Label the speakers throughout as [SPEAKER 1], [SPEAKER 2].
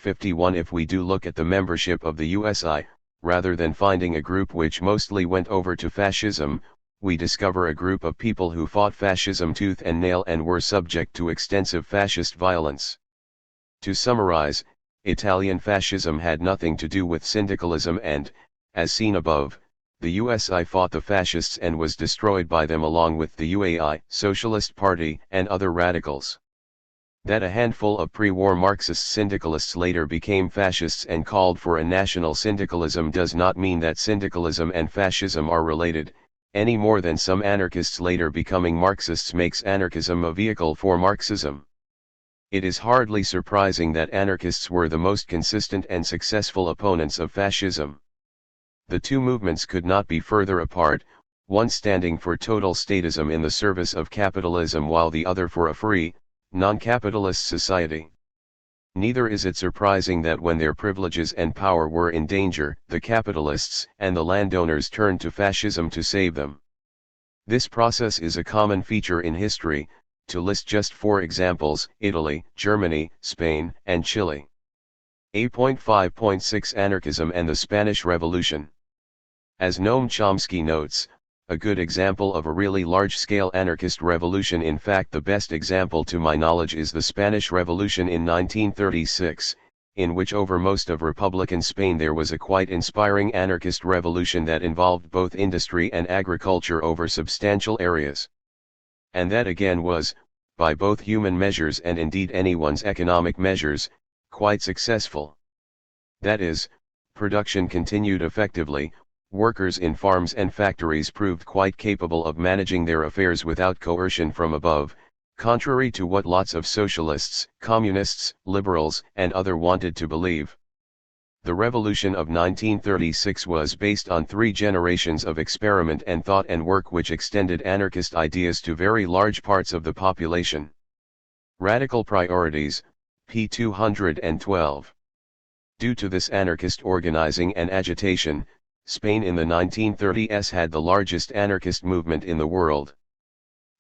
[SPEAKER 1] 51. If we do look at the membership of the USI, rather than finding a group which mostly went over to fascism, we discover a group of people who fought fascism tooth and nail and were subject to extensive fascist violence. To summarize, Italian fascism had nothing to do with syndicalism and, as seen above, the USI fought the fascists and was destroyed by them along with the UAI, Socialist Party, and other radicals. That a handful of pre-war Marxist syndicalists later became fascists and called for a national syndicalism does not mean that syndicalism and fascism are related, any more than some anarchists later becoming Marxists makes anarchism a vehicle for Marxism. It is hardly surprising that anarchists were the most consistent and successful opponents of fascism. The two movements could not be further apart, one standing for total statism in the service of capitalism while the other for a free, non-capitalist society. Neither is it surprising that when their privileges and power were in danger, the capitalists and the landowners turned to fascism to save them. This process is a common feature in history, to list just 4 examples: Italy, Germany, Spain, and Chile. 8.5.6 Anarchism and the Spanish Revolution. As Noam Chomsky notes, a good example of a really large-scale anarchist revolution, in fact the best example to my knowledge, is the Spanish Revolution in 1936, in which over most of Republican Spain there was a quite inspiring anarchist revolution that involved both industry and agriculture over substantial areas. And that again was, by both human measures and indeed anyone's economic measures, quite successful. That is, production continued effectively. Workers in farms and factories proved quite capable of managing their affairs without coercion from above, contrary to what lots of socialists, communists, liberals, and others wanted to believe. The revolution of 1936 was based on 3 generations of experiment and thought and work which extended anarchist ideas to very large parts of the population. Radical Priorities, p. 212. Due to this anarchist organizing and agitation, Spain in the 1930s had the largest anarchist movement in the world.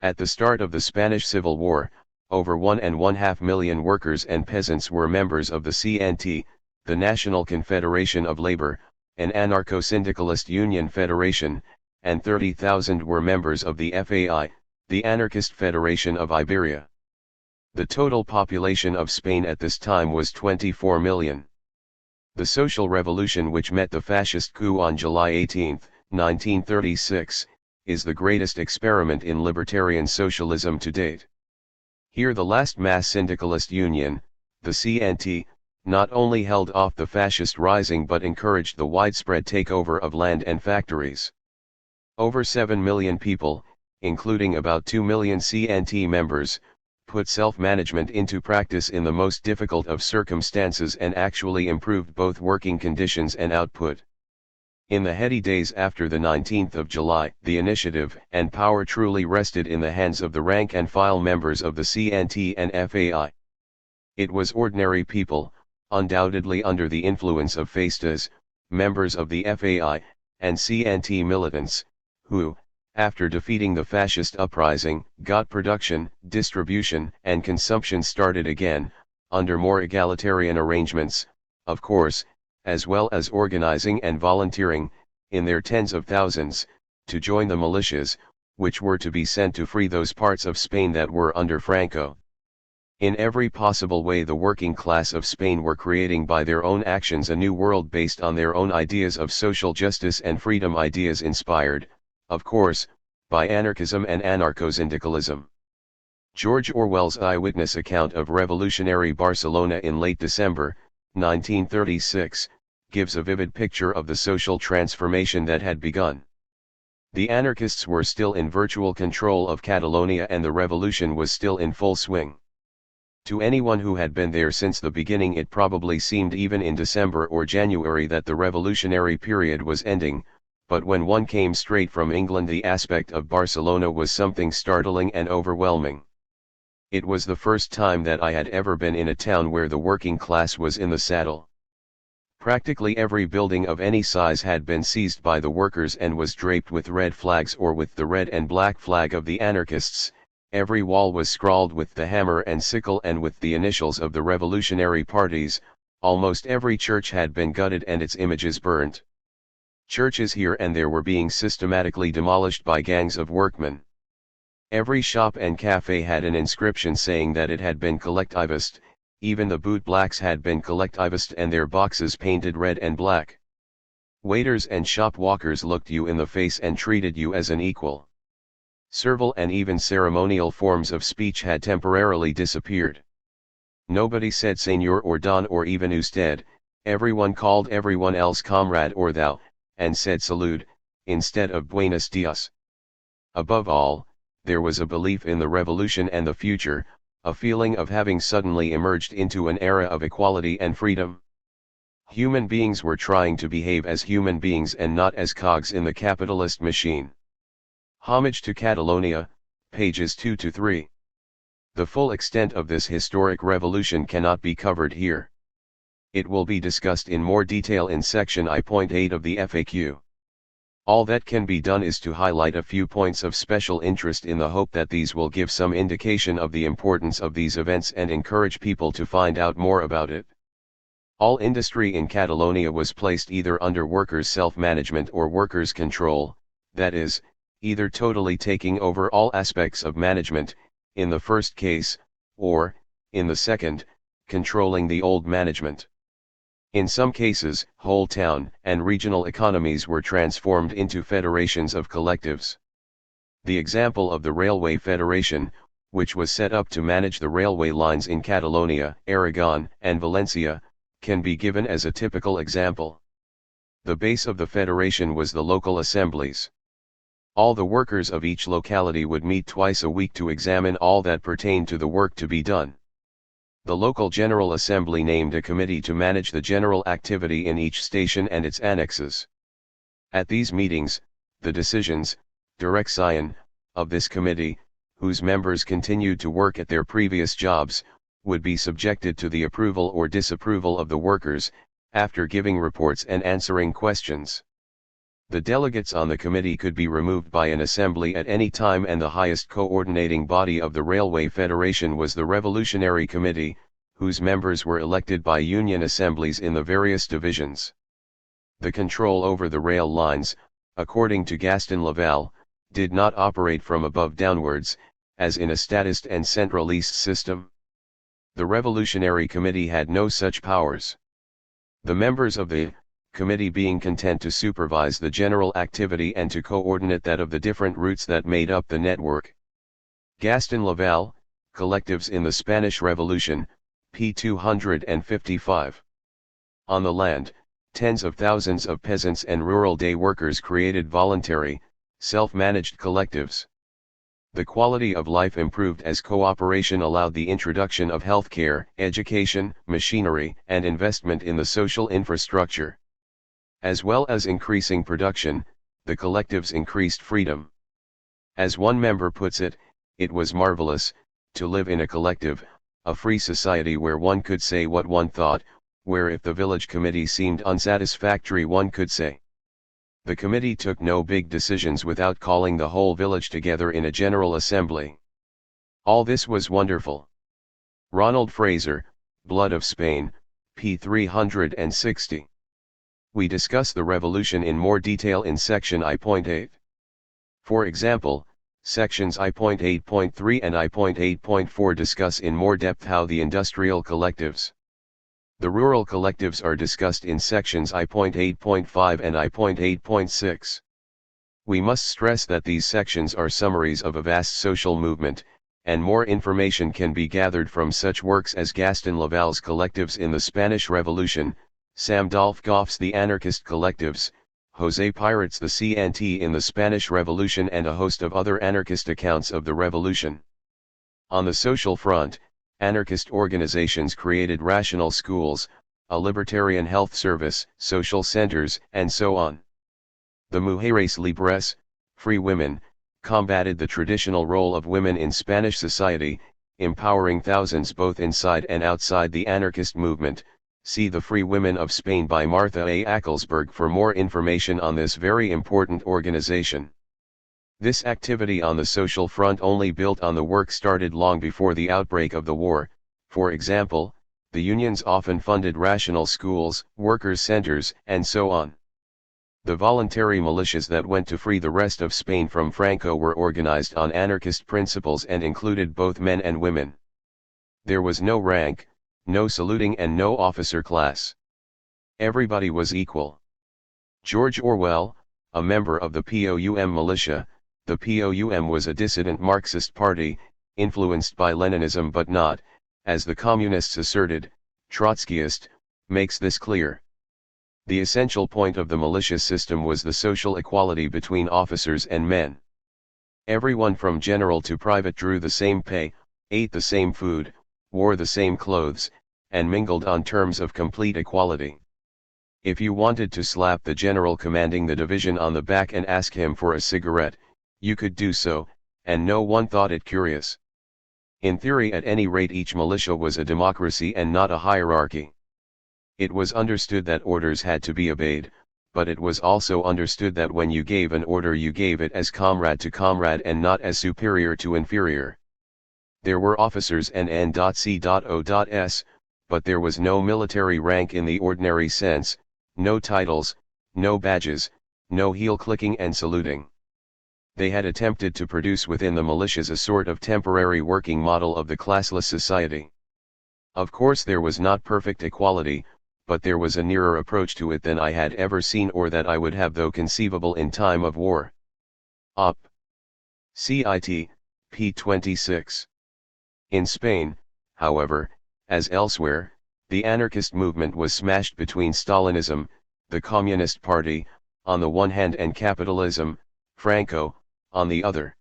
[SPEAKER 1] At the start of the Spanish Civil War, over 1.5 million workers and peasants were members of the CNT, the National Confederation of Labor, an anarcho-syndicalist union federation, and 30,000 were members of the FAI, the Anarchist Federation of Iberia. The total population of Spain at this time was 24 million. The social revolution which met the fascist coup on July 18, 1936, is the greatest experiment in libertarian socialism to date. Here the last mass syndicalist union, the CNT, not only held off the fascist rising but encouraged the widespread takeover of land and factories. Over 7 million people, including about 2 million CNT members, put self-management into practice in the most difficult of circumstances and actually improved both working conditions and output. In the heady days after the 19th of July, the initiative and power truly rested in the hands of the rank-and-file members of the CNT and FAI. It was ordinary people, undoubtedly under the influence of fascistas, members of the FAI, and CNT militants, who, after defeating the fascist uprising, got production, distribution, and consumption started again, under more egalitarian arrangements, of course, as well as organizing and volunteering, in their tens of thousands, to join the militias, which were to be sent to free those parts of Spain that were under Franco. In every possible way the working class of Spain were creating by their own actions a new world based on their own ideas of social justice and freedom, ideas inspired, of course, by anarchism and anarcho-syndicalism. George Orwell's eyewitness account of revolutionary Barcelona in late December, 1936, gives a vivid picture of the social transformation that had begun. The anarchists were still in virtual control of Catalonia and the revolution was still in full swing. To anyone who had been there since the beginning it probably seemed even in December or January that the revolutionary period was ending, but when one came straight from England the aspect of Barcelona was something startling and overwhelming. It was the first time that I had ever been in a town where the working class was in the saddle. Practically every building of any size had been seized by the workers and was draped with red flags or with the red and black flag of the anarchists. Every wall was scrawled with the hammer and sickle and with the initials of the revolutionary parties, Almost every church had been gutted and its images burnt. Churches here and there were being systematically demolished by gangs of workmen. Every shop and cafe had an inscription saying that it had been collectivist, even the bootblacks had been collectivist and their boxes painted red and black. Waiters and shop walkers looked you in the face and treated you as an equal. Servile and even ceremonial forms of speech had temporarily disappeared. Nobody said señor or don or even usted, everyone called everyone else comrade or thou, and said salud, instead of buenos dias. Above all, there was a belief in the revolution and the future, a feeling of having suddenly emerged into an era of equality and freedom. Human beings were trying to behave as human beings and not as cogs in the capitalist machine. Homage to Catalonia, pages 2-3. The full extent of this historic revolution cannot be covered here. It will be discussed in more detail in section I.8 of the FAQ. All that can be done is to highlight a few points of special interest in the hope that these will give some indication of the importance of these events and encourage people to find out more about it. All industry in Catalonia was placed either under workers' self-management or workers' control, that is, either totally taking over all aspects of management, in the first case, or, in the second, controlling the old management. In some cases, whole town and regional economies were transformed into federations of collectives. The example of the Railway Federation, which was set up to manage the railway lines in Catalonia, Aragon, and Valencia, can be given as a typical example. The base of the federation was the local assemblies. All the workers of each locality would meet twice a week to examine all that pertained to the work to be done. The local General Assembly named a committee to manage the general activity in each station and its annexes. At these meetings, the decisions, direction, of this committee, whose members continued to work at their previous jobs, would be subjected to the approval or disapproval of the workers, after giving reports and answering questions. The delegates on the committee could be removed by an assembly at any time, and the highest coordinating body of the Railway Federation was the Revolutionary Committee, whose members were elected by union assemblies in the various divisions. The control over the rail lines, according to Gaston Laval, did not operate from above downwards, as in a statist and centralist system. The Revolutionary Committee had no such powers. The members of the committee being content to supervise the general activity and to coordinate that of the different routes that made up the network. Gaston Laval, Collectives in the Spanish Revolution, p. 255. On the land, tens of thousands of peasants and rural day workers created voluntary, self-managed collectives. The quality of life improved as cooperation allowed the introduction of healthcare, education, machinery, and investment in the social infrastructure. As well as increasing production, the collectives increased freedom. As one member puts it, it was marvelous, to live in a collective, a free society where one could say what one thought, where if the village committee seemed unsatisfactory one could say. The committee took no big decisions without calling the whole village together in a general assembly. All this was wonderful. Ronald Fraser, Blood of Spain, p. 360. We discuss the revolution in more detail in section I.8. For example, sections I.8.3 and I.8.4 discuss in more depth how the industrial collectives. The rural collectives are discussed in sections I.8.5 and I.8.6. We must stress that these sections are summaries of a vast social movement, and more information can be gathered from such works as Gaston Laval's Collectives in the Spanish Revolution, Sam Dolgoff's The Anarchist Collectives, José Pirates the CNT in the Spanish Revolution, and a host of other anarchist accounts of the revolution. On the social front, anarchist organizations created rational schools, a libertarian health service, social centers, and so on. The Mujeres Libres, free women, combated the traditional role of women in Spanish society, empowering thousands both inside and outside the anarchist movement. See The Free Women of Spain by Martha A. Ackelsberg for more information on this very important organization. This activity on the social front only built on the work started long before the outbreak of the war, for example, The unions often funded rational schools, workers' centers, and so on. The voluntary militias that went to free the rest of Spain from Franco were organized on anarchist principles and included both men and women. There was no rank, no saluting and no officer class. Everybody was equal. George Orwell, a member of the POUM militia, the POUM was a dissident Marxist party, influenced by Leninism but not, as the communists asserted, Trotskyist, makes this clear. The essential point of the militia system was the social equality between officers and men. Everyone from general to private drew the same pay, ate the same food, wore the same clothes, and mingled on terms of complete equality. If you wanted to slap the general commanding the division on the back and ask him for a cigarette, you could do so, and no one thought it curious. In theory, at any rate, each militia was a democracy and not a hierarchy. It was understood that orders had to be obeyed, but it was also understood that when you gave an order you gave it as comrade to comrade and not as superior to inferior. There were officers and N.C.O.S, but there was no military rank in the ordinary sense, no titles, no badges, no heel-clicking and saluting. They had attempted to produce within the militias a sort of temporary working model of the classless society. Of course there was not perfect equality, but there was a nearer approach to it than I had ever seen or that I would have though conceivable in time of war. Op. Cit. p. 26. In Spain, however, as elsewhere, the anarchist movement was smashed between Stalinism, the Communist Party, on the one hand and capitalism, Franco, on the other.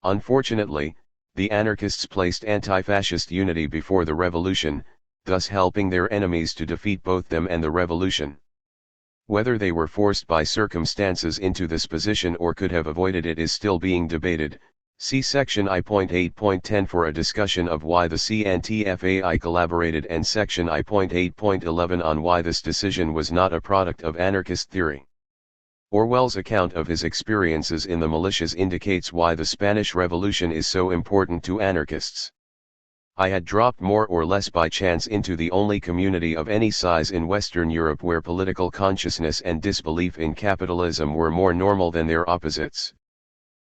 [SPEAKER 1] Unfortunately, the anarchists placed anti-fascist unity before the revolution, thus helping their enemies to defeat both them and the revolution. Whether they were forced by circumstances into this position or could have avoided it is still being debated. See section I.8.10 for a discussion of why the CNTFAI collaborated and section I.8.11 on why this decision was not a product of anarchist theory. Orwell's account of his experiences in the militias indicates why the Spanish Revolution is so important to anarchists. I had dropped more or less by chance into the only community of any size in Western Europe where political consciousness and disbelief in capitalism were more normal than their opposites.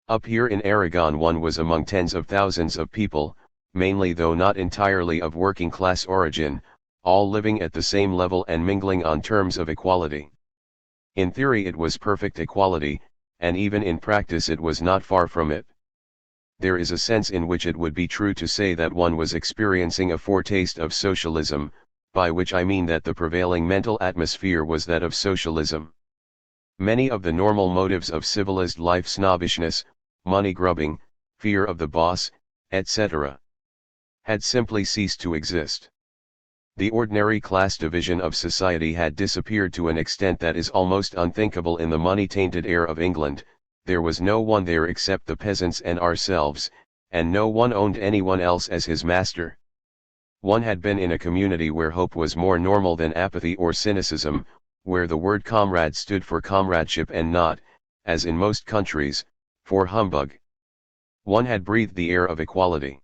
[SPEAKER 1] Up here in Aragon one was among tens of thousands of people, mainly though not entirely of working class origin, all living at the same level and mingling on terms of equality. In theory it was perfect equality, and even in practice it was not far from it. There is a sense in which it would be true to say that one was experiencing a foretaste of socialism, by which I mean that the prevailing mental atmosphere was that of socialism. Many of the normal motives of civilized life, snobbishness, money grubbing, fear of the boss, etc., had simply ceased to exist. The ordinary class division of society had disappeared to an extent that is almost unthinkable in the money-tainted air of England. There was no one there except the peasants and ourselves, and no one owned anyone else as his master. One had been in a community where hope was more normal than apathy or cynicism, where the word comrade stood for comradeship and not, as in most countries, for humbug. One had breathed the air of equality.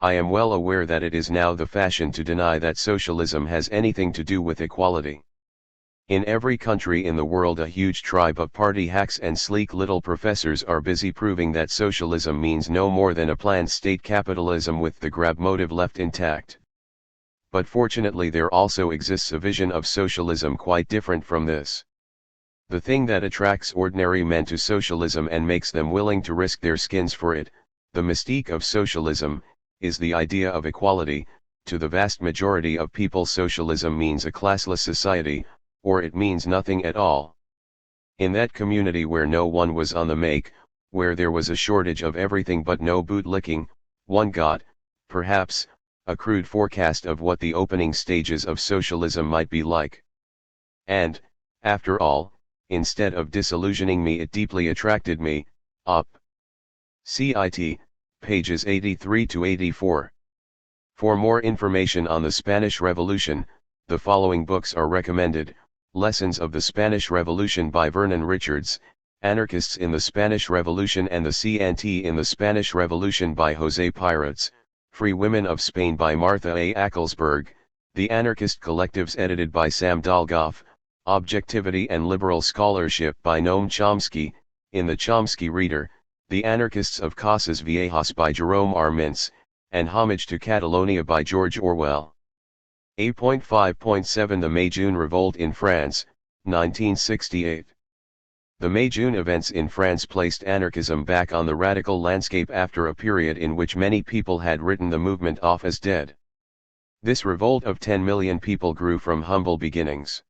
[SPEAKER 1] I am well aware that it is now the fashion to deny that socialism has anything to do with equality. In every country in the world a huge tribe of party hacks and sleek little professors are busy proving that socialism means no more than a planned state capitalism with the grab motive left intact. But fortunately there also exists a vision of socialism quite different from this. The thing that attracts ordinary men to socialism and makes them willing to risk their skins for it, the mystique of socialism, is the idea of equality. To the vast majority of people socialism means a classless society, or it means nothing at all. In that community where no one was on the make, where there was a shortage of everything but no bootlicking, one got, perhaps, a crude forecast of what the opening stages of socialism might be like. And, after all, instead of disillusioning me it deeply attracted me. Op. Cit. Pages 83 to 84. For more information on the Spanish Revolution, the following books are recommended: Lessons of the Spanish Revolution by Vernon Richards, Anarchists in the Spanish Revolution and the CNT in the Spanish Revolution by José Pirates, Free Women of Spain by Martha A. Acklesberg, The anarchist collectives edited by Sam Dolgoff, Objectivity and Liberal Scholarship by Noam Chomsky, in the Chomsky Reader, The Anarchists of Casas Viejas by Jerome R. Mintz, and Homage to Catalonia by George Orwell. A.5.7 The May-June Revolt in France, 1968. The May-June events in France placed anarchism back on the radical landscape after a period in which many people had written the movement off as dead. This revolt of 10 million people grew from humble beginnings.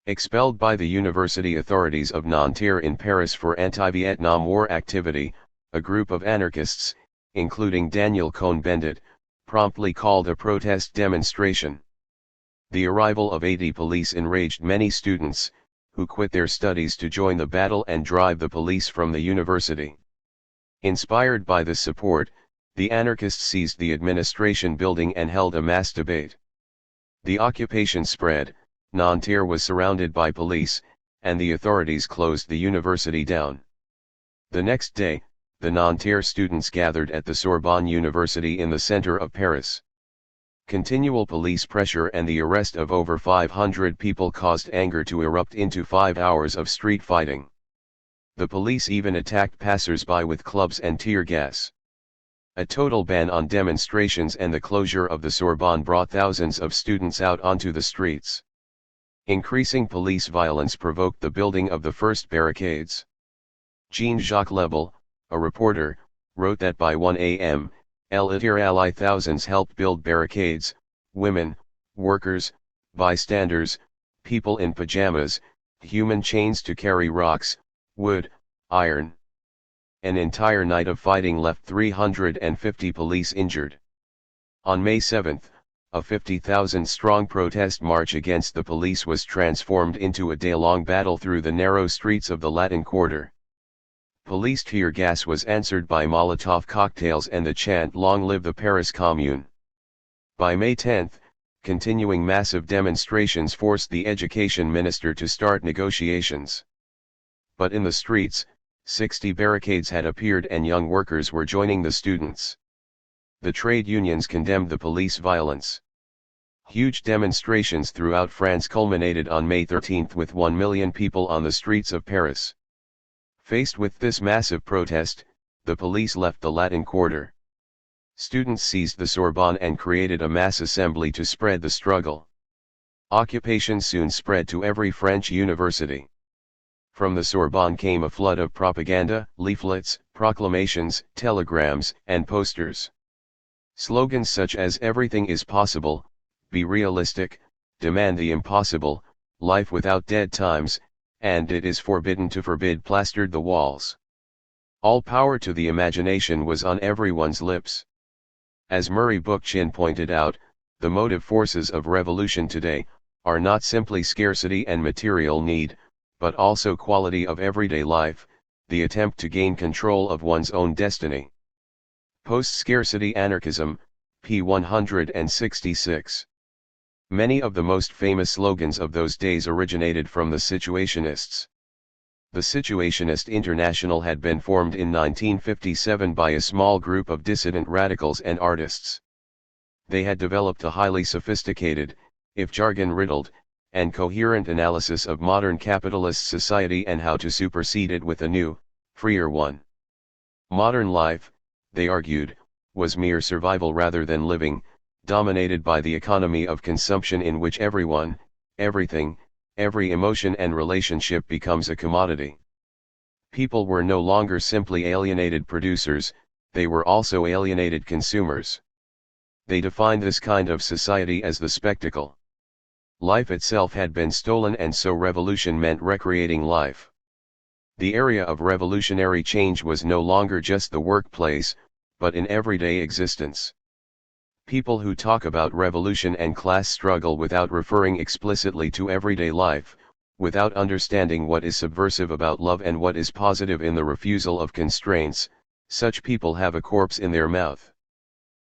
[SPEAKER 1] Expelled by the university authorities of Nanterre in Paris for anti-Vietnam War activity, a group of anarchists, including Daniel Cohn-Bendit, promptly called a protest demonstration. The arrival of 80 police enraged many students, who quit their studies to join the battle and drive the police from the university. Inspired by this support, the anarchists seized the administration building and held a mass debate. The occupation spread, Nanterre was surrounded by police, and the authorities closed the university down. The next day, the Nanterre students gathered at the Sorbonne University in the center of Paris. Continual police pressure and the arrest of over 500 people caused anger to erupt into 5 hours of street fighting. The police even attacked passers-by with clubs and tear gas. A total ban on demonstrations and the closure of the Sorbonne brought thousands of students out onto the streets. Increasing police violence provoked the building of the first barricades. Jean-Jacques Lebel, a reporter, wrote that by 1 a.m., Elitaire ally thousands helped build barricades, women, workers, bystanders, people in pajamas, human chains to carry rocks, wood, iron. An entire night of fighting left 350 police injured. On May 7, a 50,000-strong protest march against the police was transformed into a day-long battle through the narrow streets of the Latin Quarter. Police tear gas was answered by Molotov cocktails and the chant "Long live the Paris Commune." By May 10, continuing massive demonstrations forced the education minister to start negotiations. But in the streets, 60 barricades had appeared and young workers were joining the students. The trade unions condemned the police violence. Huge demonstrations throughout France culminated on May 13 with 1 million people on the streets of Paris. Faced with this massive protest, the police left the Latin Quarter. Students seized the Sorbonne and created a mass assembly to spread the struggle. Occupation soon spread to every French university. From the Sorbonne came a flood of propaganda, leaflets, proclamations, telegrams, and posters. Slogans such as "Everything is possible," "Be realistic," "Demand the impossible," "Life without dead times," and "It is forbidden to forbid" plastered the walls. All power to the imagination was on everyone's lips. As Murray Bookchin pointed out, the motive forces of revolution today are not simply scarcity and material need, but also quality of everyday life, the attempt to gain control of one's own destiny. Post-scarcity anarchism, p. 166. Many of the most famous slogans of those days originated from the Situationists. The Situationist International had been formed in 1957 by a small group of dissident radicals and artists. They had developed a highly sophisticated, if jargon-riddled, and coherent analysis of modern capitalist society and how to supersede it with a new, freer one. Modern life, they argued, was mere survival rather than living, dominated by the economy of consumption in which everyone, everything, every emotion and relationship becomes a commodity. People were no longer simply alienated producers, they were also alienated consumers. They defined this kind of society as the spectacle. Life itself had been stolen, and so revolution meant recreating life. The area of revolutionary change was no longer just the workplace, but in everyday existence. People who talk about revolution and class struggle without referring explicitly to everyday life, without understanding what is subversive about love and what is positive in the refusal of constraints, such people have a corpse in their mouth.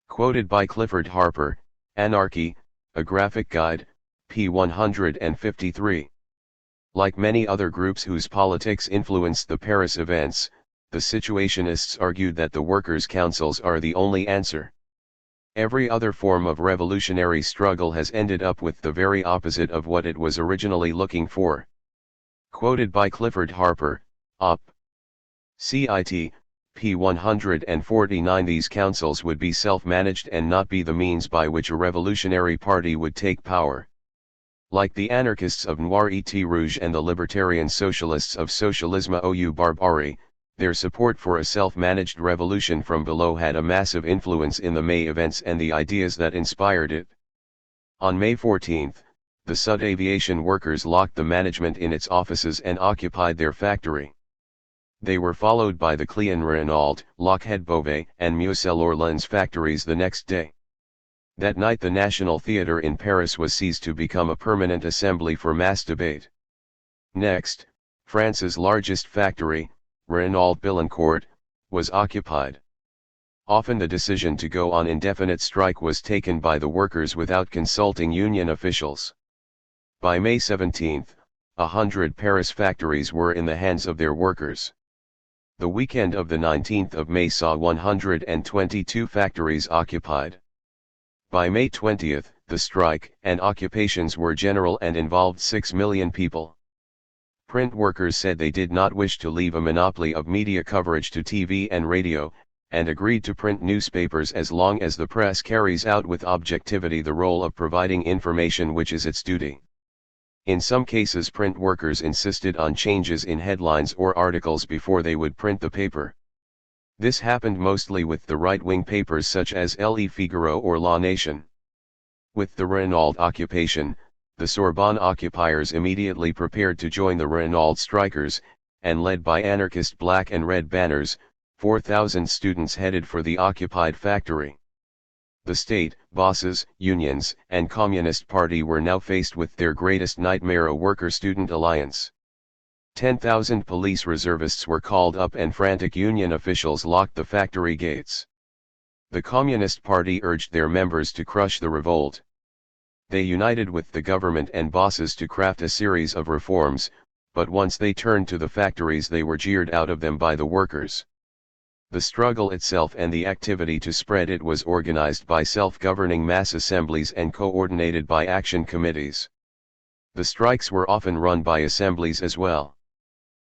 [SPEAKER 1] Quoted by Clifford Harper, Anarchy, a Graphic Guide, p. 153. Like many other groups whose politics influenced the Paris events, the Situationists argued that the workers' councils are the only answer. Every other form of revolutionary struggle has ended up with the very opposite of what it was originally looking for. Quoted by Clifford Harper, Op. Cit. p. 149. These councils would be self-managed and not be the means by which a revolutionary party would take power. Like the anarchists of Noir et Rouge and the libertarian socialists of Socialisme ou Barbarie, their support for a self-managed revolution from below had a massive influence in the May events and the ideas that inspired it. On May 14, the Sud Aviation workers locked the management in its offices and occupied their factory. They were followed by the Cléon Renault, Lockheed Beauvais, and Musel Orleans factories the next day. That night the National Theatre in Paris was seized to become a permanent assembly for mass debate. Next, France's largest factory, Renault Billancourt, was occupied. Often the decision to go on indefinite strike was taken by the workers without consulting union officials. By May 17, 100 Paris factories were in the hands of their workers. The weekend of the 19th of May saw 122 factories occupied. By May 20, the strike and occupations were general and involved 6 million people. Print workers said they did not wish to leave a monopoly of media coverage to TV and radio, and agreed to print newspapers as long as the press carries out with objectivity the role of providing information which is its duty. In some cases print workers insisted on changes in headlines or articles before they would print the paper. This happened mostly with the right-wing papers such as Le Figaro or La Nation. With the Renault occupation, the Sorbonne occupiers immediately prepared to join the Renault strikers, and led by anarchist black and red banners, 4,000 students headed for the occupied factory. The state, bosses, unions, and Communist Party were now faced with their greatest nightmare: a worker-student alliance. 10,000 police reservists were called up and frantic union officials locked the factory gates. The Communist Party urged their members to crush the revolt. They united with the government and bosses to craft a series of reforms, but once they turned to the factories they were jeered out of them by the workers. The struggle itself and the activity to spread it was organized by self-governing mass assemblies and coordinated by action committees. The strikes were often run by assemblies as well.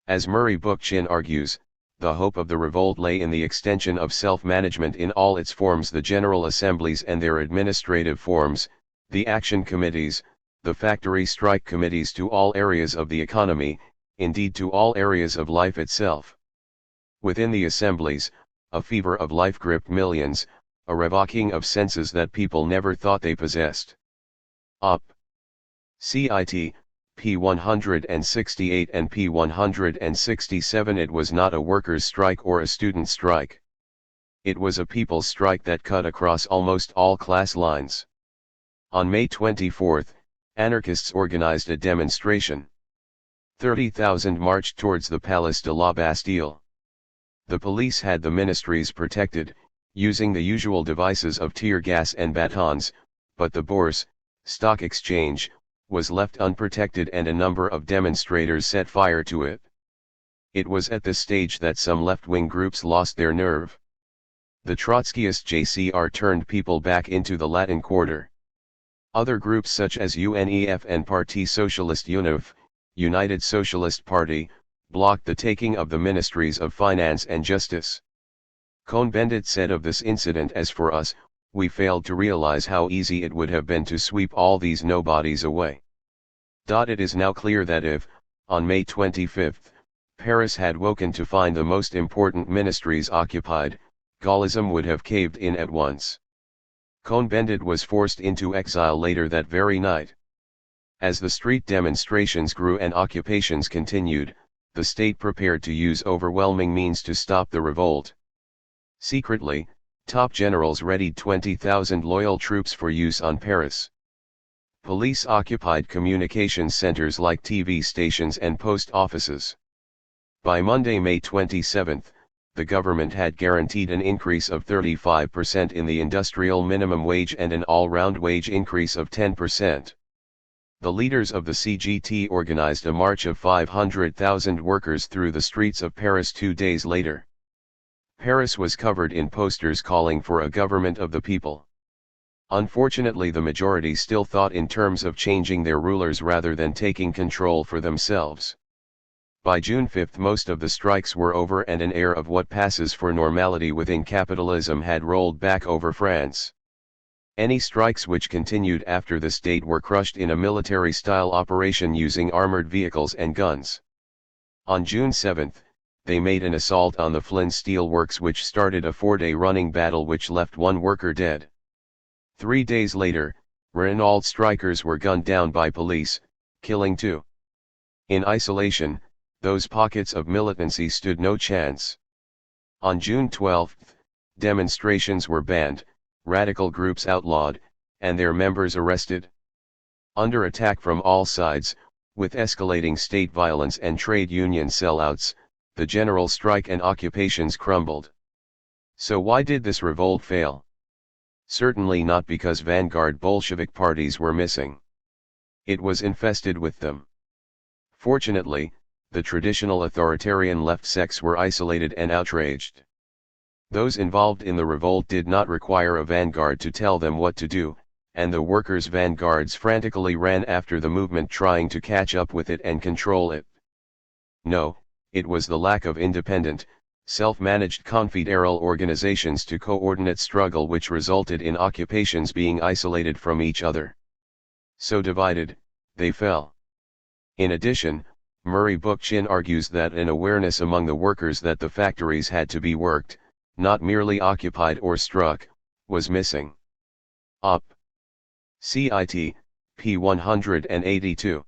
[SPEAKER 1] As Murray Bookchin argues, the hope of the revolt lay in the extension of self-management in all its forms: the general assemblies and their administrative forms, the action committees, the factory strike committees, to all areas of the economy, indeed to all areas of life itself. Within the assemblies, a fever of life gripped millions, a revoking of senses that people never thought they possessed. Op. Cit. p. 168 and p. 167. It was not a workers' strike or a student strike. It was a people's strike that cut across almost all class lines. On May 24, anarchists organized a demonstration. 30,000 marched towards the Place de la Bastille. The police had the ministries protected, using the usual devices of tear gas and batons, but the Bourse, stock exchange, was left unprotected and a number of demonstrators set fire to it. It was at this stage that some left-wing groups lost their nerve. The Trotskyist JCR turned people back into the Latin Quarter. Other groups such as UNEF and Parti Socialiste UNEF, United Socialist Party, blocked the taking of the Ministries of Finance and Justice. Cohn-Bendit said of this incident, "As for us, we failed to realize how easy it would have been to sweep all these nobodies away." It is now clear that if, on May 25, Paris had woken to find the most important ministries occupied, Gaullism would have caved in at once. Cohn-Bendit was forced into exile later that very night. As the street demonstrations grew and occupations continued, the state prepared to use overwhelming means to stop the revolt. Secretly, top generals readied 20,000 loyal troops for use on Paris. Police occupied communications centers like TV stations and post offices. By Monday, May 27, the government had guaranteed an increase of 35% in the industrial minimum wage and an all-round wage increase of 10%. The leaders of the CGT organized a march of 500,000 workers through the streets of Paris 2 days later. Paris was covered in posters calling for a government of the people. Unfortunately, the majority still thought in terms of changing their rulers rather than taking control for themselves. By June 5 most of the strikes were over and an air of what passes for normality within capitalism had rolled back over France. Any strikes which continued after this date were crushed in a military-style operation using armored vehicles and guns. On June 7, they made an assault on the Flint Steel Works which started a 4-day running battle which left one worker dead. 3 days later, Renault strikers were gunned down by police, killing 2. In isolation, those pockets of militancy stood no chance. On June 12, demonstrations were banned, radical groups outlawed, and their members arrested. Under attack from all sides, with escalating state violence and trade union sellouts, the general strike and occupations crumbled. So why did this revolt fail? Certainly not because vanguard Bolshevik parties were missing. It was infested with them. Fortunately, the traditional authoritarian left sects were isolated and outraged. Those involved in the revolt did not require a vanguard to tell them what to do, and the workers' vanguards frantically ran after the movement trying to catch up with it and control it. No, it was the lack of independent, self-managed confederal organizations to coordinate struggle which resulted in occupations being isolated from each other. So divided, they fell. In addition, Murray Bookchin argues that an awareness among the workers that the factories had to be worked, not merely occupied or struck, was missing. Op. Cit. p. 182.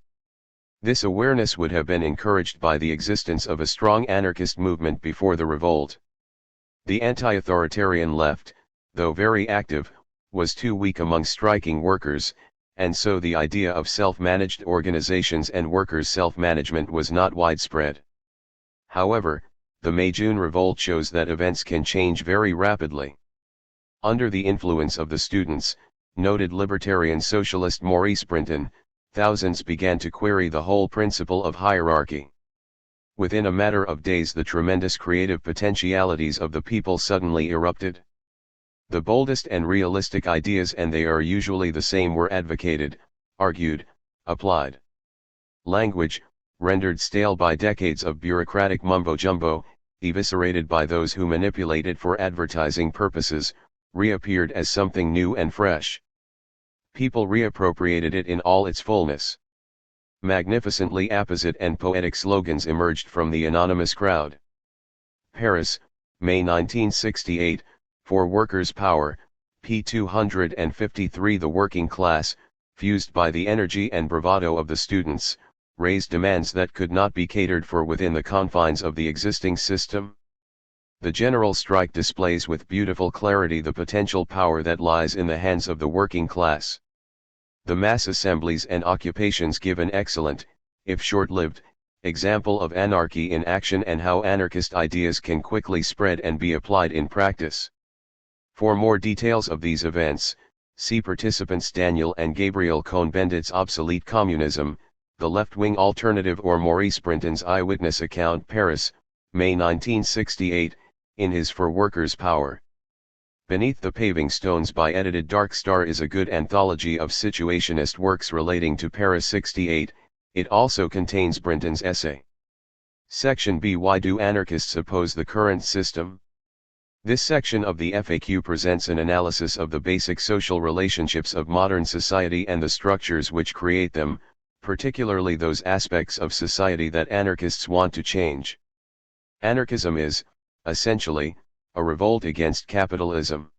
[SPEAKER 1] This awareness would have been encouraged by the existence of a strong anarchist movement before the revolt. The anti-authoritarian left, though very active, was too weak among striking workers, and so the idea of self-managed organizations and workers' self-management was not widespread. However, the May-June revolt shows that events can change very rapidly. Under the influence of the students, noted libertarian socialist Maurice Brinton, thousands began to query the whole principle of hierarchy. Within a matter of days the tremendous creative potentialities of the people suddenly erupted. The boldest and realistic ideas, and they are usually the same, were advocated, argued, applied. Language, rendered stale by decades of bureaucratic mumbo-jumbo, eviscerated by those who manipulate it for advertising purposes, reappeared as something new and fresh. People reappropriated it in all its fullness. Magnificently apposite and poetic slogans emerged from the anonymous crowd. Paris, May 1968, For Workers' Power, p. 253. The working class, fused by the energy and bravado of the students, raised demands that could not be catered for within the confines of the existing system. The general strike displays with beautiful clarity the potential power that lies in the hands of the working class. The mass assemblies and occupations give an excellent, if short-lived, example of anarchy in action and how anarchist ideas can quickly spread and be applied in practice. For more details of these events, see participants Daniel and Gabriel Cohn-Bendit's Obsolete Communism, The Left-Wing Alternative, or Maurice Brinton's Eyewitness Account, Paris, May 1968, in his For Workers' Power. Beneath the Paving Stones by Edited Dark Star is a good anthology of situationist works relating to Paris 68, it also contains Brinton's essay. Section B. Why do anarchists oppose the current system? This section of the FAQ presents an analysis of the basic social relationships of modern society and the structures which create them, particularly those aspects of society that anarchists want to change. Anarchism is, essentially, a revolt against capitalism.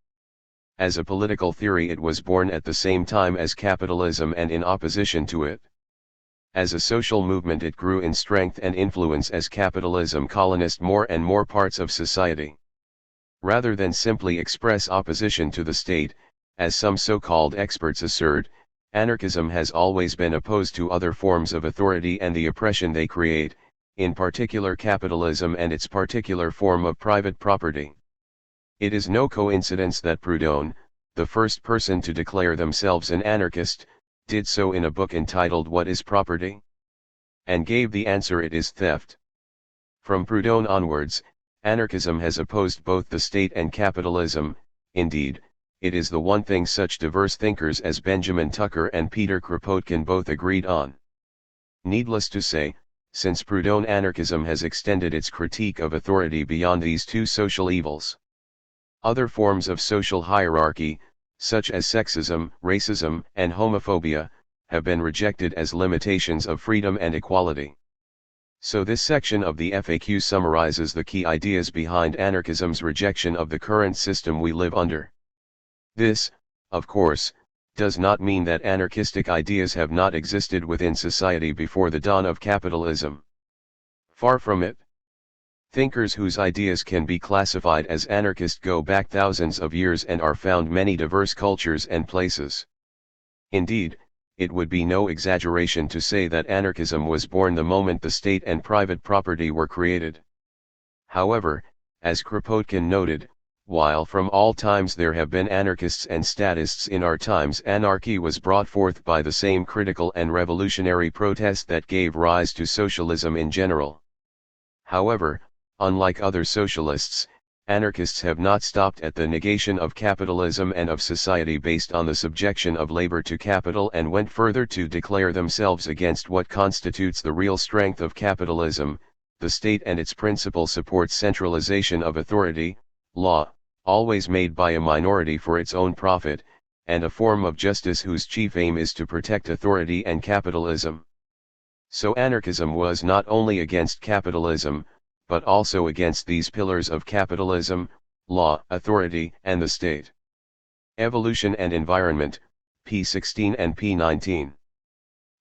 [SPEAKER 1] As a political theory, it was born at the same time as capitalism and in opposition to it. As a social movement, it grew in strength and influence as capitalism colonized more and more parts of society. Rather than simply express opposition to the state, as some so-called experts assert, anarchism has always been opposed to other forms of authority and the oppression they create, in particular capitalism and its particular form of private property. It is no coincidence that Proudhon, the first person to declare themselves an anarchist, did so in a book entitled What is Property? And gave the answer: it is theft. From Proudhon onwards, anarchism has opposed both the state and capitalism. Indeed, it is the one thing such diverse thinkers as Benjamin Tucker and Peter Kropotkin both agreed on. Needless to say, since Proudhon anarchism has extended its critique of authority beyond these two social evils. Other forms of social hierarchy, such as sexism, racism, and homophobia, have been rejected as limitations of freedom and equality. So this section of the FAQ summarizes the key ideas behind anarchism's rejection of the current system we live under. This, of course, does not mean that anarchistic ideas have not existed within society before the dawn of capitalism. Far from it. Thinkers whose ideas can be classified as anarchist go back thousands of years and are found many diverse cultures and places. Indeed, it would be no exaggeration to say that anarchism was born the moment the state and private property were created. However, as Kropotkin noted, while from all times there have been anarchists and statists, in our times anarchy was brought forth by the same critical and revolutionary protest that gave rise to socialism in general. However, unlike other socialists, anarchists have not stopped at the negation of capitalism and of society based on the subjection of labor to capital, and went further to declare themselves against what constitutes the real strength of capitalism. The state and its principle supports centralization of authority, law, always made by a minority for its own profit, and a form of justice whose chief aim is to protect authority and capitalism. So anarchism was not only against capitalism, but also against these pillars of capitalism, law, authority, and the state. Evolution and Environment, p. 16 and p. 19.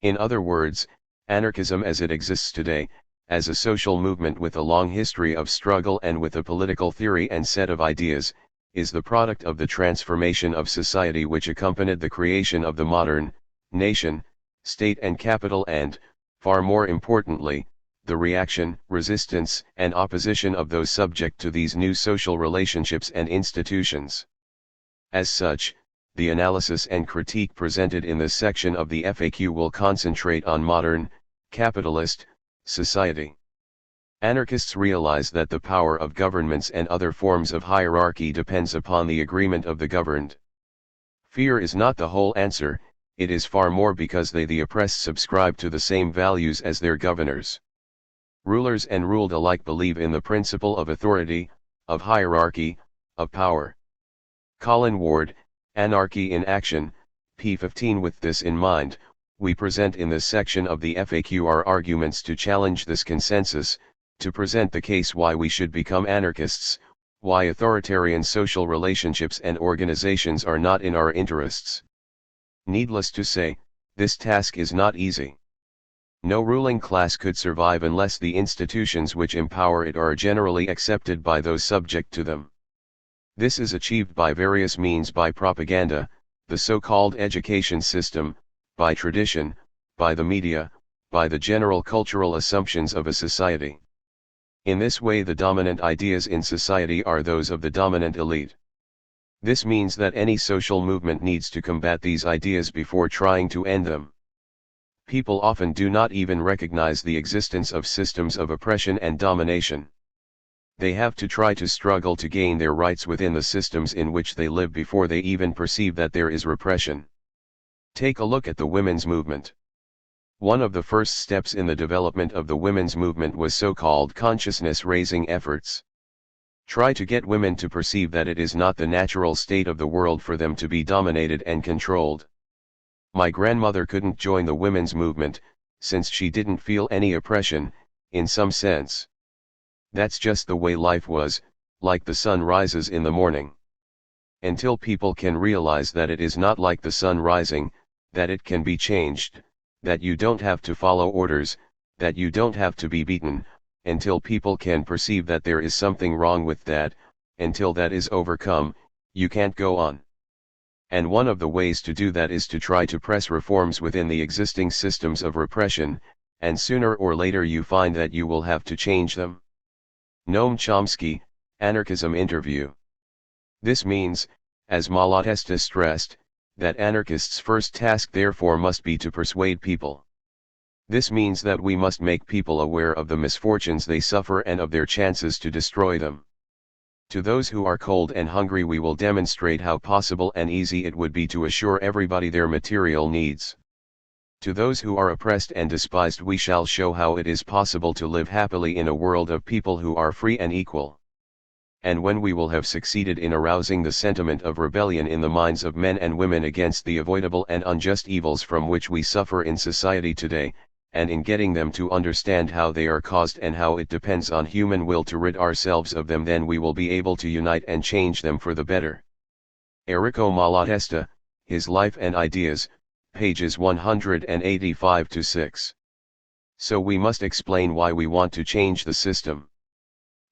[SPEAKER 1] In other words, anarchism as it exists today, as a social movement with a long history of struggle and with a political theory and set of ideas, is the product of the transformation of society which accompanied the creation of the modern nation, state and capital, and, far more importantly, the reaction, resistance, and opposition of those subject to these new social relationships and institutions. As such, the analysis and critique presented in this section of the FAQ will concentrate on modern, capitalist, society. Anarchists realize that the power of governments and other forms of hierarchy depends upon the agreement of the governed. Fear is not the whole answer, it is far more because they, the oppressed, subscribe to the same values as their governors. Rulers and ruled alike believe in the principle of authority, of hierarchy, of power. Colin Ward, Anarchy in Action, p. 15. With this in mind, we present in this section of the FAQ our arguments to challenge this consensus, to present the case why we should become anarchists, why authoritarian social relationships and organizations are not in our interests. Needless to say, this task is not easy. No ruling class could survive unless the institutions which empower it are generally accepted by those subject to them. This is achieved by various means: by propaganda, the so-called education system, by tradition, by the media, by the general cultural assumptions of a society. In this way the dominant ideas in society are those of the dominant elite. This means that any social movement needs to combat these ideas before trying to end them. People often do not even recognize the existence of systems of oppression and domination. They have to try to struggle to gain their rights within the systems in which they live before they even perceive that there is repression. Take a look at the women's movement. One of the first steps in the development of the women's movement was so-called consciousness-raising efforts. Try to get women to perceive that it is not the natural state of the world for them to be dominated and controlled. My grandmother couldn't join the women's movement, since she didn't feel any oppression, in some sense. That's just the way life was, like the sun rises in the morning. Until people can realize that it is not like the sun rising, that it can be changed, that you don't have to follow orders, that you don't have to be beaten, until people can perceive that there is something wrong with that, until that is overcome, you can't go on. And one of the ways to do that is to try to press reforms within the existing systems of repression, and sooner or later you find that you will have to change them. Noam Chomsky, Anarchism Interview. This means, as Malatesta stressed, that anarchists' first task therefore must be to persuade people. This means that we must make people aware of the misfortunes they suffer and of their chances to destroy them. To those who are cold and hungry we will demonstrate how possible and easy it would be to assure everybody their material needs. To those who are oppressed and despised we shall show how it is possible to live happily in a world of people who are free and equal. And when we will have succeeded in arousing the sentiment of rebellion in the minds of men and women against the avoidable and unjust evils from which we suffer in society today, and in getting them to understand how they are caused and how it depends on human will to rid ourselves of them, then we will be able to unite and change them for the better. Enrico Malatesta, His Life and Ideas, pages 185-6. So we must explain why we want to change the system.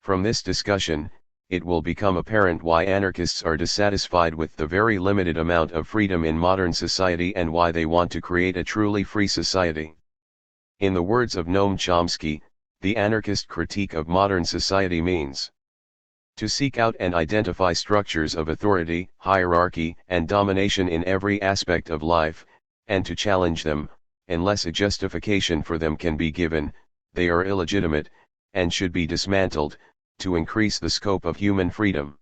[SPEAKER 1] From this discussion, it will become apparent why anarchists are dissatisfied with the very limited amount of freedom in modern society and why they want to create a truly free society. In the words of Noam Chomsky, the anarchist critique of modern society means to seek out and identify structures of authority, hierarchy, and domination in every aspect of life, and to challenge them. Unless a justification for them can be given, they are illegitimate, and should be dismantled, to increase the scope of human freedom.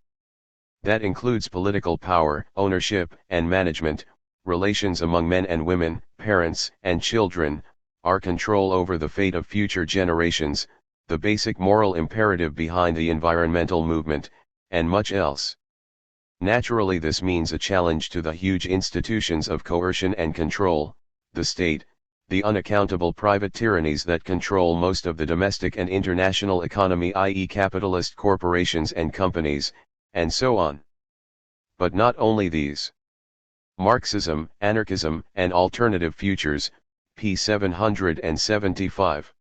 [SPEAKER 1] That includes political power, ownership and management, relations among men and women, parents and children, our control over the fate of future generations, the basic moral imperative behind the environmental movement, and much else. Naturally, this means a challenge to the huge institutions of coercion and control, the state, the unaccountable private tyrannies that control most of the domestic and international economy, i.e. capitalist corporations and companies, and so on. But not only these. Marxism, Anarchism, and Alternative Futures, p. 775.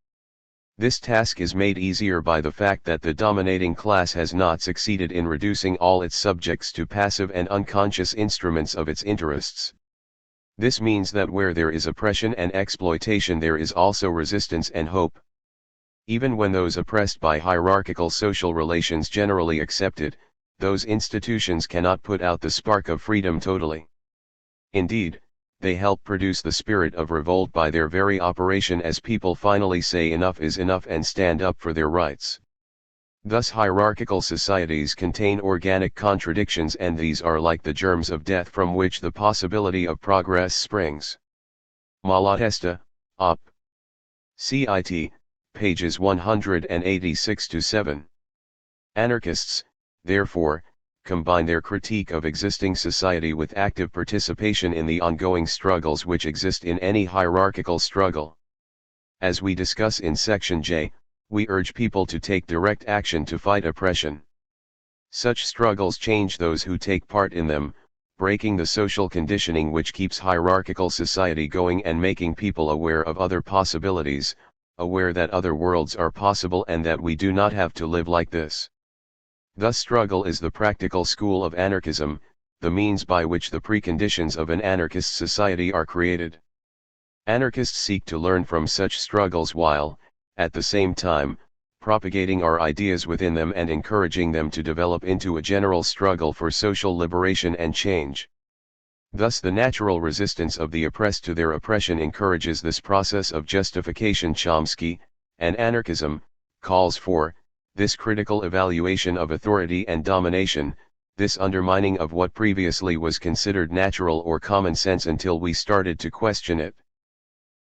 [SPEAKER 1] This task is made easier by the fact that the dominating class has not succeeded in reducing all its subjects to passive and unconscious instruments of its interests. This means that where there is oppression and exploitation there is also resistance and hope. Even when those oppressed by hierarchical social relations generally accept it, those institutions cannot put out the spark of freedom totally. Indeed, they help produce the spirit of revolt by their very operation as people finally say enough is enough and stand up for their rights. Thus hierarchical societies contain organic contradictions, and these are like the germs of death from which the possibility of progress springs. Malatesta, Op. Cit. pages 186-7. Anarchists, therefore, combine their critique of existing society with active participation in the ongoing struggles which exist in any hierarchical struggle. As we discuss in section J, we urge people to take direct action to fight oppression. Such struggles change those who take part in them, breaking the social conditioning which keeps hierarchical society going and making people aware of other possibilities, aware that other worlds are possible and that we do not have to live like this. Thus struggle is the practical school of anarchism, the means by which the preconditions of an anarchist society are created. Anarchists seek to learn from such struggles while, at the same time, propagating our ideas within them and encouraging them to develop into a general struggle for social liberation and change. Thus the natural resistance of the oppressed to their oppression encourages this process of justification. Chomsky, and anarchism, calls for this critical evaluation of authority and domination, this undermining of what previously was considered natural or common sense until we started to question it.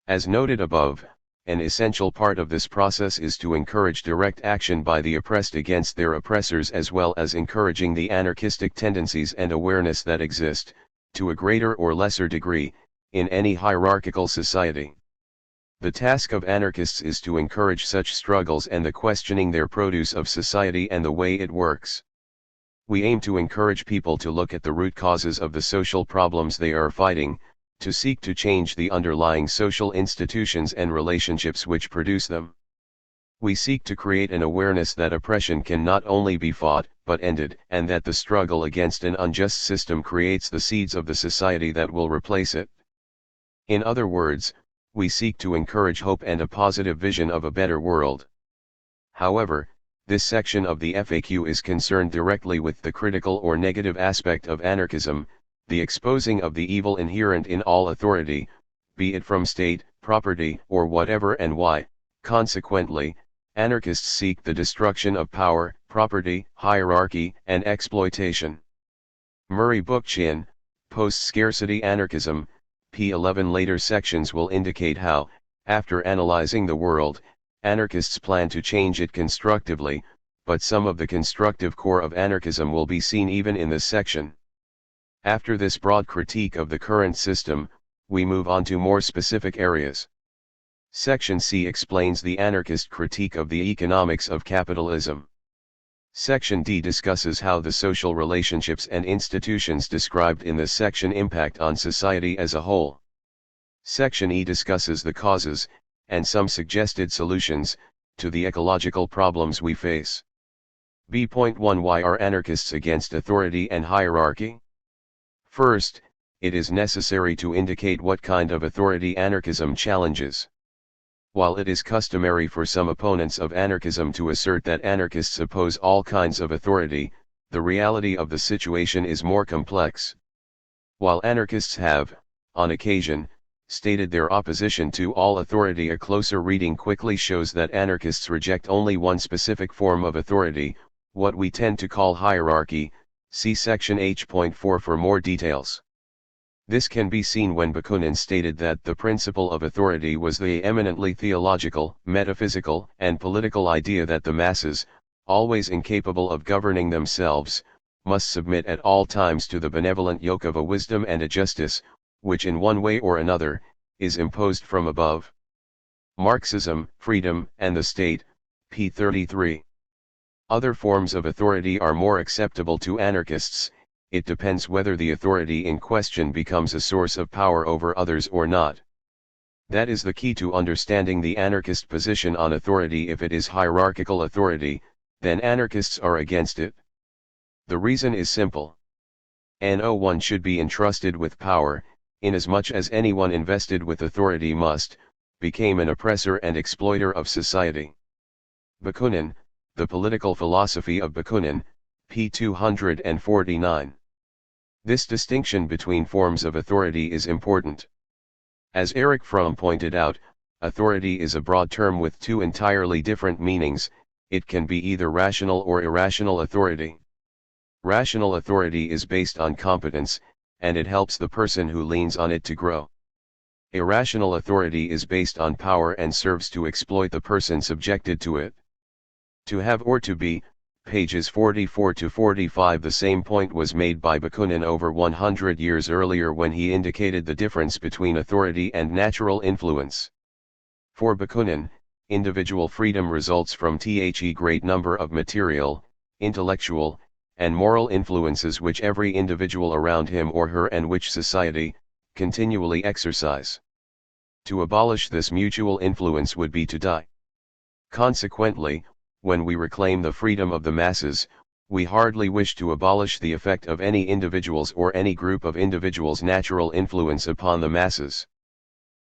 [SPEAKER 1] As noted above, an essential part of this process is to encourage direct action by the oppressed against their oppressors, as well as encouraging the anarchistic tendencies and awareness that exist, to a greater or lesser degree, in any hierarchical society. The task of anarchists is to encourage such struggles and the questioning their produce of society and the way it works. We aim to encourage people to look at the root causes of the social problems they are fighting, to seek to change the underlying social institutions and relationships which produce them. We seek to create an awareness that oppression can not only be fought, but ended, and that the struggle against an unjust system creates the seeds of the society that will replace it. In other words, we seek to encourage hope and a positive vision of a better world. However, this section of the FAQ is concerned directly with the critical or negative aspect of anarchism, the exposing of the evil inherent in all authority, be it from state, property, or whatever, and why, consequently, anarchists seek the destruction of power, property, hierarchy, and exploitation. Murray Bookchin, Post-Scarcity Anarchism, p. 11. Later sections will indicate how, after analyzing the world, anarchists plan to change it constructively, but some of the constructive core of anarchism will be seen even in this section. After this broad critique of the current system, we move on to more specific areas. Section C explains the anarchist critique of the economics of capitalism. Section D discusses how the social relationships and institutions described in this section impact on society as a whole. Section E discusses the causes, and some suggested solutions, to the ecological problems we face. B.1 Why are anarchists against authority and hierarchy? First, it is necessary to indicate what kind of authority anarchism challenges. While it is customary for some opponents of anarchism to assert that anarchists oppose all kinds of authority, the reality of the situation is more complex. While anarchists have, on occasion, stated their opposition to all authority, a closer reading quickly shows that anarchists reject only one specific form of authority, what we tend to call hierarchy. See section H.4 for more details. This can be seen when Bakunin stated that the principle of authority was the eminently theological, metaphysical, and political idea that the masses, always incapable of governing themselves, must submit at all times to the benevolent yoke of a wisdom and a justice, which in one way or another, is imposed from above. Marxism, Freedom, and the State, p. 33. Other forms of authority are more acceptable to anarchists. It depends whether the authority in question becomes a source of power over others or not. That is the key to understanding the anarchist position on authority. If it is hierarchical authority, then anarchists are against it. The reason is simple. No one should be entrusted with power, inasmuch as anyone invested with authority must, become an oppressor and exploiter of society. Bakunin, The Political Philosophy of Bakunin, p. 249. This distinction between forms of authority is important. As Erich Fromm pointed out, authority is a broad term with two entirely different meanings. It can be either rational or irrational authority. Rational authority is based on competence, and it helps the person who leans on it to grow. Irrational authority is based on power and serves to exploit the person subjected to it. To have or to be, pages 44 to 45. The same point was made by Bakunin over 100 years earlier when he indicated the difference between authority and natural influence. For Bakunin, individual freedom results from the great number of material, intellectual, and moral influences which every individual around him or her and which society, continually exercise. To abolish this mutual influence would be to die. Consequently, when we reclaim the freedom of the masses, we hardly wish to abolish the effect of any individual's or any group of individuals' natural influence upon the masses.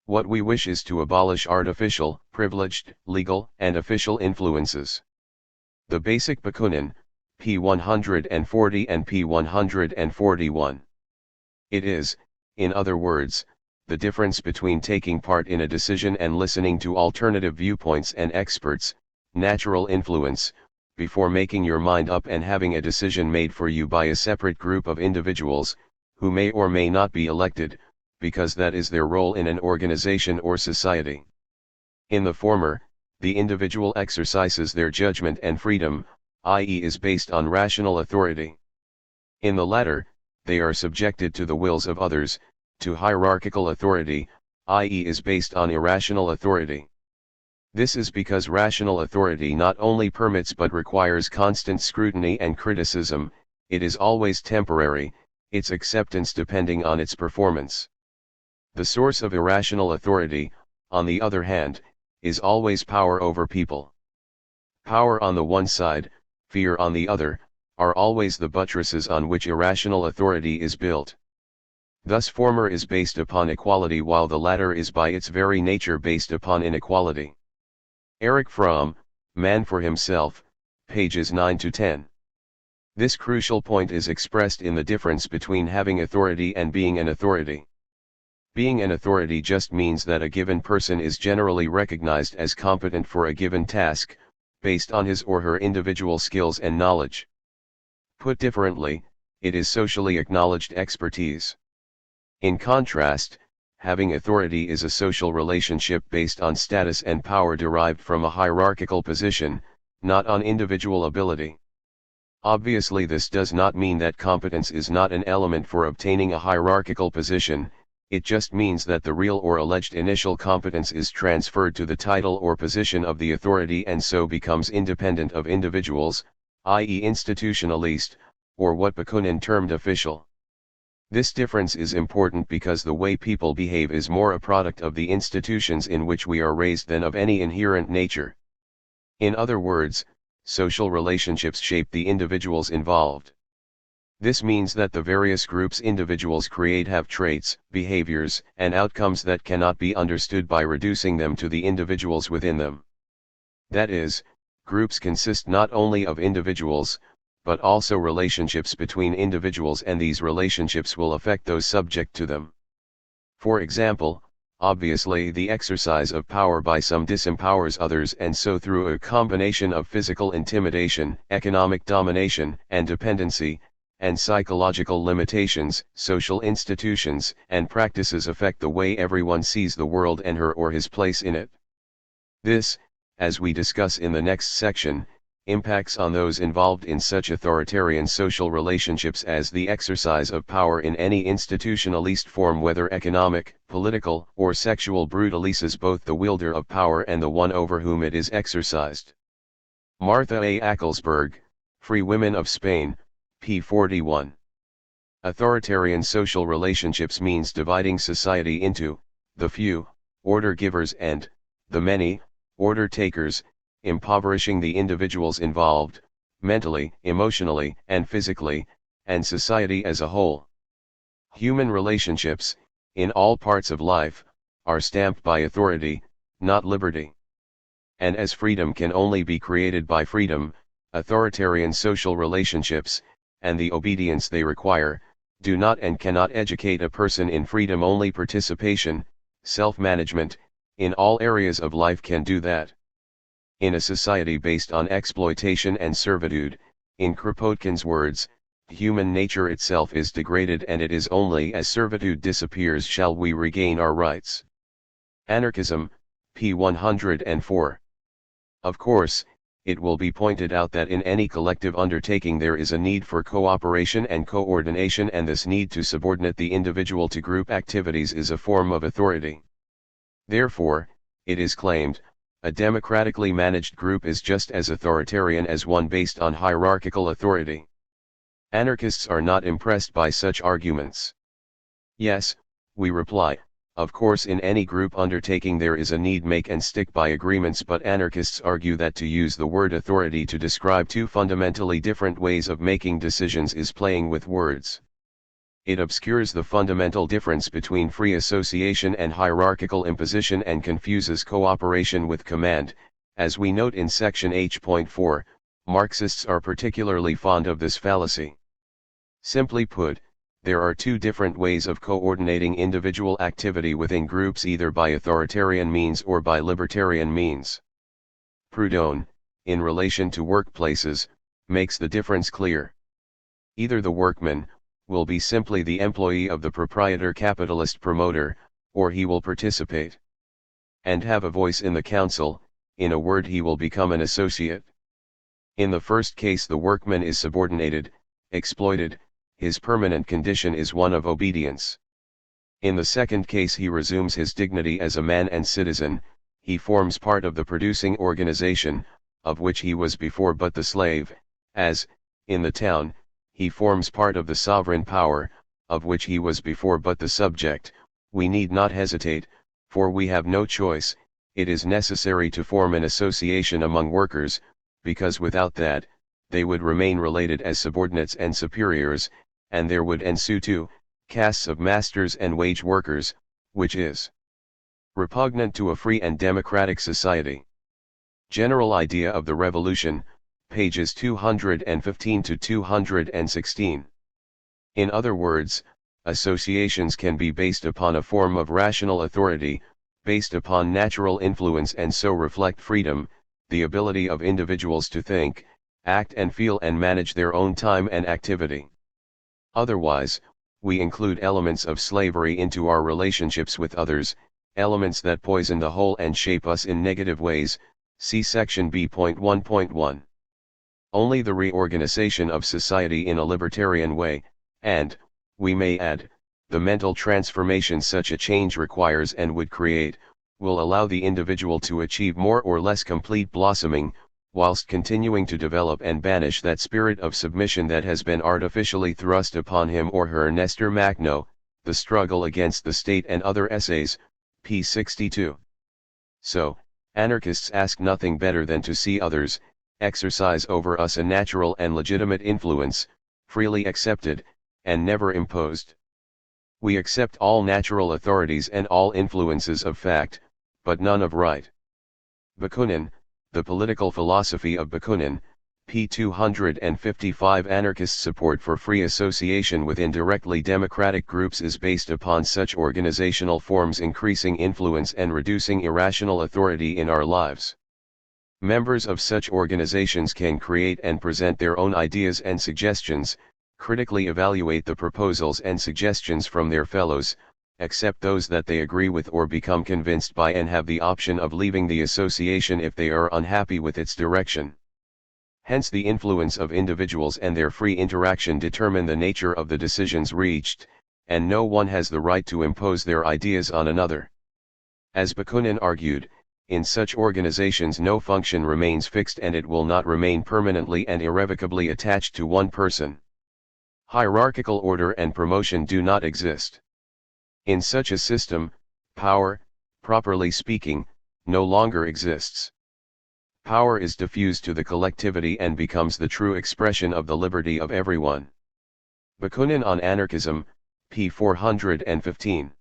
[SPEAKER 1] What we wish is to abolish artificial, privileged, legal, and official influences. The basic Bakunin, p. 140 and p. 141. It is, in other words, the difference between taking part in a decision and listening to alternative viewpoints and experts, natural influence, before making your mind up and having a decision made for you by a separate group of individuals, who may or may not be elected, because that is their role in an organization or society. In the former, the individual exercises their judgment and freedom, i.e. is based on rational authority. In the latter, they are subjected to the wills of others, to hierarchical authority, i.e. is based on irrational authority. This is because rational authority not only permits but requires constant scrutiny and criticism. It is always temporary, its acceptance depending on its performance. The source of irrational authority, on the other hand, is always power over people. Power on the one side, fear on the other, are always the buttresses on which irrational authority is built. Thus former is based upon equality while the latter is by its very nature based upon inequality. Erich Fromm, Man for Himself, pages 9 to 10. This crucial point is expressed in the difference between having authority and being an authority. Being an authority just means that a given person is generally recognized as competent for a given task, based on his or her individual skills and knowledge. Put differently, it is socially acknowledged expertise. In contrast, having authority is a social relationship based on status and power derived from a hierarchical position, not on individual ability. Obviously, this does not mean that competence is not an element for obtaining a hierarchical position, it just means that the real or alleged initial competence is transferred to the title or position of the authority and so becomes independent of individuals, i.e. institutionalist, or what Bakunin termed official. This difference is important because the way people behave is more a product of the institutions in which we are raised than of any inherent nature. In other words, social relationships shape the individuals involved. This means that the various groups individuals create have traits, behaviors, and outcomes that cannot be understood by reducing them to the individuals within them. That is, groups consist not only of individuals, but also relationships between individuals, and these relationships will affect those subject to them. For example, obviously the exercise of power by some disempowers others, and so through a combination of physical intimidation, economic domination and dependency, and psychological limitations, social institutions and practices affect the way everyone sees the world and her or his place in it. This, as we discuss in the next section, impacts on those involved in such authoritarian social relationships as the exercise of power in any institutionalist form, whether economic, political, or sexual, brutalizes both the wielder of power and the one over whom it is exercised. Martha A. Ackelsberg, Free Women of Spain, p. 41. Authoritarian social relationships means dividing society into the few, order givers, and the many, order takers, impoverishing the individuals involved, mentally, emotionally, and physically, and society as a whole. Human relationships, in all parts of life, are stamped by authority, not liberty. And as freedom can only be created by freedom, authoritarian social relationships, and the obedience they require, do not and cannot educate a person in freedom. Only participation, self-management, in all areas of life can do that. In a society based on exploitation and servitude, in Kropotkin's words, human nature itself is degraded, and it is only as servitude disappears shall we regain our rights. Anarchism, p. 104. Of course, it will be pointed out that in any collective undertaking there is a need for cooperation and coordination, and this need to subordinate the individual to group activities is a form of authority. Therefore, it is claimed, a democratically managed group is just as authoritarian as one based on hierarchical authority. Anarchists are not impressed by such arguments. Yes, we reply, of course in any group undertaking there is a need make and stick by agreements, but anarchists argue that to use the word authority to describe two fundamentally different ways of making decisions is playing with words. It obscures the fundamental difference between free association and hierarchical imposition and confuses cooperation with command. As we note in section H.4, Marxists are particularly fond of this fallacy. Simply put, there are two different ways of coordinating individual activity within groups, either by authoritarian means or by libertarian means. Proudhon, in relation to workplaces, makes the difference clear. Either the workman will be simply the employee of the proprietor capitalist promoter, or he will participate and have a voice in the council. In a word, he will become an associate. In the first case the workman is subordinated, exploited, his permanent condition is one of obedience. In the second case he resumes his dignity as a man and citizen, he forms part of the producing organization, of which he was before but the slave, as, in the town, he forms part of the sovereign power, of which he was before but the subject. We need not hesitate, for we have no choice. It is necessary to form an association among workers, because without that, they would remain related as subordinates and superiors, and there would ensue two castes of masters and wage workers, which is repugnant to a free and democratic society. General idea of the Revolution, pages 215 to 216. In other words, associations can be based upon a form of rational authority, based upon natural influence, and so reflect freedom, the ability of individuals to think, act and feel and manage their own time and activity. Otherwise, we include elements of slavery into our relationships with others, elements that poison the whole and shape us in negative ways, see section B.1.1. Only the reorganization of society in a libertarian way, and, we may add, the mental transformation such a change requires and would create, will allow the individual to achieve more or less complete blossoming, whilst continuing to develop and banish that spirit of submission that has been artificially thrust upon him or her. Nestor Makhno, The Struggle Against the State and Other Essays, p. 62. So, anarchists ask nothing better than to see others exercise over us a natural and legitimate influence, freely accepted, and never imposed. We accept all natural authorities and all influences of fact, but none of right. Bakunin, The Political Philosophy of Bakunin, p. 255. Anarchist support for free association with indirectly democratic groups is based upon such organizational forms increasing influence and reducing irrational authority in our lives. Members of such organizations can create and present their own ideas and suggestions, critically evaluate the proposals and suggestions from their fellows, accept those that they agree with or become convinced by, and have the option of leaving the association if they are unhappy with its direction. Hence the influence of individuals and their free interaction determine the nature of the decisions reached, and no one has the right to impose their ideas on another. As Bakunin argued, in such organizations no function remains fixed and it will not remain permanently and irrevocably attached to one person. Hierarchical order and promotion do not exist. In such a system, power, properly speaking, no longer exists. Power is diffused to the collectivity and becomes the true expression of the liberty of everyone. Bakunin on Anarchism, p. 415.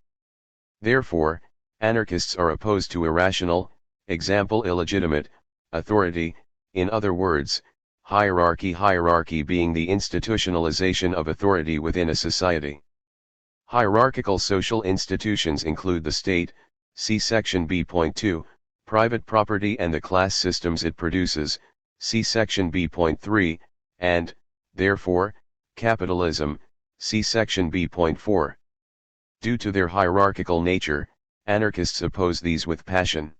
[SPEAKER 1] Therefore, anarchists are opposed to irrational, example illegitimate, authority, in other words, hierarchy being the institutionalization of authority within a society. Hierarchical social institutions include the state, see section B.2, private property and the class systems it produces, see section B.3, and, therefore, capitalism, see section B.4. Due to their hierarchical nature, anarchists oppose these with passion.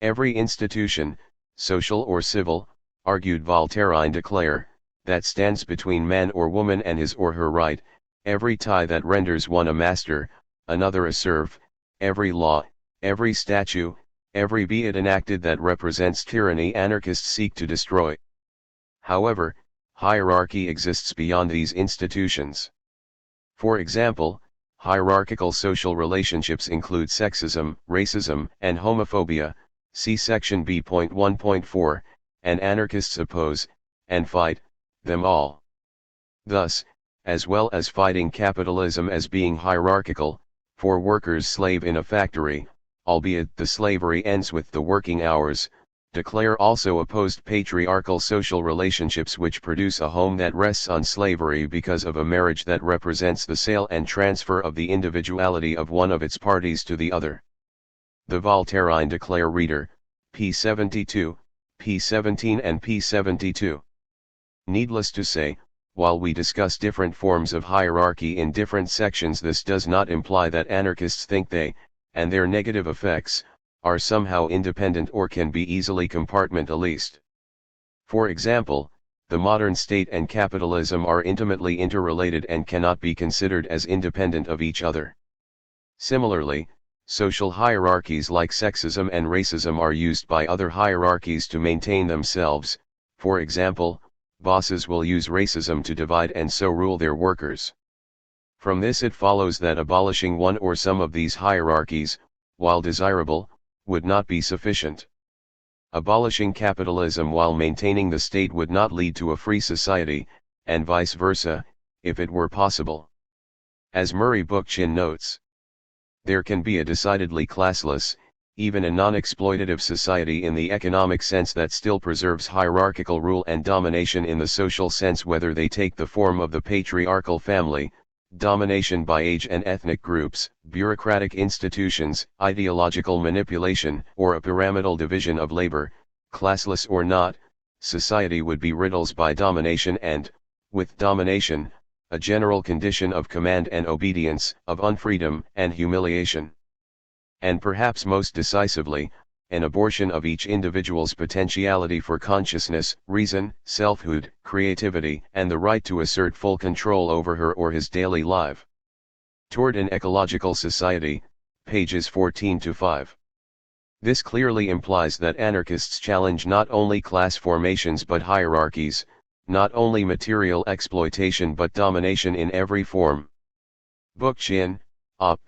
[SPEAKER 1] Every institution, social or civil, argued Voltairine declare, that stands between man or woman and his or her right, every tie that renders one a master, another a serf, every law, every statute, every be it enacted that represents tyranny, anarchists seek to destroy. However, hierarchy exists beyond these institutions. For example, hierarchical social relationships include sexism, racism, and homophobia, see section B.1.4, and anarchists oppose, and fight, them all. Thus, as well as fighting capitalism as being hierarchical, for workers slave in a factory, albeit the slavery ends with the working hours, declare also opposed patriarchal social relationships which produce a home that rests on slavery because of a marriage that represents the sale and transfer of the individuality of one of its parties to the other. The Voltairine declare reader, p. 72, p. 17 and p. 72. Needless to say, while we discuss different forms of hierarchy in different sections, this does not imply that anarchists think they, and their negative effects, are somehow independent or can be easily compartmentalized. For example, the modern state and capitalism are intimately interrelated and cannot be considered as independent of each other. Similarly, social hierarchies like sexism and racism are used by other hierarchies to maintain themselves. For example, bosses will use racism to divide and so rule their workers. From this it follows that abolishing one or some of these hierarchies, while desirable, would not be sufficient. Abolishing capitalism while maintaining the state would not lead to a free society, and vice versa, if it were possible. As Murray Bookchin notes, there can be a decidedly classless, even a non-exploitative society in the economic sense that still preserves hierarchical rule and domination in the social sense, whether they take the form of the patriarchal family, domination by age and ethnic groups, bureaucratic institutions, ideological manipulation, or a pyramidal division of labor, classless or not, society would be riddled by domination and, with domination, a general condition of command and obedience, of unfreedom and humiliation. And perhaps most decisively, an abortion of each individual's potentiality for consciousness, reason, selfhood, creativity, and the right to assert full control over her or his daily life. Toward an Ecological Society, pages 14-5. This clearly implies that anarchists challenge not only class formations but hierarchies, not only material exploitation but domination in every form. Bookchin, Op.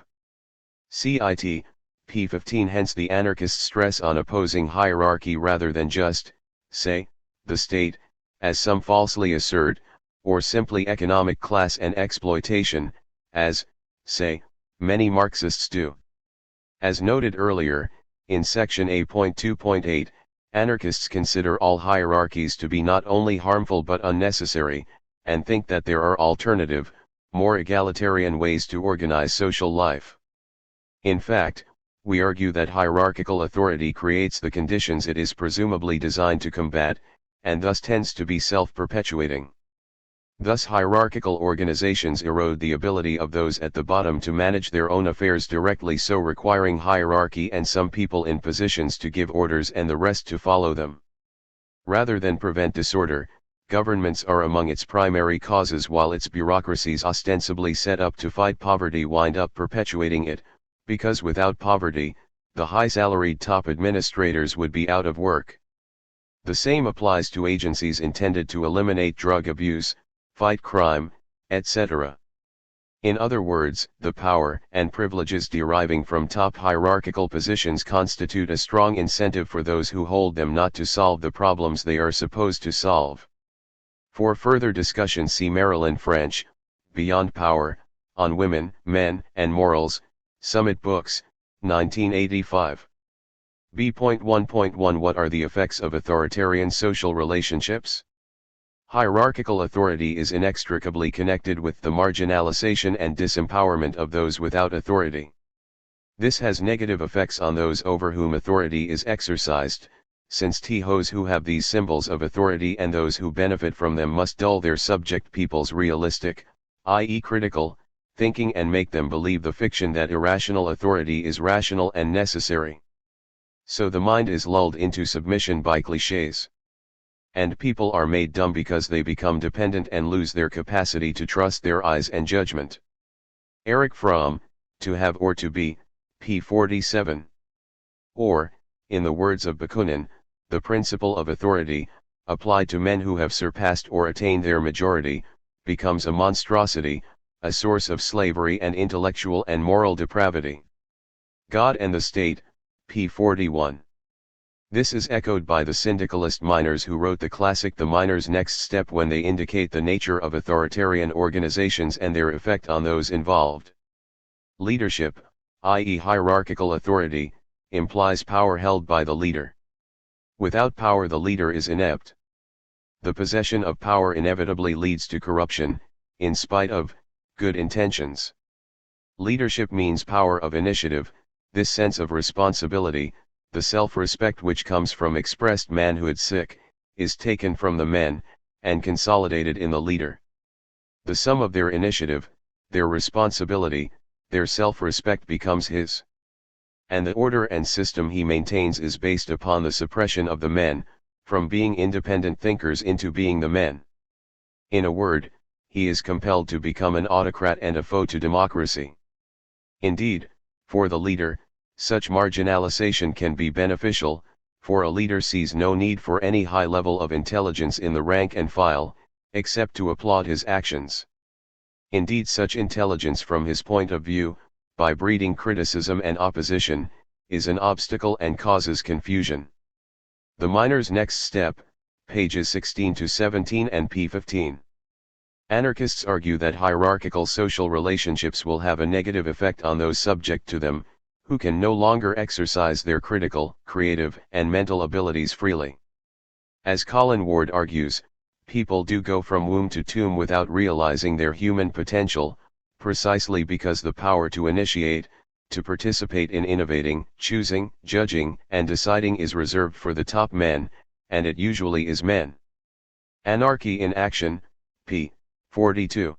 [SPEAKER 1] Cit. p. 15. Hence the anarchists stress on opposing hierarchy rather than just, say, the state, as some falsely assert, or simply economic class and exploitation, as, say, many Marxists do. As noted earlier, in section A.2.8, anarchists consider all hierarchies to be not only harmful but unnecessary, and think that there are alternative, more egalitarian ways to organize social life. In fact, we argue that hierarchical authority creates the conditions it is presumably designed to combat, and thus tends to be self-perpetuating. Thus hierarchical organizations erode the ability of those at the bottom to manage their own affairs directly, so requiring hierarchy and some people in positions to give orders and the rest to follow them. Rather than prevent disorder, governments are among its primary causes, while its bureaucracies ostensibly set up to fight poverty wind up perpetuating it, because without poverty, the high-salaried top administrators would be out of work. The same applies to agencies intended to eliminate drug abuse, fight crime, etc. In other words, the power and privileges deriving from top hierarchical positions constitute a strong incentive for those who hold them not to solve the problems they are supposed to solve. For further discussion, see Marilyn French, Beyond Power, on Women, Men, and Morals, Summit Books, 1985. B.1.1 What are the effects of authoritarian social relationships? Hierarchical authority is inextricably connected with the marginalization and disempowerment of those without authority. This has negative effects on those over whom authority is exercised, since those who have these symbols of authority and those who benefit from them must dull their subject people's realistic, i.e. critical, thinking and make them believe the fiction that irrational authority is rational and necessary. So the mind is lulled into submission by clichés. And people are made dumb because they become dependent and lose their capacity to trust their eyes and judgment. Erich Fromm, To Have or To Be, p. 47. Or, in the words of Bakunin, the principle of authority, applied to men who have surpassed or attained their majority, becomes a monstrosity, a source of slavery and intellectual and moral depravity. God and the State, p. 41. This is echoed by the syndicalist miners who wrote the classic The Miner's Next Step when they indicate the nature of authoritarian organizations and their effect on those involved. Leadership, i.e. hierarchical authority, implies power held by the leader. Without power the leader is inept. The possession of power inevitably leads to corruption, in spite of good intentions. Leadership means power of initiative, this sense of responsibility, the self-respect which comes from expressed manhood is taken from the men, and consolidated in the leader. The sum of their initiative, their responsibility, their self-respect becomes his. And the order and system he maintains is based upon the suppression of the men, from being independent thinkers into being the men. In a word, he is compelled to become an autocrat and a foe to democracy. Indeed, for the leader, such marginalization can be beneficial, for a leader sees no need for any high level of intelligence in the rank and file, except to applaud his actions. Indeed, such intelligence from his point of view, by breeding criticism and opposition, is an obstacle and causes confusion. The Miner's Next Step, pages 16-17 and p. 15. Anarchists argue that hierarchical social relationships will have a negative effect on those subject to them, who can no longer exercise their critical, creative, and mental abilities freely. As Colin Ward argues, people do go from womb to tomb without realizing their human potential, precisely because the power to initiate, to participate in innovating, choosing, judging, and deciding is reserved for the top men, and it usually is men. Anarchy in Action, p. 42.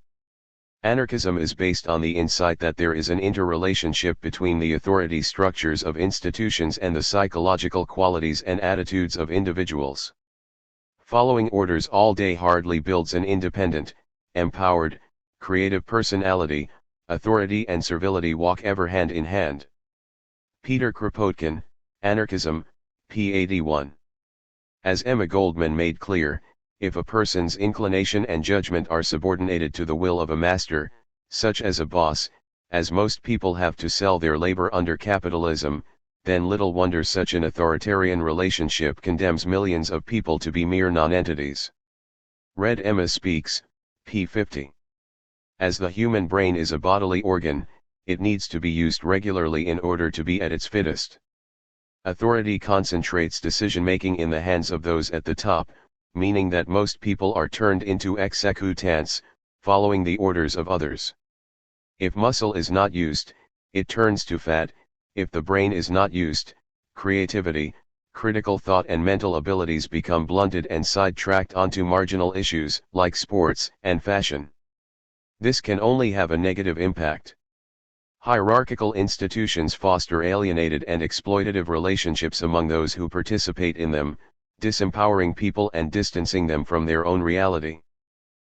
[SPEAKER 1] Anarchism is based on the insight that there is an interrelationship between the authority structures of institutions and the psychological qualities and attitudes of individuals. Following orders all day hardly builds an independent, empowered, creative personality. Authority and servility walk ever hand in hand. Peter Kropotkin, Anarchism, p. 81. As Emma Goldman made clear, if a person's inclination and judgment are subordinated to the will of a master, such as a boss, as most people have to sell their labor under capitalism, then little wonder such an authoritarian relationship condemns millions of people to be mere nonentities. Read Emma Speaks, p. 50. As the human brain is a bodily organ, it needs to be used regularly in order to be at its fittest. Authority concentrates decision-making in the hands of those at the top, meaning that most people are turned into executants, following the orders of others. If muscle is not used, it turns to fat. If the brain is not used, creativity, critical thought and mental abilities become blunted and sidetracked onto marginal issues, like sports and fashion. This can only have a negative impact. Hierarchical institutions foster alienated and exploitative relationships among those who participate in them, disempowering people and distancing them from their own reality.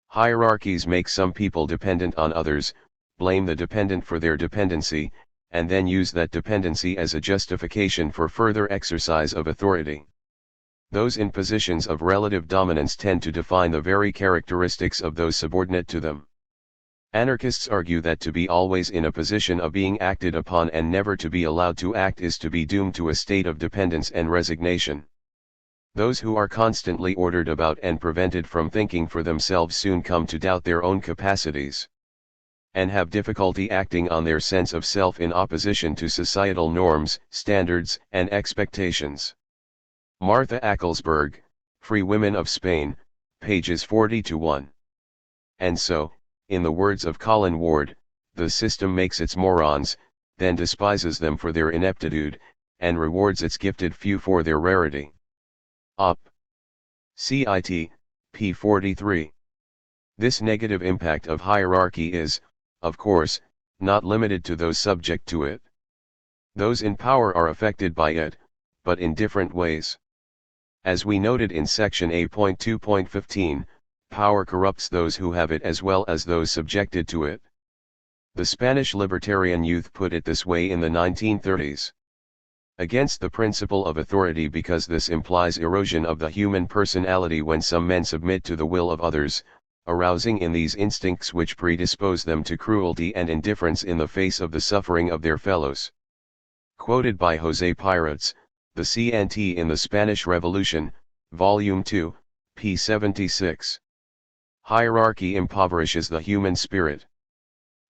[SPEAKER 1] Hierarchies make some people dependent on others, blame the dependent for their dependency, and then use that dependency as a justification for further exercise of authority. Those in positions of relative dominance tend to define the very characteristics of those subordinate to them. Anarchists argue that to be always in a position of being acted upon and never to be allowed to act is to be doomed to a state of dependence and resignation. Those who are constantly ordered about and prevented from thinking for themselves soon come to doubt their own capacities, and have difficulty acting on their sense of self in opposition to societal norms, standards, and expectations. Martha Ackelsberg, Free Women of Spain, pages 40-1. And so, in the words of Colin Ward, the system makes its morons, then despises them for their ineptitude, and rewards its gifted few for their rarity. Op. Cit. p. 43. This negative impact of hierarchy is, of course, not limited to those subject to it. Those in power are affected by it, but in different ways. As we noted in section A.2.15, power corrupts those who have it as well as those subjected to it. The Spanish libertarian youth put it this way in the 1930s. Against the principle of authority, because this implies erosion of the human personality when some men submit to the will of others, arousing in these instincts which predispose them to cruelty and indifference in the face of the suffering of their fellows. Quoted by José Pirates, The CNT in the Spanish Revolution, Volume 2, p. 76. Hierarchy impoverishes the human spirit.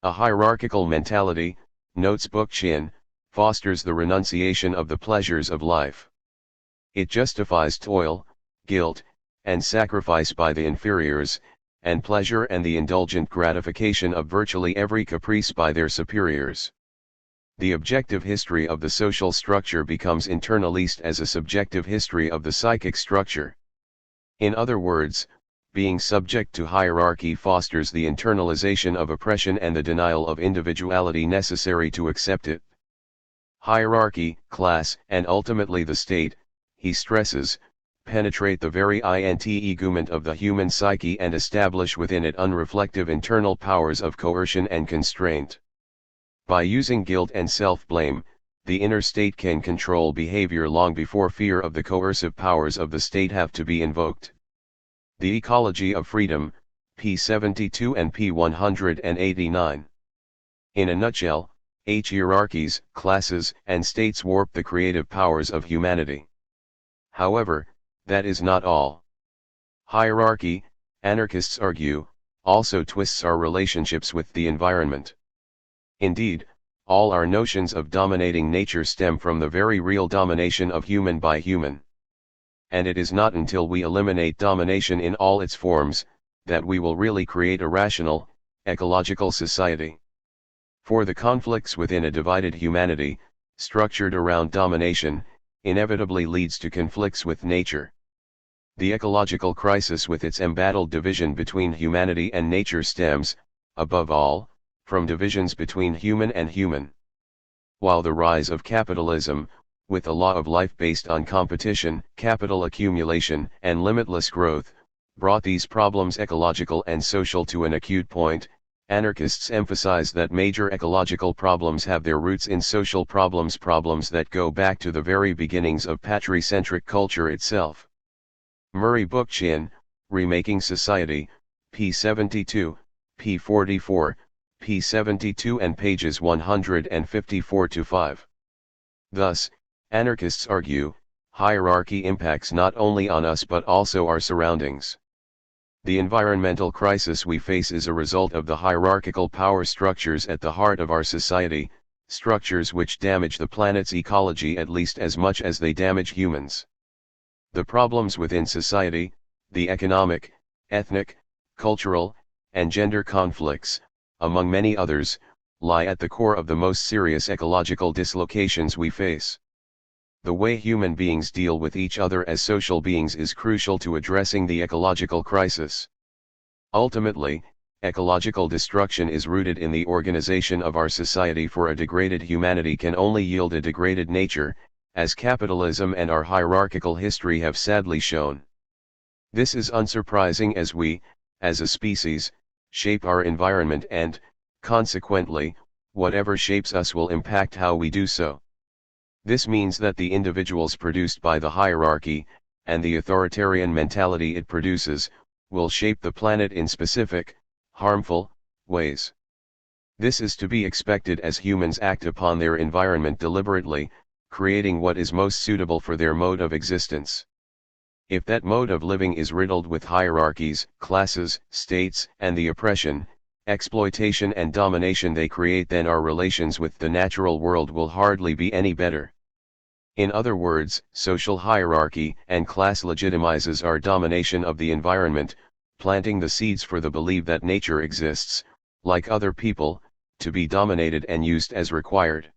[SPEAKER 1] A hierarchical mentality, notes Bookchin, fosters the renunciation of the pleasures of life. It justifies toil, guilt, and sacrifice by the inferiors, and pleasure and the indulgent gratification of virtually every caprice by their superiors. The objective history of the social structure becomes internalist as a subjective history of the psychic structure. In other words, being subject to hierarchy fosters the internalization of oppression and the denial of individuality necessary to accept it. Hierarchy, class, and ultimately the state, he stresses, penetrate the very integument of the human psyche and establish within it unreflective internal powers of coercion and constraint. By using guilt and self-blame, the inner state can control behavior long before fear of the coercive powers of the state have to be invoked. The Ecology of Freedom, p. 72 and p. 189. In a nutshell, hierarchies, classes, and states warp the creative powers of humanity. However, that is not all. Hierarchy, anarchists argue, also twists our relationships with the environment. Indeed, all our notions of dominating nature stem from the very real domination of human by human. And it is not until we eliminate domination in all its forms, that we will really create a rational, ecological society. For the conflicts within a divided humanity, structured around domination, inevitably leads to conflicts with nature. The ecological crisis with its embattled division between humanity and nature stems, above all, from divisions between human and human. While the rise of capitalism, with a law of life based on competition, capital accumulation, and limitless growth, brought these problems ecological and social to an acute point, anarchists emphasize that major ecological problems have their roots in social problems that go back to the very beginnings of patricentric culture itself. Murray Bookchin, Remaking Society, p. 72, p. 44, p. 72 and pages 154-5. Thus, anarchists argue, hierarchy impacts not only on us but also our surroundings. The environmental crisis we face is a result of the hierarchical power structures at the heart of our society, structures which damage the planet's ecology at least as much as they damage humans. The problems within society, the economic, ethnic, cultural, and gender conflicts, among many others, lie at the core of the most serious ecological dislocations we face. The way human beings deal with each other as social beings is crucial to addressing the ecological crisis. Ultimately, ecological destruction is rooted in the organization of our society, for a degraded humanity can only yield a degraded nature, as capitalism and our hierarchical history have sadly shown. This is unsurprising as we, as a species, shape our environment and, consequently, whatever shapes us will impact how we do so. This means that the individuals produced by the hierarchy, and the authoritarian mentality it produces, will shape the planet in specific, harmful, ways. This is to be expected as humans act upon their environment deliberately, creating what is most suitable for their mode of existence. If that mode of living is riddled with hierarchies, classes, states, and the oppression, exploitation and domination they create, then our relations with the natural world will hardly be any better. In other words, social hierarchy and class legitimizes our domination of the environment, planting the seeds for the belief that nature exists, like other people, to be dominated and used as required.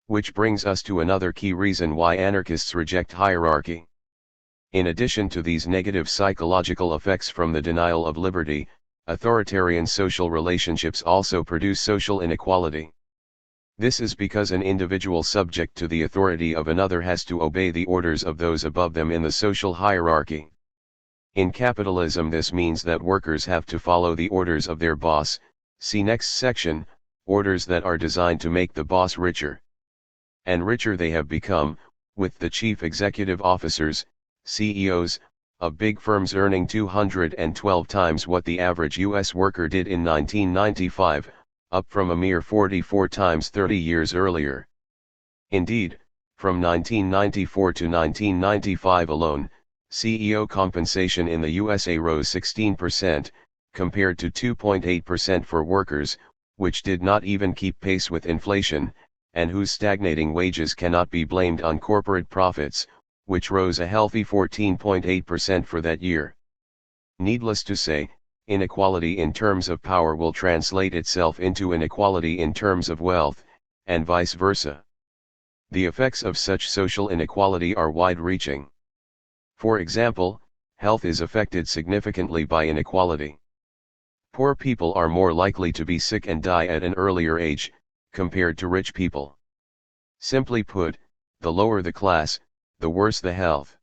[SPEAKER 1] Which brings us to another key reason why anarchists reject hierarchy. In addition to these negative psychological effects from the denial of liberty, authoritarian social relationships also produce social inequality. This is because an individual subject to the authority of another has to obey the orders of those above them in the social hierarchy. In capitalism, this means that workers have to follow the orders of their boss, see next section, orders that are designed to make the boss richer. And richer they have become, with the chief executive officers, CEOs, of big firms earning 212 times what the average US worker did in 1995, up from a mere 44 times 30 years earlier. Indeed, from 1994 to 1995 alone, CEO compensation in the USA rose 16%, compared to 2.8% for workers, which did not even keep pace with inflation, and whose stagnating wages cannot be blamed on corporate profits, which rose a healthy 14.8% for that year. Needless to say, inequality in terms of power will translate itself into inequality in terms of wealth, and vice versa. The effects of such social inequality are wide-reaching. For example, health is affected significantly by inequality. Poor people are more likely to be sick and die at an earlier age, compared to rich people. Simply put, the lower the class, the worse the health.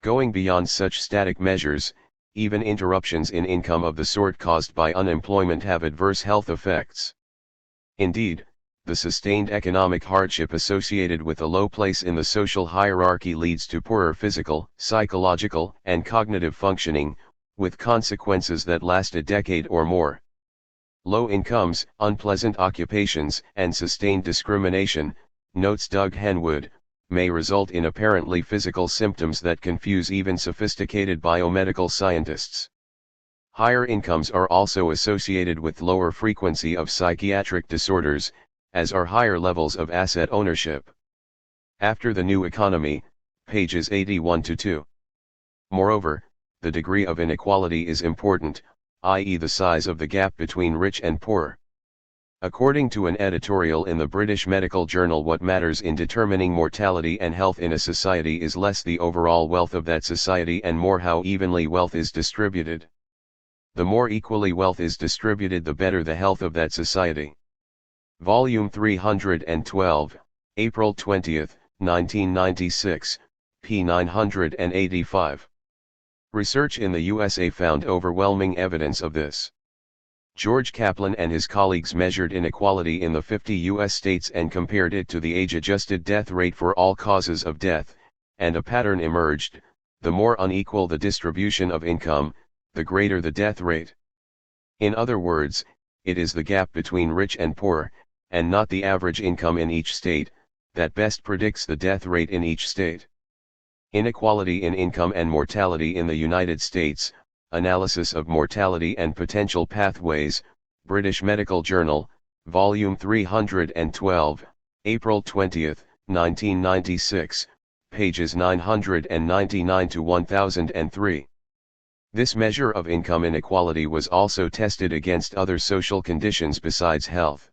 [SPEAKER 1] Going beyond such static measures, even interruptions in income of the sort caused by unemployment have adverse health effects. Indeed, the sustained economic hardship associated with a low place in the social hierarchy leads to poorer physical, psychological, and cognitive functioning, with consequences that last a decade or more. Low incomes, unpleasant occupations, and sustained discrimination, notes Doug Henwood, may result in apparently physical symptoms that confuse even sophisticated biomedical scientists. Higher incomes are also associated with lower frequency of psychiatric disorders, as are higher levels of asset ownership. After the New Economy, pages 81-2. Moreover, the degree of inequality is important, i.e. the size of the gap between rich and poor. According to an editorial in the British Medical Journal, what matters in determining mortality and health in a society is less the overall wealth of that society and more how evenly wealth is distributed. The more equally wealth is distributed, the better the health of that society. Volume 312, April 20, 1996, p. 985. Research in the USA found overwhelming evidence of this. George Kaplan and his colleagues measured inequality in the 50 U.S. states and compared it to the age-adjusted death rate for all causes of death, and a pattern emerged: the more unequal the distribution of income, the greater the death rate. In other words, it is the gap between rich and poor, and not the average income in each state, that best predicts the death rate in each state. Inequality in income and mortality in the United States. Analysis of Mortality and Potential Pathways, British Medical Journal, Volume 312, April 20, 1996, pages 999 to 1003. This measure of income inequality was also tested against other social conditions besides health.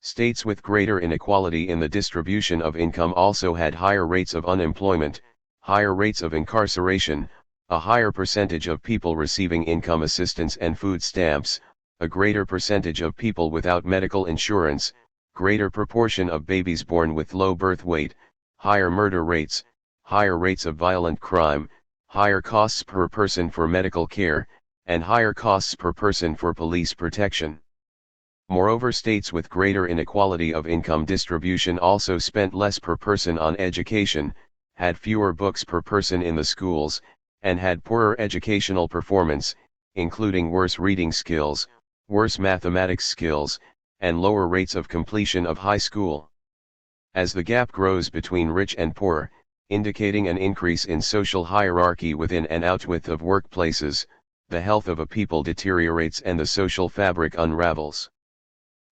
[SPEAKER 1] States with greater inequality in the distribution of income also had higher rates of unemployment, higher rates of incarceration, a higher percentage of people receiving income assistance and food stamps, a greater percentage of people without medical insurance, greater proportion of babies born with low birth weight, higher murder rates, higher rates of violent crime, higher costs per person for medical care, and higher costs per person for police protection. Moreover, states with greater inequality of income distribution also spent less per person on education, had fewer books per person in the schools, and had poorer educational performance, including worse reading skills, worse mathematics skills, and lower rates of completion of high school. As the gap grows between rich and poor, indicating an increase in social hierarchy within and outwith of workplaces, the health of a people deteriorates and the social fabric unravels.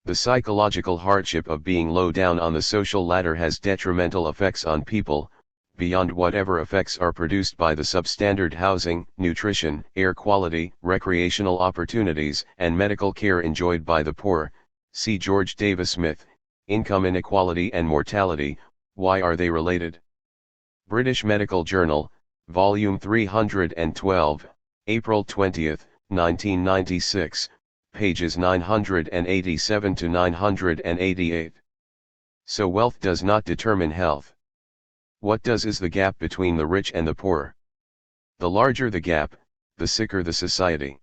[SPEAKER 1] The psychological hardship of being low down on the social ladder has detrimental effects on people, beyond whatever effects are produced by the substandard housing, nutrition, air quality, recreational opportunities, and medical care enjoyed by the poor. See George Davis Smith, Income Inequality and Mortality, Why Are They Related? British Medical Journal, Volume 312, April 20, 1996, pages 987 to 988. So wealth does not determine health. What does is the gap between the rich and the poor. The larger the gap, the sicker the society.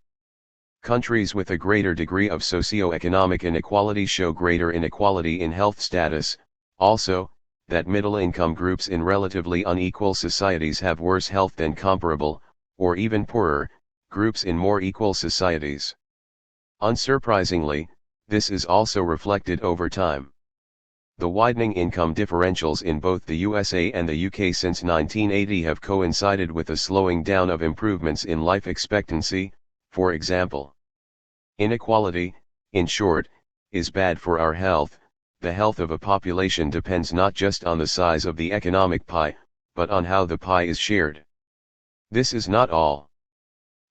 [SPEAKER 1] Countries with a greater degree of socio-economic inequality show greater inequality in health status. Also, that middle-income groups in relatively unequal societies have worse health than comparable, or even poorer, groups in more equal societies. Unsurprisingly, this is also reflected over time. The widening income differentials in both the USA and the UK since 1980 have coincided with a slowing down of improvements in life expectancy. For example, inequality, in short, is bad for our health. The health of a population depends not just on the size of the economic pie, but on how the pie is shared. This is not all.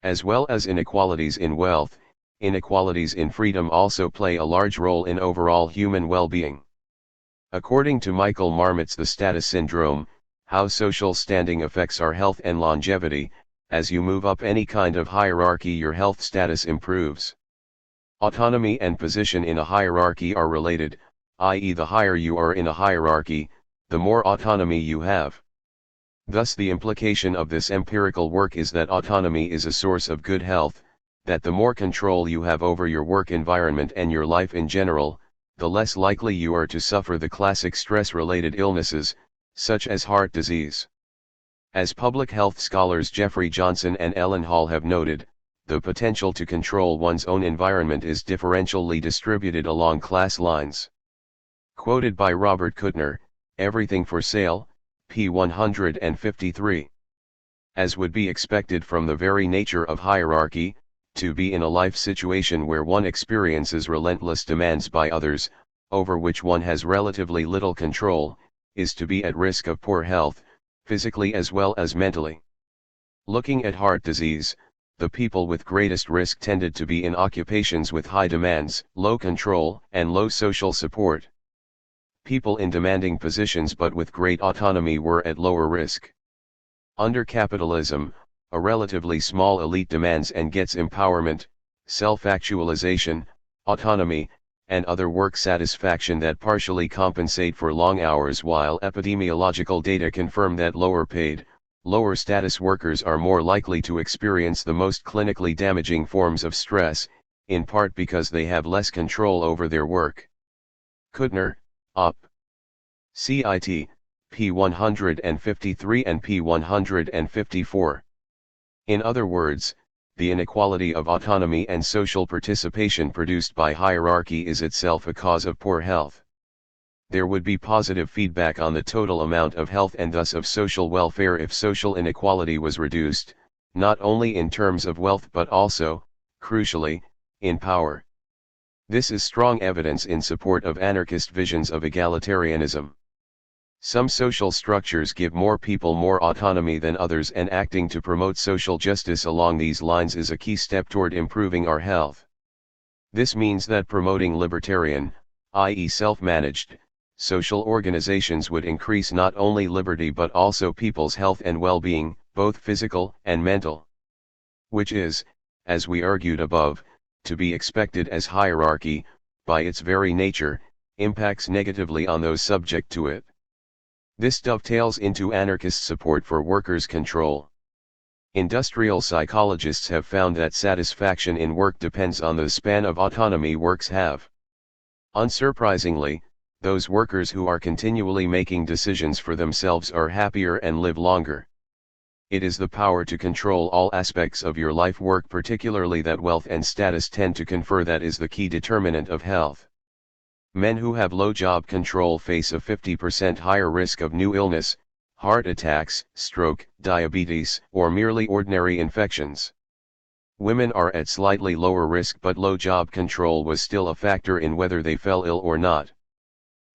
[SPEAKER 1] As well as inequalities in wealth, inequalities in freedom also play a large role in overall human well-being. According to Michael Marmot's The Status Syndrome, How Social Standing Affects Our Health and Longevity, as you move up any kind of hierarchy your health status improves. Autonomy and position in a hierarchy are related, i.e. the higher you are in a hierarchy, the more autonomy you have. Thus the implication of this empirical work is that autonomy is a source of good health, that the more control you have over your work environment and your life in general, the less likely you are to suffer the classic stress-related illnesses, such as heart disease. As public health scholars Jeffrey Johnson and Ellen Hall have noted, the potential to control one's own environment is differentially distributed along class lines. Quoted by Robert Kuttner, Everything for Sale, p. 153. As would be expected from the very nature of hierarchy, to be in a life situation where one experiences relentless demands by others, over which one has relatively little control, is to be at risk of poor health, physically as well as mentally. Looking at heart disease, the people with greatest risk tended to be in occupations with high demands, low control, and low social support. People in demanding positions but with great autonomy were at lower risk. Under capitalism, a relatively small elite demands and gets empowerment, self-actualization, autonomy, and other work satisfaction that partially compensate for long hours, while epidemiological data confirm that lower paid, lower status workers are more likely to experience the most clinically damaging forms of stress, in part because they have less control over their work. Kuttner, Op. Cit. p. 153 and p. 154. In other words, the inequality of autonomy and social participation produced by hierarchy is itself a cause of poor health. There would be positive feedback on the total amount of health and thus of social welfare if social inequality was reduced, not only in terms of wealth but also, crucially, in power. This is strong evidence in support of anarchist visions of egalitarianism. Some social structures give more people more autonomy than others, and acting to promote social justice along these lines is a key step toward improving our health. This means that promoting libertarian, i.e. self-managed, social organizations would increase not only liberty but also people's health and well-being, both physical and mental. Which is, as we argued above, to be expected as hierarchy, by its very nature, impacts negatively on those subject to it. This dovetails into anarchist support for workers' control. Industrial psychologists have found that satisfaction in work depends on the span of autonomy workers have. Unsurprisingly, those workers who are continually making decisions for themselves are happier and live longer. It is the power to control all aspects of your life work, particularly that wealth and status tend to confer, that is the key determinant of health. Men who have low job control face a 50% higher risk of new illness, heart attacks, stroke, diabetes, or merely ordinary infections. Women are at slightly lower risk, but low job control was still a factor in whether they fell ill or not.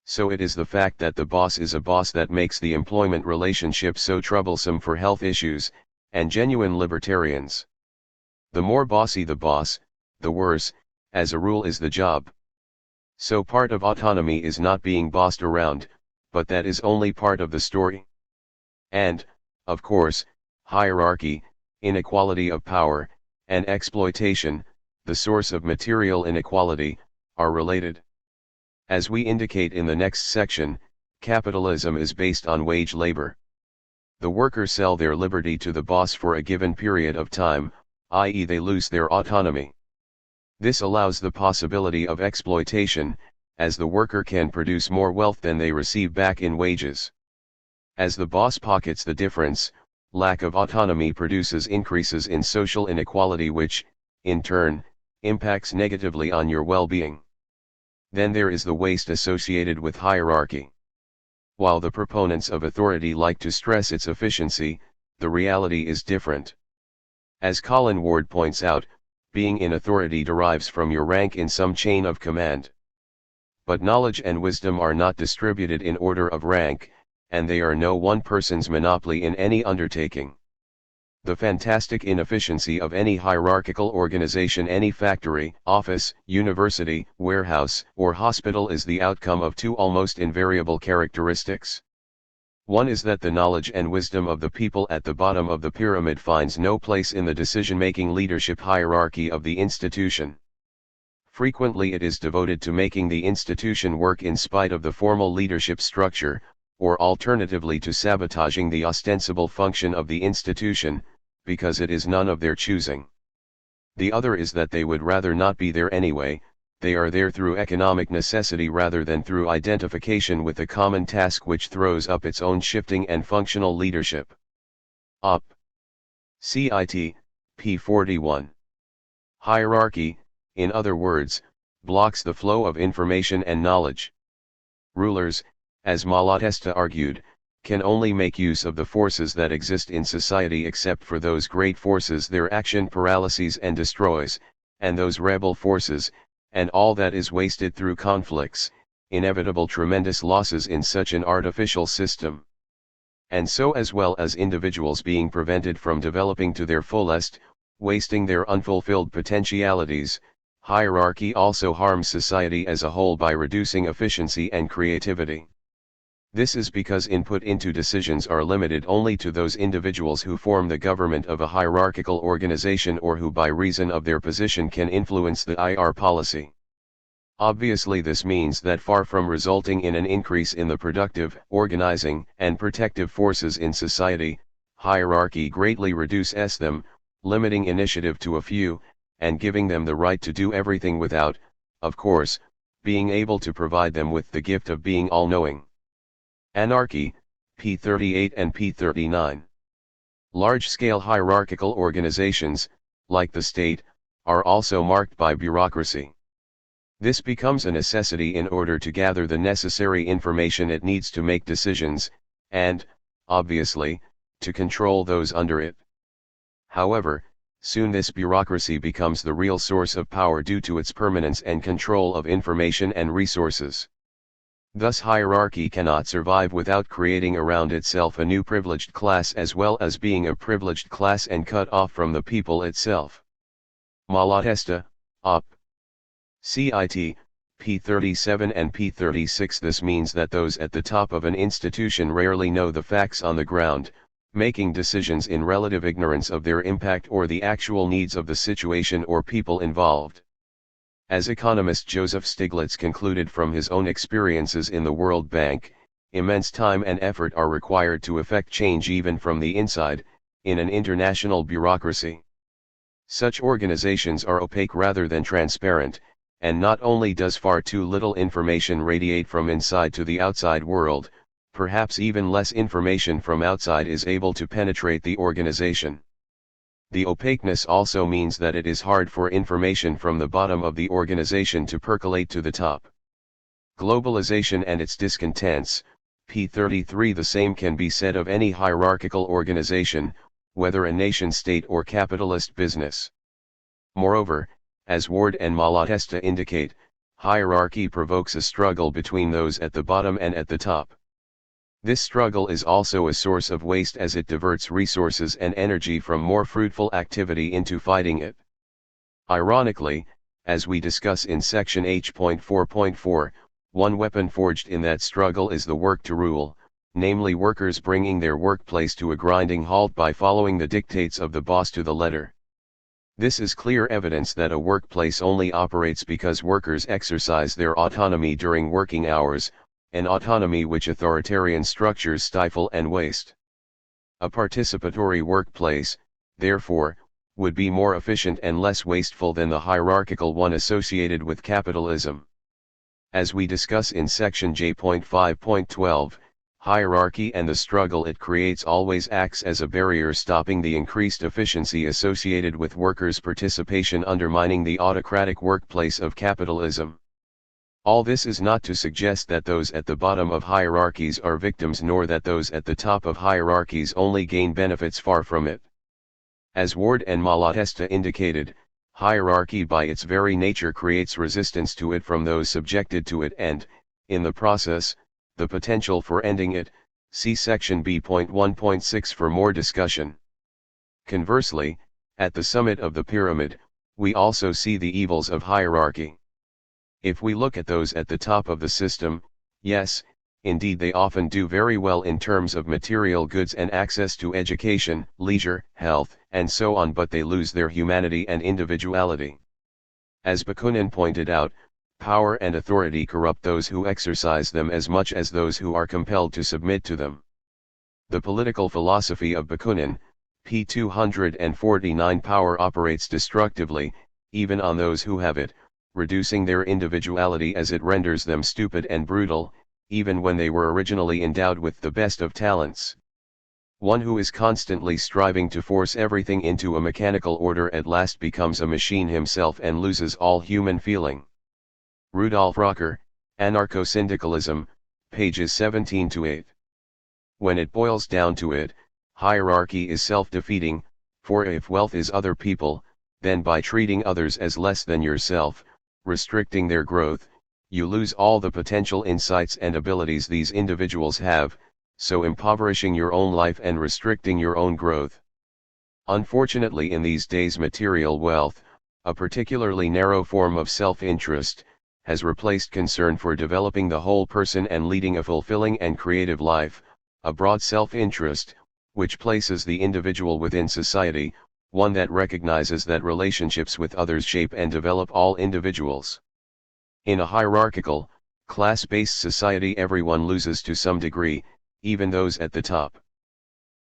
[SPEAKER 1] So it is the fact that the boss is a boss that makes the employment relationship so troublesome for health issues, and genuine libertarians. The more bossy the boss, the worse, as a rule, is the job. So part of autonomy is not being bossed around, but that is only part of the story. And, of course, hierarchy, inequality of power, and exploitation, the source of material inequality, are related. As we indicate in the next section, capitalism is based on wage labor. The workers sell their liberty to the boss for a given period of time, i.e. they lose their autonomy. This allows the possibility of exploitation, as the worker can produce more wealth than they receive back in wages. As the boss pockets the difference, lack of autonomy produces increases in social inequality, which, in turn, impacts negatively on your well-being. Then there is the waste associated with hierarchy. While the proponents of authority like to stress its efficiency, the reality is different. As Colin Ward points out, being in authority derives from your rank in some chain of command. But knowledge and wisdom are not distributed in order of rank, and they are no one person's monopoly in any undertaking. The fantastic inefficiency of any hierarchical organization, any factory, office, university, warehouse, or hospital, is the outcome of two almost invariable characteristics. One is that the knowledge and wisdom of the people at the bottom of the pyramid finds no place in the decision-making leadership hierarchy of the institution. Frequently it is devoted to making the institution work in spite of the formal leadership structure, or alternatively to sabotaging the ostensible function of the institution, because it is none of their choosing. The other is that they would rather not be there anyway. They are there through economic necessity rather than through identification with a common task which throws up its own shifting and functional leadership. Op. Cit. p. 41. Hierarchy, in other words, blocks the flow of information and knowledge. Rulers, as Malatesta argued, can only make use of the forces that exist in society. Except for those great forces, their action paralyses and destroys, and those rebel forces, and all that is wasted through conflicts, inevitable tremendous losses in such an artificial system. And so, as well as individuals being prevented from developing to their fullest, wasting their unfulfilled potentialities. Hierarchy also harms society as a whole by reducing efficiency and creativity. This is because input into decisions are limited only to those individuals who form the government of a hierarchical organization or who by reason of their position can influence the IR policy. Obviously, this means that far from resulting in an increase in the productive, organizing, and protective forces in society, hierarchy greatly reduces them, limiting initiative to a few, and giving them the right to do everything without, of course, being able to provide them with the gift of being all-knowing. Anarchy, p. 38 and p. 39. Large-scale hierarchical organizations, like the state, are also marked by bureaucracy. This becomes a necessity in order to gather the necessary information it needs to make decisions, and, obviously, to control those under it. However, soon this bureaucracy becomes the real source of power due to its permanence and control of information and resources. Thus hierarchy cannot survive without creating around itself a new privileged class as well as being a privileged class and cut off from the people itself. Malatesta, Op. Cit. p. 37 and p. 36. This means that those at the top of an institution rarely know the facts on the ground, making decisions in relative ignorance of their impact or the actual needs of the situation or people involved. As economist Joseph Stiglitz concluded from his own experiences in the World Bank, immense time and effort are required to effect change even from the inside, in an international bureaucracy. Such organizations are opaque rather than transparent, and not only does far too little information radiate from inside to the outside world, perhaps even less information from outside is able to penetrate the organization. The opaqueness also means that it is hard for information from the bottom of the organization to percolate to the top. Globalization and its discontents, p. 33. The same can be said of any hierarchical organization, whether a nation-state or capitalist business. Moreover, as Ward and Malatesta indicate, hierarchy provokes a struggle between those at the bottom and at the top. This struggle is also a source of waste as it diverts resources and energy from more fruitful activity into fighting it. Ironically, as we discuss in section H.4.4, one weapon forged in that struggle is the work to rule, namely workers bringing their workplace to a grinding halt by following the dictates of the boss to the letter. This is clear evidence that a workplace only operates because workers exercise their autonomy during working hours, an autonomy which authoritarian structures stifle and waste. A participatory workplace, therefore, would be more efficient and less wasteful than the hierarchical one associated with capitalism. As we discuss in section J.5.12, hierarchy and the struggle it creates always acts as a barrier stopping the increased efficiency associated with workers' participation, undermining the autocratic workplace of capitalism. All this is not to suggest that those at the bottom of hierarchies are victims nor that those at the top of hierarchies only gain benefits, far from it. As Ward and Malatesta indicated, hierarchy by its very nature creates resistance to it from those subjected to it and, in the process, the potential for ending it. See section B.1.6 for more discussion. Conversely, at the summit of the pyramid, we also see the evils of hierarchy. If we look at those at the top of the system, yes, indeed they often do very well in terms of material goods and access to education, leisure, health, and so on, but they lose their humanity and individuality. As Bakunin pointed out, power and authority corrupt those who exercise them as much as those who are compelled to submit to them. The political philosophy of Bakunin, p. 249. Power operates destructively, even on those who have it, reducing their individuality as it renders them stupid and brutal, even when they were originally endowed with the best of talents. One who is constantly striving to force everything into a mechanical order at last becomes a machine himself and loses all human feeling. Rudolf Rocker, Anarcho-Syndicalism, pages 17-8. When it boils down to it, hierarchy is self-defeating, for if wealth is other people, then by treating others as less than yourself, restricting their growth, you lose all the potential insights and abilities these individuals have, so impoverishing your own life and restricting your own growth. Unfortunately, in these days, material wealth, a particularly narrow form of self-interest, has replaced concern for developing the whole person and leading a fulfilling and creative life, a broad self-interest, which places the individual within society, one that recognizes that relationships with others shape and develop all individuals. In a hierarchical, class-based society, everyone loses to some degree, even those at the top.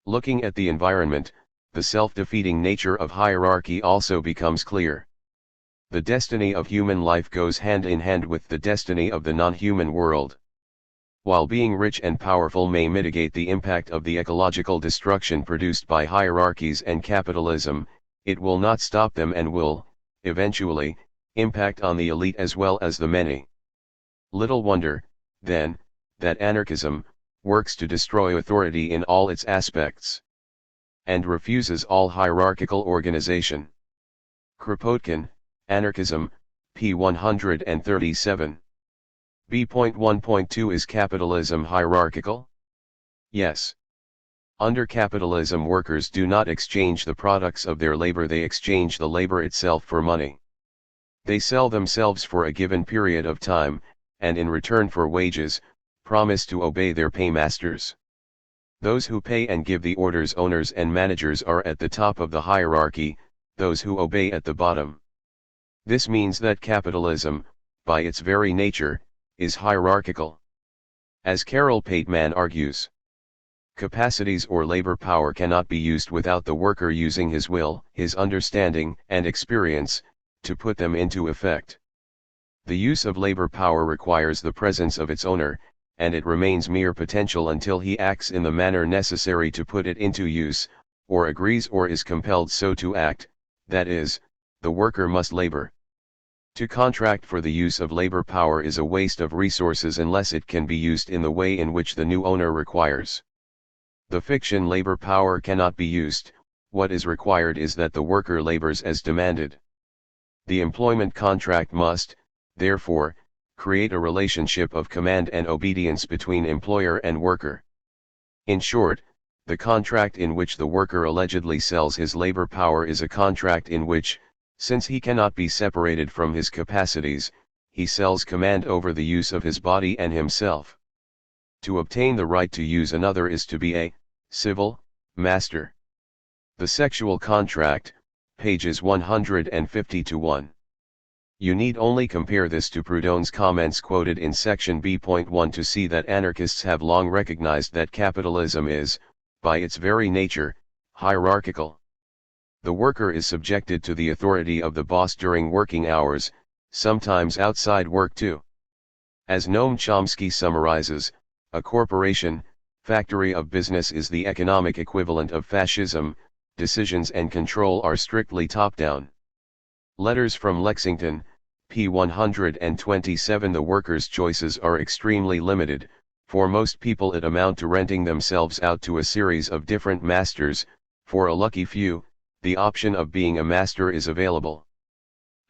[SPEAKER 1] Looking at the environment, the self-defeating nature of hierarchy also becomes clear. The destiny of human life goes hand in hand with the destiny of the non-human world. While being rich and powerful may mitigate the impact of the ecological destruction produced by hierarchies and capitalism, it will not stop them and will, eventually, impact on the elite as well as the many. Little wonder, then, that anarchism works to destroy authority in all its aspects, and refuses all hierarchical organization. Kropotkin, Anarchism, p. 137. B.1.2 Is capitalism hierarchical? Yes. Under capitalism, workers do not exchange the products of their labor, they exchange the labor itself for money. They sell themselves for a given period of time, and in return for wages, promise to obey their paymasters. Those who pay and give the orders, owners and managers, are at the top of the hierarchy, those who obey at the bottom. This means that capitalism, by its very nature, is hierarchical. As Carol Pateman argues, capacities or labor power cannot be used without the worker using his will, his understanding and experience, to put them into effect. The use of labor power requires the presence of its owner, and it remains mere potential until he acts in the manner necessary to put it into use, or agrees or is compelled so to act, that is, the worker must labor. To contract for the use of labor power is a waste of resources unless it can be used in the way in which the new owner requires. The fiction labor power cannot be used. What is required is that the worker labors as demanded. The employment contract must, therefore, create a relationship of command and obedience between employer and worker. In short, the contract in which the worker allegedly sells his labor power is a contract in which, since he cannot be separated from his capacities, he sells command over the use of his body and himself. To obtain the right to use another is to be a civil master. The Sexual Contract, pages 150-1. You need only compare this to Proudhon's comments quoted in section B.1 to see that anarchists have long recognized that capitalism is, by its very nature, hierarchical. The worker is subjected to the authority of the boss during working hours, sometimes outside work too. As Noam Chomsky summarizes, a corporation, factory of business is the economic equivalent of fascism. Decisions and control are strictly top-down. Letters from Lexington, p. 127. The workers' choices are extremely limited. For most people it amount to renting themselves out to a series of different masters. For a lucky few, the option of being a master is available.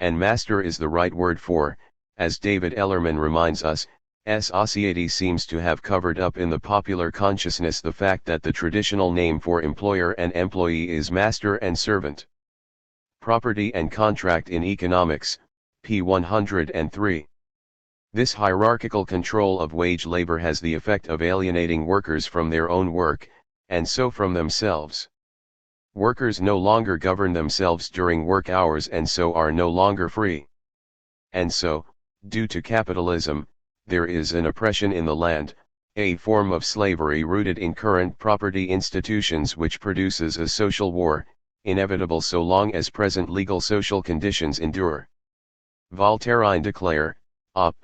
[SPEAKER 1] And master is the right word for, as David Ellerman reminds us, society seems to have covered up in the popular consciousness the fact that the traditional name for employer and employee is master and servant. Property and Contract in Economics, p. 103. This hierarchical control of wage labor has the effect of alienating workers from their own work, and so from themselves. Workers no longer govern themselves during work hours and so are no longer free. And so, due to capitalism, there is an oppression in the land, a form of slavery rooted in current property institutions which produces a social war, inevitable so long as present legal social conditions endure. Voltairine de Cleyre, Op.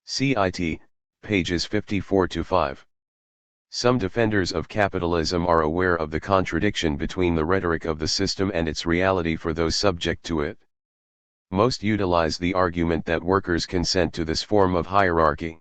[SPEAKER 1] Cit. pages 54-5. Some defenders of capitalism are aware of the contradiction between the rhetoric of the system and its reality for those subject to it. Most utilize the argument that workers consent to this form of hierarchy.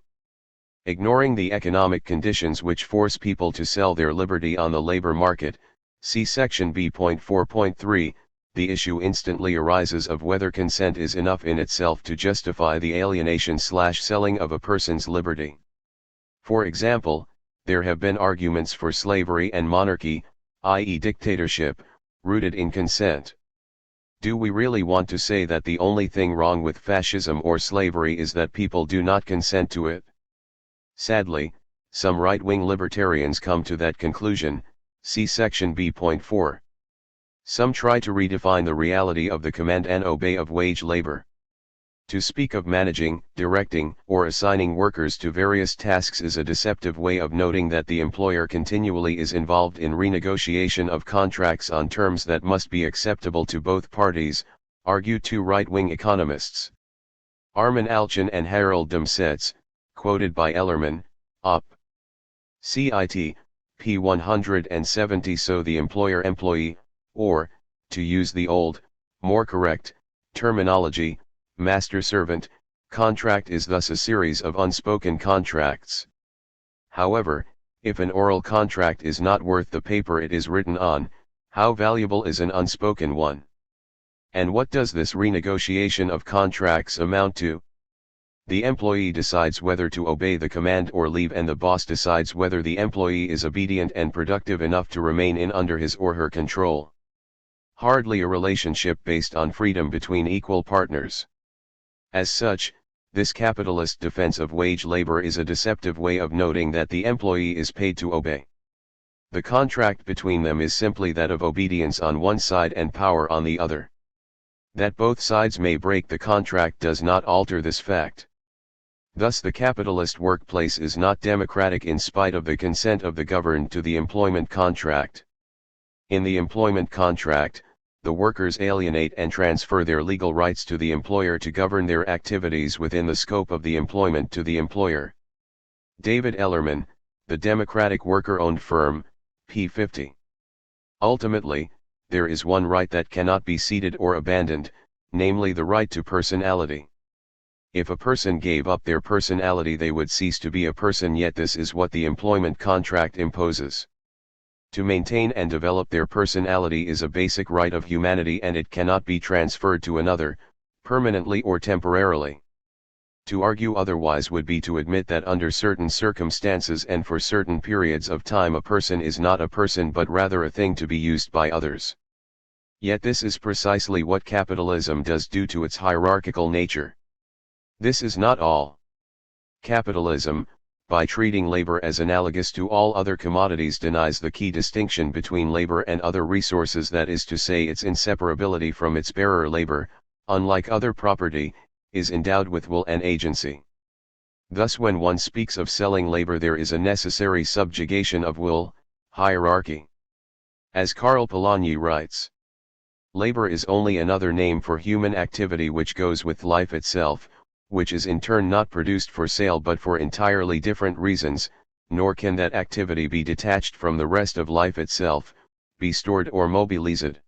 [SPEAKER 1] Ignoring the economic conditions which force people to sell their liberty on the labor market, see section B.4.3, the issue instantly arises of whether consent is enough in itself to justify the alienation/selling of a person's liberty. For example, there have been arguments for slavery and monarchy, i.e. dictatorship, rooted in consent. Do we really want to say that the only thing wrong with fascism or slavery is that people do not consent to it? Sadly, some right-wing libertarians come to that conclusion, see section B.4. Some try to redefine the reality of the command and obey of wage labor. To speak of managing, directing, or assigning workers to various tasks is a deceptive way of noting that the employer continually is involved in renegotiation of contracts on terms that must be acceptable to both parties, argue two right-wing economists. Armin Alchian and Harold Domsetz, quoted by Ellerman, Op. Cit. p. 170. So the employer-employee, or, to use the old, more correct, terminology, master-servant, contract is thus a series of unspoken contracts. However, if an oral contract is not worth the paper it is written on, how valuable is an unspoken one? And what does this renegotiation of contracts amount to? The employee decides whether to obey the command or leave, and the boss decides whether the employee is obedient and productive enough to remain in under his or her control. Hardly a relationship based on freedom between equal partners. As such, this capitalist defense of wage labor is a deceptive way of noting that the employee is paid to obey. The contract between them is simply that of obedience on one side and power on the other. That both sides may break the contract does not alter this fact. Thus the capitalist workplace is not democratic in spite of the consent of the governed to the employment contract. In the employment contract, the workers alienate and transfer their legal rights to the employer to govern their activities within the scope of the employment to the employer. David Ellerman, The Democratic Worker-Owned Firm, p. 50. Ultimately, there is one right that cannot be ceded or abandoned, namely the right to personality. If a person gave up their personality they would cease to be a person, yet this is what the employment contract imposes. To maintain and develop their personality is a basic right of humanity, and it cannot be transferred to another, permanently or temporarily. To argue otherwise would be to admit that under certain circumstances and for certain periods of time a person is not a person but rather a thing to be used by others. Yet this is precisely what capitalism does due to its hierarchical nature. This is not all. Capitalism, by treating labor as analogous to all other commodities, denies the key distinction between labor and other resources, that is to say its inseparability from its bearer. Labor, unlike other property, is endowed with will and agency. Thus when one speaks of selling labor there is a necessary subjugation of will, hierarchy. As Karl Polanyi writes, labor is only another name for human activity which goes with life itself, which is in turn not produced for sale but for entirely different reasons, nor can that activity be detached from the rest of life itself, be stored or mobilized.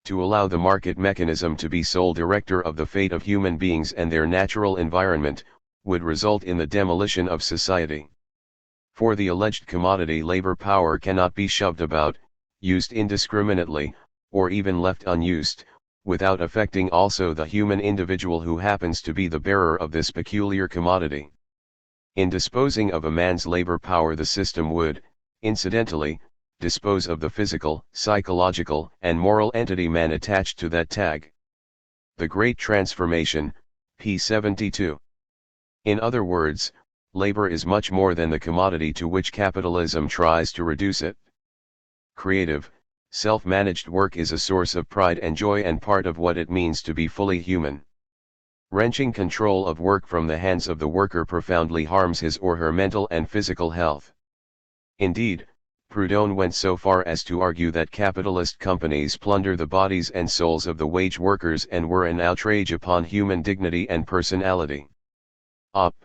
[SPEAKER 1] To allow the market mechanism to be sole director of the fate of human beings and their natural environment, would result in the demolition of society. For the alleged commodity labor power cannot be shoved about, used indiscriminately, or even left unused, without affecting also the human individual who happens to be the bearer of this peculiar commodity. In disposing of a man's labor power the system would, incidentally, dispose of the physical, psychological, and moral entity man attached to that tag. The Great Transformation, p. 72. In other words, labor is much more than the commodity to which capitalism tries to reduce it. Creative, self-managed work is a source of pride and joy and part of what it means to be fully human. Wrenching control of work from the hands of the worker profoundly harms his or her mental and physical health. Indeed, Proudhon went so far as to argue that capitalist companies plunder the bodies and souls of the wage workers and were an outrage upon human dignity and personality. Op.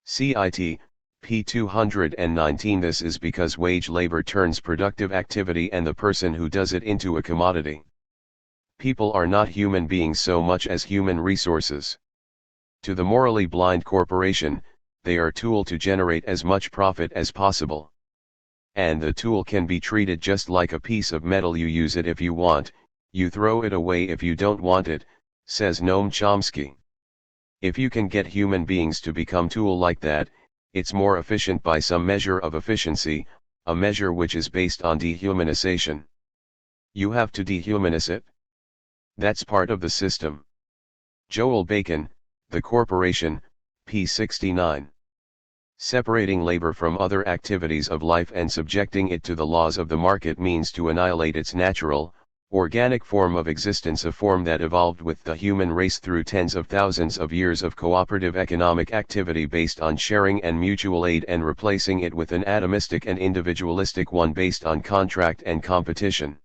[SPEAKER 1] Cit. p. 219. This is because wage labor turns productive activity and the person who does it into a commodity. People are not human beings so much as human resources. To the morally blind corporation, they are a tool to generate as much profit as possible. And the tool can be treated just like a piece of metal. You use it if you want, you throw it away if you don't want it, says Noam Chomsky. If you can get human beings to become tool like that, it's more efficient by some measure of efficiency, a measure which is based on dehumanization. You have to dehumanize it? That's part of the system. Joel Bacon, The Corporation, p. 69. Separating labor from other activities of life and subjecting it to the laws of the market means to annihilate its natural, organic form of existence, a form that evolved with the human race through tens of thousands of years of cooperative economic activity based on sharing and mutual aid, and replacing it with an atomistic and individualistic one based on contract and competition.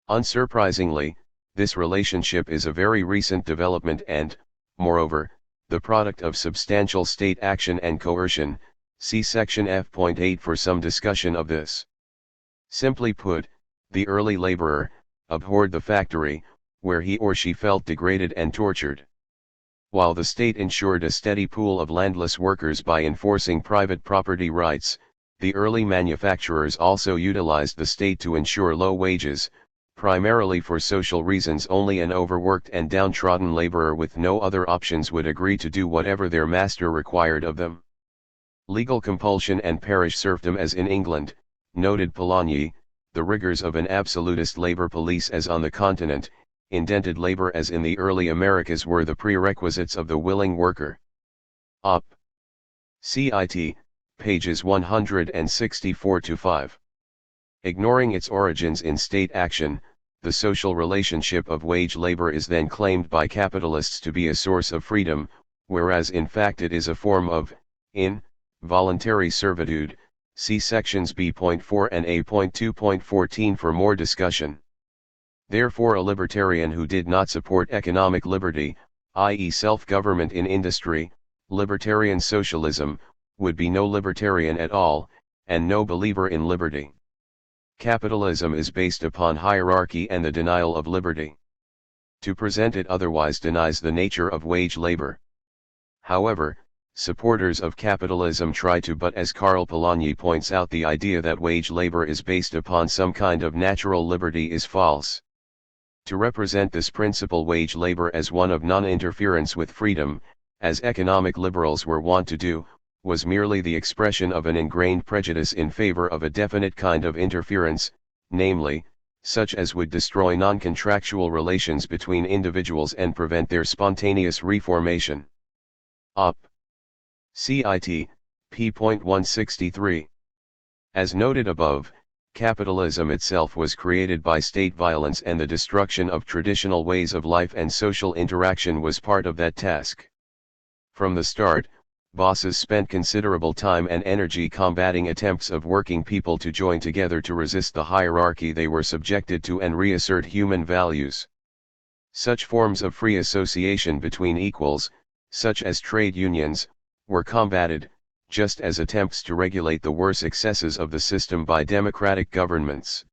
[SPEAKER 1] Unsurprisingly, this relationship is a very recent development and, moreover, the product of substantial state action and coercion. See section F.8 for some discussion of this. Simply put, the early laborer abhorred the factory, where he or she felt degraded and tortured. While the state ensured a steady pool of landless workers by enforcing private property rights, the early manufacturers also utilized the state to ensure low wages, primarily for social reasons. Only an overworked and downtrodden laborer with no other options would agree to do whatever their master required of them. Legal compulsion and parish serfdom, as in England, noted Polanyi, the rigors of an absolutist labor police as on the continent, indented labor as in the early Americas, were the prerequisites of the willing worker. Op. Cit. pages 164-5. Ignoring its origins in state action, the social relationship of wage labor is then claimed by capitalists to be a source of freedom, whereas in fact it is a form of voluntary servitude. See sections B.4 and A.2.14 for more discussion. Therefore, a libertarian who did not support economic liberty, i.e. self-government in industry, libertarian socialism, would be no libertarian at all, and no believer in liberty. Capitalism is based upon hierarchy and the denial of liberty. To present it otherwise denies the nature of wage labor. However, supporters of capitalism try to, but as Karl Polanyi points out, the idea that wage labor is based upon some kind of natural liberty is false. To represent this principle, wage labor, as one of non-interference with freedom, as economic liberals were wont to do, was merely the expression of an ingrained prejudice in favor of a definite kind of interference, namely, such as would destroy non-contractual relations between individuals and prevent their spontaneous reformation. Op. Cit. p.163. As noted above, capitalism itself was created by state violence, and the destruction of traditional ways of life and social interaction was part of that task. From the start, bosses spent considerable time and energy combating attempts of working people to join together to resist the hierarchy they were subjected to and reassert human values. Such forms of free association between equals, such as trade unions, were combated, just as attempts to regulate the worse excesses of the system by democratic governments.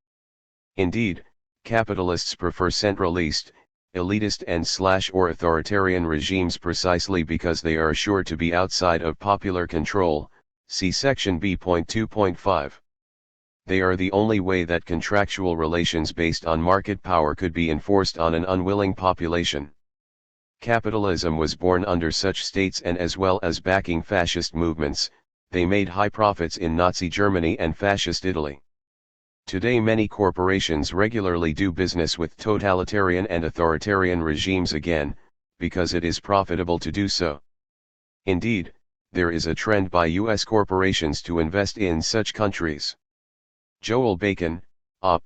[SPEAKER 1] Indeed, capitalists prefer centralist, elitist and or authoritarian regimes precisely because they are sure to be outside of popular control. See section B.2.5. They are the only way that contractual relations based on market power could be enforced on an unwilling population. Capitalism was born under such states, and as well as backing fascist movements, they made high profits in Nazi Germany and fascist Italy. Today many corporations regularly do business with totalitarian and authoritarian regimes again, because it is profitable to do so. Indeed, there is a trend by U.S. corporations to invest in such countries. Joel Bacon, Op.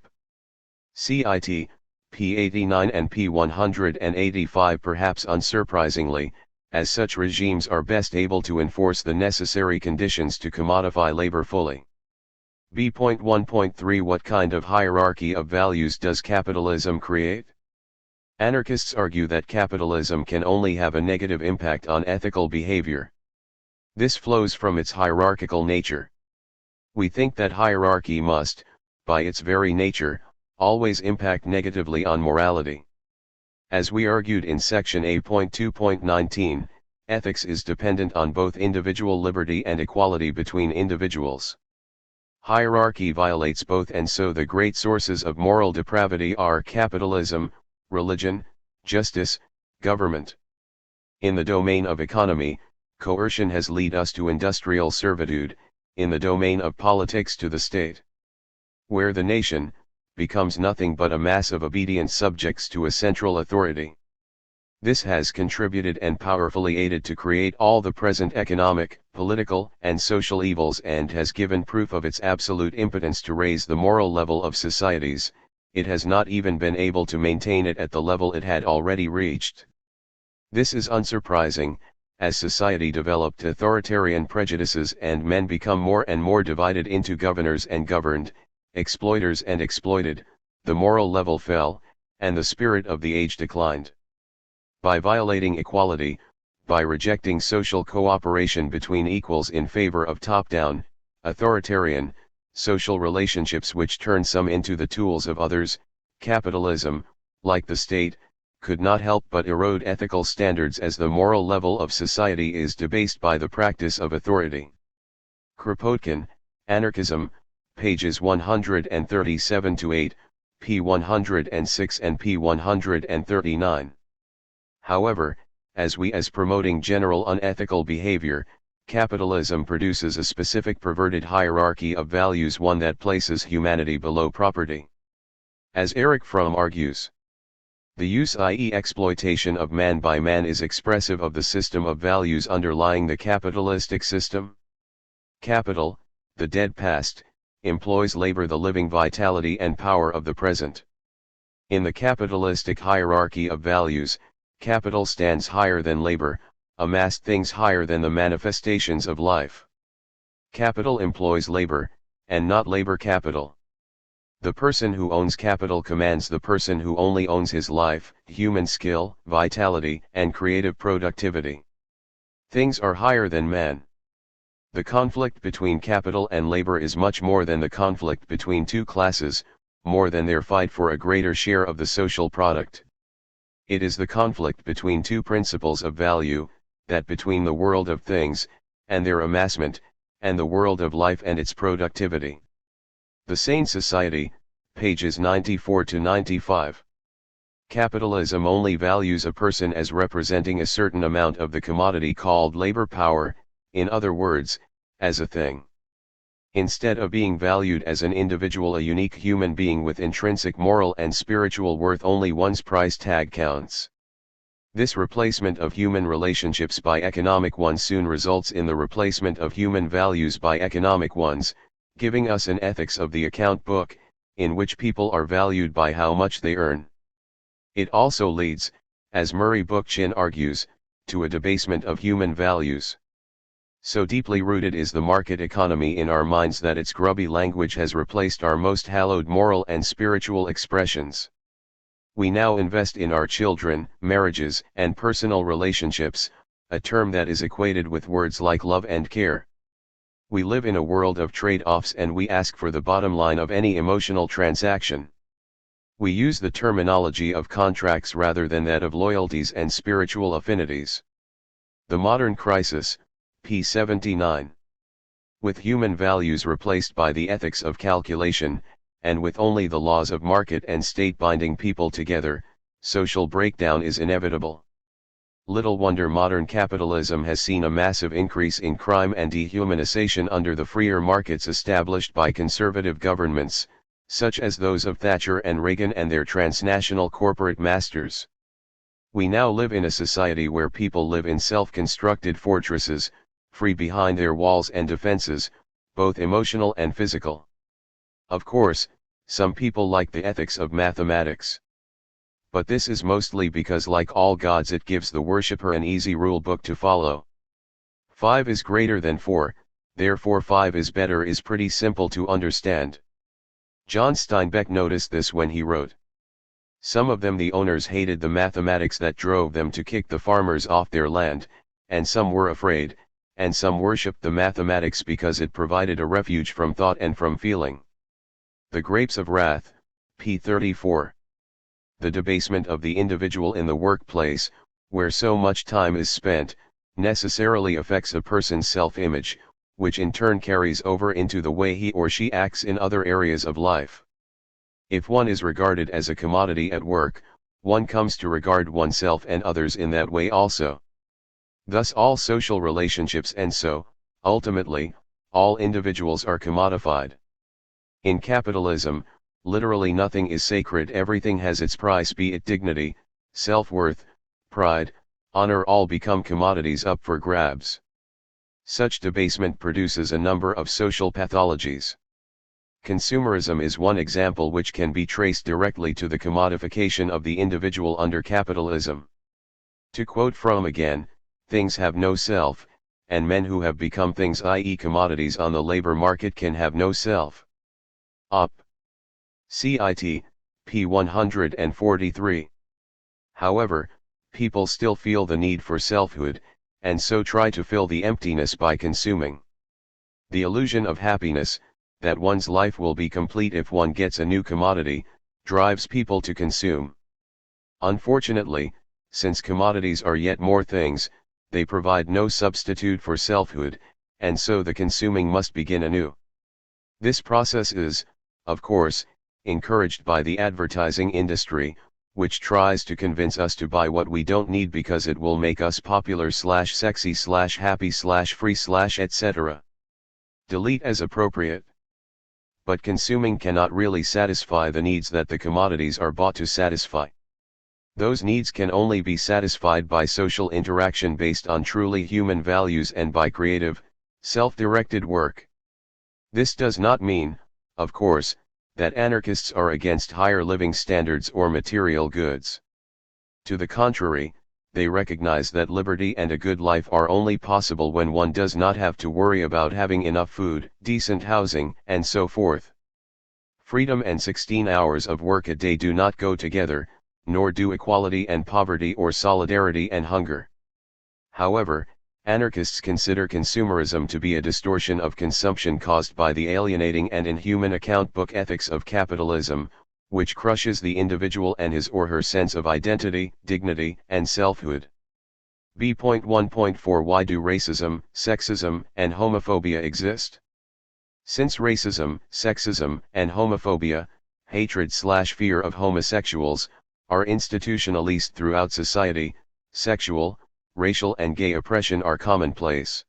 [SPEAKER 1] Cit. p. 89 and p. 185. Perhaps unsurprisingly, as such regimes are best able to enforce the necessary conditions to commodify labor fully. B.1.3 What kind of hierarchy of values does capitalism create? Anarchists argue that capitalism can only have a negative impact on ethical behavior. This flows from its hierarchical nature. We think that hierarchy must, by its very nature, always impact negatively on morality. As we argued in section A.2.19, ethics is dependent on both individual liberty and equality between individuals. Hierarchy violates both, and so the great sources of moral depravity are capitalism, religion, justice, government. In the domain of economy, coercion has led us to industrial servitude, in the domain of politics to the state. Where the nation, becomes nothing but a mass of obedient subjects to a central authority. This has contributed and powerfully aided to create all the present economic, political, and social evils, and has given proof of its absolute impotence to raise the moral level of societies. It has not even been able to maintain it at the level it had already reached. This is unsurprising, as society developed authoritarian prejudices and men become more and more divided into governors and governed, exploiters and exploited, the moral level fell, and the spirit of the age declined. By violating equality, by rejecting social cooperation between equals in favor of top-down, authoritarian, social relationships which turn some into the tools of others, capitalism, like the state, could not help but erode ethical standards as the moral level of society is debased by the practice of authority. Kropotkin, Anarchism, pages 137-8, p. 106 and p. 139. However, as promoting general unethical behavior, capitalism produces a specific perverted hierarchy of values, one that places humanity below property. As Erich Fromm argues, the use, i.e. exploitation of man by man, is expressive of the system of values underlying the capitalistic system. Capital, the dead past, employs labor, the living vitality and power of the present. In the capitalistic hierarchy of values, capital stands higher than labor, amassed things higher than the manifestations of life. Capital employs labor, and not labor capital. The person who owns capital commands the person who only owns his life, human skill, vitality, and creative productivity. Things are higher than man. The conflict between capital and labor is much more than the conflict between two classes, more than their fight for a greater share of the social product. It is the conflict between two principles of value, that between the world of things, and their amassment, and the world of life and its productivity. The Sane Society, pages 94-95. Capitalism only values a person as representing a certain amount of the commodity called labor power, in other words, as a thing. Instead of being valued as an individual, a unique human being with intrinsic moral and spiritual worth, only one's price tag counts. This replacement of human relationships by economic ones soon results in the replacement of human values by economic ones, giving us an ethics of the account book, in which people are valued by how much they earn. It also leads, as Murray Bookchin argues, to a debasement of human values. So deeply rooted is the market economy in our minds that its grubby language has replaced our most hallowed moral and spiritual expressions. We now invest in our children, marriages, and personal relationships, a term that is equated with words like love and care. We live in a world of trade-offs, and we ask for the bottom line of any emotional transaction. We use the terminology of contracts rather than that of loyalties and spiritual affinities. The modern crisis, p. 79. With human values replaced by the ethics of calculation, and with only the laws of market and state binding people together, social breakdown is inevitable. Little wonder modern capitalism has seen a massive increase in crime and dehumanization under the freer markets established by conservative governments, such as those of Thatcher and Reagan and their transnational corporate masters. We now live in a society where people live in self-constructed fortresses, free behind their walls and defenses, both emotional and physical. Of course, some people like the ethics of mathematics. But this is mostly because, like all gods, it gives the worshipper an easy rule book to follow. 5 is greater than 4, therefore 5 is better is pretty simple to understand. John Steinbeck noticed this when he wrote, "Some of them, the owners, hated the mathematics that drove them to kick the farmers off their land, and some were afraid, and some worshipped the mathematics because it provided a refuge from thought and from feeling." The Grapes of Wrath, p. 34. The debasement of the individual in the workplace, where so much time is spent, necessarily affects a person's self-image, which in turn carries over into the way he or she acts in other areas of life. If one is regarded as a commodity at work, one comes to regard oneself and others in that way also. Thus all social relationships, and so, ultimately, all individuals are commodified. In capitalism, literally nothing is sacred, everything has its price, be it dignity, self-worth, pride, honor, all become commodities up for grabs. Such debasement produces a number of social pathologies. Consumerism is one example which can be traced directly to the commodification of the individual under capitalism. To quote from again, things have no self, and men who have become things, i.e. commodities on the labor market, can have no self. Op. Cit. p. 143. However, people still feel the need for selfhood, and so try to fill the emptiness by consuming. The illusion of happiness, that one's life will be complete if one gets a new commodity, drives people to consume. Unfortunately, since commodities are yet more things, they provide no substitute for selfhood, and so the consuming must begin anew. This process is, of course, encouraged by the advertising industry, which tries to convince us to buy what we don't need because it will make us popular / sexy / happy / free / etc. Delete as appropriate. But consuming cannot really satisfy the needs that the commodities are bought to satisfy. Those needs can only be satisfied by social interaction based on truly human values and by creative, self-directed work. This does not mean, of course, that anarchists are against higher living standards or material goods. To the contrary, they recognize that liberty and a good life are only possible when one does not have to worry about having enough food, decent housing, and so forth. Freedom and 16 hours of work a day do not go together, nor do equality and poverty or solidarity and hunger. However, anarchists consider consumerism to be a distortion of consumption caused by the alienating and inhuman account book ethics of capitalism, which crushes the individual and his or her sense of identity, dignity, and selfhood. B.1.4 Why do racism, sexism, and homophobia exist? Since racism, sexism, and homophobia, hatred/fear of homosexuals, are institutionalized throughout society, sexual, racial and gay oppression are commonplace.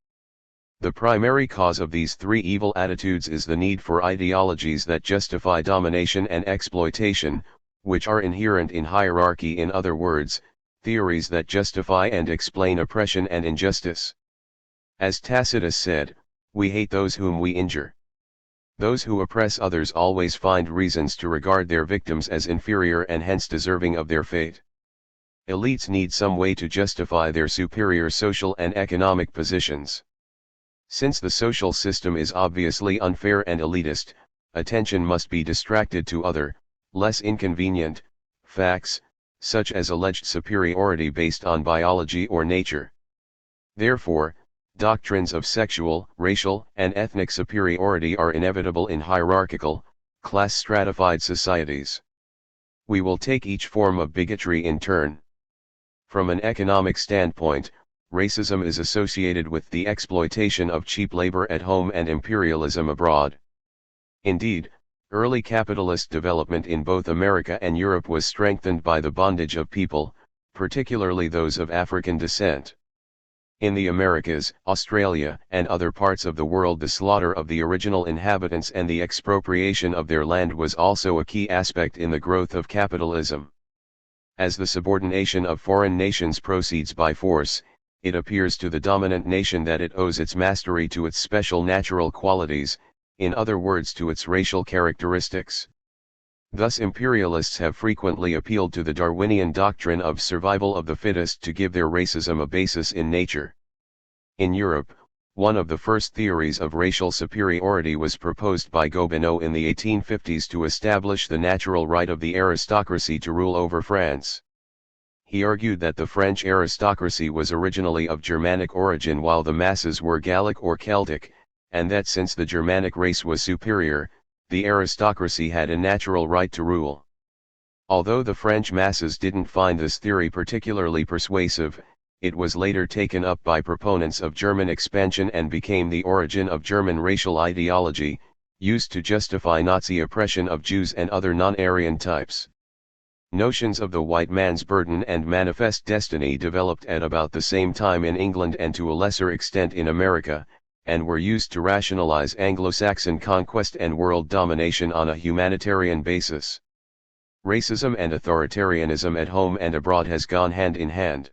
[SPEAKER 1] The primary cause of these three evil attitudes is the need for ideologies that justify domination and exploitation, which are inherent in hierarchy, in other words, theories that justify and explain oppression and injustice. As Tacitus said, we hate those whom we injure. Those who oppress others always find reasons to regard their victims as inferior and hence deserving of their fate. Elites need some way to justify their superior social and economic positions. Since the social system is obviously unfair and elitist, attention must be distracted to other, less inconvenient, facts, such as alleged superiority based on biology or nature. Therefore, doctrines of sexual, racial, and ethnic superiority are inevitable in hierarchical, class-stratified societies. We will take each form of bigotry in turn. From an economic standpoint, racism is associated with the exploitation of cheap labor at home and imperialism abroad. Indeed, early capitalist development in both America and Europe was strengthened by the bondage of people, particularly those of African descent. In the Americas, Australia, and other parts of the world, the slaughter of the original inhabitants and the expropriation of their land was also a key aspect in the growth of capitalism. As the subordination of foreign nations proceeds by force, it appears to the dominant nation that it owes its mastery to its special natural qualities, in other words to its racial characteristics. Thus imperialists have frequently appealed to the Darwinian doctrine of survival of the fittest to give their racism a basis in nature. In Europe, one of the first theories of racial superiority was proposed by Gobineau in the 1850s to establish the natural right of the aristocracy to rule over France. He argued that the French aristocracy was originally of Germanic origin while the masses were Gallic or Celtic, and that since the Germanic race was superior, the aristocracy had a natural right to rule. Although the French masses didn't find this theory particularly persuasive, it was later taken up by proponents of German expansion and became the origin of German racial ideology, used to justify Nazi oppression of Jews and other non-Aryan types. Notions of the white man's burden and manifest destiny developed at about the same time in England and to a lesser extent in America, and were used to rationalize Anglo-Saxon conquest and world domination on a humanitarian basis. Racism and authoritarianism at home and abroad has gone hand in hand.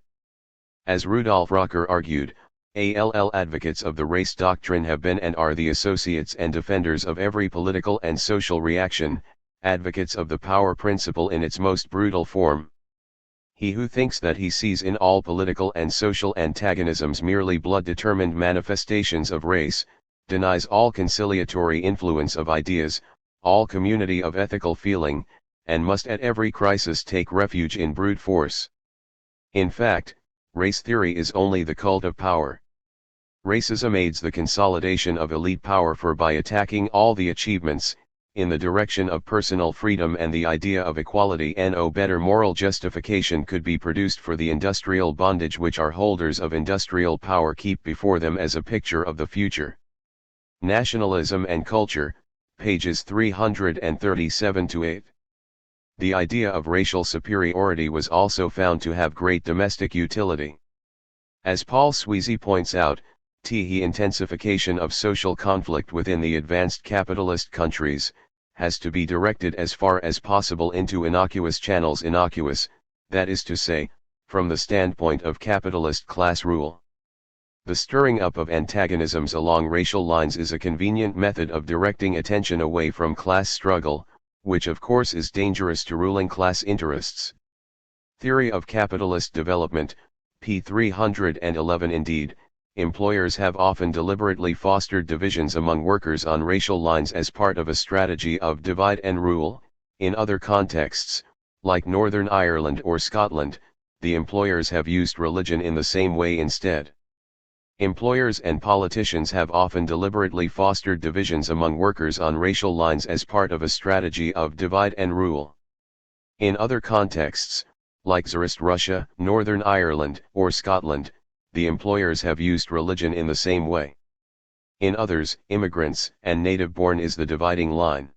[SPEAKER 1] As Rudolf Rocker argued, advocates of the race doctrine have been and are the associates and defenders of every political and social reaction, advocates of the power principle in its most brutal form. He who thinks that he sees in all political and social antagonisms merely blood-determined manifestations of race, denies all conciliatory influence of ideas, all community of ethical feeling, and must at every crisis take refuge in brute force. In fact, race theory is only the cult of power. Racism aids the consolidation of elite power, for by attacking all the achievements, in the direction of personal freedom and the idea of equality, no better moral justification could be produced for the industrial bondage which our holders of industrial power keep before them as a picture of the future. Nationalism and Culture, pages 337-8. The idea of racial superiority was also found to have great domestic utility. As Paul Sweezy points out, the intensification of social conflict within the advanced capitalist countries has to be directed as far as possible into innocuous channels, that is to say, from the standpoint of capitalist class rule. The stirring up of antagonisms along racial lines is a convenient method of directing attention away from class struggle, which of course is dangerous to ruling class interests. Theory of Capitalist Development, p. 311. Indeed, employers have often deliberately fostered divisions among workers on racial lines as part of a strategy of divide and rule. In other contexts, like Northern Ireland or Scotland, the employers have used religion in the same way instead. Employers and politicians have often deliberately fostered divisions among workers on racial lines as part of a strategy of divide and rule. In other contexts, like Tsarist Russia, Northern Ireland, or Scotland, the employers have used religion in the same way. In others, immigrants and native-born is the dividing line.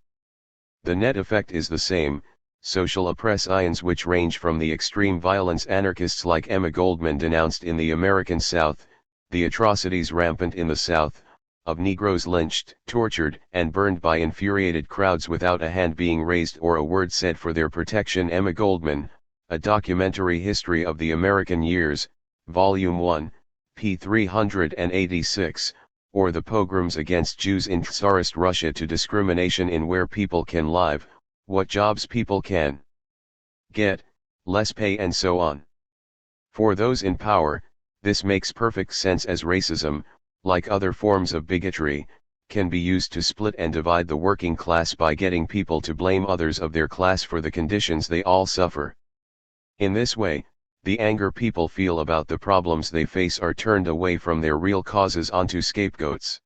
[SPEAKER 1] The net effect is the same: social oppressions which range from the extreme violence anarchists like Emma Goldman denounced in the American South, the atrocities rampant in the South, of Negroes lynched, tortured, and burned by infuriated crowds without a hand being raised or a word said for their protection. Emma Goldman, A Documentary History of the American Years, Volume 1, p. 386, or the pogroms against Jews in Tsarist Russia, to discrimination in where people can live, what jobs people can get, less pay, and so on. For those in power, this makes perfect sense, as racism, like other forms of bigotry, can be used to split and divide the working class by getting people to blame others of their class for the conditions they all suffer. In this way, the anger people feel about the problems they face are turned away from their real causes onto scapegoats.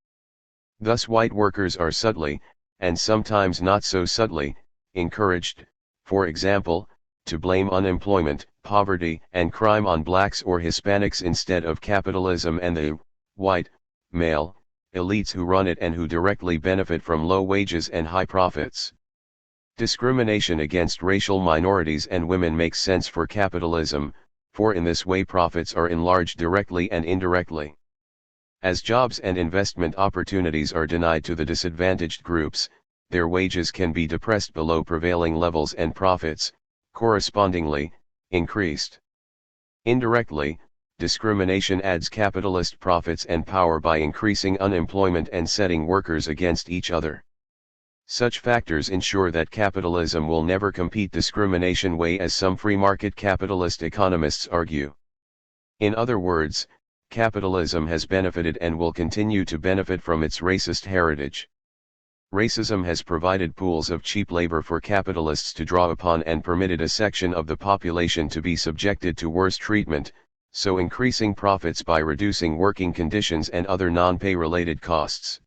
[SPEAKER 1] Thus white workers are subtly, and sometimes not so subtly, encouraged, for example, to blame unemployment, poverty, and crime on blacks or Hispanics instead of capitalism and the white, male, elites who run it and who directly benefit from low wages and high profits. Discrimination against racial minorities and women makes sense for capitalism, for in this way profits are enlarged directly and indirectly. As jobs and investment opportunities are denied to the disadvantaged groups, their wages can be depressed below prevailing levels and profits, correspondingly, increased. Indirectly, discrimination adds capitalist profits and power by increasing unemployment and setting workers against each other. Such factors ensure that capitalism will never compete discrimination way, as some free market capitalist economists argue. In other words, capitalism has benefited and will continue to benefit from its racist heritage. Racism has provided pools of cheap labor for capitalists to draw upon and permitted a section of the population to be subjected to worse treatment, so increasing profits by reducing working conditions and other non-pay related costs.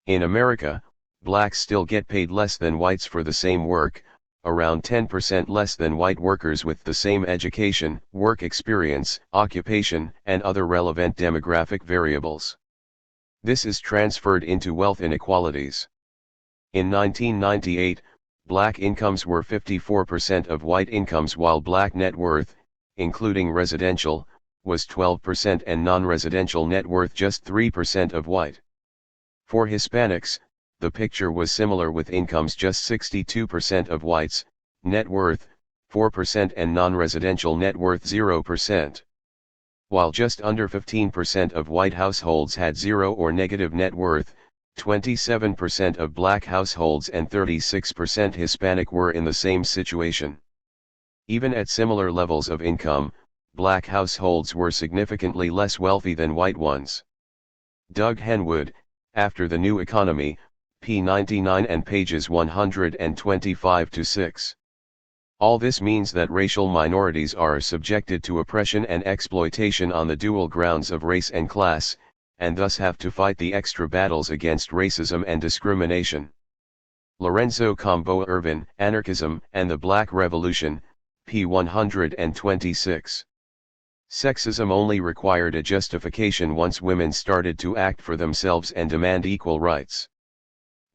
[SPEAKER 1] In America, blacks still get paid less than whites for the same work, around 10% less than white workers with the same education, work experience, occupation, and other relevant demographic variables. This is transferred into wealth inequalities. In 1998, black incomes were 54% of white incomes, while black net worth, including residential, was 12% and non-residential net worth just 3% of white. For Hispanics, the picture was similar with incomes just 62% of whites, net worth 4% and non-residential net worth 0%. While just under 15% of white households had zero or negative net worth, 27% of black households and 36% Hispanic were in the same situation. Even at similar levels of income, black households were significantly less wealthy than white ones. Doug Henwood, After the New Economy, p. 99 and pages 125-6. All this means that racial minorities are subjected to oppression and exploitation on the dual grounds of race and class, and thus have to fight the extra battles against racism and discrimination. Lorenzo Combo Irvin, Anarchism and the Black Revolution, p. 126. Sexism only required a justification once women started to act for themselves and demand equal rights.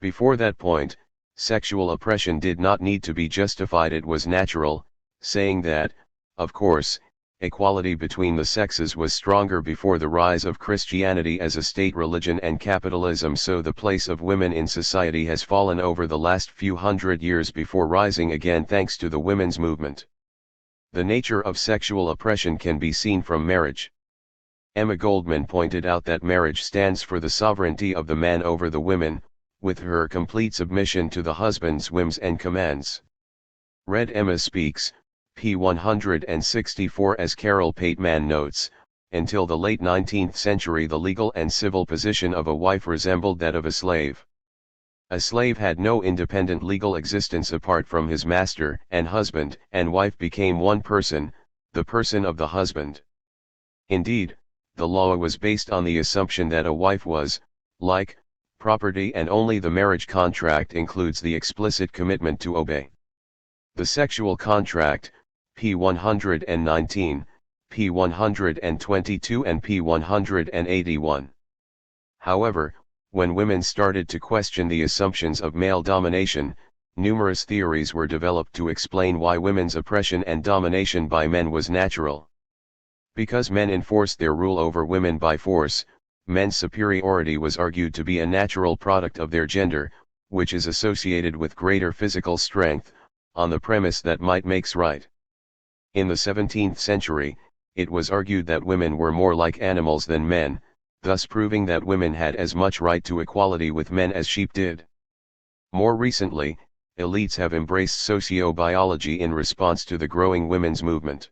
[SPEAKER 1] Before that point, sexual oppression did not need to be justified, it was natural, saying that, of course, equality between the sexes was stronger before the rise of Christianity as a state religion and capitalism, so the place of women in society has fallen over the last few hundred years before rising again thanks to the women's movement. The nature of sexual oppression can be seen from marriage. Emma Goldman pointed out that marriage stands for the sovereignty of the man over the women, with her complete submission to the husband's whims and commands. Read Emma Speaks, p. 164. As Carol Pateman notes, until the late 19th century the legal and civil position of a wife resembled that of a slave. A slave had no independent legal existence apart from his master, and husband and wife became one person, the person of the husband. Indeed, the law was based on the assumption that a wife was, like, property, and only the marriage contract includes the explicit commitment to obey. The sexual contract, p. 119, p. 122 and p. 181. However, when women started to question the assumptions of male domination, numerous theories were developed to explain why women's oppression and domination by men was natural. Because men enforced their rule over women by force, men's superiority was argued to be a natural product of their gender, which is associated with greater physical strength, on the premise that might makes right. In the 17th century, it was argued that women were more like animals than men, thus proving that women had as much right to equality with men as sheep did. More recently, elites have embraced sociobiology in response to the growing women's movement.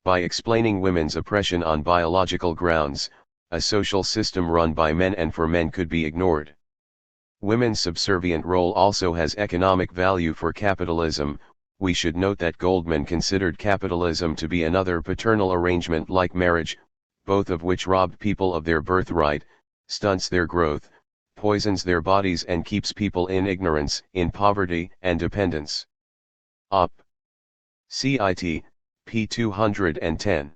[SPEAKER 1] By explaining women's oppression on biological grounds, a social system run by men and for men could be ignored. Women's subservient role also has economic value for capitalism. We should note that Goldman considered capitalism to be another paternal arrangement like marriage, both of which rob people of their birthright, stunts their growth, poisons their bodies and keeps people in ignorance, in poverty and dependence. Op. Cit. p. 210.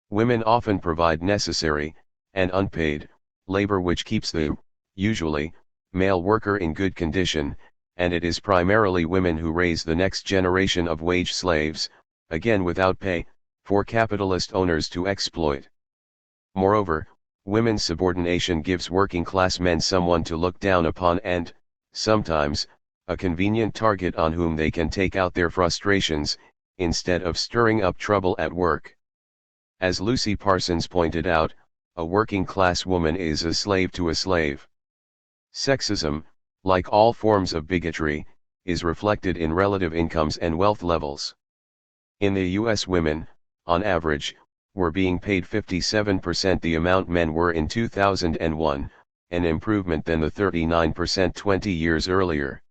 [SPEAKER 1] Women often provide necessary, and unpaid, labor which keeps the, usually, male worker in good condition, and it is primarily women who raise the next generation of wage slaves, again without pay, for capitalist owners to exploit. Moreover, women's subordination gives working-class men someone to look down upon and, sometimes, a convenient target on whom they can take out their frustrations, instead of stirring up trouble at work. As Lucy Parsons pointed out, a working-class woman is a slave to a slave. Sexism, like all forms of bigotry, is reflected in relative incomes and wealth levels. In the U.S., women, on average, were being paid 57% the amount men were in 2001, an improvement than the 39% 20 years earlier.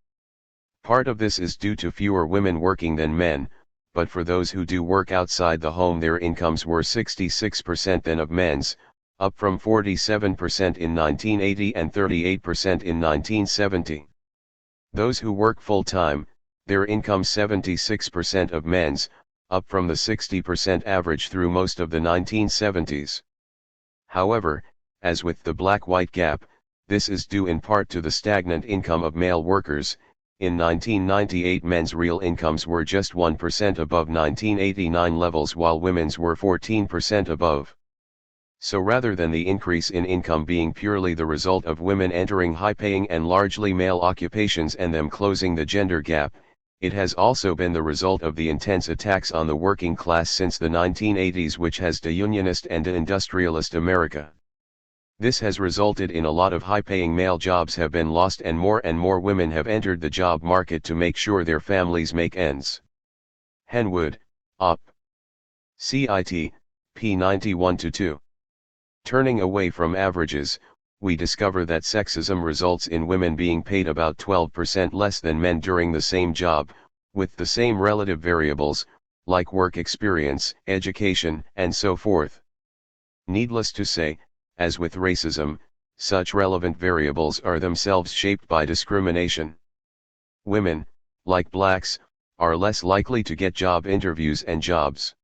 [SPEAKER 1] Part of this is due to fewer women working than men, but for those who do work outside the home their incomes were 66% than of men's, up from 47% in 1980 and 38% in 1970. Those who work full-time, their income 76% of men's, up from the 60% average through most of the 1970s. However, as with the black-white gap, this is due in part to the stagnant income of male workers, In 1998 men's real incomes were just 1% above 1989 levels while women's were 14% above. So rather than the increase in income being purely the result of women entering high-paying and largely male occupations and them closing the gender gap, it has also been the result of the intense attacks on the working class since the 1980s, which has de-unionist and de-industrialist America. This has resulted in a lot of high-paying male jobs have been lost and more women have entered the job market to make sure their families make ends. Henwood, Op. Cit. p. 91-2. Turning away from averages, we discover that sexism results in women being paid about 12% less than men during the same job, with the same relative variables, like work experience, education, and so forth. Needless to say, as with racism, such relevant variables are themselves shaped by discrimination. Women, like blacks, are less likely to get job interviews and jobs.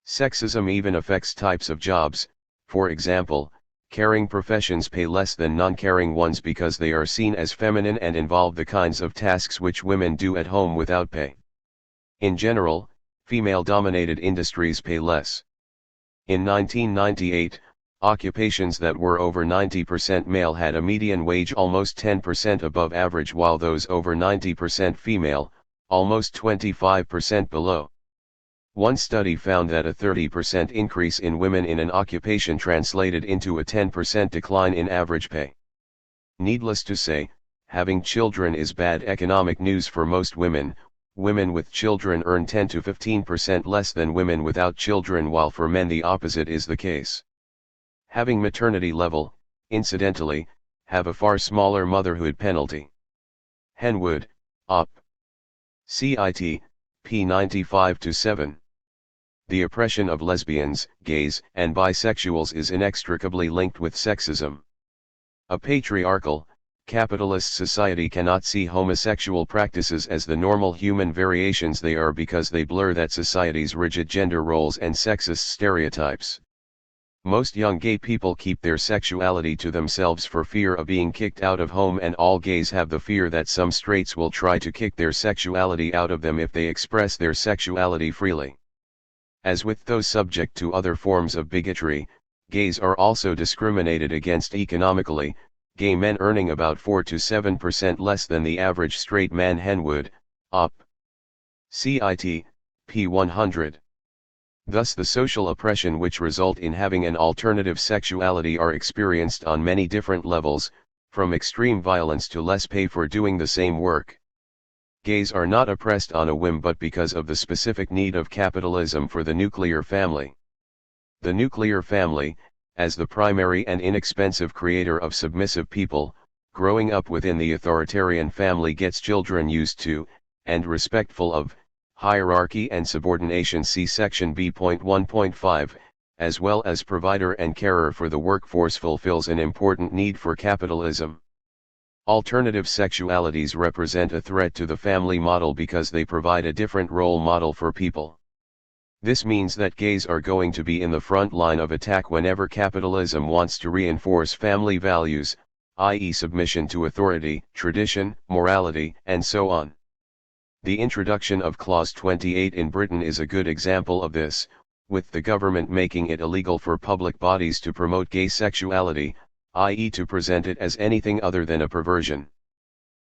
[SPEAKER 1] Sexism even affects types of jobs. For example, caring professions pay less than non-caring ones because they are seen as feminine and involve the kinds of tasks which women do at home without pay. In general, female-dominated industries pay less. In 1998, occupations that were over 90% male had a median wage almost 10% above average, while those over 90% female, almost 25% below. One study found that a 30% increase in women in an occupation translated into a 10% decline in average pay. Needless to say, having children is bad economic news for most women. Women with children earn 10 to 15% less than women without children, while for men the opposite is the case. Having maternity level, incidentally, have a far smaller motherhood penalty. Henwood, Op. Cit. p. 95-7. The oppression of lesbians, gays, and bisexuals is inextricably linked with sexism. A patriarchal, capitalist society cannot see homosexual practices as the normal human variations they are because they blur that society's rigid gender roles and sexist stereotypes. Most young gay people keep their sexuality to themselves for fear of being kicked out of home, and all gays have the fear that some straights will try to kick their sexuality out of them if they express their sexuality freely. As with those subject to other forms of bigotry, gays are also discriminated against economically, gay men earning about 4 to 7% less than the average straight man. Henwood, Op. Cit. p. 100. Thus the social oppression which result in having an alternative sexuality are experienced on many different levels, from extreme violence to less pay for doing the same work. Gays are not oppressed on a whim but because of the specific need of capitalism for the nuclear family. The nuclear family, as the primary and inexpensive creator of submissive people, growing up within the authoritarian family, gets children used to, and respectful of, hierarchy and subordination. See section B.1.5, as well as provider and carer for the workforce, fulfills an important need for capitalism. Alternative sexualities represent a threat to the family model because they provide a different role model for people. This means that gays are going to be in the front line of attack whenever capitalism wants to reinforce family values, i.e. submission to authority, tradition, morality, and so on. The introduction of Clause 28 in Britain is a good example of this, with the government making it illegal for public bodies to promote gay sexuality, i.e. to present it as anything other than a perversion.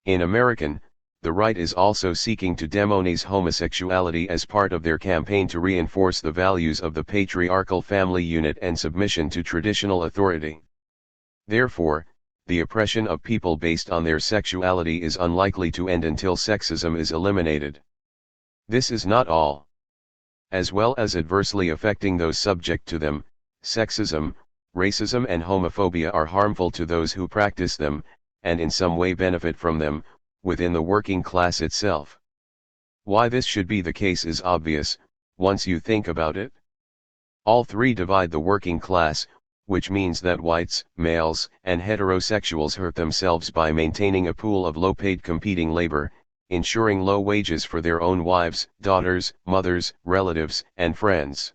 [SPEAKER 1] In American, the right is also seeking to demonize homosexuality as part of their campaign to reinforce the values of the patriarchal family unit and submission to traditional authority. Therefore, the oppression of people based on their sexuality is unlikely to end until sexism is eliminated. This is not all. As well as adversely affecting those subject to them, sexism, racism and homophobia are harmful to those who practice them, and in some way benefit from them, within the working class itself. Why this should be the case is obvious, once you think about it. All three divide the working class, which means that whites, males, and heterosexuals hurt themselves by maintaining a pool of low-paid competing labor, ensuring low wages for their own wives, daughters, mothers, relatives, and friends.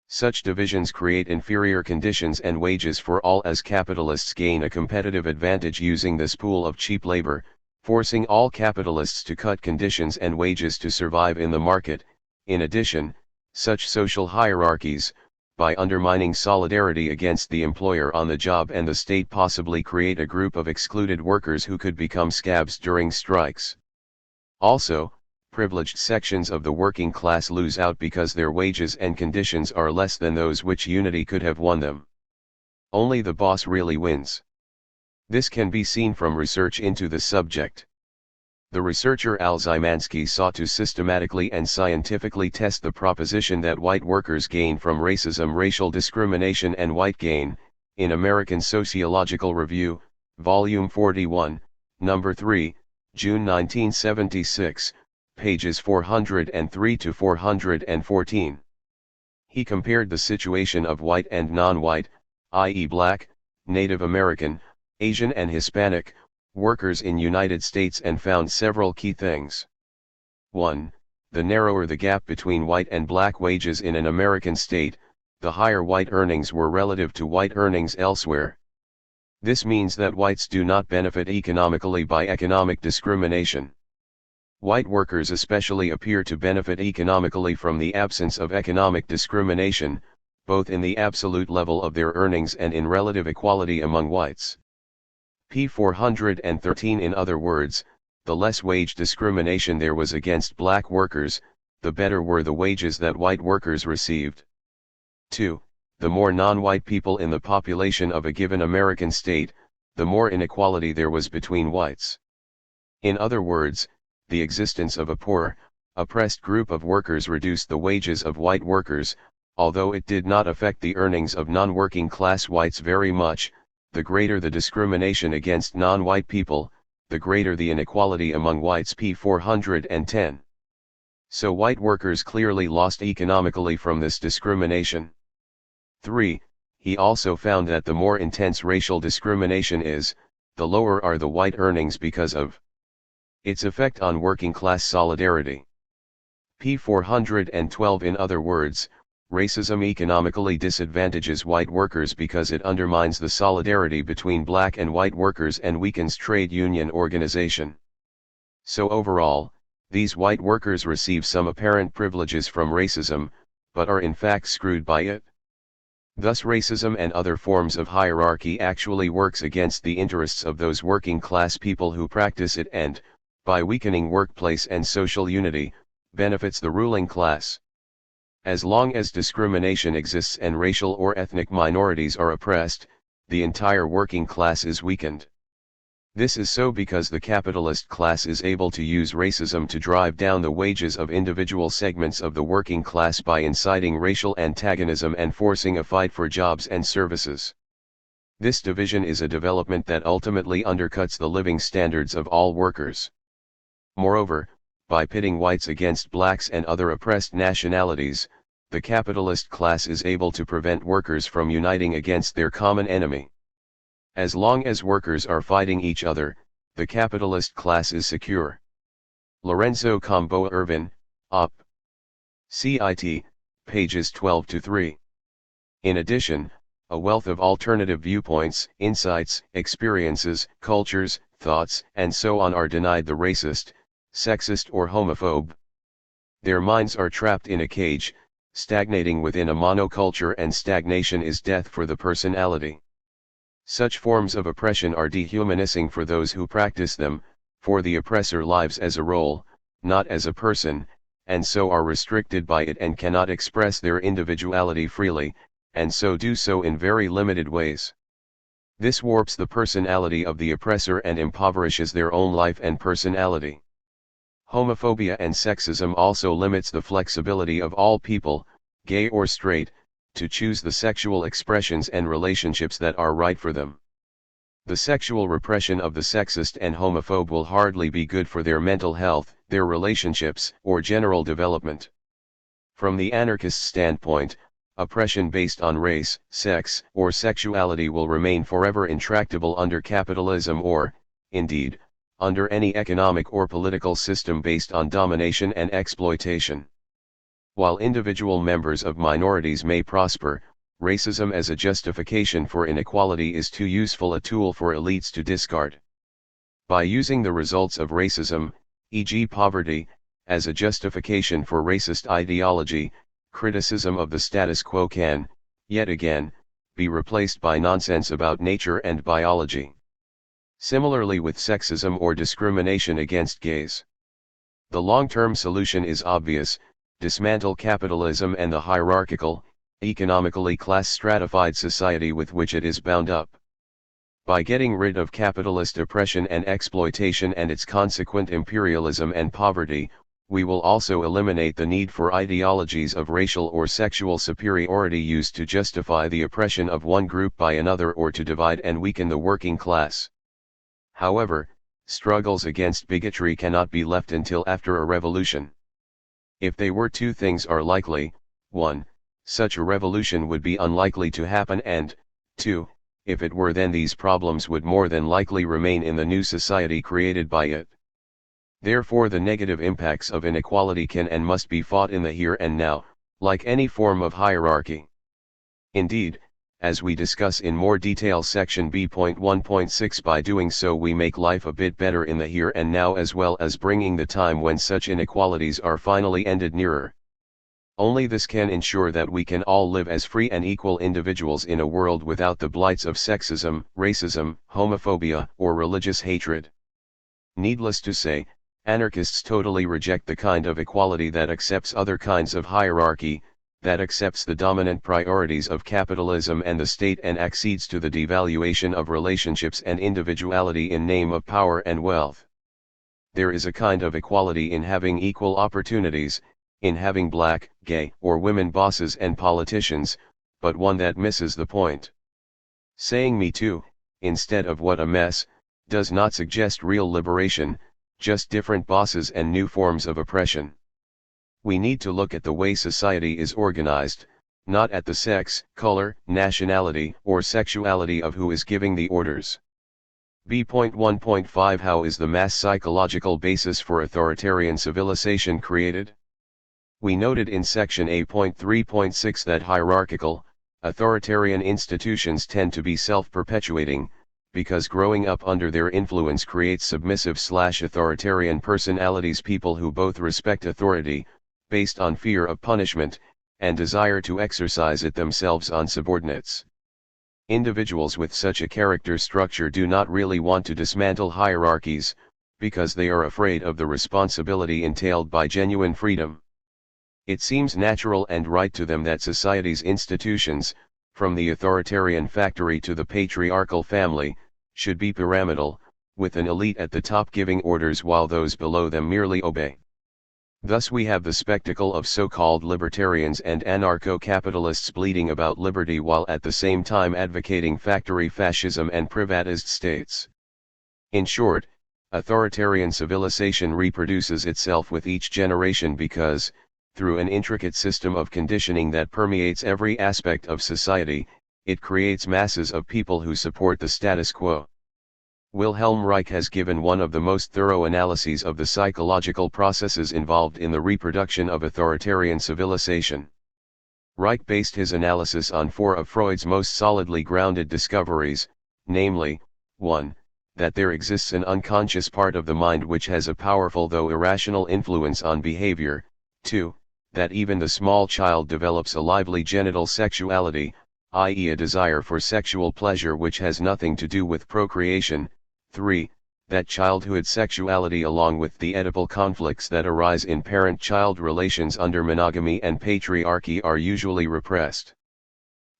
[SPEAKER 1] Such divisions create inferior conditions and wages for all as capitalists gain a competitive advantage using this pool of cheap labor, forcing all capitalists to cut conditions and wages to survive in the market. In addition, such social hierarchies, by undermining solidarity against the employer on the job and the state, possibly create a group of excluded workers who could become scabs during strikes. Also, privileged sections of the working class lose out because their wages and conditions are less than those which unity could have won them. Only the boss really wins. This can be seen from research into the subject. The researcher Al Zymanski sought to systematically and scientifically test the proposition that white workers gain from racism, racial discrimination and white gain, in American Sociological Review, Volume 41, Number 3, June 1976, pages 403 to 414. He compared the situation of white and non-white, i.e. Black, Native American, Asian and Hispanic, workers in United States and found several key things. 1. The narrower the gap between white and black wages in an American state, the higher white earnings were relative to white earnings elsewhere. This means that whites do not benefit economically by economic discrimination. White workers especially appear to benefit economically from the absence of economic discrimination, both in the absolute level of their earnings and in relative equality among whites. p. 413. In other words, the less wage discrimination there was against black workers, the better were the wages that white workers received. 2. The more non-white people in the population of a given American state, the more inequality there was between whites. In other words, the existence of a poor, oppressed group of workers reduced the wages of white workers, although it did not affect the earnings of non-working class whites very much. The greater the discrimination against non-white people, the greater the inequality among whites. p. 410. So white workers clearly lost economically from this discrimination. 3. He also found that the more intense racial discrimination is, the lower are the white earnings because of its effect on working class solidarity. p. 412. In other words, racism economically disadvantages white workers because it undermines the solidarity between black and white workers and weakens trade union organization. So overall, these white workers receive some apparent privileges from racism, but are in fact screwed by it. Thus racism and other forms of hierarchy actually works against the interests of those working class people who practice it and, by weakening workplace and social unity, benefits the ruling class. As long as discrimination exists and racial or ethnic minorities are oppressed, the entire working class is weakened. This is so because the capitalist class is able to use racism to drive down the wages of individual segments of the working class by inciting racial antagonism and forcing a fight for jobs and services. This division is a development that ultimately undercuts the living standards of all workers. Moreover, by pitting whites against blacks and other oppressed nationalities, the capitalist class is able to prevent workers from uniting against their common enemy. As long as workers are fighting each other, the capitalist class is secure. Lorenzo Comboa Irvin, Op. Cit. Pages 12 to 3. In addition, a wealth of alternative viewpoints, insights, experiences, cultures, thoughts, and so on are denied the racist, sexist or homophobe. Their minds are trapped in a cage, stagnating within a monoculture, and stagnation is death for the personality. Such forms of oppression are dehumanizing for those who practice them, for the oppressor lives as a role, not as a person, and so are restricted by it and cannot express their individuality freely, and so do so in very limited ways. This warps the personality of the oppressor and impoverishes their own life and personality. Homophobia and sexism also limits the flexibility of all people, gay or straight, to choose the sexual expressions and relationships that are right for them. The sexual repression of the sexist and homophobe will hardly be good for their mental health, their relationships, or general development. From the anarchist standpoint, oppression based on race, sex, or sexuality will remain forever intractable under capitalism or, indeed, under any economic or political system based on domination and exploitation. While individual members of minorities may prosper, racism as a justification for inequality is too useful a tool for elites to discard. By using the results of racism, e.g. poverty, as a justification for racist ideology, criticism of the status quo can, yet again, be replaced by nonsense about nature and biology. Similarly with sexism or discrimination against gays. The long-term solution is obvious: dismantle capitalism and the hierarchical, economically class-stratified society with which it is bound up. By getting rid of capitalist oppression and exploitation and its consequent imperialism and poverty, we will also eliminate the need for ideologies of racial or sexual superiority used to justify the oppression of one group by another or to divide and weaken the working class. However, struggles against bigotry cannot be left until after a revolution. If they were, two things are likely: 1. Such a revolution would be unlikely to happen, and 2. If it were, then these problems would more than likely remain in the new society created by it. Therefore the negative impacts of inequality can and must be fought in the here and now, like any form of hierarchy. Indeed, as we discuss in more detail section B.1.6, by doing so we make life a bit better in the here and now, as well as bringing the time when such inequalities are finally ended nearer. Only this can ensure that we can all live as free and equal individuals in a world without the blights of sexism, racism, homophobia, or religious hatred. Needless to say, anarchists totally reject the kind of equality that accepts other kinds of hierarchy, that accepts the dominant priorities of capitalism and the state and accedes to the devaluation of relationships and individuality in name of power and wealth. There is a kind of equality in having equal opportunities, in having black, gay, or women bosses and politicians, but one that misses the point. Saying "me too," instead of "what a mess," does not suggest real liberation, just different bosses and new forms of oppression. We need to look at the way society is organized, not at the sex, color, nationality, or sexuality of who is giving the orders. B.1.5 How is the mass psychological basis for authoritarian civilization created? We noted in section A.3.6 that hierarchical, authoritarian institutions tend to be self-perpetuating, because growing up under their influence creates submissive/authoritarian personalities, people who both respect authority, based on fear of punishment, and desire to exercise it themselves on subordinates. Individuals with such a character structure do not really want to dismantle hierarchies, because they are afraid of the responsibility entailed by genuine freedom. It seems natural and right to them that society's institutions, from the authoritarian factory to the patriarchal family, should be pyramidal, with an elite at the top giving orders while those below them merely obey. Thus we have the spectacle of so-called libertarians and anarcho-capitalists bleating about liberty while at the same time advocating factory fascism and privatist states. In short, authoritarian civilization reproduces itself with each generation because, through an intricate system of conditioning that permeates every aspect of society, it creates masses of people who support the status quo. Wilhelm Reich has given one of the most thorough analyses of the psychological processes involved in the reproduction of authoritarian civilization. Reich based his analysis on four of Freud's most solidly grounded discoveries, namely, 1. That there exists an unconscious part of the mind which has a powerful though irrational influence on behavior, 2. That even the small child develops a lively genital sexuality, i.e. a desire for sexual pleasure which has nothing to do with procreation, 3. That childhood sexuality along with the Oedipal conflicts that arise in parent-child relations under monogamy and patriarchy are usually repressed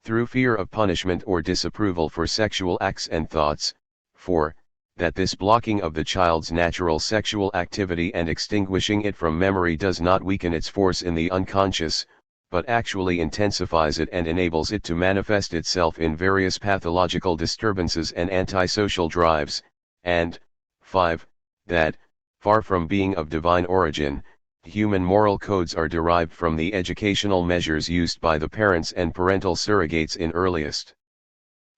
[SPEAKER 1] through fear of punishment or disapproval for sexual acts and thoughts, 4. That this blocking of the child's natural sexual activity and extinguishing it from memory does not weaken its force in the unconscious, but actually intensifies it and enables it to manifest itself in various pathological disturbances and antisocial drives, and 5. That, far from being of divine origin, human moral codes are derived from the educational measures used by the parents and parental surrogates in earliest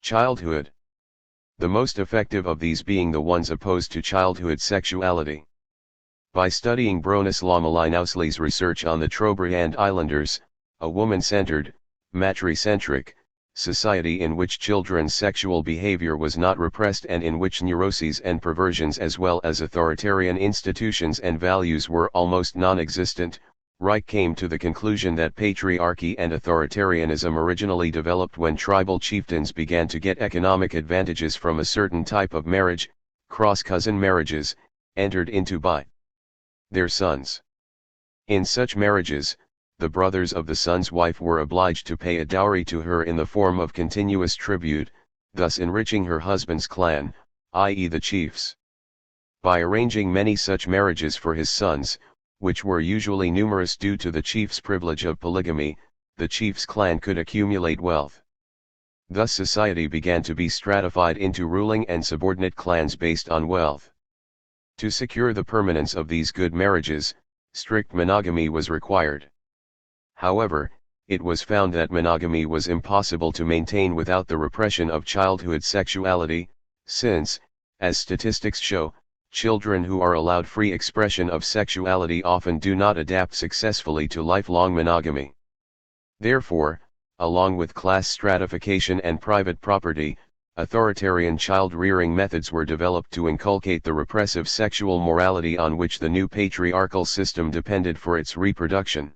[SPEAKER 1] childhood. The most effective of these being the ones opposed to childhood sexuality. By studying Bronislaw Malinowski's research on the Trobriand Islanders, a woman-centered, matri-centric, society in which children's sexual behavior was not repressed and in which neuroses and perversions as well as authoritarian institutions and values were almost non-existent, Reich came to the conclusion that patriarchy and authoritarianism originally developed when tribal chieftains began to get economic advantages from a certain type of marriage, cross-cousin marriages, entered into by their sons. In such marriages, the brothers of the son's wife were obliged to pay a dowry to her in the form of continuous tribute, thus enriching her husband's clan, i.e. the chiefs. By arranging many such marriages for his sons, which were usually numerous due to the chief's privilege of polygamy, the chief's clan could accumulate wealth. Thus society began to be stratified into ruling and subordinate clans based on wealth. To secure the permanence of these good marriages, strict monogamy was required. However, it was found that monogamy was impossible to maintain without the repression of childhood sexuality, since, as statistics show, children who are allowed free expression of sexuality often do not adapt successfully to lifelong monogamy. Therefore, along with class stratification and private property, authoritarian child-rearing methods were developed to inculcate the repressive sexual morality on which the new patriarchal system depended for its reproduction.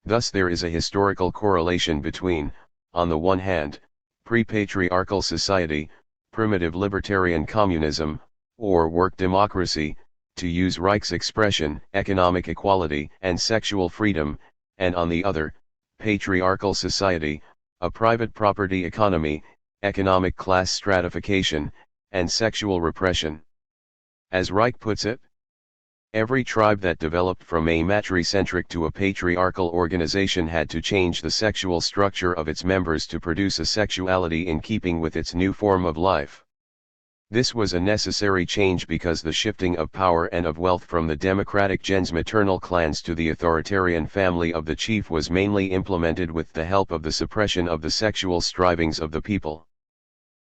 [SPEAKER 1] Thus there is a historical correlation between, on the one hand, pre-patriarchal society, primitive libertarian communism, or work democracy, to use Reich's expression, economic equality and sexual freedom, and on the other, patriarchal society, a private property economy, economic class stratification, and sexual repression. As Reich puts it, every tribe that developed from a matricentric to a patriarchal organization had to change the sexual structure of its members to produce a sexuality in keeping with its new form of life. This was a necessary change because the shifting of power and of wealth from the democratic gens maternal clans to the authoritarian family of the chief was mainly implemented with the help of the suppression of the sexual strivings of the people.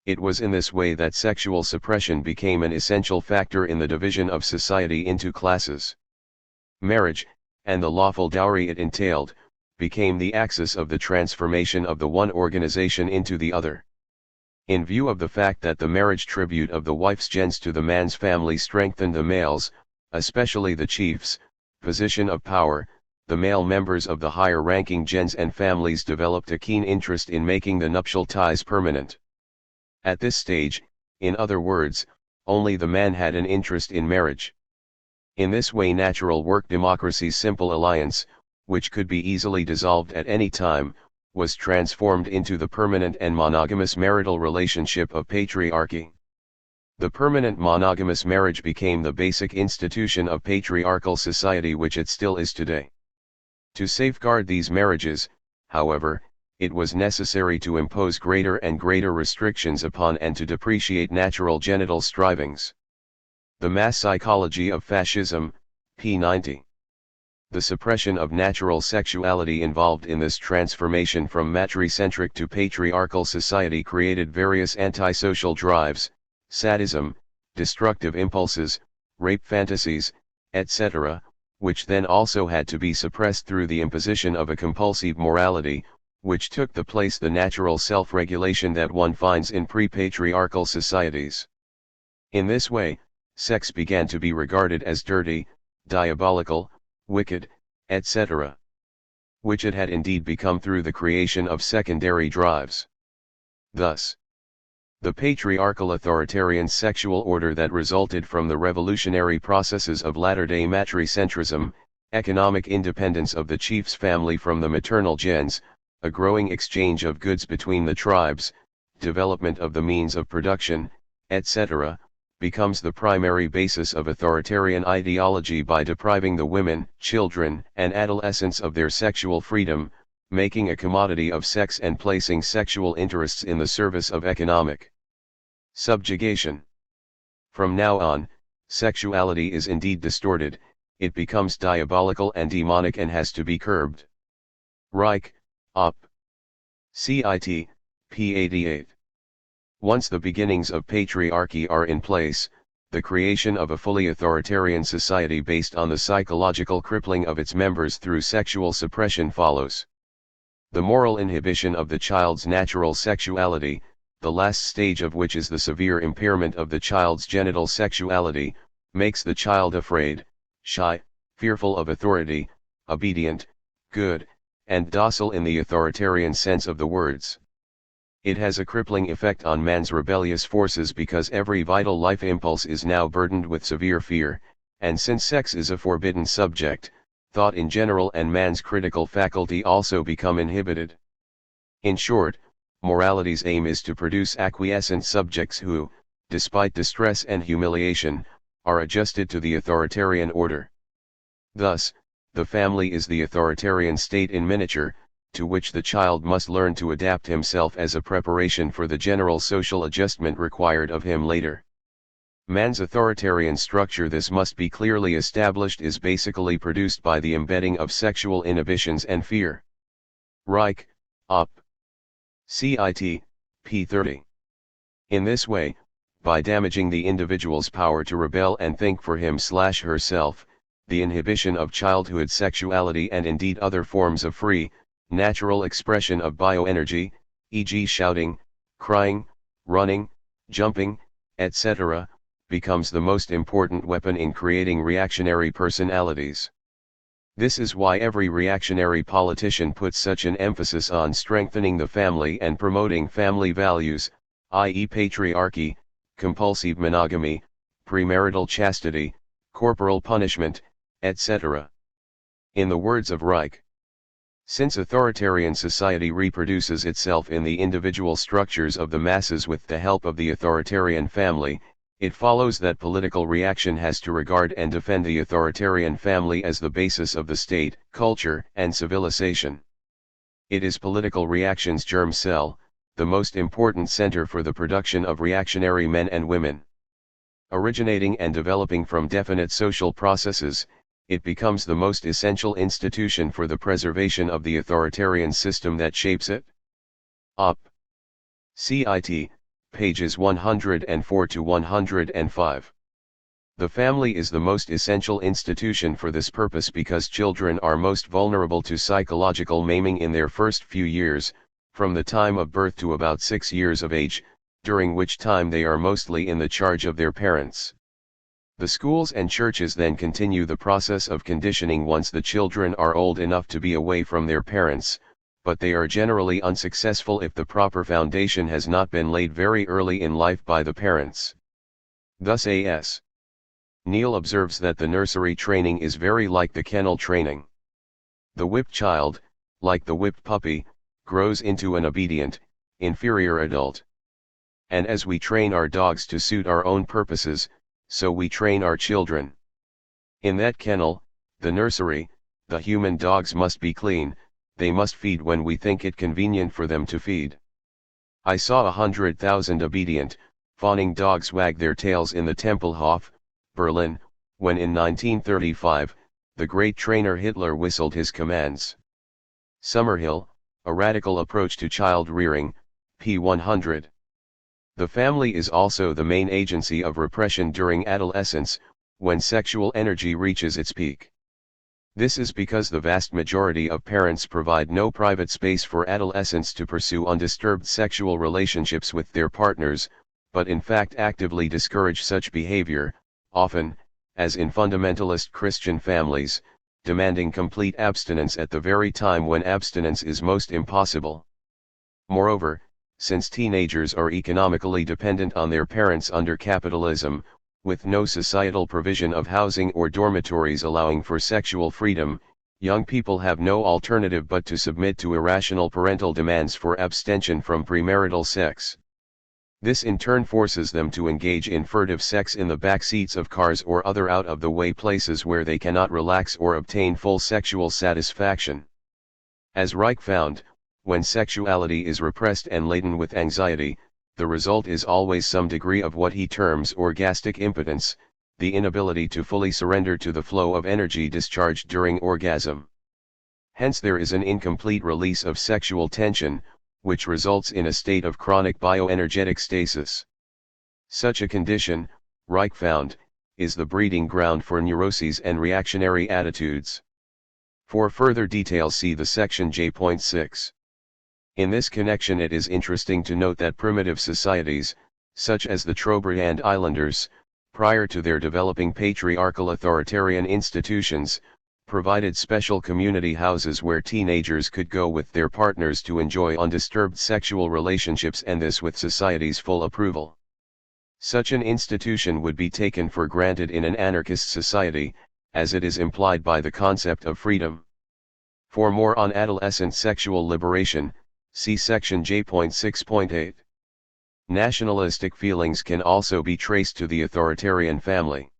[SPEAKER 1] It was in this way that sexual suppression became an essential factor in the division of society into classes. Marriage, and the lawful dowry it entailed, became the axis of the transformation of the one organization into the other. In view of the fact that the marriage tribute of the wife's gens to the man's family strengthened the male's, especially the chief's, position of power, the male members of the higher-ranking gens and families developed a keen interest in making the nuptial ties permanent. At this stage, in other words, only the man had an interest in marriage. In this way natural work democracy's simple alliance, which could be easily dissolved at any time, was transformed into the permanent and monogamous marital relationship of patriarchy. The permanent monogamous marriage became the basic institution of patriarchal society which it still is today. To safeguard these marriages, however, it was necessary to impose greater and greater restrictions upon and to depreciate natural genital strivings. The Mass Psychology of Fascism, p. 90. The suppression of natural sexuality involved in this transformation from matricentric to patriarchal society created various antisocial drives, sadism, destructive impulses, rape fantasies, etc., which then also had to be suppressed through the imposition of a compulsive morality, which took the place the natural self-regulation that one finds in pre-patriarchal societies. In this way, sex began to be regarded as dirty, diabolical, wicked, etc., which it had indeed become through the creation of secondary drives. Thus, the patriarchal authoritarian sexual order that resulted from the revolutionary processes of latter-day matricentrism, economic independence of the chief's family from the maternal gens, a growing exchange of goods between the tribes, development of the means of production, etc., becomes the primary basis of authoritarian ideology by depriving the women, children, and adolescents of their sexual freedom, making a commodity of sex and placing sexual interests in the service of economic subjugation. From now on, sexuality is indeed distorted, it becomes diabolical and demonic and has to be curbed. Reich, Op. Cit. p. 88. Once the beginnings of patriarchy are in place, the creation of a fully authoritarian society based on the psychological crippling of its members through sexual suppression follows. the moral inhibition of the child's natural sexuality, the last stage of which is the severe impairment of the child's genital sexuality, makes the child afraid, shy, fearful of authority, obedient, good, and docile in the authoritarian sense of the words. It has a crippling effect on man's rebellious forces because every vital life impulse is now burdened with severe fear, and since sex is a forbidden subject, thought in general and man's critical faculty also become inhibited. In short, morality's aim is to produce acquiescent subjects who, despite distress and humiliation, are adjusted to the authoritarian order. Thus, the family is the authoritarian state in miniature, to which the child must learn to adapt himself as a preparation for the general social adjustment required of him later. Man's authoritarian structure, this must be clearly established, is basically produced by the embedding of sexual inhibitions and fear. Reich, Op. Cit. p. 30. In this way, by damaging the individual's power to rebel and think for him/herself, the inhibition of childhood sexuality and indeed other forms of free, natural expression of bioenergy, e.g. shouting, crying, running, jumping, etc., becomes the most important weapon in creating reactionary personalities. This is why every reactionary politician puts such an emphasis on strengthening the family and promoting family values, i.e. patriarchy, compulsive monogamy, premarital chastity, corporal punishment, etc. In the words of Reich, since authoritarian society reproduces itself in the individual structures of the masses with the help of the authoritarian family, it follows that political reaction has to regard and defend the authoritarian family as the basis of the state, culture, and civilization. It is political reaction's germ cell, the most important center for the production of reactionary men and women. Originating and developing from definite social processes, it becomes the most essential institution for the preservation of the authoritarian system that shapes it. Op. Cit. pages 104 to 105. The family is the most essential institution for this purpose because children are most vulnerable to psychological maiming in their first few years, from the time of birth to about 6 years of age, during which time they are mostly in the charge of their parents. The schools and churches then continue the process of conditioning once the children are old enough to be away from their parents, but they are generally unsuccessful if the proper foundation has not been laid very early in life by the parents. Thus A.S. Neal observes that the nursery training is very like the kennel training. The whipped child, like the whipped puppy, grows into an obedient, inferior adult. And as we train our dogs to suit our own purposes, so we train our children. In that kennel, the nursery, the human dogs must be clean, they must feed when we think it convenient for them to feed. I saw 100,000 obedient, fawning dogs wag their tails in the Tempelhof, Berlin, when in 1935, the great trainer Hitler whistled his commands. Summerhill, A Radical Approach to Child Rearing, p. 100. The family is also the main agency of repression during adolescence, when sexual energy reaches its peak. This is because the vast majority of parents provide no private space for adolescents to pursue undisturbed sexual relationships with their partners, but in fact actively discourage such behavior, often, as in fundamentalist Christian families, demanding complete abstinence at the very time when abstinence is most impossible. Moreover, since teenagers are economically dependent on their parents under capitalism, with no societal provision of housing or dormitories allowing for sexual freedom, young people have no alternative but to submit to irrational parental demands for abstention from premarital sex. This in turn forces them to engage in furtive sex in the back seats of cars or other out-of-the-way places where they cannot relax or obtain full sexual satisfaction. As Reich found, when sexuality is repressed and laden with anxiety, the result is always some degree of what he terms orgastic impotence, the inability to fully surrender to the flow of energy discharged during orgasm. Hence there is an incomplete release of sexual tension, which results in a state of chronic bioenergetic stasis. Such a condition, Reich found, is the breeding ground for neuroses and reactionary attitudes. For further details see the section J.6. In this connection it is interesting to note that primitive societies, such as the Trobriand Islanders, prior to their developing patriarchal authoritarian institutions, provided special community houses where teenagers could go with their partners to enjoy undisturbed sexual relationships, and this with society's full approval. Such an institution would be taken for granted in an anarchist society, as it is implied by the concept of freedom. For more on adolescent sexual liberation, see section J.6.8. Nationalistic feelings can also be traced to the authoritarian family.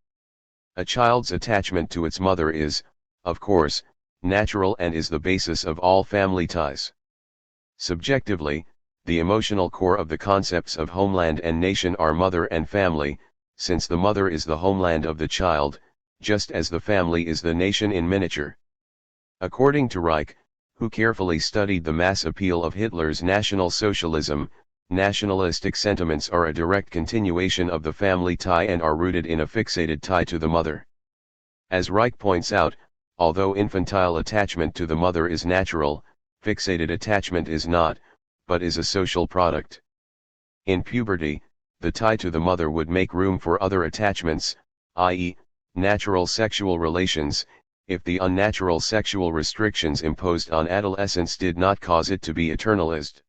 [SPEAKER 1] A child's attachment to its mother is, of course, natural and is the basis of all family ties. Subjectively, the emotional core of the concepts of homeland and nation are mother and family, since the mother is the homeland of the child, just as the family is the nation in miniature. According to Reich, who carefully studied the mass appeal of Hitler's National Socialism, nationalistic sentiments are a direct continuation of the family tie and are rooted in a fixated tie to the mother. As Reich points out, although infantile attachment to the mother is natural, fixated attachment is not, but is a social product. In puberty, the tie to the mother would make room for other attachments, i.e., natural sexual relations, if the unnatural sexual restrictions imposed on adolescence did not cause it to be eternalized.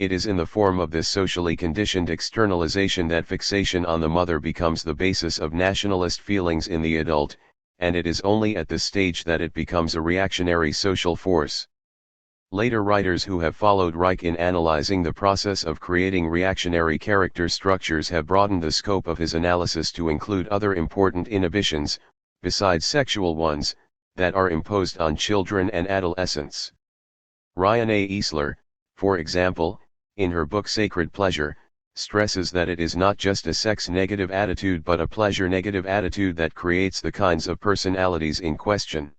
[SPEAKER 1] It is in the form of this socially conditioned externalization that fixation on the mother becomes the basis of nationalist feelings in the adult, and it is only at this stage that it becomes a reactionary social force. Later writers who have followed Reich in analyzing the process of creating reactionary character structures have broadened the scope of his analysis to include other important inhibitions, besides sexual ones, that are imposed on children and adolescents. Ryan A. Easler, for example, in her book Sacred Pleasure, stresses that it is not just a sex-negative attitude but a pleasure-negative attitude that creates the kinds of personalities in question.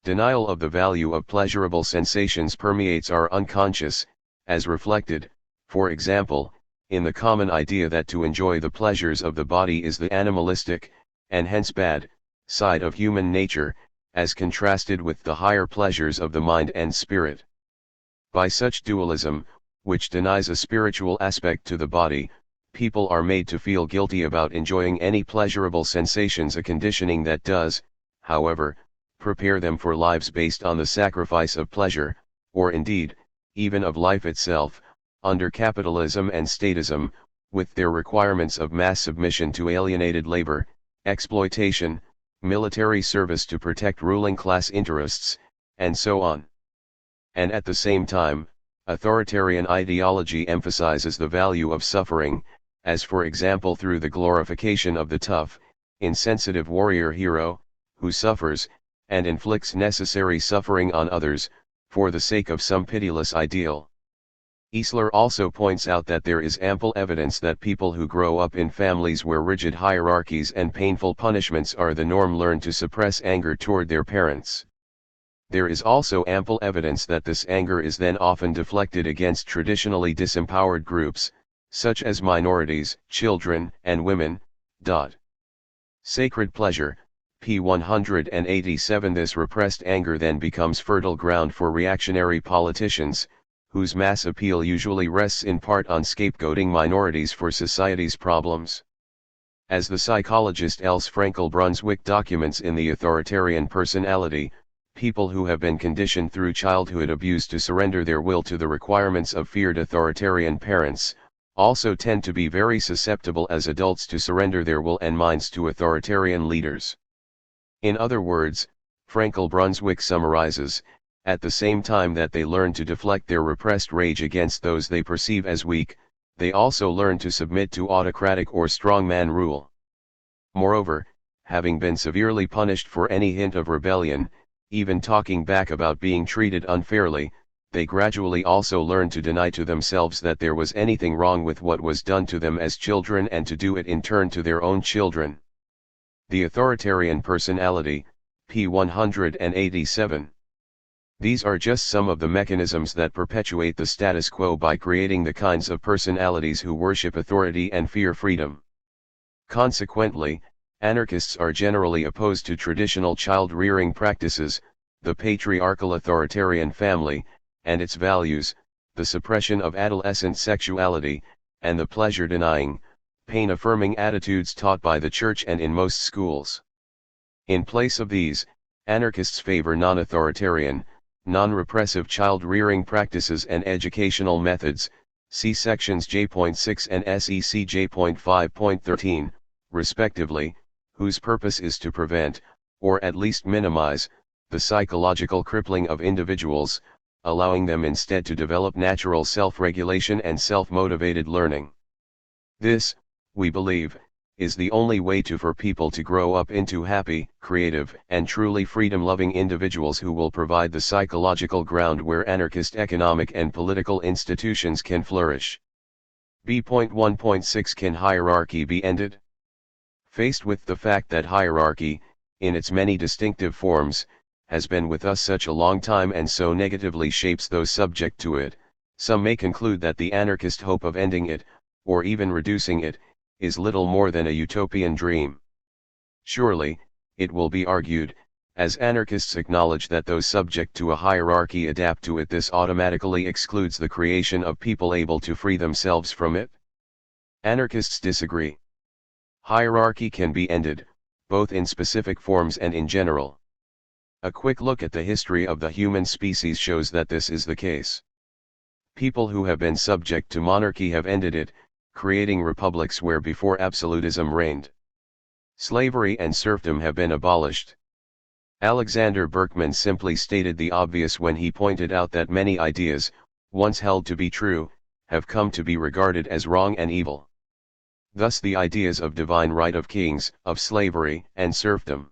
[SPEAKER 1] Denial of the value of pleasurable sensations permeates our unconscious, as reflected, for example, in the common idea that to enjoy the pleasures of the body is the animalistic, and hence bad, side of human nature, as contrasted with the higher pleasures of the mind and spirit. By such dualism, which denies a spiritual aspect to the body, people are made to feel guilty about enjoying any pleasurable sensations, a conditioning that does, however, prepare them for lives based on the sacrifice of pleasure, or indeed, even of life itself, under capitalism and statism, with their requirements of mass submission to alienated labor, exploitation, military service to protect ruling class interests, and so on. And at the same time, authoritarian ideology emphasizes the value of suffering, as for example through the glorification of the tough, insensitive warrior hero, who suffers, and inflicts necessary suffering on others, for the sake of some pitiless ideal. Easler also points out that there is ample evidence that people who grow up in families where rigid hierarchies and painful punishments are the norm learn to suppress anger toward their parents. There is also ample evidence that this anger is then often deflected against traditionally disempowered groups, such as minorities, children, and women. Sacred Pleasure, p. 187. This repressed anger then becomes fertile ground for reactionary politicians, whose mass appeal usually rests in part on scapegoating minorities for society's problems. As the psychologist Else Frankel Brunswick documents in The Authoritarian Personality, people who have been conditioned through childhood abuse to surrender their will to the requirements of feared authoritarian parents, also tend to be very susceptible as adults to surrender their will and minds to authoritarian leaders. In other words, Frankel Brunswick summarizes, at the same time that they learn to deflect their repressed rage against those they perceive as weak, they also learn to submit to autocratic or strongman rule. Moreover, having been severely punished for any hint of rebellion, even talking back about being treated unfairly, they gradually also learn to deny to themselves that there was anything wrong with what was done to them as children and to do it in turn to their own children. The Authoritarian Personality, p. 187. These are just some of the mechanisms that perpetuate the status quo by creating the kinds of personalities who worship authority and fear freedom. Consequently, anarchists are generally opposed to traditional child-rearing practices, the patriarchal authoritarian family, and its values, the suppression of adolescent sexuality, and the pleasure-denying, pain-affirming attitudes taught by the church and in most schools. In place of these, anarchists favor non-authoritarian, non-repressive child-rearing practices and educational methods, see sections J.6 and SEC J.5.13, respectively, whose purpose is to prevent, or at least minimize, the psychological crippling of individuals, allowing them instead to develop natural self-regulation and self-motivated learning. This, we believe, is the only way for people to grow up into happy, creative, and truly freedom-loving individuals who will provide the psychological ground where anarchist economic and political institutions can flourish. B.1.6 Can hierarchy be ended? Faced with the fact that hierarchy, in its many distinctive forms, has been with us such a long time and so negatively shapes those subject to it, some may conclude that the anarchist hope of ending it, or even reducing it, is little more than a utopian dream. Surely, it will be argued, as anarchists acknowledge that those subject to a hierarchy adapt to it, this automatically excludes the creation of people able to free themselves from it. Anarchists disagree. Hierarchy can be ended, both in specific forms and in general. A quick look at the history of the human species shows that this is the case. People who have been subject to monarchy have ended it, creating republics where before absolutism reigned. Slavery and serfdom have been abolished. Alexander Berkman simply stated the obvious when he pointed out that many ideas, once held to be true, have come to be regarded as wrong and evil. Thus the ideas of divine right of kings, of slavery and serfdom.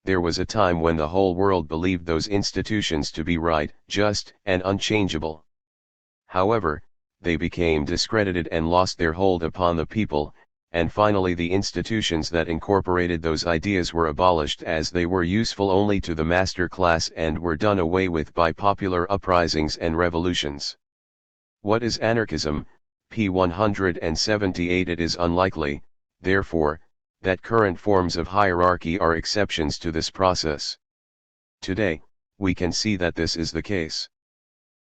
[SPEAKER 1] There was a time when the whole world believed those institutions to be right, just, and unchangeable. However, they became discredited and lost their hold upon the people, and finally the institutions that incorporated those ideas were abolished as they were useful only to the master class and were done away with by popular uprisings and revolutions. What is anarchism? P. 178 It is unlikely, therefore, that current forms of hierarchy are exceptions to this process. Today, we can see that this is the case.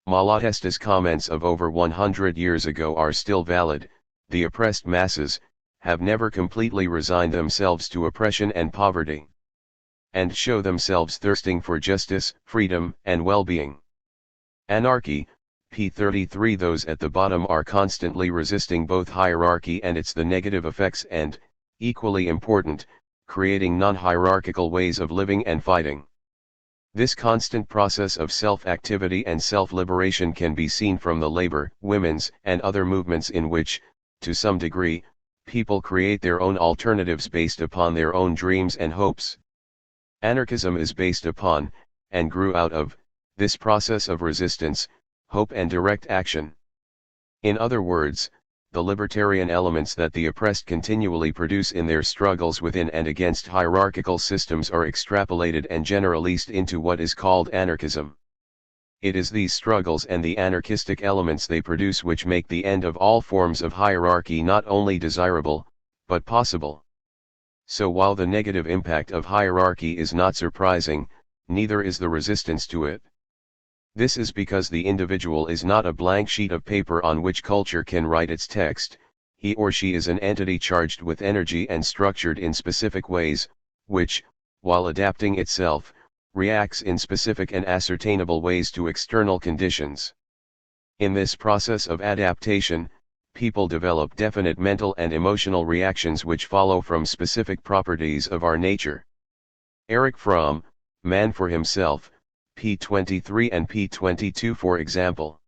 [SPEAKER 1] Malatesta's comments of over 100 years ago are still valid: the oppressed masses have never completely resigned themselves to oppression and poverty, and show themselves thirsting for justice, freedom, and well-being. Anarchy, p. 33 Those at the bottom are constantly resisting both hierarchy and its negative effects and, equally important, creating non-hierarchical ways of living and fighting. This constant process of self-activity and self-liberation can be seen from the labor, women's, and other movements in which, to some degree, people create their own alternatives based upon their own dreams and hopes. Anarchism is based upon, and grew out of, this process of resistance, hope and direct action. In other words, the libertarian elements that the oppressed continually produce in their struggles within and against hierarchical systems are extrapolated and generalized into what is called anarchism. It is these struggles and the anarchistic elements they produce which make the end of all forms of hierarchy not only desirable, but possible. So while the negative impact of hierarchy is not surprising, neither is the resistance to it. This is because the individual is not a blank sheet of paper on which culture can write its text. He or she is an entity charged with energy and structured in specific ways, which, while adapting itself, reacts in specific and ascertainable ways to external conditions. In this process of adaptation, people develop definite mental and emotional reactions which follow from specific properties of our nature. Erich Fromm, Man for Himself, p. 23 and p. 22 For example.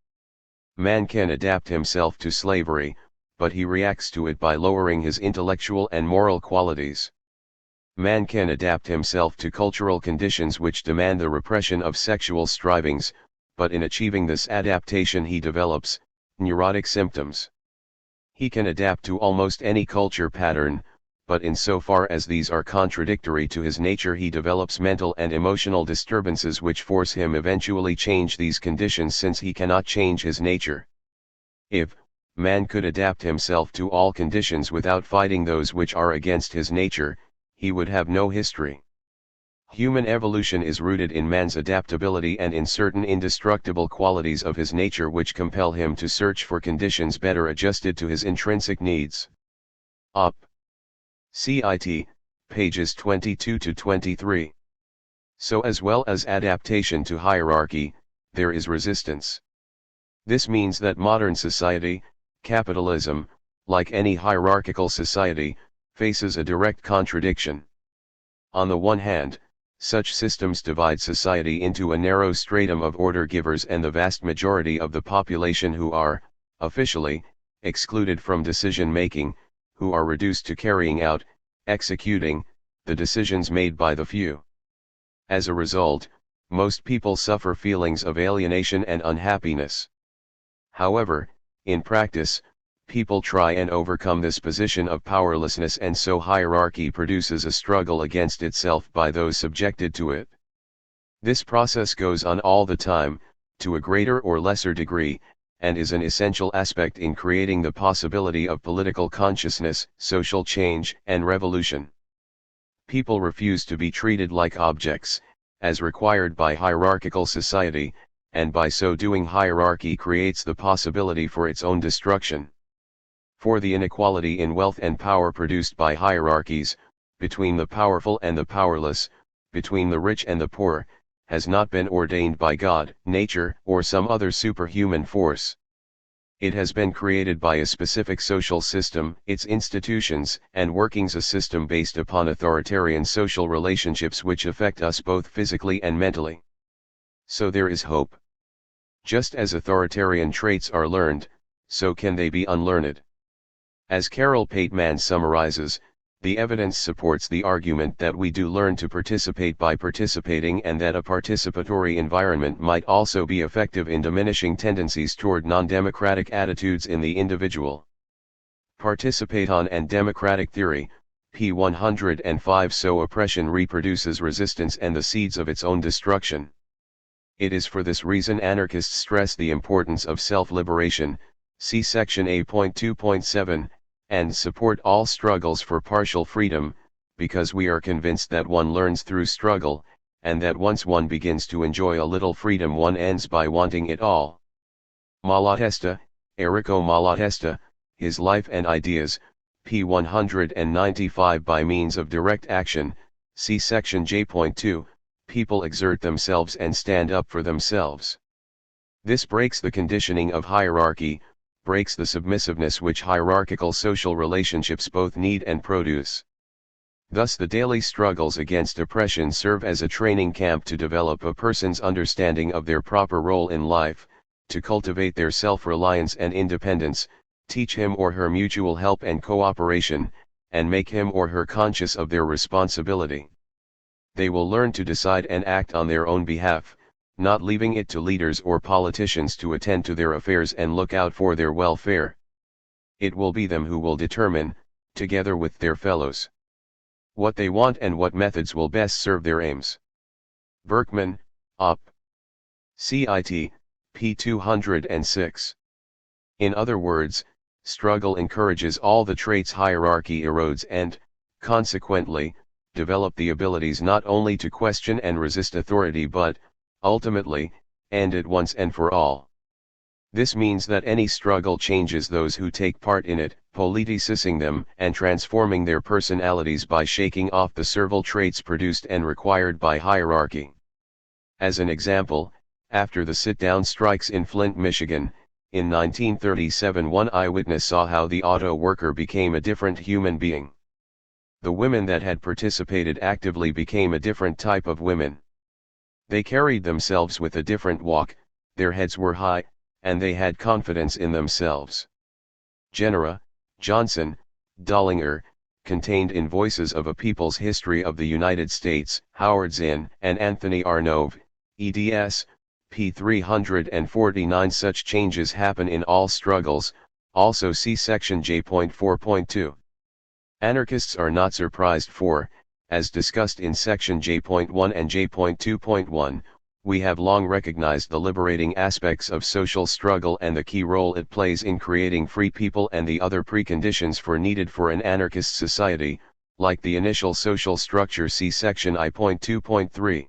[SPEAKER 1] Man can adapt himself to slavery, but he reacts to it by lowering his intellectual and moral qualities. Man can adapt himself to cultural conditions which demand the repression of sexual strivings, but in achieving this adaptation he develops neurotic symptoms. He can adapt to almost any culture pattern, but insofar as these are contradictory to his nature he develops mental and emotional disturbances which force him eventually change these conditions since he cannot change his nature. If man could adapt himself to all conditions without fighting those which are against his nature, he would have no history. Human evolution is rooted in man's adaptability and in certain indestructible qualities of his nature which compel him to search for conditions better adjusted to his intrinsic needs. Op. Cit. Pages 22 to 23. So as well as adaptation to hierarchy, there is resistance. This means that modern society, capitalism, like any hierarchical society, faces a direct contradiction. On the one hand, such systems divide society into a narrow stratum of order givers and the vast majority of the population who are, officially, excluded from decision-making, who are reduced to carrying out, executing, the decisions made by the few. As a result, most people suffer feelings of alienation and unhappiness. However, in practice, people try and overcome this position of powerlessness, and so hierarchy produces a struggle against itself by those subjected to it. This process goes on all the time, to a greater or lesser degree, and is an essential aspect in creating the possibility of political consciousness, social change, and revolution. People refuse to be treated like objects, as required by hierarchical society, and by so doing hierarchy creates the possibility for its own destruction. For the inequality in wealth and power produced by hierarchies, between the powerful and the powerless, between the rich and the poor, has not been ordained by God, nature, or some other superhuman force. It has been created by a specific social system, its institutions and workings, a system based upon authoritarian social relationships which affect us both physically and mentally. So there is hope. Just as authoritarian traits are learned, so can they be unlearned. As Carol Pateman summarizes, the evidence supports the argument that we do learn to participate by participating, and that a participatory environment might also be effective in diminishing tendencies toward non-democratic attitudes in the individual. Participaton and Democratic Theory, p. 105. So oppression reproduces resistance and the seeds of its own destruction. It is for this reason anarchists stress the importance of self-liberation, see section A.2.7, and support all struggles for partial freedom, because we are convinced that one learns through struggle, and that once one begins to enjoy a little freedom one ends by wanting it all. Malatesta, Errico Malatesta, His Life and Ideas, p. 195. By means of direct action, see section J.2, people exert themselves and stand up for themselves. This breaks the conditioning of hierarchy, breaks the submissiveness which hierarchical social relationships both need and produce. Thus the daily struggles against oppression serve as a training camp to develop a person's understanding of their proper role in life, to cultivate their self-reliance and independence, teach him or her mutual help and cooperation, and make him or her conscious of their responsibility. They will learn to decide and act on their own behalf, not leaving it to leaders or politicians to attend to their affairs and look out for their welfare. It will be them who will determine, together with their fellows, what they want and what methods will best serve their aims. Berkman, Op. Cit. p. 206. In other words, struggle encourages all the traits hierarchy erodes and, consequently, develop the abilities not only to question and resist authority but, ultimately, end it once and for all. This means that any struggle changes those who take part in it, politicizing them and transforming their personalities by shaking off the servile traits produced and required by hierarchy. As an example, after the sit-down strikes in Flint, Michigan, in 1937, one eyewitness saw how the auto worker became a different human being. The women that had participated actively became a different type of women. They carried themselves with a different walk, their heads were high, and they had confidence in themselves. Genera, Johnson, Dollinger, contained in Voices of a People's History of the United States, Howard Zinn and Anthony Arnove, eds. p. 349. Such changes happen in all struggles, also see section J.4.2. Anarchists are not surprised for, as discussed in section J.1 and J.2.1, we have long recognized the liberating aspects of social struggle and the key role it plays in creating free people and the other preconditions for needed for an anarchist society, like the initial social structure, see section I.2.3.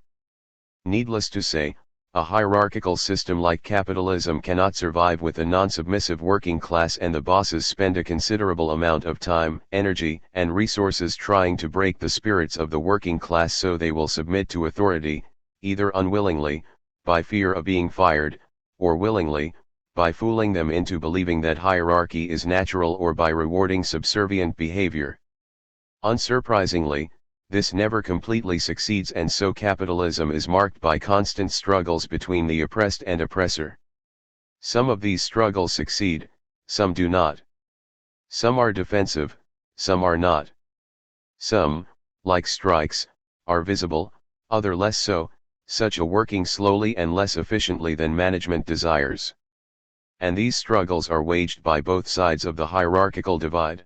[SPEAKER 1] Needless to say, a hierarchical system like capitalism cannot survive with a non-submissive working class, and the bosses spend a considerable amount of time, energy, and resources trying to break the spirits of the working class so they will submit to authority, either unwillingly, by fear of being fired, or willingly, by fooling them into believing that hierarchy is natural, or by rewarding subservient behavior. Unsurprisingly, this never completely succeeds, and so capitalism is marked by constant struggles between the oppressed and oppressor. Some of these struggles succeed, some do not. Some are defensive, some are not. Some, like strikes, are visible, other less so, such a working slowly and less efficiently than management desires. And these struggles are waged by both sides of the hierarchical divide.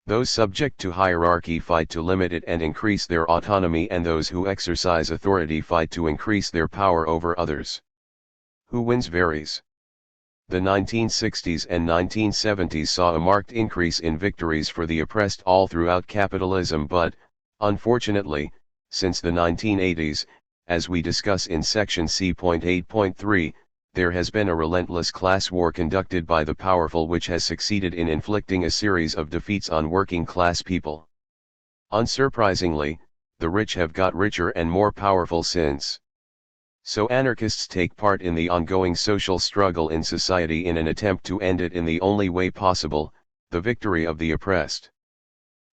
[SPEAKER 1] Those subject to hierarchy fight to limit it and increase their autonomy, and those who exercise authority fight to increase their power over others. Who wins varies. The 1960s and 1970s saw a marked increase in victories for the oppressed all throughout capitalism, but, unfortunately, since the 1980s, as we discuss in section C.8.3, there has been a relentless class war conducted by the powerful, which has succeeded in inflicting a series of defeats on working class people. Unsurprisingly, the rich have got richer and more powerful since. So anarchists take part in the ongoing social struggle in society in an attempt to end it in the only way possible, the victory of the oppressed.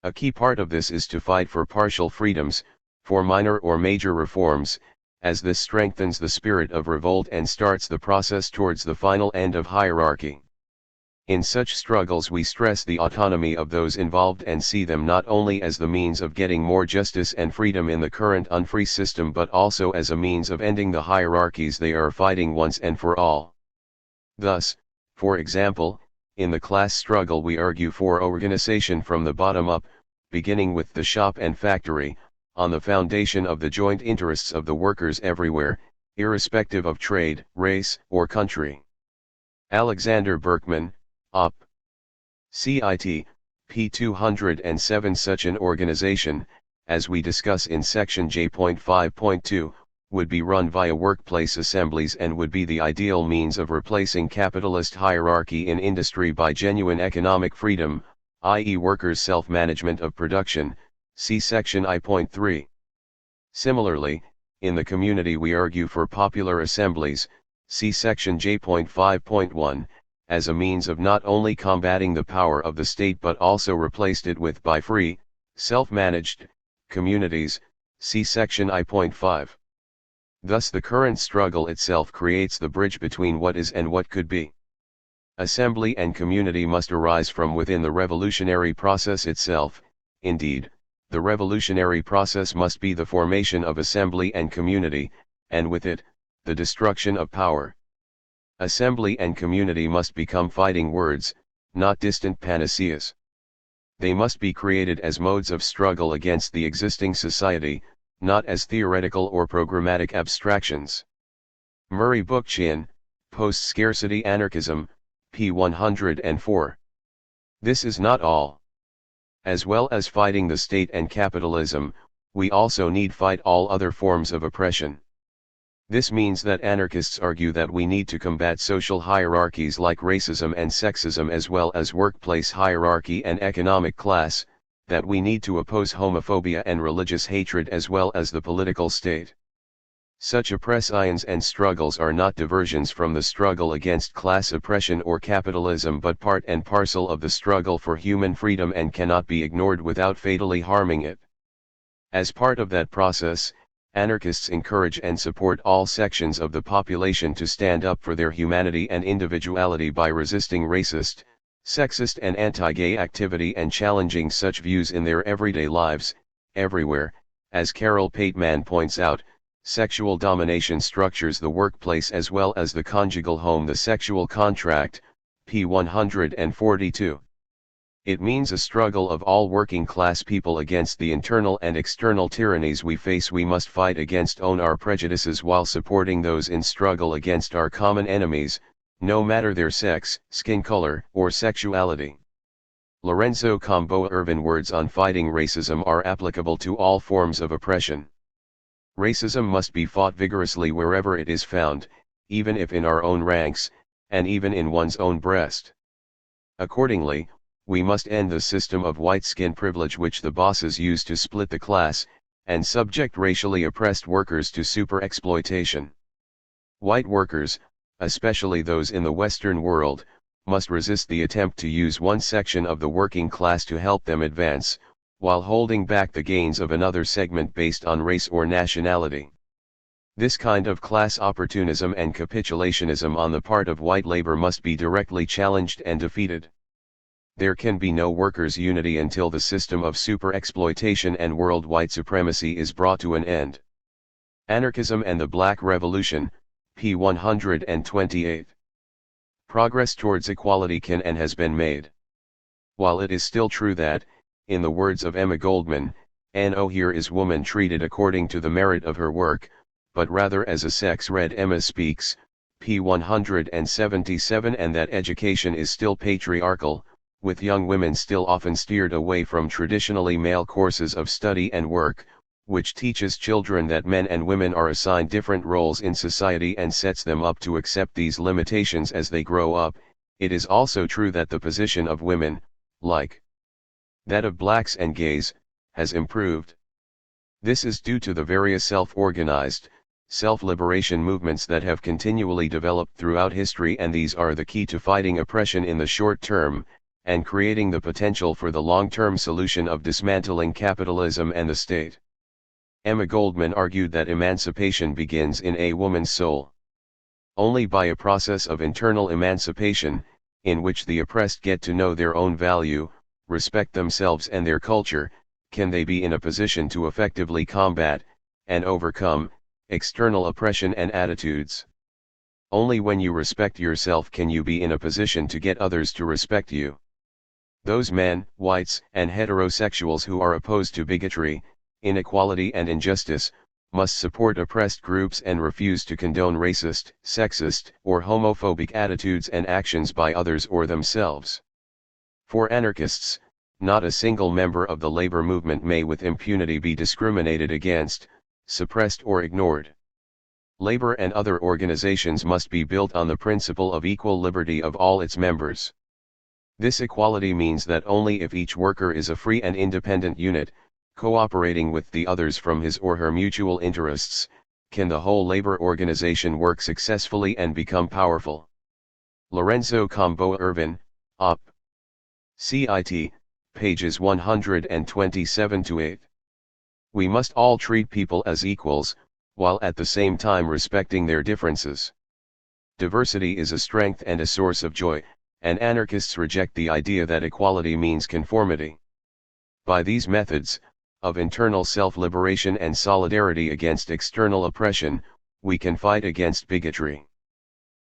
[SPEAKER 1] A key part of this is to fight for partial freedoms, for minor or major reforms, as this strengthens the spirit of revolt and starts the process towards the final end of hierarchy. In such struggles we stress the autonomy of those involved and see them not only as the means of getting more justice and freedom in the current unfree system, but also as a means of ending the hierarchies they are fighting once and for all. Thus, for example, in the class struggle we argue for organization from the bottom up, beginning with the shop and factory, on the foundation of the joint interests of the workers everywhere, irrespective of trade, race, or country. Alexander Berkman, Op. Cit. p. 207. Such an organization, as we discuss in section J.5.2, would be run via workplace assemblies and would be the ideal means of replacing capitalist hierarchy in industry by genuine economic freedom, i.e. workers' self-management of production, see section I.3. Similarly, in the community we argue for popular assemblies, see section J.5.1, as a means of not only combating the power of the state but also replaced it with by free, self-managed, communities, see section I.5. Thus the current struggle itself creates the bridge between what is and what could be. Assembly and community must arise from within the revolutionary process itself. Indeed, the revolutionary process must be the formation of assembly and community, and with it, the destruction of power. Assembly and community must become fighting words, not distant panaceas. They must be created as modes of struggle against the existing society, not as theoretical or programmatic abstractions. Murray Bookchin, Post-Scarcity Anarchism, p. 104. This is not all. As well as fighting the state and capitalism, we also need fight all other forms of oppression. This means that anarchists argue that we need to combat social hierarchies like racism and sexism, as well as workplace hierarchy and economic class, that we need to oppose homophobia and religious hatred as well as the political state. Such oppressions and struggles are not diversions from the struggle against class oppression or capitalism, but part and parcel of the struggle for human freedom and cannot be ignored without fatally harming it. As part of that process, anarchists encourage and support all sections of the population to stand up for their humanity and individuality by resisting racist, sexist and anti-gay activity and challenging such views in their everyday lives, everywhere. As Carol Pateman points out, sexual domination structures the workplace as well as the conjugal home. The sexual contract, p. 142. It means a struggle of all working class people against the internal and external tyrannies we face. We must fight against our prejudices while supporting those in struggle against our common enemies, no matter their sex, skin color, or sexuality. Lorenzo Comboa Irvin words on fighting racism are applicable to all forms of oppression. Racism must be fought vigorously wherever it is found, even if in our own ranks, and even in one's own breast. Accordingly, we must end the system of white skin privilege which the bosses use to split the class, and subject racially oppressed workers to super-exploitation. White workers, especially those in the Western world, must resist the attempt to use one section of the working class to help them advance, while holding back the gains of another segment based on race or nationality. This kind of class opportunism and capitulationism on the part of white labor must be directly challenged and defeated. There can be no workers' unity until the system of super-exploitation and world white supremacy is brought to an end. Anarchism and the Black Revolution, p. 128. Progress towards equality can and has been made. While it is still true that, in the words of Emma Goldman, "No, here is woman treated according to the merit of her work, but rather as a sex." Read Emma Speaks, p. 177, and that education is still patriarchal, with young women still often steered away from traditionally male courses of study and work, which teaches children that men and women are assigned different roles in society and sets them up to accept these limitations as they grow up. It is also true that the position of women, like that of blacks and gays, has improved. This is due to the various self-organized, self-liberation movements that have continually developed throughout history, and these are the key to fighting oppression in the short term, and creating the potential for the long-term solution of dismantling capitalism and the state. Emma Goldman argued that emancipation begins in a woman's soul. Only by a process of internal emancipation, in which the oppressed get to know their own value, respect themselves and their culture, can they be in a position to effectively combat, and overcome, external oppression and attitudes. Only when you respect yourself can you be in a position to get others to respect you. Those men, whites, and heterosexuals who are opposed to bigotry, inequality and injustice, must support oppressed groups and refuse to condone racist, sexist, or homophobic attitudes and actions by others or themselves. For anarchists, not a single member of the labor movement may with impunity be discriminated against, suppressed or ignored. Labor and other organizations must be built on the principle of equal liberty of all its members. This equality means that only if each worker is a free and independent unit, cooperating with the others from his or her mutual interests, can the whole labor organization work successfully and become powerful. Lorenzo Comboa Irvin, Op. Cit. Pages 127-8. We must all treat people as equals, while at the same time respecting their differences. Diversity is a strength and a source of joy, and anarchists reject the idea that equality means conformity. By these methods, of internal self-liberation and solidarity against external oppression, we can fight against bigotry.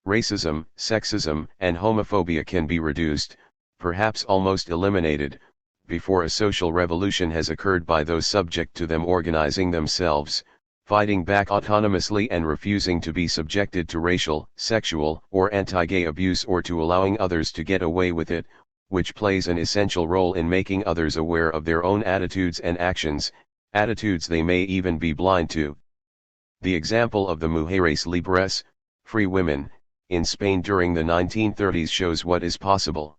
[SPEAKER 1] Racism, sexism, and homophobia can be reduced, perhaps almost eliminated, before a social revolution has occurred by those subject to them organizing themselves, fighting back autonomously and refusing to be subjected to racial, sexual, or anti-gay abuse or to allowing others to get away with it, which plays an essential role in making others aware of their own attitudes and actions, attitudes they may even be blind to. The example of the Mujeres Libres, free women, in Spain during the 1930s shows what is possible.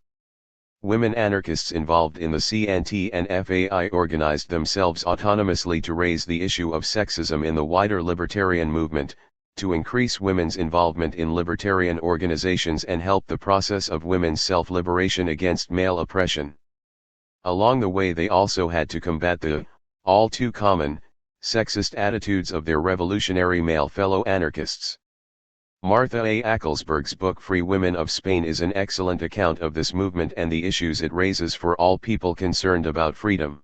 [SPEAKER 1] Women anarchists involved in the CNT and FAI organized themselves autonomously to raise the issue of sexism in the wider libertarian movement, to increase women's involvement in libertarian organizations and help the process of women's self-liberation against male oppression. Along the way they also had to combat the, all too common, sexist attitudes of their revolutionary male fellow anarchists. Martha A. Acklesberg's book Free Women of Spain is an excellent account of this movement and the issues it raises for all people concerned about freedom.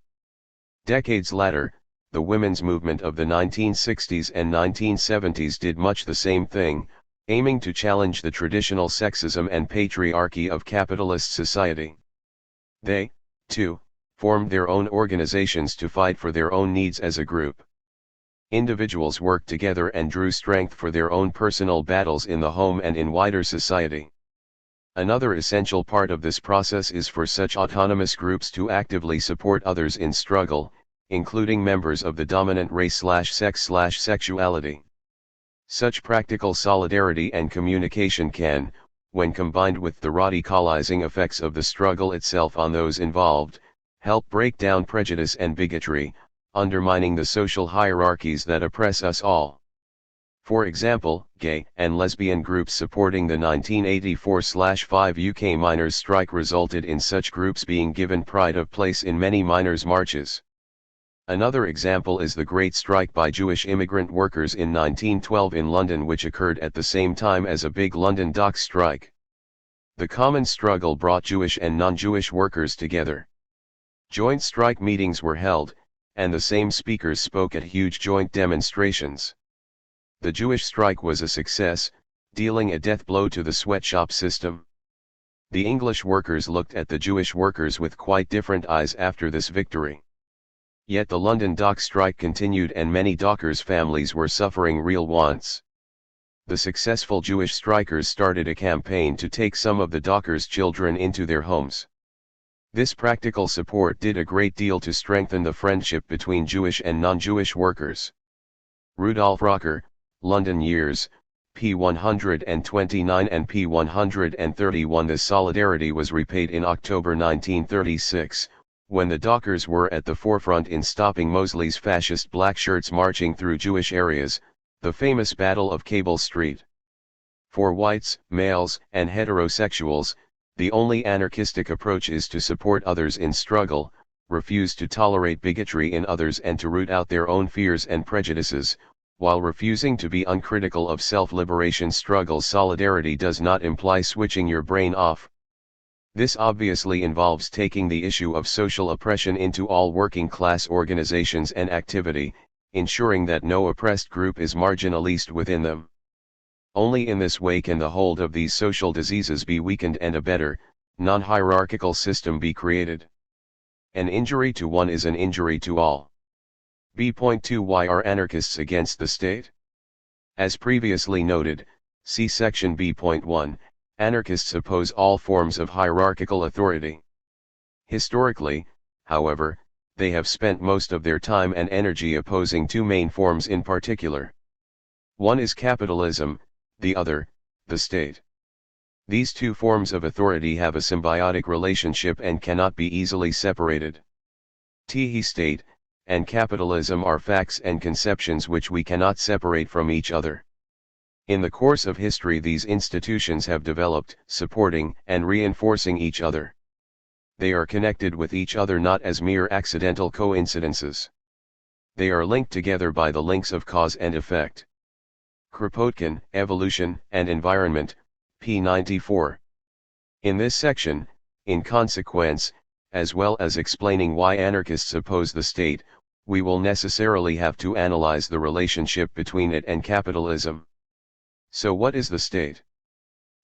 [SPEAKER 1] Decades later, the women's movement of the 1960s and 1970s did much the same thing, aiming to challenge the traditional sexism and patriarchy of capitalist society. They, too, formed their own organizations to fight for their own needs as a group. Individuals worked together and drew strength for their own personal battles in the home and in wider society. Another essential part of this process is for such autonomous groups to actively support others in struggle, including members of the dominant race/sex/sexuality. Such practical solidarity and communication can, when combined with the radicalizing effects of the struggle itself on those involved, help break down prejudice and bigotry, undermining the social hierarchies that oppress us all. For example, gay and lesbian groups supporting the 1984/5 UK miners' strike resulted in such groups being given pride of place in many miners' marches. Another example is the Great Strike by Jewish immigrant workers in 1912 in London, which occurred at the same time as a big London docks strike. The common struggle brought Jewish and non-Jewish workers together. Joint strike meetings were held, and the same speakers spoke at huge joint demonstrations. The Jewish strike was a success, dealing a death blow to the sweatshop system. The English workers looked at the Jewish workers with quite different eyes after this victory. Yet the London dock strike continued and many dockers' families were suffering real wants. The successful Jewish strikers started a campaign to take some of the dockers' children into their homes. This practical support did a great deal to strengthen the friendship between Jewish and non-Jewish workers. Rudolf Rocker, London Years, p. 129 and p. 131. This solidarity was repaid in October 1936, when the dockers were at the forefront in stopping Mosley's fascist black shirts marching through Jewish areas, the famous Battle of Cable Street. For whites, males, and heterosexuals, the only anarchistic approach is to support others in struggle, refuse to tolerate bigotry in others and to root out their own fears and prejudices, while refusing to be uncritical of self-liberation struggles. Solidarity does not imply switching your brain off. This obviously involves taking the issue of social oppression into all working-class organizations and activity, ensuring that no oppressed group is marginalized within them. Only in this way can the hold of these social diseases be weakened and a better, non-hierarchical system be created. An injury to one is an injury to all. B.2 Why are anarchists against the state? As previously noted, see section B.1, anarchists oppose all forms of hierarchical authority. Historically, however, they have spent most of their time and energy opposing two main forms in particular. One is capitalism, the other, the state. These two forms of authority have a symbiotic relationship and cannot be easily separated. State and capitalism are facts and conceptions which we cannot separate from each other. In the course of history, these institutions have developed, supporting and reinforcing each other. They are connected with each other not as mere accidental coincidences. They are linked together by the links of cause and effect. Kropotkin, Evolution and Environment, p. 94. In this section, in consequence, as well as explaining why anarchists oppose the state, we will necessarily have to analyze the relationship between it and capitalism. So what is the state?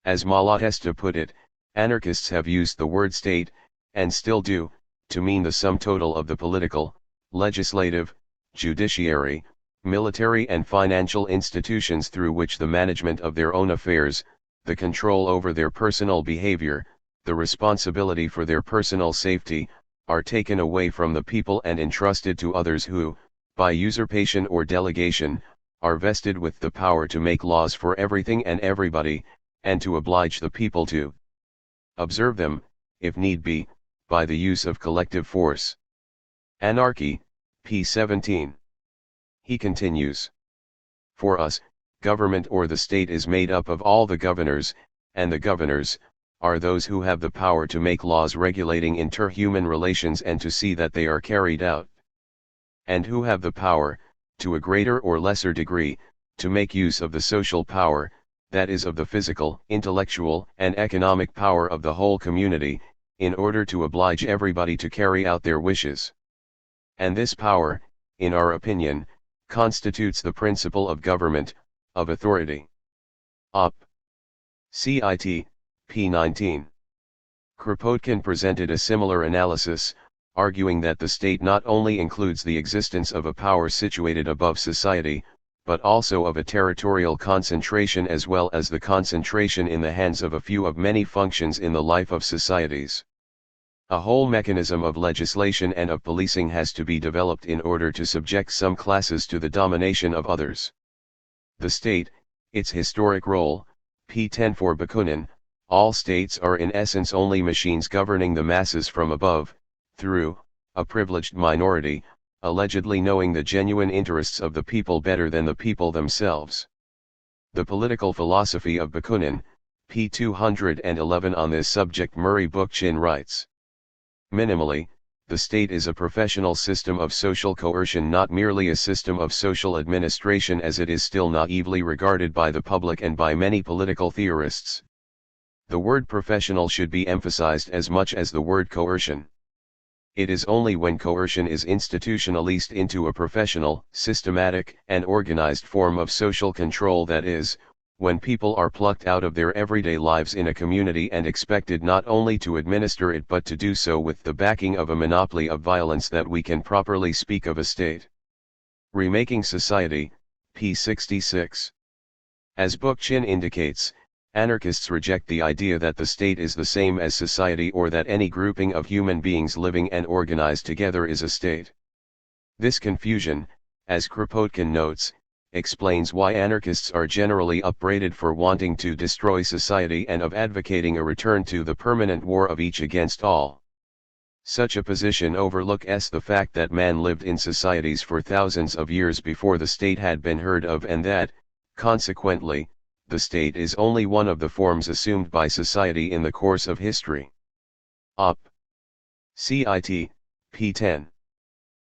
[SPEAKER 1] As Malatesta put it, anarchists have used the word state, and still do, to mean the sum total of the political, legislative, judiciary, military and financial institutions through which the management of their own affairs, the control over their personal behavior, the responsibility for their personal safety, are taken away from the people and entrusted to others who, by usurpation or delegation, are vested with the power to make laws for everything and everybody, and to oblige the people to observe them, if need be, by the use of collective force. Anarchy, p. 17. He continues. For us, government or the state is made up of all the governors, and the governors are those who have the power to make laws regulating interhuman relations and to see that they are carried out. And who have the power, to a greater or lesser degree, to make use of the social power, that is of the physical, intellectual, and economic power of the whole community, in order to oblige everybody to carry out their wishes. And this power, in our opinion, constitutes the principle of government, of authority. Op. Cit. p. 19. Kropotkin presented a similar analysis, arguing that the state not only includes the existence of a power situated above society, but also of a territorial concentration as well as the concentration in the hands of a few of many functions in the life of societies. A whole mechanism of legislation and of policing has to be developed in order to subject some classes to the domination of others. The state, its historic role, p10 for Bakunin, all states are in essence only machines governing the masses from above, through a privileged minority, allegedly knowing the genuine interests of the people better than the people themselves. The political philosophy of Bakunin, p. 211 on this subject Murray Bookchin writes. Minimally, the state is a professional system of social coercion, not merely a system of social administration as it is still naively regarded by the public and by many political theorists. The word professional should be emphasized as much as the word coercion. It is only when coercion is institutionalized into a professional, systematic, and organized form of social control, that is, when people are plucked out of their everyday lives in a community and expected not only to administer it but to do so with the backing of a monopoly of violence, that we can properly speak of a state. Remaking Society, p. 66. As Bookchin indicates, anarchists reject the idea that the state is the same as society or that any grouping of human beings living and organized together is a state. This confusion, as Kropotkin notes, explains why anarchists are generally upbraided for wanting to destroy society and of advocating a return to the permanent war of each against all. Such a position overlooks the fact that man lived in societies for thousands of years before the state had been heard of, and that, consequently, the state is only one of the forms assumed by society in the course of history. Op. Cit. p10.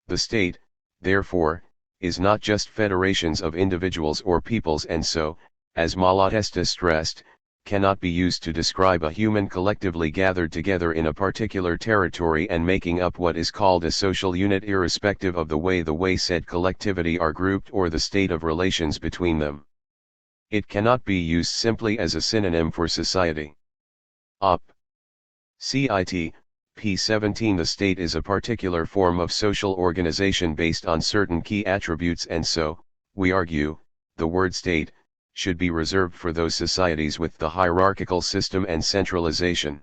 [SPEAKER 1] The state, therefore, is not just federations of individuals or peoples, and so, as Malatesta stressed, cannot be used to describe a human collectively gathered together in a particular territory and making up what is called a social unit, irrespective of the way said collectivity are grouped or the state of relations between them. It cannot be used simply as a synonym for society. Op. Cit. p. 17. The state is a particular form of social organization based on certain key attributes, and so, we argue, the word state should be reserved for those societies with the hierarchical system and centralization.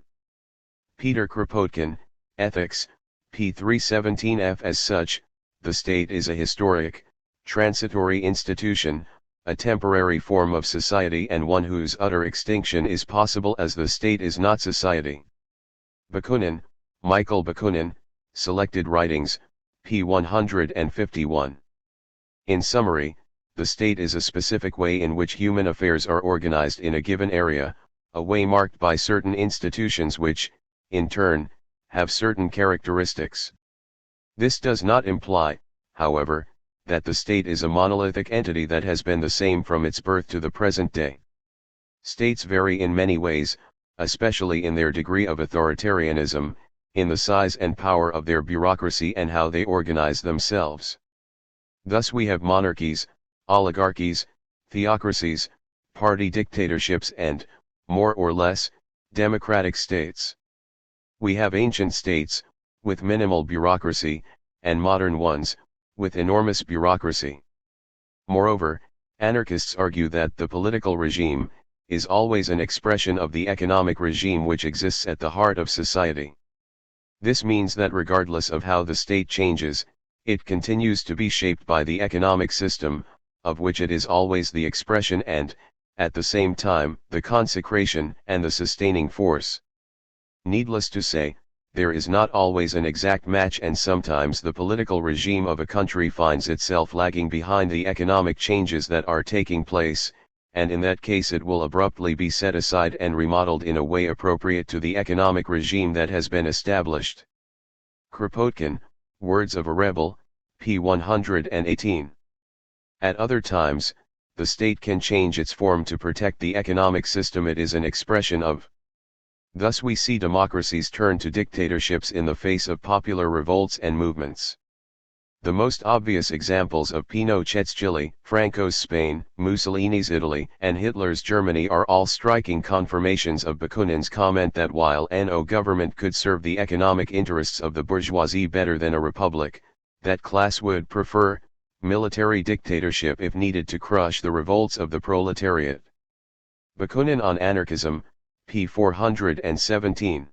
[SPEAKER 1] Peter Kropotkin, Ethics, p. 317 f. As such, the state is a historic, transitory institution, a temporary form of society, and one whose utter extinction is possible as the state is not society. Bakunin, Michael Bakunin, Selected Writings, p. 151. In summary, the state is a specific way in which human affairs are organized in a given area, a way marked by certain institutions which, in turn, have certain characteristics. This does not imply, however, that the state is a monolithic entity that has been the same from its birth to the present day. States vary in many ways, especially in their degree of authoritarianism, in the size and power of their bureaucracy and how they organize themselves. Thus we have monarchies, oligarchies, theocracies, party dictatorships and, more or less, democratic states. We have ancient states, with minimal bureaucracy, and modern ones, with enormous bureaucracy. Moreover, anarchists argue that the political regime is always an expression of the economic regime which exists at the heart of society. This means that regardless of how the state changes, it continues to be shaped by the economic system, of which it is always the expression and, at the same time, the consecration and the sustaining force. Needless to say, there is not always an exact match, and sometimes the political regime of a country finds itself lagging behind the economic changes that are taking place, and in that case it will abruptly be set aside and remodeled in a way appropriate to the economic regime that has been established. Kropotkin, Words of a Rebel, p. 118. At other times, the state can change its form to protect the economic system it is an expression of. Thus we see democracies turn to dictatorships in the face of popular revolts and movements. The most obvious examples of Pinochet's Chile, Franco's Spain, Mussolini's Italy, and Hitler's Germany are all striking confirmations of Bakunin's comment that while no government could serve the economic interests of the bourgeoisie better than a republic, that class would prefer, military dictatorship if needed to crush the revolts of the proletariat. Bakunin on Anarchism, p. 417.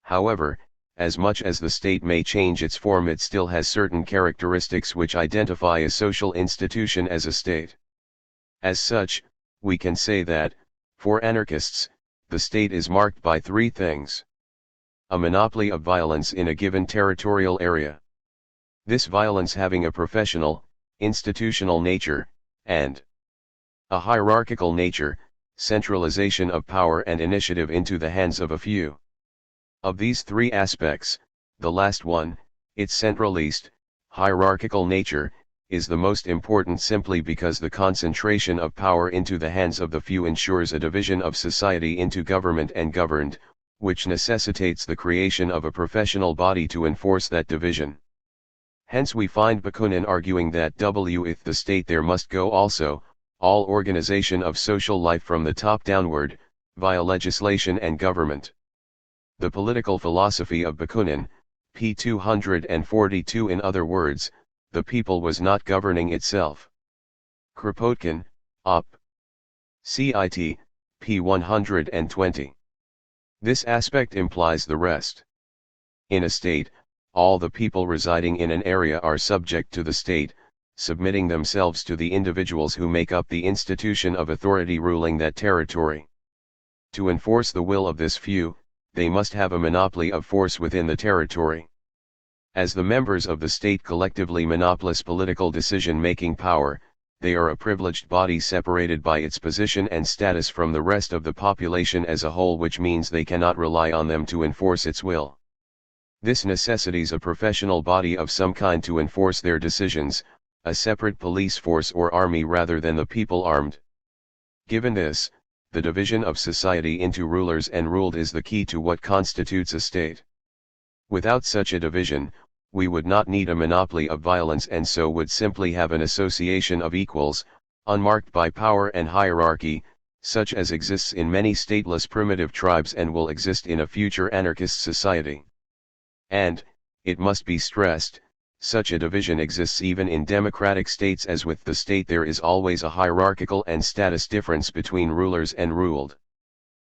[SPEAKER 1] However, as much as the state may change its form, it still has certain characteristics which identify a social institution as a state. As such, we can say that, for anarchists, the state is marked by three things: a monopoly of violence in a given territorial area, this violence having a professional, institutional nature, and a hierarchical nature, centralization of power and initiative into the hands of a few. Of these three aspects, the last one, its centralist, hierarchical nature, is the most important simply because the concentration of power into the hands of the few ensures a division of society into government and governed, which necessitates the creation of a professional body to enforce that division. Hence we find Bakunin arguing that with the state there must go also, all organization of social life from the top downward, via legislation and government. The political philosophy of Bakunin, p. 242. In other words, the people was not governing itself. Kropotkin, op. Cit. p. 120. This aspect implies the rest. In a state, all the people residing in an area are subject to the state, submitting themselves to the individuals who make up the institution of authority ruling that territory. To enforce the will of this few, they must have a monopoly of force within the territory. As the members of the state collectively monopolize political decision-making power, they are a privileged body separated by its position and status from the rest of the population as a whole, which means they cannot rely on them to enforce its will. This necessitates a professional body of some kind to enforce their decisions, a separate police force or army rather than the people armed. Given this, the division of society into rulers and ruled is the key to what constitutes a state. Without such a division, we would not need a monopoly of violence and so would simply have an association of equals, unmarked by power and hierarchy, such as exists in many stateless primitive tribes and will exist in a future anarchist society. And, it must be stressed, such a division exists even in democratic states, as with the state there is always a hierarchical and status difference between rulers and ruled.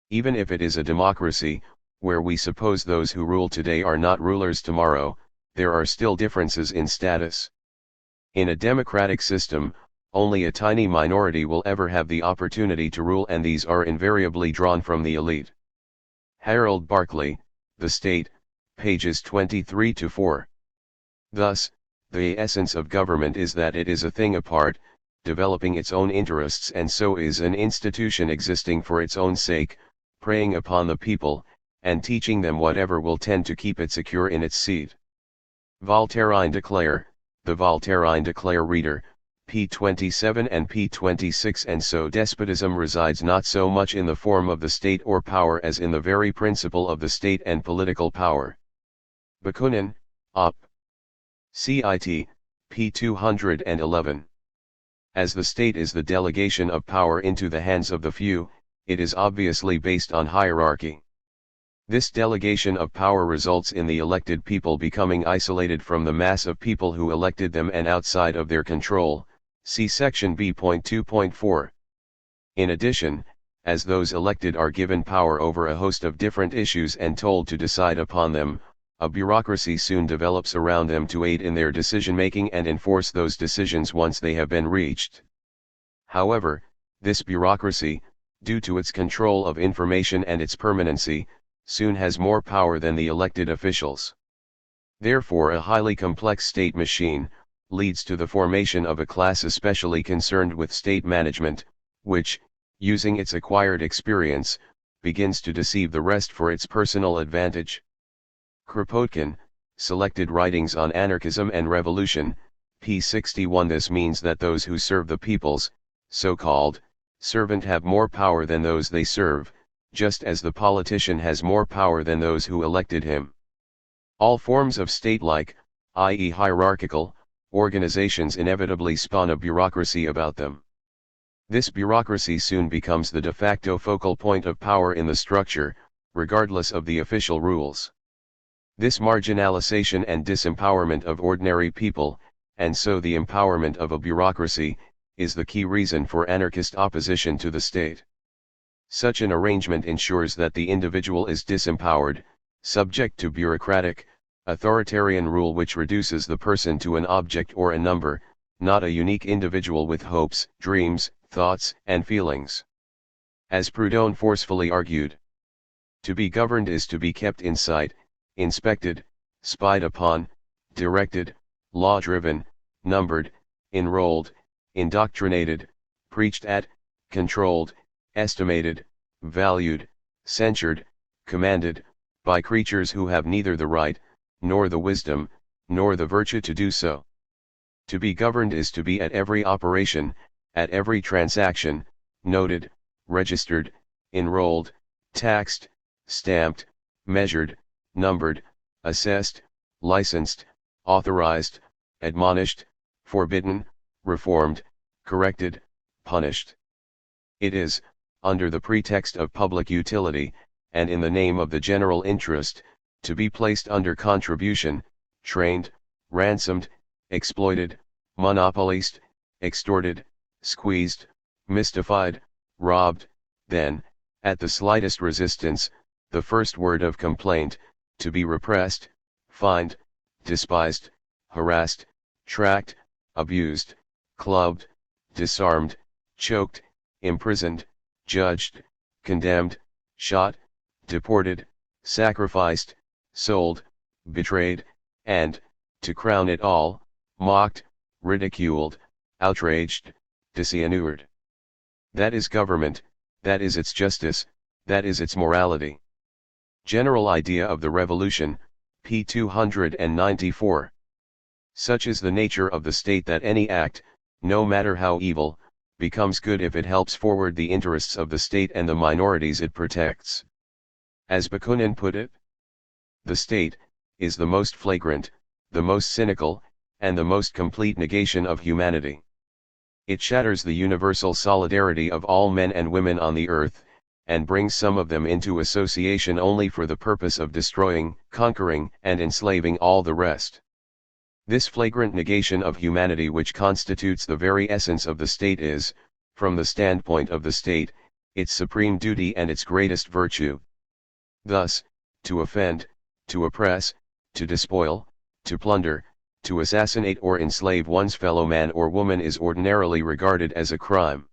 [SPEAKER 1] Even if it is a democracy, where we suppose those who rule today are not rulers tomorrow, there are still differences in status. In a democratic system, only a tiny minority will ever have the opportunity to rule, and these are invariably drawn from the elite. Harold Barclay, The State, pages 23-4. Thus, the essence of government is that it is a thing apart, developing its own interests, and so is an institution existing for its own sake, preying upon the people, and teaching them whatever will tend to keep it secure in its seat. Voltairine Declare, the Voltairine Declare reader, p. 27 and p. 26. And so despotism resides not so much in the form of the state or power as in the very principle of the state and political power. Bakunin, op. Cit. p. 211. As the state is the delegation of power into the hands of the few, it is obviously based on hierarchy. This delegation of power results in the elected people becoming isolated from the mass of people who elected them and outside of their control, see section B.2.4. In addition, as those elected are given power over a host of different issues and told to decide upon them, a bureaucracy soon develops around them to aid in their decision-making and enforce those decisions once they have been reached. However, this bureaucracy, due to its control of information and its permanency, soon has more power than the elected officials. Therefore, a highly complex state machine leads to the formation of a class especially concerned with state management, which, using its acquired experience, begins to deceive the rest for its personal advantage. Kropotkin, Selected Writings on Anarchism and Revolution, p. 61. This means that those who serve the people's, so-called, servant have more power than those they serve, just as the politician has more power than those who elected him. All forms of state-like, i.e. hierarchical, organizations inevitably spawn a bureaucracy about them. This bureaucracy soon becomes the de facto focal point of power in the structure, regardless of the official rules. This marginalization and disempowerment of ordinary people, and so the empowerment of a bureaucracy, is the key reason for anarchist opposition to the state. Such an arrangement ensures that the individual is disempowered, subject to bureaucratic, authoritarian rule which reduces the person to an object or a number, not a unique individual with hopes, dreams, thoughts, and feelings. As Proudhon forcefully argued, to be governed is to be kept in sight, inspected, spied upon, directed, law-driven, numbered, enrolled, indoctrinated, preached at, controlled, estimated, valued, censured, commanded, by creatures who have neither the right, nor the wisdom, nor the virtue to do so. To be governed is to be at every operation, at every transaction, noted, registered, enrolled, taxed, stamped, measured, numbered, assessed, licensed, authorized, admonished, forbidden, reformed, corrected, punished. It is, under the pretext of public utility, and in the name of the general interest, to be placed under contribution, trained, ransomed, exploited, monopolized, extorted, squeezed, mystified, robbed, then, at the slightest resistance, the first word of complaint, to be repressed, fined, despised, harassed, tracked, abused, clubbed, disarmed, choked, imprisoned, judged, condemned, shot, deported, sacrificed, sold, betrayed, and, to crown it all, mocked, ridiculed, outraged, dishonoured. That is government, that is its justice, that is its morality. General idea of the Revolution, p. 294. Such is the nature of the state that any act, no matter how evil, becomes good if it helps forward the interests of the state and the minorities it protects. As Bakunin put it, the state is the most flagrant, the most cynical, and the most complete negation of humanity. It shatters the universal solidarity of all men and women on the earth, and brings some of them into association only for the purpose of destroying, conquering, and enslaving all the rest. This flagrant negation of humanity which constitutes the very essence of the state is, from the standpoint of the state, its supreme duty and its greatest virtue. Thus, to offend, to oppress, to despoil, to plunder, to assassinate or enslave one's fellow man or woman is ordinarily regarded as a crime.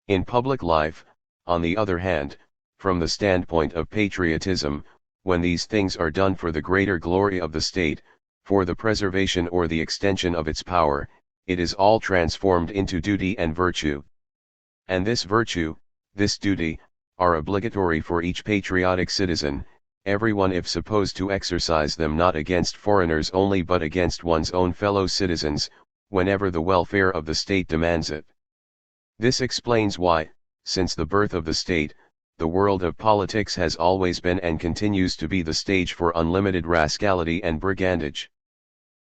[SPEAKER 1] In public life, on the other hand, from the standpoint of patriotism, when these things are done for the greater glory of the state, for the preservation or the extension of its power, it is all transformed into duty and virtue. And this virtue, this duty, are obligatory for each patriotic citizen, everyone if supposed to exercise them not against foreigners only but against one's own fellow citizens, whenever the welfare of the state demands it. This explains why, since the birth of the state, the world of politics has always been and continues to be the stage for unlimited rascality and brigandage.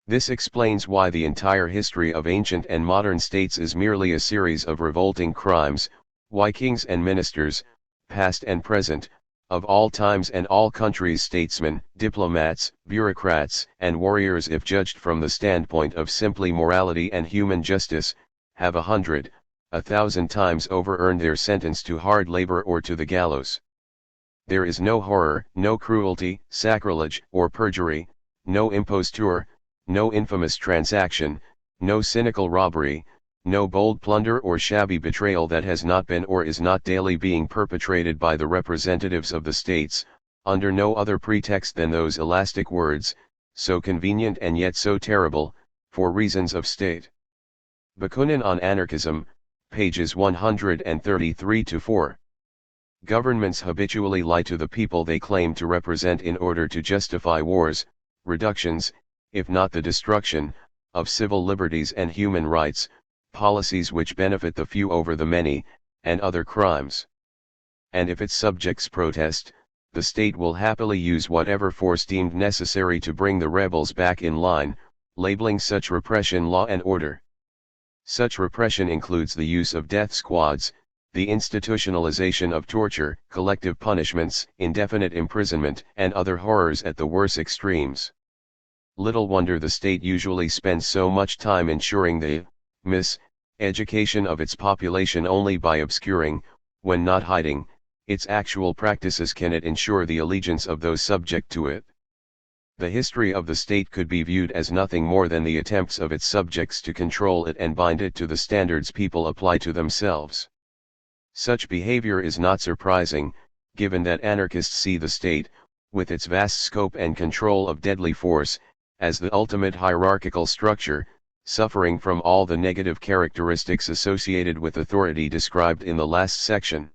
[SPEAKER 1] This explains why the entire history of ancient and modern states is merely a series of revolting crimes, why kings and ministers, past and present, of all times and all countries, statesmen, diplomats, bureaucrats, and warriors, if judged from the standpoint of simply morality and human justice, have 100, 1,000 times over earned their sentence to hard labor or to the gallows. There is no horror, no cruelty, sacrilege, or perjury, no imposture, no infamous transaction, no cynical robbery, no bold plunder or shabby betrayal that has not been or is not daily being perpetrated by the representatives of the states, under no other pretext than those elastic words, so convenient and yet so terrible, for reasons of state. Bakunin on Anarchism, pages 133-4. Governments habitually lie to the people they claim to represent in order to justify wars, reductions, if not the destruction, of civil liberties and human rights, policies which benefit the few over the many, and other crimes. And if its subjects protest, the state will happily use whatever force deemed necessary to bring the rebels back in line, labeling such repression law and order. Such repression includes the use of death squads, the institutionalization of torture, collective punishments, indefinite imprisonment, and other horrors at the worst extremes. Little wonder the state usually spends so much time ensuring the education of its population only by obscuring, when not hiding, its actual practices can it ensure the allegiance of those subject to it. The history of the state could be viewed as nothing more than the attempts of its subjects to control it and bind it to the standards people apply to themselves. Such behavior is not surprising, given that anarchists see the state, with its vast scope and control of deadly force, as the ultimate hierarchical structure, suffering from all the negative characteristics associated with authority described in the last section.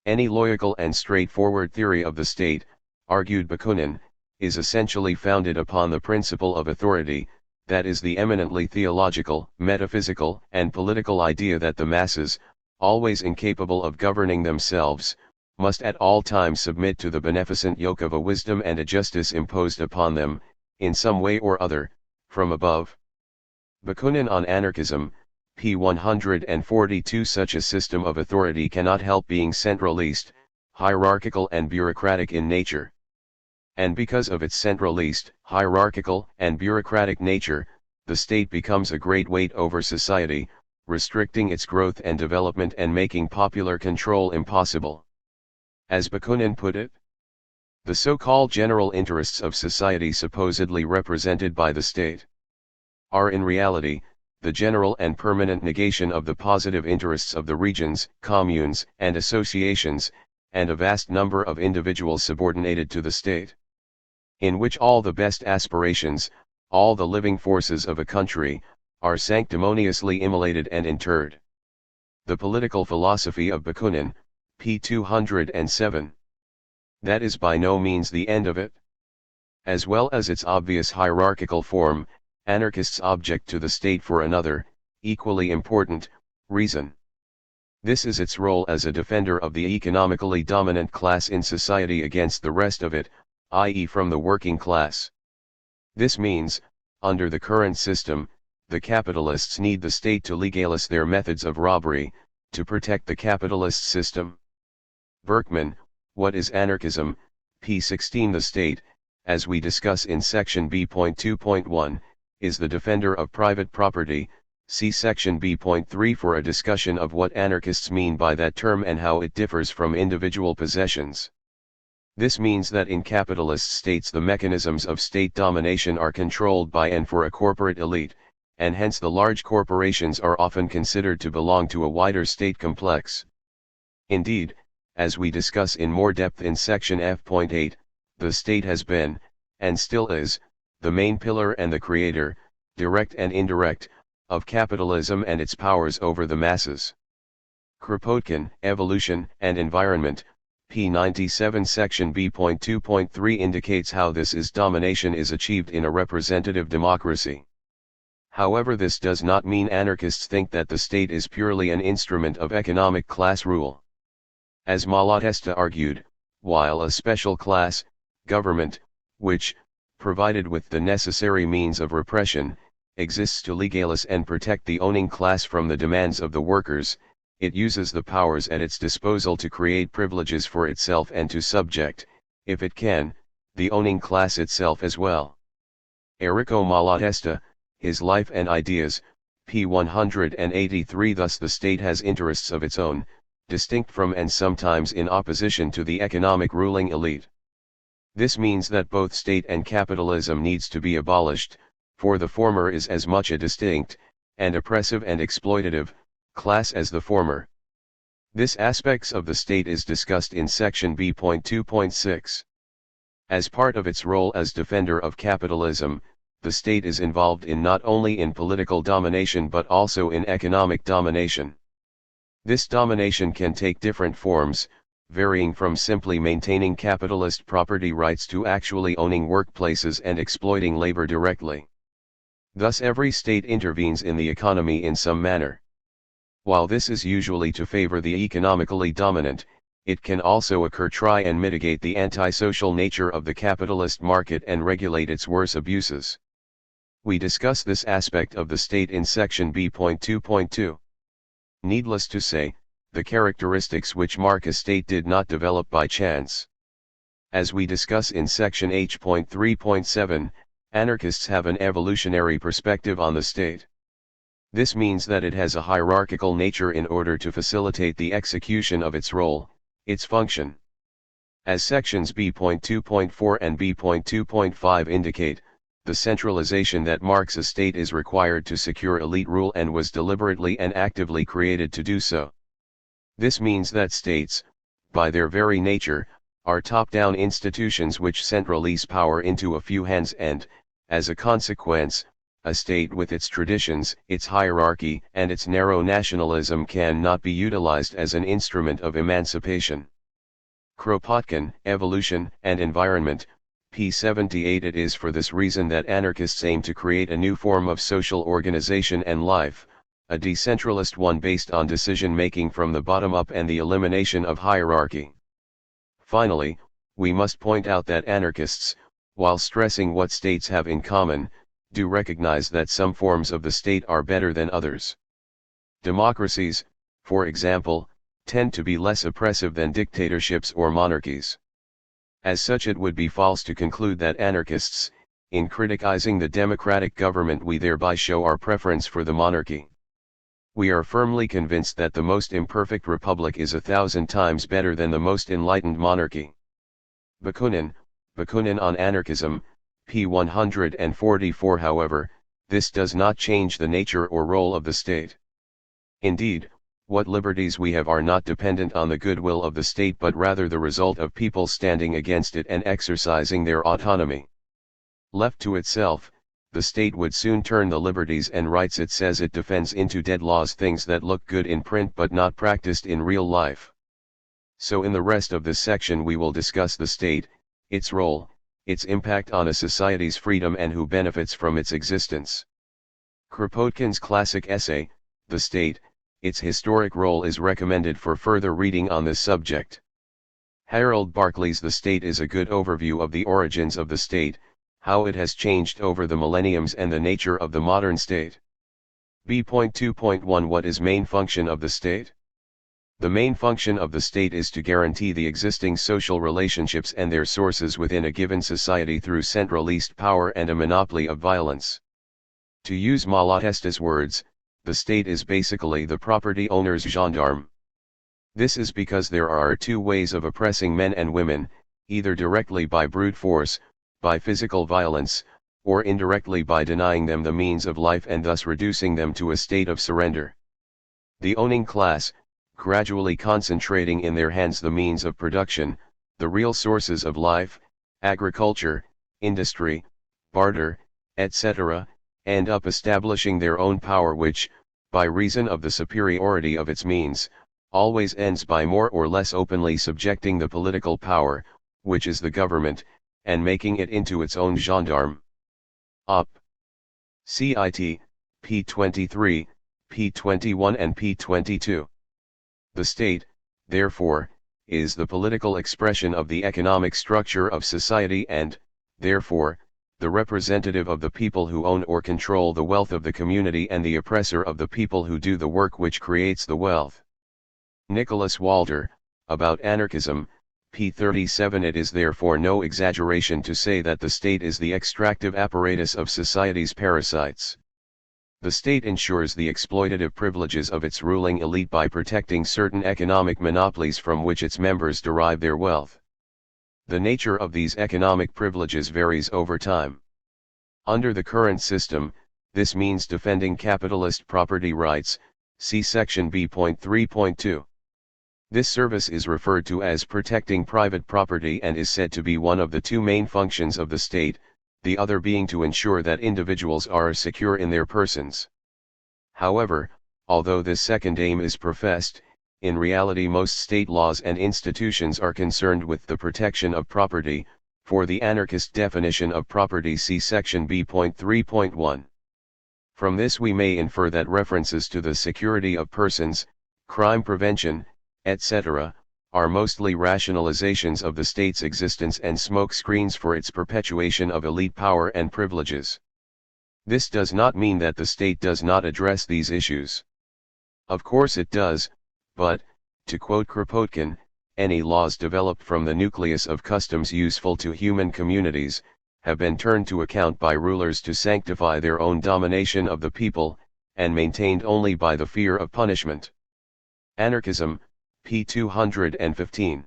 [SPEAKER 1] Any logical and straightforward theory of the state, argued Bakunin, is essentially founded upon the principle of authority, that is the eminently theological, metaphysical, and political idea that the masses, always incapable of governing themselves, must at all times submit to the beneficent yoke of a wisdom and a justice imposed upon them, in some way or other, from above. Bakunin on Anarchism, p. 142. Such a system of authority cannot help being centralist, hierarchical and bureaucratic in nature. And because of its centralist, hierarchical, and bureaucratic nature, the state becomes a great weight over society, restricting its growth and development and making popular control impossible. As Bakunin put it, the so-called general interests of society supposedly represented by the state are in reality, the general and permanent negation of the positive interests of the regions, communes, and associations, and a vast number of individuals subordinated to the state, in which all the best aspirations, all the living forces of a country, are sanctimoniously immolated and interred. The political philosophy of Bakunin, p. 207. That is by no means the end of it. As well as its obvious hierarchical form, anarchists object to the state for another, equally important, reason. This is its role as a defender of the economically dominant class in society against the rest of it, i.e. from the working class. This means, under the current system, the capitalists need the state to legalize their methods of robbery, to protect the capitalist system. Berkman, What is Anarchism? p. 16. The state, as we discuss in section B.2.1, is the defender of private property. See section B.3 for a discussion of what anarchists mean by that term and how it differs from individual possessions. This means that in capitalist states the mechanisms of state domination are controlled by and for a corporate elite, and hence the large corporations are often considered to belong to a wider state complex. Indeed, as we discuss in more depth in section F.8, the state has been, and still is, the main pillar and the creator, direct and indirect, of capitalism and its powers over the masses. Kropotkin, Evolution and Environment, p. 97. Section B.2.3 indicates how this domination is achieved in a representative democracy. However, this does not mean anarchists think that the state is purely an instrument of economic class rule. As Malatesta argued, while a special class, government, which, provided with the necessary means of repression, exists to legalize and protect the owning class from the demands of the workers, it uses the powers at its disposal to create privileges for itself and to subject, if it can, the owning class itself as well. Enrico Malatesta, His Life and Ideas, p. 183. Thus the state has interests of its own, distinct from and sometimes in opposition to the economic ruling elite. This means that both state and capitalism needs to be abolished, for the former is as much a distinct, and oppressive and exploitative, class as the former. This aspects of the state is discussed in section B.2.6. As part of its role as defender of capitalism, the state is involved in not only in political domination but also in economic domination. This domination can take different forms, varying from simply maintaining capitalist property rights to actually owning workplaces and exploiting labor directly. Thus every state intervenes in the economy in some manner. While this is usually to favor the economically dominant, it can also occur try and mitigate the antisocial nature of the capitalist market and regulate its worse abuses. We discuss this aspect of the state in section B.2.2. Needless to say, the characteristics which mark a state did not develop by chance. As we discuss in section H.3.7, Anarchists have an evolutionary perspective on the state. This means that it has a hierarchical nature in order to facilitate the execution of its role, its function. As sections B.2.4 and B.2.5 indicate, the centralization that marks a state is required to secure elite rule and was deliberately and actively created to do so. This means that states, by their very nature, are top-down institutions which centralize power into a few hands and, as a consequence, a state with its traditions, its hierarchy, and its narrow nationalism can not be utilized as an instrument of emancipation. Kropotkin, Evolution and Environment, p. 78. It is for this reason that anarchists aim to create a new form of social organization and life, a decentralist one based on decision-making from the bottom up and the elimination of hierarchy. Finally, we must point out that anarchists, while stressing what states have in common, do recognize that some forms of the state are better than others. Democracies, for example, tend to be less oppressive than dictatorships or monarchies. As such, it would be false to conclude that anarchists, in criticizing the democratic government, we thereby show our preference for the monarchy. We are firmly convinced that the most imperfect republic is 1,000 times better than the most enlightened monarchy. Bakunin on Anarchism, p. 144. However, this does not change the nature or role of the state. Indeed, what liberties we have are not dependent on the goodwill of the state but rather the result of people standing against it and exercising their autonomy. Left to itself, the state would soon turn the liberties and rights it says it defends into dead laws, things that look good in print but not practiced in real life. So in the rest of this section we will discuss the state, its role, its impact on a society's freedom and who benefits from its existence. Kropotkin's classic essay, The State, Its Historic Role, is recommended for further reading on this subject. Harold Barclay's The State is a good overview of the origins of the state, how it has changed over the millenniums and the nature of the modern state. B.2.1 What is main function of the state? The main function of the state is to guarantee the existing social relationships and their sources within a given society through centralized power and a monopoly of violence. To use Malatesta's words, the state is basically the property owner's gendarme. This is because there are two ways of oppressing men and women, either directly by brute force, by physical violence, or indirectly by denying them the means of life and thus reducing them to a state of surrender. The owning class, gradually concentrating in their hands the means of production, the real sources of life, agriculture, industry, barter, etc., end up establishing their own power which, by reason of the superiority of its means, always ends by more or less openly subjecting the political power, which is the government, and making it into its own gendarme. Op. Cit. p. 23, p. 21 and p. 22. The state, therefore, is the political expression of the economic structure of society and, therefore, the representative of the people who own or control the wealth of the community and the oppressor of the people who do the work which creates the wealth. Nicholas Walter, About Anarchism, p. 37. It is therefore no exaggeration to say that the state is the extractive apparatus of society's parasites. The state ensures the exploitative privileges of its ruling elite by protecting certain economic monopolies from which its members derive their wealth. The nature of these economic privileges varies over time. Under the current system, this means defending capitalist property rights, see section B.3.2. This service is referred to as protecting private property and is said to be one of the two main functions of the state, the other being to ensure that individuals are secure in their persons. However, although this second aim is professed, in reality most state laws and institutions are concerned with the protection of property. For the anarchist definition of property, see section B.3.1. From this we may infer that references to the security of persons, crime prevention, etc., are mostly rationalizations of the state's existence and smoke screens for its perpetuation of elite power and privileges. This does not mean that the state does not address these issues. Of course it does, but, to quote Kropotkin, any laws developed from the nucleus of customs useful to human communities, have been turned to account by rulers to sanctify their own domination of the people, and maintained only by the fear of punishment. Anarchism, p. 215.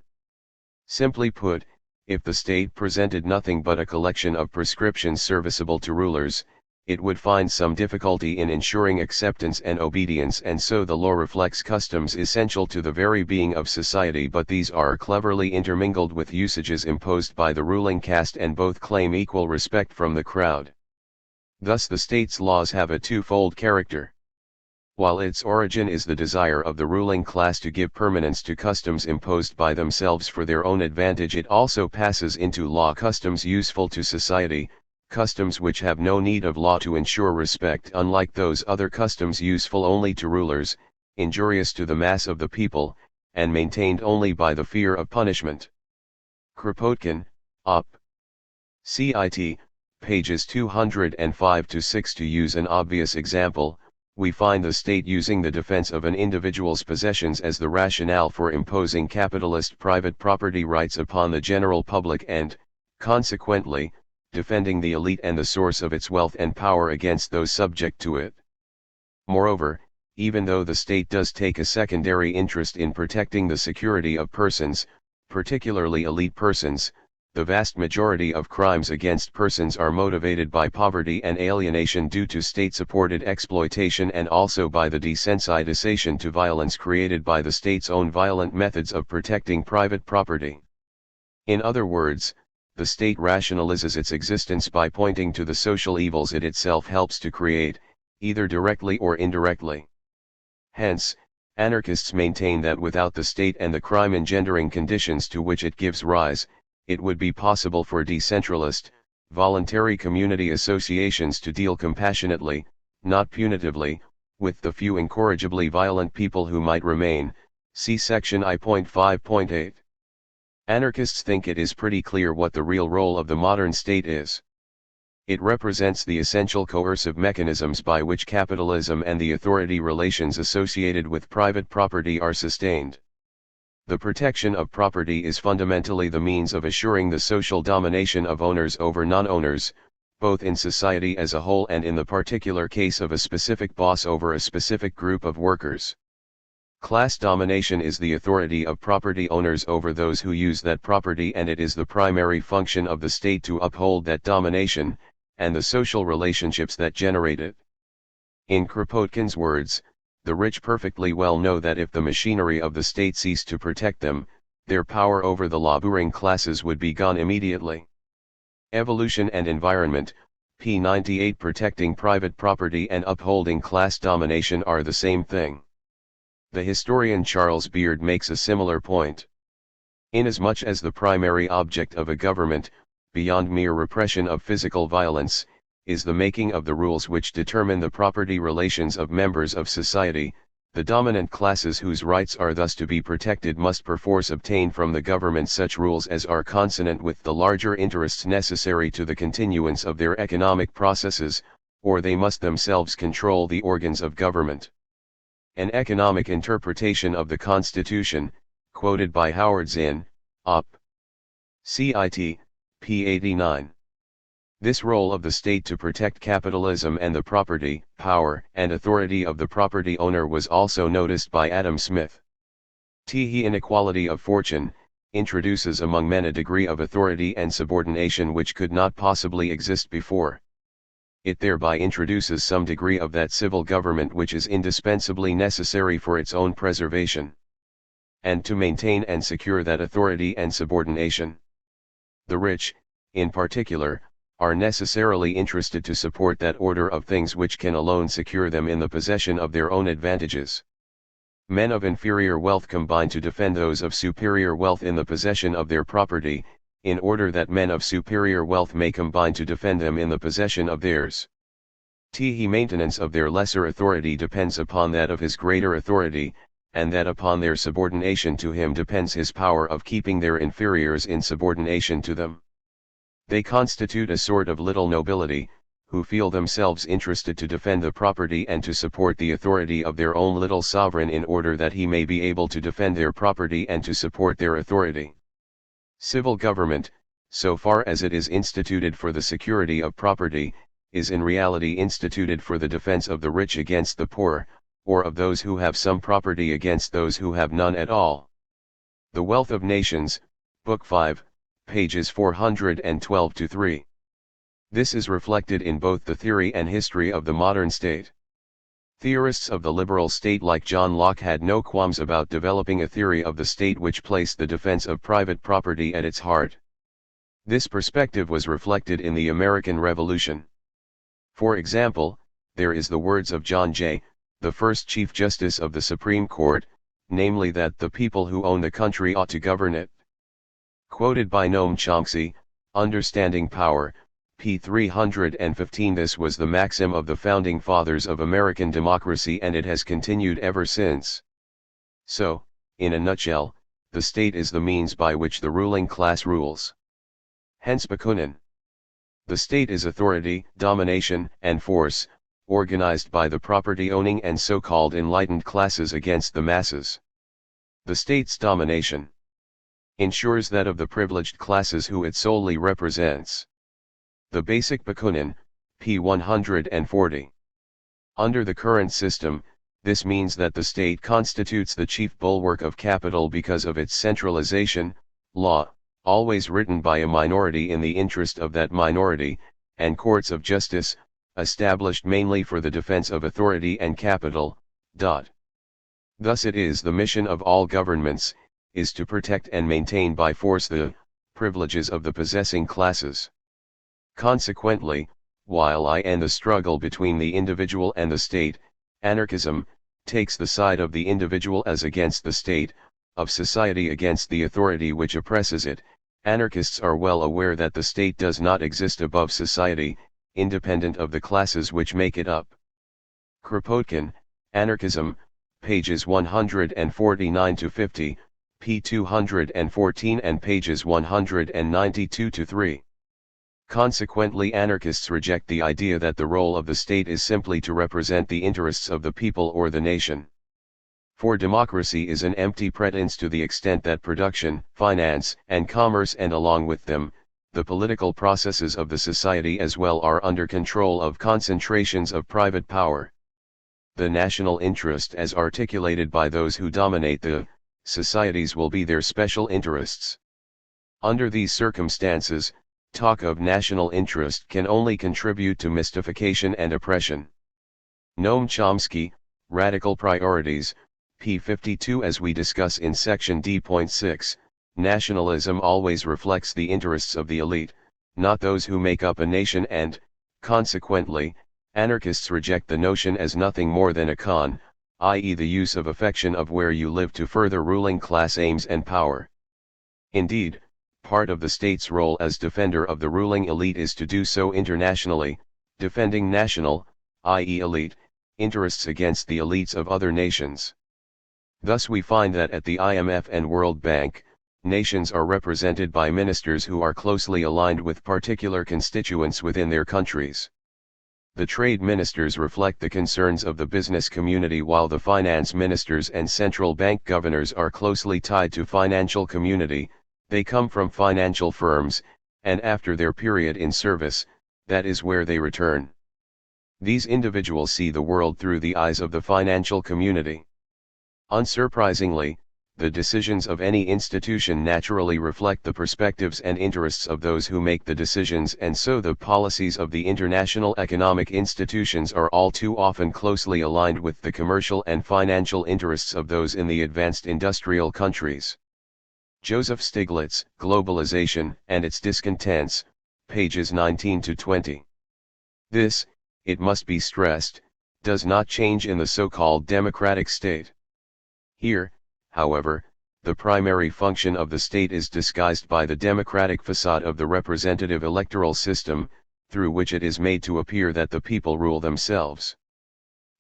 [SPEAKER 1] Simply put, if the state presented nothing but a collection of prescriptions serviceable to rulers, it would find some difficulty in ensuring acceptance and obedience, and so the law reflects customs essential to the very being of society, but these are cleverly intermingled with usages imposed by the ruling caste and both claim equal respect from the crowd. Thus the state's laws have a twofold character. While its origin is the desire of the ruling class to give permanence to customs imposed by themselves for their own advantage, it also passes into law customs useful to society, customs which have no need of law to ensure respect, unlike those other customs useful only to rulers, injurious to the mass of the people, and maintained only by the fear of punishment. Kropotkin, Op. Cit. Pages 205-6. To use an obvious example, we find the state using the defense of an individual's possessions as the rationale for imposing capitalist private property rights upon the general public and, consequently, defending the elite and the source of its wealth and power against those subject to it. Moreover, even though the state does take a secondary interest in protecting the security of persons, particularly elite persons, the vast majority of crimes against persons are motivated by poverty and alienation due to state-supported exploitation, and also by the desensitization to violence created by the state's own violent methods of protecting private property. In other words, the state rationalizes its existence by pointing to the social evils it itself helps to create, either directly or indirectly. Hence, anarchists maintain that without the state and the crime-engendering conditions to which it gives rise, it would be possible for decentralist, voluntary community associations to deal compassionately, not punitively, with the few incorrigibly violent people who might remain. See section I.5.8. Anarchists think it is pretty clear what the real role of the modern state is. It represents the essential coercive mechanisms by which capitalism and the authority relations associated with private property are sustained. The protection of property is fundamentally the means of assuring the social domination of owners over non-owners, both in society as a whole and in the particular case of a specific boss over a specific group of workers. Class domination is the authority of property owners over those who use that property, and it is the primary function of the state to uphold that domination, and the social relationships that generate it. In Kropotkin's words, the rich perfectly well know that if the machinery of the state ceased to protect them, their power over the laboring classes would be gone immediately. Evolution and Environment, p. 98. Protecting private property and upholding class domination are the same thing. The historian Charles Beard makes a similar point. Inasmuch as the primary object of a government, beyond mere repression of physical violence, is the making of the rules which determine the property relations of members of society, the dominant classes whose rights are thus to be protected must perforce obtain from the government such rules as are consonant with the larger interests necessary to the continuance of their economic processes, or they must themselves control the organs of government. An economic interpretation of the Constitution, quoted by Howard Zinn, Op. Cit. p. 89. This role of the state to protect capitalism and the property, power, and authority of the property owner was also noticed by Adam Smith. The inequality of fortune introduces among men a degree of authority and subordination which could not possibly exist before. It thereby introduces some degree of that civil government which is indispensably necessary for its own preservation, and to maintain and secure that authority and subordination. The rich, in particular, are necessarily interested to support that order of things which can alone secure them in the possession of their own advantages. Men of inferior wealth combine to defend those of superior wealth in the possession of their property, in order that men of superior wealth may combine to defend them in the possession of theirs. The maintenance of their lesser authority depends upon that of his greater authority, and that upon their subordination to him depends his power of keeping their inferiors in subordination to them. They constitute a sort of little nobility, who feel themselves interested to defend the property and to support the authority of their own little sovereign in order that he may be able to defend their property and to support their authority. Civil government, so far as it is instituted for the security of property, is in reality instituted for the defense of the rich against the poor, or of those who have some property against those who have none at all. The Wealth of Nations, Book 5, pages 412-3. This is reflected in both the theory and history of the modern state. Theorists of the liberal state like John Locke had no qualms about developing a theory of the state which placed the defense of private property at its heart. This perspective was reflected in the American Revolution. For example, there is the words of John Jay, the first Chief Justice of the Supreme Court, namely that the people who own the country ought to govern it. Quoted by Noam Chomsky, Understanding Power, p. 315. This was the maxim of the founding fathers of American democracy, and it has continued ever since. So, in a nutshell, the state is the means by which the ruling class rules. Hence Bakunin. The state is authority, domination, and force, organized by the property-owning and so-called enlightened classes against the masses. The state's domination ensures that of the privileged classes who it solely represents. The basic Bakunin, p. 140. Under the current system, this means that the state constitutes the chief bulwark of capital because of its centralization, law, always written by a minority in the interest of that minority, and courts of justice, established mainly for the defense of authority and capital. Thus it is the mission of all governments, is to protect and maintain by force the privileges of the possessing classes. Consequently, while in the struggle between the individual and the state, anarchism takes the side of the individual as against the state, of society against the authority which oppresses it, anarchists are well aware that the state does not exist above society, independent of the classes which make it up. Kropotkin, Anarchism, pages 149-50, p. 214 and pages 192-3. Consequently, anarchists reject the idea that the role of the state is simply to represent the interests of the people or the nation. For democracy is an empty pretense to the extent that production, finance, and commerce, and along with them, the political processes of the society as well, are under control of concentrations of private power. The national interest as articulated by those who dominate the societies will be their special interests. Under these circumstances, talk of national interest can only contribute to mystification and oppression. Noam Chomsky, Radical Priorities, p. 52. As we discuss in section D.6, nationalism always reflects the interests of the elite, not those who make up a nation, and, consequently, anarchists reject the notion as nothing more than a con, i.e. the use of affection of where you live to further ruling class aims and power. Indeed, part of the state's role as defender of the ruling elite is to do so internationally, defending national, i.e. elite, interests against the elites of other nations. Thus we find that at the IMF and World Bank, nations are represented by ministers who are closely aligned with particular constituents within their countries. The trade ministers reflect the concerns of the business community, while the finance ministers and central bank governors are closely tied to financial community. They come from financial firms, and after their period in service, that is where they return. These individuals see the world through the eyes of the financial community. Unsurprisingly, the decisions of any institution naturally reflect the perspectives and interests of those who make the decisions, and so the policies of the international economic institutions are all too often closely aligned with the commercial and financial interests of those in the advanced industrial countries. Joseph Stiglitz, Globalization and its Discontents, pages 19-20. This, it must be stressed, does not change in the so-called democratic state. Here, however, the primary function of the state is disguised by the democratic facade of the representative electoral system, through which it is made to appear that the people rule themselves.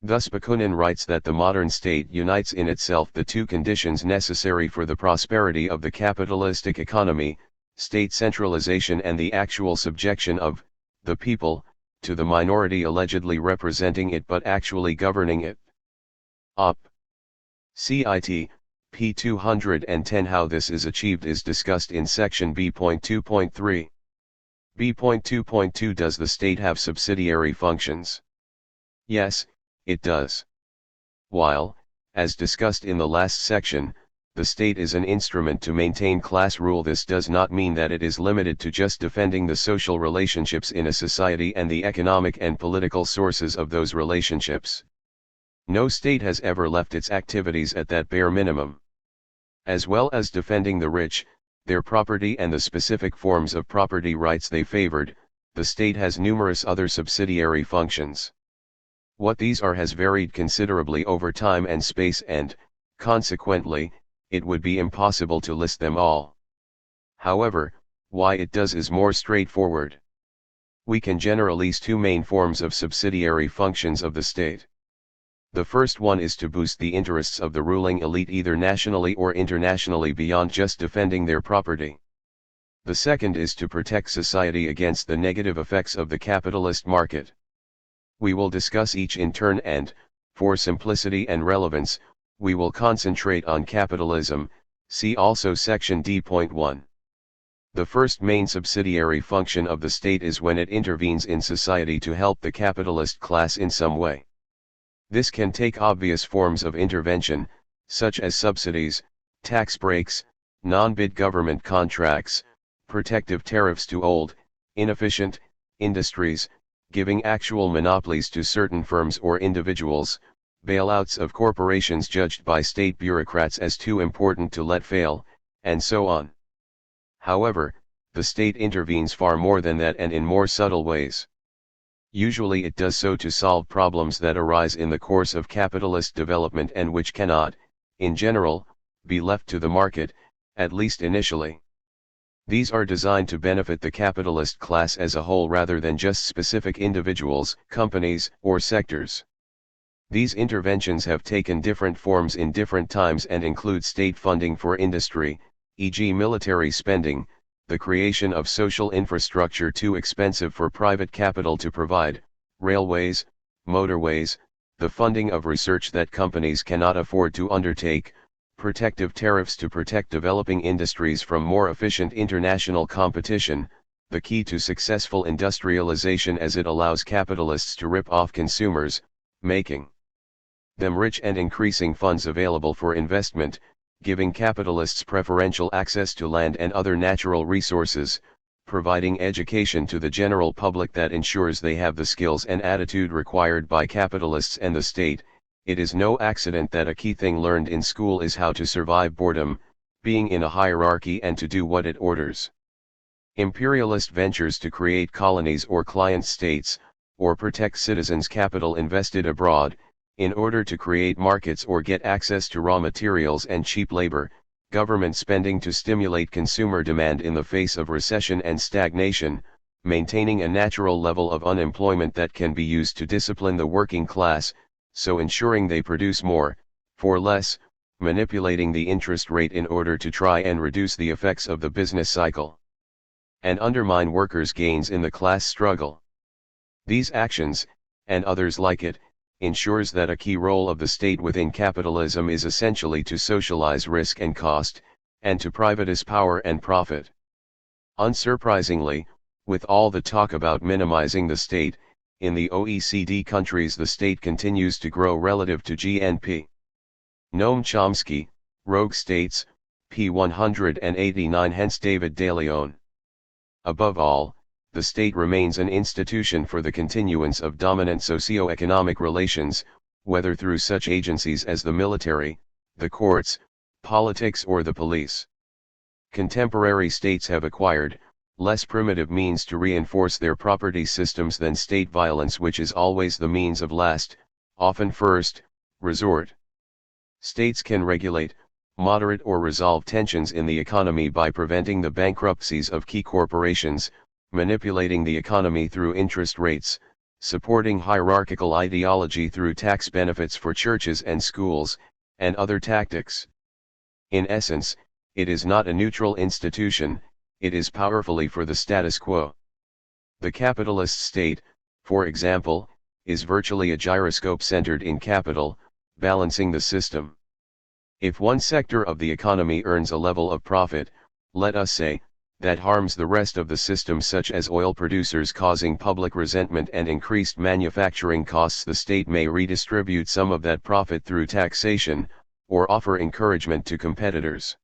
[SPEAKER 1] Thus Bakunin writes that the modern state unites in itself the two conditions necessary for the prosperity of the capitalistic economy, state centralization and the actual subjection of the people to the minority allegedly representing it but actually governing it. Op. Cit. p. 210. How this is achieved is discussed in section B.2.3. B.2.2 Does the state have subsidiary functions? Yes, it does. While, as discussed in the last section, the state is an instrument to maintain class rule, this does not mean that it is limited to just defending the social relationships in a society and the economic and political sources of those relationships. No state has ever left its activities at that bare minimum. As well as defending the rich, their property and the specific forms of property rights they favored, the state has numerous other subsidiary functions. What these are has varied considerably over time and space, and, consequently, it would be impossible to list them all. However, why it does is more straightforward. We can generalize two main forms of subsidiary functions of the state. The first one is to boost the interests of the ruling elite either nationally or internationally beyond just defending their property. The second is to protect society against the negative effects of the capitalist market. We will discuss each in turn and, for simplicity and relevance, we will concentrate on capitalism, see also section D.1. The first main subsidiary function of the state is when it intervenes in society to help the capitalist class in some way. This can take obvious forms of intervention, such as subsidies, tax breaks, non-bid government contracts, protective tariffs to old, inefficient, industries, giving actual monopolies to certain firms or individuals, bailouts of corporations judged by state bureaucrats as too important to let fail, and so on. However, the state intervenes far more than that and in more subtle ways. Usually it does so to solve problems that arise in the course of capitalist development and which cannot, in general, be left to the market, at least initially. These are designed to benefit the capitalist class as a whole rather than just specific individuals, companies, or sectors. These interventions have taken different forms in different times and include state funding for industry, e.g. military spending, the creation of social infrastructure too expensive for private capital to provide, railways, motorways, the funding of research that companies cannot afford to undertake, protective tariffs to protect developing industries from more efficient international competition, the key to successful industrialization as it allows capitalists to rip off consumers, making them rich and increasing funds available for investment, giving capitalists preferential access to land and other natural resources, providing education to the general public that ensures they have the skills and attitude required by capitalists and the state. It is no accident that a key thing learned in school is how to survive boredom, being in a hierarchy and to do what it orders. Imperialist ventures to create colonies or client states, or protect citizens' capital invested abroad, in order to create markets or get access to raw materials and cheap labor, government spending to stimulate consumer demand in the face of recession and stagnation, maintaining a natural level of unemployment that can be used to discipline the working class, so ensuring they produce more, for less, manipulating the interest rate in order to try and reduce the effects of the business cycle, and undermine workers' gains in the class struggle. These actions, and others like it, ensures that a key role of the state within capitalism is essentially to socialize risk and cost, and to privatize power and profit. Unsurprisingly, with all the talk about minimizing the state, in the OECD countries the state continues to grow relative to GNP. Noam Chomsky, Rogue States, p. 189. Hence David de Leon. Above all, the state remains an institution for the continuance of dominant socio-economic relations, whether through such agencies as the military, the courts, politics or the police. Contemporary states have acquired less primitive means to reinforce their property systems than state violence, which is always the means of last, often first, resort. States can regulate, moderate or resolve tensions in the economy by preventing the bankruptcies of key corporations, manipulating the economy through interest rates, supporting hierarchical ideology through tax benefits for churches and schools, and other tactics. In essence, it is not a neutral institution, it is powerfully for the status quo. The capitalist state, for example, is virtually a gyroscope centered in capital, balancing the system. If one sector of the economy earns a level of profit, let us say, that harms the rest of the system, such as oil producers, causing public resentment and increased manufacturing costs, the state may redistribute some of that profit through taxation, or offer encouragement to competitors.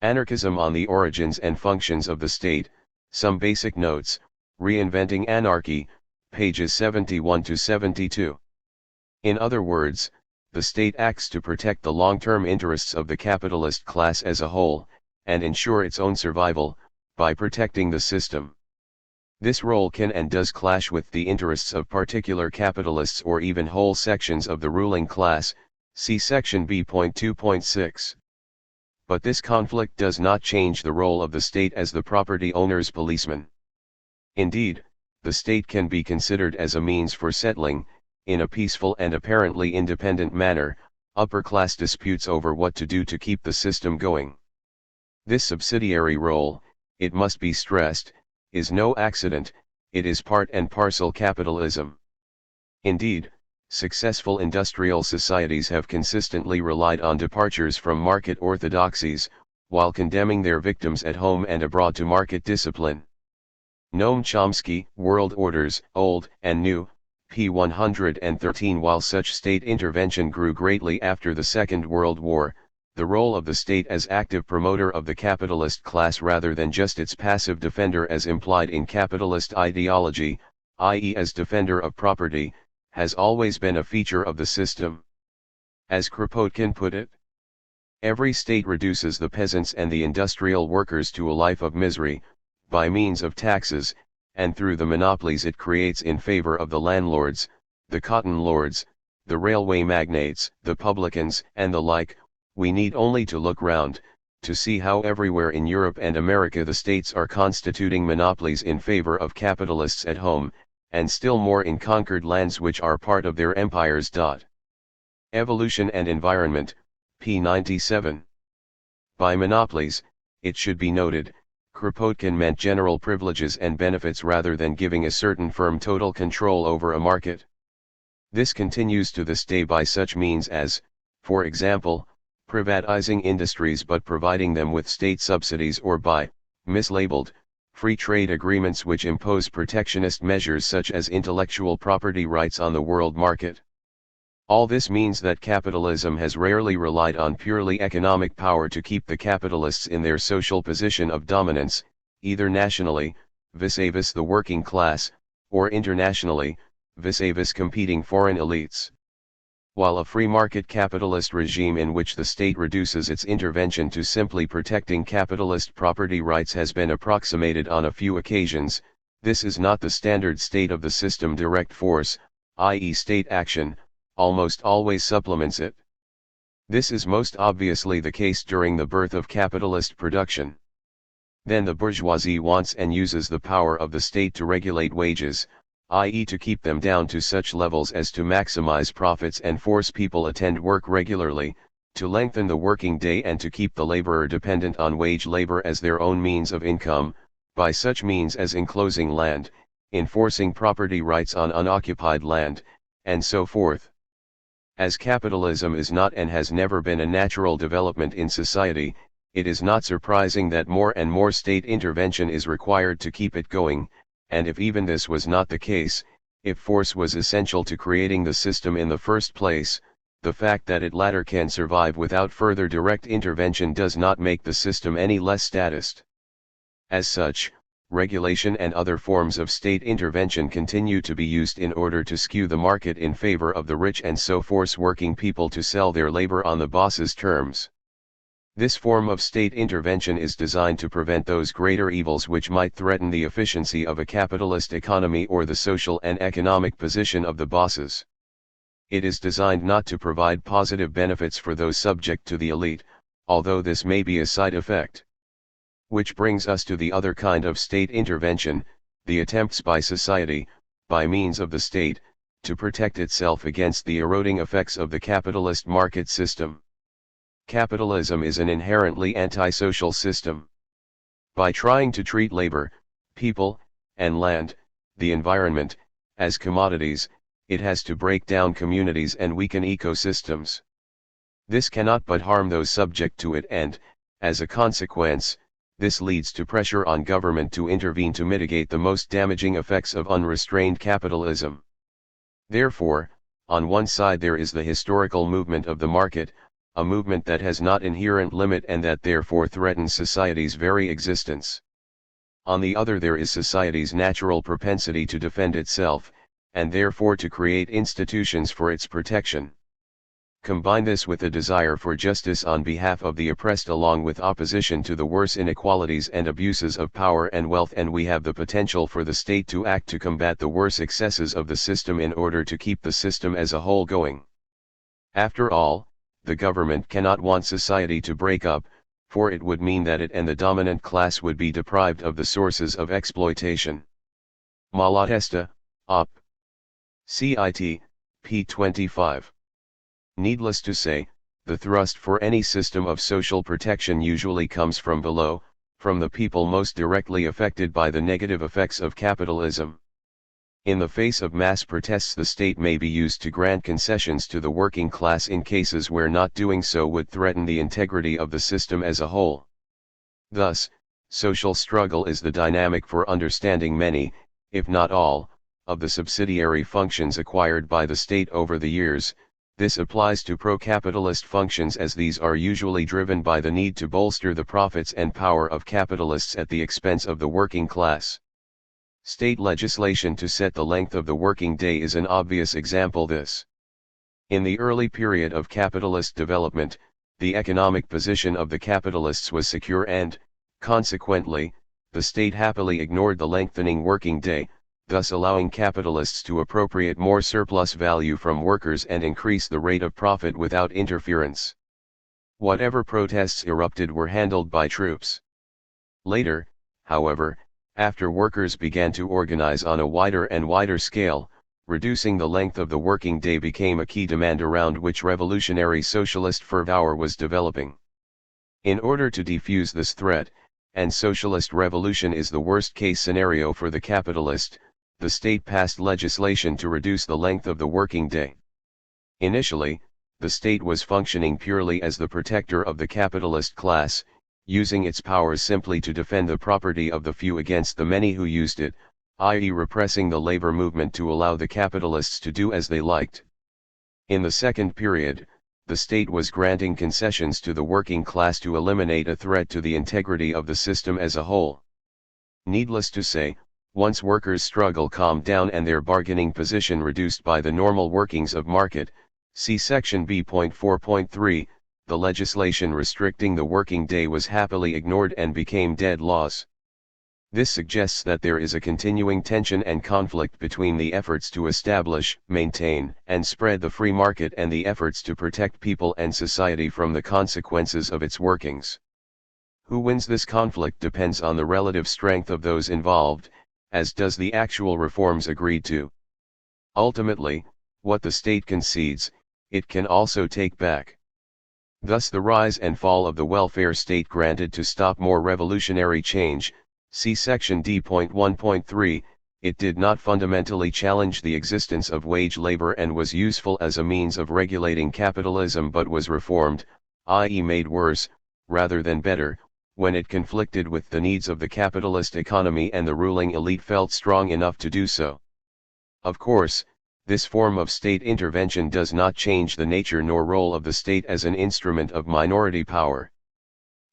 [SPEAKER 1] Anarchism on the origins and functions of the state, some basic notes, Reinventing Anarchy, pages 71 to 72. In other words, the state acts to protect the long-term interests of the capitalist class as a whole, and ensure its own survival, by protecting the system. This role can and does clash with the interests of particular capitalists or even whole sections of the ruling class, see section B.2.6. But this conflict does not change the role of the state as the property owner's policeman. Indeed, the state can be considered as a means for settling, in a peaceful and apparently independent manner, upper-class disputes over what to do to keep the system going. This subsidiary role, it must be stressed, is no accident, it is part and parcel capitalism. Indeed, successful industrial societies have consistently relied on departures from market orthodoxies, while condemning their victims at home and abroad to market discipline. Noam Chomsky, World Orders, Old and New, p. 113. While such state intervention grew greatly after the Second World War, the role of the state as active promoter of the capitalist class rather than just its passive defender as implied in capitalist ideology, i.e. as defender of property, has always been a feature of the system. As Kropotkin put it, every state reduces the peasants and the industrial workers to a life of misery, by means of taxes, and through the monopolies it creates in favor of the landlords, the cotton lords, the railway magnates, the publicans, and the like. We need only to look round, to see how everywhere in Europe and America the states are constituting monopolies in favor of capitalists at home, and still more in conquered lands which are part of their empires. Evolution and Environment, p. 97. By monopolies, it should be noted, Kropotkin meant general privileges and benefits rather than giving a certain firm total control over a market. This continues to this day by such means as, for example, privatizing industries but providing them with state subsidies, or by, mislabeled, free trade agreements which impose protectionist measures such as intellectual property rights on the world market. All this means that capitalism has rarely relied on purely economic power to keep the capitalists in their social position of dominance, either nationally, vis-a-vis the working class, or internationally, vis-a-vis competing foreign elites. While a free market capitalist regime in which the state reduces its intervention to simply protecting capitalist property rights has been approximated on a few occasions, this is not the standard state of the system. Direct force, i.e. state action, almost always supplements it. This is most obviously the case during the birth of capitalist production. Then the bourgeoisie wants and uses the power of the state to regulate wages, i.e. to keep them down to such levels as to maximize profits and force people attend work regularly, to lengthen the working day and to keep the laborer dependent on wage labor as their own means of income, by such means as enclosing land, enforcing property rights on unoccupied land, and so forth. As capitalism is not and has never been a natural development in society, it is not surprising that more and more state intervention is required to keep it going, and if even this was not the case, if force was essential to creating the system in the first place, the fact that it latter can survive without further direct intervention does not make the system any less statist. As such, regulation and other forms of state intervention continue to be used in order to skew the market in favor of the rich and so force working people to sell their labor on the boss's terms. This form of state intervention is designed to prevent those greater evils which might threaten the efficiency of a capitalist economy or the social and economic position of the bosses. It is designed not to provide positive benefits for those subject to the elite, although this may be a side effect. Which brings us to the other kind of state intervention, the attempts by society, by means of the state, to protect itself against the eroding effects of the capitalist market system. Capitalism is an inherently antisocial system. By trying to treat labor, people, and land, the environment, as commodities, it has to break down communities and weaken ecosystems. This cannot but harm those subject to it and, as a consequence, this leads to pressure on government to intervene to mitigate the most damaging effects of unrestrained capitalism. Therefore, on one side there is the historical movement of the market, a movement that has not inherent limit and that therefore threatens society's very existence. On the other there is society's natural propensity to defend itself, and therefore to create institutions for its protection. Combine this with a desire for justice on behalf of the oppressed along with opposition to the worse inequalities and abuses of power and wealth, and we have the potential for the state to act to combat the worse excesses of the system in order to keep the system as a whole going. After all, the government cannot want society to break up, for it would mean that it and the dominant class would be deprived of the sources of exploitation. Malatesta, Op. Cit. p. 25. Needless to say, the thrust for any system of social protection usually comes from below, from the people most directly affected by the negative effects of capitalism. In the face of mass protests, the state may be used to grant concessions to the working class in cases where not doing so would threaten the integrity of the system as a whole. Thus, social struggle is the dynamic for understanding many, if not all, of the subsidiary functions acquired by the state over the years. This applies to pro-capitalist functions as these are usually driven by the need to bolster the profits and power of capitalists at the expense of the working class. State legislation to set the length of the working day is an obvious example this. In the early period of capitalist development, the economic position of the capitalists was secure and, consequently, the state happily ignored the lengthening working day, thus allowing capitalists to appropriate more surplus value from workers and increase the rate of profit without interference. Whatever protests erupted were handled by troops. Later, however, after workers began to organize on a wider and wider scale, reducing the length of the working day became a key demand around which revolutionary socialist fervor was developing. In order to defuse this threat, and socialist revolution is the worst-case scenario for the capitalist, the state passed legislation to reduce the length of the working day. Initially, the state was functioning purely as the protector of the capitalist class, using its powers simply to defend the property of the few against the many who used it, i.e. repressing the labor movement to allow the capitalists to do as they liked. In the second period, the state was granting concessions to the working class to eliminate a threat to the integrity of the system as a whole. Needless to say, once workers' struggle calmed down and their bargaining position reduced by the normal workings of market, see section B.4.3, the legislation restricting the working day was happily ignored and became dead laws. This suggests that there is a continuing tension and conflict between the efforts to establish, maintain, and spread the free market and the efforts to protect people and society from the consequences of its workings. Who wins this conflict depends on the relative strength of those involved, as does the actual reforms agreed to. Ultimately, what the state concedes, it can also take back. Thus the rise and fall of the welfare state granted to stop more revolutionary change, see section D.1.3, it did not fundamentally challenge the existence of wage labor and was useful as a means of regulating capitalism, but was reformed, i.e. made worse, rather than better, when it conflicted with the needs of the capitalist economy and the ruling elite felt strong enough to do so. Of course, this form of state intervention does not change the nature nor role of the state as an instrument of minority power.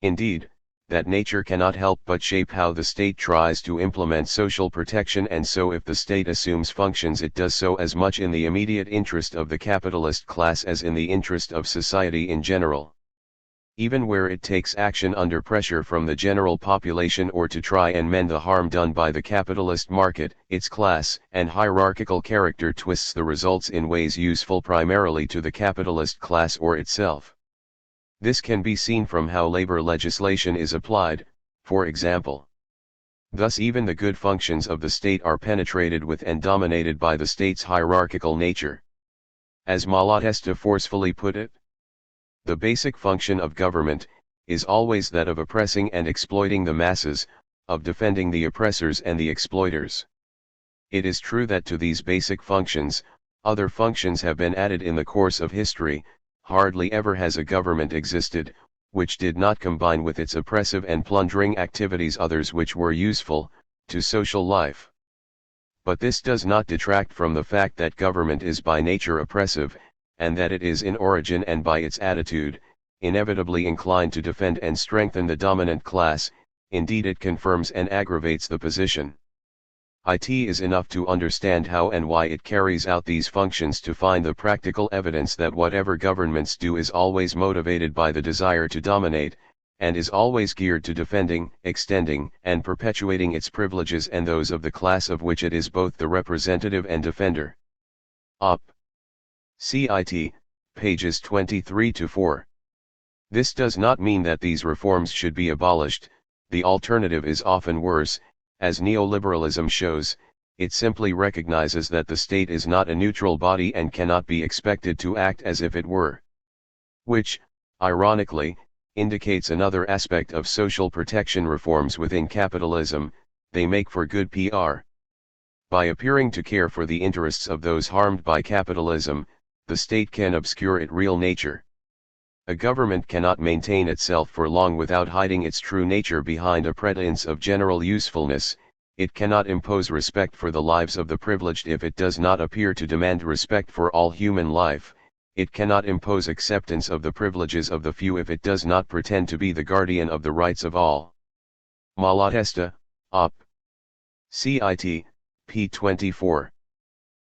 [SPEAKER 1] Indeed, that nature cannot help but shape how the state tries to implement social protection, and so if the state assumes functions it does so as much in the immediate interest of the capitalist class as in the interest of society in general. Even where it takes action under pressure from the general population or to try and mend the harm done by the capitalist market, its class and hierarchical character twists the results in ways useful primarily to the capitalist class or itself. This can be seen from how labor legislation is applied, for example. Thus even the good functions of the state are penetrated with and dominated by the state's hierarchical nature. As Malatesta forcefully put it, the basic function of government is always that of oppressing and exploiting the masses, of defending the oppressors and the exploiters. It is true that to these basic functions, other functions have been added in the course of history, hardly ever has a government existed, which did not combine with its oppressive and plundering activities others which were useful, to social life. But this does not detract from the fact that government is by nature oppressive, and that it is in origin and by its attitude, inevitably inclined to defend and strengthen the dominant class. Indeed, it confirms and aggravates the position. It is enough to understand how and why it carries out these functions to find the practical evidence that whatever governments do is always motivated by the desire to dominate, and is always geared to defending, extending, and perpetuating its privileges and those of the class of which it is both the representative and defender. Op. Cit. Pages 23-4. This does not mean that these reforms should be abolished. The alternative is often worse. As neoliberalism shows, it simply recognizes that the state is not a neutral body and cannot be expected to act as if it were. Which, ironically, indicates another aspect of social protection reforms within capitalism: they make for good PR. By appearing to care for the interests of those harmed by capitalism, the state can obscure its real nature. A government cannot maintain itself for long without hiding its true nature behind a pretense of general usefulness. It cannot impose respect for the lives of the privileged if it does not appear to demand respect for all human life. It cannot impose acceptance of the privileges of the few if it does not pretend to be the guardian of the rights of all. Malatesta, Op. Cit. p. 24.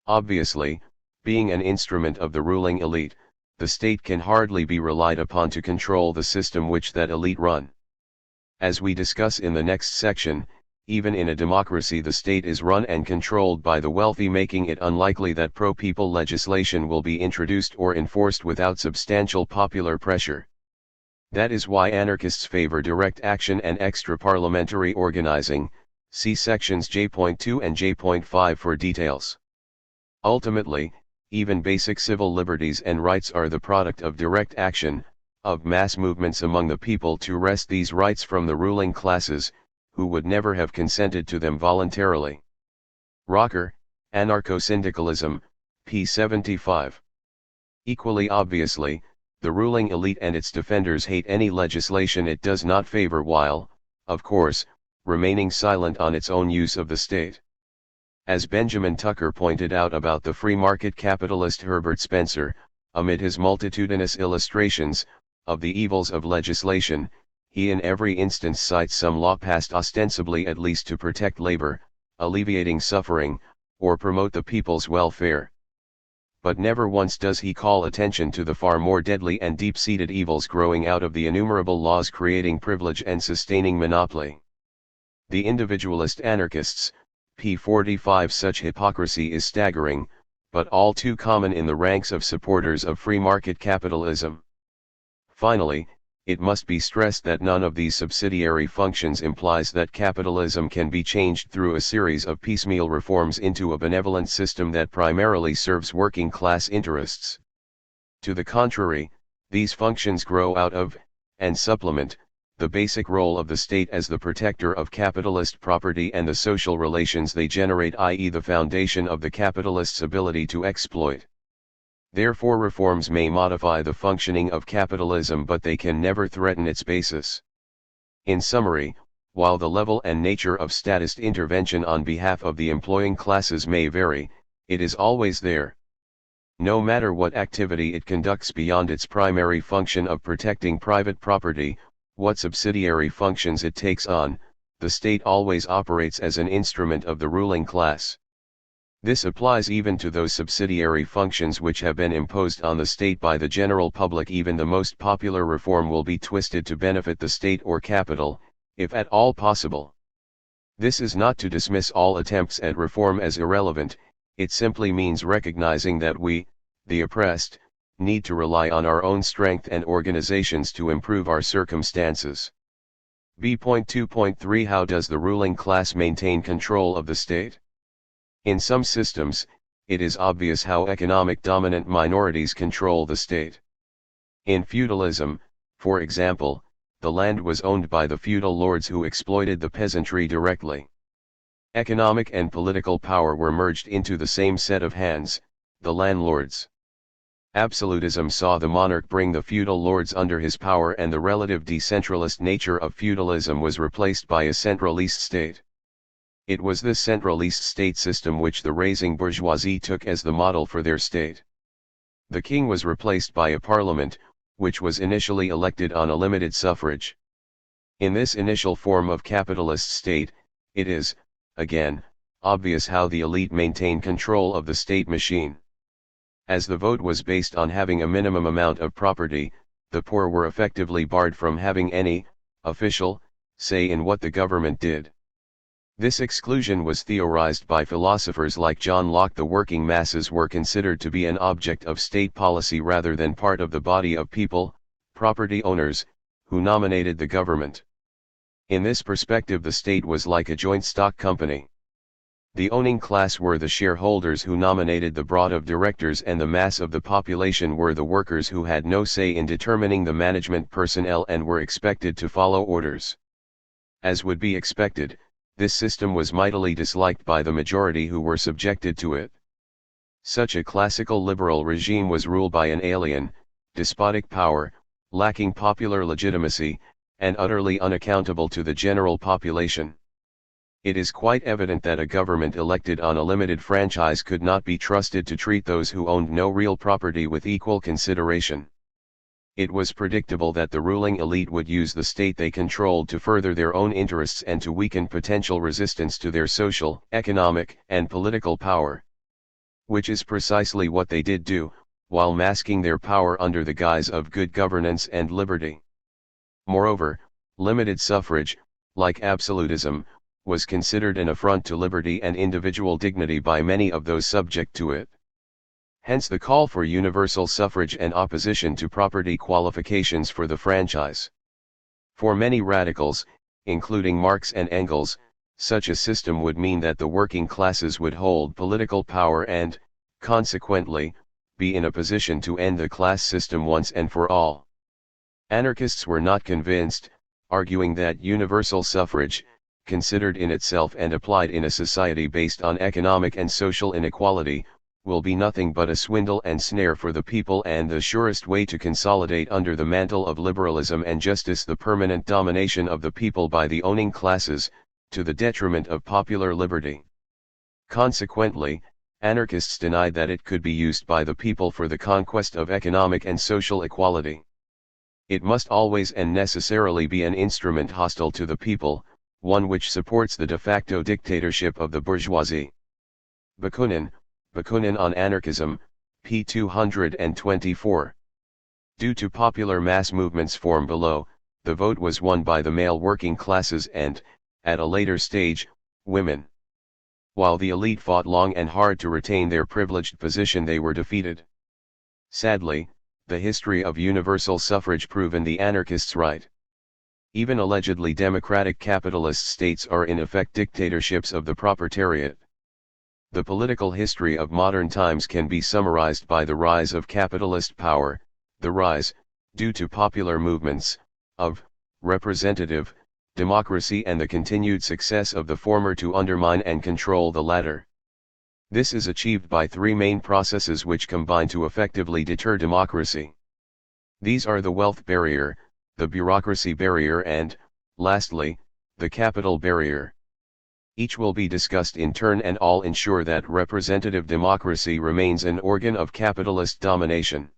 [SPEAKER 1] Obviously, being an instrument of the ruling elite, the state can hardly be relied upon to control the system which that elite run. As we discuss in the next section, even in a democracy the state is run and controlled by the wealthy, making it unlikely that pro-people legislation will be introduced or enforced without substantial popular pressure. That is why anarchists favor direct action and extra-parliamentary organizing. See sections J.2 and J.5 for details. Ultimately, even basic civil liberties and rights are the product of direct action, of mass movements among the people to wrest these rights from the ruling classes, who would never have consented to them voluntarily. Rocker, Anarcho-Syndicalism, p. 75. Equally obviously, the ruling elite and its defenders hate any legislation it does not favor while, of course, remaining silent on its own use of the state. As Benjamin Tucker pointed out about the free market capitalist Herbert Spencer, amid his multitudinous illustrations of the evils of legislation, he in every instance cites some law passed ostensibly at least to protect labor, alleviating suffering, or promote the people's welfare. But never once does he call attention to the far more deadly and deep-seated evils growing out of the innumerable laws creating privilege and sustaining monopoly. The individualist anarchists, p. 45. Such hypocrisy is staggering, but all too common in the ranks of supporters of free market capitalism. Finally, it must be stressed that none of these subsidiary functions implies that capitalism can be changed through a series of piecemeal reforms into a benevolent system that primarily serves working class interests. To the contrary, these functions grow out of, and supplement, the basic role of the state as the protector of capitalist property and the social relations they generate, i.e., the foundation of the capitalist's ability to exploit. Therefore, reforms may modify the functioning of capitalism, but they can never threaten its basis. In summary, while the level and nature of statist intervention on behalf of the employing classes may vary, it is always there. No matter what activity it conducts beyond its primary function of protecting private property, what subsidiary functions it takes on, the state always operates as an instrument of the ruling class. This applies even to those subsidiary functions which have been imposed on the state by the general public. Even the most popular reform will be twisted to benefit the state or capital, if at all possible. This is not to dismiss all attempts at reform as irrelevant, it simply means recognizing that we, the oppressed, need to rely on our own strength and organizations to improve our circumstances. B.2.3 How does the ruling class maintain control of the state? In some systems, it is obvious how economic dominant minorities control the state. In feudalism, for example, the land was owned by the feudal lords who exploited the peasantry directly. Economic and political power were merged into the same set of hands, the landlords. Absolutism saw the monarch bring the feudal lords under his power, and the relative decentralist nature of feudalism was replaced by a centralist state. It was this centralist state system which the rising bourgeoisie took as the model for their state. The king was replaced by a parliament, which was initially elected on a limited suffrage. In this initial form of capitalist state, it is, again, obvious how the elite maintained control of the state machine. As the vote was based on having a minimum amount of property, the poor were effectively barred from having any official say in what the government did. This exclusion was theorized by philosophers like John Locke. The working masses were considered to be an object of state policy rather than part of the body of people, property owners, who nominated the government. In this perspective, the state was like a joint stock company. The owning class were the shareholders who nominated the board of directors, and the mass of the population were the workers who had no say in determining the management personnel and were expected to follow orders. As would be expected, this system was mightily disliked by the majority who were subjected to it. Such a classical liberal regime was ruled by an alien, despotic power, lacking popular legitimacy, and utterly unaccountable to the general population. It is quite evident that a government elected on a limited franchise could not be trusted to treat those who owned no real property with equal consideration. It was predictable that the ruling elite would use the state they controlled to further their own interests and to weaken potential resistance to their social, economic, and political power. Which is precisely what they did do, while masking their power under the guise of good governance and liberty. Moreover, limited suffrage, like absolutism, was considered an affront to liberty and individual dignity by many of those subject to it. Hence the call for universal suffrage and opposition to property qualifications for the franchise. For many radicals, including Marx and Engels, such a system would mean that the working classes would hold political power and, consequently, be in a position to end the class system once and for all. Anarchists were not convinced, arguing that universal suffrage, considered in itself and applied in a society based on economic and social inequality, will be nothing but a swindle and snare for the people, and the surest way to consolidate under the mantle of liberalism and justice the permanent domination of the people by the owning classes, to the detriment of popular liberty. Consequently, anarchists denied that it could be used by the people for the conquest of economic and social equality. It must always and necessarily be an instrument hostile to the people, one which supports the de facto dictatorship of the bourgeoisie. Bakunin on Anarchism, p. 224. Due to popular mass movements formed below, the vote was won by the male working classes and, at a later stage, women. While the elite fought long and hard to retain their privileged position, they were defeated. Sadly, the history of universal suffrage proven the anarchists right. Even allegedly democratic capitalist states are in effect dictatorships of the proletariat. The political history of modern times can be summarized by the rise of capitalist power, the rise, due to popular movements, of representative democracy, and the continued success of the former to undermine and control the latter. This is achieved by three main processes which combine to effectively deter democracy. These are the wealth barrier, the bureaucracy barrier, and, lastly, the capital barrier. Each will be discussed in turn, and all ensure that representative democracy remains an organ of capitalist domination.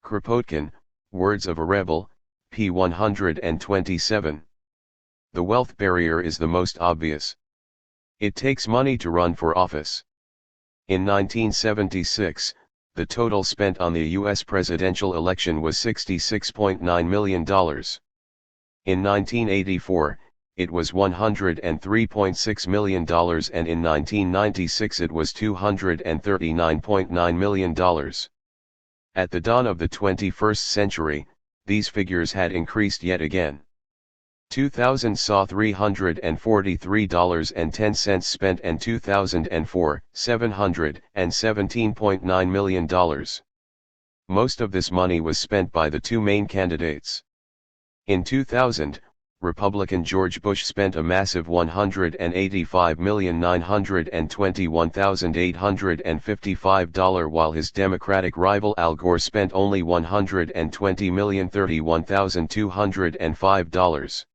[SPEAKER 1] Kropotkin, Words of a Rebel, p. 127. The wealth barrier is the most obvious. It takes money to run for office. In 1976, the total spent on the U.S. presidential election was $66.9 million. In 1984, it was $103.6 million, and in 1996 it was $239.9 million. At the dawn of the 21st century, these figures had increased yet again. 2000 saw $343.10 spent, and 2004, $717.9 million. Most of this money was spent by the two main candidates. In 2000, Republican George Bush spent a massive $185,921,855 while his Democratic rival Al Gore spent only $120,031,205.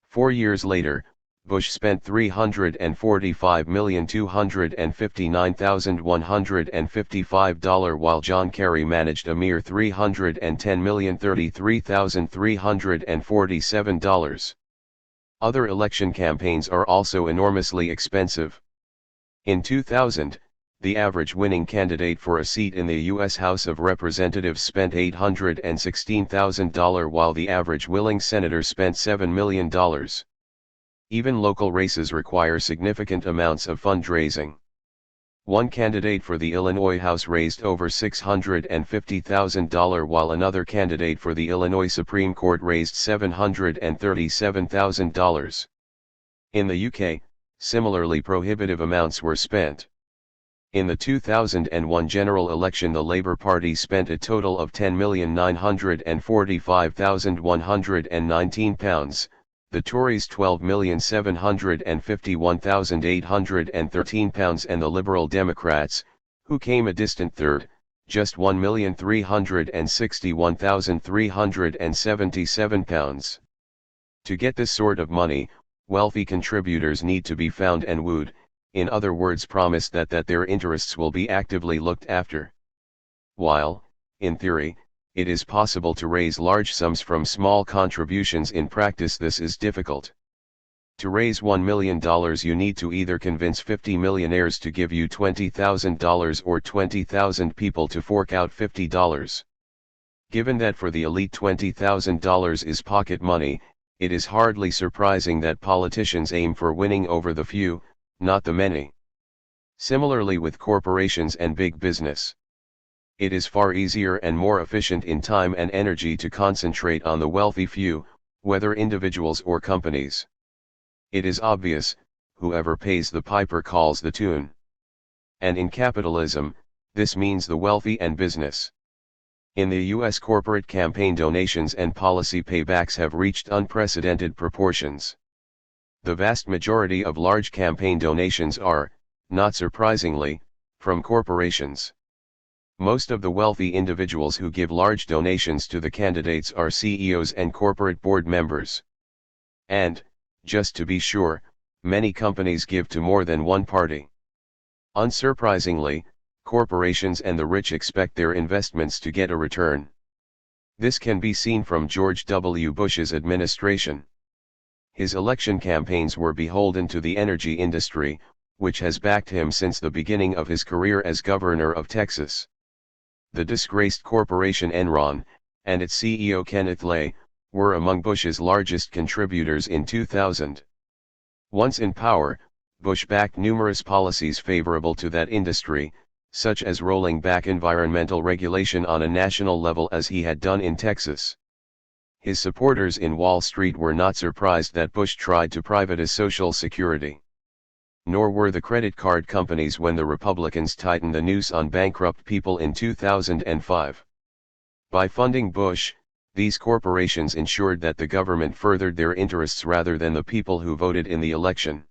[SPEAKER 1] 4 years later, Bush spent $345,259,155 while John Kerry managed a mere $310,033,347. Other election campaigns are also enormously expensive. In 2000, the average winning candidate for a seat in the U.S. House of Representatives spent $816,000 while the average willing senator spent $7 million. Even local races require significant amounts of fundraising. One candidate for the Illinois House raised over $650,000 while another candidate for the Illinois Supreme Court raised $737,000. In the UK, similarly prohibitive amounts were spent. In the 2001 general election, the Labour Party spent a total of £10,945,119, the Tories £12,751,813 and the Liberal Democrats, who came a distant third, just £1,361,377. To get this sort of money, wealthy contributors need to be found and wooed, in other words promise that their interests will be actively looked after. While, in theory, it is possible to raise large sums from small contributions, in practice this is difficult. To raise $1 million you need to either convince 50 millionaires to give you $20,000 or 20,000 people to fork out $50. Given that for the elite $20,000 is pocket money, it is hardly surprising that politicians aim for winning over the few, not the many. Similarly with corporations and big business. It is far easier and more efficient in time and energy to concentrate on the wealthy few, whether individuals or companies. It is obvious, whoever pays the piper calls the tune. And in capitalism, this means the wealthy and business. In the US, corporate campaign donations and policy paybacks have reached unprecedented proportions. The vast majority of large campaign donations are, not surprisingly, from corporations. Most of the wealthy individuals who give large donations to the candidates are CEOs and corporate board members. And, just to be sure, many companies give to more than one party. Unsurprisingly, corporations and the rich expect their investments to get a return. This can be seen from George W. Bush's administration. His election campaigns were beholden to the energy industry, which has backed him since the beginning of his career as governor of Texas. The disgraced corporation Enron, and its CEO Kenneth Lay, were among Bush's largest contributors in 2000. Once in power, Bush backed numerous policies favorable to that industry, such as rolling back environmental regulation on a national level as he had done in Texas. His supporters in Wall Street were not surprised that Bush tried to privatize Social Security. Nor were the credit card companies when the Republicans tightened the noose on bankrupt people in 2005. By funding Bush, these corporations ensured that the government furthered their interests rather than the people who voted in the election.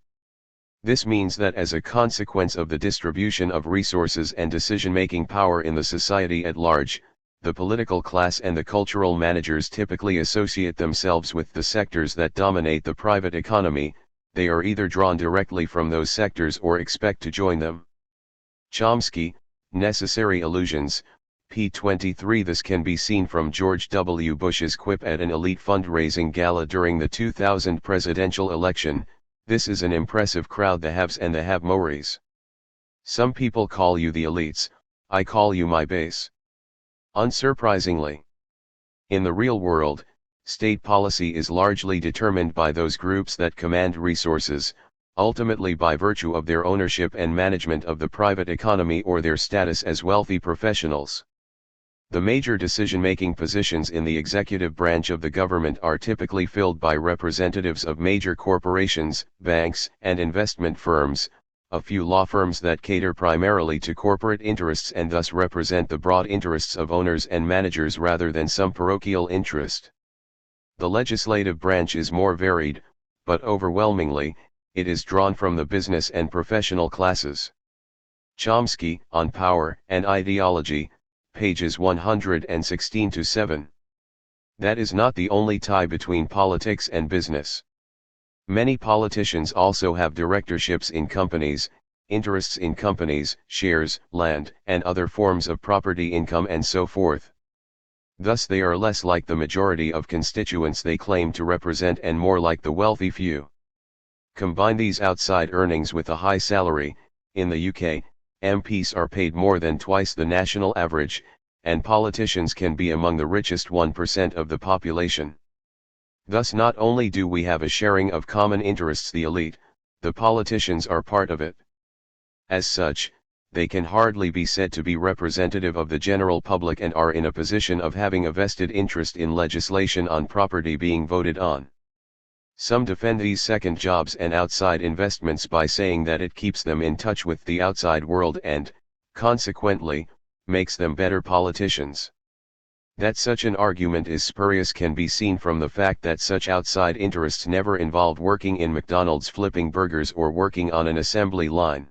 [SPEAKER 1] This means that as a consequence of the distribution of resources and decision-making power in the society at large, the political class and the cultural managers typically associate themselves with the sectors that dominate the private economy. They are either drawn directly from those sectors or expect to join them. Chomsky, Necessary Illusions, p. 23. This can be seen from George W. Bush's quip at an elite fundraising gala during the 2000 presidential election, "This is an impressive crowd, the haves and the have-mores. Some people call you the elites, I call you my base." Unsurprisingly. In the real world, state policy is largely determined by those groups that command resources, ultimately by virtue of their ownership and management of the private economy or their status as wealthy professionals. The major decision-making positions in the executive branch of the government are typically filled by representatives of major corporations, banks, and investment firms, a few law firms that cater primarily to corporate interests and thus represent the broad interests of owners and managers rather than some parochial interest. The legislative branch is more varied, but overwhelmingly, it is drawn from the business and professional classes. Chomsky, On Power and Ideology, pages 116-7. That is not the only tie between politics and business. Many politicians also have directorships in companies, interests in companies, shares, land, and other forms of property income and so forth. Thus they are less like the majority of constituents they claim to represent and more like the wealthy few. Combine these outside earnings with a high salary. In the UK, MPs are paid more than twice the national average, and politicians can be among the richest 1% of the population. Thus not only do we have a sharing of common interests, the elite, the politicians are part of it. As such, they can hardly be said to be representative of the general public and are in a position of having a vested interest in legislation on property being voted on. Some defend these second jobs and outside investments by saying that it keeps them in touch with the outside world and, consequently, makes them better politicians. That such an argument is spurious can be seen from the fact that such outside interests never involve working in McDonald's flipping burgers or working on an assembly line.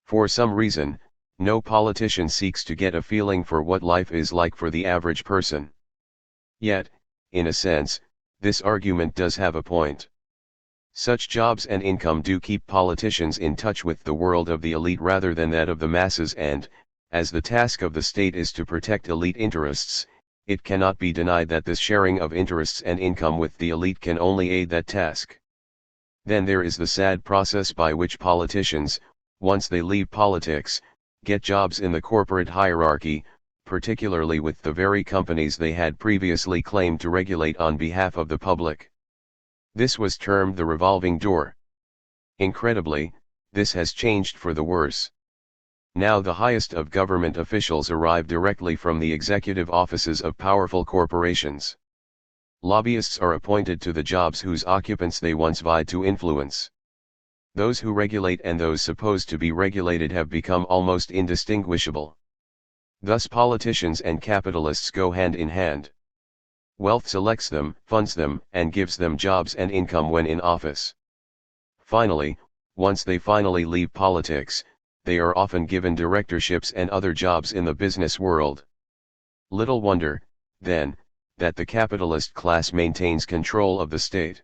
[SPEAKER 1] For some reason, no politician seeks to get a feeling for what life is like for the average person. Yet, in a sense, this argument does have a point. Such jobs and income do keep politicians in touch with the world of the elite rather than that of the masses, and, as the task of the state is to protect elite interests, it cannot be denied that this sharing of interests and income with the elite can only aid that task. Then there is the sad process by which politicians, once they leave politics, get jobs in the corporate hierarchy, particularly with the very companies they had previously claimed to regulate on behalf of the public. This was termed the revolving door. Incredibly, this has changed for the worse. Now the highest of government officials arrive directly from the executive offices of powerful corporations. Lobbyists are appointed to the jobs whose occupants they once vied to influence. Those who regulate and those supposed to be regulated have become almost indistinguishable. Thus politicians and capitalists go hand in hand. Wealth selects them, funds them, and gives them jobs and income when in office. Finally, once they finally leave politics, they are often given directorships and other jobs in the business world. Little wonder, then, that the capitalist class maintains control of the state.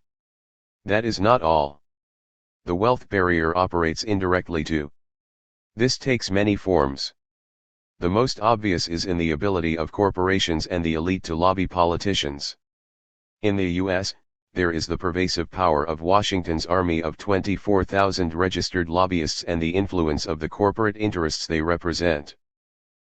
[SPEAKER 1] That is not all. The wealth barrier operates indirectly too. This takes many forms. The most obvious is in the ability of corporations and the elite to lobby politicians. In the US, there is the pervasive power of Washington's army of 24,000 registered lobbyists and the influence of the corporate interests they represent.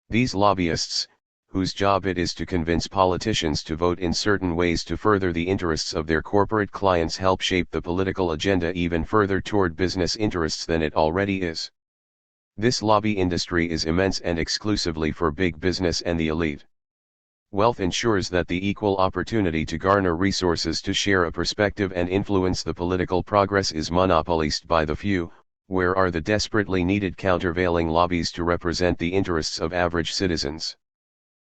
[SPEAKER 1] These lobbyists, whose job it is to convince politicians to vote in certain ways to further the interests of their corporate clients, help shape the political agenda even further toward business interests than it already is. This lobby industry is immense and exclusively for big business and the elite. Wealth ensures that the equal opportunity to garner resources to share a perspective and influence the political progress is monopolized by the few. Where are the desperately needed countervailing lobbies to represent the interests of average citizens?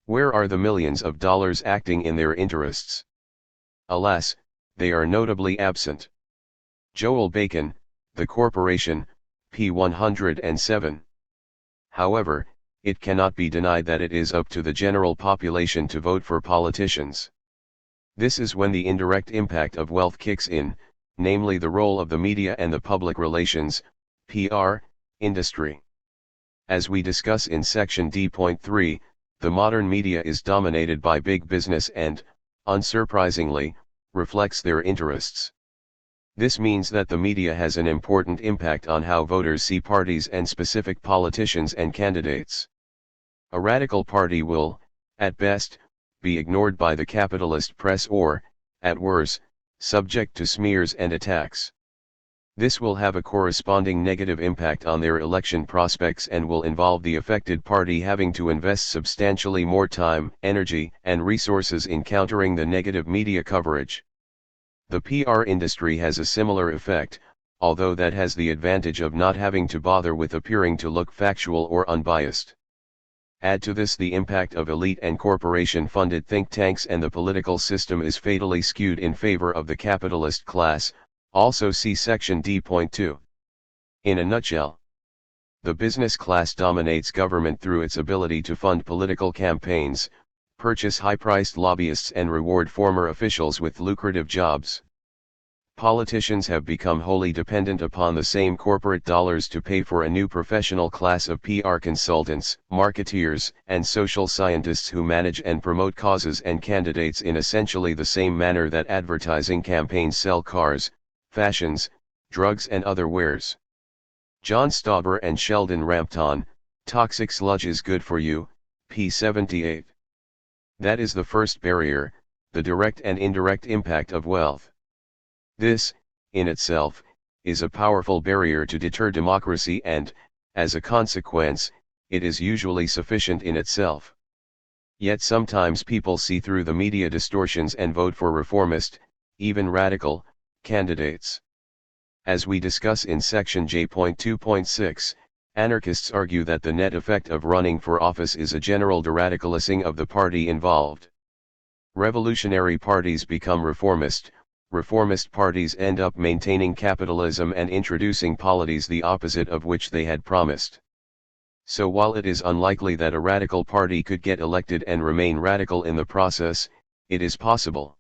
[SPEAKER 1] Where are the millions of dollars acting in their interests? Alas, they are notably absent. Joel Bacon, The Corporation, p. 107. However, it cannot be denied that it is up to the general population to vote for politicians. This is when the indirect impact of wealth kicks in, namely the role of the media and the public relations, PR, industry. As we discuss in section D.3, the modern media is dominated by big business and, unsurprisingly, reflects their interests. This means that the media has an important impact on how voters see parties and specific politicians and candidates. A radical party will, at best, be ignored by the capitalist press or, at worst, subject to smears and attacks. This will have a corresponding negative impact on their election prospects and will involve the affected party having to invest substantially more time, energy, and resources in countering the negative media coverage. The PR industry has a similar effect, although that has the advantage of not having to bother with appearing to look factual or unbiased. Add to this the impact of elite and corporation-funded think tanks, and the political system is fatally skewed in favor of the capitalist class, also see section D.2. In a nutshell, the business class dominates government through its ability to fund political campaigns, purchase high-priced lobbyists, and reward former officials with lucrative jobs. Politicians have become wholly dependent upon the same corporate dollars to pay for a new professional class of PR consultants, marketeers, and social scientists who manage and promote causes and candidates in essentially the same manner that advertising campaigns sell cars, fashions, drugs, and other wares. John Stauber and Sheldon Rampton, Toxic Sludge is Good for You, p. 78. That is the first barrier, the direct and indirect impact of wealth. This, in itself, is a powerful barrier to deter democracy, and, as a consequence, it is usually sufficient in itself. Yet sometimes people see through the media distortions and vote for reformist, even radical, candidates. As we discuss in section J.2.6, anarchists argue that the net effect of running for office is a general deradicalising of the party involved. Revolutionary parties become reformist parties end up maintaining capitalism and introducing polities the opposite of which they had promised. So while it is unlikely that a radical party could get elected and remain radical in the process, it is possible.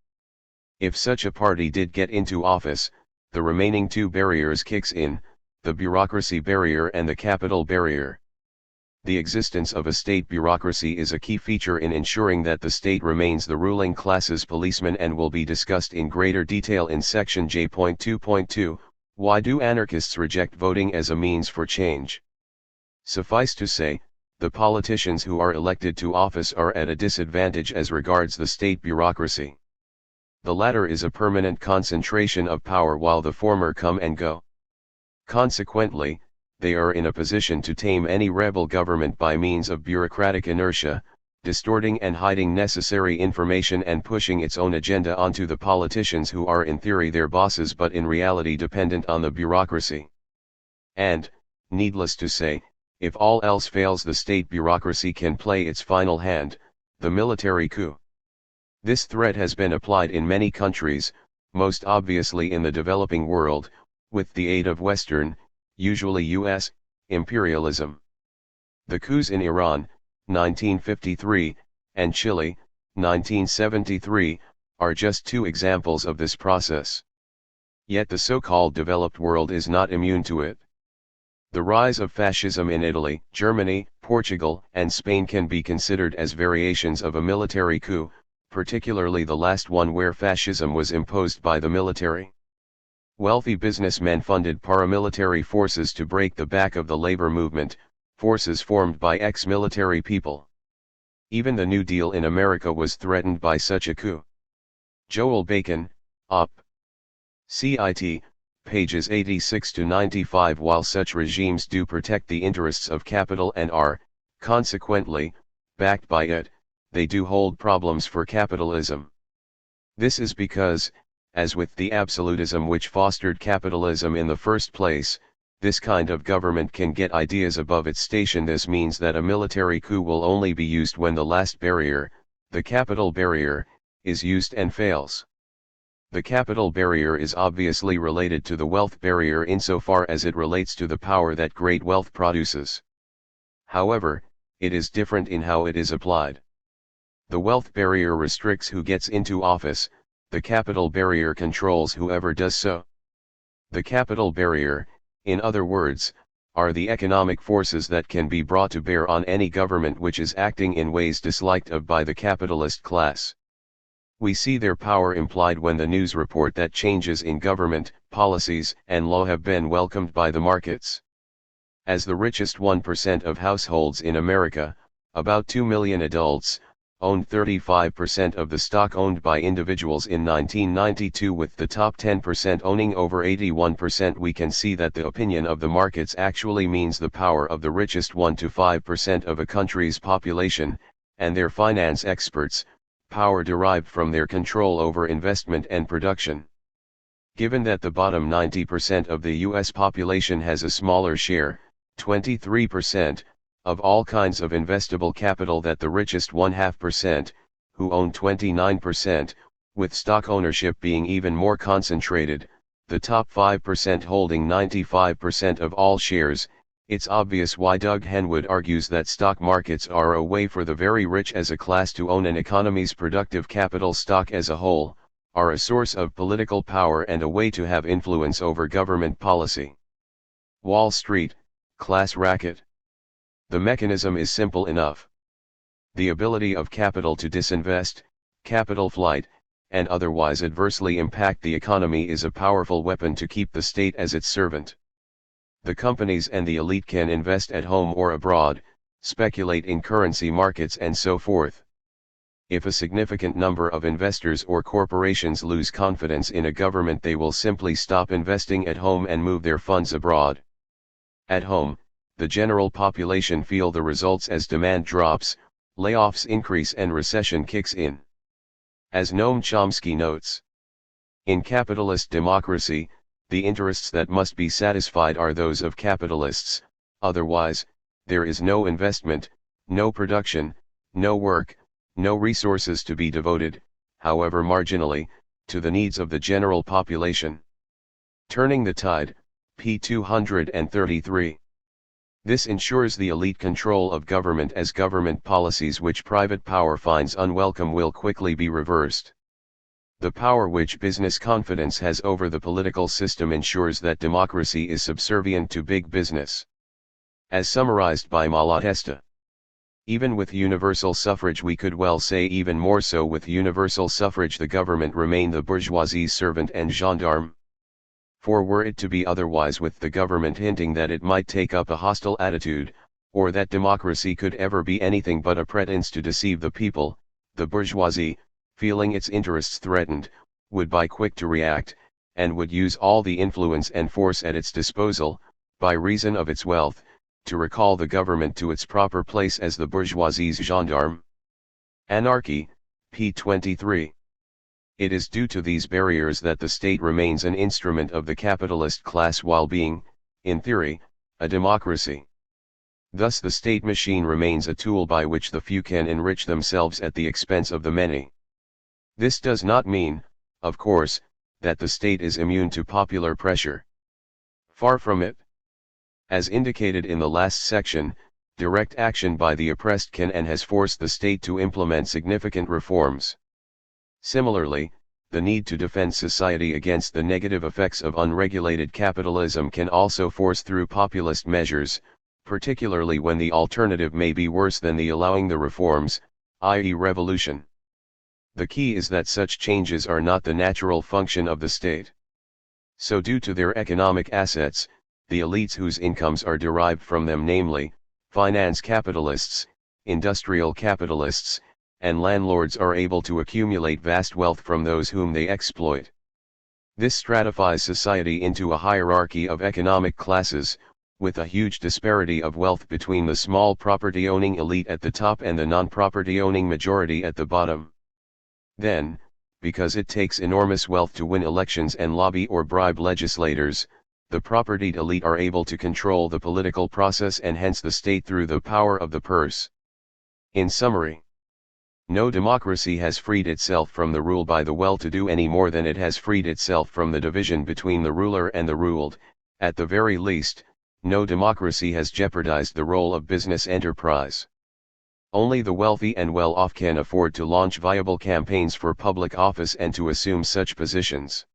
[SPEAKER 1] If such a party did get into office, the remaining two barriers kicks in, the bureaucracy barrier and the capital barrier. The existence of a state bureaucracy is a key feature in ensuring that the state remains the ruling class's policeman, and will be discussed in greater detail in section J.2.2, Why do anarchists reject voting as a means for change? Suffice to say, the politicians who are elected to office are at a disadvantage as regards the state bureaucracy. The latter is a permanent concentration of power while the former come and go. Consequently, they are in a position to tame any rebel government by means of bureaucratic inertia, distorting and hiding necessary information and pushing its own agenda onto the politicians who are in theory their bosses but in reality dependent on the bureaucracy. And, needless to say, if all else fails, the state bureaucracy can play its final hand, the military coup. This threat has been applied in many countries, most obviously in the developing world, with the aid of Western, usually U.S., imperialism. The coups in Iran, 1953, and Chile, 1973, are just two examples of this process. Yet the so-called developed world is not immune to it. The rise of fascism in Italy, Germany, Portugal, and Spain can be considered as variations of a military coup, particularly the last one where fascism was imposed by the military. Wealthy businessmen funded paramilitary forces to break the back of the labor movement, forces formed by ex-military people. Even the New Deal in America was threatened by such a coup. Joel Bacon, Op. Cit. Pages 86 to 95. While such regimes do protect the interests of capital and are, consequently, backed by it, they do hold problems for capitalism. This is because, as with the absolutism which fostered capitalism in the first place, this kind of government can get ideas above its station. This means that a military coup will only be used when the last barrier, the capital barrier, is used and fails. The capital barrier is obviously related to the wealth barrier insofar as it relates to the power that great wealth produces. However, it is different in how it is applied. The wealth barrier restricts who gets into office, the capital barrier controls whoever does so. The capital barrier, in other words, are the economic forces that can be brought to bear on any government which is acting in ways disliked of by the capitalist class. We see their power implied when the news report that changes in government, policies, and law have been welcomed by the markets. As the richest 1% of households in America, about 2 million adults, owned 35% of the stock owned by individuals in 1992, with the top 10% owning over 81%, we can see that the opinion of the markets actually means the power of the richest 1 to 5% of a country's population, and their finance experts, power derived from their control over investment and production. Given that the bottom 90% of the US population has a smaller share, 23%, of all kinds of investable capital that the richest 0.5%, who own 29%, with stock ownership being even more concentrated, the top 5% holding 95% of all shares. It's obvious why Doug Henwood argues that stock markets are a way for the very rich as a class to own an economy's productive capital. Stock as a whole are a source of political power and a way to have influence over government policy. Wall Street, class racket. The mechanism is simple enough. The ability of capital to disinvest, capital flight, and otherwise adversely impact the economy is a powerful weapon to keep the state as its servant. The companies and the elite can invest at home or abroad, speculate in currency markets and so forth. If a significant number of investors or corporations lose confidence in a government, they will simply stop investing at home and move their funds abroad. At home, the general population feel the results as demand drops, layoffs increase and recession kicks in. As Noam Chomsky notes, in capitalist democracy, the interests that must be satisfied are those of capitalists, otherwise, there is no investment, no production, no work, no resources to be devoted, however marginally, to the needs of the general population. Turning the Tide, p. 233. This ensures the elite control of government, as government policies which private power finds unwelcome will quickly be reversed. The power which business confidence has over the political system ensures that democracy is subservient to big business. As summarized by Malatesta. Even with universal suffrage, we could well say even more so with universal suffrage, the government remained the bourgeoisie's servant and gendarme. For were it to be otherwise, with the government hinting that it might take up a hostile attitude, or that democracy could ever be anything but a pretense to deceive the people, the bourgeoisie, feeling its interests threatened, would be quick to react, and would use all the influence and force at its disposal, by reason of its wealth, to recall the government to its proper place as the bourgeoisie's gendarme. Anarchy, p. 23. It is due to these barriers that the state remains an instrument of the capitalist class while being, in theory, a democracy. Thus the state machine remains a tool by which the few can enrich themselves at the expense of the many. This does not mean, of course, that the state is immune to popular pressure. Far from it. As indicated in the last section, direct action by the oppressed can and has forced the state to implement significant reforms. Similarly, the need to defend society against the negative effects of unregulated capitalism can also force through populist measures, particularly when the alternative may be worse than the allowing the reforms, i.e. revolution. The key is that such changes are not the natural function of the state. So due to their economic assets, the elites whose incomes are derived from them, namely, finance capitalists, industrial capitalists, and landlords, are able to accumulate vast wealth from those whom they exploit. This stratifies society into a hierarchy of economic classes, with a huge disparity of wealth between the small property-owning elite at the top and the non-property-owning majority at the bottom. Then, because it takes enormous wealth to win elections and lobby or bribe legislators, the propertied elite are able to control the political process and hence the state through the power of the purse. In summary, no democracy has freed itself from the rule by the well-to-do any more than it has freed itself from the division between the ruler and the ruled. At the very least, no democracy has jeopardized the role of business enterprise. Only the wealthy and well-off can afford to launch viable campaigns for public office and to assume such positions.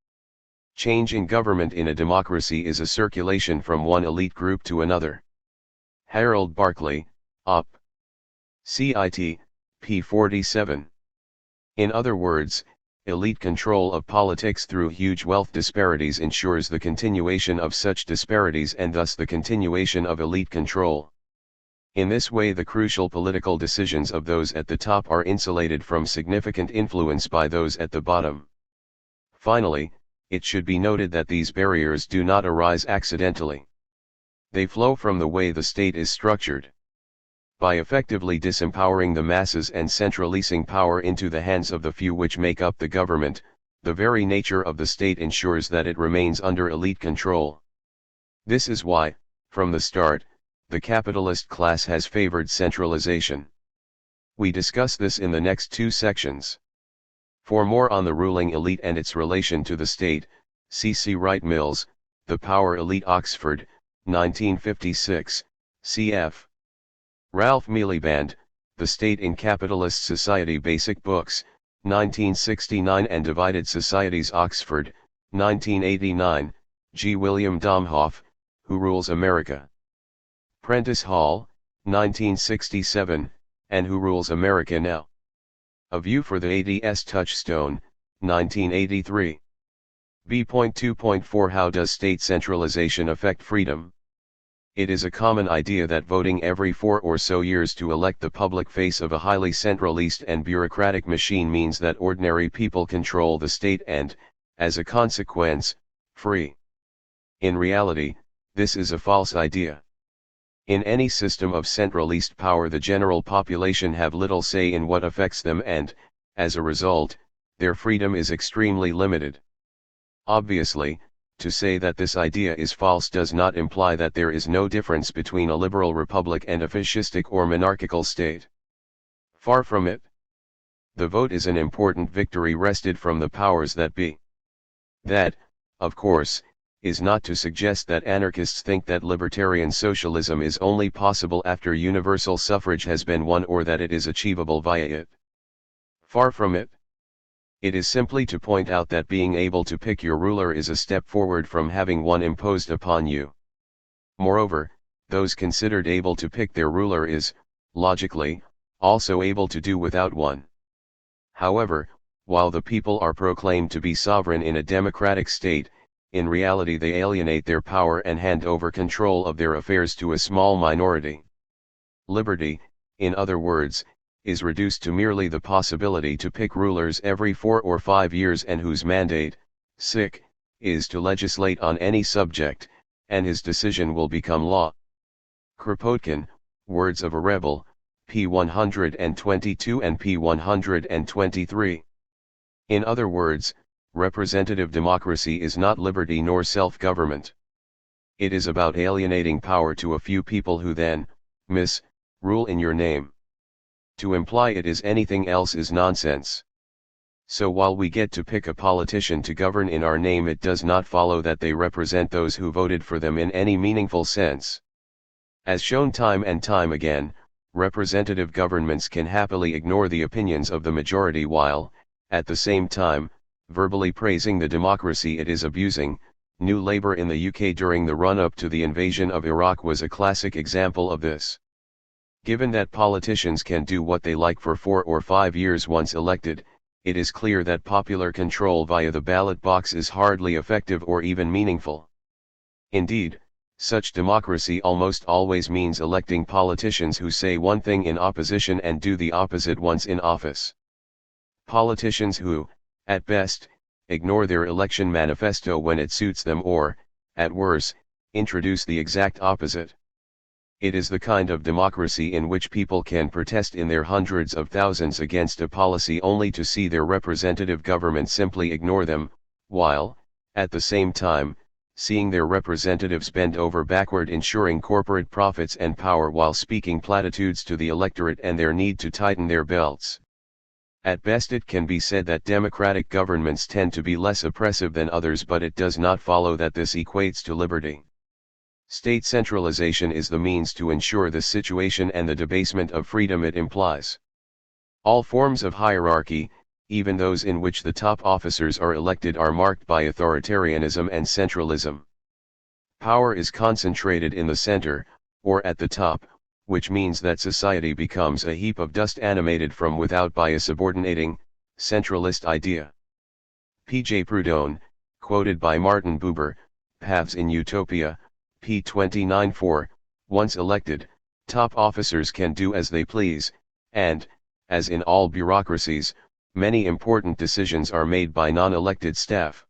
[SPEAKER 1] Change in government in a democracy is a circulation from one elite group to another. Harold Barclay, Op. Cit. p. 47. In other words, elite control of politics through huge wealth disparities ensures the continuation of such disparities and thus the continuation of elite control. In this way, the crucial political decisions of those at the top are insulated from significant influence by those at the bottom. Finally, it should be noted that these barriers do not arise accidentally. They flow from the way the state is structured. By effectively disempowering the masses and centralizing power into the hands of the few which make up the government, the very nature of the state ensures that it remains under elite control. This is why, from the start, the capitalist class has favored centralization. We discuss this in the next two sections. For more on the ruling elite and its relation to the state, C. Wright Mills, The Power Elite, Oxford, 1956, cf. Ralph Miliband, The State in Capitalist Society, Basic Books, 1969, and Divided Societies, Oxford, 1989, G. William Domhoff, Who Rules America? Prentice Hall, 1967, and Who Rules America Now? A View for the ADS Touchstone, 1983. B.2.4 How does state centralization affect freedom? It is a common idea that voting every 4 or so years to elect the public face of a highly centralized and bureaucratic machine means that ordinary people control the state and, as a consequence, free. In reality, this is a false idea. In any system of centralized power, the general population have little say in what affects them and, as a result, their freedom is extremely limited. Obviously, to say that this idea is false does not imply that there is no difference between a liberal republic and a fascistic or monarchical state. Far from it. The vote is an important victory wrested from the powers that be. That, of course, is not to suggest that anarchists think that libertarian socialism is only possible after universal suffrage has been won or that it is achievable via it. Far from it. It is simply to point out that being able to pick your ruler is a step forward from having one imposed upon you. Moreover, those considered able to pick their ruler is, logically, also able to do without one. However, while the people are proclaimed to be sovereign in a democratic state, in reality they alienate their power and hand over control of their affairs to a small minority. Liberty, in other words, is reduced to merely the possibility to pick rulers every 4 or 5 years and whose mandate, is to legislate on any subject, and his decision will become law. Kropotkin, Words of a Rebel, p. 122 and p. 123. In other words, representative democracy is not liberty nor self-government. It is about alienating power to a few people who then, rule in your name. To imply it is anything else is nonsense. So while we get to pick a politician to govern in our name, it does not follow that they represent those who voted for them in any meaningful sense. As shown time and time again, representative governments can happily ignore the opinions of the majority while, at the same time, verbally praising the democracy it is abusing. New Labour in the UK during the run-up to the invasion of Iraq was a classic example of this. Given that politicians can do what they like for 4 or 5 years once elected, it is clear that popular control via the ballot box is hardly effective or even meaningful. Indeed, such democracy almost always means electing politicians who say one thing in opposition and do the opposite once in office. Politicians who, at best, ignore their election manifesto when it suits them or, at worst, introduce the exact opposite. It is the kind of democracy in which people can protest in their hundreds of thousands against a policy only to see their representative government simply ignore them, while, at the same time, seeing their representatives bend over backward ensuring corporate profits and power while speaking platitudes to the electorate and their need to tighten their belts. At best it can be said that democratic governments tend to be less oppressive than others, but it does not follow that this equates to liberty. State centralization is the means to ensure this situation and the debasement of freedom it implies. All forms of hierarchy, even those in which the top officers are elected, are marked by authoritarianism and centralism. Power is concentrated in the center, or at the top, which means that society becomes a heap of dust animated from without by a subordinating, centralist idea. P.J. Proudhon, quoted by Martin Buber, Paths in Utopia, p. 29-4, once elected, top officers can do as they please, and, as in all bureaucracies, many important decisions are made by non-elected staff.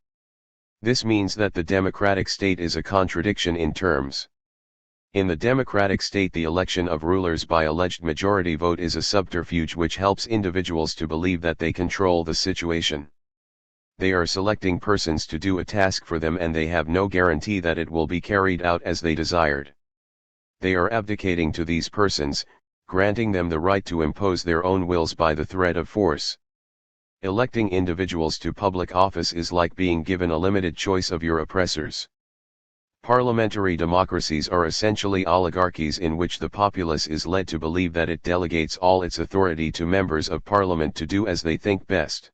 [SPEAKER 1] This means that the democratic state is a contradiction in terms. In the democratic state, the election of rulers by alleged majority vote is a subterfuge which helps individuals to believe that they control the situation. They are selecting persons to do a task for them and they have no guarantee that it will be carried out as they desired. they are abdicating to these persons, granting them the right to impose their own wills by the threat of force. Electing individuals to public office is like being given a limited choice of your oppressors. Parliamentary democracies are essentially oligarchies in which the populace is led to believe that it delegates all its authority to members of parliament to do as they think best.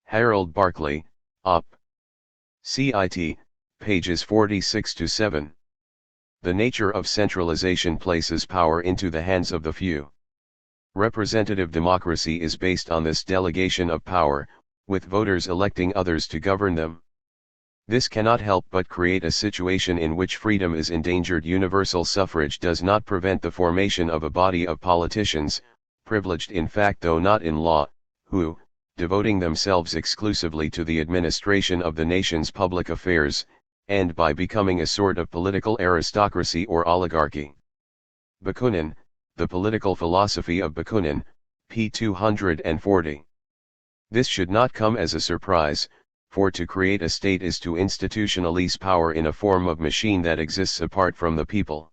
[SPEAKER 1] Harold Barclay, Op. Cit. Pages 46-7. The nature of centralization places power into the hands of the few. Representative democracy is based on this delegation of power, with voters electing others to govern them. This cannot help but create a situation in which freedom is endangered. Universal suffrage does not prevent the formation of a body of politicians, privileged in fact though not in law, who, devoting themselves exclusively to the administration of the nation's public affairs, end by becoming a sort of political aristocracy or oligarchy. Bakunin, The Political Philosophy of Bakunin, p. 240. This should not come as a surprise, for to create a state is to institutionalize power in a form of machine that exists apart from the people.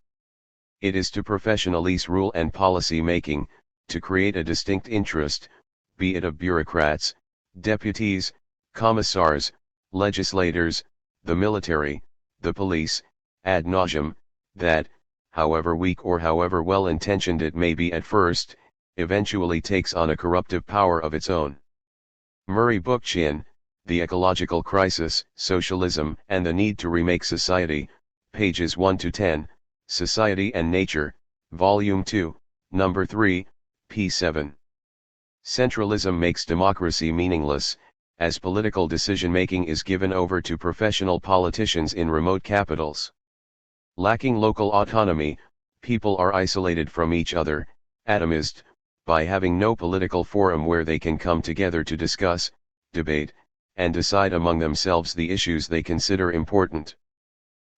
[SPEAKER 1] It is to professionalize rule and policy making, to create a distinct interest, be it of bureaucrats, deputies, commissars, legislators, the military, the police, ad nauseam, that, however weak or however well-intentioned it may be at first, eventually takes on a corruptive power of its own. Murray Bookchin, The Ecological Crisis, Socialism and the Need to Remake Society, pages 1-10, Society and Nature, Volume 2, Number 3, p. 7. Centralism makes democracy meaningless, as political decision-making is given over to professional politicians in remote capitals. Lacking local autonomy, people are isolated from each other, atomized, by having no political forum where they can come together to discuss, debate, and decide among themselves the issues they consider important.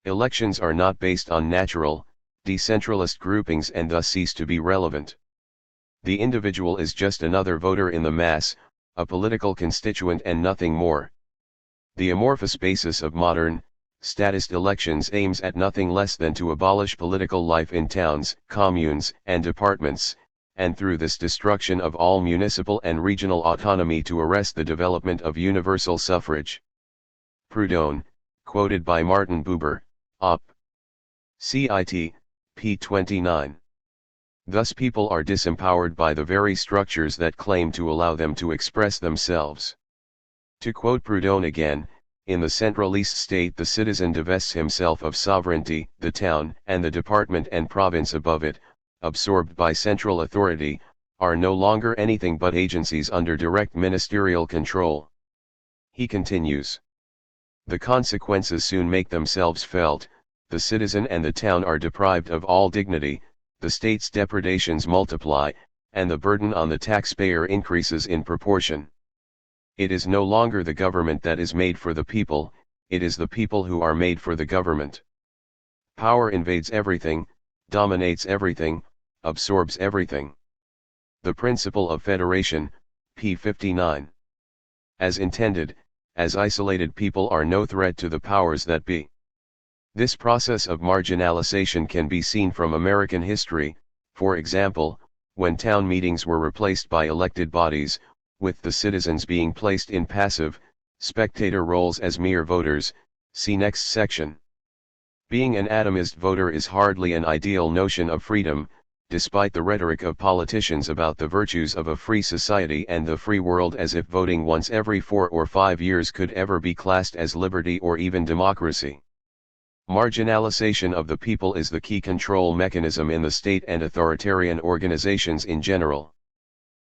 [SPEAKER 1] Elections are not based on natural, decentralist groupings and thus cease to be relevant. The individual is just another voter in the mass, a political constituent and nothing more. The amorphous basis of modern, statist elections aims at nothing less than to abolish political life in towns, communes, and departments, and through this destruction of all municipal and regional autonomy to arrest the development of universal suffrage. Proudhon, quoted by Martin Buber, Op. Cit. p. 29. Thus people are disempowered by the very structures that claim to allow them to express themselves. To quote Proudhon again, in the centralist state the citizen divests himself of sovereignty, the town and the department and province above it, absorbed by central authority, are no longer anything but agencies under direct ministerial control. He continues. The consequences soon make themselves felt, the citizen and the town are deprived of all dignity, the state's depredations multiply, and the burden on the taxpayer increases in proportion. It is no longer the government that is made for the people, it is the people who are made for the government. Power invades everything, dominates everything, absorbs everything. The Principle of Federation, p. 59. As intended, as isolated people are no threat to the powers that be. This process of marginalization can be seen from American history, for example, when town meetings were replaced by elected bodies, with the citizens being placed in passive, spectator roles as mere voters, see next section. Being an atomist voter is hardly an ideal notion of freedom, despite the rhetoric of politicians about the virtues of a free society and the free world, as if voting once every 4 or 5 years could ever be classed as liberty or even democracy. Marginalization of the people is the key control mechanism in the state and authoritarian organizations in general.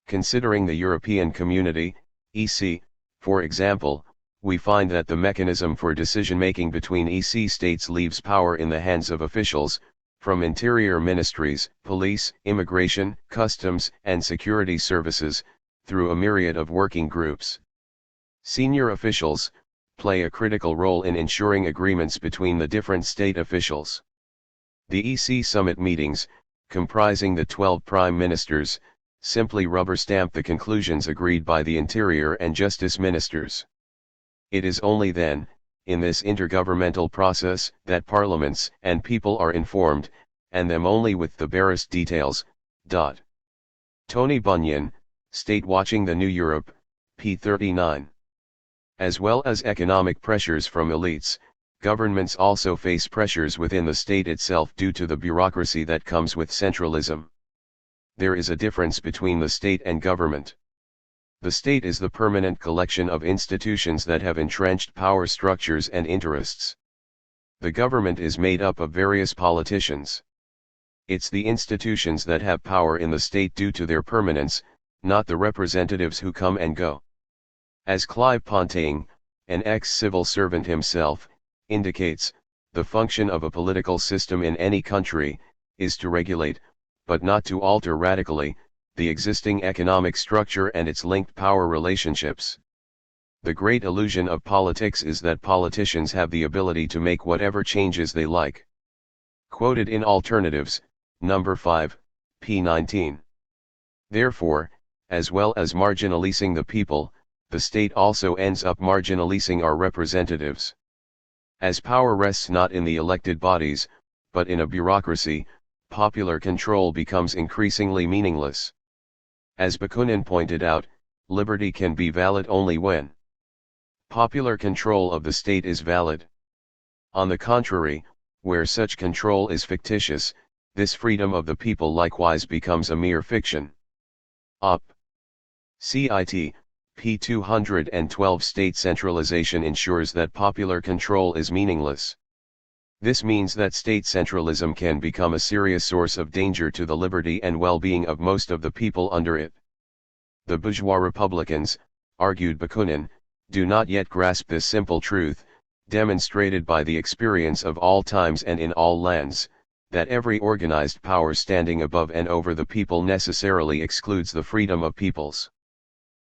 [SPEAKER 1] Considering the European Community, EC, for example, we find that the mechanism for decision-making between EC states leaves power in the hands of officials, from interior ministries, police, immigration, customs, and security services, through a myriad of working groups. Senior officials play a critical role in ensuring agreements between the different state officials. The EC summit meetings, comprising the 12 prime ministers, simply rubber stamp the conclusions agreed by the interior and justice ministers. It is only then, in this intergovernmental process, that parliaments and people are informed, and them only with the barest details. Tony Bunyan, State Watching the New Europe, p. 39. As well as economic pressures from elites, governments also face pressures within the state itself due to the bureaucracy that comes with centralism. There is a difference between the state and government. The state is the permanent collection of institutions that have entrenched power structures and interests. The government is made up of various politicians. It's the institutions that have power in the state due to their permanence, not the representatives who come and go. As Clive Ponting, an ex-civil servant himself, indicates, the function of a political system in any country is to regulate, but not to alter radically, the existing economic structure and its linked power relationships. The great illusion of politics is that politicians have the ability to make whatever changes they like. Quoted in Alternatives, number 5, p. 19. Therefore, as well as marginalizing the people, the state also ends up marginalizing our representatives. As power rests not in the elected bodies, but in a bureaucracy, popular control becomes increasingly meaningless. As Bakunin pointed out, liberty can be valid only when popular control of the state is valid. On the contrary, where such control is fictitious, this freedom of the people likewise becomes a mere fiction. Op. Cit. p. 212. State centralization ensures that popular control is meaningless. This means that state centralism can become a serious source of danger to the liberty and well-being of most of the people under it. The bourgeois Republicans, argued Bakunin, do not yet grasp this simple truth, demonstrated by the experience of all times and in all lands, that every organized power standing above and over the people necessarily excludes the freedom of peoples.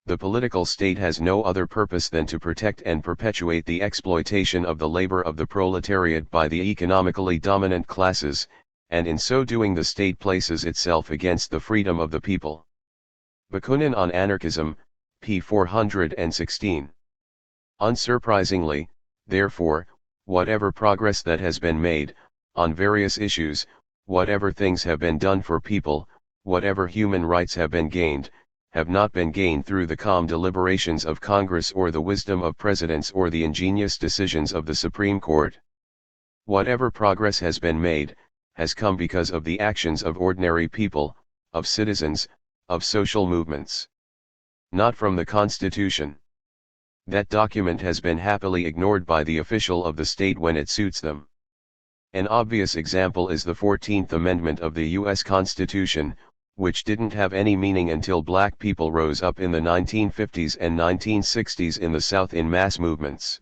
[SPEAKER 1] The political state has no other purpose than to protect and perpetuate the exploitation of the labor of the proletariat by the economically dominant classes, and in so doing the state places itself against the freedom of the people. Bakunin on Anarchism, p. 416. Unsurprisingly, therefore, whatever progress that has been made, on various issues, whatever things have been done for people, whatever human rights have been gained, have not been gained through the calm deliberations of Congress or the wisdom of presidents or the ingenious decisions of the Supreme Court. Whatever progress has been made, has come because of the actions of ordinary people, of citizens, of social movements. Not from the Constitution. That document has been happily ignored by the official of the state when it suits them. An obvious example is the 14th Amendment of the U.S. Constitution, which didn't have any meaning until black people rose up in the 1950s and 1960s in the South in mass movements.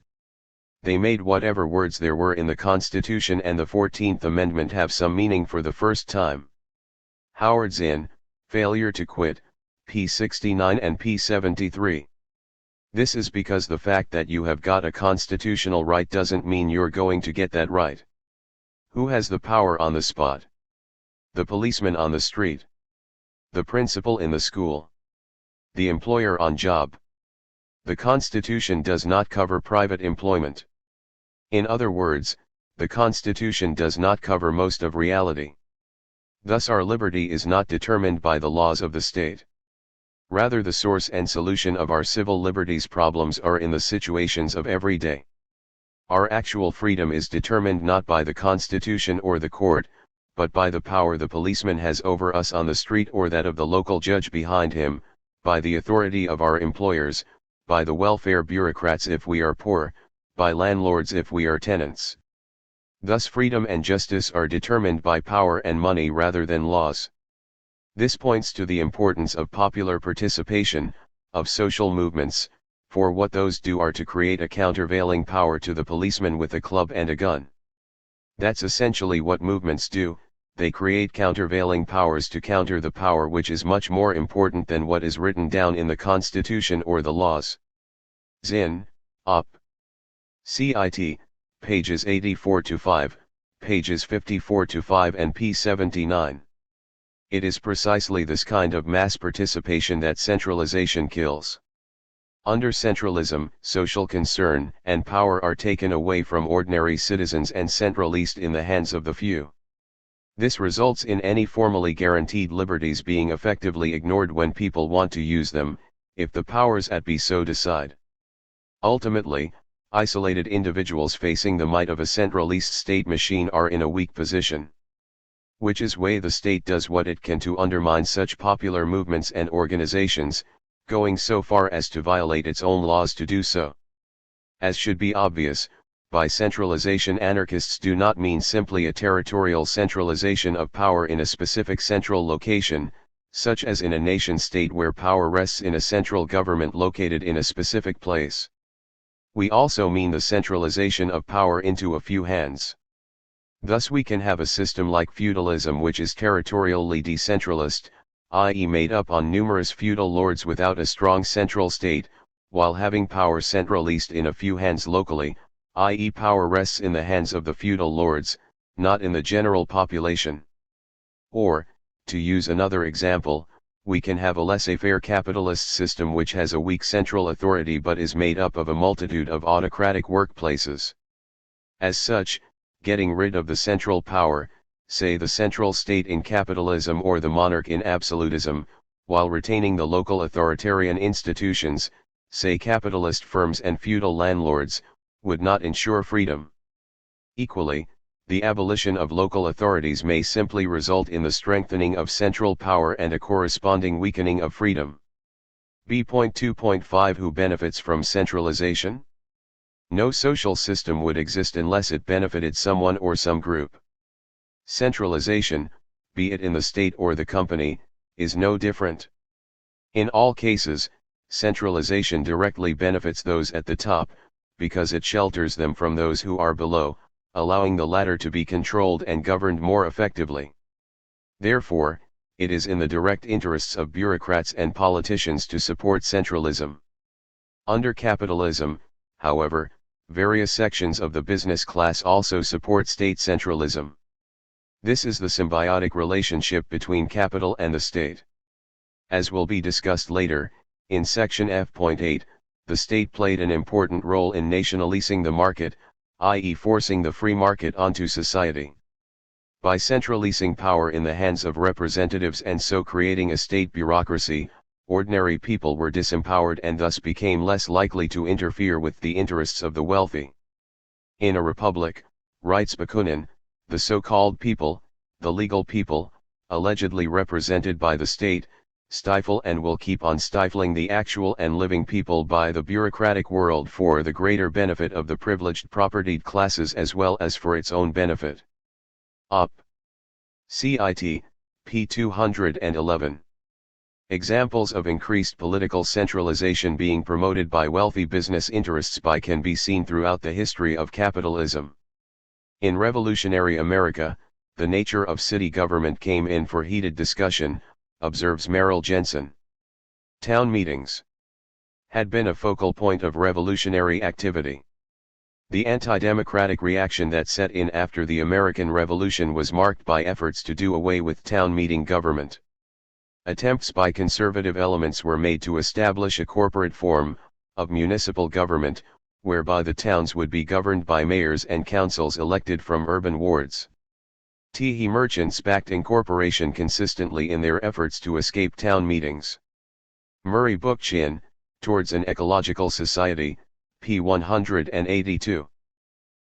[SPEAKER 1] They made whatever words there were in the Constitution and the 14th Amendment have some meaning for the first time. Howard Zinn, Failure to Quit, p. 69 and p. 73. This is because the fact that you have got a constitutional right doesn't mean you're going to get that right. Who has the power on the spot? The policeman on the street. The principal in the school. The employer on job. The Constitution does not cover private employment. In other words, the Constitution does not cover most of reality. Thus our liberty is not determined by the laws of the state. Rather, the source and solution of our civil liberties problems are in the situations of every day. Our actual freedom is determined not by the Constitution or the court, but by the power the policeman has over us on the street or that of the local judge behind him, by the authority of our employers, by the welfare bureaucrats if we are poor, by landlords if we are tenants. Thus freedom and justice are determined by power and money rather than laws. This points to the importance of popular participation, of social movements, for what those do are to create a countervailing power to the policeman with a club and a gun. That's essentially what movements do, they create countervailing powers to counter the power which is much more important than what is written down in the Constitution or the laws. Zinn, Op. Cit. pages 84-5, pages 54-5 and p. 79. It is precisely this kind of mass participation that centralization kills. Under centralism, social concern and power are taken away from ordinary citizens and centralized in the hands of the few. This results in any formally guaranteed liberties being effectively ignored when people want to use them, if the powers at be so decide. Ultimately, isolated individuals facing the might of a centralist state machine are in a weak position. Which is why the state does what it can to undermine such popular movements and organizations, going so far as to violate its own laws to do so. As should be obvious, by centralization anarchists do not mean simply a territorial centralization of power in a specific central location, such as in a nation-state where power rests in a central government located in a specific place. We also mean the centralization of power into a few hands. Thus we can have a system like feudalism which is territorially decentralist, i.e. made up on numerous feudal lords without a strong central state, while having power centralized in a few hands locally, i.e. power rests in the hands of the feudal lords, not in the general population. Or, to use another example, we can have a laissez-faire capitalist system which has a weak central authority but is made up of a multitude of autocratic workplaces. As such, getting rid of the central power, say the central state in capitalism or the monarch in absolutism, while retaining the local authoritarian institutions, say capitalist firms and feudal landlords, would not ensure freedom. Equally, the abolition of local authorities may simply result in the strengthening of central power and a corresponding weakening of freedom. B.2.5 Who benefits from centralization? No social system would exist unless it benefited someone or some group. Centralization, be it in the state or the company, is no different. In all cases, centralization directly benefits those at the top, because it shelters them from those who are below, allowing the latter to be controlled and governed more effectively. Therefore, it is in the direct interests of bureaucrats and politicians to support centralism. Under capitalism, however, various sections of the business class also support state centralism. This is the symbiotic relationship between capital and the state. As will be discussed later, in section F.8, the state played an important role in nationalizing the market, i.e. forcing the free market onto society. By centralizing power in the hands of representatives and so creating a state bureaucracy, ordinary people were disempowered and thus became less likely to interfere with the interests of the wealthy. In a republic, writes Bakunin, the so-called people, the legal people, allegedly represented by the state, stifle and will keep on stifling the actual and living people by the bureaucratic world for the greater benefit of the privileged propertied classes as well as for its own benefit. Op. Cit. p. 211. Examples of increased political centralization being promoted by wealthy business interests can be seen throughout the history of capitalism. In revolutionary America, the nature of city government came in for heated discussion, observes Merrill Jensen. Town meetings had been a focal point of revolutionary activity. The anti-democratic reaction that set in after the American Revolution was marked by efforts to do away with town meeting government. Attempts by conservative elements were made to establish a corporate form of municipal government, whereby the towns would be governed by mayors and councils elected from urban wards. Tea merchants backed incorporation consistently in their efforts to escape town meetings. Murray Bookchin, Towards an Ecological Society, p. 182.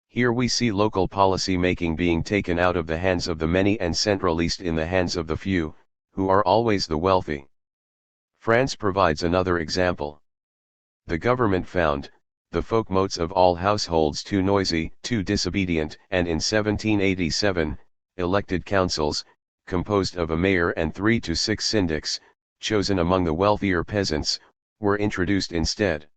[SPEAKER 1] Here we see local policy making being taken out of the hands of the many and centralized in the hands of the few, who are always the wealthy. France provides another example. The government found the folk motes of all households too noisy, too disobedient, and in 1787, elected councils, composed of a mayor and 3 to 6 syndics, chosen among the wealthier peasants, were introduced instead.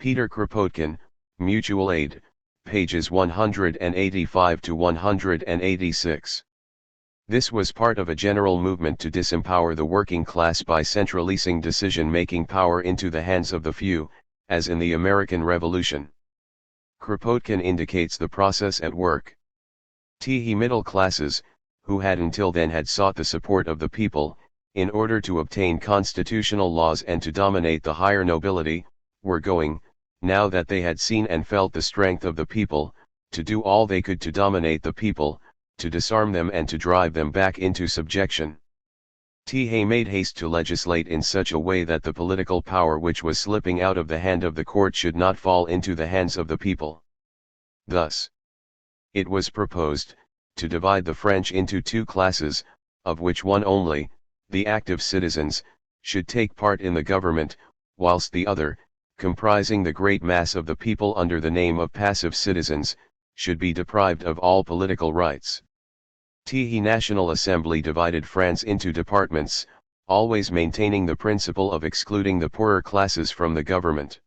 [SPEAKER 1] Peter Kropotkin, Mutual Aid, pages 185 to 186. This was part of a general movement to disempower the working class by centralizing decision-making power into the hands of the few, as in the American Revolution. Kropotkin indicates the process at work. The middle classes, who had until then had sought the support of the people, in order to obtain constitutional laws and to dominate the higher nobility, were going, now that they had seen and felt the strength of the people, to do all they could to dominate the people, to disarm them and to drive them back into subjection. He made haste to legislate in such a way that the political power which was slipping out of the hand of the court should not fall into the hands of the people. Thus, it was proposed, to divide the French into two classes, of which one only, the active citizens, should take part in the government, whilst the other, comprising the great mass of the people under the name of passive citizens, should be deprived of all political rights. The National Assembly divided France into departments, always maintaining the principle of excluding the poorer classes from the government.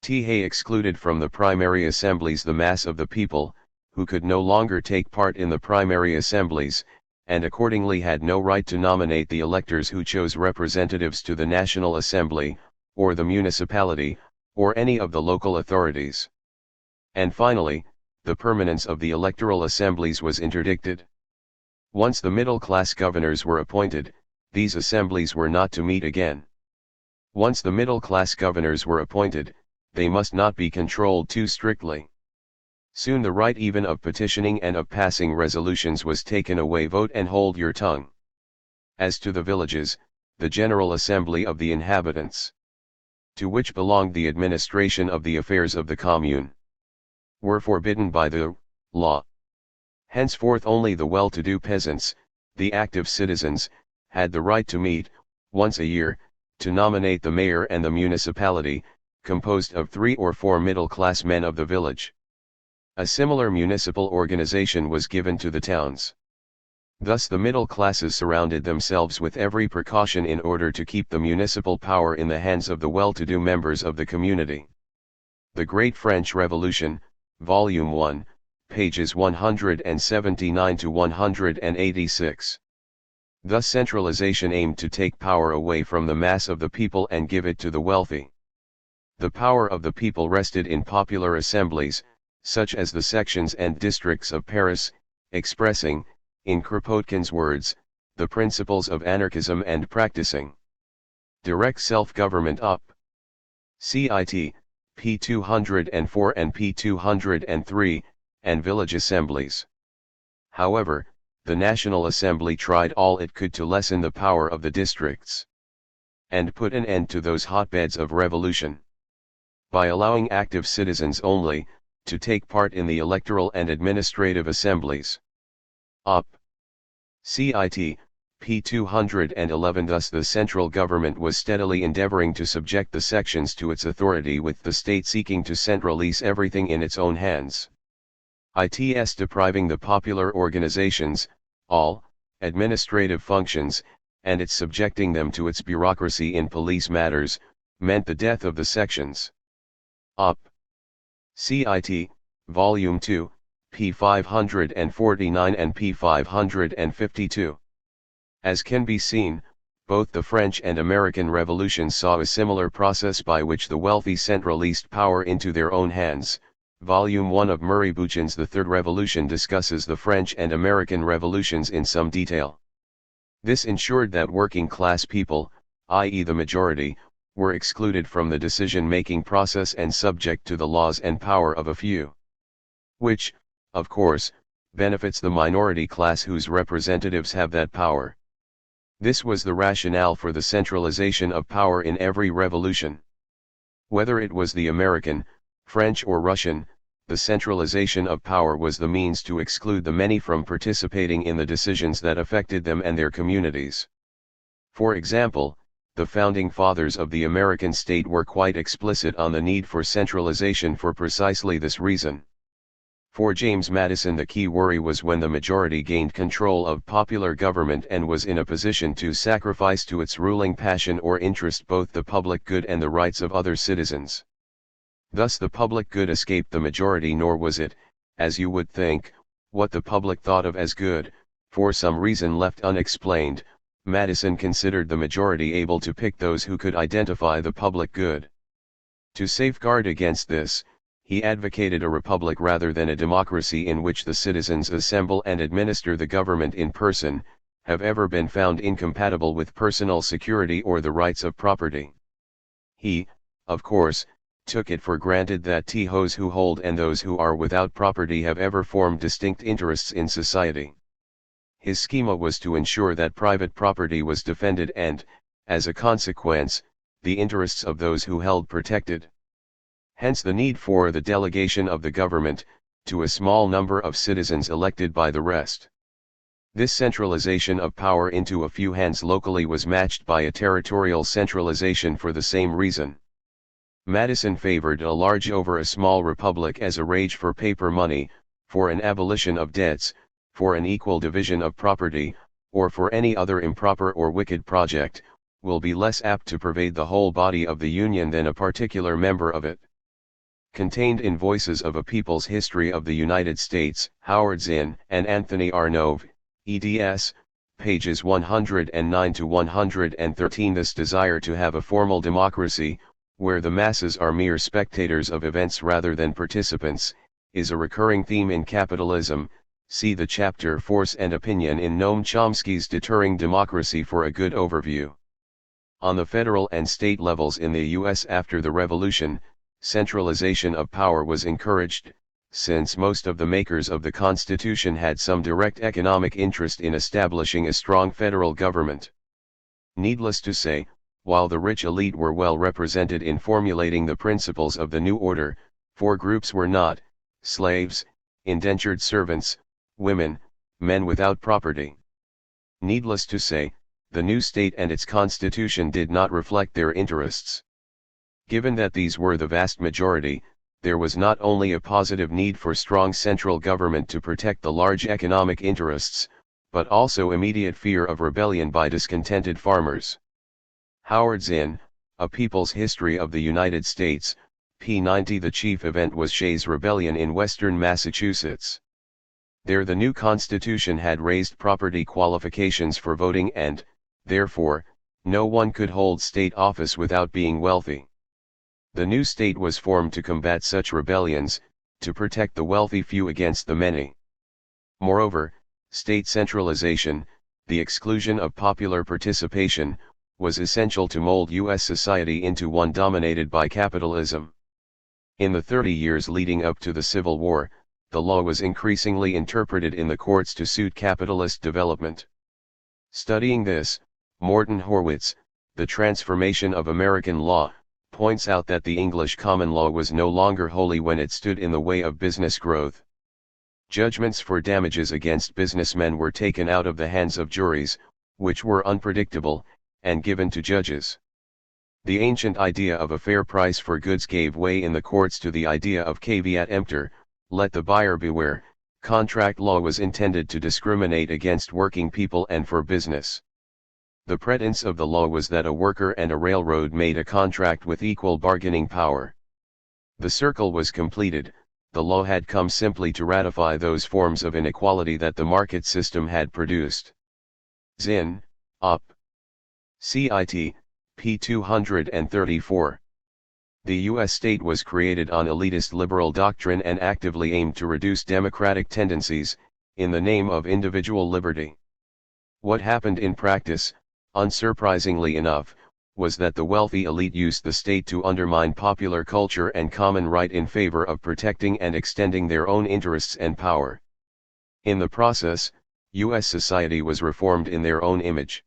[SPEAKER 1] He excluded from the primary assemblies the mass of the people, who could no longer take part in the primary assemblies, and accordingly had no right to nominate the electors who chose representatives to the National Assembly, or the municipality, or any of the local authorities. And finally, the permanence of the electoral assemblies was interdicted. Once the middle-class governors were appointed, these assemblies were not to meet again. Once the middle-class governors were appointed, they must not be controlled too strictly. Soon the right even of petitioning and of passing resolutions was taken away. Vote and hold your tongue. As to the villages, the General Assembly of the inhabitants, to which belonged the administration of the affairs of the commune, were forbidden by the law. Henceforth only the well-to-do peasants, the active citizens, had the right to meet, once a year, to nominate the mayor and the municipality, composed of 3 or 4 middle-class men of the village. A similar municipal organization was given to the towns. Thus the middle classes surrounded themselves with every precaution in order to keep the municipal power in the hands of the well-to-do members of the community. The Great French Revolution, Volume 1, pages 179 to 186. Thus centralization aimed to take power away from the mass of the people and give it to the wealthy. The power of the people rested in popular assemblies, such as the sections and districts of Paris, expressing, in Kropotkin's words, the principles of anarchism and practicing direct self-government up. CIT, p. 204 and p. 203, and village assemblies. However, the National Assembly tried all it could to lessen the power of the districts, and put an end to those hotbeds of revolution, by allowing active citizens only, to take part in the electoral and administrative assemblies. Up. CIT, p. 211. Thus the central government was steadily endeavoring to subject the sections to its authority, with the state seeking to centralize everything in its own hands. Its depriving the popular organizations, all, administrative functions, and its subjecting them to its bureaucracy in police matters, meant the death of the sections. Up. CIT, Volume 2, p. 549 and p. 552. As can be seen, both the French and American revolutions saw a similar process by which the wealthy centralized power into their own hands. Volume 1 of Murray Boochan's The Third Revolution discusses the French and American revolutions in some detail. This ensured that working-class people, i.e. the majority, were excluded from the decision-making process and subject to the laws and power of a few, which, of course, benefits the minority class whose representatives have that power. This was the rationale for the centralization of power in every revolution. Whether it was the American, French or Russian, the centralization of power was the means to exclude the many from participating in the decisions that affected them and their communities. For example, the founding fathers of the American state were quite explicit on the need for centralization for precisely this reason. For James Madison, the key worry was when the majority gained control of popular government and was in a position to sacrifice to its ruling passion or interest both the public good and the rights of other citizens. Thus the public good escaped the majority, nor was it, as you would think, what the public thought of as good, for some reason left unexplained. Madison considered the majority able to pick those who could identify the public good. To safeguard against this, he advocated a republic rather than a democracy in which the citizens assemble and administer the government in person, have ever been found incompatible with personal security or the rights of property. He, of course, took it for granted that those who hold and those who are without property have ever formed distinct interests in society. His schema was to ensure that private property was defended and, as a consequence, the interests of those who held protected. Hence the need for the delegation of the government, to a small number of citizens elected by the rest. This centralization of power into a few hands locally was matched by a territorial centralization for the same reason. Madison favored a large over a small republic as a rage for paper money, for an abolition of debts, for an equal division of property, or for any other improper or wicked project, will be less apt to pervade the whole body of the Union than a particular member of it. Contained in Voices of a People's History of the United States, Howard Zinn and Anthony Arnove, eds. Pages 109 to 113. This desire to have a formal democracy, where the masses are mere spectators of events rather than participants, is a recurring theme in capitalism. See the chapter Force and Opinion in Noam Chomsky's Deterring Democracy for a good overview. On the federal and state levels in the U.S. after the Revolution, centralization of power was encouraged, since most of the makers of the Constitution had some direct economic interest in establishing a strong federal government. Needless to say, while the rich elite were well represented in formulating the principles of the new order, four groups were not: slaves, indentured servants, women, men without property. Needless to say, the new state and its constitution did not reflect their interests. Given that these were the vast majority, there was not only a positive need for strong central government to protect the large economic interests, but also immediate fear of rebellion by discontented farmers. Howard Zinn, A People's History of the United States, p. 90. The chief event was Shays' Rebellion in western Massachusetts. There the new constitution had raised property qualifications for voting and, therefore, no one could hold state office without being wealthy. The new state was formed to combat such rebellions, to protect the wealthy few against the many. Moreover, state centralization, the exclusion of popular participation, was essential to mold U.S. society into one dominated by capitalism. In the 30 years leading up to the Civil War, the law was increasingly interpreted in the courts to suit capitalist development. Studying this, Morton Horwitz, The Transformation of American Law, points out that the English common law was no longer holy when it stood in the way of business growth. Judgments for damages against businessmen were taken out of the hands of juries, which were unpredictable, and given to judges. The ancient idea of a fair price for goods gave way in the courts to the idea of caveat emptor, let the buyer beware. Contract law was intended to discriminate against working people and for business. The pretense of the law was that a worker and a railroad made a contract with equal bargaining power. The circle was completed. The law had come simply to ratify those forms of inequality that the market system had produced. Zinn, Op. Cit. p. 234. The U.S. state was created on elitist liberal doctrine and actively aimed to reduce democratic tendencies, in the name of individual liberty. What happened in practice, unsurprisingly enough, was that the wealthy elite used the state to undermine popular culture and common right in favor of protecting and extending their own interests and power. In the process, U.S. society was reformed in their own image.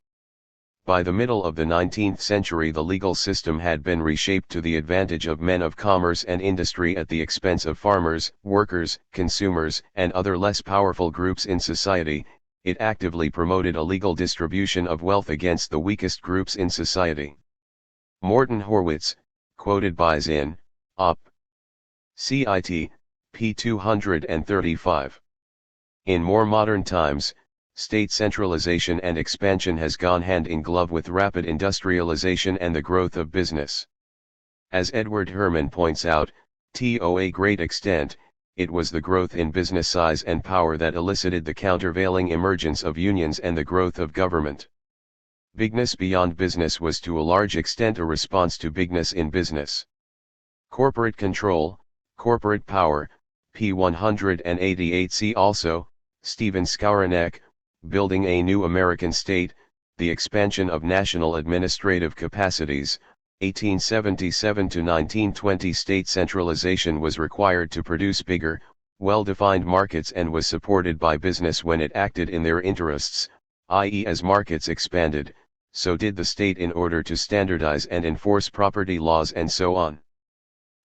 [SPEAKER 1] By the middle of the 19th century, the legal system had been reshaped to the advantage of men of commerce and industry at the expense of farmers, workers, consumers, and other less powerful groups in society. It actively promoted a legal distribution of wealth against the weakest groups in society. Morton Horwitz, quoted by Zinn, Op. Cit. p. 235. In more modern times, state centralization and expansion has gone hand in glove with rapid industrialization and the growth of business. As Edward Herman points out, to a great extent, it was the growth in business size and power that elicited the countervailing emergence of unions and the growth of government. Bigness beyond business was to a large extent a response to bigness in business. Corporate control, corporate power, p. 188. See also, Stephen Skowronek, Building a New American State, The Expansion of National Administrative Capacities, 1877 to 1920 state centralization was required to produce bigger, well-defined markets and was supported by business when it acted in their interests, i.e. as markets expanded, so did the state in order to standardize and enforce property laws and so on.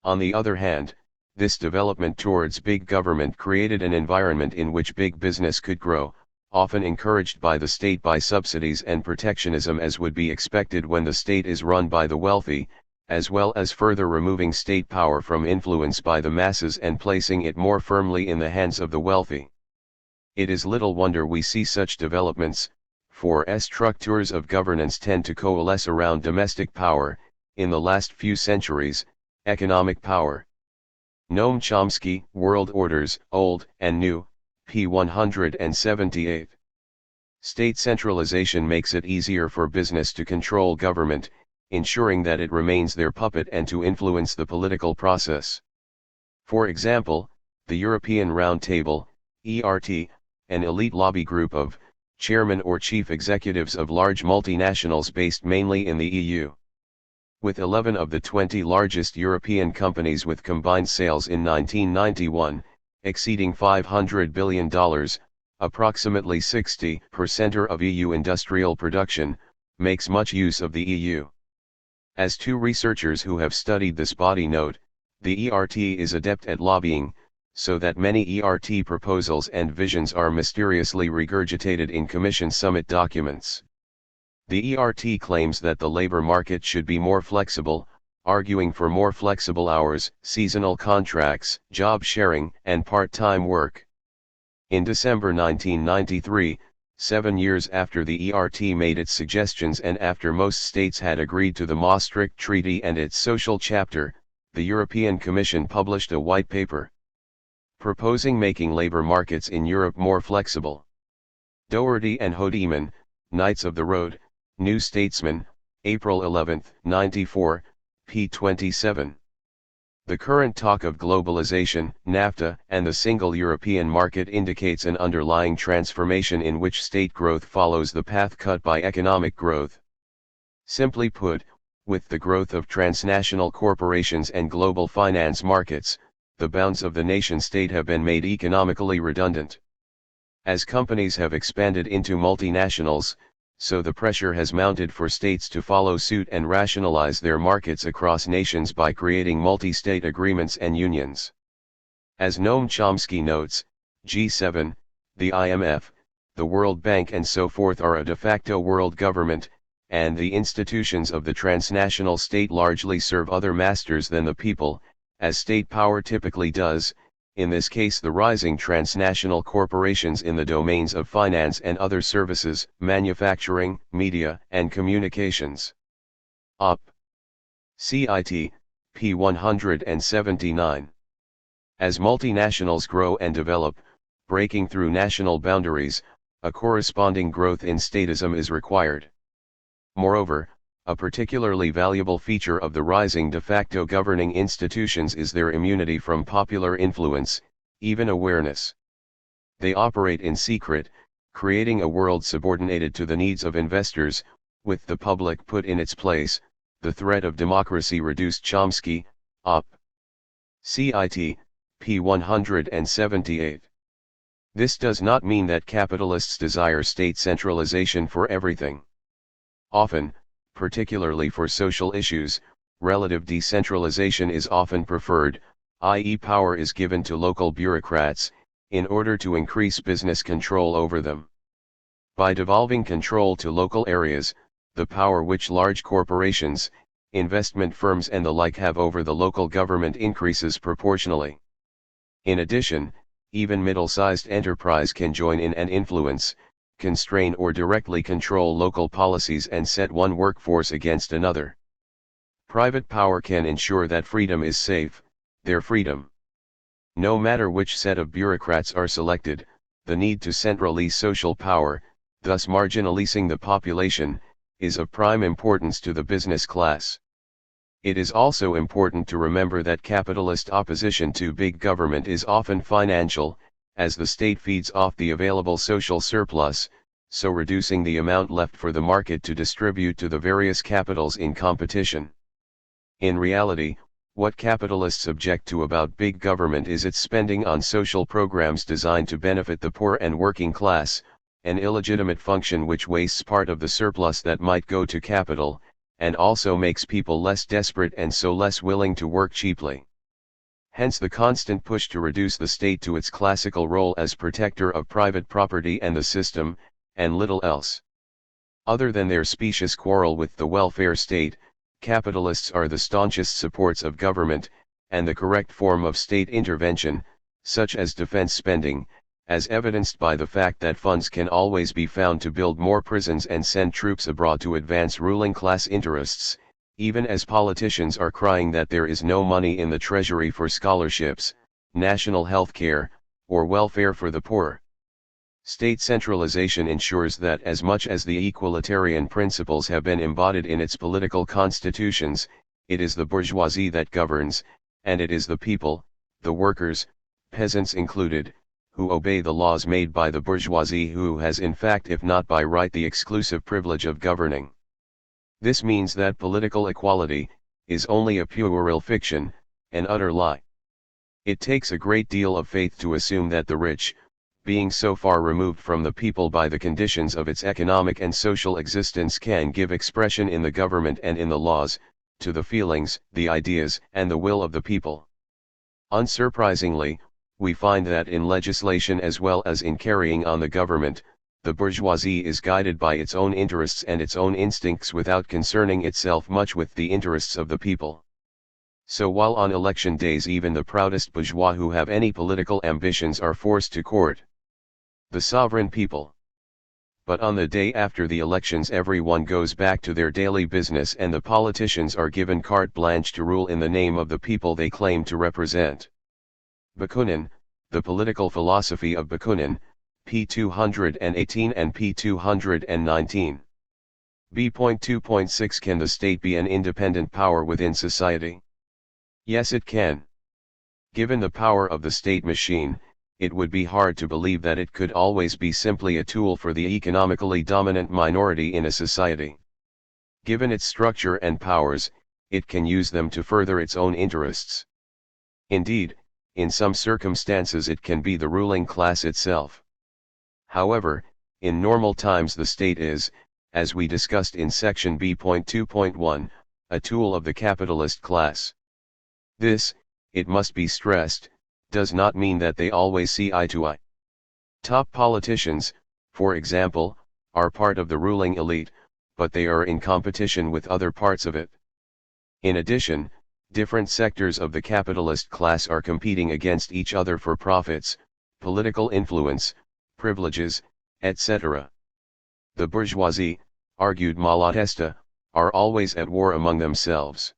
[SPEAKER 1] On the other hand, this development towards big government created an environment in which big business could grow, often encouraged by the state by subsidies and protectionism as would be expected when the state is run by the wealthy, as well as further removing state power from influence by the masses and placing it more firmly in the hands of the wealthy. It is little wonder we see such developments, for structures of governance tend to coalesce around domestic power, in the last few centuries, economic power. Noam Chomsky, World Orders, Old and New, p. 178. State centralization makes it easier for business to control government, ensuring that it remains their puppet and to influence the political process. For example, the European Round Table, ERT, an elite lobby group of chairmen or chief executives of large multinationals based mainly in the EU. With 11 of the 20 largest European companies with combined sales in 1991, exceeding $500 billion, approximately 60% of EU industrial production, makes much use of the EU. As two researchers who have studied this body note, the ERT is adept at lobbying, so that many ERT proposals and visions are mysteriously regurgitated in Commission summit documents. The ERT claims that the labor market should be more flexible, arguing for more flexible hours, seasonal contracts, job sharing, and part-time work. In December 1993, 7 years after the ERT made its suggestions and after most states had agreed to the Maastricht Treaty and its social chapter, the European Commission published a white paper proposing making labor markets in Europe more flexible. Doherty and Hodeman, Knights of the Road, New Statesman, April 11, 94, p. 27. The current talk of globalization, NAFTA, and the single European market indicates an underlying transformation in which state growth follows the path cut by economic growth. Simply put, with the growth of transnational corporations and global finance markets, the bounds of the nation-state have been made economically redundant. As companies have expanded into multinationals, so the pressure has mounted for states to follow suit and rationalize their markets across nations by creating multi-state agreements and unions. As Noam Chomsky notes, G7, the IMF, the World Bank and so forth are a de facto world government, and the institutions of the transnational state largely serve other masters than the people, as state power typically does, in this case the rising transnational corporations in the domains of finance and other services, manufacturing, media, and communications. Op. CIT, p. 179. As multinationals grow and develop, breaking through national boundaries, a corresponding growth in statism is required. Moreover, a particularly valuable feature of the rising de facto governing institutions is their immunity from popular influence, even awareness. They operate in secret, creating a world subordinated to the needs of investors, with the public put in its place, the threat of democracy reduced. Chomsky, Op. CIT, p. 178. This does not mean that capitalists desire state centralization for everything. Often, particularly for social issues, relative decentralization is often preferred, i.e. power is given to local bureaucrats, in order to increase business control over them. By devolving control to local areas, the power which large corporations, investment firms and the like have over the local government increases proportionally. In addition, even middle-sized enterprise can join in and influence, constrain or directly control local policies and set one workforce against another. Private power can ensure that freedom is safe, their freedom. No matter which set of bureaucrats are selected, the need to centralize social power, thus marginalizing the population, is of prime importance to the business class. It is also important to remember that capitalist opposition to big government is often financial, as the state feeds off the available social surplus, so reducing the amount left for the market to distribute to the various capitals in competition. In reality, what capitalists object to about big government is its spending on social programs designed to benefit the poor and working class, an illegitimate function which wastes part of the surplus that might go to capital, and also makes people less desperate and so less willing to work cheaply. Hence the constant push to reduce the state to its classical role as protector of private property and the system, and little else. Other than their specious quarrel with the welfare state, capitalists are the staunchest supporters of government, and the correct form of state intervention, such as defense spending, as evidenced by the fact that funds can always be found to build more prisons and send troops abroad to advance ruling class interests, even as politicians are crying that there is no money in the treasury for scholarships, national health care, or welfare for the poor. State centralization ensures that as much as the equalitarian principles have been embodied in its political constitutions, it is the bourgeoisie that governs, and it is the people, the workers, peasants included, who obey the laws made by the bourgeoisie who has in fact if not by right the exclusive privilege of governing. This means that political equality is only a puerile fiction, an utter lie. It takes a great deal of faith to assume that the rich, being so far removed from the people by the conditions of its economic and social existence, can give expression in the government and in the laws, to the feelings, the ideas, and the will of the people. Unsurprisingly, we find that in legislation as well as in carrying on the government, the bourgeoisie is guided by its own interests and its own instincts without concerning itself much with the interests of the people. So while on election days even the proudest bourgeois who have any political ambitions are forced to court the sovereign people. But on the day after the elections everyone goes back to their daily business and the politicians are given carte blanche to rule in the name of the people they claim to represent. Bakunin, The Political Philosophy of Bakunin, p. 218 and p. 219. B.2.6 Can the state be an independent power within society? Yes, it can. Given the power of the state machine, it would be hard to believe that it could always be simply a tool for the economically dominant minority in a society. Given its structure and powers, it can use them to further its own interests. Indeed, in some circumstances it can be the ruling class itself. However, in normal times the state is, as we discussed in section B.2.1, a tool of the capitalist class. This, it must be stressed, does not mean that they always see eye to eye. Top politicians, for example, are part of the ruling elite, but they are in competition with other parts of it. In addition, different sectors of the capitalist class are competing against each other for profits, political influence, privileges, etc. The bourgeoisie, argued Malatesta, are always at war among themselves.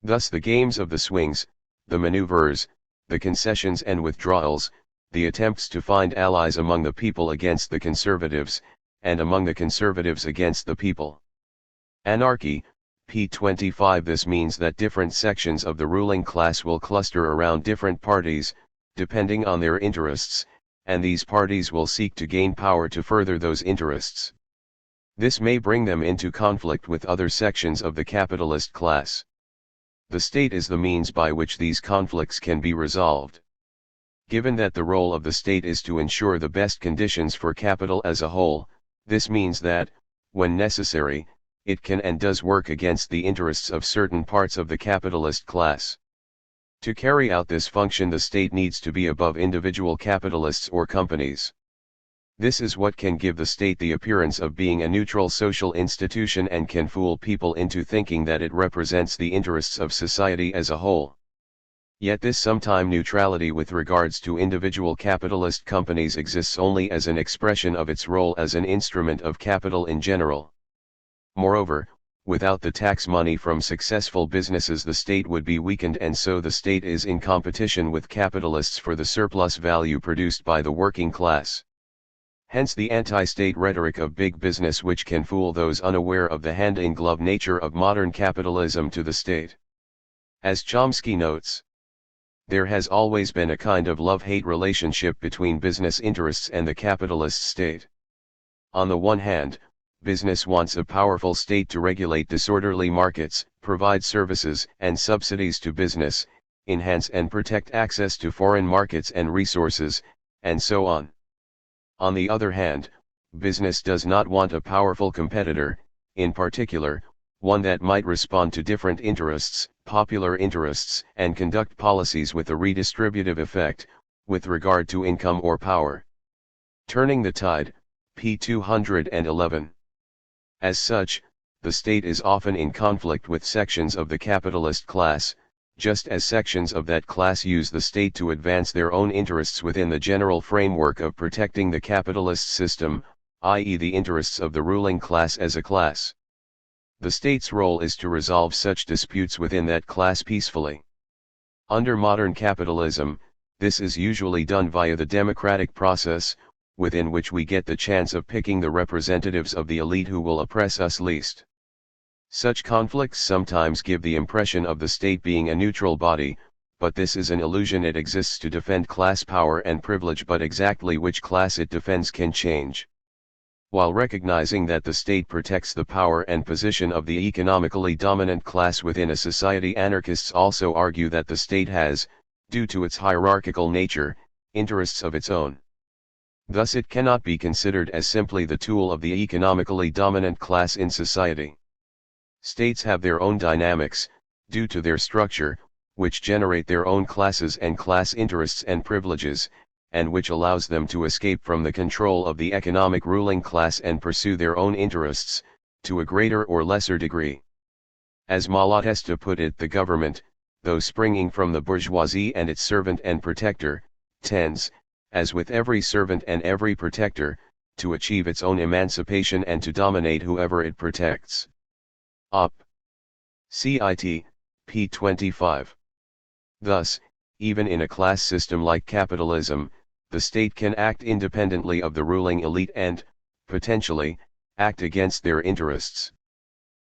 [SPEAKER 1] Thus the games of the swings, the maneuvers, the concessions and withdrawals, the attempts to find allies among the people against the conservatives, and among the conservatives against the people. Anarchy, p. 25. This means that different sections of the ruling class will cluster around different parties, depending on their interests, and these parties will seek to gain power to further those interests. This may bring them into conflict with other sections of the capitalist class. The state is the means by which these conflicts can be resolved. Given that the role of the state is to ensure the best conditions for capital as a whole, this means that, when necessary, it can and does work against the interests of certain parts of the capitalist class. To carry out this function the state needs to be above individual capitalists or companies. This is what can give the state the appearance of being a neutral social institution and can fool people into thinking that it represents the interests of society as a whole. Yet this sometime neutrality with regards to individual capitalist companies exists only as an expression of its role as an instrument of capital in general. Moreover, without the tax money from successful businesses the state would be weakened, and so the state is in competition with capitalists for the surplus value produced by the working class. Hence the anti-state rhetoric of big business, which can fool those unaware of the hand-in-glove nature of modern capitalism to the state. As Chomsky notes, there has always been a kind of love-hate relationship between business interests and the capitalist state. On the one hand, business wants a powerful state to regulate disorderly markets, provide services and subsidies to business, enhance and protect access to foreign markets and resources, and so on. On the other hand, business does not want a powerful competitor, in particular, one that might respond to different interests, popular interests, and conduct policies with a redistributive effect, with regard to income or power. Turning the tide, p. 211. As such, the state is often in conflict with sections of the capitalist class, just as sections of that class use the state to advance their own interests within the general framework of protecting the capitalist system, i.e. the interests of the ruling class as a class. The state's role is to resolve such disputes within that class peacefully. Under modern capitalism, this is usually done via the democratic process, within which we get the chance of picking the representatives of the elite who will oppress us least. Such conflicts sometimes give the impression of the state being a neutral body, but this is an illusion. It exists to defend class power and privilege, but exactly which class it defends can change. While recognizing that the state protects the power and position of the economically dominant class within a society, anarchists also argue that the state has, due to its hierarchical nature, interests of its own. Thus it cannot be considered as simply the tool of the economically dominant class in society. States have their own dynamics, due to their structure, which generate their own classes and class interests and privileges, and which allows them to escape from the control of the economic ruling class and pursue their own interests, to a greater or lesser degree. As Malatesta put it, the government, though springing from the bourgeoisie and its servant and protector, tends, as with every servant and every protector, to achieve its own emancipation and to dominate whoever it protects. Op. Cit. p. 25. Thus, even in a class system like capitalism, the state can act independently of the ruling elite and, potentially, act against their interests.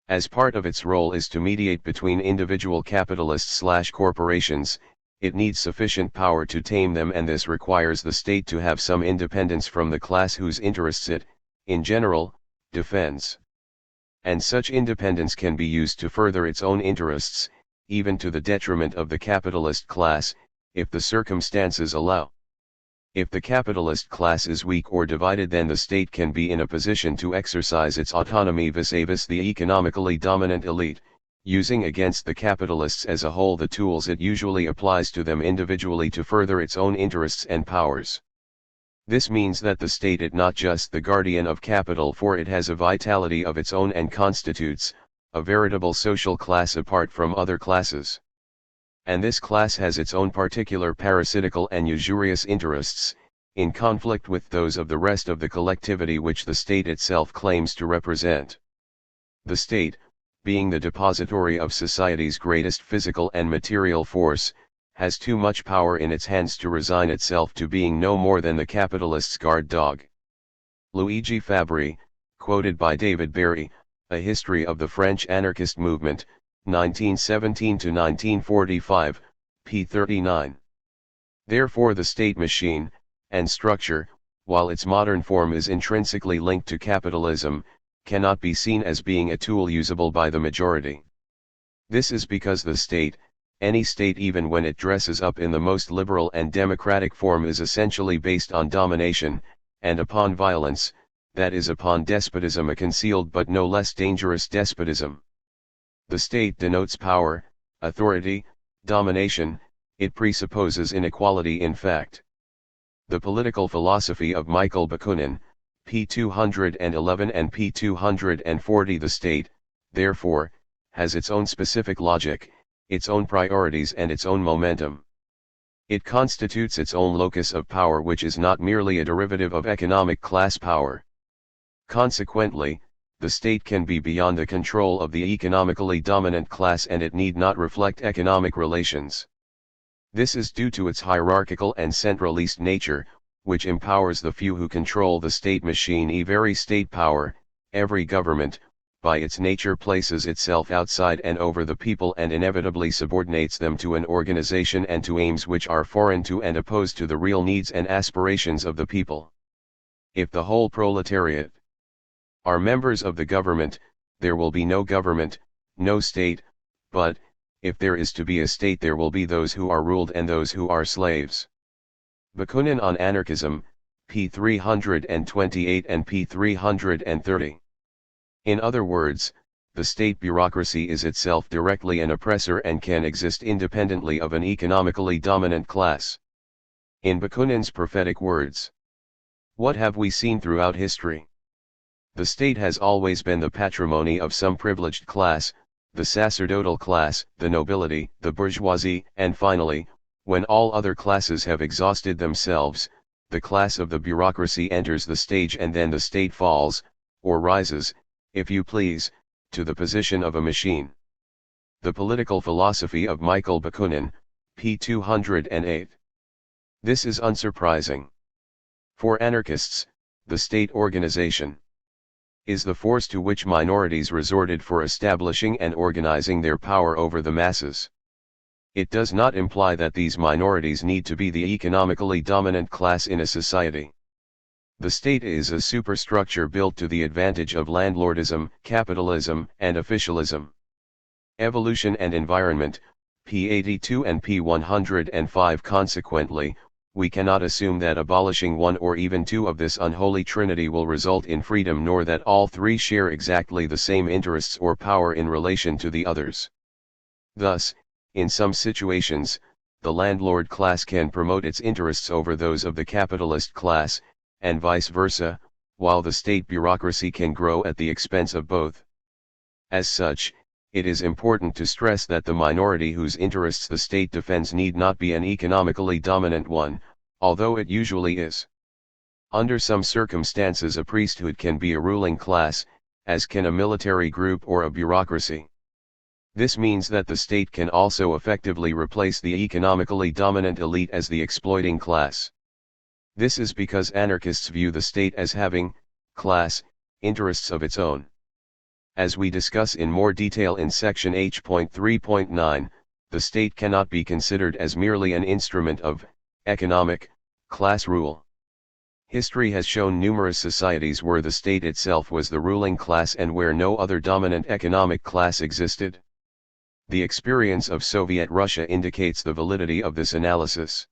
[SPEAKER 1] As part of its role is to mediate between individual capitalists/corporations, it needs sufficient power to tame them, and this requires the state to have some independence from the class whose interests it, in general, defends. And such independence can be used to further its own interests, even to the detriment of the capitalist class, if the circumstances allow. If the capitalist class is weak or divided, then the state can be in a position to exercise its autonomy vis-a-vis the economically dominant elite, using against the capitalists as a whole the tools it usually applies to them individually to further its own interests and powers. This means that the state is not just the guardian of capital, for it has a vitality of its own and constitutes a veritable social class apart from other classes. And this class has its own particular parasitical and usurious interests, in conflict with those of the rest of the collectivity which the state itself claims to represent. The state, being the depository of society's greatest physical and material force, has too much power in its hands to resign itself to being no more than the capitalist's guard dog. Luigi Fabbri, quoted by David Barry, A History of the French Anarchist Movement, 1917 to 1945, p. 39. Therefore the state machine, and structure, while its modern form is intrinsically linked to capitalism, cannot be seen as being a tool usable by the majority. This is because the state, any state even when it dresses up in the most liberal and democratic form, is essentially based on domination, and upon violence, that is upon despotism, a concealed but no less dangerous despotism. The state denotes power, authority, domination, it presupposes inequality in fact. The political philosophy of Michael Bakunin, p. 211 and p. 240. The state, therefore, has its own specific logic, its own priorities and its own momentum. It constitutes its own locus of power, which is not merely a derivative of economic class power. Consequently, the state can be beyond the control of the economically dominant class, and it need not reflect economic relations. This is due to its hierarchical and centralist nature, which empowers the few who control the state machine. Very state power, every government, by its nature places itself outside and over the people, and inevitably subordinates them to an organization and to aims which are foreign to and opposed to the real needs and aspirations of the people. If the whole proletariat are members of the government, there will be no government, no state, but, if there is to be a state, there will be those who are ruled and those who are slaves. Bakunin on Anarchism, p. 328 and p. 330. In other words, the state bureaucracy is itself directly an oppressor and can exist independently of an economically dominant class. In Bakunin's prophetic words, what have we seen throughout history? The state has always been the patrimony of some privileged class, the sacerdotal class, the nobility, the bourgeoisie, and finally, when all other classes have exhausted themselves, the class of the bureaucracy enters the stage, and then the state falls, or rises, if you please, to the position of a machine. The Political Philosophy of Michael Bakunin, p. 208. This is unsurprising. For anarchists, the state organization is the force to which minorities resorted for establishing and organizing their power over the masses. It does not imply that these minorities need to be the economically dominant class in a society. The state is a superstructure built to the advantage of landlordism, capitalism, and officialism. Evolution and Environment, p. 82 and p. 105. Consequently, we cannot assume that abolishing one or even two of this unholy trinity will result in freedom, nor that all three share exactly the same interests or power in relation to the others. Thus, in some situations, the landlord class can promote its interests over those of the capitalist class, and vice versa, while the state bureaucracy can grow at the expense of both. As such, it is important to stress that the minority whose interests the state defends need not be an economically dominant one, although it usually is. Under some circumstances, a priesthood can be a ruling class, as can a military group or a bureaucracy. This means that the state can also effectively replace the economically dominant elite as the exploiting class. This is because anarchists view the state as having class interests of its own. As we discuss in more detail in section H.3.9, the state cannot be considered as merely an instrument of economic class rule. History has shown numerous societies where the state itself was the ruling class and where no other dominant economic class existed. The experience of Soviet Russia indicates the validity of this analysis.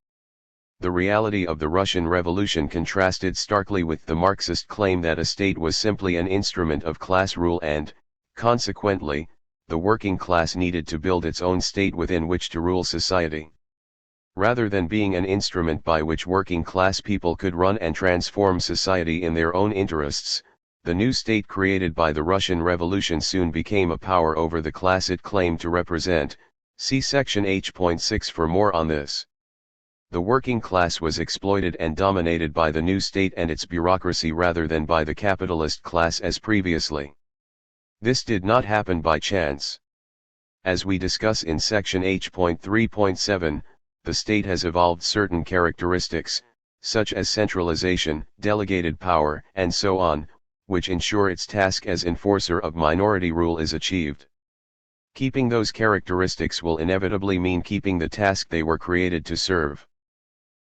[SPEAKER 1] The reality of the Russian Revolution contrasted starkly with the Marxist claim that a state was simply an instrument of class rule and, consequently, the working class needed to build its own state within which to rule society. Rather than being an instrument by which working class people could run and transform society in their own interests, the new state created by the Russian Revolution soon became a power over the class it claimed to represent. See section H.6 for more on this. The working class was exploited and dominated by the new state and its bureaucracy rather than by the capitalist class as previously. This did not happen by chance. As we discuss in section H.3.7, the state has evolved certain characteristics, such as centralization, delegated power, and so on, which ensure its task as enforcer of minority rule is achieved. Keeping those characteristics will inevitably mean keeping the task they were created to serve.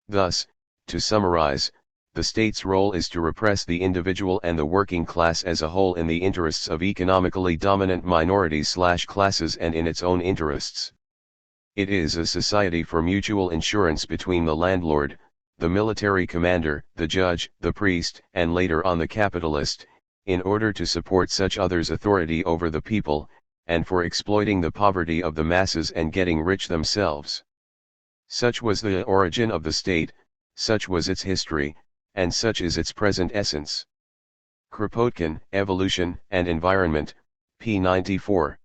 [SPEAKER 1] Thus, to summarize, the state's role is to repress the individual and the working class as a whole in the interests of economically dominant minorities/classes and in its own interests. It is a society for mutual insurance between the landlord, the military commander, the judge, the priest, and later on the capitalist, in order to support such others' authority over the people, and for exploiting the poverty of the masses and getting rich themselves. Such was the origin of the state, such was its history, and such is its present essence. Kropotkin, Evolution and Environment, p. 94.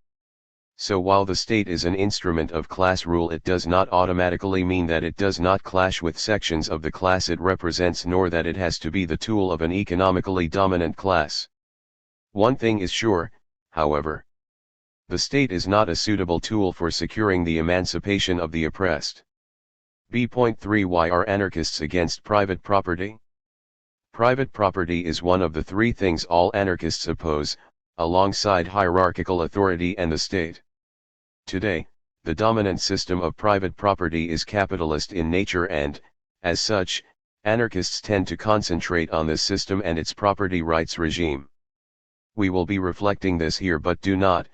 [SPEAKER 1] So while the state is an instrument of class rule, it does not automatically mean that it does not clash with sections of the class it represents, nor that it has to be the tool of an economically dominant class. One thing is sure, however. The state is not a suitable tool for securing the emancipation of the oppressed. B.3 Why are anarchists against private property? Private property is one of the three things all anarchists oppose, alongside hierarchical authority and the state. Today, the dominant system of private property is capitalist in nature and, as such, anarchists tend to concentrate on this system and its property rights regime. We will be reflecting this here, but do not,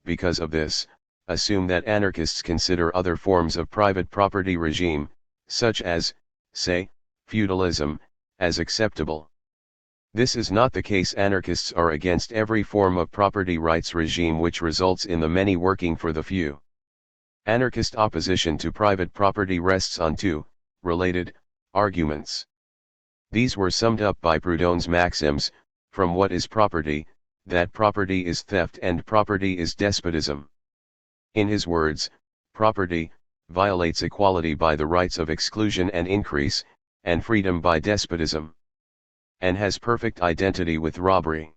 [SPEAKER 1] because of this, assume that anarchists consider other forms of private property regime, such as, say, feudalism, as acceptable. This is not the case. Anarchists are against every form of property rights regime which results in the many working for the few. Anarchist opposition to private property rests on two related arguments. These were summed up by Proudhon's maxims: from what is property, that property is theft and property is despotism. In his words, property violates equality by the rights of exclusion and increase, and freedom by despotism, and has perfect identity with robbery.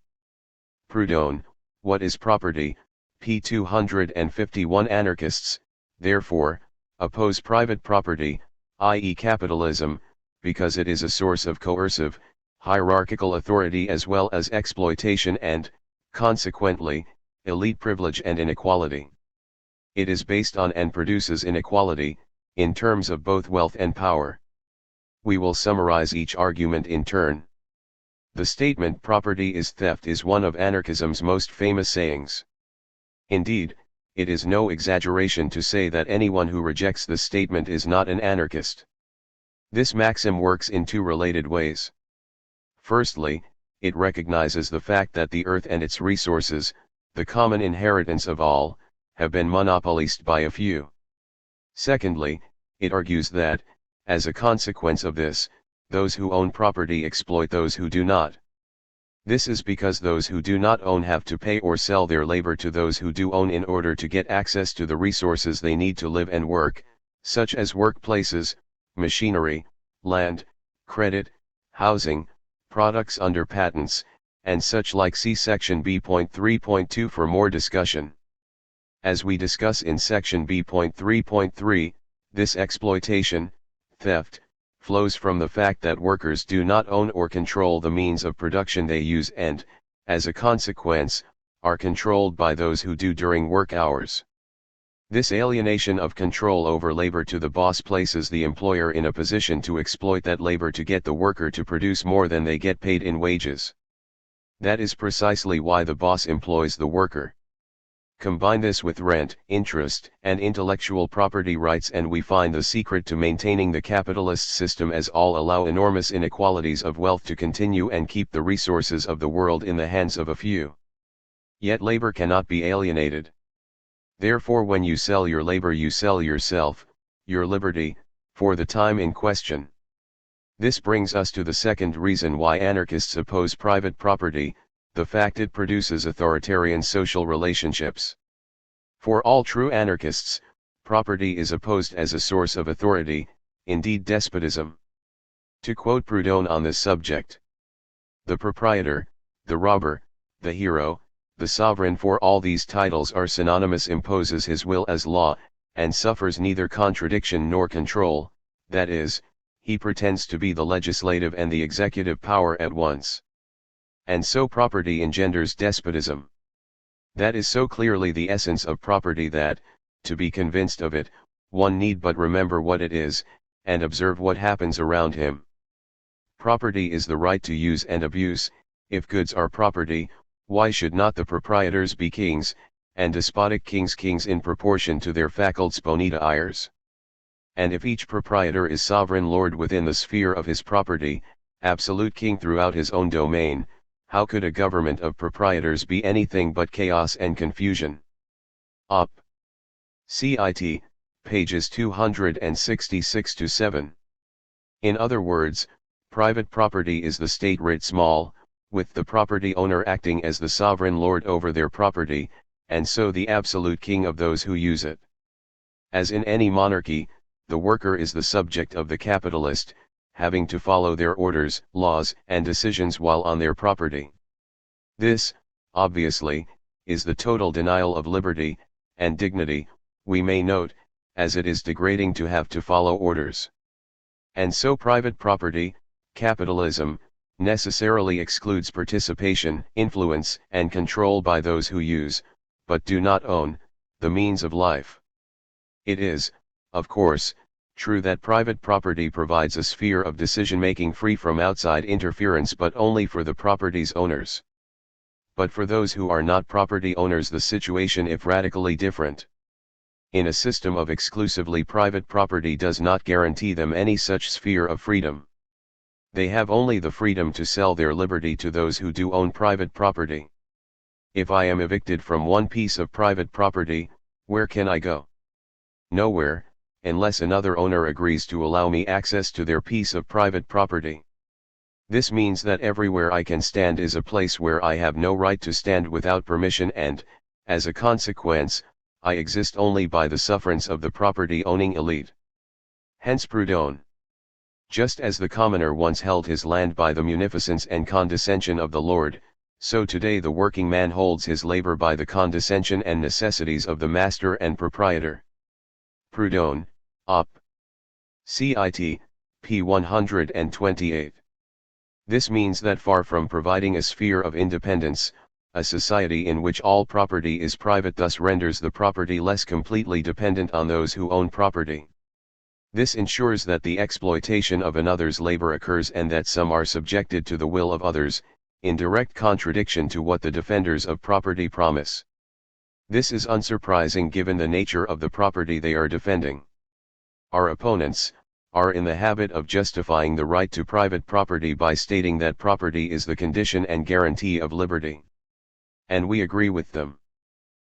[SPEAKER 1] Proudhon, What is Property, p. 251. Anarchists, therefore, oppose private property, i.e. capitalism, because it is a source of coercive, hierarchical authority as well as exploitation and, consequently, elite privilege and inequality. It is based on and produces inequality, in terms of both wealth and power. We will summarize each argument in turn. The statement "property is theft" is one of anarchism's most famous sayings. Indeed, it is no exaggeration to say that anyone who rejects this statement is not an anarchist. This maxim works in two related ways. Firstly, it recognizes the fact that the earth and its resources, the common inheritance of all, have been monopolized by a few. Secondly, it argues that, as a consequence of this, those who own property exploit those who do not. This is because those who do not own have to pay or sell their labor to those who do own in order to get access to the resources they need to live and work, such as workplaces, machinery, land, credit, housing, products under patents, and such like. See section B.3.2 for more discussion. As we discuss in section B.3.3, this exploitation, theft, flows from the fact that workers do not own or control the means of production they use and, as a consequence, are controlled by those who do during work hours. This alienation of control over labor to the boss places the employer in a position to exploit that labor to get the worker to produce more than they get paid in wages. That is precisely why the boss employs the worker. Combine this with rent, interest, and intellectual property rights and we find the secret to maintaining the capitalist system, as all allow enormous inequalities of wealth to continue and keep the resources of the world in the hands of a few. Yet labor cannot be alienated. Therefore, when you sell your labor, you sell yourself, your liberty, for the time in question. This brings us to the second reason why anarchists oppose private property: the fact it produces authoritarian social relationships. For all true anarchists, property is opposed as a source of authority, indeed despotism. To quote Proudhon on this subject: the proprietor, the robber, the hero, the sovereign, for all these titles are synonymous, imposes his will as law, and suffers neither contradiction nor control, that is, he pretends to be the legislative and the executive power at once. And so property engenders despotism. That is so clearly the essence of property that, to be convinced of it, one need but remember what it is, and observe what happens around him. Property is the right to use and abuse. If goods are property, why should not the proprietors be kings, and despotic kings kings in proportion to their facultas bonita ires? And if each proprietor is sovereign lord within the sphere of his property, absolute king throughout his own domain, how could a government of proprietors be anything but chaos and confusion? Op. Cit. pages 266-7. In other words, private property is the state writ small, with the property owner acting as the sovereign lord over their property, and so the absolute king of those who use it. As in any monarchy, the worker is the subject of the capitalist, having to follow their orders, laws, and decisions while on their property. This, obviously, is the total denial of liberty and dignity, we may note, as it is degrading to have to follow orders. And so private property, capitalism, necessarily excludes participation, influence, and control by those who use, but do not own, the means of life. It is, of course, true that private property provides a sphere of decision-making free from outside interference, but only for the property's owners. But for those who are not property owners, the situation is radically different. in a system of exclusively private property does not guarantee them any such sphere of freedom. They have only the freedom to sell their liberty to those who do own private property. If I am evicted from one piece of private property, where can I go? Nowhere, unless another owner agrees to allow me access to their piece of private property. This means that everywhere I can stand is a place where I have no right to stand without permission and, as a consequence, I exist only by the sufferance of the property-owning elite. Hence Proudhon. Just as the commoner once held his land by the munificence and condescension of the Lord, so today the working man holds his labor by the condescension and necessities of the master and proprietor. Proudhon, Op. Cit. p. 128. This means that far from providing a sphere of independence, a society in which all property is private thus renders the property less completely dependent on those who own property. This ensures that the exploitation of another's labor occurs and that some are subjected to the will of others, in direct contradiction to what the defenders of property promise. This is unsurprising given the nature of the property they are defending. Our opponents are in the habit of justifying the right to private property by stating that property is the condition and guarantee of liberty. And we agree with them.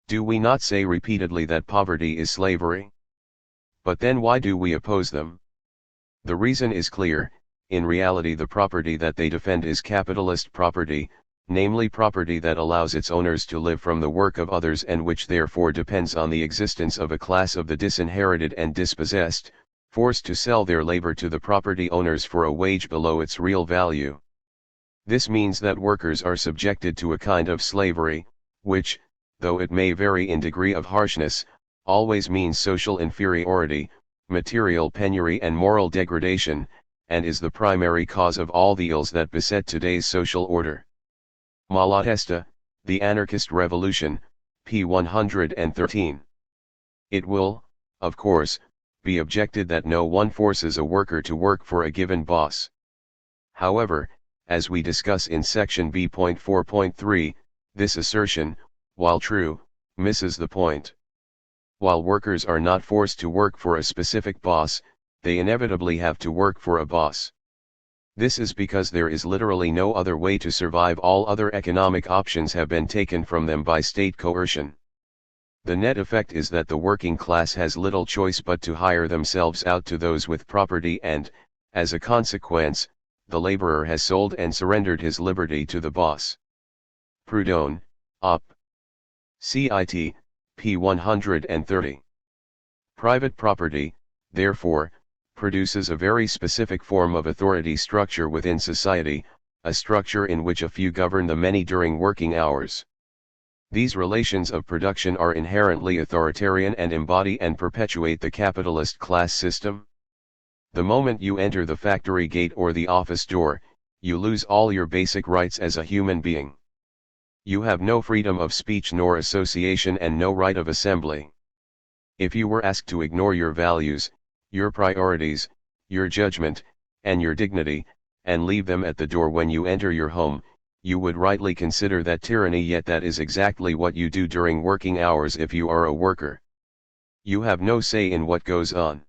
[SPEAKER 1] Do we not say repeatedly that poverty is slavery? But then why do we oppose them? The reason is clear. In reality the property that they defend is capitalist property, namely property that allows its owners to live from the work of others and which therefore depends on the existence of a class of the disinherited and dispossessed, forced to sell their labor to the property owners for a wage below its real value. This means that workers are subjected to a kind of slavery, which, though it may vary in degree of harshness, always means social inferiority, material penury and moral degradation, and is the primary cause of all the ills that beset today's social order. Malatesta, The Anarchist Revolution, p. 113. It will, of course, be objected that no one forces a worker to work for a given boss. However, as we discuss in section B.4.3, this assertion, while true, misses the point. While workers are not forced to work for a specific boss, they inevitably have to work for a boss. This is because there is literally no other way to survive. All other economic options have been taken from them by state coercion. The net effect is that the working class has little choice but to hire themselves out to those with property and, as a consequence, the laborer has sold and surrendered his liberty to the boss. Proudhon, Op. Cit. p. 130. Private property, therefore, produces a very specific form of authority structure within society, a structure in which a few govern the many during working hours. These relations of production are inherently authoritarian and embody and perpetuate the capitalist class system. The moment you enter the factory gate or the office door, you lose all your basic rights as a human being. You have no freedom of speech nor association and no right of assembly. If you were asked to ignore your values, your priorities, your judgment, and your dignity, and leave them at the door when you enter your home, you would rightly consider that tyranny, yet that is exactly what you do during working hours if you are a worker. You have no say in what goes on.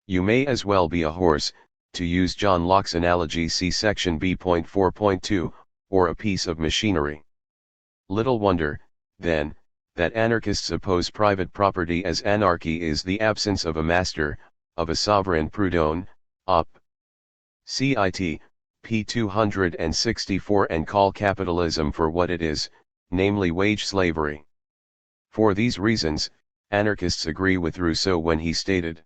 [SPEAKER 1] You may as well be a horse, to use John Locke's analogy, see section B.4.2, or a piece of machinery. Little wonder, then, that anarchists oppose private property, as anarchy is the absence of a master, of a sovereign. Proudhon, Op. Cit. p. 264, and call capitalism for what it is, namely wage slavery. For these reasons, anarchists agree with Rousseau when he stated,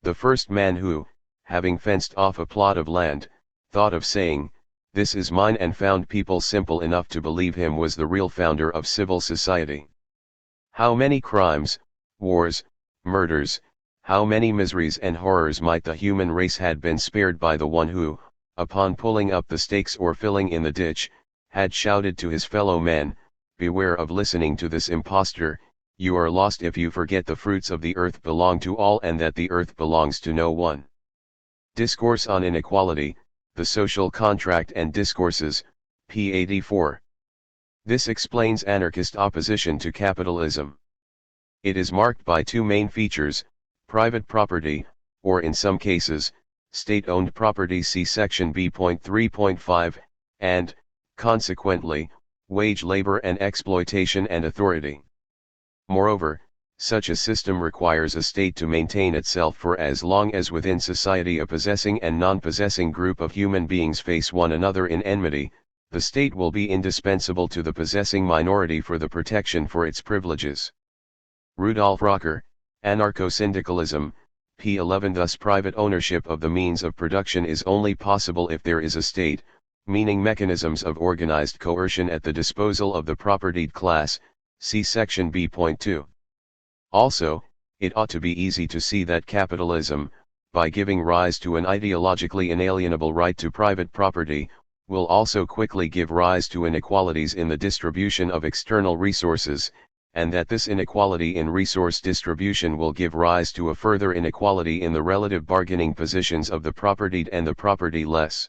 [SPEAKER 1] "The first man who, having fenced off a plot of land, thought of saying, 'This is mine,' and found people simple enough to believe him, was the real founder of civil society." How many crimes, wars, murders, how many miseries and horrors might the human race had been spared by the one who, upon pulling up the stakes or filling in the ditch, had shouted to his fellow men, "Beware of listening to this impostor, you are lost if you forget the fruits of the earth belong to all and that the earth belongs to no one." Discourse on Inequality, the Social Contract and Discourses, p. 84. This explains anarchist opposition to capitalism. It is marked by two main features: private property, or in some cases, state-owned property, see section B.3.5, and, consequently, wage labor and exploitation and authority. Moreover, such a system requires a state to maintain itself for as long as within society a possessing and non-possessing group of human beings face one another in enmity. The state will be indispensable to the possessing minority for the protection for its privileges. Rudolf Rocker, Anarcho-Syndicalism, p. 11. Thus private ownership of the means of production is only possible if there is a state, meaning mechanisms of organized coercion at the disposal of the propertied class, see section B.2. Also, it ought to be easy to see that capitalism, by giving rise to an ideologically inalienable right to private property, will also quickly give rise to inequalities in the distribution of external resources, and that this inequality in resource distribution will give rise to a further inequality in the relative bargaining positions of the propertied and the propertyless.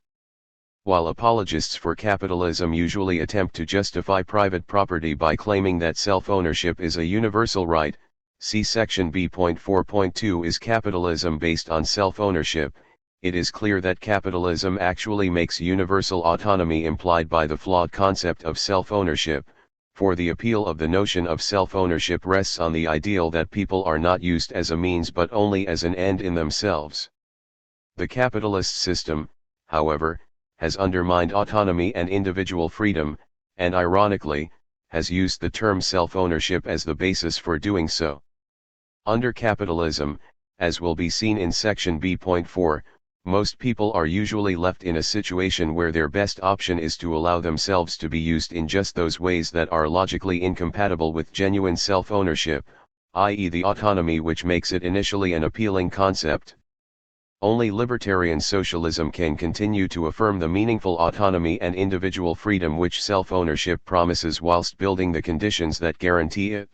[SPEAKER 1] While apologists for capitalism usually attempt to justify private property by claiming that self-ownership is a universal right, see section B.4.2 is capitalism based on self-ownership, it is clear that capitalism actually makes universal autonomy implied by the flawed concept of self-ownership, for the appeal of the notion of self-ownership rests on the ideal that people are not used as a means but only as an end in themselves. The capitalist system, however, has undermined autonomy and individual freedom, and ironically, has used the term self-ownership as the basis for doing so. Under capitalism, as will be seen in section B.4, most people are usually left in a situation where their best option is to allow themselves to be used in just those ways that are logically incompatible with genuine self-ownership, i.e. the autonomy which makes it initially an appealing concept. Only libertarian socialism can continue to affirm the meaningful autonomy and individual freedom which self-ownership promises whilst building the conditions that guarantee it.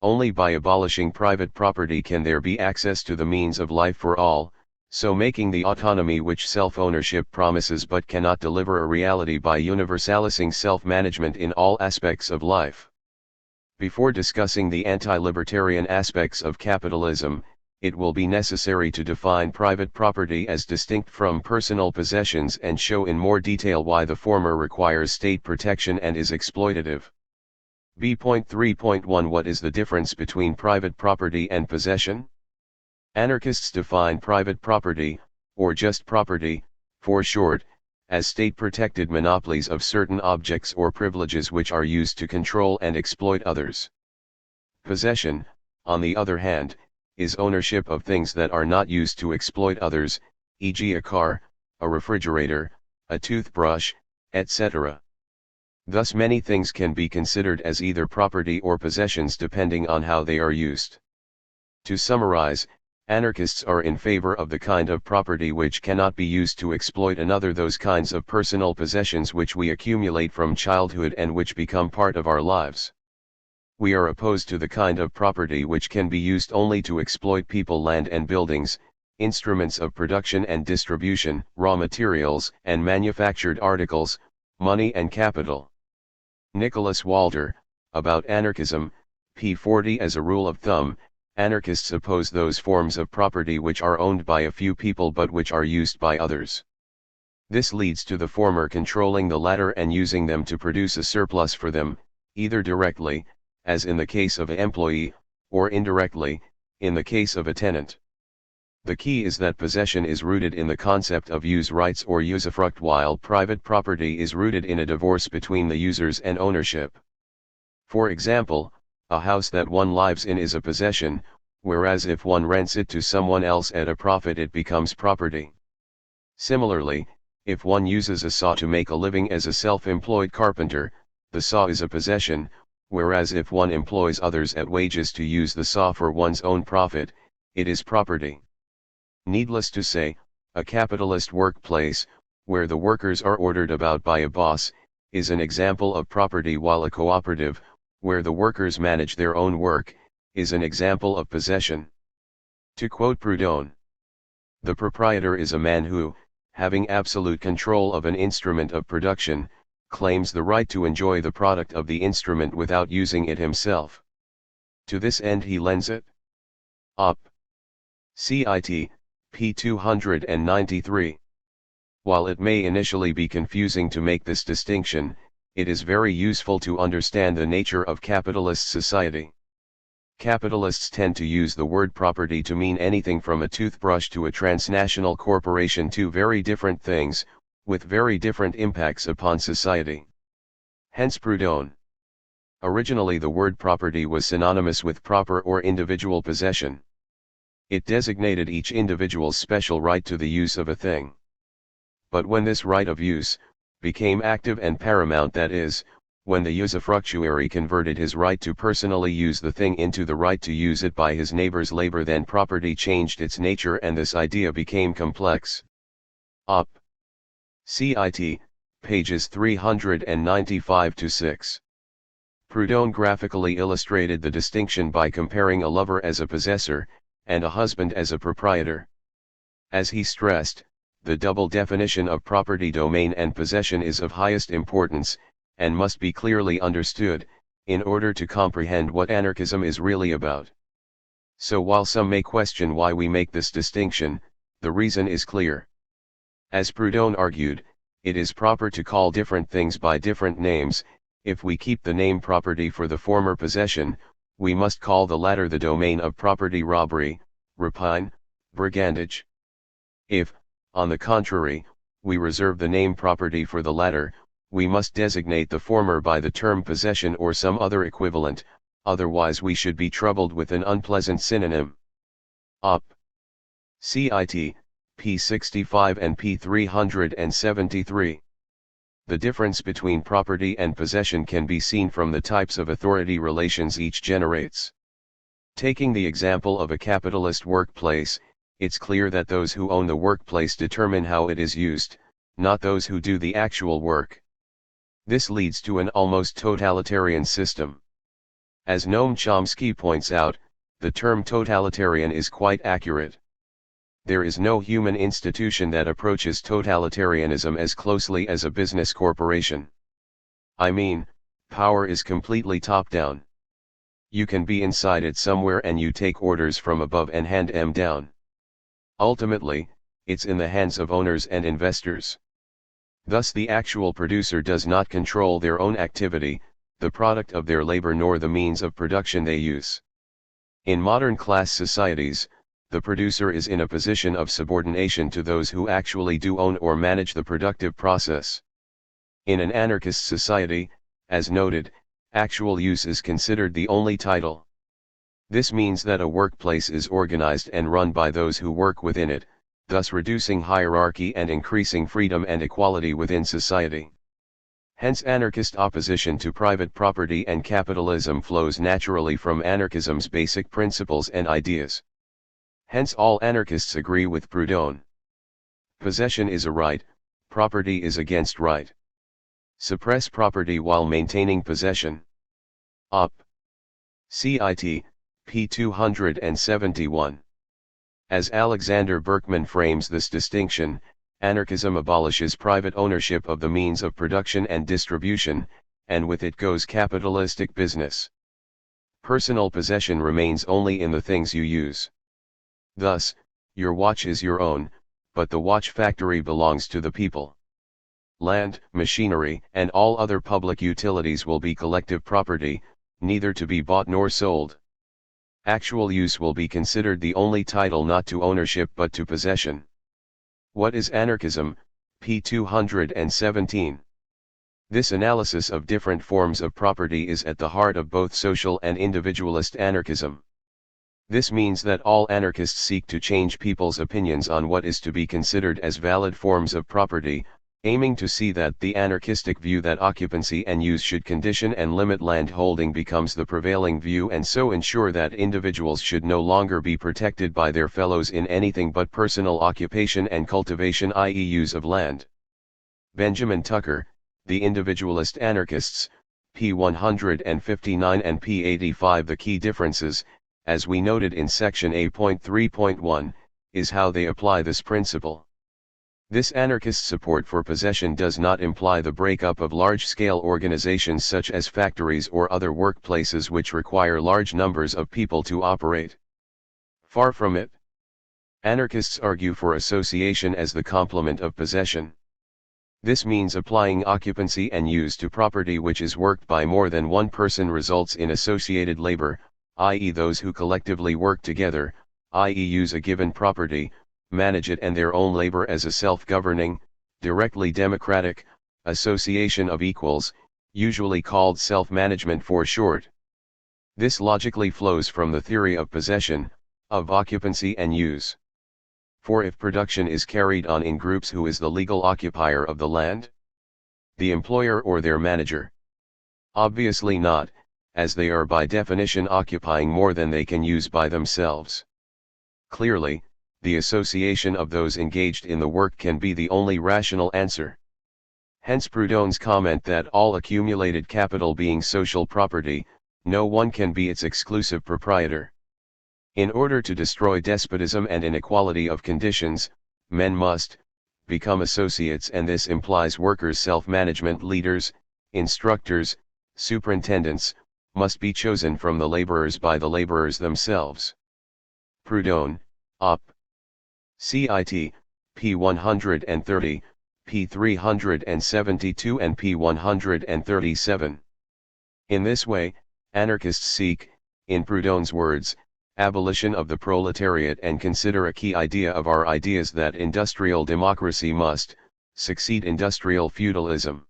[SPEAKER 1] Only by abolishing private property can there be access to the means of life for all, so making the autonomy which self-ownership promises but cannot deliver a reality by universalizing self-management in all aspects of life. Before discussing the anti-libertarian aspects of capitalism, it will be necessary to define private property as distinct from personal possessions and show in more detail why the former requires state protection and is exploitative. B.3.1 What is the difference between private property and possession? Anarchists define private property, or just property, for short, as state-protected monopolies of certain objects or privileges which are used to control and exploit others. Possession, on the other hand, is ownership of things that are not used to exploit others, e.g. a car, a refrigerator, a toothbrush, etc. Thus many things can be considered as either property or possessions depending on how they are used. To summarize, anarchists are in favor of the kind of property which cannot be used to exploit another, those kinds of personal possessions which we accumulate from childhood and which become part of our lives. We are opposed to the kind of property which can be used only to exploit people, land and buildings, instruments of production and distribution, raw materials and manufactured articles, money and capital. Nicholas Walter, about anarchism, p. 40. As a rule of thumb, anarchists oppose those forms of property which are owned by a few people but which are used by others. This leads to the former controlling the latter and using them to produce a surplus for them, either directly, as in the case of an employee, or indirectly, in the case of a tenant. The key is that possession is rooted in the concept of use rights or usufruct, while private property is rooted in a divorce between the users and ownership. For example, a house that one lives in is a possession, whereas if one rents it to someone else at a profit it becomes property. Similarly, if one uses a saw to make a living as a self-employed carpenter, the saw is a possession, whereas if one employs others at wages to use the saw for one's own profit, it is property. Needless to say, a capitalist workplace, where the workers are ordered about by a boss, is an example of property, while a cooperative, where the workers manage their own work, is an example of possession. To quote Proudhon, the proprietor is a man who, having absolute control of an instrument of production, claims the right to enjoy the product of the instrument without using it himself. To this end he lends it. Op. Cit. p. 293. While it may initially be confusing to make this distinction, it is very useful to understand the nature of capitalist society. Capitalists tend to use the word property to mean anything from a toothbrush to a transnational corporation, two very different things, with very different impacts upon society. Hence Proudhon. Originally the word property was synonymous with proper or individual possession. It designated each individual's special right to the use of a thing. But when this right of use became active and paramount, that is, when the usufructuary converted his right to personally use the thing into the right to use it by his neighbor's labor, then property changed its nature and this idea became complex. Op. Cit. pages 395-6. Proudhon graphically illustrated the distinction by comparing a lover as a possessor, and a husband as a proprietor. As he stressed, the double definition of property, domain and possession, is of highest importance, and must be clearly understood, in order to comprehend what anarchism is really about. So while some may question why we make this distinction, the reason is clear. As Proudhon argued, it is proper to call different things by different names. If we keep the name property for the former possession, we must call the latter the domain of property, robbery, rapine, brigandage. If, on the contrary, we reserve the name property for the latter, we must designate the former by the term possession or some other equivalent, otherwise we should be troubled with an unpleasant synonym. Op. Cit. p. 65 and p. 373. The difference between property and possession can be seen from the types of authority relations each generates. Taking the example of a capitalist workplace, it's clear that those who own the workplace determine how it is used, not those who do the actual work. This leads to an almost totalitarian system. As Noam Chomsky points out, the term totalitarian is quite accurate. There is no human institution that approaches totalitarianism as closely as a business corporation. I mean, power is completely top-down. You can be inside it somewhere and you take orders from above and hand them down. Ultimately, it's in the hands of owners and investors. Thus the actual producer does not control their own activity, the product of their labor, nor the means of production they use. In modern class societies, the producer is in a position of subordination to those who actually do own or manage the productive process. In an anarchist society, as noted, actual use is considered the only title. This means that a workplace is organized and run by those who work within it, thus reducing hierarchy and increasing freedom and equality within society. Hence anarchist opposition to private property and capitalism flows naturally from anarchism's basic principles and ideas. Hence all anarchists agree with Proudhon. Possession is a right, property is against right. Suppress property while maintaining possession. Op. Cit. p. 271. As Alexander Berkman frames this distinction, anarchism abolishes private ownership of the means of production and distribution, and with it goes capitalistic business. Personal possession remains only in the things you use. Thus, your watch is your own, but the watch factory belongs to the people. Land, machinery, and all other public utilities will be collective property, neither to be bought nor sold. Actual use will be considered the only title not to ownership but to possession. What is anarchism? p. 217. This analysis of different forms of property is at the heart of both social and individualist anarchism. This means that all anarchists seek to change people's opinions on what is to be considered as valid forms of property, aiming to see that the anarchistic view that occupancy and use should condition and limit land holding becomes the prevailing view, and so ensure that individuals should no longer be protected by their fellows in anything but personal occupation and cultivation, i.e. use of land. Benjamin Tucker, The Individualist Anarchists, p. 159 and p. 85. The key differences, as we noted in section A.3.1, is how they apply this principle. This anarchist support for possession does not imply the breakup of large-scale organizations such as factories or other workplaces which require large numbers of people to operate. Far from it. Anarchists argue for association as the complement of possession. This means applying occupancy and use to property which is worked by more than one person results in associated labor, i.e. those who collectively work together, i.e. use a given property, manage it and their own labor as a self-governing, directly democratic, association of equals, usually called self-management for short. This logically flows from the theory of possession, of occupancy and use. For if production is carried on in groups, who is the legal occupier of the land? The employer or their manager? Obviously not, as they are by definition occupying more than they can use by themselves. Clearly, the association of those engaged in the work can be the only rational answer. Hence Proudhon's comment that all accumulated capital being social property, no one can be its exclusive proprietor. In order to destroy despotism and inequality of conditions, men must become associates, and this implies workers' self-management. Leaders, instructors, superintendents, must be chosen from the laborers by the laborers themselves. Proudhon, Op. Cit. p. 130, p. 372 and p. 137. In this way, anarchists seek, in Proudhon's words, abolition of the proletariat and consider a key idea of our ideas that industrial democracy must succeed industrial feudalism.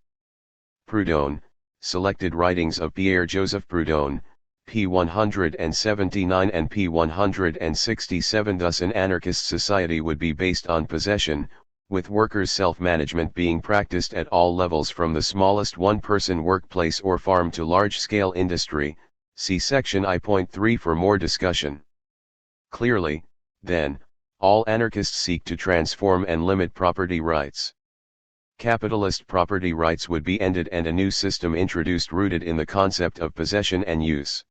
[SPEAKER 1] Proudhon, selected writings of Pierre-Joseph Proudhon, p. 179 and p. 167. Thus an anarchist society would be based on possession, with workers' self-management being practiced at all levels from the smallest one-person workplace or farm to large-scale industry. See section I.3 for more discussion. Clearly, then, all anarchists seek to transform and limit property rights. Capitalist property rights would be ended and a new system introduced rooted in the concept of possession and use.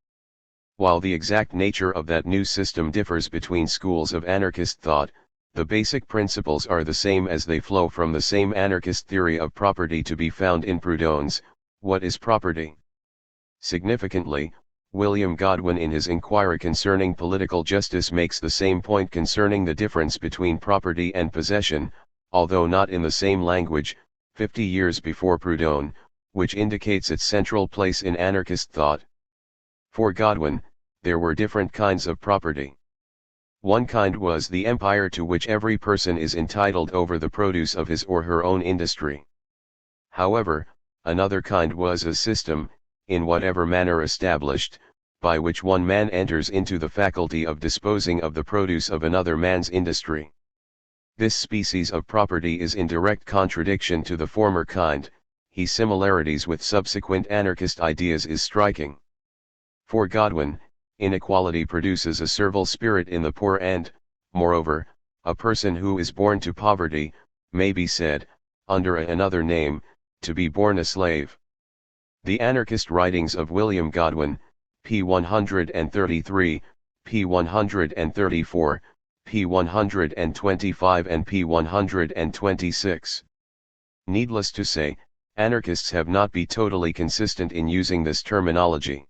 [SPEAKER 1] While the exact nature of that new system differs between schools of anarchist thought, the basic principles are the same as they flow from the same anarchist theory of property to be found in Proudhon's What is Property? Significantly, William Godwin in his Inquiry Concerning Political Justice makes the same point concerning the difference between property and possession, although not in the same language, 50 years before Proudhon, which indicates its central place in anarchist thought. For Godwin, there were different kinds of property. One kind was the empire to which every person is entitled over the produce of his or her own industry. However, another kind was a system, in whatever manner established, by which one man enters into the faculty of disposing of the produce of another man's industry. This species of property is in direct contradiction to the former kind. His similarities with subsequent anarchist ideas is striking. For Godwin, inequality produces a servile spirit in the poor and, moreover, a person who is born to poverty, may be said, under another name, to be born a slave. The anarchist writings of William Godwin, p. 133, p. 134, p. 125 and p. 126. Needless to say, anarchists have not been totally consistent in using this terminology.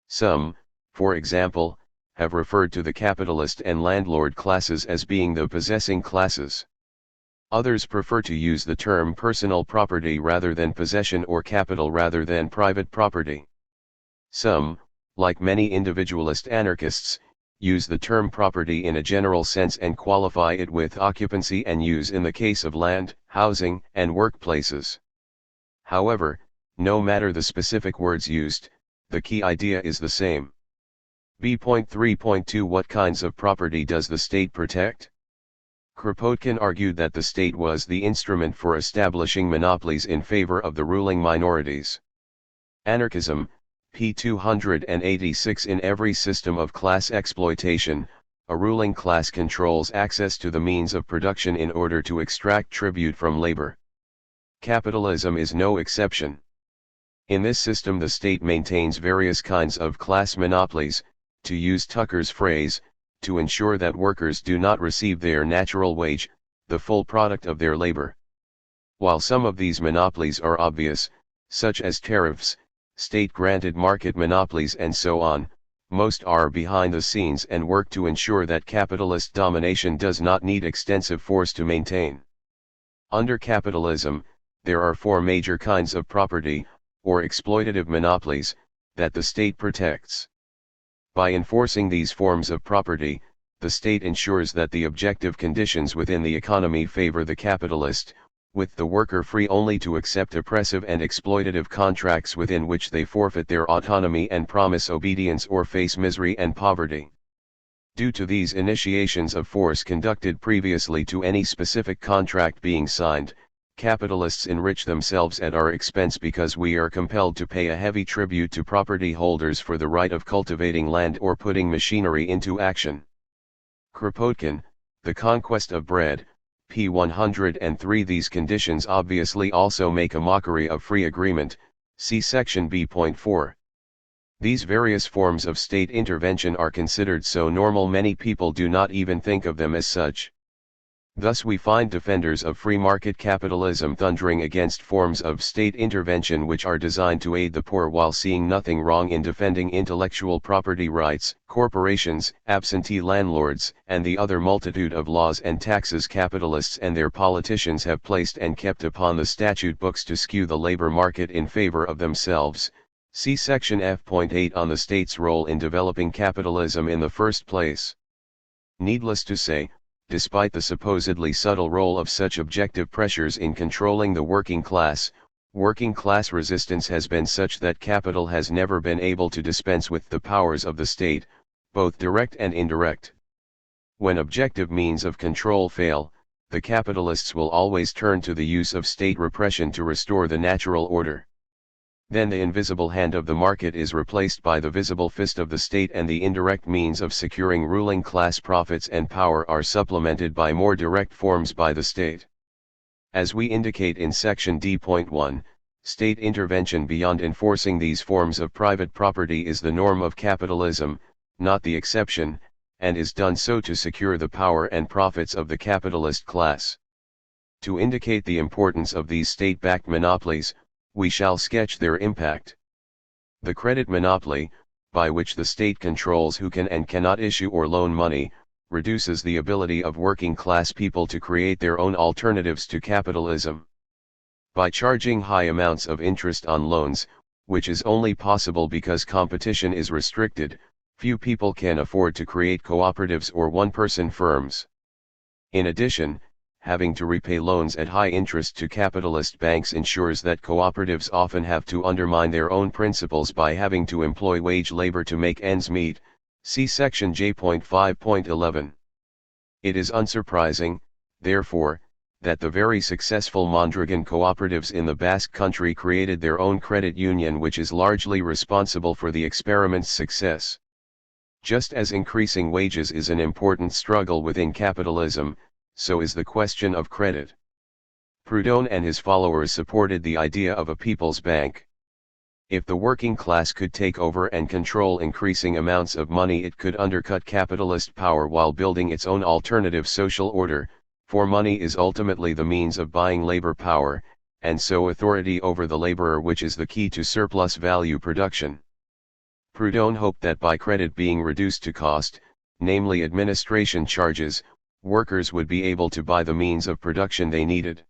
[SPEAKER 1] Some, for example, have referred to the capitalist and landlord classes as being the possessing classes. Others prefer to use the term personal property rather than possession, or capital rather than private property. Some, like many individualist anarchists, use the term property in a general sense and qualify it with occupancy and use in the case of land, housing, and workplaces. However, no matter the specific words used, the key idea is the same. B.3.2 What kinds of property does the state protect? Kropotkin argued that the state was the instrument for establishing monopolies in favor of the ruling minorities. Anarchism, p. 286. In every system of class exploitation, a ruling class controls access to the means of production in order to extract tribute from labor. Capitalism is no exception. In this system the state maintains various kinds of class monopolies, to use Tucker's phrase, to ensure that workers do not receive their natural wage, the full product of their labor. While some of these monopolies are obvious, such as tariffs, state-granted market monopolies and so on, most are behind the scenes and work to ensure that capitalist domination does not need extensive force to maintain. Under capitalism, there are four major kinds of property, or exploitative monopolies, that the state protects. By enforcing these forms of property, the state ensures that the objective conditions within the economy favor the capitalist, with the worker free only to accept oppressive and exploitative contracts within which they forfeit their autonomy and promise obedience or face misery and poverty. Due to these initiations of force conducted previously to any specific contract being signed, capitalists enrich themselves at our expense because we are compelled to pay a heavy tribute to property holders for the right of cultivating land or putting machinery into action. Kropotkin, The Conquest of Bread, p. 103. These conditions obviously also make a mockery of free agreement, see section b.4. These various forms of state intervention are considered so normal many people do not even think of them as such. Thus we find defenders of free market capitalism thundering against forms of state intervention which are designed to aid the poor while seeing nothing wrong in defending intellectual property rights, corporations, absentee landlords, and the other multitude of laws and taxes capitalists and their politicians have placed and kept upon the statute books to skew the labor market in favor of themselves. See section f.8 on the state's role in developing capitalism in the first place. Needless to say, despite the supposedly subtle role of such objective pressures in controlling the working class resistance has been such that capital has never been able to dispense with the powers of the state, both direct and indirect. When objective means of control fail, the capitalists will always turn to the use of state repression to restore the natural order. Then the invisible hand of the market is replaced by the visible fist of the state, and the indirect means of securing ruling class profits and power are supplemented by more direct forms by the state. As we indicate in section d.1, state intervention beyond enforcing these forms of private property is the norm of capitalism, not the exception, and is done so to secure the power and profits of the capitalist class. To indicate the importance of these state-backed monopolies, we shall sketch their impact. The credit monopoly, by which the state controls who can and cannot issue or loan money, reduces the ability of working class people to create their own alternatives to capitalism. By charging high amounts of interest on loans, which is only possible because competition is restricted, few people can afford to create cooperatives or one-person firms. In addition, having to repay loans at high interest to capitalist banks ensures that cooperatives often have to undermine their own principles by having to employ wage labor to make ends meet, see section j.5.11. It is unsurprising, therefore, that the very successful Mondragon cooperatives in the Basque Country created their own credit union, which is largely responsible for the experiment's success. Just as increasing wages is an important struggle within capitalism, so is the question of credit. Proudhon and his followers supported the idea of a people's bank. If the working class could take over and control increasing amounts of money, it could undercut capitalist power while building its own alternative social order, for money is ultimately the means of buying labor power, and so authority over the laborer, which is the key to surplus value production. Proudhon hoped that by credit being reduced to cost, namely administration charges, workers would be able to buy the means of production they needed.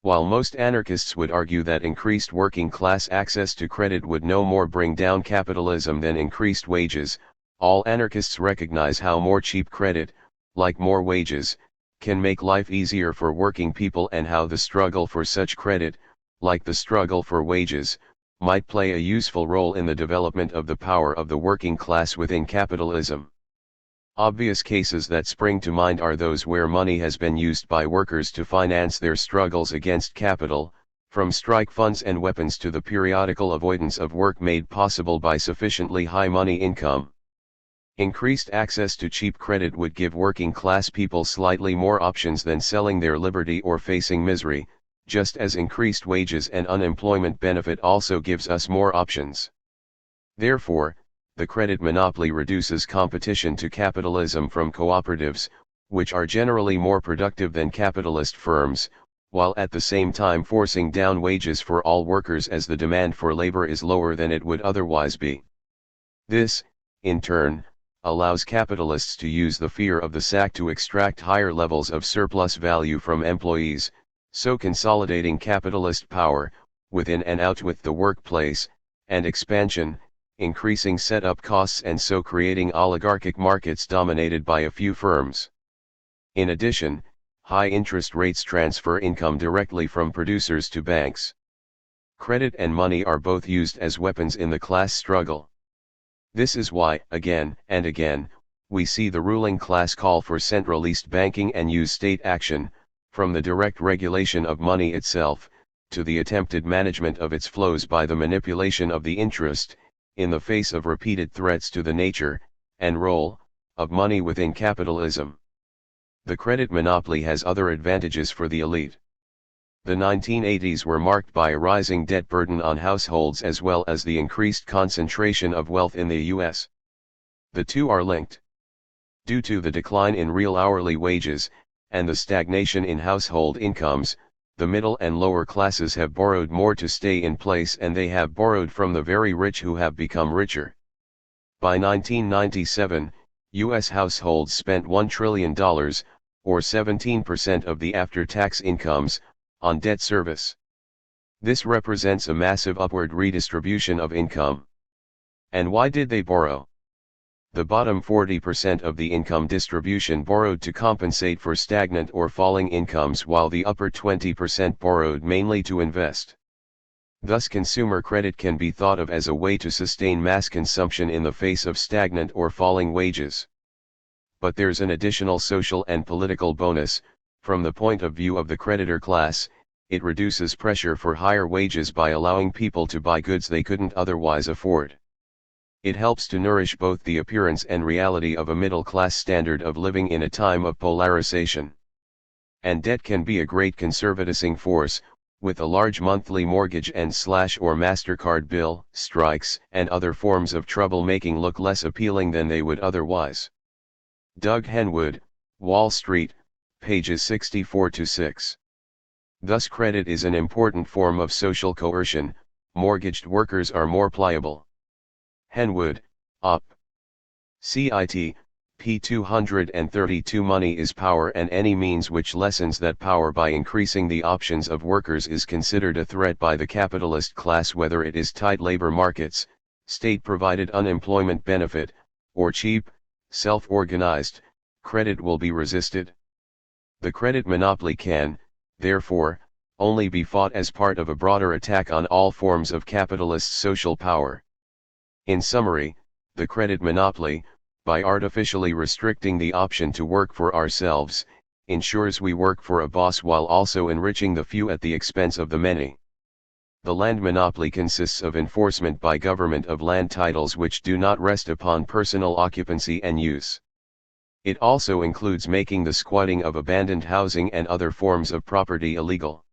[SPEAKER 1] While most anarchists would argue that increased working class access to credit would no more bring down capitalism than increased wages, all anarchists recognize how more cheap credit, like more wages, can make life easier for working people, and how the struggle for such credit, like the struggle for wages, might play a useful role in the development of the power of the working class within capitalism. Obvious cases that spring to mind are those where money has been used by workers to finance their struggles against capital, from strike funds and weapons to the periodical avoidance of work made possible by sufficiently high money income. Increased access to cheap credit would give working class people slightly more options than selling their liberty or facing misery, just as increased wages and unemployment benefit also gives us more options. Therefore, the credit monopoly reduces competition to capitalism from cooperatives, which are generally more productive than capitalist firms, while at the same time forcing down wages for all workers as the demand for labor is lower than it would otherwise be. This, in turn, allows capitalists to use the fear of the sack to extract higher levels of surplus value from employees, so consolidating capitalist power, within and out with the workplace, and expansion, increasing setup costs and so creating oligarchic markets dominated by a few firms. In addition, high interest rates transfer income directly from producers to banks. Credit and money are both used as weapons in the class struggle. This is why, again and again, we see the ruling class call for centralized banking and use state action, from the direct regulation of money itself, to the attempted management of its flows by the manipulation of the interest, in the face of repeated threats to the nature, and role, of money within capitalism. The credit monopoly has other advantages for the elite. The 1980s were marked by a rising debt burden on households as well as the increased concentration of wealth in the U.S. The two are linked. Due to the decline in real hourly wages, and the stagnation in household incomes, the middle and lower classes have borrowed more to stay in place and they have borrowed from the very rich who have become richer. By 1997, U.S. households spent $1 trillion, or 17% of the after-tax incomes, on debt service. This represents a massive upward redistribution of income. And why did they borrow? The bottom 40% of the income distribution borrowed to compensate for stagnant or falling incomes while the upper 20% borrowed mainly to invest. Thus consumer credit can be thought of as a way to sustain mass consumption in the face of stagnant or falling wages. But there's an additional social and political bonus. From the point of view of the creditor class, it reduces pressure for higher wages by allowing people to buy goods they couldn't otherwise afford. It helps to nourish both the appearance and reality of a middle-class standard of living in a time of polarization. And debt can be a great conservatizing force, with a large monthly mortgage and or MasterCard bill, strikes, and other forms of troublemaking look less appealing than they would otherwise. Doug Henwood, Wall Street, pages 64-6. Thus credit is an important form of social coercion. Mortgaged workers are more pliable. Henwood, Op. Cit. p. 232. Money is power, and any means which lessens that power by increasing the options of workers is considered a threat by the capitalist class, whether it is tight labor markets, state-provided unemployment benefit, or cheap, self-organized, credit will be resisted. The credit monopoly can, therefore, only be fought as part of a broader attack on all forms of capitalist social power. In summary, the credit monopoly, by artificially restricting the option to work for ourselves, ensures we work for a boss while also enriching the few at the expense of the many. The land monopoly consists of enforcement by government of land titles which do not rest upon personal occupancy and use. It also includes making the squatting of abandoned housing and other forms of property illegal.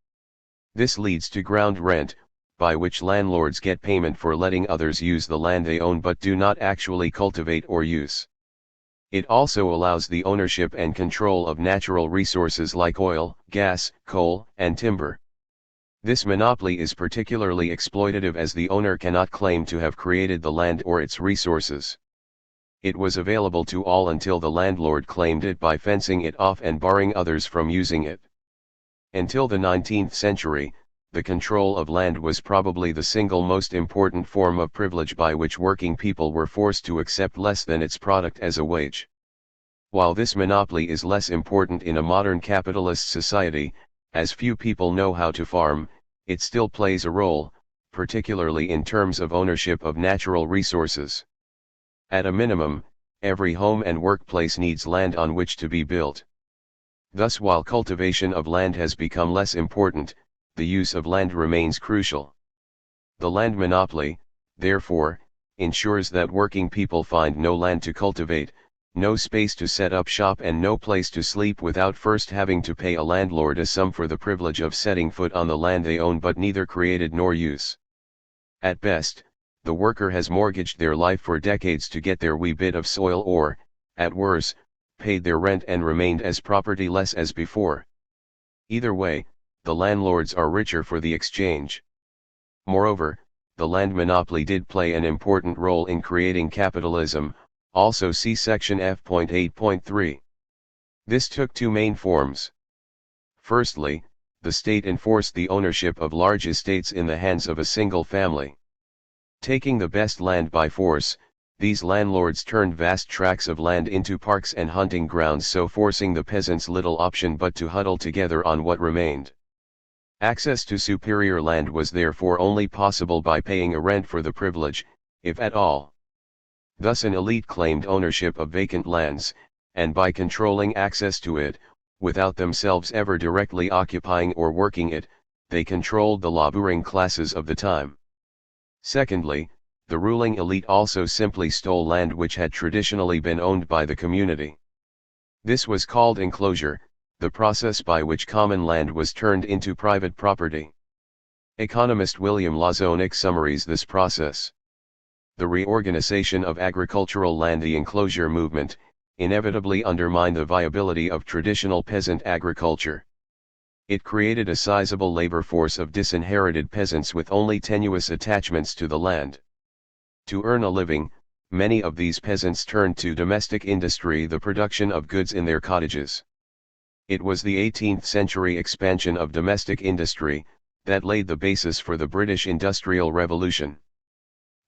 [SPEAKER 1] This leads to ground rent, by which landlords get payment for letting others use the land they own but do not actually cultivate or use. It also allows the ownership and control of natural resources like oil, gas, coal, and timber. This monopoly is particularly exploitative as the owner cannot claim to have created the land or its resources. It was available to all until the landlord claimed it by fencing it off and barring others from using it. Until the 19th century, the control of land was probably the single most important form of privilege by which working people were forced to accept less than its product as a wage. While this monopoly is less important in a modern capitalist society, as few people know how to farm, it still plays a role, particularly in terms of ownership of natural resources. At a minimum, every home and workplace needs land on which to be built. Thus, while cultivation of land has become less important, the use of land remains crucial. The land monopoly, therefore, ensures that working people find no land to cultivate, no space to set up shop, and no place to sleep without first having to pay a landlord a sum for the privilege of setting foot on the land they own but neither created nor use. At best, the worker has mortgaged their life for decades to get their wee bit of soil or, at worst, paid their rent and remained as propertyless as before. Either way, the landlords are richer for the exchange. Moreover, the land monopoly did play an important role in creating capitalism, also see section F.8.3. This took two main forms. Firstly, the state enforced the ownership of large estates in the hands of a single family. Taking the best land by force, these landlords turned vast tracts of land into parks and hunting grounds, so forcing the peasants little option but to huddle together on what remained. Access to superior land was therefore only possible by paying a rent for the privilege, if at all. Thus an elite claimed ownership of vacant lands, and by controlling access to it, without themselves ever directly occupying or working it, they controlled the laboring classes of the time. Secondly, the ruling elite also simply stole land which had traditionally been owned by the community. This was called enclosure, the process by which common land was turned into private property. Economist William Lazonick summarizes this process. The reorganization of agricultural land, the enclosure movement, inevitably undermined the viability of traditional peasant agriculture. It created a sizable labor force of disinherited peasants with only tenuous attachments to the land. To earn a living, many of these peasants turned to domestic industry, the production of goods in their cottages. It was the 18th century expansion of domestic industry that laid the basis for the British Industrial Revolution.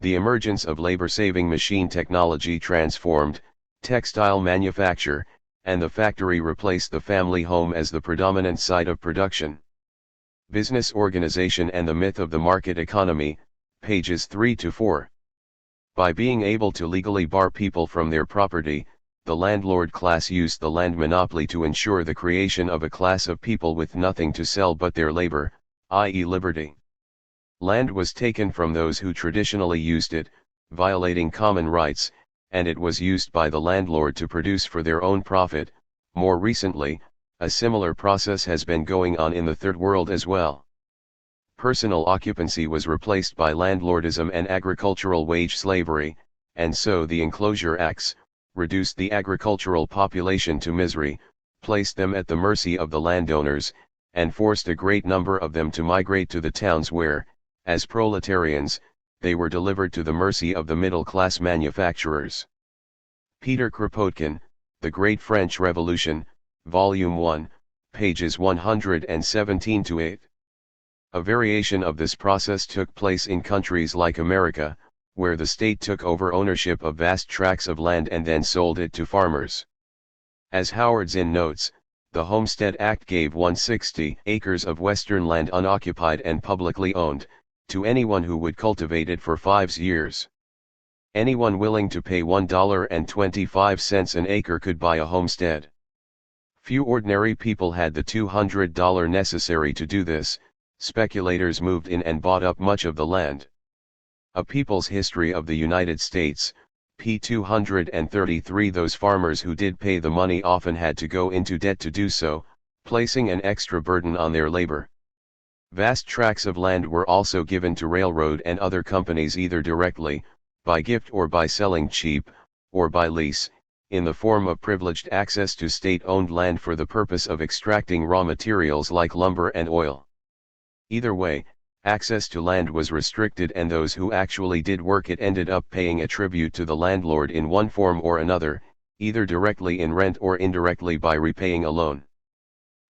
[SPEAKER 1] The emergence of labor-saving machine technology transformed textile manufacture, and the factory replaced the family home as the predominant site of production. Business organization and the myth of the market economy, pages 3 to 4. By being able to legally bar people from their property, the landlord class used the land monopoly to ensure the creation of a class of people with nothing to sell but their labor, i.e. liberty. Land was taken from those who traditionally used it, violating common rights, and it was used by the landlord to produce for their own profit. More recently, a similar process has been going on in the Third World as well. Personal occupancy was replaced by landlordism and agricultural wage slavery, and so the Enclosure Acts reduced the agricultural population to misery, placed them at the mercy of the landowners, and forced a great number of them to migrate to the towns where, as proletarians, they were delivered to the mercy of the middle-class manufacturers. Peter Kropotkin, The Great French Revolution, Volume 1, pages 117-8. A variation of this process took place in countries like America, where the state took over ownership of vast tracts of land and then sold it to farmers. As Howard Zinn notes, the Homestead Act gave 160 acres of western land unoccupied and publicly owned, to anyone who would cultivate it for 5 years. Anyone willing to pay $1.25 an acre could buy a homestead. Few ordinary people had the $200 necessary to do this. Speculators moved in and bought up much of the land. A People's History of the United States, p. 233. Those farmers who did pay the money often had to go into debt to do so, placing an extra burden on their labor. Vast tracts of land were also given to railroad and other companies either directly, by gift or by selling cheap, or by lease, in the form of privileged access to state-owned land for the purpose of extracting raw materials like lumber and oil. Either way, access to land was restricted, and those who actually did work it ended up paying a tribute to the landlord in one form or another, either directly in rent or indirectly by repaying a loan.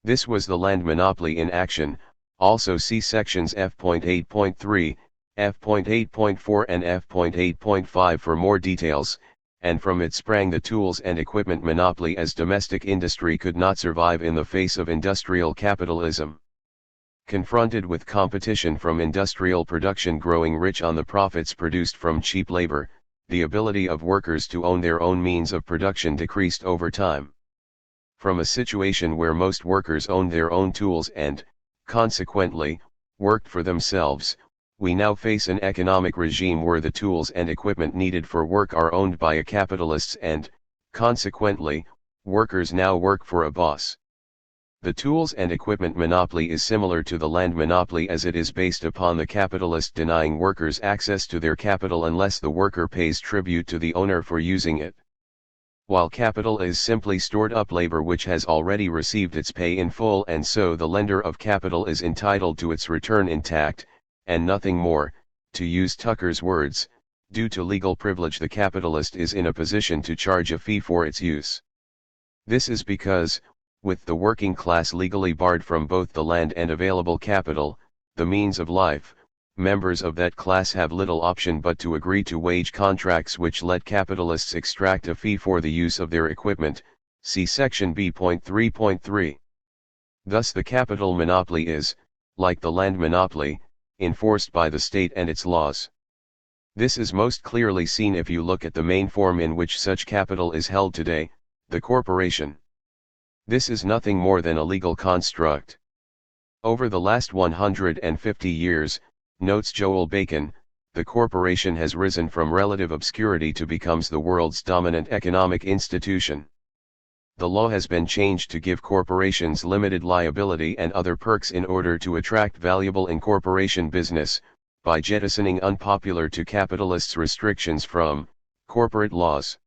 [SPEAKER 1] This was the land monopoly in action. Also see sections F.8.3, F.8.4 and F.8.5 for more details, and from it sprang the tools and equipment monopoly, as domestic industry could not survive in the face of industrial capitalism. Confronted with competition from industrial production growing rich on the profits produced from cheap labor, the ability of workers to own their own means of production decreased over time. From a situation where most workers owned their own tools and, consequently, worked for themselves, we now face an economic regime where the tools and equipment needed for work are owned by capitalists and, consequently, workers now work for a boss. The tools and equipment monopoly is similar to the land monopoly, as it is based upon the capitalist denying workers access to their capital unless the worker pays tribute to the owner for using it. while capital is simply stored up labor which has already received its pay in full, and so the lender of capital is entitled to its return intact, and nothing more. To use Tucker's words, due to legal privilege the capitalist is in a position to charge a fee for its use. This is because, with the working class legally barred from both the land and available capital, the means of life, members of that class have little option but to agree to wage contracts which let capitalists extract a fee for the use of their equipment, see section B.3.3. Thus the capital monopoly is, like the land monopoly, enforced by the state and its laws. This is most clearly seen if you look at the main form in which such capital is held today, the corporation. This is nothing more than a legal construct. Over the last 150 years, notes Joel Bacon, the corporation has risen from relative obscurity to becomes the world's dominant economic institution. The law has been changed to give corporations limited liability and other perks in order to attract valuable incorporation business, by jettisoning unpopular to capitalists restrictions from corporate laws.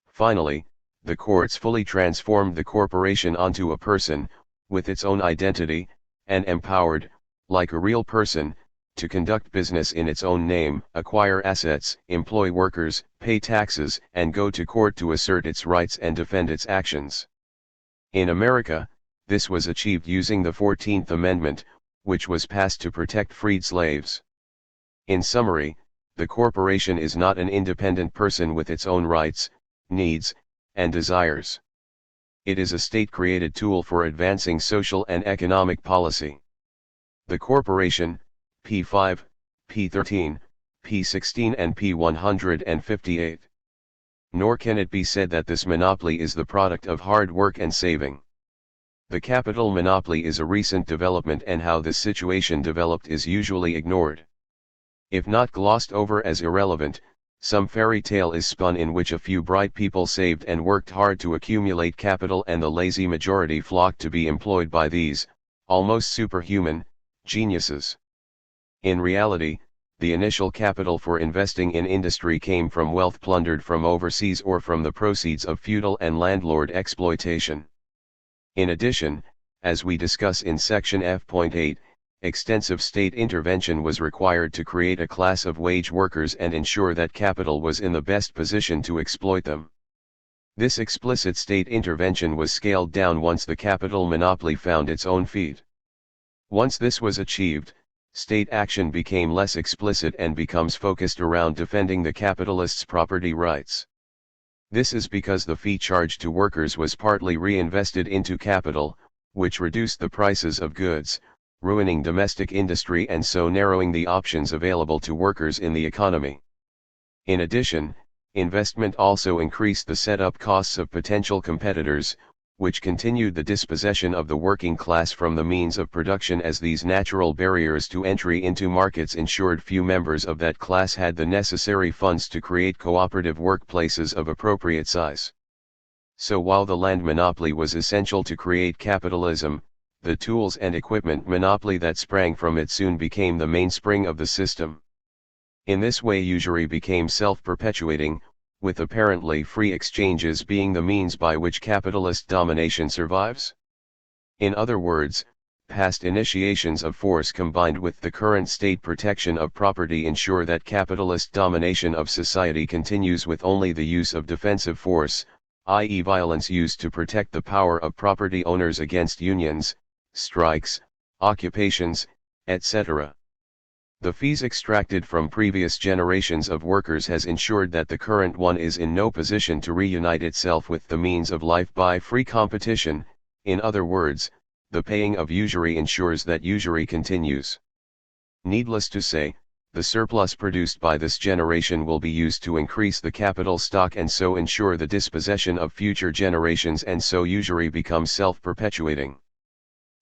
[SPEAKER 1] Finally, the courts fully transformed the corporation onto a person, with its own identity, and empowered, like a real person, to conduct business in its own name, acquire assets, employ workers, pay taxes, and go to court to assert its rights and defend its actions. In America, this was achieved using the 14th Amendment, which was passed to protect freed slaves. In summary, the corporation is not an independent person with its own rights, needs, and desires. It is a state-created tool for advancing social and economic policy. The corporation, P5, P13, P16 and P158. Nor can it be said that this monopoly is the product of hard work and saving. The capital monopoly is a recent development, and how this situation developed is usually ignored. If not glossed over as irrelevant, some fairy tale is spun in which a few bright people saved and worked hard to accumulate capital, and the lazy majority flocked to be employed by these, almost superhuman, geniuses. In reality, the initial capital for investing in industry came from wealth plundered from overseas or from the proceeds of feudal and landlord exploitation. In addition, as we discuss in section F.8, extensive state intervention was required to create a class of wage workers and ensure that capital was in the best position to exploit them. This explicit state intervention was scaled down once the capital monopoly found its own feet. Once this was achieved, state action became less explicit and becomes focused around defending the capitalist's property rights. This is because the fee charged to workers was partly reinvested into capital, which reduced the prices of goods, ruining domestic industry and so narrowing the options available to workers in the economy. In addition, investment also increased the setup costs of potential competitors, which continued the dispossession of the working class from the means of production, as these natural barriers to entry into markets ensured few members of that class had the necessary funds to create cooperative workplaces of appropriate size. So while the land monopoly was essential to create capitalism, the tools and equipment monopoly that sprang from it soon became the mainspring of the system. In this way usury became self-perpetuating, with apparently free exchanges being the means by which capitalist domination survives. In other words, past initiations of force combined with the current state protection of property ensure that capitalist domination of society continues with only the use of defensive force, i.e. violence used to protect the power of property owners against unions, strikes, occupations, etc. The fees extracted from previous generations of workers has ensured that the current one is in no position to reunite itself with the means of life by free competition. In other words, the paying of usury ensures that usury continues. Needless to say, the surplus produced by this generation will be used to increase the capital stock and so ensure the dispossession of future generations, and so usury becomes self-perpetuating.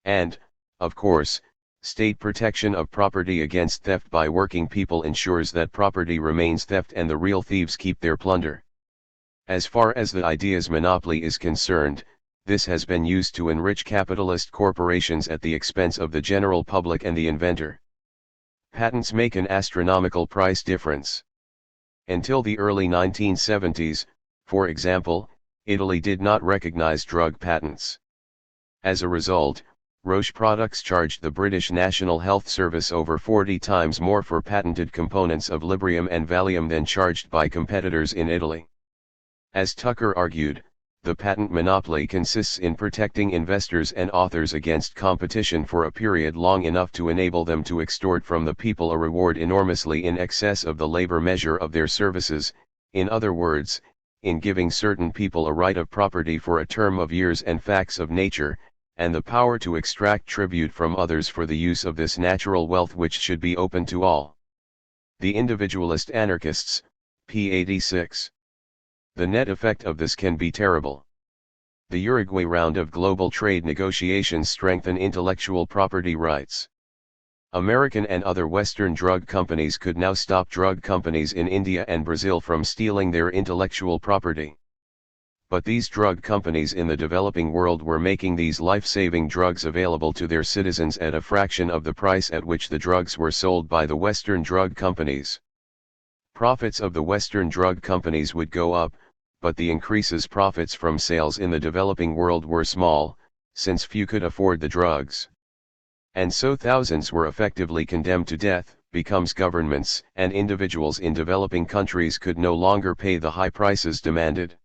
[SPEAKER 1] And, of course, state protection of property against theft by working people ensures that property remains theft and the real thieves keep their plunder. As far as the idea's monopoly is concerned, this has been used to enrich capitalist corporations at the expense of the general public and the inventor. Patents make an astronomical price difference. Until the early 1970s, for example, Italy did not recognize drug patents. As a result, Roche products charged the British National Health Service over 40 times more for patented components of Librium and Valium than charged by competitors in Italy. As Tucker argued, the patent monopoly consists in protecting investors and authors against competition for a period long enough to enable them to extort from the people a reward enormously in excess of the labor measure of their services, in other words, in giving certain people a right of property for a term of years and facts of nature, and the power to extract tribute from others for the use of this natural wealth which should be open to all. The individualist anarchists, p. 86. The net effect of this can be terrible. The Uruguay round of global trade negotiations strengthen intellectual property rights. American and other Western drug companies could now stop drug companies in India and Brazil from stealing their intellectual property. But these drug companies in the developing world were making these life-saving drugs available to their citizens at a fraction of the price at which the drugs were sold by the Western drug companies. Profits of the Western drug companies would go up, but the increases profits from sales in the developing world were small, since few could afford the drugs. And so thousands were effectively condemned to death, because governments and individuals in developing countries could no longer pay the high prices demanded.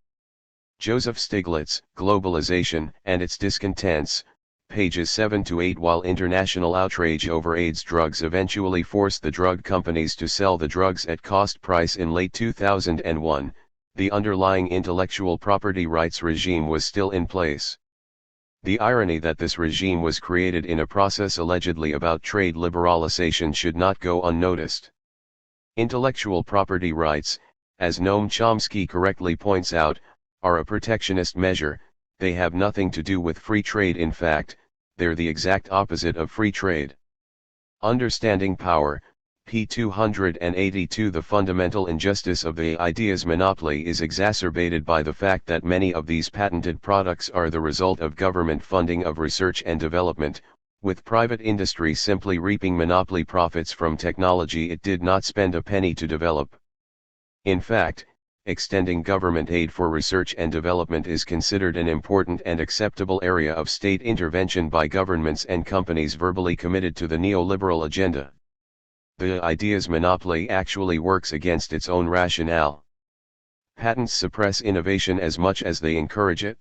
[SPEAKER 1] Joseph Stiglitz, Globalization and its Discontents, pages 7-8. While international outrage over AIDS drugs eventually forced the drug companies to sell the drugs at cost price in late 2001, the underlying intellectual property rights regime was still in place. The irony that this regime was created in a process allegedly about trade liberalization should not go unnoticed. Intellectual property rights, as Noam Chomsky correctly points out, are a protectionist measure. They have nothing to do with free trade. In fact, they're the exact opposite of free trade. Understanding Power, p. 282. The fundamental injustice of the ideas monopoly is exacerbated by the fact that many of these patented products are the result of government funding of research and development, with private industry simply reaping monopoly profits from technology it did not spend a penny to develop. In fact, extending government aid for research and development is considered an important and acceptable area of state intervention by governments and companies verbally committed to the neoliberal agenda. The ideas monopoly actually works against its own rationale. Patents suppress innovation as much as they encourage it.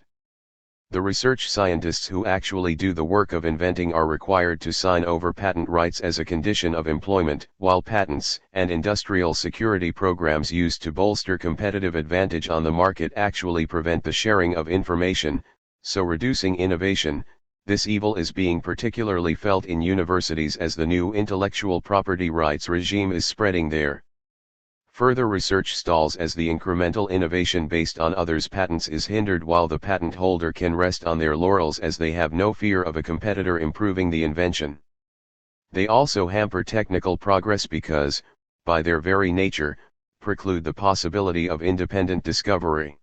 [SPEAKER 1] The research scientists who actually do the work of inventing are required to sign over patent rights as a condition of employment, while patents and industrial security programs used to bolster competitive advantage on the market actually prevent the sharing of information, so reducing innovation. This evil is being particularly felt in universities as the new intellectual property rights regime is spreading there. Further research stalls as the incremental innovation based on others' patents is hindered, while the patent holder can rest on their laurels as they have no fear of a competitor improving the invention. They also hamper technical progress because, by their very nature, preclude the possibility of independent discovery.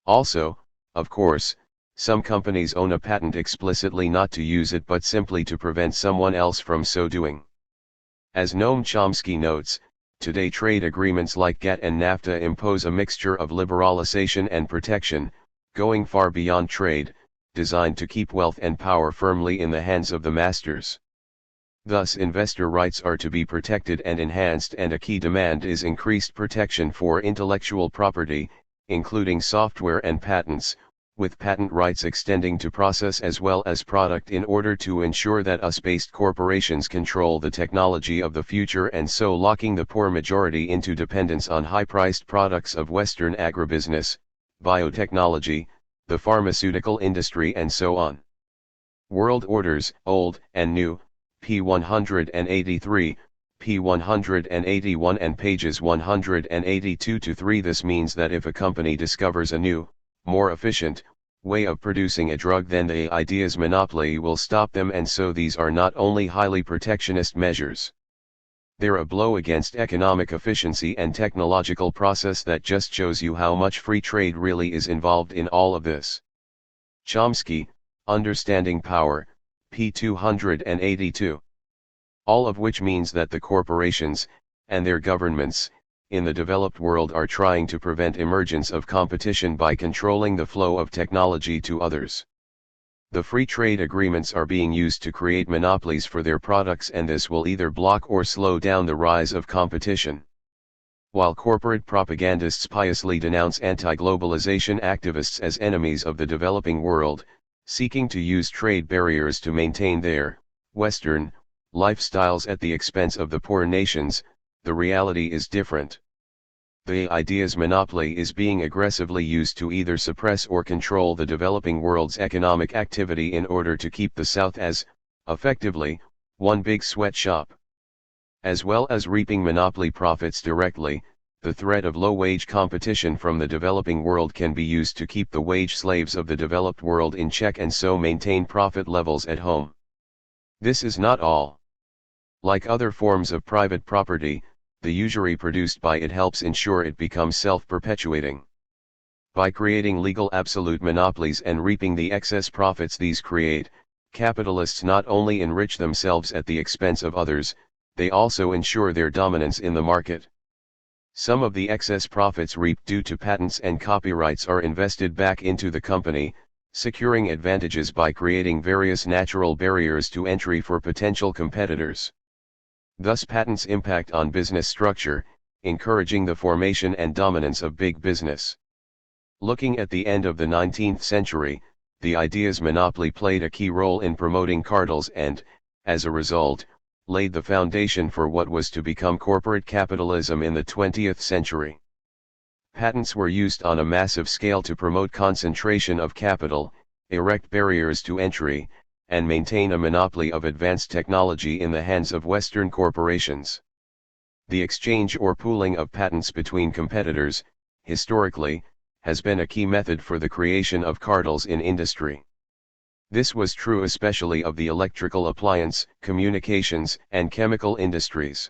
[SPEAKER 1] Also, of course, some companies own a patent explicitly not to use it but simply to prevent someone else from so doing. As Noam Chomsky notes, today trade agreements like GATT and NAFTA impose a mixture of liberalization and protection, going far beyond trade, designed to keep wealth and power firmly in the hands of the masters. Thus investor rights are to be protected and enhanced, and a key demand is increased protection for intellectual property, including software and patents, with patent rights extending to process as well as product in order to ensure that US-based corporations control the technology of the future and so locking the poor majority into dependence on high-priced products of Western agribusiness, biotechnology, the pharmaceutical industry and so on. World Orders, Old and New, p. 183, p. 181 and pages 182-3. This means that if a company discovers a new, more efficient way of producing a drug, then the ideas monopoly will stop them, and so these are not only highly protectionist measures. They're a blow against economic efficiency and technological process that just shows you how much free trade really is involved in all of this. Chomsky, Understanding Power, p. 282. All of which means that the corporations, and their governments, in the developed world are trying to prevent emergence of competition by controlling the flow of technology to others. The free trade agreements are being used to create monopolies for their products, and this will either block or slow down the rise of competition. While corporate propagandists piously denounce anti-globalization activists as enemies of the developing world, seeking to use trade barriers to maintain their Western lifestyles at the expense of the poor nations, the reality is different. The idea's monopoly is being aggressively used to either suppress or control the developing world's economic activity in order to keep the South as, effectively, one big sweatshop. As well as reaping monopoly profits directly, the threat of low-wage competition from the developing world can be used to keep the wage slaves of the developed world in check and so maintain profit levels at home. This is not all. Like other forms of private property, the usury produced by it helps ensure it becomes self-perpetuating. By creating legal absolute monopolies and reaping the excess profits these create, capitalists not only enrich themselves at the expense of others, they also ensure their dominance in the market. Some of the excess profits reaped due to patents and copyrights are invested back into the company, securing advantages by creating various natural barriers to entry for potential competitors. Thus patents impact on business structure, encouraging the formation and dominance of big business. Looking at the end of the 19th century, the idea's monopoly played a key role in promoting cartels and, as a result, laid the foundation for what was to become corporate capitalism in the 20th century. Patents were used on a massive scale to promote concentration of capital, erect barriers to entry, and maintain a monopoly of advanced technology in the hands of Western corporations. The exchange or pooling of patents between competitors, historically, has been a key method for the creation of cartels in industry. This was true especially of the electrical appliance, communications, and chemical industries.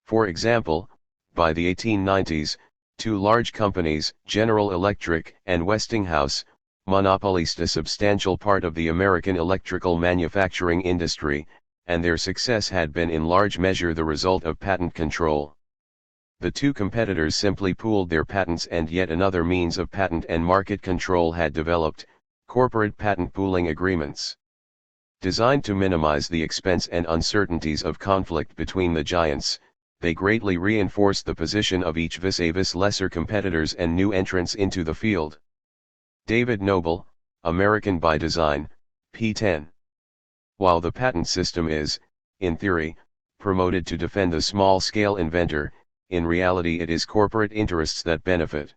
[SPEAKER 1] For example, by the 1890s, two large companies, General Electric and Westinghouse, monopolized a substantial part of the American electrical manufacturing industry, and their success had been in large measure the result of patent control. The two competitors simply pooled their patents, and yet another means of patent and market control had developed: corporate patent pooling agreements. Designed to minimize the expense and uncertainties of conflict between the giants, they greatly reinforced the position of each vis-a-vis lesser competitors and new entrants into the field. David Noble, American by Design, p. 10. While the patent system is, in theory, promoted to defend the small-scale inventor, in reality it is corporate interests that benefit.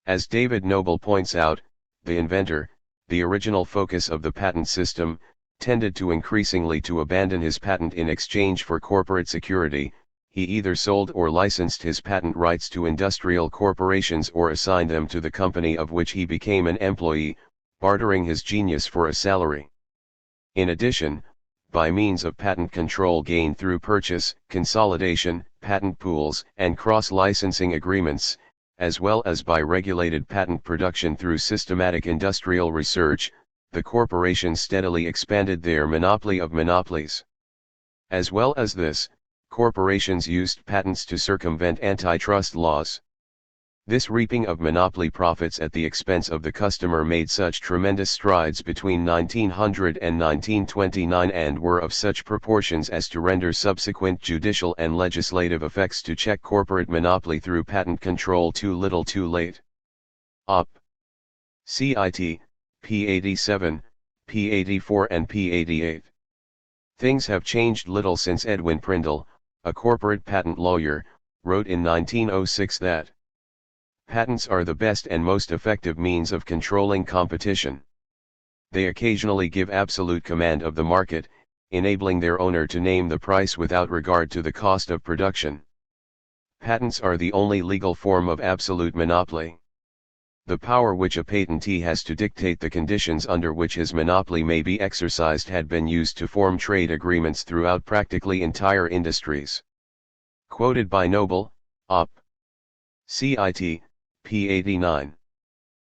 [SPEAKER 1] As David Noble points out, the inventor, the original focus of the patent system, tended to increasingly to abandon his patent in exchange for corporate security. He either sold or licensed his patent rights to industrial corporations or assigned them to the company of which he became an employee, bartering his genius for a salary. In addition, by means of patent control gained through purchase, consolidation, patent pools, and cross-licensing agreements, as well as by regulated patent production through systematic industrial research, the corporations steadily expanded their monopoly of monopolies. As well as this, corporations used patents to circumvent antitrust laws. This reaping of monopoly profits at the expense of the customer made such tremendous strides between 1900 and 1929 and were of such proportions as to render subsequent judicial and legislative effects to check corporate monopoly through patent control too little too late. Op. Cit. p. 87, p. 84 and p. 88. Things have changed little since Edwin Prindle, a corporate patent lawyer, wrote in 1906 that patents are the best and most effective means of controlling competition. They occasionally give absolute command of the market, enabling their owner to name the price without regard to the cost of production. Patents are the only legal form of absolute monopoly. The power which a patentee has to dictate the conditions under which his monopoly may be exercised had been used to form trade agreements throughout practically entire industries. Quoted by Noble, Op. Cit. p. 89.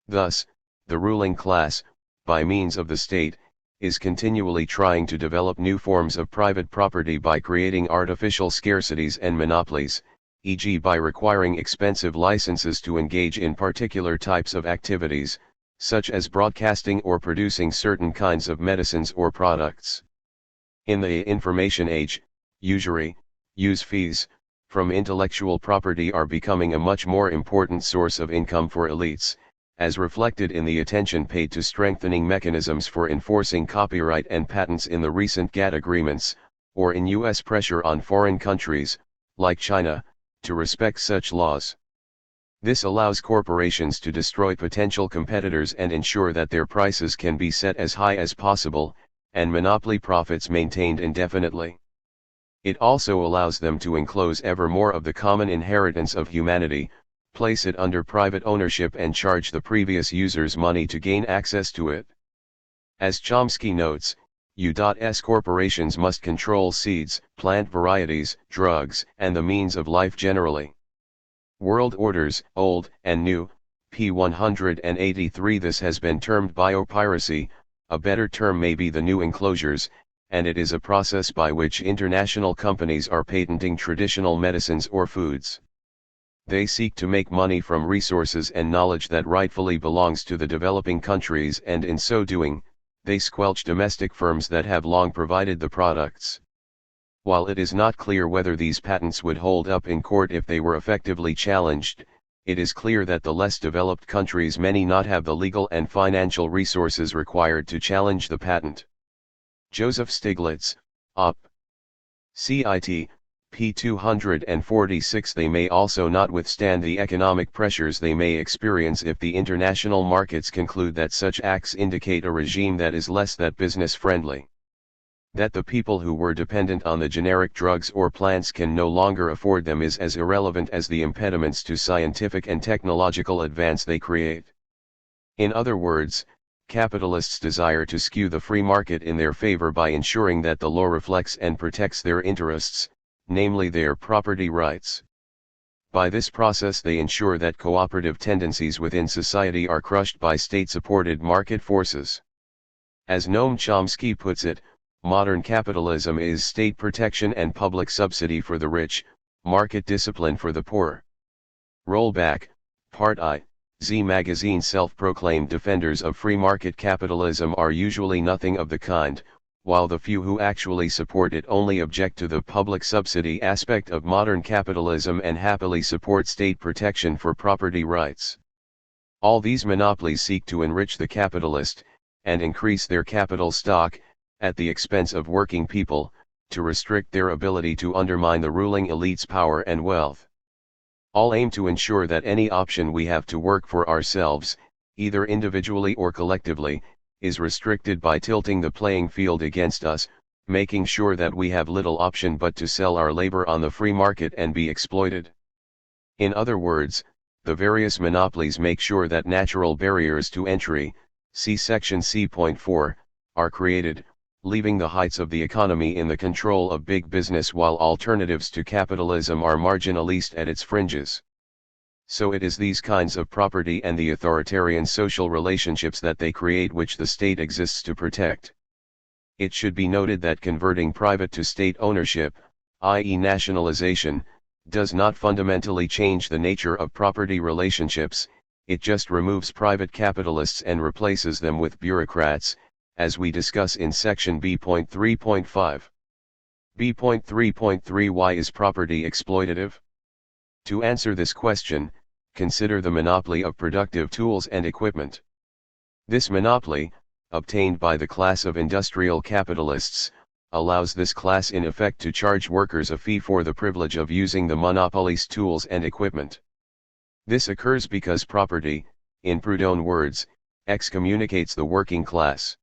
[SPEAKER 1] Thus, the ruling class, by means of the state, is continually trying to develop new forms of private property by creating artificial scarcities and monopolies, e.g. by requiring expensive licenses to engage in particular types of activities, such as broadcasting or producing certain kinds of medicines or products. In the information age, usury, use fees, from intellectual property are becoming a much more important source of income for elites, as reflected in the attention paid to strengthening mechanisms for enforcing copyright and patents in the recent GATT agreements, or in U.S. pressure on foreign countries, like China, to respect such laws. This allows corporations to destroy potential competitors and ensure that their prices can be set as high as possible, and monopoly profits maintained indefinitely. It also allows them to enclose ever more of the common inheritance of humanity, place it under private ownership and charge the previous users money to gain access to it. As Chomsky notes, U.S. corporations must control seeds, plant varieties, drugs, and the means of life generally. World Orders, Old and New, p. 183. This has been termed biopiracy, a better term may be the new enclosures, and it is a process by which international companies are patenting traditional medicines or foods. They seek to make money from resources and knowledge that rightfully belongs to the developing countries, and in so doing, they squelch domestic firms that have long provided the products. While it is not clear whether these patents would hold up in court if they were effectively challenged, it is clear that the less developed countries may not have the legal and financial resources required to challenge the patent. Joseph Stiglitz, Op. Cit. p. 246. They may also not withstand the economic pressures they may experience if the international markets conclude that such acts indicate a regime that is less than business friendly. That the people who were dependent on the generic drugs or plants can no longer afford them is as irrelevant as the impediments to scientific and technological advance they create. In other words, capitalists desire to skew the free market in their favor by ensuring that the law reflects and protects their interests, namely their property rights. By this process they ensure that cooperative tendencies within society are crushed by state-supported market forces. As Noam Chomsky puts it, modern capitalism is state protection and public subsidy for the rich, market discipline for the poor. Rollback, Part I. Z Magazine. Self-proclaimed defenders of free market capitalism are usually nothing of the kind, while the few who actually support it only object to the public subsidy aspect of modern capitalism and happily support state protection for property rights. All these monopolies seek to enrich the capitalist, and increase their capital stock, at the expense of working people, to restrict their ability to undermine the ruling elite's power and wealth. All aim to ensure that any option we have to work for ourselves, either individually or collectively, is restricted by tilting the playing field against us, making sure that we have little option but to sell our labor on the free market and be exploited. In other words, the various monopolies make sure that natural barriers to entry, see section C.4, are created, leaving the heights of the economy in the control of big business while alternatives to capitalism are marginalized at its fringes. So it is these kinds of property and the authoritarian social relationships that they create which the state exists to protect. It should be noted that converting private to state ownership, i.e. nationalization, does not fundamentally change the nature of property relationships, it just removes private capitalists and replaces them with bureaucrats, as we discuss in section B.3.5. B.3.3 Why is property exploitative? To answer this question, consider the monopoly of productive tools and equipment. This monopoly, obtained by the class of industrial capitalists, allows this class in effect to charge workers a fee for the privilege of using the monopoly's tools and equipment. This occurs because property, in Proudhon words, excommunicates the working class.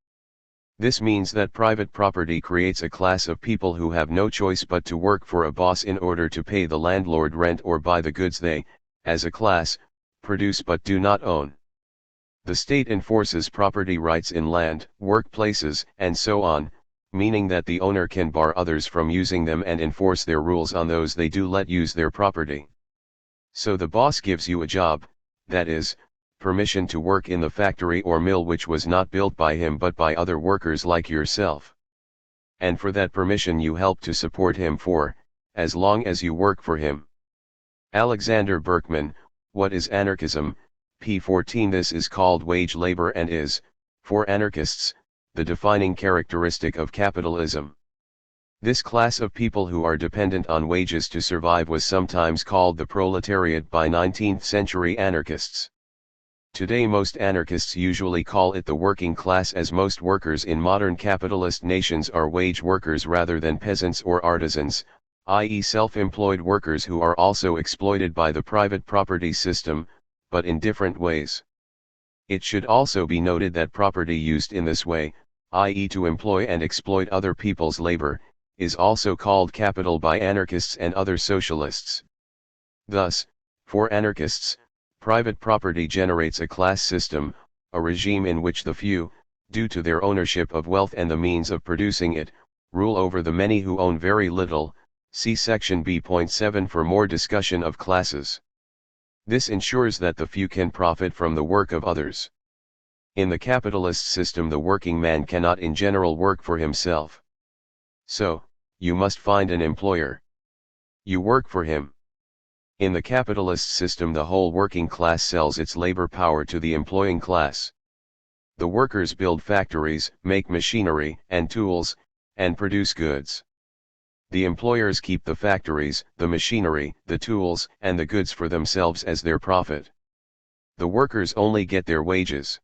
[SPEAKER 1] This means that private property creates a class of people who have no choice but to work for a boss in order to pay the landlord rent or buy the goods they, as a class, produce but do not own. The state enforces property rights in land, workplaces, and so on, meaning that the owner can bar others from using them and enforce their rules on those they do let use their property. So the boss gives you a job, that is, permission to work in the factory or mill which was not built by him but by other workers like yourself. And for that permission you help to support him for, as long as you work for him. Alexander Berkman, What is Anarchism? p. 14. This is called wage labor and is, for anarchists, the defining characteristic of capitalism. This class of people who are dependent on wages to survive was sometimes called the proletariat by 19th-century anarchists. Today most anarchists usually call it the working class, as most workers in modern capitalist nations are wage workers rather than peasants or artisans, i.e. self-employed workers who are also exploited by the private property system, but in different ways. It should also be noted that property used in this way, i.e. to employ and exploit other people's labor, is also called capital by anarchists and other socialists. Thus, for anarchists, private property generates a class system, a regime in which the few, due to their ownership of wealth and the means of producing it, rule over the many who own very little. See section B.7 for more discussion of classes. This ensures that the few can profit from the work of others. In the capitalist system, the working man cannot in general work for himself. So, you must find an employer. You work for him. In the capitalist system, the whole working class sells its labor power to the employing class. The workers build factories, make machinery and tools, and produce goods. The employers keep the factories, the machinery, the tools, and the goods for themselves as their profit. The workers only get their wages.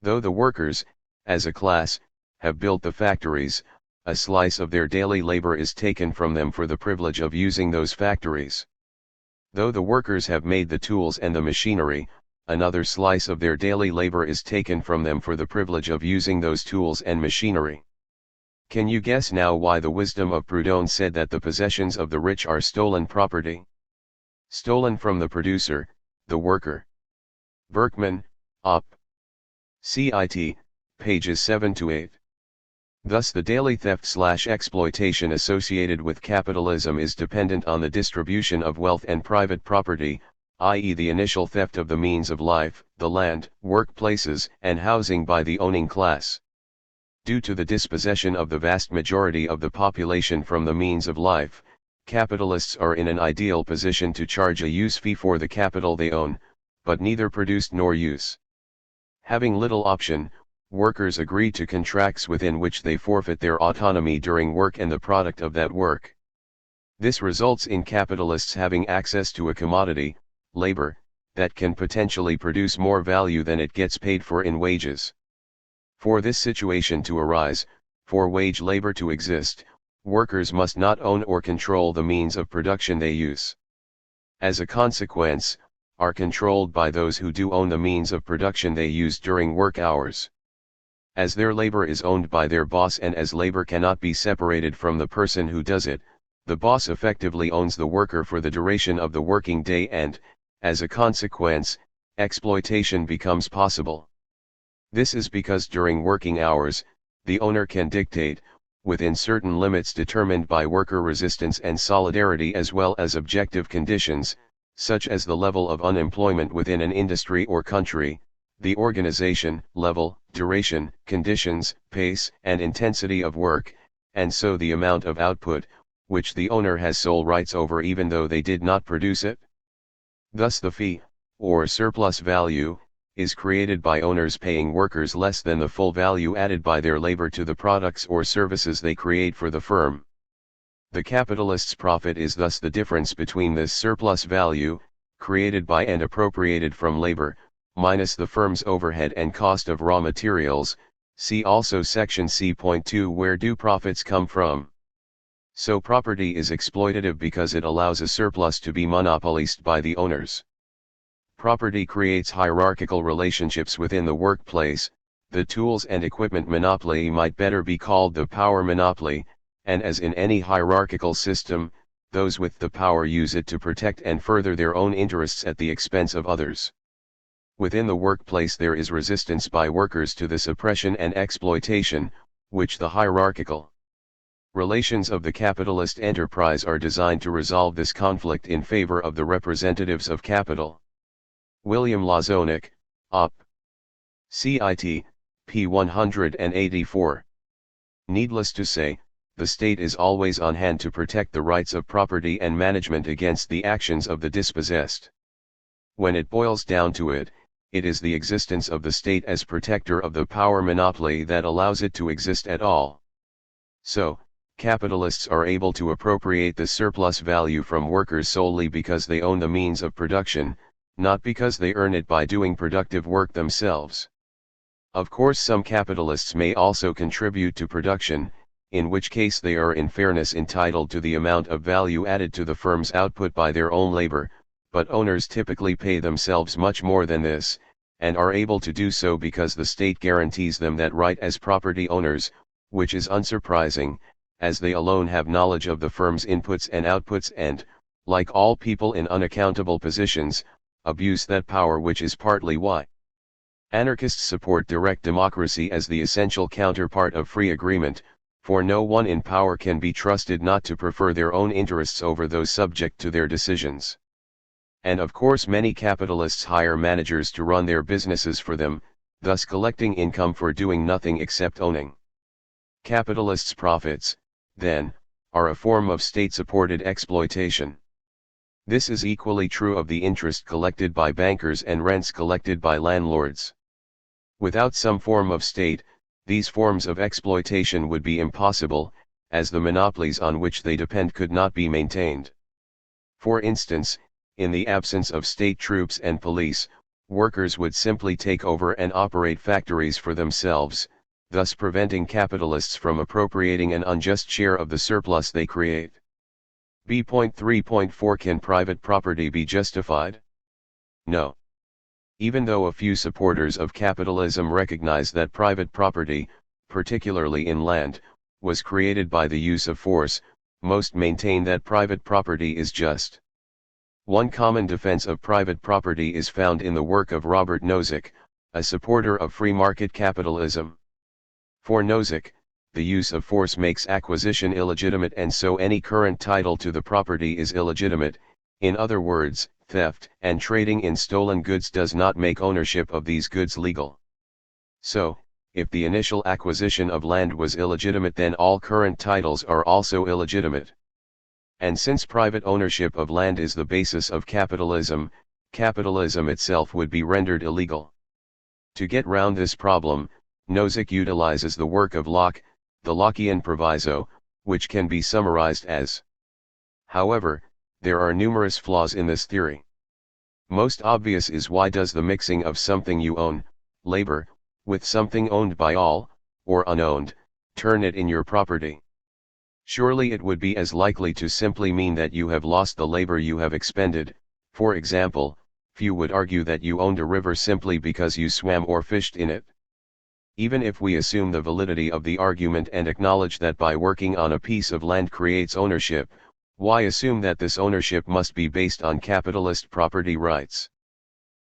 [SPEAKER 1] Though the workers, as a class, have built the factories, a slice of their daily labor is taken from them for the privilege of using those factories. Though the workers have made the tools and the machinery, another slice of their daily labor is taken from them for the privilege of using those tools and machinery. Can you guess now why the wisdom of Proudhon said that the possessions of the rich are stolen property? Stolen from the producer, the worker. Berkman, Op. Cit. pages 7-8. Thus the daily theft/exploitation associated with capitalism is dependent on the distribution of wealth and private property, i.e. the initial theft of the means of life, the land, workplaces, and housing by the owning class. Due to the dispossession of the vast majority of the population from the means of life, capitalists are in an ideal position to charge a use fee for the capital they own, but neither produce nor use. Having little option, workers agree to contracts within which they forfeit their autonomy during work and the product of that work. This results in capitalists having access to a commodity, labor, that can potentially produce more value than it gets paid for in wages. For this situation to arise, for wage labor to exist, workers must not own or control the means of production they use. As a consequence, are controlled by those who do own the means of production they use during work hours. As their labor is owned by their boss and as labor cannot be separated from the person who does it, the boss effectively owns the worker for the duration of the working day and, as a consequence, exploitation becomes possible. This is because during working hours, the owner can dictate, within certain limits determined by worker resistance and solidarity as well as objective conditions, such as the level of unemployment within an industry or country, the organization, level, duration, conditions, pace, and intensity of work, and so the amount of output, which the owner has sole rights over even though they did not produce it. Thus the fee, or surplus value, is created by owners paying workers less than the full value added by their labor to the products or services they create for the firm. The capitalist's profit is thus the difference between this surplus value, created by and appropriated from labor, minus the firm's overhead and cost of raw materials. See also section C.2 where do profits come from. So property is exploitative because it allows a surplus to be monopolized by the owners. Property creates hierarchical relationships within the workplace. The tools and equipment monopoly might better be called the power monopoly, and as in any hierarchical system, those with the power use it to protect and further their own interests at the expense of others. Within the workplace there is resistance by workers to this oppression and exploitation, which the hierarchical relations of the capitalist enterprise are designed to resolve this conflict in favor of the representatives of capital. William Lazonick, Op. Cit. p. 184. Needless to say, the state is always on hand to protect the rights of property and management against the actions of the dispossessed. When it boils down to it, it is the existence of the state as protector of the power monopoly that allows it to exist at all. So, capitalists are able to appropriate the surplus value from workers solely because they own the means of production, not because they earn it by doing productive work themselves. Of course, some capitalists may also contribute to production, in which case they are in fairness entitled to the amount of value added to the firm's output by their own labor, but owners typically pay themselves much more than this, and are able to do so because the state guarantees them that right as property owners, which is unsurprising, as they alone have knowledge of the firm's inputs and outputs and, like all people in unaccountable positions, abuse that power, which is partly why anarchists support direct democracy as the essential counterpart of free agreement, for no one in power can be trusted not to prefer their own interests over those subject to their decisions. And of course many capitalists hire managers to run their businesses for them, thus collecting income for doing nothing except owning. Capitalists' profits, then, are a form of state-supported exploitation. This is equally true of the interest collected by bankers and rents collected by landlords. Without some form of state, these forms of exploitation would be impossible, as the monopolies on which they depend could not be maintained. For instance, in the absence of state troops and police, workers would simply take over and operate factories for themselves, thus preventing capitalists from appropriating an unjust share of the surplus they create. B.3.4 Can private property be justified? No. Even though a few supporters of capitalism recognize that private property, particularly in land, was created by the use of force, most maintain that private property is just. One common defense of private property is found in the work of Robert Nozick, a supporter of free market capitalism. For Nozick, the use of force makes acquisition illegitimate, and so any current title to the property is illegitimate. In other words, theft and trading in stolen goods does not make ownership of these goods legal. So, if the initial acquisition of land was illegitimate, then all current titles are also illegitimate. And since private ownership of land is the basis of capitalism, capitalism itself would be rendered illegal. To get round this problem, Nozick utilizes the work of Locke, the Lockean proviso, which can be summarized as. However, there are numerous flaws in this theory. Most obvious is, why does the mixing of something you own, labor, with something owned by all, or unowned, turn it in your property? Surely it would be as likely to simply mean that you have lost the labor you have expended. For example, few would argue that you owned a river simply because you swam or fished in it. Even if we assume the validity of the argument and acknowledge that by working on a piece of land creates ownership, why assume that this ownership must be based on capitalist property rights?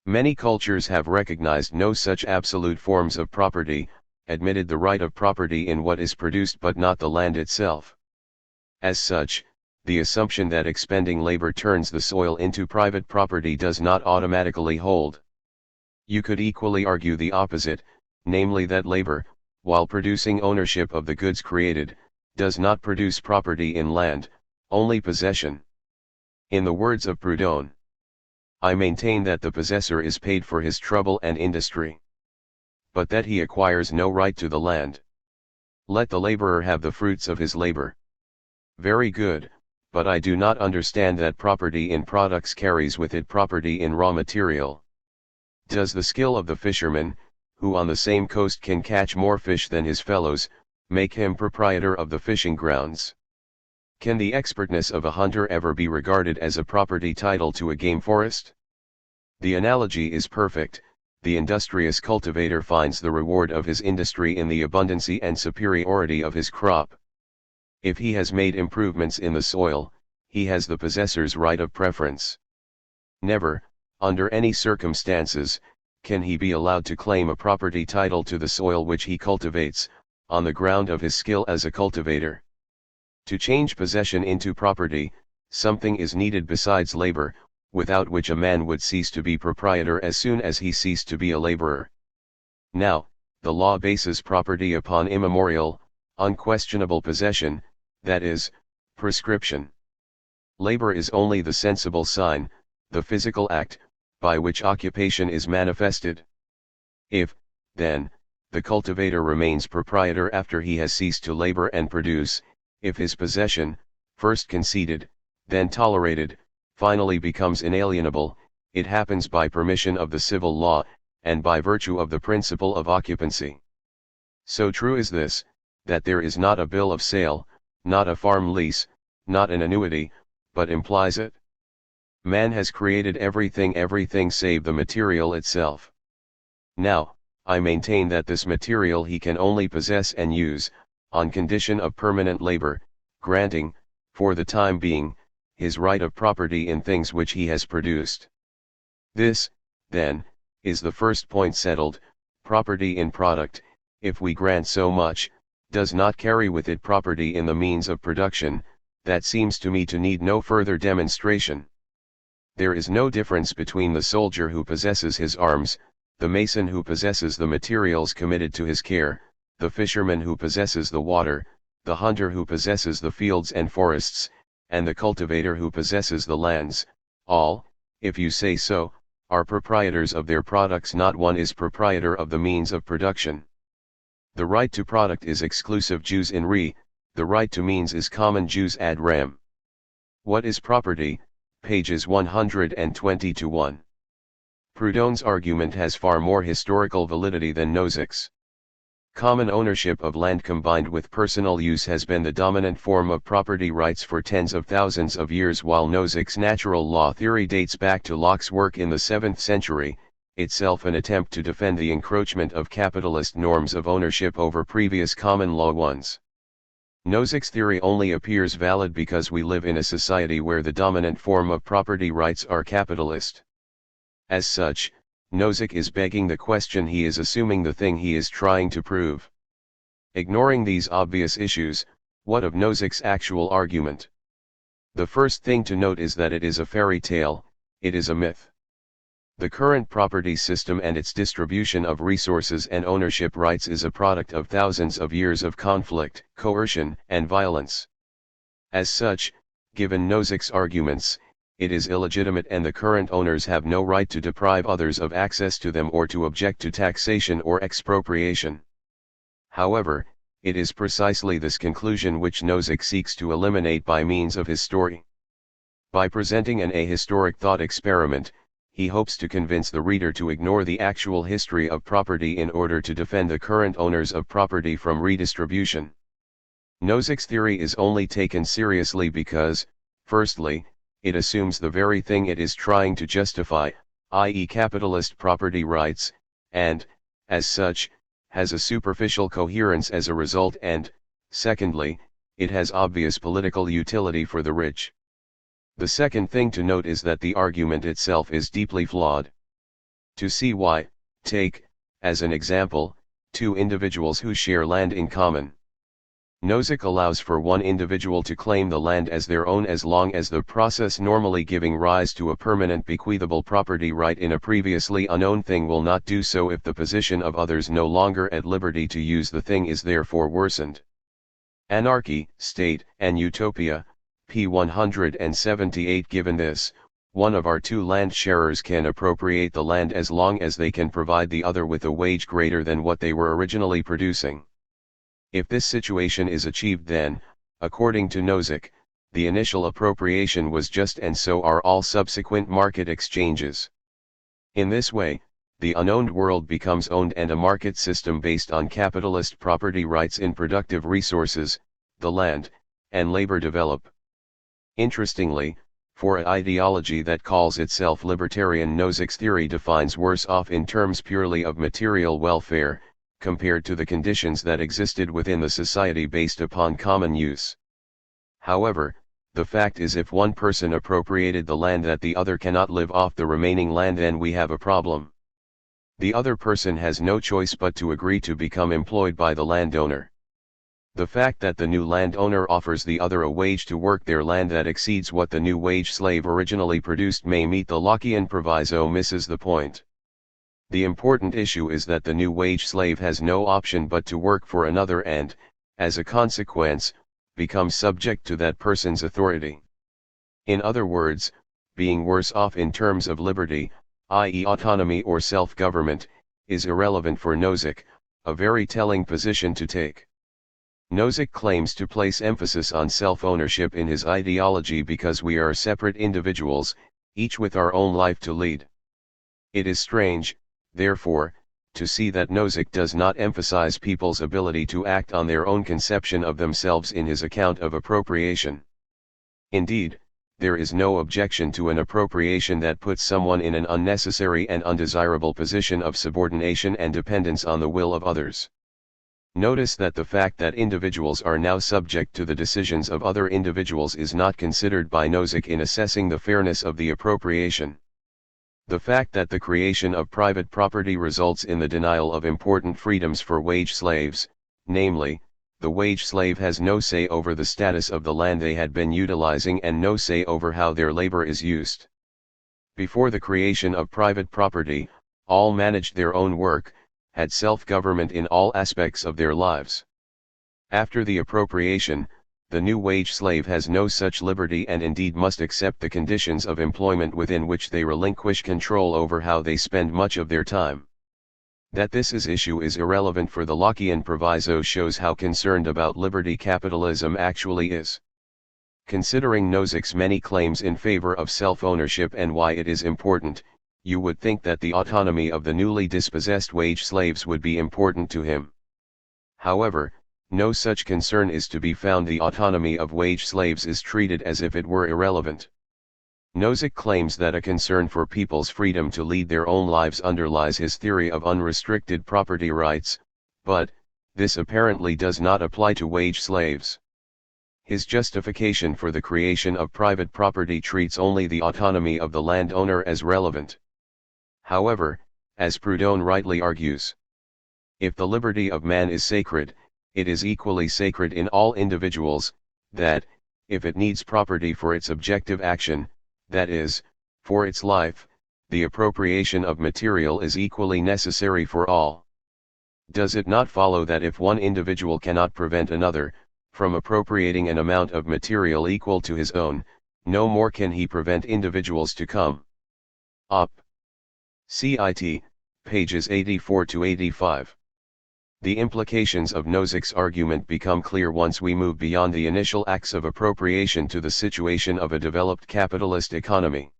[SPEAKER 1] Many cultures have recognized no such absolute forms of property, admitted the right of property in what is produced but not the land itself. As such, the assumption that expending labor turns the soil into private property does not automatically hold. You could equally argue the opposite, namely that labor, while producing ownership of the goods created, does not produce property in land, only possession. In the words of Proudhon, I maintain that the possessor is paid for his trouble and industry, but that he acquires no right to the land. Let the laborer have the fruits of his labor. Very good, but I do not understand that property in products carries with it property in raw material. Does the skill of the fisherman, who on the same coast can catch more fish than his fellows, make him proprietor of the fishing grounds? Can the expertness of a hunter ever be regarded as a property title to a game forest? The analogy is perfect. The industrious cultivator finds the reward of his industry in the abundancy and superiority of his crop. If he has made improvements in the soil, he has the possessor's right of preference. Never, under any circumstances, can he be allowed to claim a property title to the soil which he cultivates, on the ground of his skill as a cultivator. To change possession into property, something is needed besides labor, without which a man would cease to be proprietor as soon as he ceased to be a laborer. Now, the law bases property upon immemorial, unquestionable possession, that is, prescription. Labor is only the sensible sign, the physical act, by which occupation is manifested. If, then, the cultivator remains proprietor after he has ceased to labor and produce, if his possession, first conceded, then tolerated, finally becomes inalienable, it happens by permission of the civil law, and by virtue of the principle of occupancy. So true is this, that there is not a bill of sale, not a farm lease, not an annuity, but implies it. Man has created everything save the material itself. Now, I maintain that this material he can only possess and use, on condition of permanent labor, granting, for the time being, his right of property in things which he has produced. This, then, is the first point settled. Property in product, if we grant so much, does not carry with it property in the means of production. That seems to me to need no further demonstration. There is no difference between the soldier who possesses his arms, the mason who possesses the materials committed to his care, the fisherman who possesses the water, the hunter who possesses the fields and forests, and the cultivator who possesses the lands. All, if you say so, are proprietors of their products. Not one is proprietor of the means of production. The right to product is exclusive jus in re, the right to means is common jus ad rem. What is property? Pages 120-1. Proudhon's argument has far more historical validity than Nozick's. Common ownership of land combined with personal use has been the dominant form of property rights for tens of thousands of years, while Nozick's natural law theory dates back to Locke's work in the 7th century, itself an attempt to defend the encroachment of capitalist norms of ownership over previous common law ones. Nozick's theory only appears valid because we live in a society where the dominant form of property rights are capitalist. As such, Nozick is begging the question, he is assuming the thing he is trying to prove. Ignoring these obvious issues, what of Nozick's actual argument? The first thing to note is that it is a fairy tale, it is a myth. The current property system and its distribution of resources and ownership rights is a product of thousands of years of conflict, coercion, and violence. As such, given Nozick's arguments, it is illegitimate and the current owners have no right to deprive others of access to them or to object to taxation or expropriation. However, it is precisely this conclusion which Nozick seeks to eliminate by means of his story. By presenting an ahistoric thought experiment, he hopes to convince the reader to ignore the actual history of property in order to defend the current owners of property from redistribution. Nozick's theory is only taken seriously because, firstly, it assumes the very thing it is trying to justify, i.e. capitalist property rights, and, as such, has a superficial coherence as a result, and, secondly, it has obvious political utility for the rich. The second thing to note is that the argument itself is deeply flawed. To see why, take, as an example, two individuals who share land in common. Nozick allows for one individual to claim the land as their own as long as the process normally giving rise to a permanent bequeathable property right in a previously unknown thing will not do so if the position of others no longer at liberty to use the thing is therefore worsened. Anarchy, State, and Utopia, p. 178. Given this, one of our two land sharers can appropriate the land as long as they can provide the other with a wage greater than what they were originally producing. If this situation is achieved, then, according to Nozick, the initial appropriation was just and so are all subsequent market exchanges. In this way, the unowned world becomes owned and a market system based on capitalist property rights in productive resources, the land, and labor develop. Interestingly, for an ideology that calls itself libertarian, Nozick's theory defines worse off in terms purely of material welfare, compared to the conditions that existed within the society based upon common use. However, the fact is, if one person appropriated the land that the other cannot live off the remaining land, then we have a problem. The other person has no choice but to agree to become employed by the landowner. The fact that the new landowner offers the other a wage to work their land that exceeds what the new wage slave originally produced may meet the Lockean proviso misses the point. The important issue is that the new wage slave has no option but to work for another and, as a consequence, become subject to that person's authority. In other words, being worse off in terms of liberty, i.e. autonomy or self-government, is irrelevant for Nozick, a very telling position to take. Nozick claims to place emphasis on self-ownership in his ideology because we are separate individuals, each with our own life to lead. It is strange, therefore, to see that Nozick does not emphasize people's ability to act on their own conception of themselves in his account of appropriation. Indeed, there is no objection to an appropriation that puts someone in an unnecessary and undesirable position of subordination and dependence on the will of others. Notice that the fact that individuals are now subject to the decisions of other individuals is not considered by Nozick in assessing the fairness of the appropriation. The fact that the creation of private property results in the denial of important freedoms for wage slaves, namely, the wage slave has no say over the status of the land they had been utilizing and no say over how their labor is used. Before the creation of private property, all managed their own work, had self-government in all aspects of their lives. After the appropriation, the new wage slave has no such liberty and indeed must accept the conditions of employment within which they relinquish control over how they spend much of their time. That this issue is irrelevant for the Lockean proviso shows how concerned about liberty capitalism actually is. Considering Nozick's many claims in favor of self-ownership and why it is important, you would think that the autonomy of the newly dispossessed wage slaves would be important to him. However, no such concern is to be found. The autonomy of wage slaves is treated as if it were irrelevant. Nozick claims that a concern for people's freedom to lead their own lives underlies his theory of unrestricted property rights, but, this apparently does not apply to wage slaves. His justification for the creation of private property treats only the autonomy of the landowner as relevant. However, as Proudhon rightly argues, if the liberty of man is sacred, it is equally sacred in all individuals, that, if it needs property for its objective action, that is, for its life, the appropriation of material is equally necessary for all. Does it not follow that if one individual cannot prevent another from appropriating an amount of material equal to his own, no more can he prevent individuals to come up? CIT, pages 84 to 85. The implications of Nozick's argument become clear once we move beyond the initial acts of appropriation to the situation of a developed capitalist economy.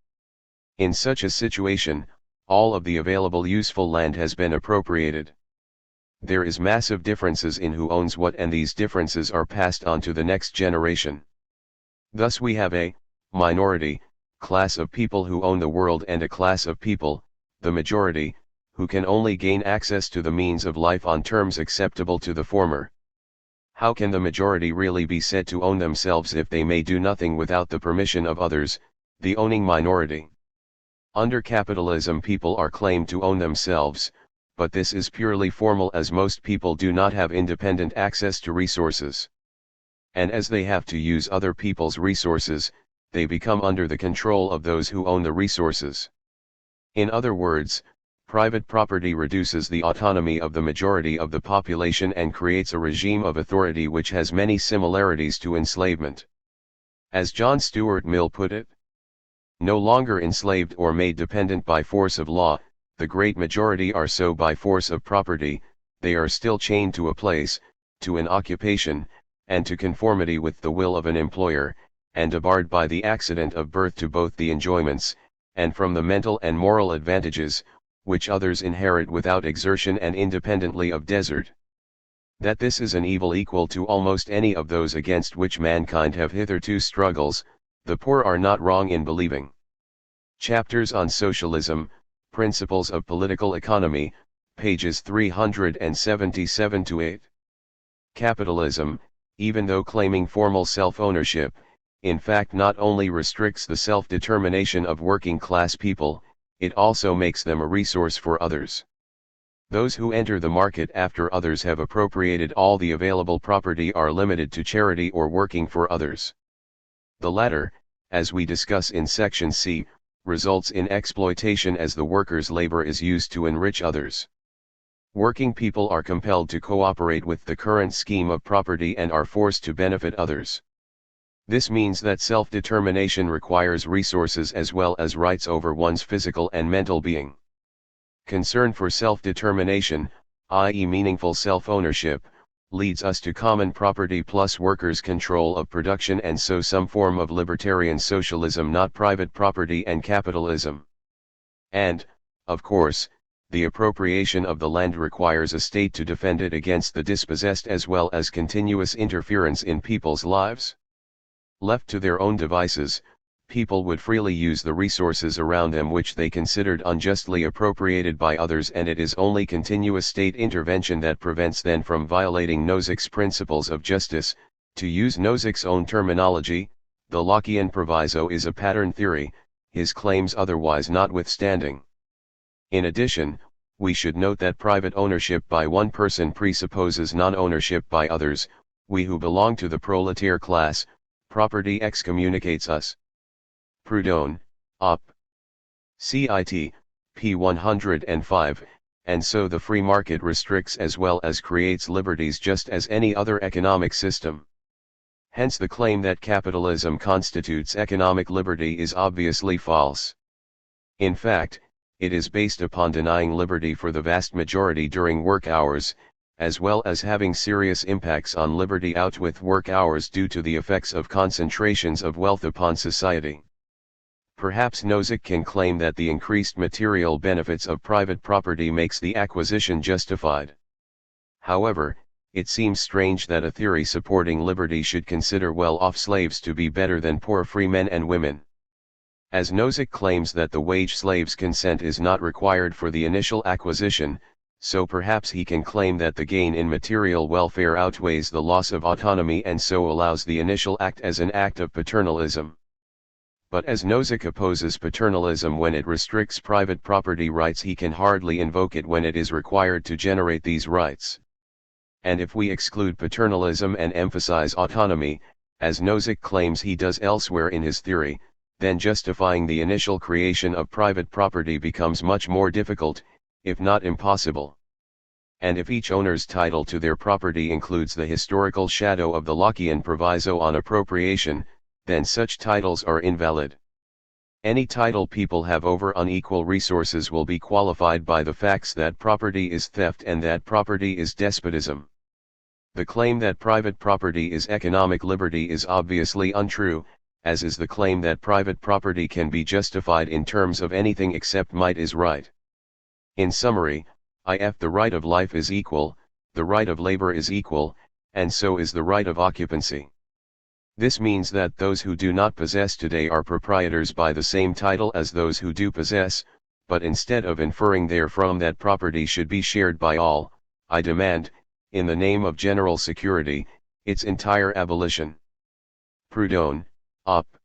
[SPEAKER 1] In such a situation, all of the available useful land has been appropriated. There is massive differences in who owns what, and these differences are passed on to the next generation. Thus we have a minority class of people who own the world and a class of people, the majority, who can only gain access to the means of life on terms acceptable to the former. How can the majority really be said to own themselves if they may do nothing without the permission of others, the owning minority? Under capitalism, people are claimed to own themselves, but this is purely formal, as most people do not have independent access to resources. And as they have to use other people's resources, they become under the control of those who own the resources. In other words, private property reduces the autonomy of the majority of the population and creates a regime of authority which has many similarities to enslavement. As John Stuart Mill put it, no longer enslaved or made dependent by force of law, the great majority are so by force of property. They are still chained to a place, to an occupation, and to conformity with the will of an employer, and debarred by the accident of birth to both the enjoyments, and from the mental and moral advantages, which others inherit without exertion and independently of desert. That this is an evil equal to almost any of those against which mankind have hitherto struggles, the poor are not wrong in believing. Chapters on Socialism, Principles of Political Economy, pages 377 to 8. Capitalism, even though claiming formal self-ownership, in fact not only restricts the self-determination of working-class people, it also makes them a resource for others. Those who enter the market after others have appropriated all the available property are limited to charity or working for others. The latter, as we discuss in section C, results in exploitation as the workers' labor is used to enrich others. Working people are compelled to cooperate with the current scheme of property and are forced to benefit others. This means that self-determination requires resources as well as rights over one's physical and mental being. Concern for self-determination, i.e. meaningful self-ownership, leads us to common property plus workers' control of production, and so some form of libertarian socialism, not private property and capitalism. And, of course, the appropriation of the land requires a state to defend it against the dispossessed as well as continuous interference in people's lives. Left to their own devices, people would freely use the resources around them which they considered unjustly appropriated by others, and it is only continuous state intervention that prevents them from violating Nozick's principles of justice. To use Nozick's own terminology, the Lockean proviso is a pattern theory, his claims otherwise notwithstanding. In addition, we should note that private ownership by one person presupposes non-ownership by others. We who belong to the proletaire class, property excommunicates us. Proudhon, Op. Cit. p. 105, and so the free market restricts as well as creates liberties just as any other economic system. Hence the claim that capitalism constitutes economic liberty is obviously false. In fact, it is based upon denying liberty for the vast majority during work hours, as well as having serious impacts on liberty out with work hours due to the effects of concentrations of wealth upon society. Perhaps Nozick can claim that the increased material benefits of private property makes the acquisition justified. However, it seems strange that a theory supporting liberty should consider well-off slaves to be better than poor free men and women. As Nozick claims that the wage slave's consent is not required for the initial acquisition, so perhaps he can claim that the gain in material welfare outweighs the loss of autonomy and so allows the initial act as an act of paternalism. But as Nozick opposes paternalism when it restricts private property rights, he can hardly invoke it when it is required to generate these rights. And if we exclude paternalism and emphasize autonomy, as Nozick claims he does elsewhere in his theory, then justifying the initial creation of private property becomes much more difficult, if not impossible. And if each owner's title to their property includes the historical shadow of the Lockean proviso on appropriation, then such titles are invalid. Any title people have over unequal resources will be qualified by the facts that property is theft and that property is despotism. The claim that private property is economic liberty is obviously untrue, as is the claim that private property can be justified in terms of anything except might is right. In summary, if the right of life is equal, the right of labor is equal, and so is the right of occupancy. This means that those who do not possess today are proprietors by the same title as those who do possess, but instead of inferring therefrom that property should be shared by all, I demand, in the name of general security, its entire abolition. Proudhon, Op.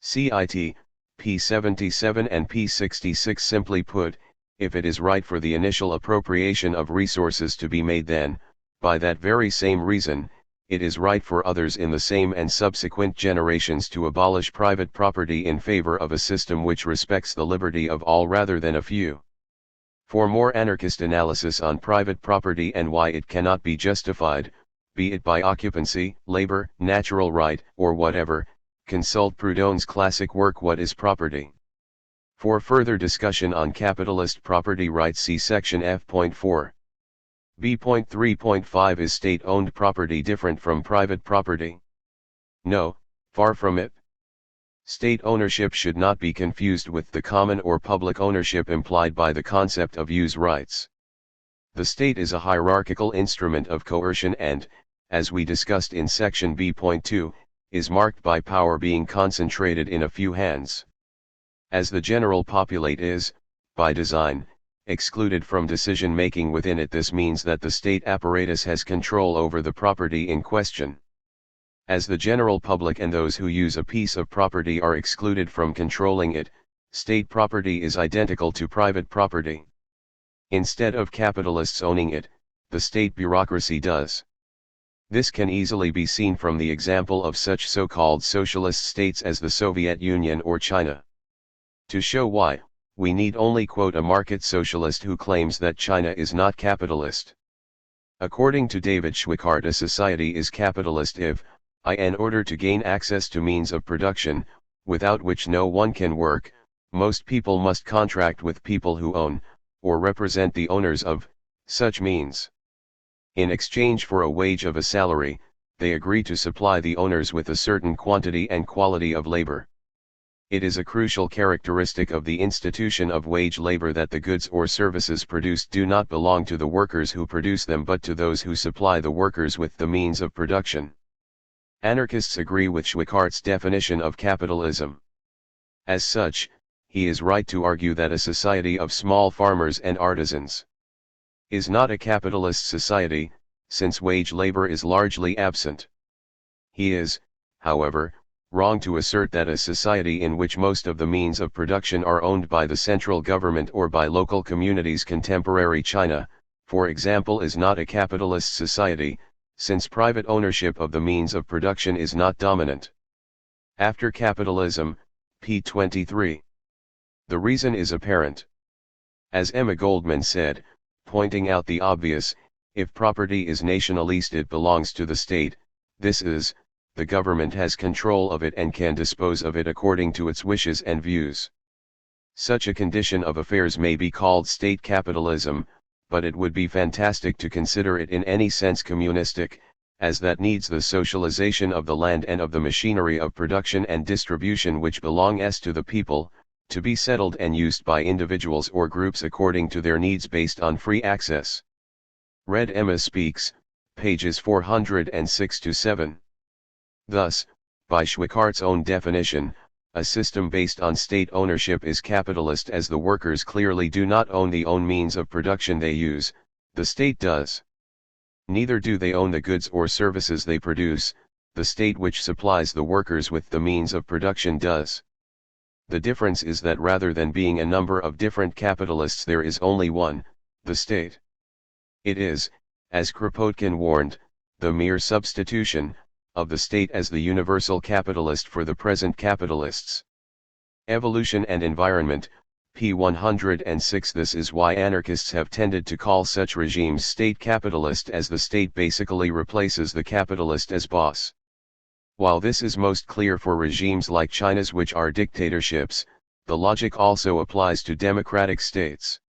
[SPEAKER 1] Cit. p. 77 and p. 66. Simply put, if it is right for the initial appropriation of resources to be made, then, by that very same reason, it is right for others in the same and subsequent generations to abolish private property in favor of a system which respects the liberty of all rather than a few. For more anarchist analysis on private property and why it cannot be justified, be it by occupancy, labor, natural right, or whatever, consult Proudhon's classic work What is Property? For further discussion on capitalist property rights, see section F.4. B.3.5 Is state-owned property different from private property? No, far from it. State ownership should not be confused with the common or public ownership implied by the concept of use rights. The state is a hierarchical instrument of coercion and, as we discussed in section B.2, is marked by power being concentrated in a few hands. As the general populate is, by design, excluded from decision-making within it, this means that the state apparatus has control over the property in question. As the general public and those who use a piece of property are excluded from controlling it, state property is identical to private property. Instead of capitalists owning it, the state bureaucracy does. This can easily be seen from the example of such so-called socialist states as the Soviet Union or China. To show why, we need only quote a market socialist who claims that China is not capitalist. According to David Schweikart, a society is capitalist if, in order to gain access to means of production, without which no one can work, most people must contract with people who own, or represent the owners of, such means. In exchange for a wage of a salary, they agree to supply the owners with a certain quantity and quality of labor. It is a crucial characteristic of the institution of wage labor that the goods or services produced do not belong to the workers who produce them but to those who supply the workers with the means of production. Anarchists agree with Schweikart's definition of capitalism. As such, he is right to argue that a society of small farmers and artisans is not a capitalist society, since wage labor is largely absent. He is, however, wrong to assert that a society in which most of the means of production are owned by the central government or by local communities, contemporary China, for example, is not a capitalist society, since private ownership of the means of production is not dominant. After capitalism, p. 23. The reason is apparent. As Emma Goldman said, pointing out the obvious, if property is nationalist it belongs to the state, this is, the government has control of it and can dispose of it according to its wishes and views. Such a condition of affairs may be called state capitalism, but it would be fantastic to consider it in any sense communistic, as that needs the socialization of the land and of the machinery of production and distribution which belongs to the people, to be settled and used by individuals or groups according to their needs based on free access. Read Emma Speaks, pages 406-7. Thus, by Schweikart's own definition, a system based on state ownership is capitalist as the workers clearly do not own the own means of production they use, the state does. Neither do they own the goods or services they produce, the state which supplies the workers with the means of production does. The difference is that rather than being a number of different capitalists there is only one, the state. It is, as Kropotkin warned, the mere substitution of the state as the universal capitalist for the present capitalists. Evolution and Environment, p. 106. This is why anarchists have tended to call such regimes state capitalist, as the state basically replaces the capitalist as boss. While this is most clear for regimes like China's, which are dictatorships, the logic also applies to democratic states.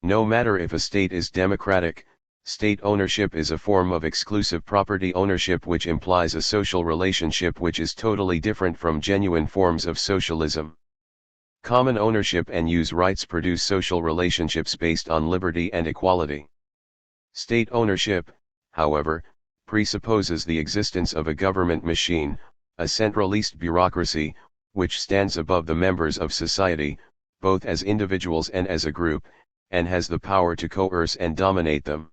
[SPEAKER 1] No matter if a state is democratic, state ownership is a form of exclusive property ownership which implies a social relationship which is totally different from genuine forms of socialism. Common ownership and use rights produce social relationships based on liberty and equality. State ownership, however, presupposes the existence of a government machine, a centralist bureaucracy, which stands above the members of society, both as individuals and as a group, and has the power to coerce and dominate them.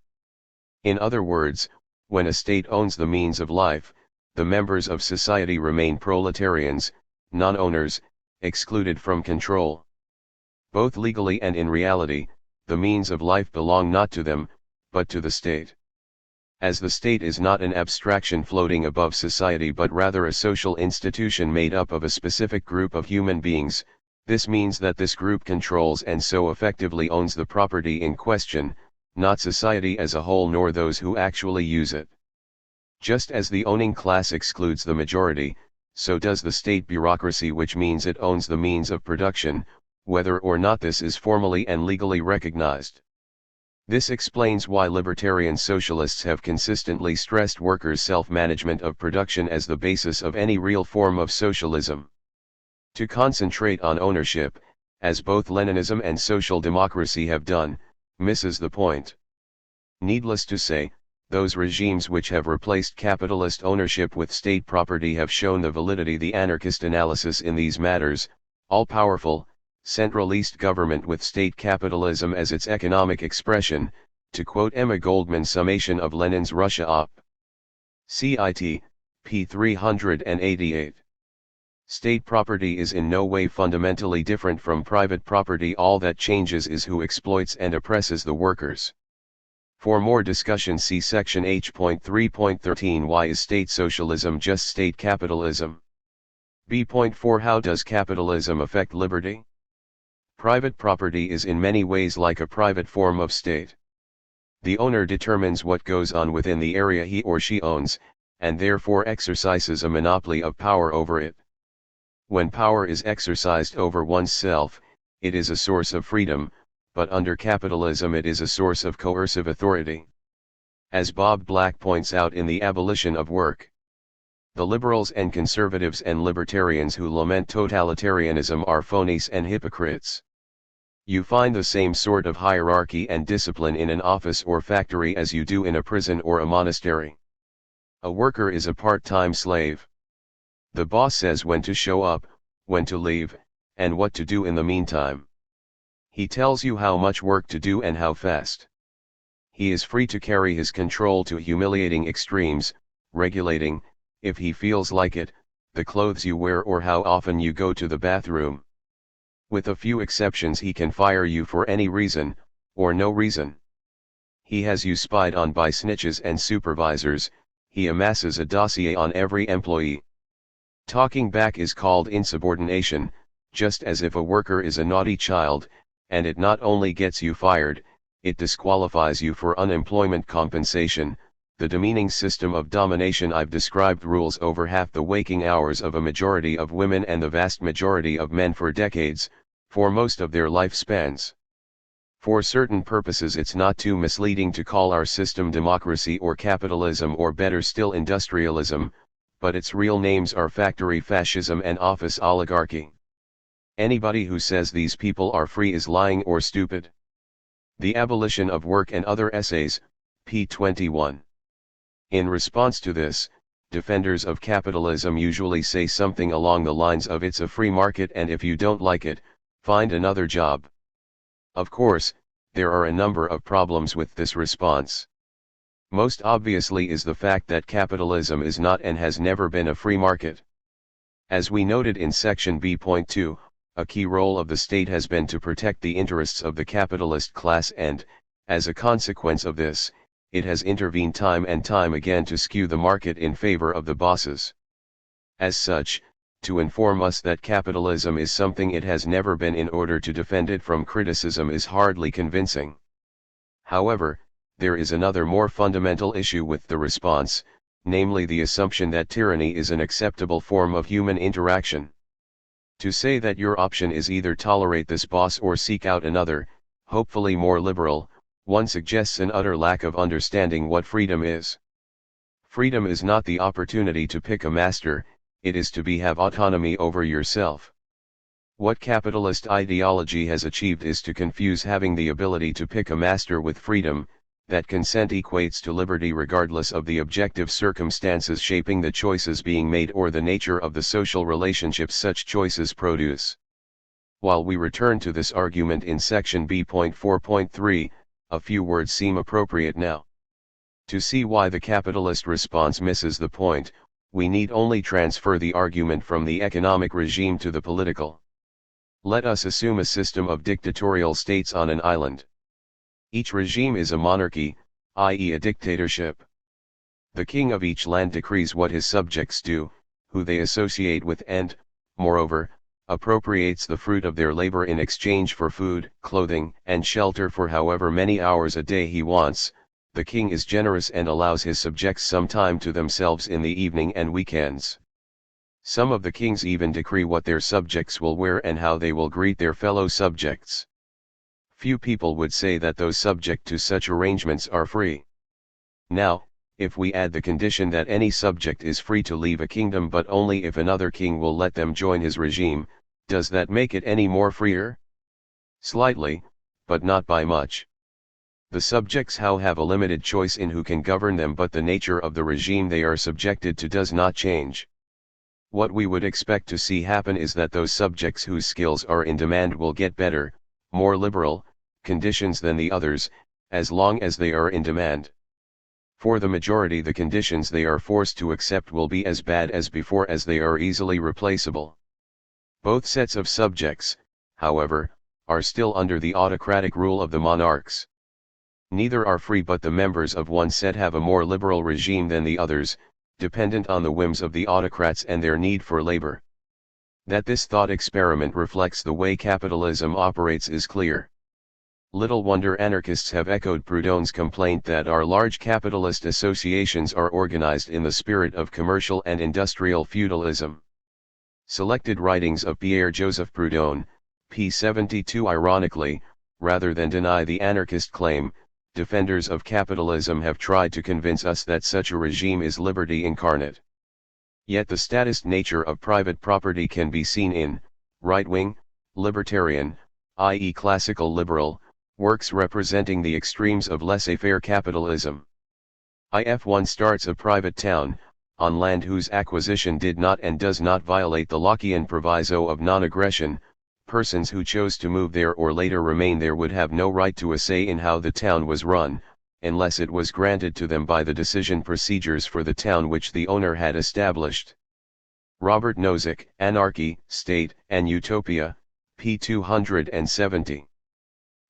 [SPEAKER 1] In other words, when a state owns the means of life, the members of society remain proletarians, non-owners, excluded from control. Both legally and in reality, the means of life belong not to them, but to the state. As the state is not an abstraction floating above society but rather a social institution made up of a specific group of human beings, this means that this group controls and so effectively owns the property in question, not society as a whole nor those who actually use it. Just as the owning class excludes the majority, so does the state bureaucracy, which means it owns the means of production, whether or not this is formally and legally recognized. This explains why libertarian socialists have consistently stressed workers' self-management of production as the basis of any real form of socialism. To concentrate on ownership, as both Leninism and social democracy have done, misses the point. Needless to say, those regimes which have replaced capitalist ownership with state property have shown the validity the anarchist analysis in these matters, all-powerful, centralist government with state capitalism as its economic expression, to quote Emma Goldman's summation of Lenin's Russia Op. Cit. p. 388. State property is in no way fundamentally different from private property. All that changes is who exploits and oppresses the workers. For more discussion see section H.3.13. Why is state socialism just state capitalism? B.4 How does capitalism affect liberty? Private property is in many ways like a private form of state. The owner determines what goes on within the area he or she owns, and therefore exercises a monopoly of power over it. When power is exercised over oneself, it is a source of freedom, but under capitalism it is a source of coercive authority. As Bob Black points out in The Abolition of Work, the liberals and conservatives and libertarians who lament totalitarianism are phonies and hypocrites. You find the same sort of hierarchy and discipline in an office or factory as you do in a prison or a monastery. A worker is a part-time slave. The boss says when to show up, when to leave, and what to do in the meantime. He tells you how much work to do and how fast. He is free to carry his control to humiliating extremes, regulating, if he feels like it, the clothes you wear or how often you go to the bathroom. With a few exceptions, he can fire you for any reason, or no reason. He has you spied on by snitches and supervisors. He amasses a dossier on every employee. Talking back is called insubordination, just as if a worker is a naughty child, and it not only gets you fired, it disqualifies you for unemployment compensation. The demeaning system of domination I've described rules over half the waking hours of a majority of women and the vast majority of men for decades, for most of their lifespans. For certain purposes it's not too misleading to call our system democracy or capitalism or better still industrialism, but its real names are factory fascism and office oligarchy. Anybody who says these people are free is lying or stupid. The Abolition of Work and Other Essays, p. 21. In response to this, defenders of capitalism usually say something along the lines of it's a free market and if you don't like it, find another job. Of course, there are a number of problems with this response. Most obviously is the fact that capitalism is not and has never been a free market. As we noted in section B.2, a key role of the state has been to protect the interests of the capitalist class and, as a consequence of this, it has intervened time and time again to skew the market in favor of the bosses. As such, to inform us that capitalism is something it has never been in order to defend it from criticism is hardly convincing. However, there is another more fundamental issue with the response, namely the assumption that tyranny is an acceptable form of human interaction. To say that your option is either tolerate this boss or seek out another, hopefully more liberal, one suggests an utter lack of understanding what freedom is. Freedom is not the opportunity to pick a master, it is to have autonomy over yourself. What capitalist ideology has achieved is to confuse having the ability to pick a master with freedom, that consent equates to liberty regardless of the objective circumstances shaping the choices being made or the nature of the social relationships such choices produce. While we return to this argument in section B.4.3, a few words seem appropriate now. To see why the capitalist response misses the point, we need only transfer the argument from the economic regime to the political. Let us assume a system of dictatorial states on an island. Each regime is a monarchy, i.e. a dictatorship. The king of each land decrees what his subjects do, who they associate with and, moreover, appropriates the fruit of their labor in exchange for food, clothing, and shelter for however many hours a day he wants. The king is generous and allows his subjects some time to themselves in the evening and weekends. Some of the kings even decree what their subjects will wear and how they will greet their fellow subjects. Few people would say that those subject to such arrangements are free. Now, if we add the condition that any subject is free to leave a kingdom but only if another king will let them join his regime, does that make it any more freer? Slightly, but not by much. The subjects have a limited choice in who can govern them, but the nature of the regime they are subjected to does not change. What we would expect to see happen is that those subjects whose skills are in demand will get better, more liberal, conditions than the others, as long as they are in demand. For the majority, the conditions they are forced to accept will be as bad as before, as they are easily replaceable. Both sets of subjects, however, are still under the autocratic rule of the monarchs. Neither are free, but the members of one set have a more liberal regime than the others, dependent on the whims of the autocrats and their need for labor. That this thought experiment reflects the way capitalism operates is clear. Little wonder anarchists have echoed Proudhon's complaint that our large capitalist associations are organized in the spirit of commercial and industrial feudalism. Selected writings of Pierre-Joseph Proudhon, p. 72. Ironically, rather than deny the anarchist claim, defenders of capitalism have tried to convince us that such a regime is liberty incarnate. Yet the statist nature of private property can be seen in right-wing, libertarian, i.e. classical liberal, works representing the extremes of laissez-faire capitalism. If one starts a private town, on land whose acquisition did not and does not violate the Lockean proviso of non-aggression, persons who chose to move there or later remain there would have no right to a say in how the town was run, unless it was granted to them by the decision procedures for the town which the owner had established. Robert Nozick, Anarchy, State, and Utopia, p. 270.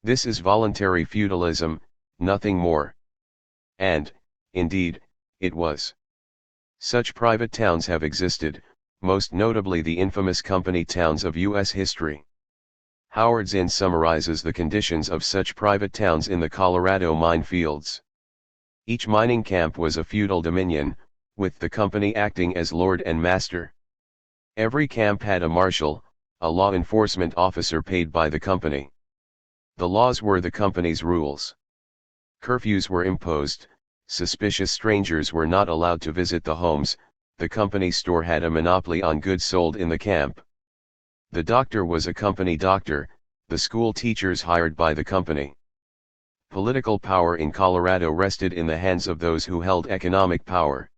[SPEAKER 1] This is voluntary feudalism, nothing more. And, indeed, it was. Such private towns have existed, most notably the infamous company towns of U.S. history. Howard Zinn summarizes the conditions of such private towns in the Colorado mine fields. Each mining camp was a feudal dominion, with the company acting as lord and master. Every camp had a marshal, a law enforcement officer paid by the company. The laws were the company's rules. Curfews were imposed, suspicious strangers were not allowed to visit the homes, the company store had a monopoly on goods sold in the camp. The doctor was a company doctor, the school teachers hired by the company. Political power in Colorado rested in the hands of those who held economic power.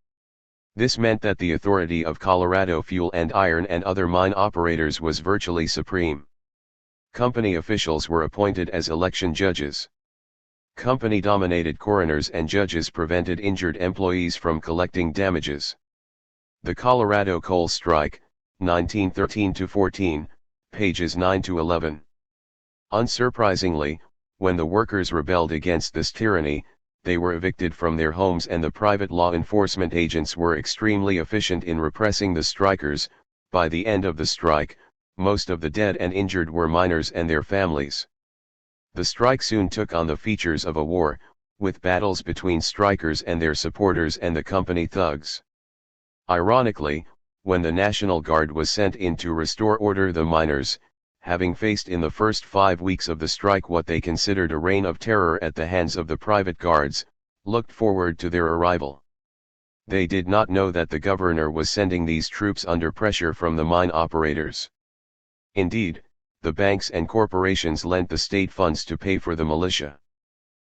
[SPEAKER 1] This meant that the authority of Colorado Fuel and Iron and other mine operators was virtually supreme. Company officials were appointed as election judges. Company-dominated coroners and judges prevented injured employees from collecting damages. The Colorado Coal Strike, 1913-14, pages 9-11. Unsurprisingly, when the workers rebelled against this tyranny, they were evicted from their homes and the private law enforcement agents were extremely efficient in repressing the strikers. By the end of the strike, most of the dead and injured were miners and their families. The strike soon took on the features of a war, with battles between strikers and their supporters and the company thugs. Ironically, when the National Guard was sent in to restore order, the miners, having faced in the first 5 weeks of the strike what they considered a reign of terror at the hands of the private guards, looked forward to their arrival. They did not know that the governor was sending these troops under pressure from the mine operators. Indeed, the banks and corporations lent the state funds to pay for the militia.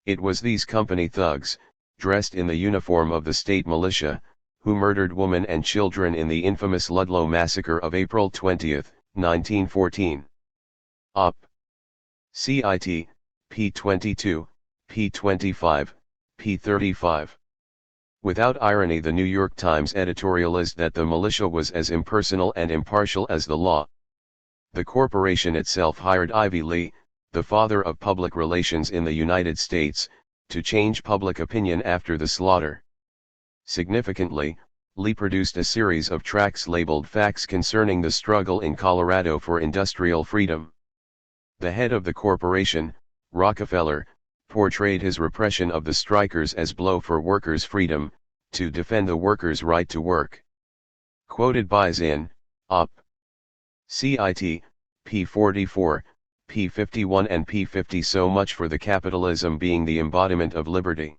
[SPEAKER 1] It was these company thugs, dressed in the uniform of the state militia, who murdered women and children in the infamous Ludlow massacre of April 20, 1914. Op. Cit. p. 22, p. 25, p. 35. Without irony, the New York Times editorialized that the militia was as impersonal and impartial as the law. The corporation itself hired Ivy Lee, the father of public relations in the United States, to change public opinion after the slaughter. Significantly, Lee produced a series of tracts labeled Facts Concerning the Struggle in Colorado for Industrial Freedom. The head of the corporation, Rockefeller, portrayed his repression of the strikers as blow for workers' freedom, to defend the workers' right to work. Quoted by Zinn, Op. Cit. p. 44, p. 51 and p. 50. So much for the capitalism being the embodiment of liberty.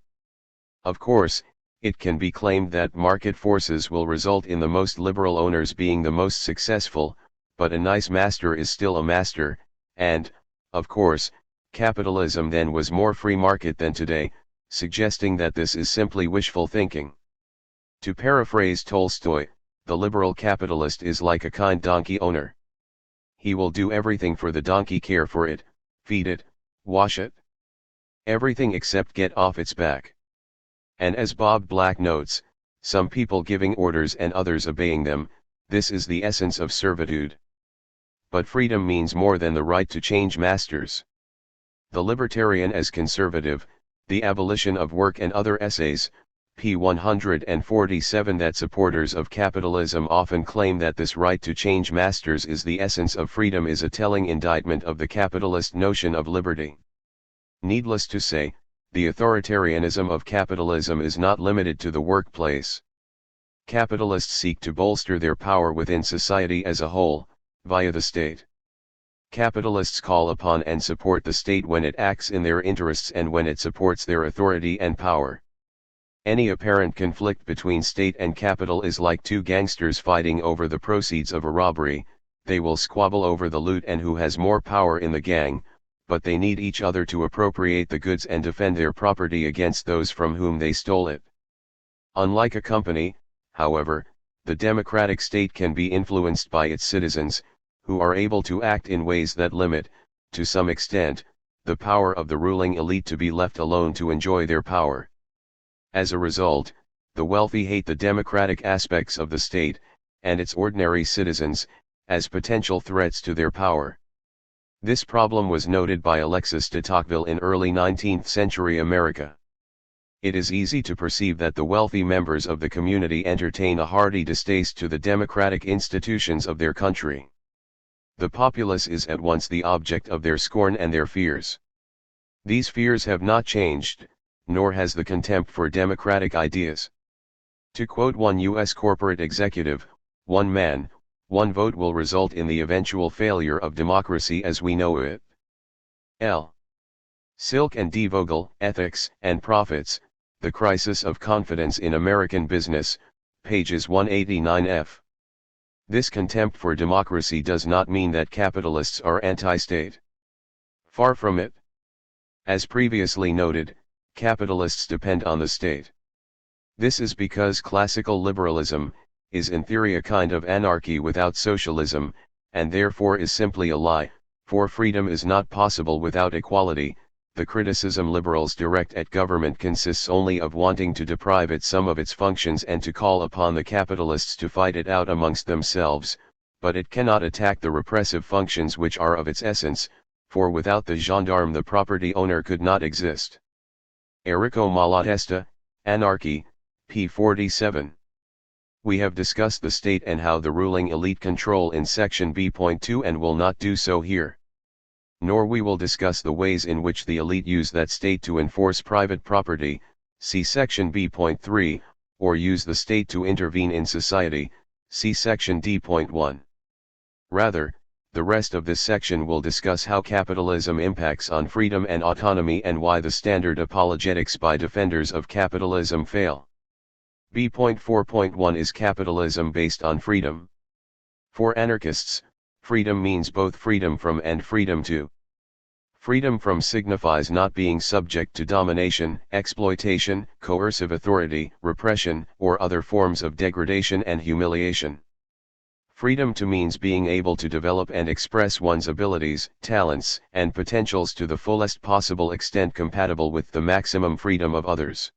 [SPEAKER 1] Of course, it can be claimed that market forces will result in the most liberal owners being the most successful, but a nice master is still a master, and, of course, capitalism then was more free market than today, suggesting that this is simply wishful thinking. To paraphrase Tolstoy, the liberal capitalist is like a kind donkey owner. He will do everything for the donkey, care for it, feed it, wash it. Everything except get off its back. And as Bob Black notes, some people giving orders and others obeying them, this is the essence of servitude. But freedom means more than the right to change masters. The libertarian as conservative, the abolition of work and other essays, p. 147 that supporters of capitalism often claim that this right to change masters is the essence of freedom is a telling indictment of the capitalist notion of liberty. Needless to say, the authoritarianism of capitalism is not limited to the workplace. Capitalists seek to bolster their power within society as a whole, via the state. Capitalists call upon and support the state when it acts in their interests and when it supports their authority and power. Any apparent conflict between state and capital is like two gangsters fighting over the proceeds of a robbery. They will squabble over the loot and who has more power in the gang, but they need each other to appropriate the goods and defend their property against those from whom they stole it. Unlike a company, however, the democratic state can be influenced by its citizens, who are able to act in ways that limit, to some extent, the power of the ruling elite to be left alone to enjoy their power. As a result, the wealthy hate the democratic aspects of the state, and its ordinary citizens, as potential threats to their power. This problem was noted by Alexis de Tocqueville in early 19th century America. It is easy to perceive that the wealthy members of the community entertain a hearty distaste to the democratic institutions of their country. The populace is at once the object of their scorn and their fears. These fears have not changed, nor has the contempt for democratic ideas. To quote one U.S. corporate executive, "One man, one vote will result in the eventual failure of democracy as we know it." L. Silk and D. Vogel, Ethics and Profits, The Crisis of Confidence in American Business, pages 189f. This contempt for democracy does not mean that capitalists are anti-state. Far from it. As previously noted, capitalists depend on the state. This is because classical liberalism is in theory a kind of anarchy without socialism, and therefore is simply a lie, for freedom is not possible without equality. The criticism liberals direct at government consists only of wanting to deprive it some of its functions and to call upon the capitalists to fight it out amongst themselves, but it cannot attack the repressive functions which are of its essence, for without the gendarme the property owner could not exist. Errico Malatesta, Anarchy, p. 47. We have discussed the state and how the ruling elite control in section B.2 and will not do so here. Nor we will discuss the ways in which the elite use that state to enforce private property, see section B.3, or use the state to intervene in society, see section D.1. Rather, the rest of this section will discuss how capitalism impacts on freedom and autonomy and why the standard apologetics by defenders of capitalism fail. B.4.1 is capitalism based on freedom. For anarchists, freedom means both freedom from and freedom to. Freedom from signifies not being subject to domination, exploitation, coercive authority, repression, or other forms of degradation and humiliation. Freedom to means being able to develop and express one's abilities, talents, and potentials to the fullest possible extent compatible with the maximum freedom of others.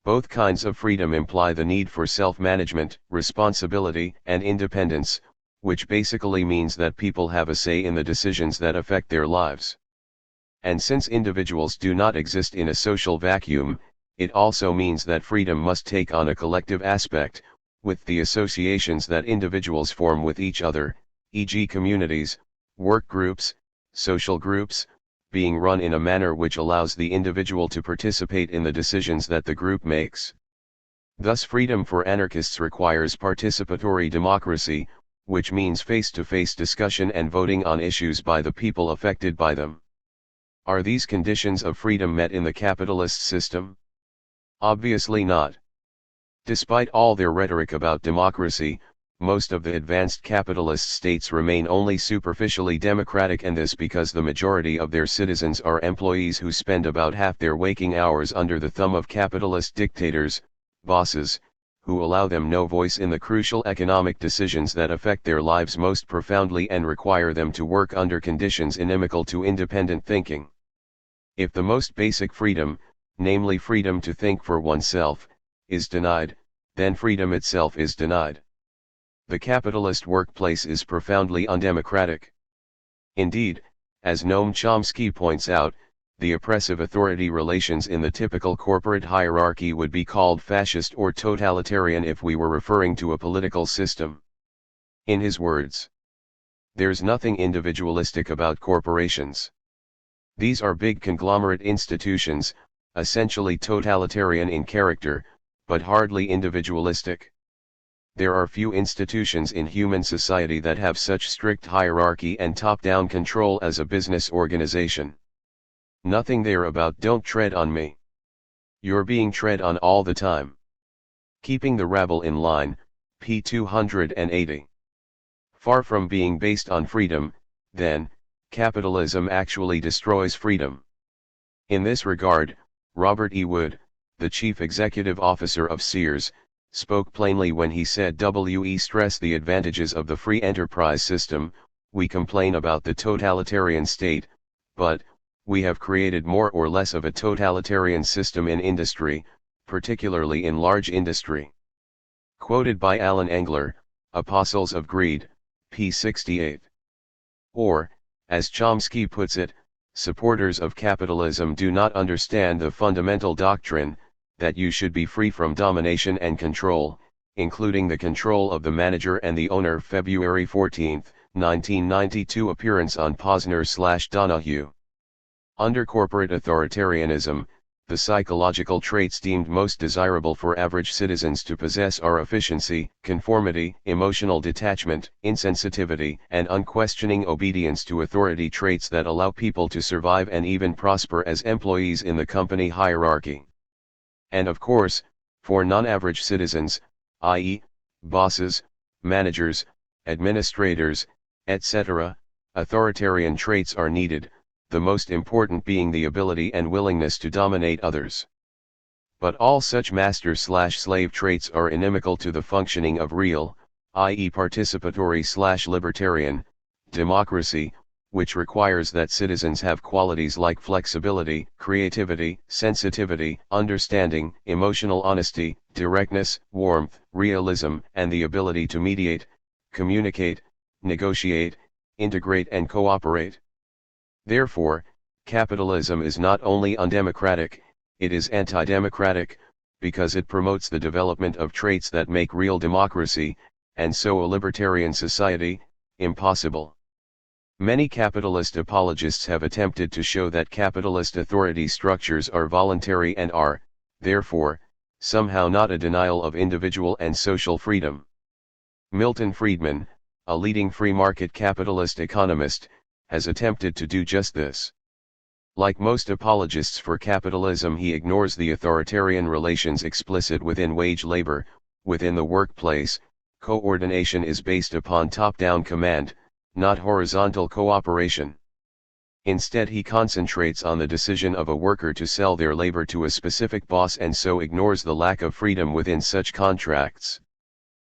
[SPEAKER 1] Both kinds of freedom imply the need for self-management, responsibility, and independence, which basically means that people have a say in the decisions that affect their lives. And since individuals do not exist in a social vacuum, it also means that freedom must take on a collective aspect, with the associations that individuals form with each other, e.g. communities, work groups, social groups, being run in a manner which allows the individual to participate in the decisions that the group makes. Thus freedom for anarchists requires participatory democracy, which means face-to-face discussion and voting on issues by the people affected by them. Are these conditions of freedom met in the capitalist system? Obviously not. Despite all their rhetoric about democracy, most of the advanced capitalist states remain only superficially democratic, and this because the majority of their citizens are employees who spend about half their waking hours under the thumb of capitalist dictators, bosses, who allow them no voice in the crucial economic decisions that affect their lives most profoundly and require them to work under conditions inimical to independent thinking. If the most basic freedom, namely freedom to think for oneself, is denied, then freedom itself is denied. The capitalist workplace is profoundly undemocratic. Indeed, as Noam Chomsky points out, the oppressive authority relations in the typical corporate hierarchy would be called fascist or totalitarian if we were referring to a political system. In his words, "There's nothing individualistic about corporations. These are big conglomerate institutions, essentially totalitarian in character, but hardly individualistic. There are few institutions in human society that have such strict hierarchy and top-down control as a business organization. Nothing there about 'don't tread on me.' You're being tread on all the time. Keeping the rabble in line," p. 280. Far from being based on freedom, then, capitalism actually destroys freedom. In this regard, Robert E. Wood, the chief executive officer of Sears, spoke plainly when he said we stress the advantages of the free enterprise system, we complain about the totalitarian state, but, we have created more or less of a totalitarian system in industry, particularly in large industry. Quoted by Alan Engler, Apostles of Greed, p. 68. Or, as Chomsky puts it, supporters of capitalism do not understand the fundamental doctrine, that you should be free from domination and control, including the control of the manager and the owner. February 14, 1992 appearance on Posner/Donahue. Under corporate authoritarianism, the psychological traits deemed most desirable for average citizens to possess are efficiency, conformity, emotional detachment, insensitivity, and unquestioning obedience to authority, traits that allow people to survive and even prosper as employees in the company hierarchy. And of course, for non-average citizens, i.e., bosses, managers, administrators, etc., authoritarian traits are needed, the most important being the ability and willingness to dominate others. But all such master/slave traits are inimical to the functioning of real, i.e. participatory/libertarian, democracy, which requires that citizens have qualities like flexibility, creativity, sensitivity, understanding, emotional honesty, directness, warmth, realism, and the ability to mediate, communicate, negotiate, integrate and cooperate. Therefore, capitalism is not only undemocratic, it is anti-democratic, because it promotes the development of traits that make real democracy, and so a libertarian society, impossible. Many capitalist apologists have attempted to show that capitalist authority structures are voluntary and are, therefore, somehow not a denial of individual and social freedom. Milton Friedman, a leading free market capitalist economist, has attempted to do just this. Like most apologists for capitalism, he ignores the authoritarian relations explicit within wage labor. Within the workplace, coordination is based upon top-down command, not horizontal cooperation. Instead, he concentrates on the decision of a worker to sell their labor to a specific boss and so ignores the lack of freedom within such contracts.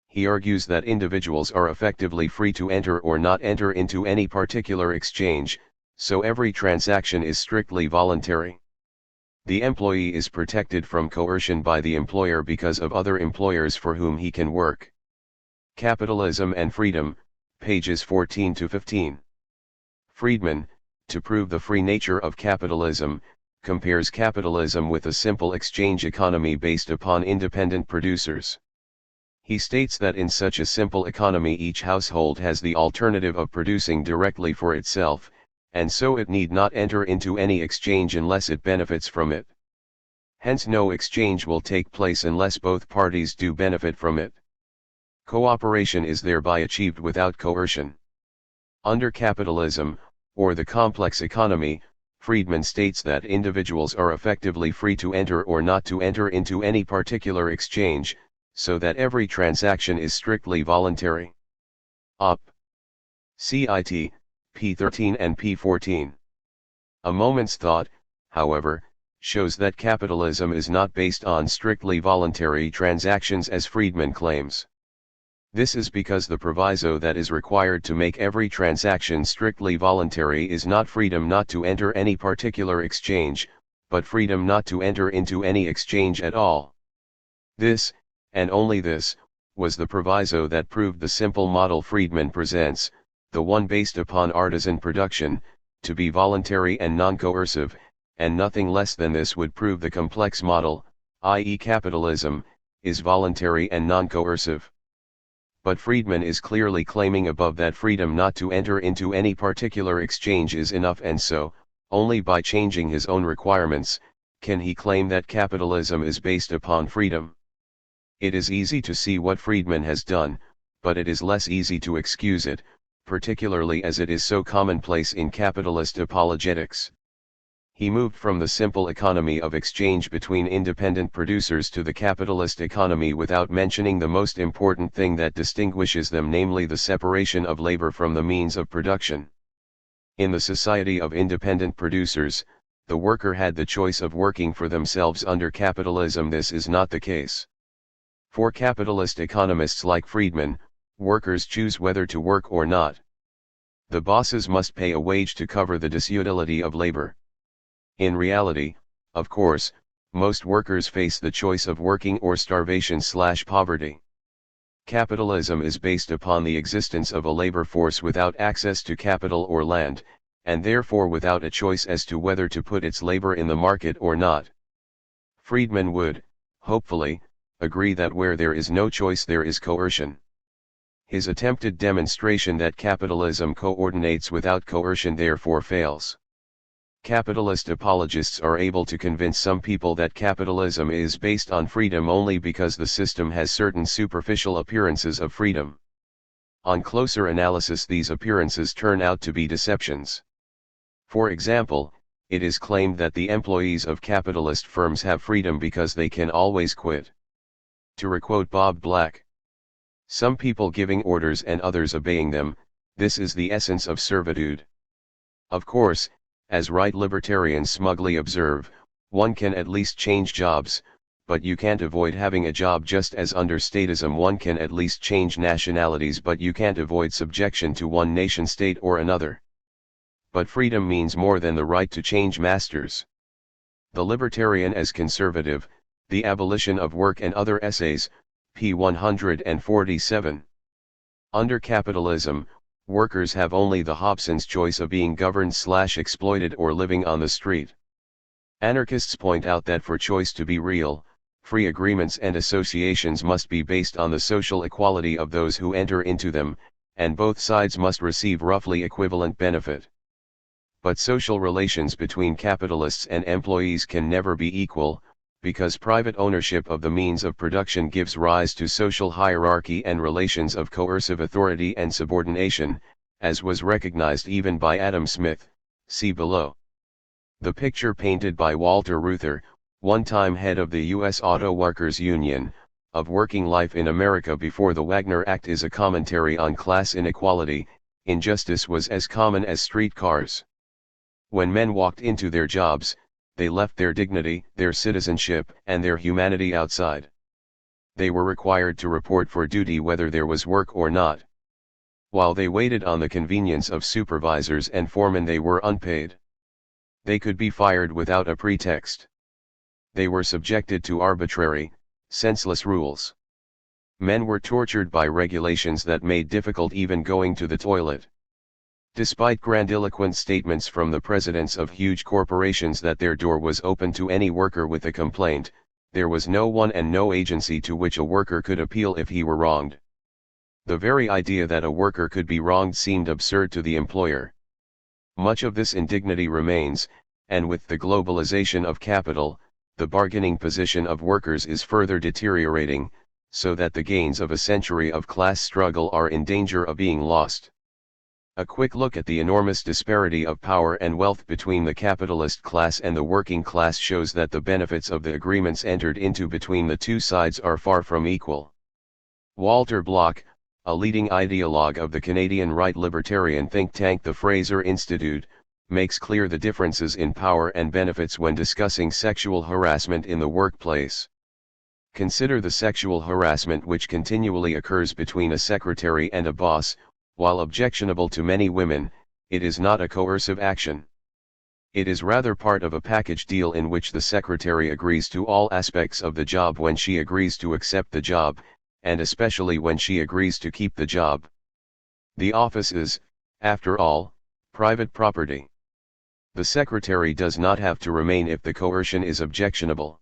[SPEAKER 1] He argues that individuals are effectively free to enter or not enter into any particular exchange, so every transaction is strictly voluntary. The employee is protected from coercion by the employer because of other employers for whom he can work. Capitalism and Freedom, pages 14 to 15. Friedman, to prove the free nature of capitalism, compares capitalism with a simple exchange economy based upon independent producers. He states that in such a simple economy each household has the alternative of producing directly for itself, and so it need not enter into any exchange unless it benefits from it. Hence no exchange will take place unless both parties do benefit from it. Cooperation is thereby achieved without coercion. Under capitalism, or the complex economy, Friedman states that individuals are effectively free to enter or not to enter into any particular exchange, so that every transaction is strictly voluntary. Op. Cit. p. 13 and p. 14. A moment's thought, however, shows that capitalism is not based on strictly voluntary transactions as Friedman claims. This is because the proviso that is required to make every transaction strictly voluntary is not freedom not to enter any particular exchange, but freedom not to enter into any exchange at all. This, and only this, was the proviso that proved the simple model Friedman presents, the one based upon artisan production, to be voluntary and non-coercive, and nothing less than this would prove the complex model, i.e. capitalism, is voluntary and non-coercive. But Friedman is clearly claiming above that freedom not to enter into any particular exchange is enough, and so, only by changing his own requirements, can he claim that capitalism is based upon freedom. It is easy to see what Friedman has done, but it is less easy to excuse it, particularly as it is so commonplace in capitalist apologetics. He moved from the simple economy of exchange between independent producers to the capitalist economy without mentioning the most important thing that distinguishes them, namely the separation of labor from the means of production. In the society of independent producers, the worker had the choice of working for themselves. Under capitalism this is not the case. For capitalist economists like Friedman, workers choose whether to work or not. The bosses must pay a wage to cover the disutility of labor. In reality, of course, most workers face the choice of working or starvation/poverty. Capitalism is based upon the existence of a labor force without access to capital or land, and therefore without a choice as to whether to put its labor in the market or not. Friedman would, hopefully, agree that where there is no choice there is coercion. His attempted demonstration that capitalism coordinates without coercion therefore fails. Capitalist apologists are able to convince some people that capitalism is based on freedom only because the system has certain superficial appearances of freedom. On closer analysis, these appearances turn out to be deceptions. For example, it is claimed that the employees of capitalist firms have freedom because they can always quit. To requote Bob Black, "Some people giving orders and others obeying them, this is the essence of servitude." Of course, as right libertarians smugly observe, one can at least change jobs, but you can't avoid having a job, just as under statism one can at least change nationalities but you can't avoid subjection to one nation state or another. But freedom means more than the right to change masters. The Libertarian as Conservative, The Abolition of Work and Other Essays, p. 147. Under capitalism, workers have only the Hobson's choice of being governed/exploited or living on the street. Anarchists point out that for choice to be real, free agreements and associations must be based on the social equality of those who enter into them, and both sides must receive roughly equivalent benefit. But social relations between capitalists and employees can never be equal, because private ownership of the means of production gives rise to social hierarchy and relations of coercive authority and subordination, as was recognized even by Adam Smith, see below. The picture painted by Walter Reuther, one-time head of the U.S. Auto Workers Union, of working life in America before the Wagner Act is a commentary on class inequality. Injustice was as common as streetcars. When men walked into their jobs, they left their dignity, their citizenship, and their humanity outside. They were required to report for duty whether there was work or not. While they waited on the convenience of supervisors and foremen, they were unpaid. They could be fired without a pretext. They were subjected to arbitrary, senseless rules. Men were tortured by regulations that made difficult even going to the toilet. Despite grandiloquent statements from the presidents of huge corporations that their door was open to any worker with a complaint, there was no one and no agency to which a worker could appeal if he were wronged. The very idea that a worker could be wronged seemed absurd to the employer. Much of this indignity remains, and with the globalization of capital, the bargaining position of workers is further deteriorating, so that the gains of a century of class struggle are in danger of being lost. A quick look at the enormous disparity of power and wealth between the capitalist class and the working class shows that the benefits of the agreements entered into between the two sides are far from equal. Walter Block, a leading ideologue of the Canadian right libertarian think tank the Fraser Institute, makes clear the differences in power and benefits when discussing sexual harassment in the workplace. Consider the sexual harassment which continually occurs between a secretary and a boss. While objectionable to many women, it is not a coercive action. It is rather part of a package deal in which the secretary agrees to all aspects of the job when she agrees to accept the job, and especially when she agrees to keep the job. The office is, after all, private property. The secretary does not have to remain if the coercion is objectionable.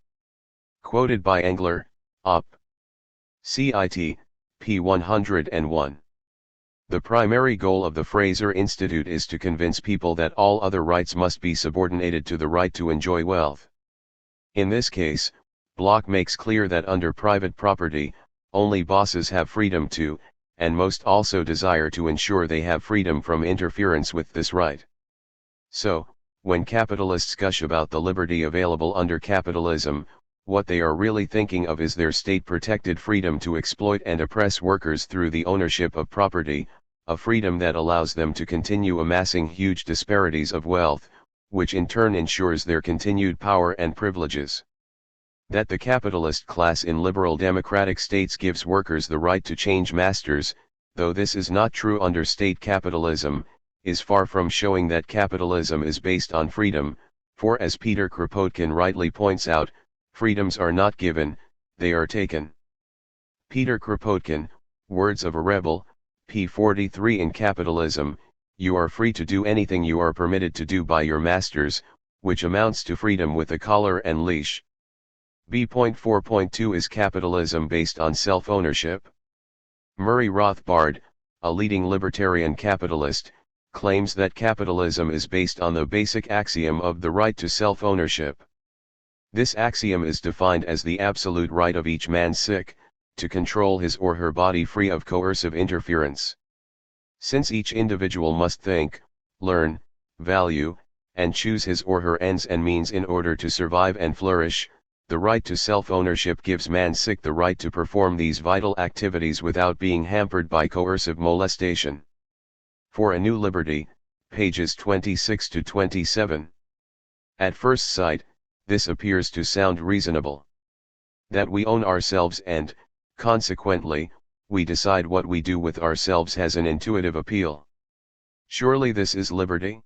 [SPEAKER 1] Quoted by Engler, Op. Cit. p. 101. The primary goal of the Fraser Institute is to convince people that all other rights must be subordinated to the right to enjoy wealth. In this case, Bloch makes clear that under private property, only bosses have freedom to, and most also desire to ensure they have freedom from interference with this right. So, when capitalists gush about the liberty available under capitalism, what they are really thinking of is their state-protected freedom to exploit and oppress workers through the ownership of property, a freedom that allows them to continue amassing huge disparities of wealth, which in turn ensures their continued power and privileges. That the capitalist class in liberal democratic states gives workers the right to change masters, though this is not true under state capitalism, is far from showing that capitalism is based on freedom, for as Peter Kropotkin rightly points out, freedoms are not given, they are taken. Peter Kropotkin, Words of a Rebel, p. 43. In capitalism, you are free to do anything you are permitted to do by your masters, which amounts to freedom with a collar and leash. B.4.2 Is capitalism based on self-ownership? Murray Rothbard, a leading libertarian capitalist, claims that capitalism is based on the basic axiom of the right to self-ownership. This axiom is defined as the absolute right of each man to control his or her body free of coercive interference. Since each individual must think, learn, value, and choose his or her ends and means in order to survive and flourish, the right to self-ownership gives man the right to perform these vital activities without being hampered by coercive molestation. For a New Liberty, pages 26 to 27. At first sight, this appears to sound reasonable. That we own ourselves and, consequently, we decide what we do with ourselves has an intuitive appeal. Surely this is liberty?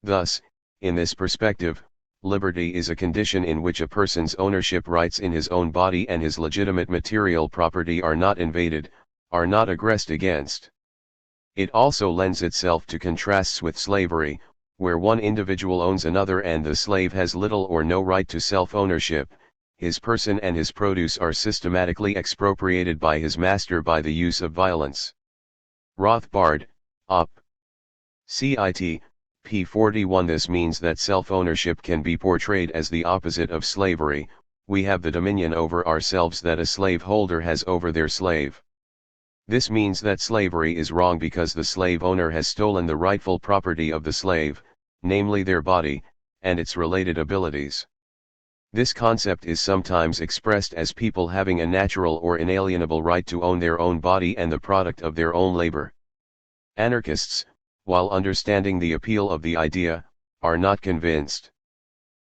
[SPEAKER 1] Thus, in this perspective, liberty is a condition in which a person's ownership rights in his own body and his legitimate material property are not invaded, are not aggressed against. It also lends itself to contrasts with slavery, where one individual owns another and the slave has little or no right to self-ownership. His person and his produce are systematically expropriated by his master by the use of violence. Rothbard, Op. Cit. p. 41. This means that self-ownership can be portrayed as the opposite of slavery. We have the dominion over ourselves that a slaveholder has over their slave. This means that slavery is wrong because the slave owner has stolen the rightful property of the slave, namely their body, and its related abilities. This concept is sometimes expressed as people having a natural or inalienable right to own their own body and the product of their own labor. Anarchists, while understanding the appeal of the idea, are not convinced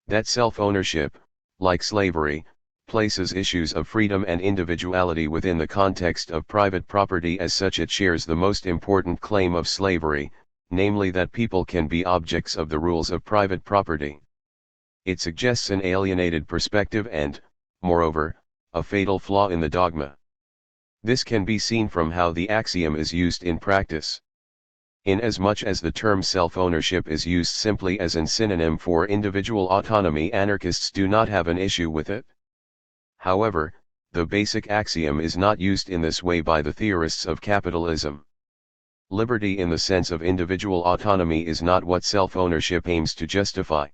[SPEAKER 1] that self-ownership, like slavery, places issues of freedom and individuality within the context of private property. As such, it shares the most important claim of slavery, namely that people can be objects of the rules of private property. It suggests an alienated perspective and, moreover, a fatal flaw in the dogma. This can be seen from how the axiom is used in practice. Inasmuch as the term self-ownership is used simply as an synonym for individual autonomy, anarchists do not have an issue with it. However, the basic axiom is not used in this way by the theorists of capitalism. Liberty in the sense of individual autonomy is not what self-ownership aims to justify.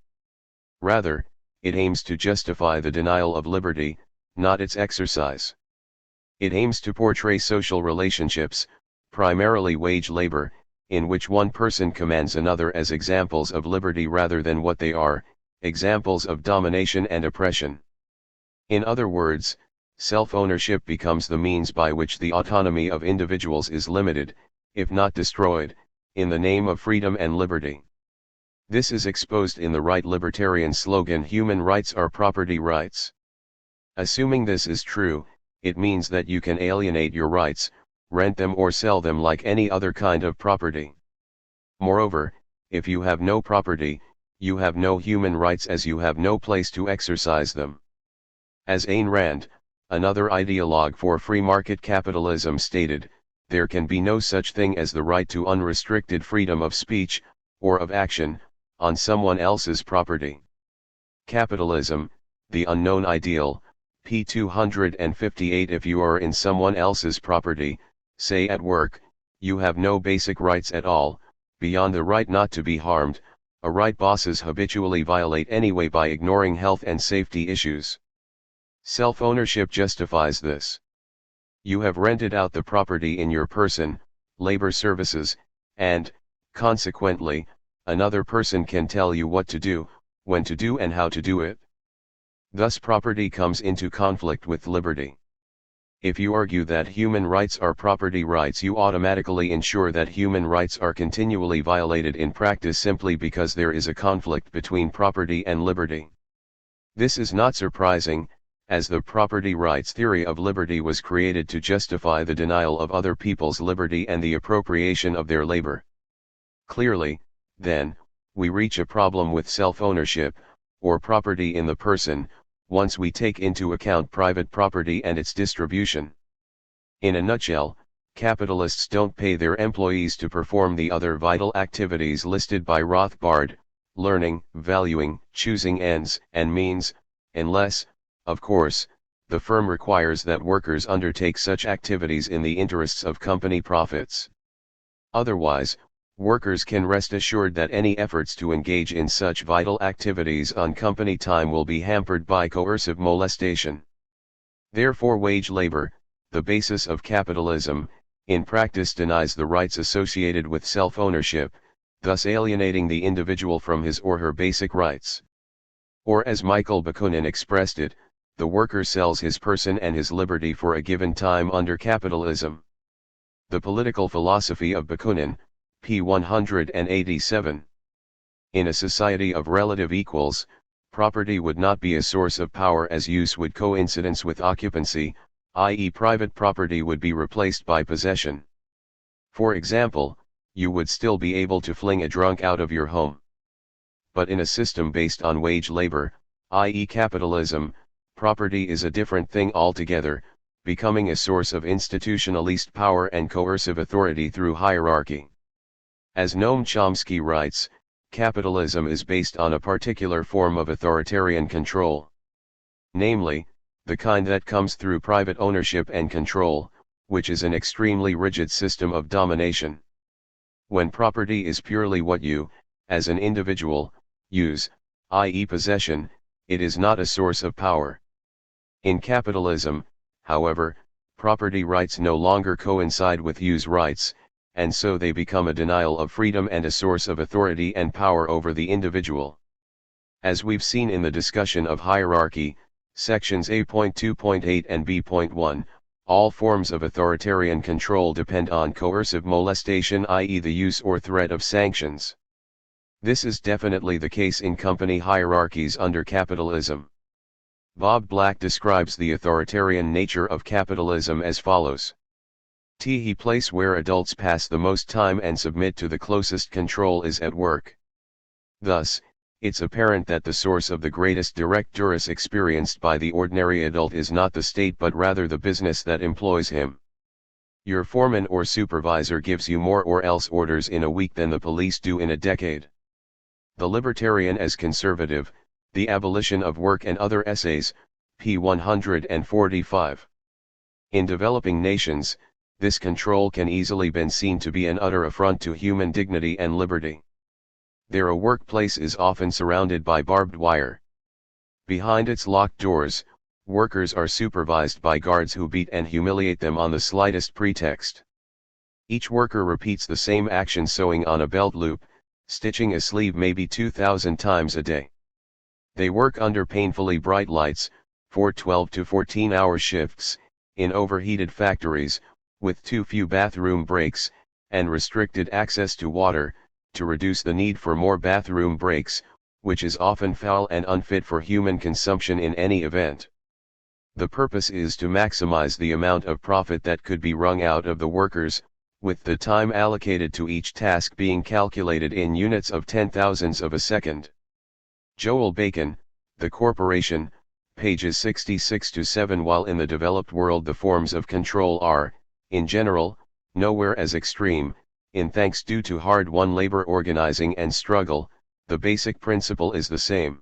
[SPEAKER 1] Rather, it aims to justify the denial of liberty, not its exercise. It aims to portray social relationships, primarily wage labor, in which one person commands another as examples of liberty rather than what they are, examples of domination and oppression. In other words, self-ownership becomes the means by which the autonomy of individuals is limited, if not destroyed, in the name of freedom and liberty. This is exposed in the right libertarian slogan, "Human rights are property rights." Assuming this is true, it means that you can alienate your rights, rent them or sell them like any other kind of property. Moreover, if you have no property, you have no human rights, as you have no place to exercise them. As Ayn Rand, another ideologue for free market capitalism, stated, there can be no such thing as the right to unrestricted freedom of speech, or of action, on someone else's property. Capitalism, the unknown ideal, p. 258. If you are in someone else's property, say at work, you have no basic rights at all, beyond the right not to be harmed, a right bosses habitually violate anyway by ignoring health and safety issues. Self-ownership justifies this. You have rented out the property in your person, labor services, and, consequently, another person can tell you what to do, when to do and how to do it. Thus property comes into conflict with liberty. If you argue that human rights are property rights, you automatically ensure that human rights are continually violated in practice simply because there is a conflict between property and liberty. This is not surprising, as the property rights theory of liberty was created to justify the denial of other people's liberty and the appropriation of their labor. Clearly, then, we reach a problem with self-ownership, or property in the person, once we take into account private property and its distribution. In a nutshell, capitalists don't pay their employees to perform the other vital activities listed by Rothbard: learning, valuing, choosing ends and means, unless, of course, the firm requires that workers undertake such activities in the interests of company profits. Otherwise, workers can rest assured that any efforts to engage in such vital activities on company time will be hampered by coercive molestation. Therefore, wage labor, the basis of capitalism, in practice denies the rights associated with self-ownership, thus alienating the individual from his or her basic rights. Or as Michael Bakunin expressed it, the worker sells his person and his liberty for a given time under capitalism. The Political Philosophy of Bakunin, p. 187. In a society of relative equals, property would not be a source of power as use would coincidence with occupancy, i.e. private property would be replaced by possession. For example, you would still be able to fling a drunk out of your home. But in a system based on wage labor, i.e. capitalism, property is a different thing altogether, becoming a source of institutionalized power and coercive authority through hierarchy. As Noam Chomsky writes, capitalism is based on a particular form of authoritarian control. Namely, the kind that comes through private ownership and control, which is an extremely rigid system of domination. When property is purely what you, as an individual, use, i.e. possession, it is not a source of power. In capitalism, however, property rights no longer coincide with use rights, and so they become a denial of freedom and a source of authority and power over the individual. As we've seen in the discussion of hierarchy, sections A.2.8 and B.1, all forms of authoritarian control depend on coercive molestation, i.e. the use or threat of sanctions. This is definitely the case in company hierarchies under capitalism. Bob Black describes the authoritarian nature of capitalism as follows. The place where adults pass the most time and submit to the closest control is at work. Thus, it's apparent that the source of the greatest direct duress experienced by the ordinary adult is not the state but rather the business that employs him. Your foreman or supervisor gives you more or else orders in a week than the police do in a decade. The Libertarian as Conservative, The Abolition of Work and Other Essays, p. 145. In developing nations, this control can easily be seen to be an utter affront to human dignity and liberty. Their workplace is often surrounded by barbed wire. Behind its locked doors, workers are supervised by guards who beat and humiliate them on the slightest pretext. Each worker repeats the same action, sewing on a belt loop, stitching a sleeve maybe 2,000 times a day. They work under painfully bright lights, for 12 to 14-hour shifts, in overheated factories, with too few bathroom breaks, and restricted access to water, to reduce the need for more bathroom breaks, which is often foul and unfit for human consumption in any event. The purpose is to maximize the amount of profit that could be wrung out of the workers, with the time allocated to each task being calculated in units of 10,000ths of a second. Joel Bacon, The Corporation, pages 66 to 7. While in the developed world the forms of control are, in general, nowhere as extreme, in thanks due to hard-won labor organizing and struggle, the basic principle is the same.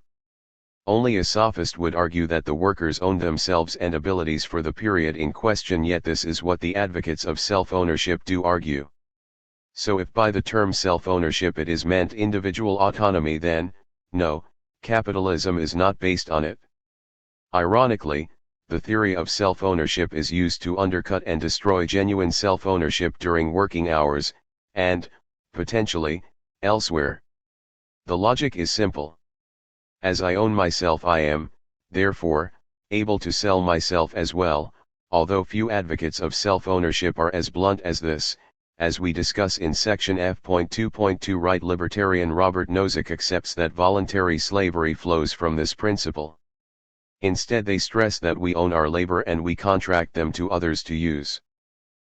[SPEAKER 1] Only a sophist would argue that the workers owned themselves and abilities for the period in question, yet this is what the advocates of self-ownership do argue. So if by the term self-ownership it is meant individual autonomy, then, no, capitalism is not based on it. Ironically, the theory of self-ownership is used to undercut and destroy genuine self-ownership during working hours, and, potentially, elsewhere. The logic is simple. As I own myself, I am, therefore, able to sell myself as well, although few advocates of self-ownership are as blunt as this. As we discuss in section F.2.2, right libertarian Robert Nozick accepts that voluntary slavery flows from this principle. Instead, they stress that we own our labor and we contract them to others to use.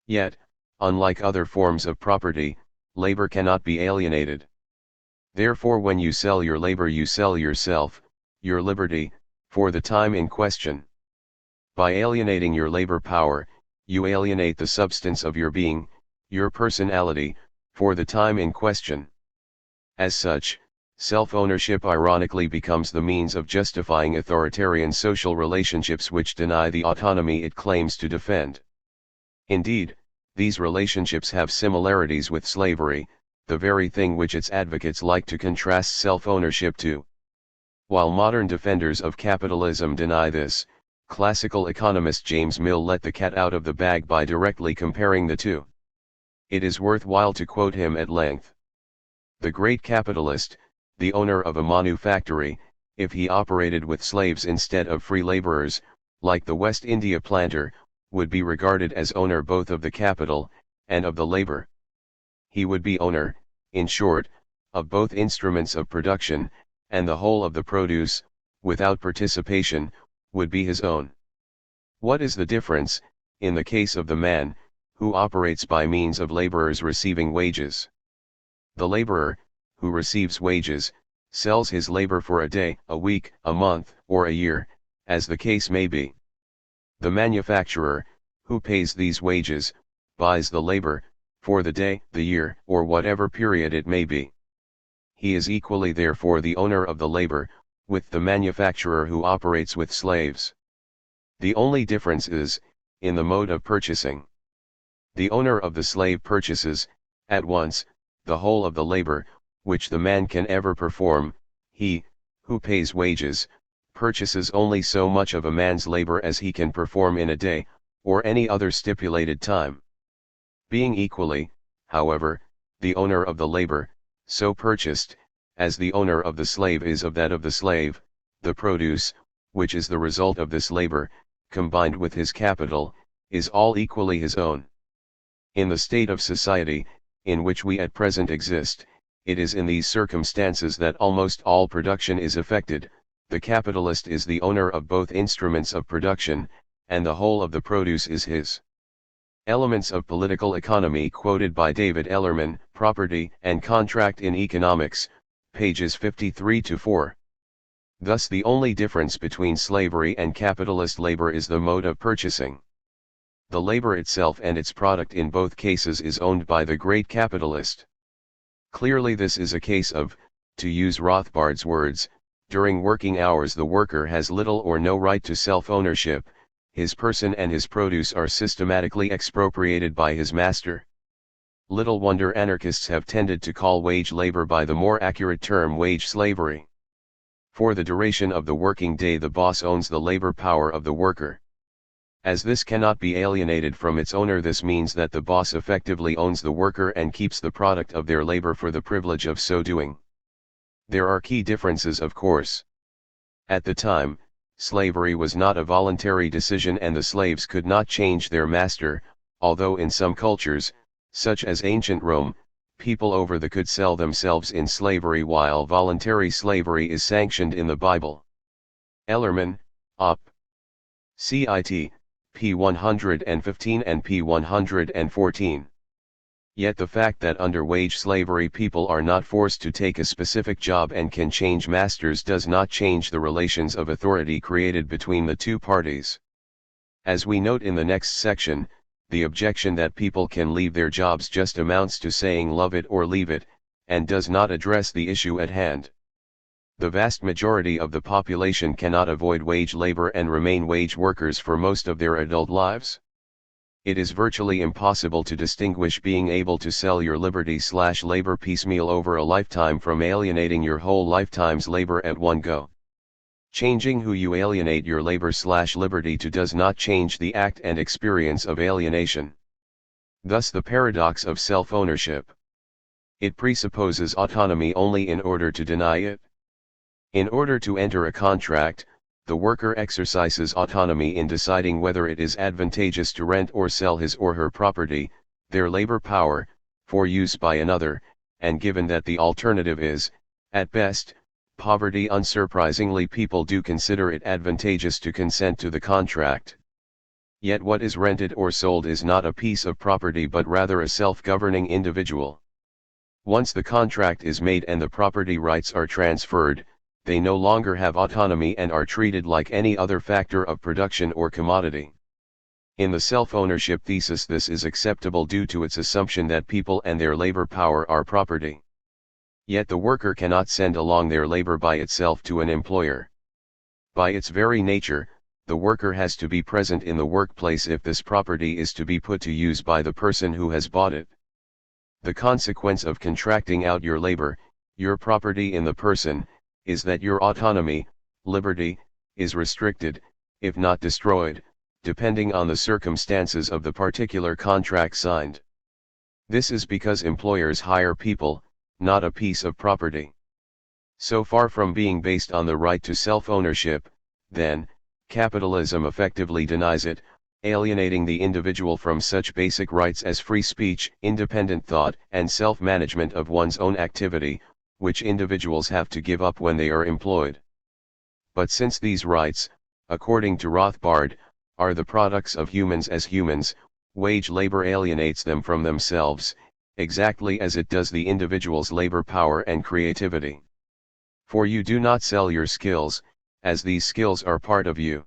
[SPEAKER 1] Yet, unlike other forms of property, labor cannot be alienated. Therefore, when you sell your labor, you sell yourself, your liberty, for the time in question. By alienating your labor power, you alienate the substance of your being, your personality, for the time in question. As such, self-ownership ironically becomes the means of justifying authoritarian social relationships which deny the autonomy it claims to defend. Indeed, these relationships have similarities with slavery, the very thing which its advocates like to contrast self-ownership to. While modern defenders of capitalism deny this, classical economist James Mill let the cat out of the bag by directly comparing the two. It is worthwhile to quote him at length. The great capitalist, the owner of a manufactory, if he operated with slaves instead of free laborers, like the West India planter, would be regarded as owner both of the capital, and of the labor. He would be owner, in short, of both instruments of production, and the whole of the produce, without participation, would be his own. What is the difference, in the case of the man, who operates by means of laborers receiving wages? The laborer, who receives wages, sells his labor for a day, a week, a month, or a year, as the case may be. The manufacturer, who pays these wages, buys the labor, for the day, the year, or whatever period it may be. He is equally therefore the owner of the labor, with the manufacturer who operates with slaves. The only difference is, in the mode of purchasing. The owner of the slave purchases, at once, the whole of the labor, which the man can ever perform. He, who pays wages, purchases only so much of a man's labor as he can perform in a day, or any other stipulated time. Being equally, however, the owner of the labor, so purchased, as the owner of the slave is of that of the slave, the produce, which is the result of this labor, combined with his capital, is all equally his own. In the state of society, in which we at present exist, it is in these circumstances that almost all production is effected. The capitalist is the owner of both instruments of production, and the whole of the produce is his. Elements of Political Economy quoted by David Ellerman, Property and Contract in Economics, pages 53-4. Thus the only difference between slavery and capitalist labor is the mode of purchasing. The labor itself and its product in both cases is owned by the great capitalist. Clearly this is a case of, to use Rothbard's words, during working hours the worker has little or no right to self-ownership. His person and his produce are systematically expropriated by his master. Little wonder anarchists have tended to call wage labor by the more accurate term wage slavery. For the duration of the working day the boss owns the labor power of the worker. As this cannot be alienated from its owner, this means that the boss effectively owns the worker and keeps the product of their labor for the privilege of so doing. There are key differences, of course. At the time, slavery was not a voluntary decision and the slaves could not change their master, although in some cultures, such as ancient Rome, people over the could sell themselves in slavery while voluntary slavery is sanctioned in the Bible. Ellerman, Op. Cit. p. 115 and p. 114. Yet the fact that under wage slavery people are not forced to take a specific job and can change masters does not change the relations of authority created between the two parties. As we note in the next section, the objection that people can leave their jobs just amounts to saying love it or leave it, and does not address the issue at hand. The vast majority of the population cannot avoid wage labor and remain wage workers for most of their adult lives. It is virtually impossible to distinguish being able to sell your liberty/labor piecemeal over a lifetime from alienating your whole lifetime's labor at one go. Changing who you alienate your labor/liberty to does not change the act and experience of alienation. Thus the paradox of self-ownership. It presupposes autonomy only in order to deny it. In order to enter a contract, the worker exercises autonomy in deciding whether it is advantageous to rent or sell his or her property, their labor power, for use by another, and given that the alternative is, at best, poverty. Unsurprisingly, people do consider it advantageous to consent to the contract. Yet what is rented or sold is not a piece of property but rather a self-governing individual. Once the contract is made and the property rights are transferred, they no longer have autonomy and are treated like any other factor of production or commodity. In the self-ownership thesis, this is acceptable due to its assumption that people and their labor power are property. Yet the worker cannot send along their labor by itself to an employer. By its very nature, the worker has to be present in the workplace if this property is to be put to use by the person who has bought it. The consequence of contracting out your labor, your property in the person, is that your autonomy, liberty, is restricted, if not destroyed, depending on the circumstances of the particular contract signed. This is because employers hire people, not a piece of property. So far from being based on the right to self-ownership, then, capitalism effectively denies it, alienating the individual from such basic rights as free speech, independent thought, and self-management of one's own activity, which individuals have to give up when they are employed. But since these rights, according to Rothbard, are the products of humans as humans, wage labor alienates them from themselves, exactly as it does the individual's labor power and creativity. For you do not sell your skills, as these skills are part of you.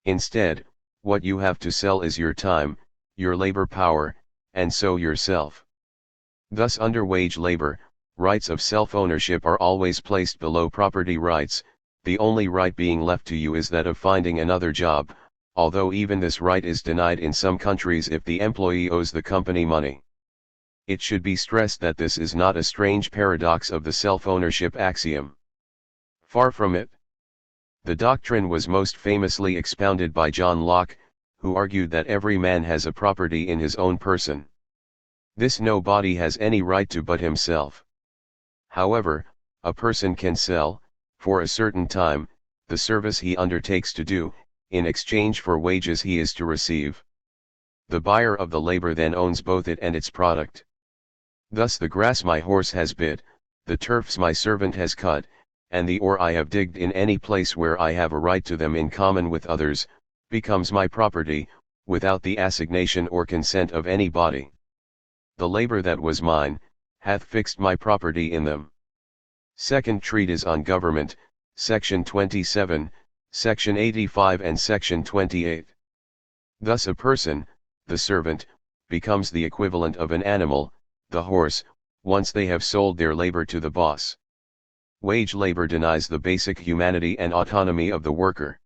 [SPEAKER 1] Instead, what you have to sell is your time, your labor power, and so yourself. Thus under wage labor, rights of self-ownership are always placed below property rights, the only right being left to you is that of finding another job, although even this right is denied in some countries if the employee owes the company money. It should be stressed that this is not a strange paradox of the self-ownership axiom. Far from it. The doctrine was most famously expounded by John Locke, who argued that every man has a property in his own person. This nobody has any right to but himself. However, a person can sell, for a certain time, the service he undertakes to do, in exchange for wages he is to receive. The buyer of the labor then owns both it and its product. Thus the grass my horse has bit, the turfs my servant has cut, and the ore I have digged in any place where I have a right to them in common with others, becomes my property, without the assignation or consent of any body. The labor that was mine, hath fixed my property in them. Second Treatise on Government, Section 27, Section 85 and Section 28. Thus a person, the servant, becomes the equivalent of an animal, the horse, once they have sold their labor to the boss. Wage labor denies the basic humanity and autonomy of the worker.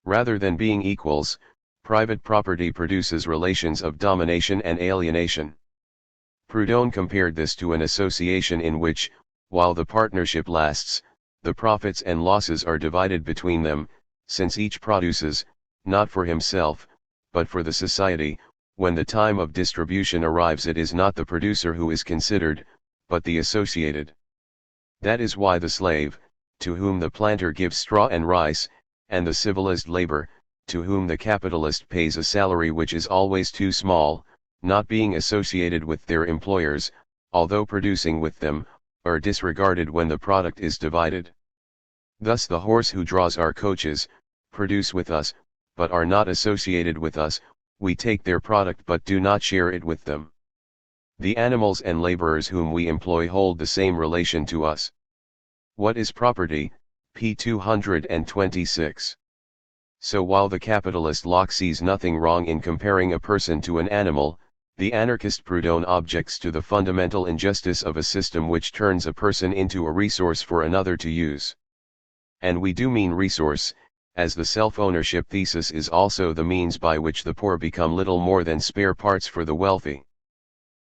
[SPEAKER 1] Rather than being equals, private property produces relations of domination and alienation. Proudhon compared this to an association in which, while the partnership lasts, the profits and losses are divided between them, since each produces, not for himself, but for the society. When the time of distribution arrives, it is not the producer who is considered, but the associated. That is why the slave, to whom the planter gives straw and rice, and the civilized labor, to whom the capitalist pays a salary which is always too small, not being associated with their employers, although producing with them, are disregarded when the product is divided. Thus the horse who draws our coaches, produce with us, but are not associated with us, we take their product but do not share it with them. The animals and laborers whom we employ hold the same relation to us. What is property? p. 226. So while the capitalist Locke sees nothing wrong in comparing a person to an animal, The anarchist Proudhon objects to the fundamental injustice of a system which turns a person into a resource for another to use. And we do mean resource, as the self-ownership thesis is also the means by which the poor become little more than spare parts for the wealthy.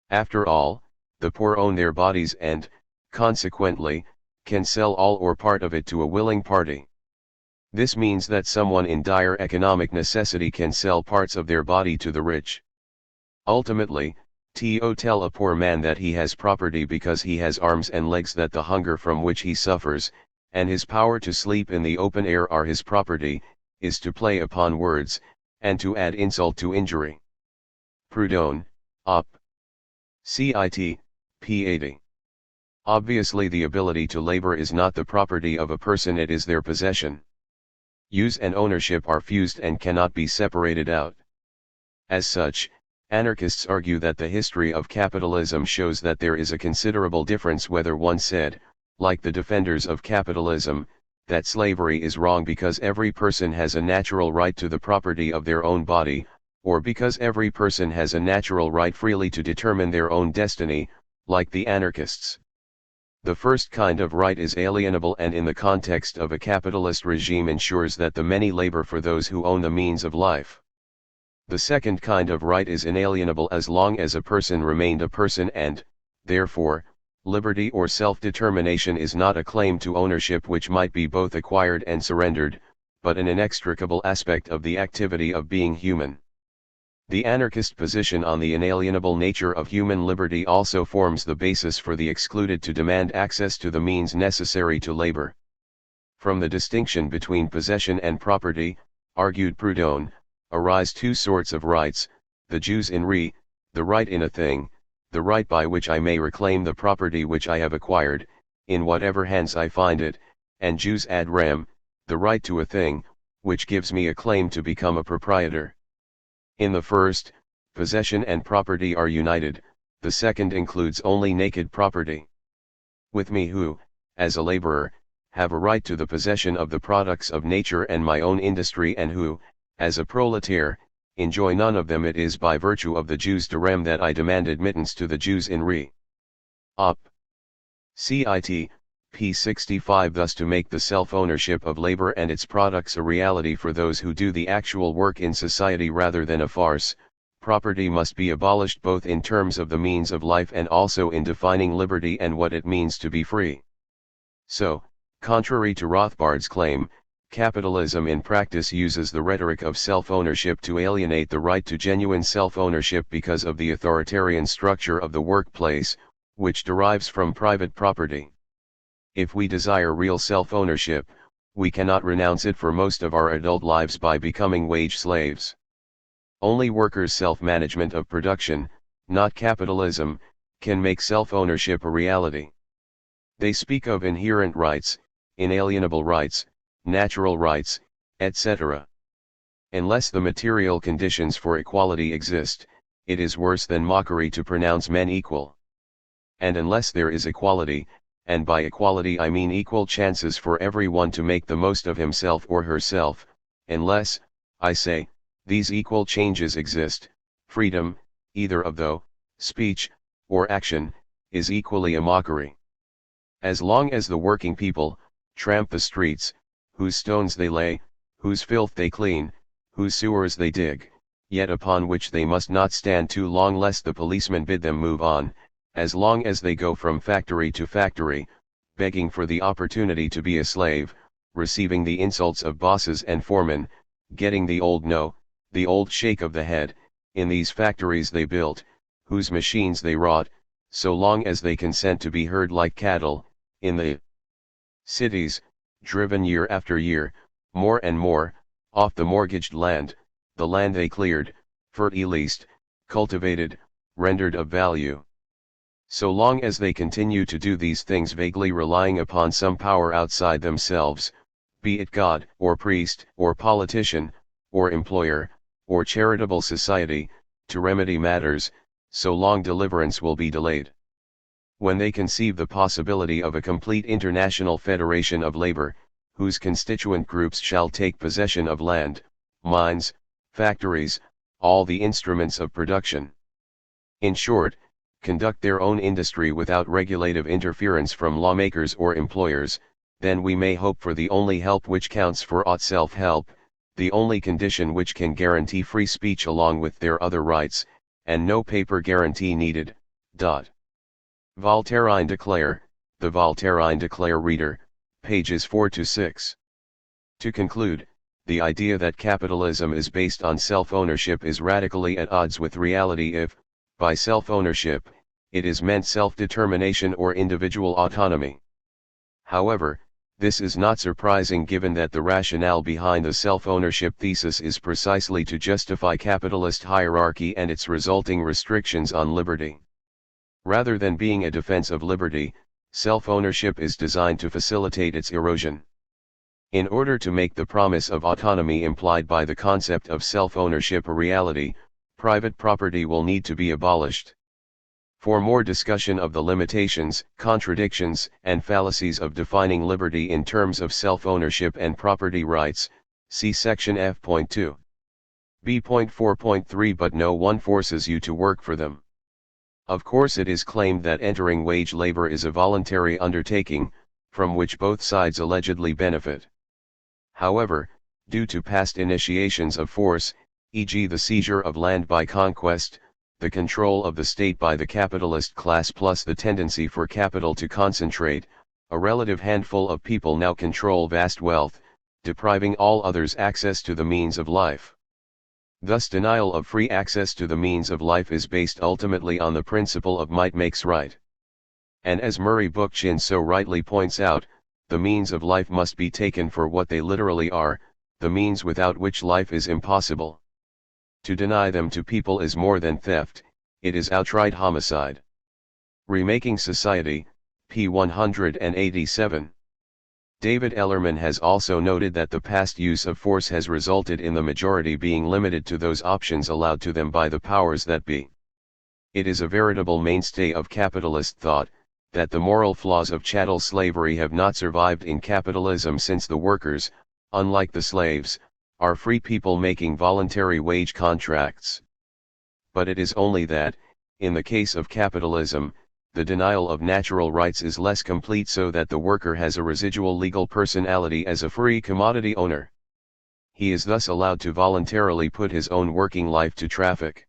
[SPEAKER 1] After all, the poor own their bodies and, consequently, can sell all or part of it to a willing party. This means that someone in dire economic necessity can sell parts of their body to the rich. Ultimately, to tell a poor man that he has property because he has arms and legs, that the hunger from which he suffers, and his power to sleep in the open air are his property, is to play upon words, and to add insult to injury. Proudhon, Op. Cit. p. 80. Obviously the ability to labor is not the property of a person, it is their possession. Use and ownership are fused and cannot be separated out. As such, anarchists argue that the history of capitalism shows that there is a considerable difference whether one said, like the defenders of capitalism, that slavery is wrong because every person has a natural right to the property of their own body, or because every person has a natural right freely to determine their own destiny, like the anarchists. The first kind of right is alienable and in the context of a capitalist regime ensures that the many labor for those who own the means of life. The second kind of right is inalienable as long as a person remained a person and, therefore, liberty or self-determination is not a claim to ownership which might be both acquired and surrendered, but an inextricable aspect of the activity of being human. The anarchist position on the inalienable nature of human liberty also forms the basis for the excluded to demand access to the means necessary to labor. From the distinction between possession and property, argued Proudhon, arise two sorts of rights, the jus in re, the right in a thing, the right by which I may reclaim the property which I have acquired, in whatever hands I find it, and jus ad rem, the right to a thing, which gives me a claim to become a proprietor. In the first, possession and property are united, the second includes only naked property. With me who, as a laborer, have a right to the possession of the products of nature and my own industry and who, as a proletaire, enjoy none of them, it is by virtue of the jus de rem that I demand admittance to the jus in re. Op. Cit. p. 65. Thus to make the self-ownership of labor and its products a reality for those who do the actual work in society rather than a farce, property must be abolished both in terms of the means of life and also in defining liberty and what it means to be free. So, contrary to Rothbard's claim, capitalism in practice uses the rhetoric of self-ownership to alienate the right to genuine self-ownership because of the authoritarian structure of the workplace, which derives from private property. If we desire real self-ownership, we cannot renounce it for most of our adult lives by becoming wage slaves. Only workers' self-management of production, not capitalism, can make self-ownership a reality. They speak of inherent rights, inalienable rights, natural rights, etc. Unless the material conditions for equality exist, it is worse than mockery to pronounce men equal. And unless there is equality, and by equality I mean equal chances for everyone to make the most of himself or herself, unless, I say, these equal changes exist, freedom, either of thought, speech, or action, is equally a mockery. As long as the working people tramp the streets, whose stones they lay, whose filth they clean, whose sewers they dig, yet upon which they must not stand too long lest the policeman bid them move on, as long as they go from factory to factory, begging for the opportunity to be a slave, receiving the insults of bosses and foremen, getting the old no, the old shake of the head, in these factories they built, whose machines they wrought, so long as they consent to be herd like cattle, in the cities, driven year after year, more and more, off the mortgaged land, the land they cleared, fertilized, cultivated, rendered of value. So long as they continue to do these things vaguely relying upon some power outside themselves, be it God, or priest, or politician, or employer, or charitable society, to remedy matters, so long deliverance will be delayed. When they conceive the possibility of a complete international federation of labor, whose constituent groups shall take possession of land, mines, factories, all the instruments of production, In short, conduct their own industry without regulative interference from lawmakers or employers, then we may hope for the only help which counts for aught self-help, the only condition which can guarantee free speech along with their other rights, and no paper guarantee needed. Voltairine Declare, the Voltairine Declare reader, pages 4 to 6. To conclude, the idea that capitalism is based on self-ownership is radically at odds with reality if, by self-ownership, it is meant self-determination or individual autonomy. However, this is not surprising given that the rationale behind the self-ownership thesis is precisely to justify capitalist hierarchy and its resulting restrictions on liberty. Rather than being a defense of liberty, self-ownership is designed to facilitate its erosion. In order to make the promise of autonomy implied by the concept of self-ownership a reality, private property will need to be abolished. For more discussion of the limitations, contradictions, and fallacies of defining liberty in terms of self-ownership and property rights, see section F.2. B.4.3. But no one forces you to work for them. Of course, it is claimed that entering wage labor is a voluntary undertaking, from which both sides allegedly benefit. However, due to past initiations of force, e.g. the seizure of land by conquest, the control of the state by the capitalist class plus the tendency for capital to concentrate, a relative handful of people now control vast wealth, depriving all others access to the means of life. Thus denial of free access to the means of life is based ultimately on the principle of might makes right. And as Murray Bookchin so rightly points out, the means of life must be taken for what they literally are, the means without which life is impossible. To deny them to people is more than theft, it is outright homicide. Remaking Society, p. 187. David Ellerman has also noted that the past use of force has resulted in the majority being limited to those options allowed to them by the powers that be. It is a veritable mainstay of capitalist thought, that the moral flaws of chattel slavery have not survived in capitalism since the workers, unlike the slaves, are free people making voluntary wage contracts. But it is only that, in the case of capitalism, the denial of natural rights is less complete so that the worker has a residual legal personality as a free commodity owner. He is thus allowed to voluntarily put his own working life to traffic.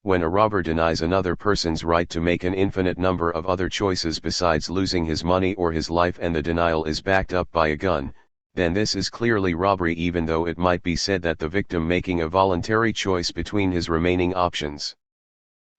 [SPEAKER 1] When a robber denies another person's right to make an infinite number of other choices besides losing his money or his life and the denial is backed up by a gun, then this is clearly robbery even though it might be said that the victim making a voluntary choice between his remaining options.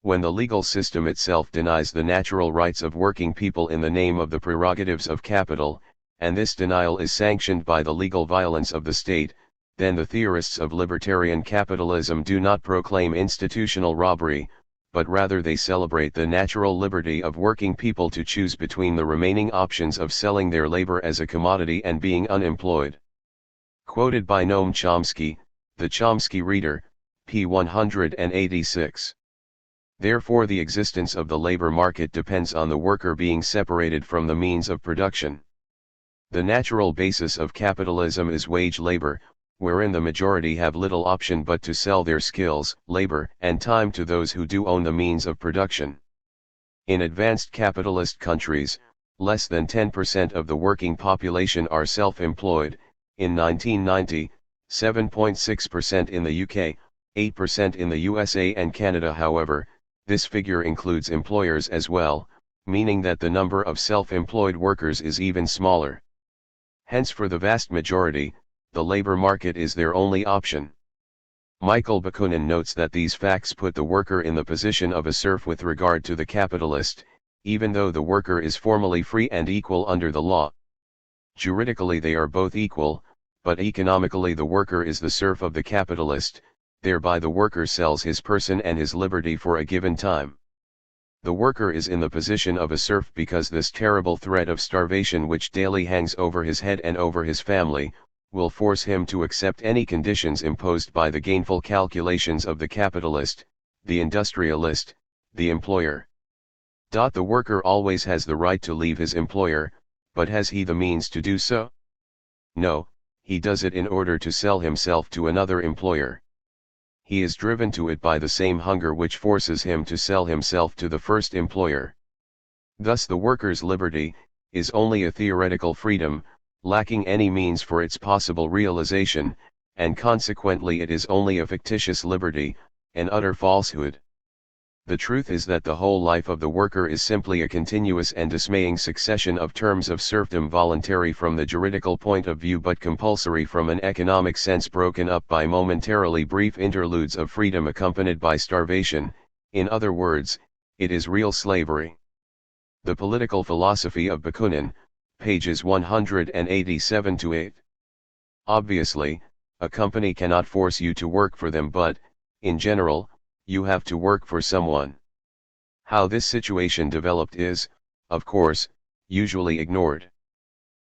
[SPEAKER 1] When the legal system itself denies the natural rights of working people in the name of the prerogatives of capital, and this denial is sanctioned by the legal violence of the state, then the theorists of libertarian capitalism do not proclaim institutional robbery, but rather they celebrate the natural liberty of working people to choose between the remaining options of selling their labor as a commodity and being unemployed. Quoted by Noam Chomsky, The Chomsky Reader, p. 186. Therefore the existence of the labor market depends on the worker being separated from the means of production. The natural basis of capitalism is wage labor, wherein the majority have little option but to sell their skills, labor, and time to those who do own the means of production. In advanced capitalist countries, less than 10% of the working population are self-employed. In 1990, 7.6% in the UK, 8% in the USA and Canada. However, this figure includes employers as well, meaning that the number of self-employed workers is even smaller. Hence for the vast majority, the labor market is their only option. Michael Bakunin notes that these facts put the worker in the position of a serf with regard to the capitalist, even though the worker is formally free and equal under the law. Juridically they are both equal, but economically the worker is the serf of the capitalist, thereby the worker sells his person and his liberty for a given time. The worker is in the position of a serf because this terrible threat of starvation which daily hangs over his head and over his family, will force him to accept any conditions imposed by the gainful calculations of the capitalist, the industrialist, the employer. The worker always has the right to leave his employer, but has he the means to do so? No, he does it in order to sell himself to another employer. he is driven to it by the same hunger which forces him to sell himself to the first employer. Thus the worker's liberty is only a theoretical freedom, lacking any means for its possible realization, and consequently it is only a fictitious liberty, an utter falsehood. The truth is that the whole life of the worker is simply a continuous and dismaying succession of terms of serfdom, voluntary from the juridical point of view but compulsory from an economic sense, broken up by momentarily brief interludes of freedom accompanied by starvation. In other words, it is real slavery. The Political Philosophy of Bakunin, pages 187-8. Obviously, a company cannot force you to work for them, but, in general, you have to work for someone. How this situation developed is, of course, usually ignored.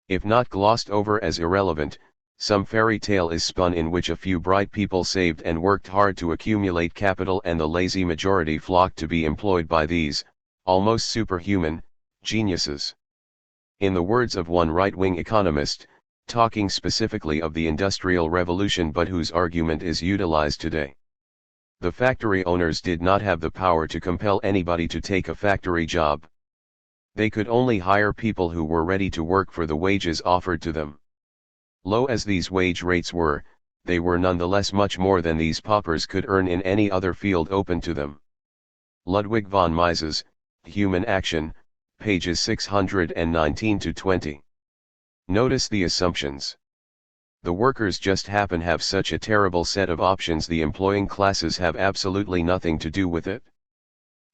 [SPEAKER 1] If not glossed over as irrelevant, some fairy tale is spun in which a few bright people saved and worked hard to accumulate capital and the lazy majority flocked to be employed by these, almost superhuman, geniuses. In the words of one right-wing economist, talking specifically of the Industrial Revolution but whose argument is utilized today, the factory owners did not have the power to compel anybody to take a factory job. They could only hire people who were ready to work for the wages offered to them. Low as these wage rates were, they were nonetheless much more than these paupers could earn in any other field open to them. Ludwig von Mises, Human Action, pages 619-20. Notice the assumptions. The workers just happen have such a terrible set of options, the employing classes have absolutely nothing to do with it.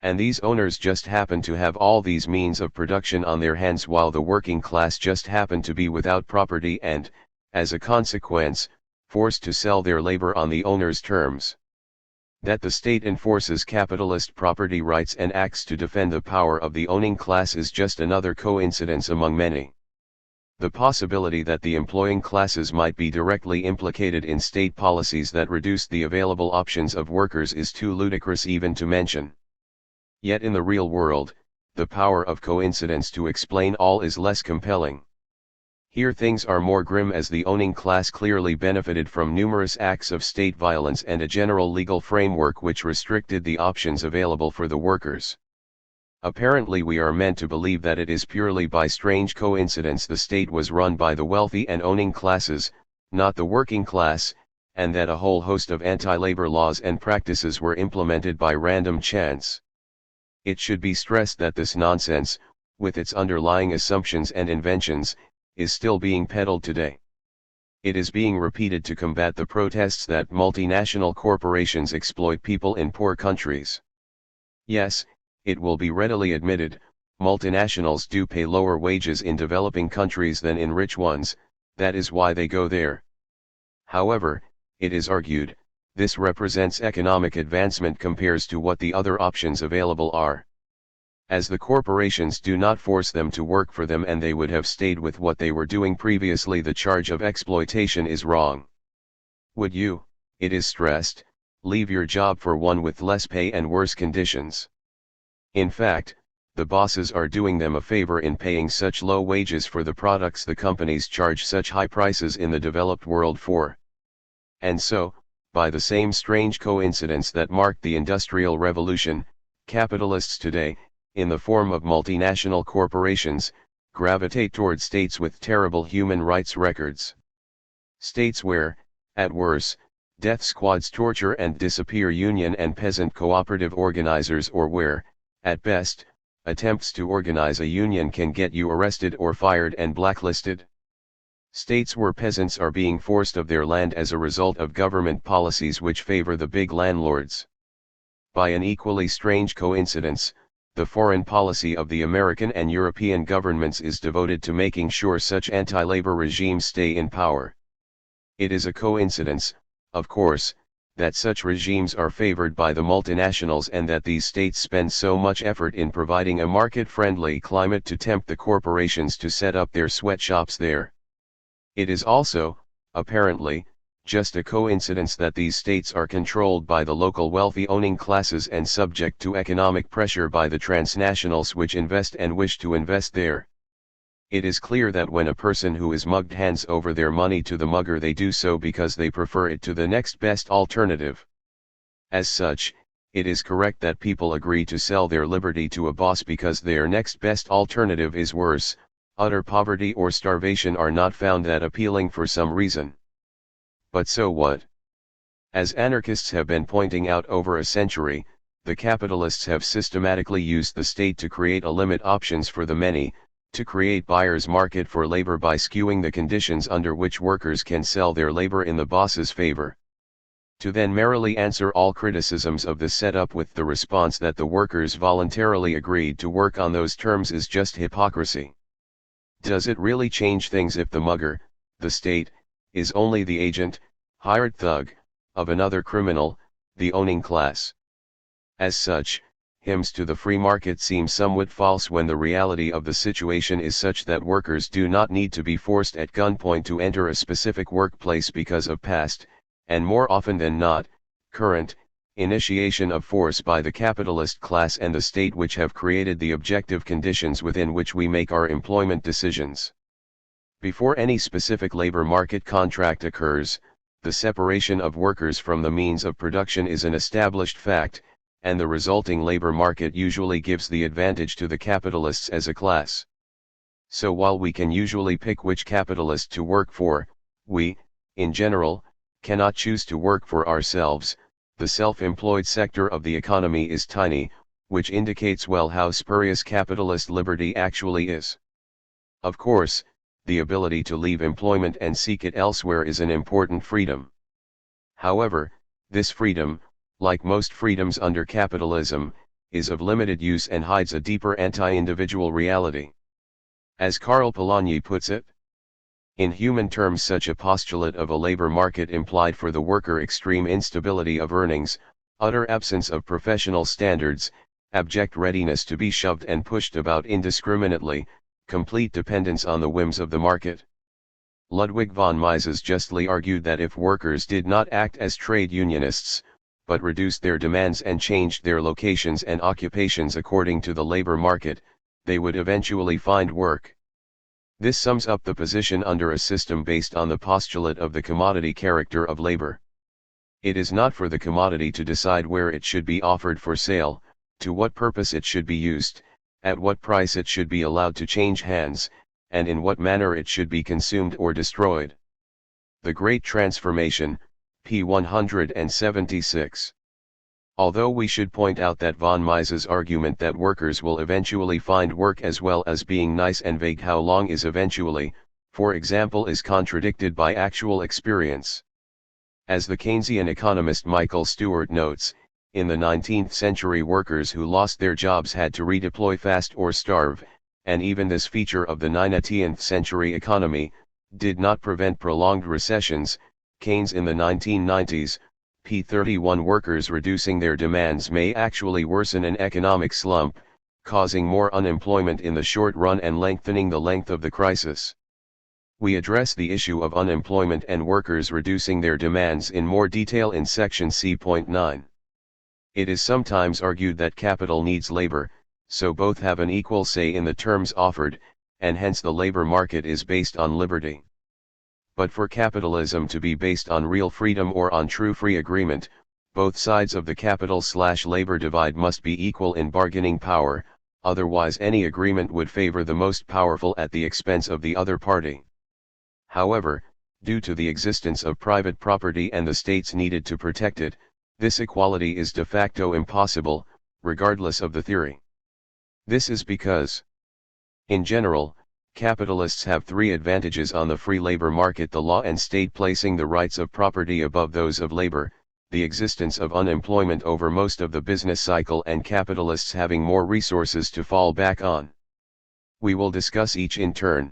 [SPEAKER 1] And these owners just happen to have all these means of production on their hands, while the working class just happen to be without property and, as a consequence, forced to sell their labor on the owner's terms. That the state enforces capitalist property rights and acts to defend the power of the owning class is just another coincidence among many. The possibility that the employing classes might be directly implicated in state policies that reduce the available options of workers is too ludicrous even to mention. Yet in the real world, the power of coincidence to explain all is less compelling. Here things are more grim, as the owning class clearly benefited from numerous acts of state violence and a general legal framework which restricted the options available for the workers. Apparently we are meant to believe that it is purely by strange coincidence the state was run by the wealthy and owning classes, not the working class, and that a whole host of anti-labor laws and practices were implemented by random chance. It should be stressed that this nonsense, with its underlying assumptions and inventions, is still being peddled today. It is being repeated to combat the protests that multinational corporations exploit people in poor countries. Yes, it will be readily admitted, multinationals do pay lower wages in developing countries than in rich ones, that is why they go there. However, it is argued, this represents economic advancement compares to what the other options available are. As the corporations do not force them to work for them and they would have stayed with what they were doing previously, the charge of exploitation is wrong. Would you, it is stressed, leave your job for one with less pay and worse conditions? In fact, the bosses are doing them a favor in paying such low wages for the products the companies charge such high prices in the developed world for. And so, by the same strange coincidence that marked the Industrial Revolution, capitalists today, in the form of multinational corporations, gravitate toward states with terrible human rights records. States where, at worst, death squads torture and disappear union and peasant cooperative organizers, or where, at best, attempts to organize a union can get you arrested or fired and blacklisted. States where peasants are being forced of their land as a result of government policies which favor the big landlords. By an equally strange coincidence, the foreign policy of the American and European governments is devoted to making sure such anti-labor regimes stay in power. It is a coincidence, of course, that such regimes are favored by the multinationals and that these states spend so much effort in providing a market-friendly climate to tempt the corporations to set up their sweatshops there. It is also, apparently, just a coincidence that these states are controlled by the local wealthy owning classes and subject to economic pressure by the transnationals which invest and wish to invest there. It is clear that when a person who is mugged hands over their money to the mugger, they do so because they prefer it to the next best alternative. As such, it is correct that people agree to sell their liberty to a boss because their next best alternative is worse. Utter poverty or starvation are not found that appealing for some reason. But so what? As anarchists have been pointing out over a century, the capitalists have systematically used the state to create a limit options for the many, to create buyer's market for labor by skewing the conditions under which workers can sell their labor in the boss's favor. To then merrily answer all criticisms of this setup with the response that the workers voluntarily agreed to work on those terms is just hypocrisy. Does it really change things if the mugger, the state, is only the agent, hired thug, of another criminal, the owning class? As such, hymns to the free market seem somewhat false when the reality of the situation is such that workers do not need to be forced at gunpoint to enter a specific workplace because of past, and more often than not, current, initiation of force by the capitalist class and the state, which have created the objective conditions within which we make our employment decisions. Before any specific labor market contract occurs, the separation of workers from the means of production is an established fact, and the resulting labor market usually gives the advantage to the capitalists as a class. So while we can usually pick which capitalist to work for, we, in general, cannot choose to work for ourselves. The self-employed sector of the economy is tiny, which indicates well how spurious capitalist liberty actually is. Of course, the ability to leave employment and seek it elsewhere is an important freedom. However, this freedom, like most freedoms under capitalism, is of limited use and hides a deeper anti-individual reality. As Karl Polanyi puts it, in human terms, such a postulate of a labor market implied for the worker extreme instability of earnings, utter absence of professional standards, abject readiness to be shoved and pushed about indiscriminately, complete dependence on the whims of the market. Ludwig von Mises justly argued that if workers did not act as trade unionists, but reduced their demands and changed their locations and occupations according to the labor market, they would eventually find work. This sums up the position under a system based on the postulate of the commodity character of labor. It is not for the commodity to decide where it should be offered for sale, to what purpose it should be used, at what price it should be allowed to change hands, and in what manner it should be consumed or destroyed. The Great Transformation, p. 176. Although we should point out that von Mises' argument that workers will eventually find work, as well as being nice and vague how long is eventually, for example, is contradicted by actual experience. As the Keynesian economist Michael Stewart notes, in the 19th century workers who lost their jobs had to redeploy fast or starve, and even this feature of the 19th century economy did not prevent prolonged recessions. Keynes in the 1990s, p. 31. Workers reducing their demands may actually worsen an economic slump, causing more unemployment in the short run and lengthening the length of the crisis. We address the issue of unemployment and workers reducing their demands in more detail in section C.9. It is sometimes argued that capital needs labor, so both have an equal say in the terms offered, and hence the labor market is based on liberty. But for capitalism to be based on real freedom or on true free agreement, both sides of the capital/labor divide must be equal in bargaining power, otherwise any agreement would favor the most powerful at the expense of the other party. However, due to the existence of private property and the states needed to protect it, this equality is de facto impossible, regardless of the theory. This is because, in general, capitalists have three advantages on the free labor market: the law and state placing the rights of property above those of labor, the existence of unemployment over most of the business cycle, and capitalists having more resources to fall back on. We will discuss each in turn.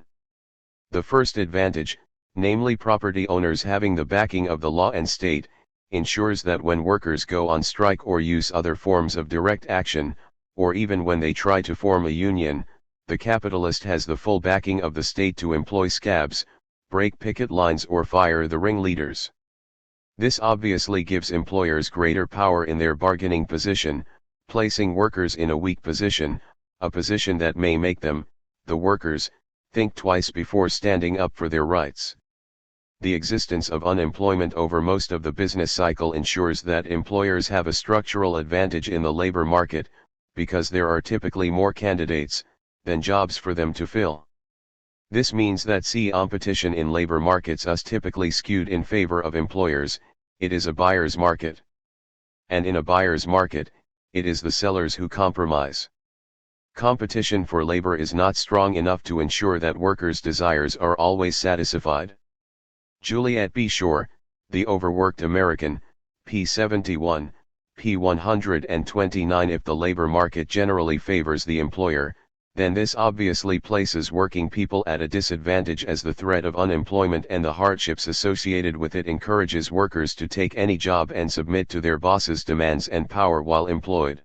[SPEAKER 1] The first advantage, namely property owners having the backing of the law and state, ensures that when workers go on strike or use other forms of direct action, or even when they try to form a union, the capitalist has the full backing of the state to employ scabs, break picket lines, or fire the ringleaders. This obviously gives employers greater power in their bargaining position, placing workers in a weak position, a position that may make them, the workers, think twice before standing up for their rights. The existence of unemployment over most of the business cycle ensures that employers have a structural advantage in the labor market, because there are typically more candidates than jobs for them to fill. This means that competition in labor markets is typically skewed in favor of employers. It is a buyer's market. And in a buyer's market, it is the sellers who compromise. Competition for labor is not strong enough to ensure that workers' desires are always satisfied. Juliet B. Shore, The Overworked American, p. 71, p. 129. If the labor market generally favors the employer, then this obviously places working people at a disadvantage, as the threat of unemployment and the hardships associated with it encourages workers to take any job and submit to their boss's demands and power while employed.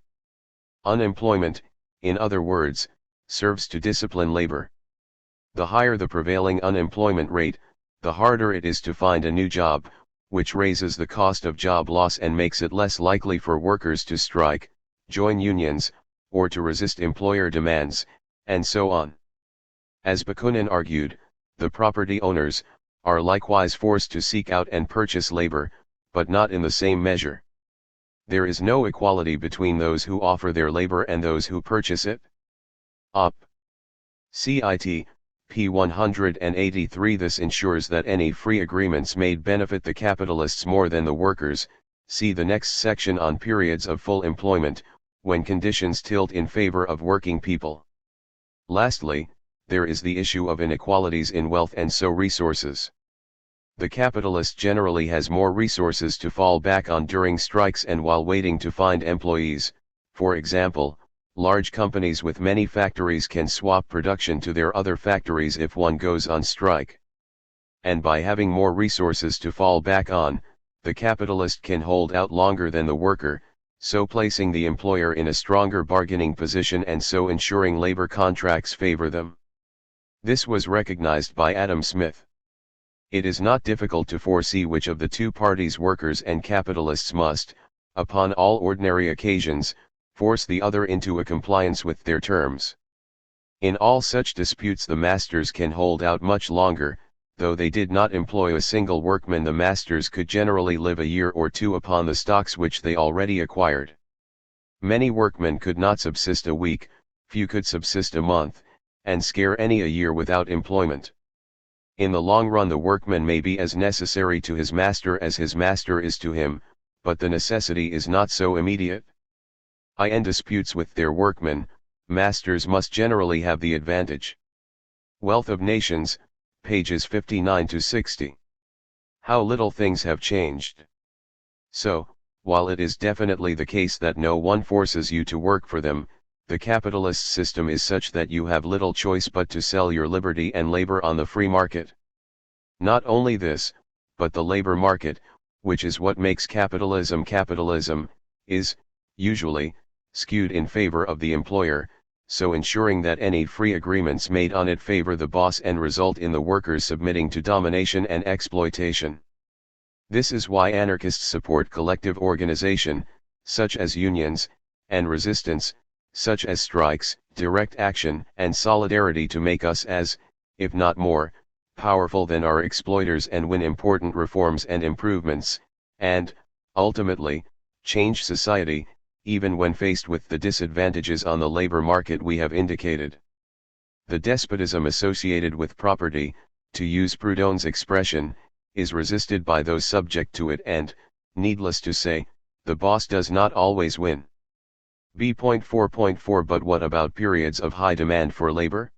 [SPEAKER 1] Unemployment, in other words, serves to discipline labor. The higher the prevailing unemployment rate, the harder it is to find a new job, which raises the cost of job loss and makes it less likely for workers to strike, join unions, or to resist employer demands, and so on. As Bakunin argued, the property owners are likewise forced to seek out and purchase labor, but not in the same measure. There is no equality between those who offer their labor and those who purchase it. Op. Cit. p. 183. This ensures that any free agreements made benefit the capitalists more than the workers. See the next section on periods of full employment, when conditions tilt in favor of working people. Lastly, there is the issue of inequalities in wealth and so resources. The capitalist generally has more resources to fall back on during strikes and while waiting to find employees. For example, large companies with many factories can swap production to their other factories if one goes on strike. And by having more resources to fall back on, the capitalist can hold out longer than the worker, so placing the employer in a stronger bargaining position and so ensuring labor contracts favor them. This was recognized by Adam Smith. It is not difficult to foresee which of the two parties, workers and capitalists, must, upon all ordinary occasions, force the other into a compliance with their terms. In all such disputes the masters can hold out much longer. Though they did not employ a single workman, the masters could generally live a year or two upon the stocks which they already acquired. Many workmen could not subsist a week, few could subsist a month, and scare any a year without employment. In the long run the workman may be as necessary to his master as his master is to him, but the necessity is not so immediate. In disputes with their workmen, masters must generally have the advantage. Wealth of Nations, pages 59 to 60. How little things have changed. So, while it is definitely the case that no one forces you to work for them, the capitalist system is such that you have little choice but to sell your liberty and labor on the free market. Not only this, but the labor market, which is what makes capitalism capitalism, is, usually, skewed in favor of the employer, so ensuring that any free agreements made on it favor the boss and result in the workers submitting to domination and exploitation. This is why anarchists support collective organization, such as unions, and resistance, such as strikes, direct action, and solidarity to make us as, if not more, powerful than our exploiters and win important reforms and improvements, and, ultimately, change society, even when faced with the disadvantages on the labor market we have indicated. The despotism associated with property, to use Proudhon's expression, is resisted by those subject to it and, needless to say, the boss does not always win. B.4.4 But what about periods of high demand for labor?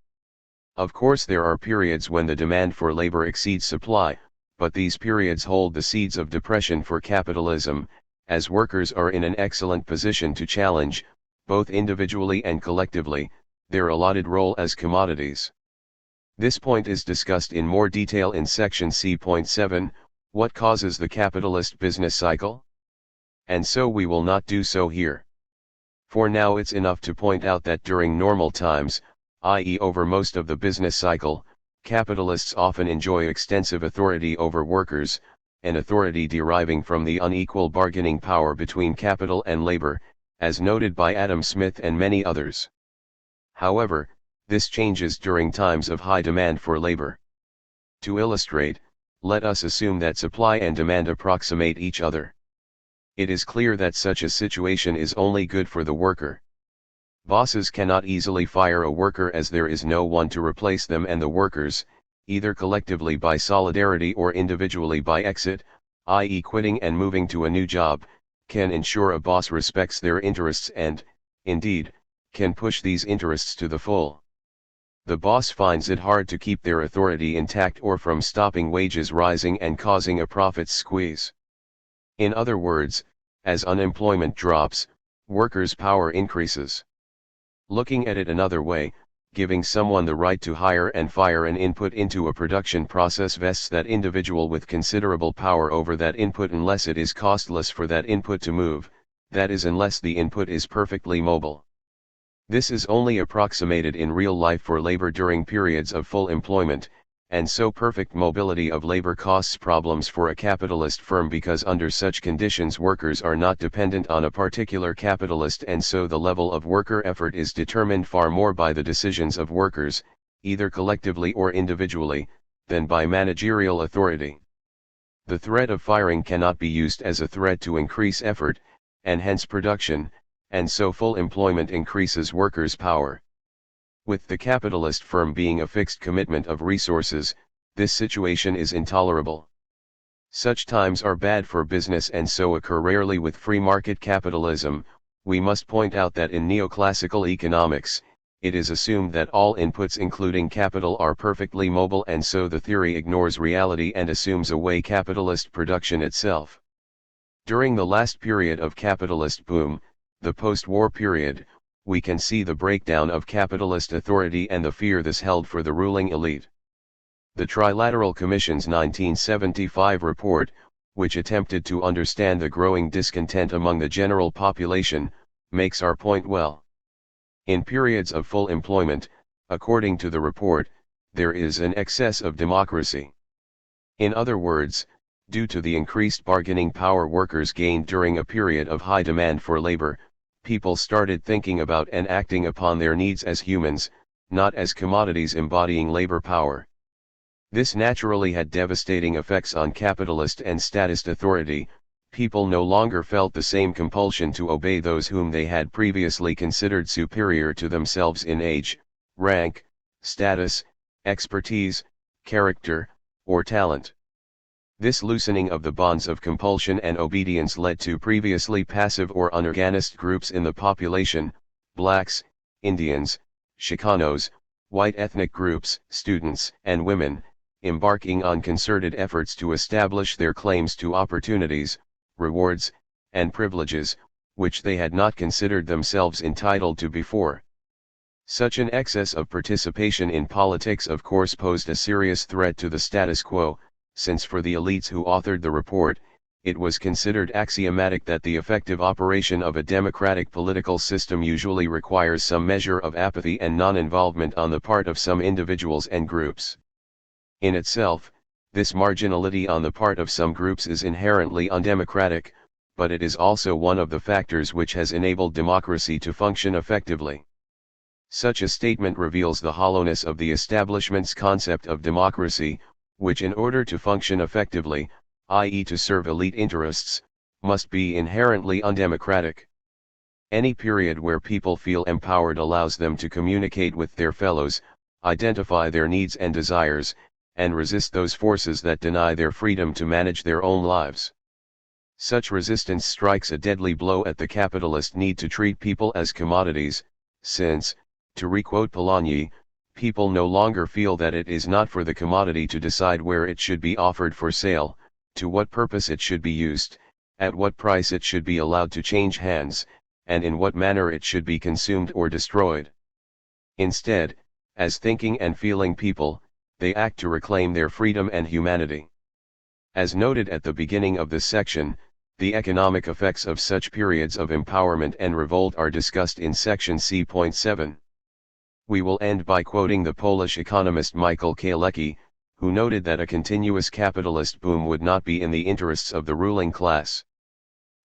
[SPEAKER 1] Of course there are periods when the demand for labor exceeds supply, but these periods hold the seeds of depression for capitalism, as workers are in an excellent position to challenge, both individually and collectively, their allotted role as commodities. This point is discussed in more detail in section C.7, What Causes the Capitalist Business Cycle? And so we will not do so here. For now it's enough to point out that during normal times, i.e. over most of the business cycle, capitalists often enjoy extensive authority over workers, an authority deriving from the unequal bargaining power between capital and labor, as noted by Adam Smith and many others. However, this changes during times of high demand for labor. To illustrate, Let us assume that supply and demand approximate each other. It is clear that such a situation is only good for the worker. Bosses cannot easily fire a worker as there is no one to replace them, and the workers, either collectively by solidarity or individually by exit, i.e. quitting and moving to a new job, can ensure a boss respects their interests and, indeed, can push these interests to the full. The boss finds it hard to keep their authority intact or from stopping wages rising and causing a profits squeeze. In other words, as unemployment drops, workers' power increases. Looking at it another way, giving someone the right to hire and fire an input into a production process vests that individual with considerable power over that input unless it is costless for that input to move, that is, unless the input is perfectly mobile. This is only approximated in real life for labor during periods of full employment, and so perfect mobility of labor causes problems for a capitalist firm because under such conditions workers are not dependent on a particular capitalist, and so the level of worker effort is determined far more by the decisions of workers, either collectively or individually, than by managerial authority. The threat of firing cannot be used as a threat to increase effort, and hence production, and so full employment increases workers' power. With the capitalist firm being a fixed commitment of resources, this situation is intolerable. Such times are bad for business and so occur rarely with free market capitalism. We must point out that in neoclassical economics, it is assumed that all inputs including capital are perfectly mobile, and so the theory ignores reality and assumes away capitalist production itself. During the last period of capitalist boom, the post-war period, we can see the breakdown of capitalist authority and the fear this held for the ruling elite. The Trilateral Commission's 1975 report, which attempted to understand the growing discontent among the general population, makes our point well. In periods of full employment, according to the report, there is an excess of democracy. In other words, due to the increased bargaining power workers gained during a period of high demand for labor, people started thinking about and acting upon their needs as humans, not as commodities embodying labor power. This naturally had devastating effects on capitalist and statist authority. People no longer felt the same compulsion to obey those whom they had previously considered superior to themselves in age, rank, status, expertise, character, or talent. This loosening of the bonds of compulsion and obedience led to previously passive or unorganized groups in the population, blacks, Indians, Chicanos, white ethnic groups, students, and women, embarking on concerted efforts to establish their claims to opportunities, rewards, and privileges, which they had not considered themselves entitled to before. Such an excess of participation in politics of course posed a serious threat to the status quo, since for the elites who authored the report, it was considered axiomatic that the effective operation of a democratic political system usually requires some measure of apathy and non-involvement on the part of some individuals and groups. In itself, this marginality on the part of some groups is inherently undemocratic, but it is also one of the factors which has enabled democracy to function effectively. Such a statement reveals the hollowness of the establishment's concept of democracy, which in order to function effectively, i.e. to serve elite interests, must be inherently undemocratic. Any period where people feel empowered allows them to communicate with their fellows, identify their needs and desires, and resist those forces that deny their freedom to manage their own lives. Such resistance strikes a deadly blow at the capitalist need to treat people as commodities, since, to requote Polanyi, people no longer feel that it is not for the commodity to decide where it should be offered for sale, to what purpose it should be used, at what price it should be allowed to change hands, and in what manner it should be consumed or destroyed. Instead, as thinking and feeling people, they act to reclaim their freedom and humanity. As noted at the beginning of this section, the economic effects of such periods of empowerment and revolt are discussed in section C.7. We will end by quoting the Polish economist Michael Kalecki, who noted that a continuous capitalist boom would not be in the interests of the ruling class.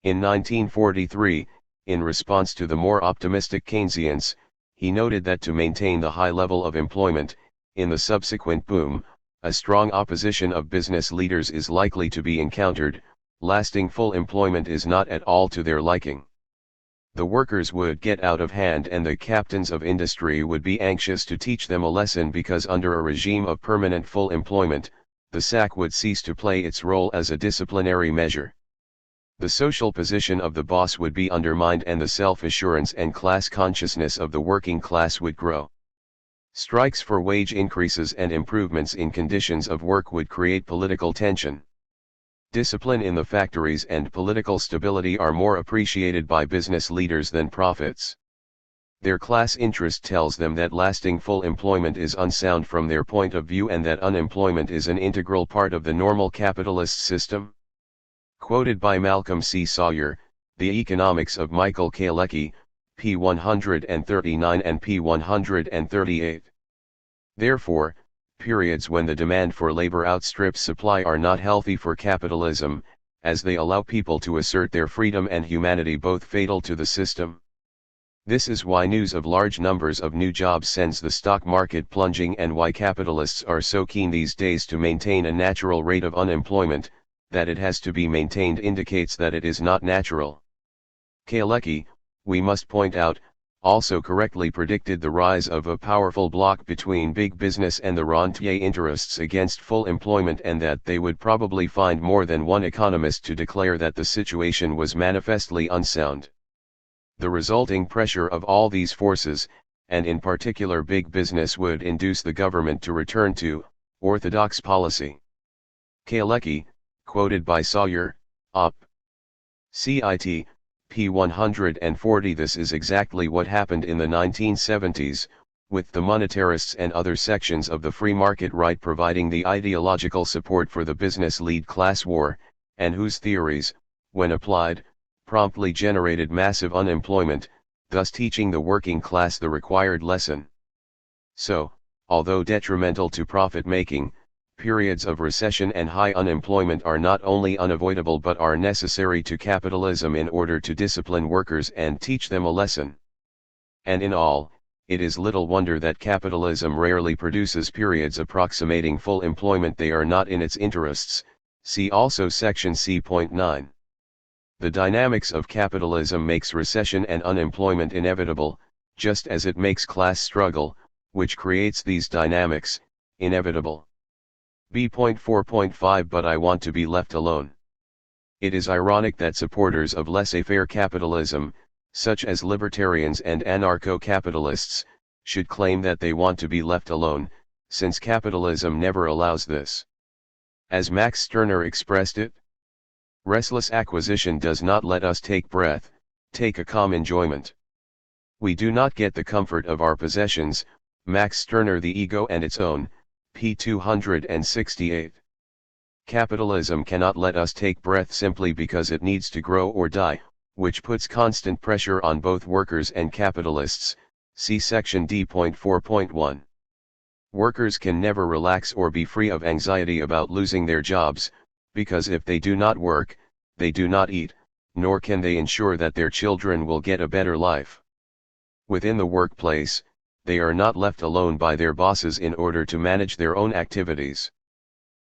[SPEAKER 1] In 1943, in response to the more optimistic Keynesians, he noted that to maintain the high level of employment, in the subsequent boom, a strong opposition of business leaders is likely to be encountered. Lasting full employment is not at all to their liking. The workers would get out of hand and the captains of industry would be anxious to teach them a lesson, because under a regime of permanent full employment, the sack would cease to play its role as a disciplinary measure. The social position of the boss would be undermined and the self-assurance and class consciousness of the working class would grow. Strikes for wage increases and improvements in conditions of work would create political tension. Discipline in the factories and political stability are more appreciated by business leaders than profits. Their class interest tells them that lasting full employment is unsound from their point of view and that unemployment is an integral part of the normal capitalist system. Quoted by Malcolm C. Sawyer, The Economics of Michael Kalecki, p. 139 and p. 138. Therefore, periods when the demand for labor outstrips supply are not healthy for capitalism, as they allow people to assert their freedom and humanity, both fatal to the system. This is why news of large numbers of new jobs sends the stock market plunging, and why capitalists are so keen these days to maintain a natural rate of unemployment. That it has to be maintained indicates that it is not natural. Kalecki, we must point out, also correctly predicted the rise of a powerful bloc between big business and the rentier interests against full employment, and that they would probably find more than one economist to declare that the situation was manifestly unsound. The resulting pressure of all these forces, and in particular big business, would induce the government to return to orthodox policy. Kalecki, quoted by Sawyer, Op. Cit. p. 140. This is exactly what happened in the 1970s, with the monetarists and other sections of the free market right providing the ideological support for the business-led class war, and whose theories, when applied, promptly generated massive unemployment, thus teaching the working class the required lesson. So, although detrimental to profit-making, periods of recession and high unemployment are not only unavoidable but are necessary to capitalism in order to discipline workers and teach them a lesson. And in all, it is little wonder that capitalism rarely produces periods approximating full employment. They are not in its interests. See also section C.9. The dynamics of capitalism makes recession and unemployment inevitable, just as it makes class struggle, which creates these dynamics, inevitable. B.4.5 But I want to be left alone. It is ironic that supporters of laissez-faire capitalism, such as libertarians and anarcho-capitalists, should claim that they want to be left alone, since capitalism never allows this. As Max Stirner expressed it, restless acquisition does not let us take breath, take a calm enjoyment. We do not get the comfort of our possessions. Max Stirner, The Ego and Its Own, p. 268. Capitalism cannot let us take breath simply because it needs to grow or die, which puts constant pressure on both workers and capitalists. See section D.4.1. Workers can never relax or be free of anxiety about losing their jobs, because if they do not work, they do not eat, nor can they ensure that their children will get a better life. Within the workplace, they are not left alone by their bosses in order to manage their own activities.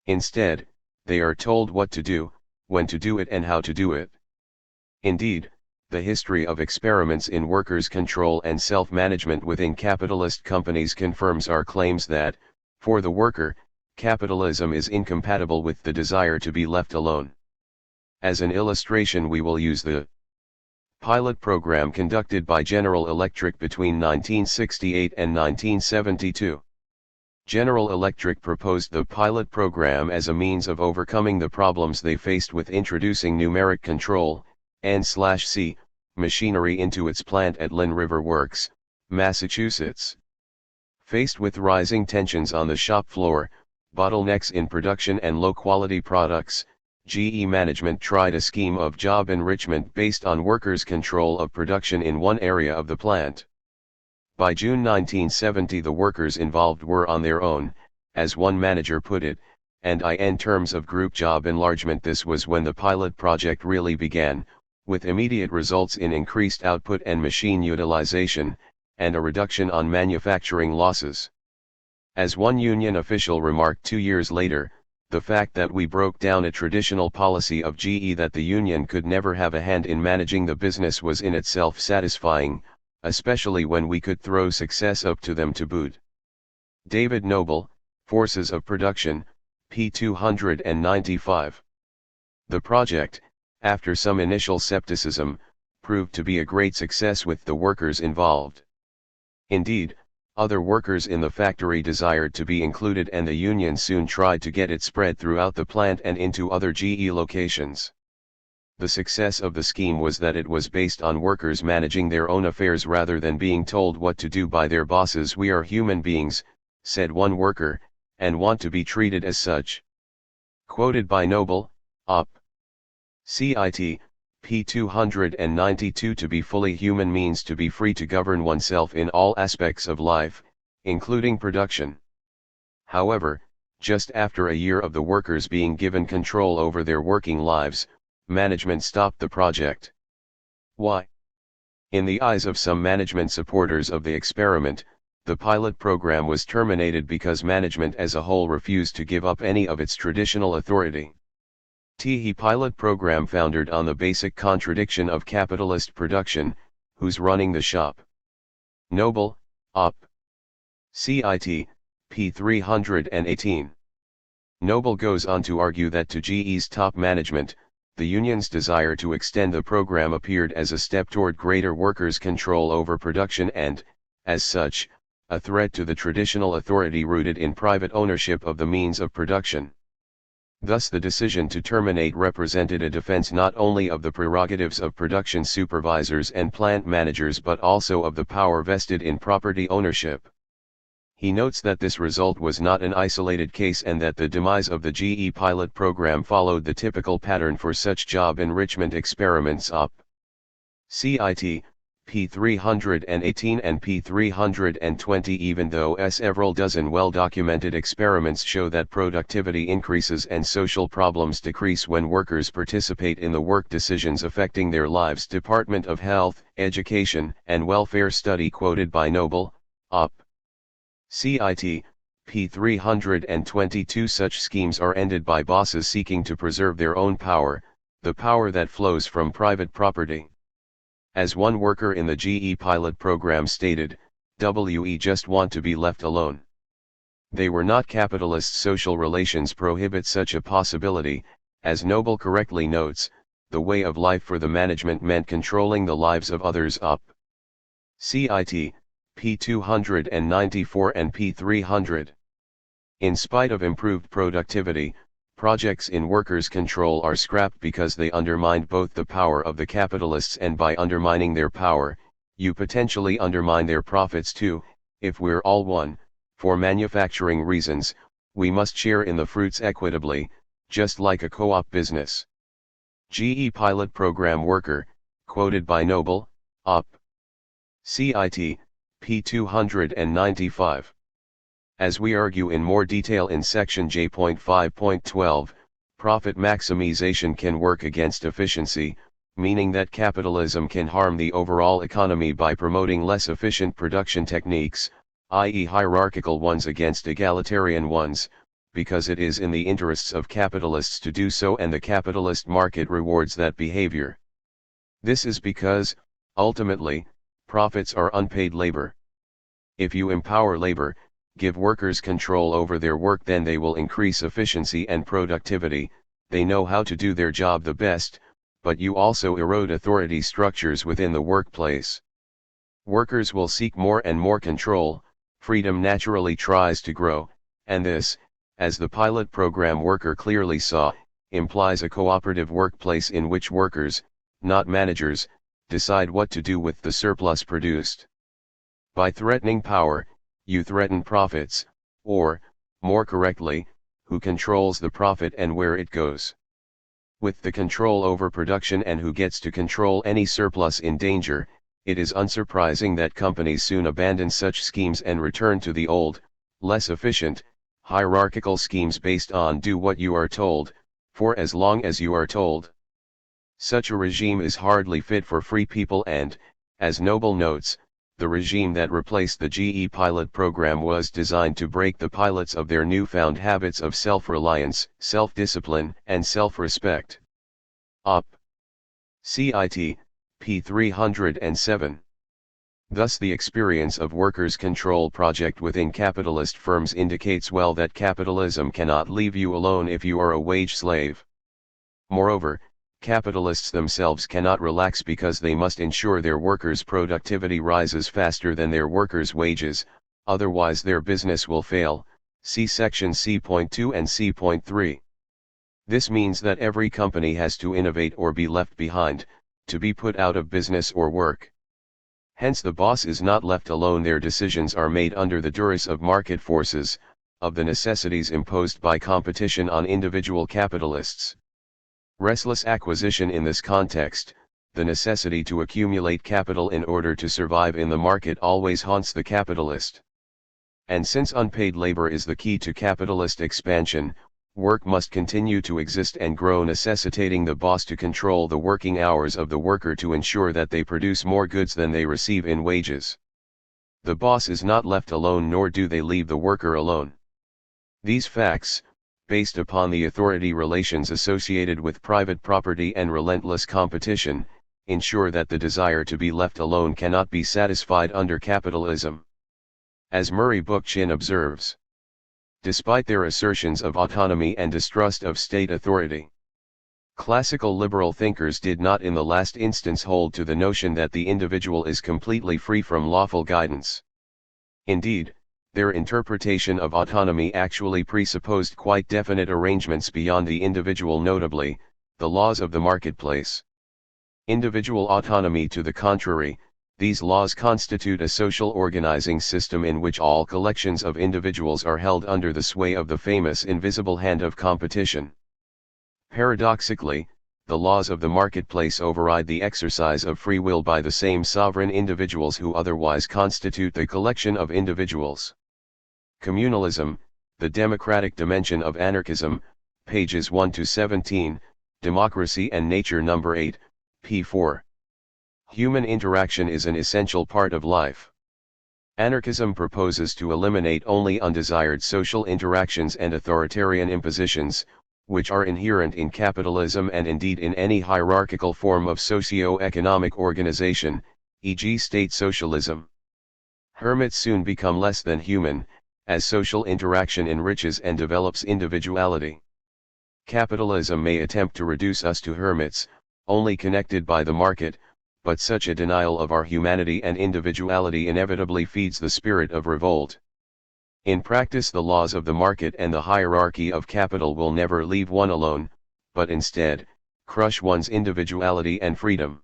[SPEAKER 1] Instead, they are told what to do, when to do it and how to do it. Indeed, the history of experiments in workers' control and self-management within capitalist companies confirms our claims that, for the worker, capitalism is incompatible with the desire to be left alone. As an illustration, we will use the pilot program conducted by General Electric between 1968 and 1972. General Electric proposed the pilot program as a means of overcoming the problems they faced with introducing numeric control, N/C, machinery into its plant at Lynn River Works, Massachusetts. Faced with rising tensions on the shop floor, bottlenecks in production and low-quality products, GE management tried a scheme of job enrichment based on workers' control of production in one area of the plant. By June 1970 the workers involved were on their own, as one manager put it, and in terms of group job enlargement this was when the pilot project really began, with immediate results in increased output and machine utilization, and a reduction on manufacturing losses. As one union official remarked 2 years later, the fact that we broke down a traditional policy of GE that the union could never have a hand in managing the business was in itself satisfying, especially when we could throw success up to them to boot. David Noble, Forces of Production, p. 295. The project, after some initial skepticism, proved to be a great success with the workers involved. Indeed, other workers in the factory desired to be included, and the union soon tried to get it spread throughout the plant and into other GE locations. The success of the scheme was that it was based on workers managing their own affairs rather than being told what to do by their bosses. "We are human beings," said one worker, "and want to be treated as such." Quoted by Noble, Op. Cit. p. 292. To be fully human means to be free to govern oneself in all aspects of life, including production. However, just after a year of the workers being given control over their working lives, management stopped the project. Why? In the eyes of some management supporters of the experiment, the pilot program was terminated because management as a whole refused to give up any of its traditional authority. The pilot program founded on the basic contradiction of capitalist production, who's running the shop. Noble, Op. Cit. p. 318. Noble goes on to argue that to GE's top management, the union's desire to extend the program appeared as a step toward greater workers' control over production and, as such, a threat to the traditional authority rooted in private ownership of the means of production. Thus the decision to terminate represented a defense not only of the prerogatives of production supervisors and plant managers but also of the power vested in property ownership. He notes that this result was not an isolated case and that the demise of the GE pilot program followed the typical pattern for such job enrichment experiments. Op. Cit. p. 318 and p. 320. Even though several dozen well-documented experiments show that productivity increases and social problems decrease when workers participate in the work decisions affecting their lives. Department of Health, Education, and Welfare study quoted by Noble, Op. Cit. p. 322. Such schemes are ended by bosses seeking to preserve their own power, the power that flows from private property. As one worker in the GE pilot program stated, "We just want to be left alone." They were not capitalists. Social relations prohibit such a possibility. As Noble correctly notes, the way of life for the management meant controlling the lives of others. Op. Cit. p. 294 and p. 300. In spite of improved productivity, projects in workers' control are scrapped because they undermined both the power of the capitalists, and by undermining their power, you potentially undermine their profits too. If we're all one, for manufacturing reasons, we must share in the fruits equitably, just like a co-op business. GE pilot program worker, quoted by Noble, Op. Cit. p. 295. As we argue in more detail in section J.5.12, profit maximization can work against efficiency, meaning that capitalism can harm the overall economy by promoting less efficient production techniques, i.e. hierarchical ones against egalitarian ones, because it is in the interests of capitalists to do so and the capitalist market rewards that behavior. This is because, ultimately, profits are unpaid labor. If you empower labor, give workers control over their work, then they will increase efficiency and productivity. They know how to do their job the best, but you also erode authority structures within the workplace. Workers will seek more and more control, freedom naturally tries to grow, and this, as the pilot program worker clearly saw, implies a cooperative workplace in which workers, not managers, decide what to do with the surplus produced. By threatening power, you threaten profits, or, more correctly, who controls the profit and where it goes. With the control over production and who gets to control any surplus in danger, it is unsurprising that companies soon abandon such schemes and return to the old, less efficient, hierarchical schemes based on do what you are told, for as long as you are told. Such a regime is hardly fit for free people and, as Noble notes, the regime that replaced the GE pilot program was designed to break the pilots of their newfound habits of self-reliance, self-discipline, and self-respect. Op. Cit. p. 307. Thus the experience of workers' control project within capitalist firms indicates well that capitalism cannot leave you alone if you are a wage slave. Moreover, capitalists themselves cannot relax because they must ensure their workers' productivity rises faster than their workers' wages, otherwise their business will fail. See section C.2 and C.3. This means that every company has to innovate or be left behind, to be put out of business or work. Hence the boss is not left alone. Their decisions are made under the duress of market forces, of the necessities imposed by competition on individual capitalists. Restless acquisition in this context, the necessity to accumulate capital in order to survive in the market always haunts the capitalist. And since unpaid labor is the key to capitalist expansion, work must continue to exist and grow, necessitating the boss to control the working hours of the worker to ensure that they produce more goods than they receive in wages. The boss is not left alone, nor do they leave the worker alone. These facts, based upon the authority relations associated with private property and relentless competition, ensure that the desire to be left alone cannot be satisfied under capitalism. As Murray Bookchin observes, despite their assertions of autonomy and distrust of state authority, classical liberal thinkers did not in the last instance hold to the notion that the individual is completely free from lawful guidance. Indeed, their interpretation of autonomy actually presupposed quite definite arrangements beyond the individual, notably, the laws of the marketplace. Individual autonomy, to the contrary, these laws constitute a social organizing system in which all collections of individuals are held under the sway of the famous invisible hand of competition. Paradoxically, the laws of the marketplace override the exercise of free will by the same sovereign individuals who otherwise constitute the collection of individuals. Communalism, the democratic dimension of anarchism, pages 1 to 17, Democracy and Nature No. 8, p. 4. Human interaction is an essential part of life. Anarchism proposes to eliminate only undesired social interactions and authoritarian impositions, which are inherent in capitalism and indeed in any hierarchical form of socio-economic organization, e.g. state socialism. Hermits soon become less than human, as social interaction enriches and develops individuality. Capitalism may attempt to reduce us to hermits, only connected by the market, but such a denial of our humanity and individuality inevitably feeds the spirit of revolt. In practice, the laws of the market and the hierarchy of capital will never leave one alone, but instead, crush one's individuality and freedom.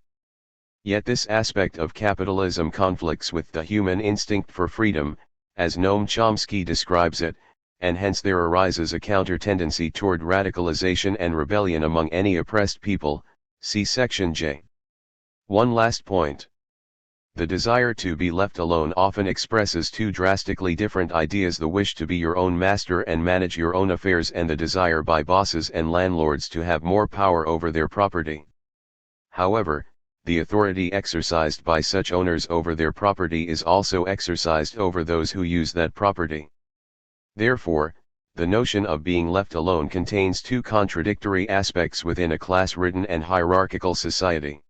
[SPEAKER 1] Yet this aspect of capitalism conflicts with the human instinct for freedom, as Noam Chomsky describes it, and hence there arises a counter-tendency toward radicalization and rebellion among any oppressed people, see section J. One last point. The desire to be left alone often expresses two drastically different ideas: the wish to be your own master and manage your own affairs, and the desire by bosses and landlords to have more power over their property. However, the authority exercised by such owners over their property is also exercised over those who use that property. Therefore, the notion of being left alone contains two contradictory aspects within a class-ridden and hierarchical society.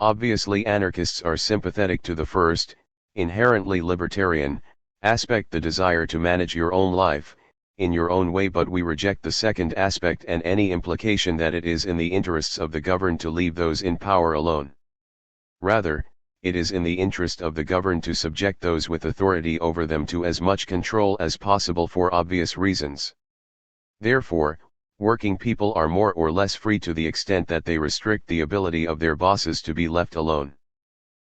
[SPEAKER 1] Obviously, anarchists are sympathetic to the first, inherently libertarian, aspect, the desire to manage your own life, in your own way, but we reject the second aspect and any implication that it is in the interests of the governed to leave those in power alone. Rather, it is in the interest of the governed to subject those with authority over them to as much control as possible for obvious reasons. Therefore, working people are more or less free to the extent that they restrict the ability of their bosses to be left alone.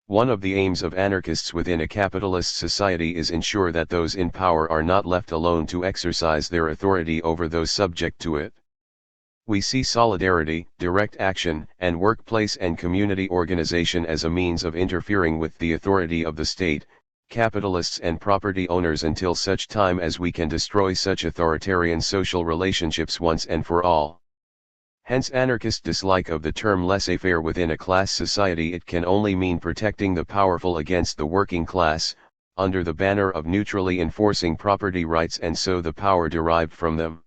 [SPEAKER 1] One of the aims of anarchists within a capitalist society is ensure that those in power are not left alone to exercise their authority over those subject to it. We see solidarity, direct action, and workplace and community organization as a means of interfering with the authority of the state, capitalists and property owners until such time as we can destroy such authoritarian social relationships once and for all. Hence anarchist dislike of the term laissez-faire within a class society. It can only mean protecting the powerful against the working class, under the banner of neutrally enforcing property rights and so the power derived from them.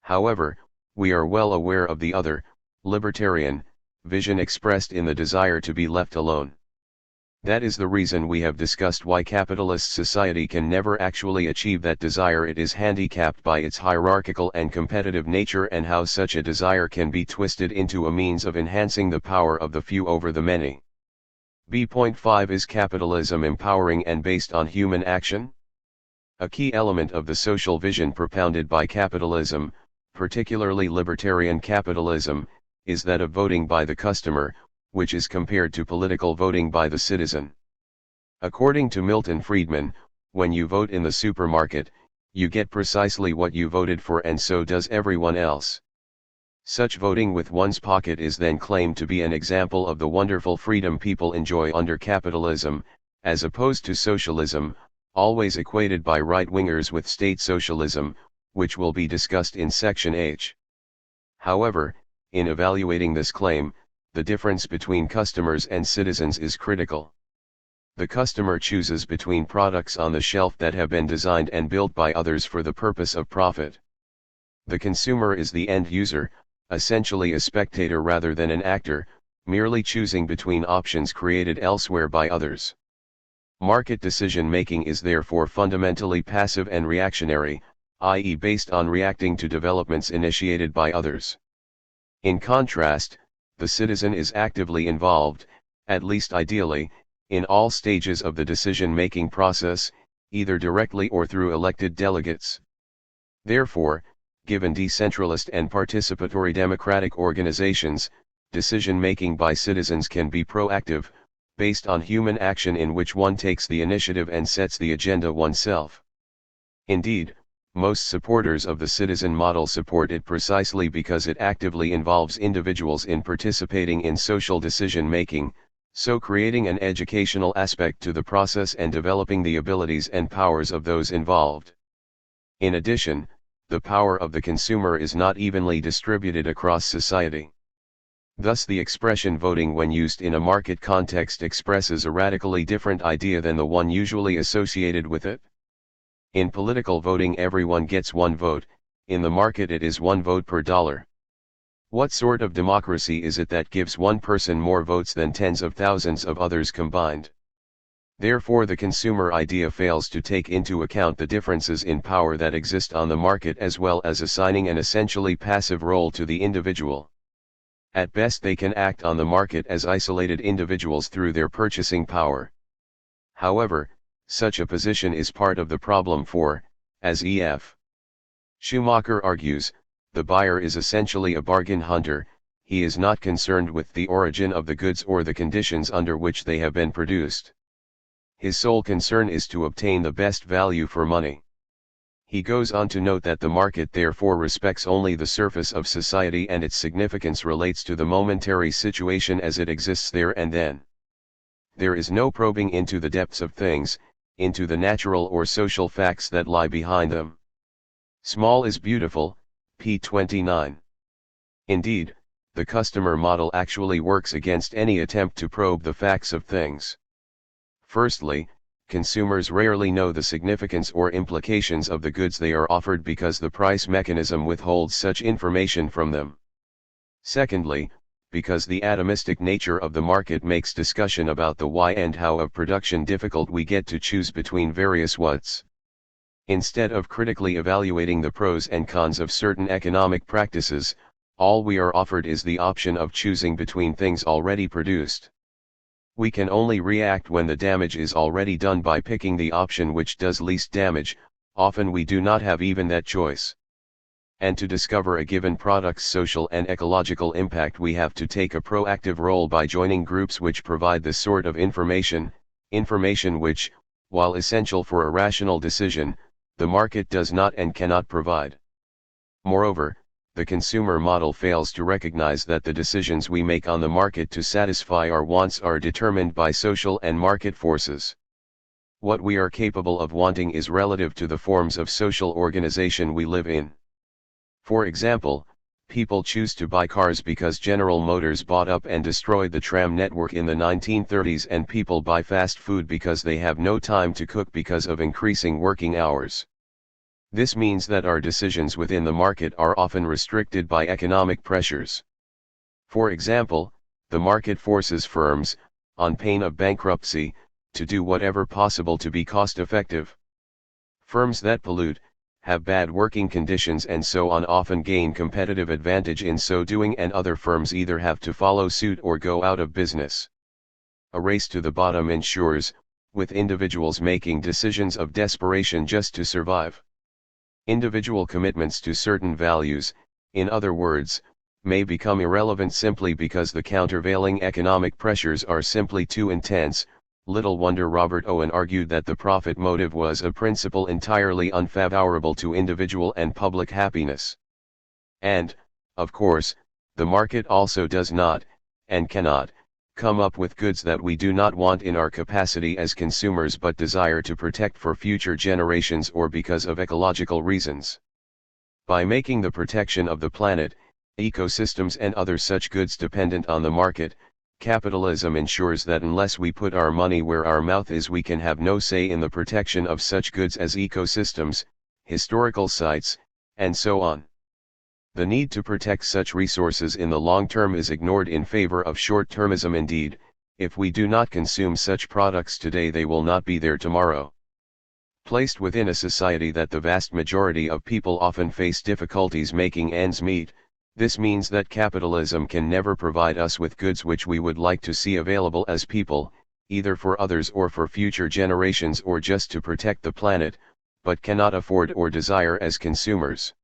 [SPEAKER 1] However, we are well aware of the other, libertarian, vision expressed in the desire to be left alone. That is the reason we have discussed why capitalist society can never actually achieve that desire. It is handicapped by its hierarchical and competitive nature, and how such a desire can be twisted into a means of enhancing the power of the few over the many. B.5 Is capitalism empowering and based on human action? A key element of the social vision propounded by capitalism, particularly libertarian capitalism, is that of voting by the customer, which is compared to political voting by the citizen. According to Milton Friedman, when you vote in the supermarket, you get precisely what you voted for, and so does everyone else. Such voting with one's pocket is then claimed to be an example of the wonderful freedom people enjoy under capitalism, as opposed to socialism, always equated by right-wingers with state socialism, which will be discussed in Section H. However, in evaluating this claim, the difference between customers and citizens is critical. The customer chooses between products on the shelf that have been designed and built by others for the purpose of profit. The consumer is the end user, essentially a spectator rather than an actor, merely choosing between options created elsewhere by others. Market decision-making is therefore fundamentally passive and reactionary, i.e. based on reacting to developments initiated by others. In contrast, the citizen is actively involved, at least ideally, in all stages of the decision-making process, either directly or through elected delegates. Therefore, given decentralist and participatory democratic organizations, decision-making by citizens can be proactive, based on human action in which one takes the initiative and sets the agenda oneself. Indeed, most supporters of the citizen model support it precisely because it actively involves individuals in participating in social decision-making, so creating an educational aspect to the process and developing the abilities and powers of those involved. In addition, the power of the consumer is not evenly distributed across society. Thus the expression voting when used in a market context expresses a radically different idea than the one usually associated with it. In political voting everyone gets one vote, in the market it is one vote per dollar. What sort of democracy is it that gives one person more votes than tens of thousands of others combined? Therefore the consumer idea fails to take into account the differences in power that exist on the market, as well as assigning an essentially passive role to the individual. At best they can act on the market as isolated individuals through their purchasing power. However, such a position is part of the problem for, as E.F. Schumacher argues, the buyer is essentially a bargain hunter. He is not concerned with the origin of the goods or the conditions under which they have been produced. His sole concern is to obtain the best value for money. He goes on to note that the market therefore respects only the surface of society, and its significance relates to the momentary situation as it exists there and then. There is no probing into the depths of things, into the natural or social facts that lie behind them. Small is beautiful, p. 29. Indeed, the customer model actually works against any attempt to probe the facts of things. Firstly, consumers rarely know the significance or implications of the goods they are offered because the price mechanism withholds such information from them. Secondly, because the atomistic nature of the market makes discussion about the why and how of production difficult, we get to choose between various whats. Instead of critically evaluating the pros and cons of certain economic practices, all we are offered is the option of choosing between things already produced. We can only react when the damage is already done by picking the option which does least damage. Often we do not have even that choice. And to discover a given product's social and ecological impact, we have to take a proactive role by joining groups which provide this sort of information which, while essential for a rational decision, the market does not and cannot provide. Moreover, the consumer model fails to recognize that the decisions we make on the market to satisfy our wants are determined by social and market forces. What we are capable of wanting is relative to the forms of social organization we live in. For example, People choose to buy cars because General Motors bought up and destroyed the tram network in the 1930s, and people buy fast food because they have no time to cook because of increasing working hours. This means that our decisions within the market are often restricted by economic pressures. For example, the market forces firms, on pain of bankruptcy, to do whatever possible to be cost-effective. Firms that pollute, have bad working conditions and so on often gain competitive advantage in so doing, and other firms either have to follow suit or go out of business. A race to the bottom ensures, with individuals making decisions of desperation just to survive. Individual commitments to certain values, in other words, may become irrelevant simply because the countervailing economic pressures are simply too intense. Little wonder Robert Owen argued that the profit motive was a principle entirely unfavorable to individual and public happiness. And, of course, the market also does not, and cannot, come up with goods that we do not want in our capacity as consumers but desire to protect for future generations or because of ecological reasons. By making the protection of the planet, ecosystems and other such goods dependent on the market, capitalism ensures that unless we put our money where our mouth is, we can have no say in the protection of such goods as ecosystems, historical sites, and so on. The need to protect such resources in the long term is ignored in favor of short-termism. Indeed, if we do not consume such products today, they will not be there tomorrow. Placed within a society that the vast majority of people often face difficulties making ends meet, this means that capitalism can never provide us with goods which we would like to see available as people, either for others or for future generations or just to protect the planet, but cannot afford or desire as consumers.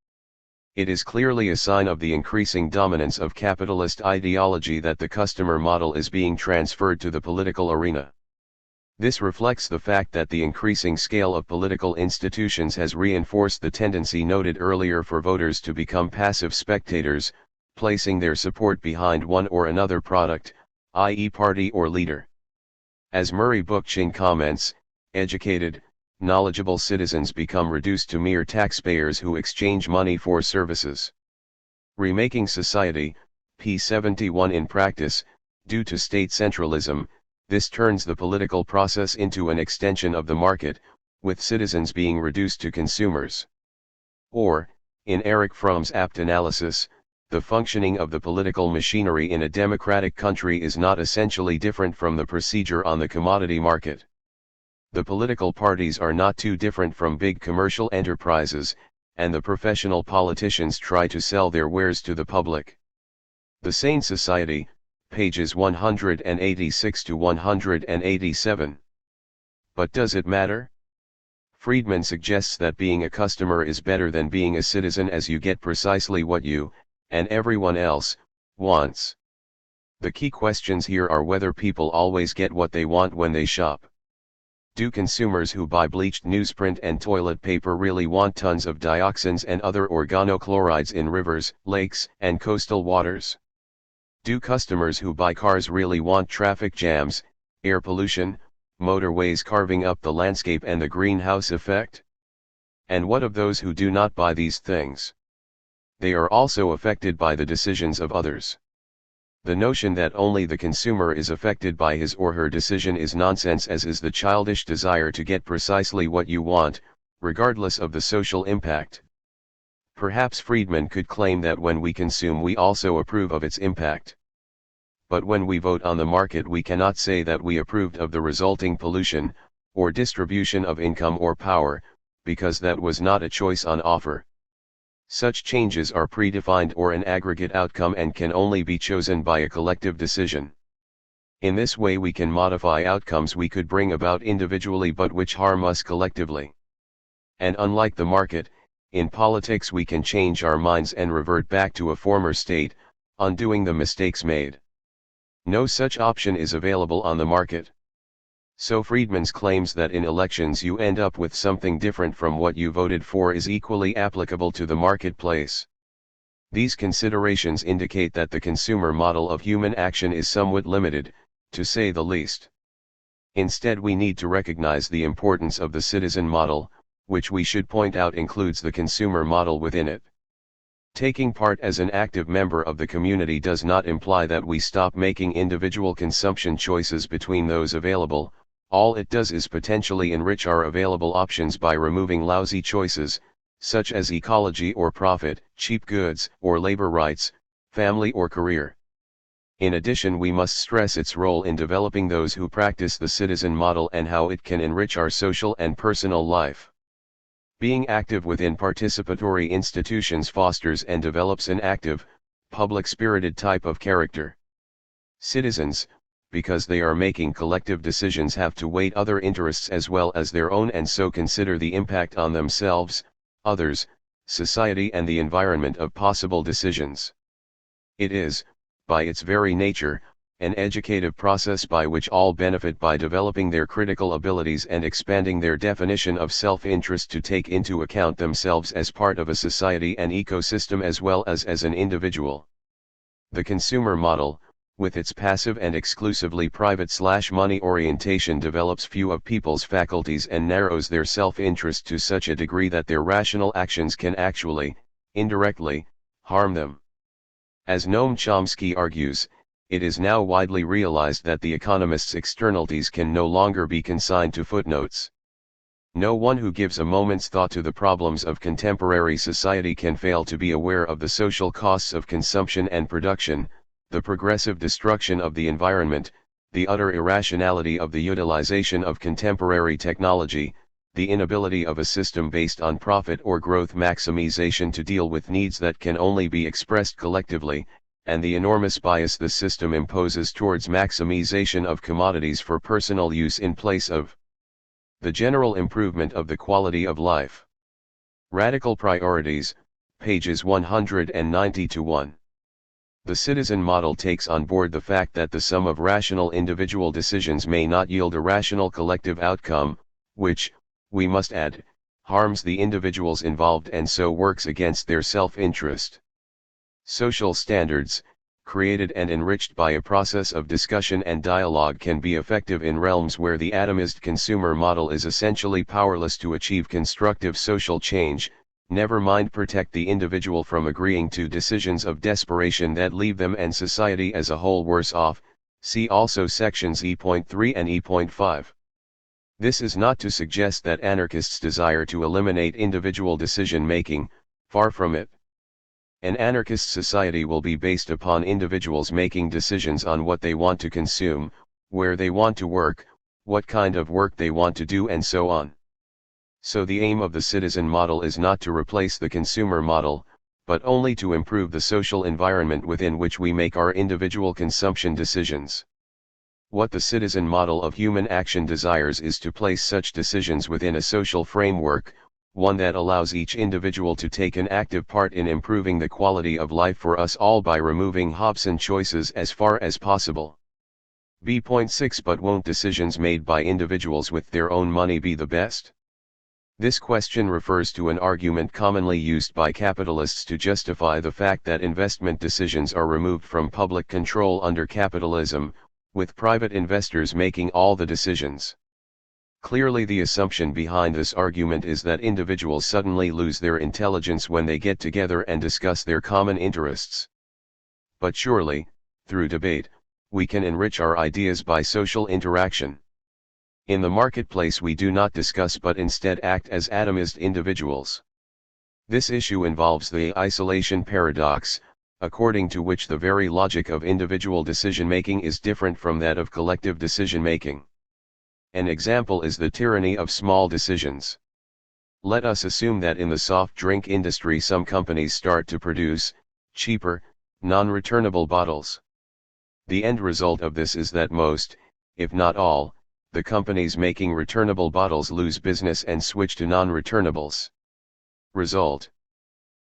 [SPEAKER 1] It is clearly a sign of the increasing dominance of capitalist ideology that the customer model is being transferred to the political arena. This reflects the fact that the increasing scale of political institutions has reinforced the tendency noted earlier for voters to become passive spectators, placing their support behind one or another product, i.e. party or leader. As Murray Bookchin comments, educated, knowledgeable citizens become reduced to mere taxpayers who exchange money for services. Remaking society, p. 71. In practice, due to state centralism, this turns the political process into an extension of the market, with citizens being reduced to consumers. Or, in Erich Fromm's apt analysis, the functioning of the political machinery in a democratic country is not essentially different from the procedure on the commodity market. The political parties are not too different from big commercial enterprises, and the professional politicians try to sell their wares to the public. The Sane Society, pages 186 to 187. But does it matter? Friedman suggests that being a customer is better than being a citizen, as you get precisely what you, and everyone else, wants. The key questions here are whether people always get what they want when they shop. Do consumers who buy bleached newsprint and toilet paper really want tons of dioxins and other organochlorides in rivers, lakes, and coastal waters? Do customers who buy cars really want traffic jams, air pollution, motorways carving up the landscape, and the greenhouse effect? And what of those who do not buy these things? They are also affected by the decisions of others. The notion that only the consumer is affected by his or her decision is nonsense, as is the childish desire to get precisely what you want, regardless of the social impact. Perhaps Friedman could claim that when we consume we also approve of its impact. But when we vote on the market, we cannot say that we approved of the resulting pollution, or distribution of income or power, because that was not a choice on offer. Such changes are predefined or an aggregate outcome and can only be chosen by a collective decision. In this way we can modify outcomes we could bring about individually but which harm us collectively. And unlike the market, in politics we can change our minds and revert back to a former state, undoing the mistakes made. No such option is available on the market. So Friedman's claims that in elections you end up with something different from what you voted for is equally applicable to the marketplace. These considerations indicate that the consumer model of human action is somewhat limited, to say the least. Instead, we need to recognize the importance of the citizen model, which we should point out includes the consumer model within it. Taking part as an active member of the community does not imply that we stop making individual consumption choices between those available. All it does is potentially enrich our available options by removing lousy choices, such as ecology or profit, cheap goods or labor rights, family or career. In addition, we must stress its role in developing those who practice the citizen model and how it can enrich our social and personal life. Being active within participatory institutions fosters and develops an active, public-spirited type of character. Citizens, because they are making collective decisions, have to weigh other interests as well as their own and so consider the impact on themselves, others, society and the environment of possible decisions. It is, by its very nature, an educative process by which all benefit by developing their critical abilities and expanding their definition of self-interest to take into account themselves as part of a society and ecosystem as well as an individual. The consumer model, with its passive and exclusively private/money orientation, develops few of people's faculties and narrows their self-interest to such a degree that their rational actions can actually, indirectly, harm them. As Noam Chomsky argues, it is now widely realized that the economist's externalities can no longer be consigned to footnotes. No one who gives a moment's thought to the problems of contemporary society can fail to be aware of the social costs of consumption and production, the progressive destruction of the environment, the utter irrationality of the utilization of contemporary technology, the inability of a system based on profit or growth maximization to deal with needs that can only be expressed collectively, and the enormous bias the system imposes towards maximization of commodities for personal use in place of the general improvement of the quality of life. Radical Priorities, pages 190-1. The citizen model takes on board the fact that the sum of rational individual decisions may not yield a rational collective outcome, which, we must add, harms the individuals involved and so works against their self-interest. Social standards, created and enriched by a process of discussion and dialogue, can be effective in realms where the atomist consumer model is essentially powerless to achieve constructive social change, never mind protect the individual from agreeing to decisions of desperation that leave them and society as a whole worse off. See also sections E.3 and E.5. This is not to suggest that anarchists desire to eliminate individual decision-making, far from it. An anarchist society will be based upon individuals making decisions on what they want to consume, where they want to work, what kind of work they want to do and so on. So the aim of the citizen model is not to replace the consumer model, but only to improve the social environment within which we make our individual consumption decisions. What the citizen model of human action desires is to place such decisions within a social framework, one that allows each individual to take an active part in improving the quality of life for us all by removing Hobson choices as far as possible. B.6 But won't decisions made by individuals with their own money be the best? This question refers to an argument commonly used by capitalists to justify the fact that investment decisions are removed from public control under capitalism, with private investors making all the decisions. Clearly, the assumption behind this argument is that individuals suddenly lose their intelligence when they get together and discuss their common interests. But surely, through debate, we can enrich our ideas by social interaction. In the marketplace we do not discuss but instead act as atomist individuals. This issue involves the isolation paradox, according to which the very logic of individual decision-making is different from that of collective decision-making. An example is the tyranny of small decisions. Let us assume that in the soft drink industry some companies start to produce cheaper, non-returnable bottles. The end result of this is that most, if not all, the companies making returnable bottles lose business and switch to non-returnables. Result: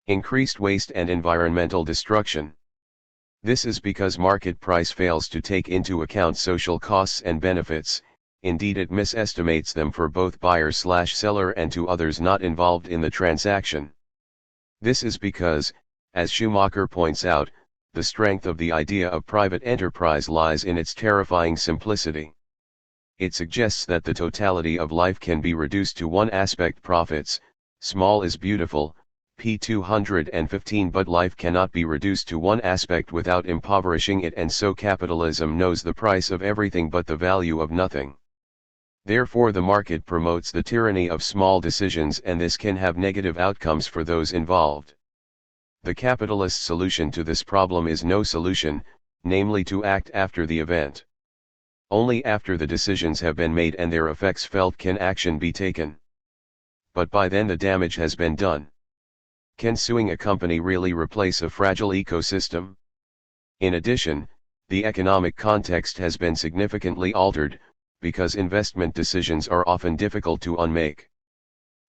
[SPEAKER 1] increased waste and environmental destruction. This is because market price fails to take into account social costs and benefits, indeed it misestimates them for both buyer/seller and to others not involved in the transaction. This is because, as Schumacher points out, the strength of the idea of private enterprise lies in its terrifying simplicity. It suggests that the totality of life can be reduced to one aspect: profits. Small is beautiful, p. 215. But life cannot be reduced to one aspect without impoverishing it, and so capitalism knows the price of everything but the value of nothing. Therefore the market promotes the tyranny of small decisions, and this can have negative outcomes for those involved. The capitalist solution to this problem is no solution, namely to act after the event. Only after the decisions have been made and their effects felt can action be taken. But by then the damage has been done. Can suing a company really replace a fragile ecosystem? In addition, the economic context has been significantly altered, because investment decisions are often difficult to unmake.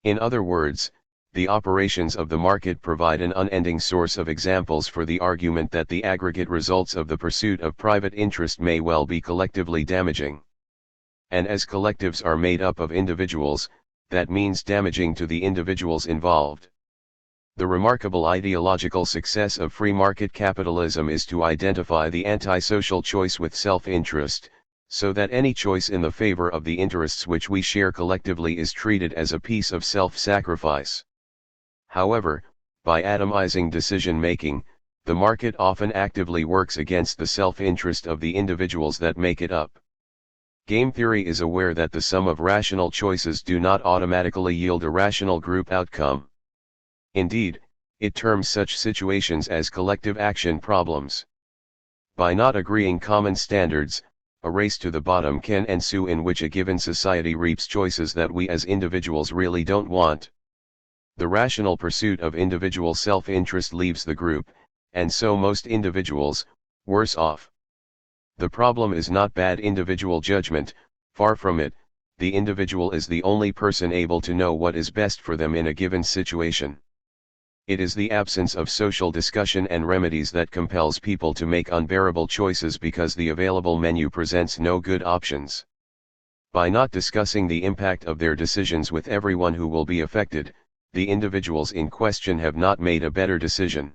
[SPEAKER 1] In other words, the operations of the market provide an unending source of examples for the argument that the aggregate results of the pursuit of private interest may well be collectively damaging. And as collectives are made up of individuals, that means damaging to the individuals involved. The remarkable ideological success of free market capitalism is to identify the antisocial choice with self-interest, so that any choice in the favor of the interests which we share collectively is treated as a piece of self-sacrifice. However, by atomizing decision-making, the market often actively works against the self-interest of the individuals that make it up. Game theory is aware that the sum of rational choices do not automatically yield a rational group outcome. Indeed, it terms such situations as collective action problems. By not agreeing common standards, a race to the bottom can ensue in which a given society reaps choices that we as individuals really don't want. The rational pursuit of individual self-interest leaves the group, and so most individuals, worse off. The problem is not bad individual judgment, far from it. The individual is the only person able to know what is best for them in a given situation. It is the absence of social discussion and remedies that compels people to make unbearable choices because the available menu presents no good options. By not discussing the impact of their decisions with everyone who will be affected, the individuals in question have not made a better decision.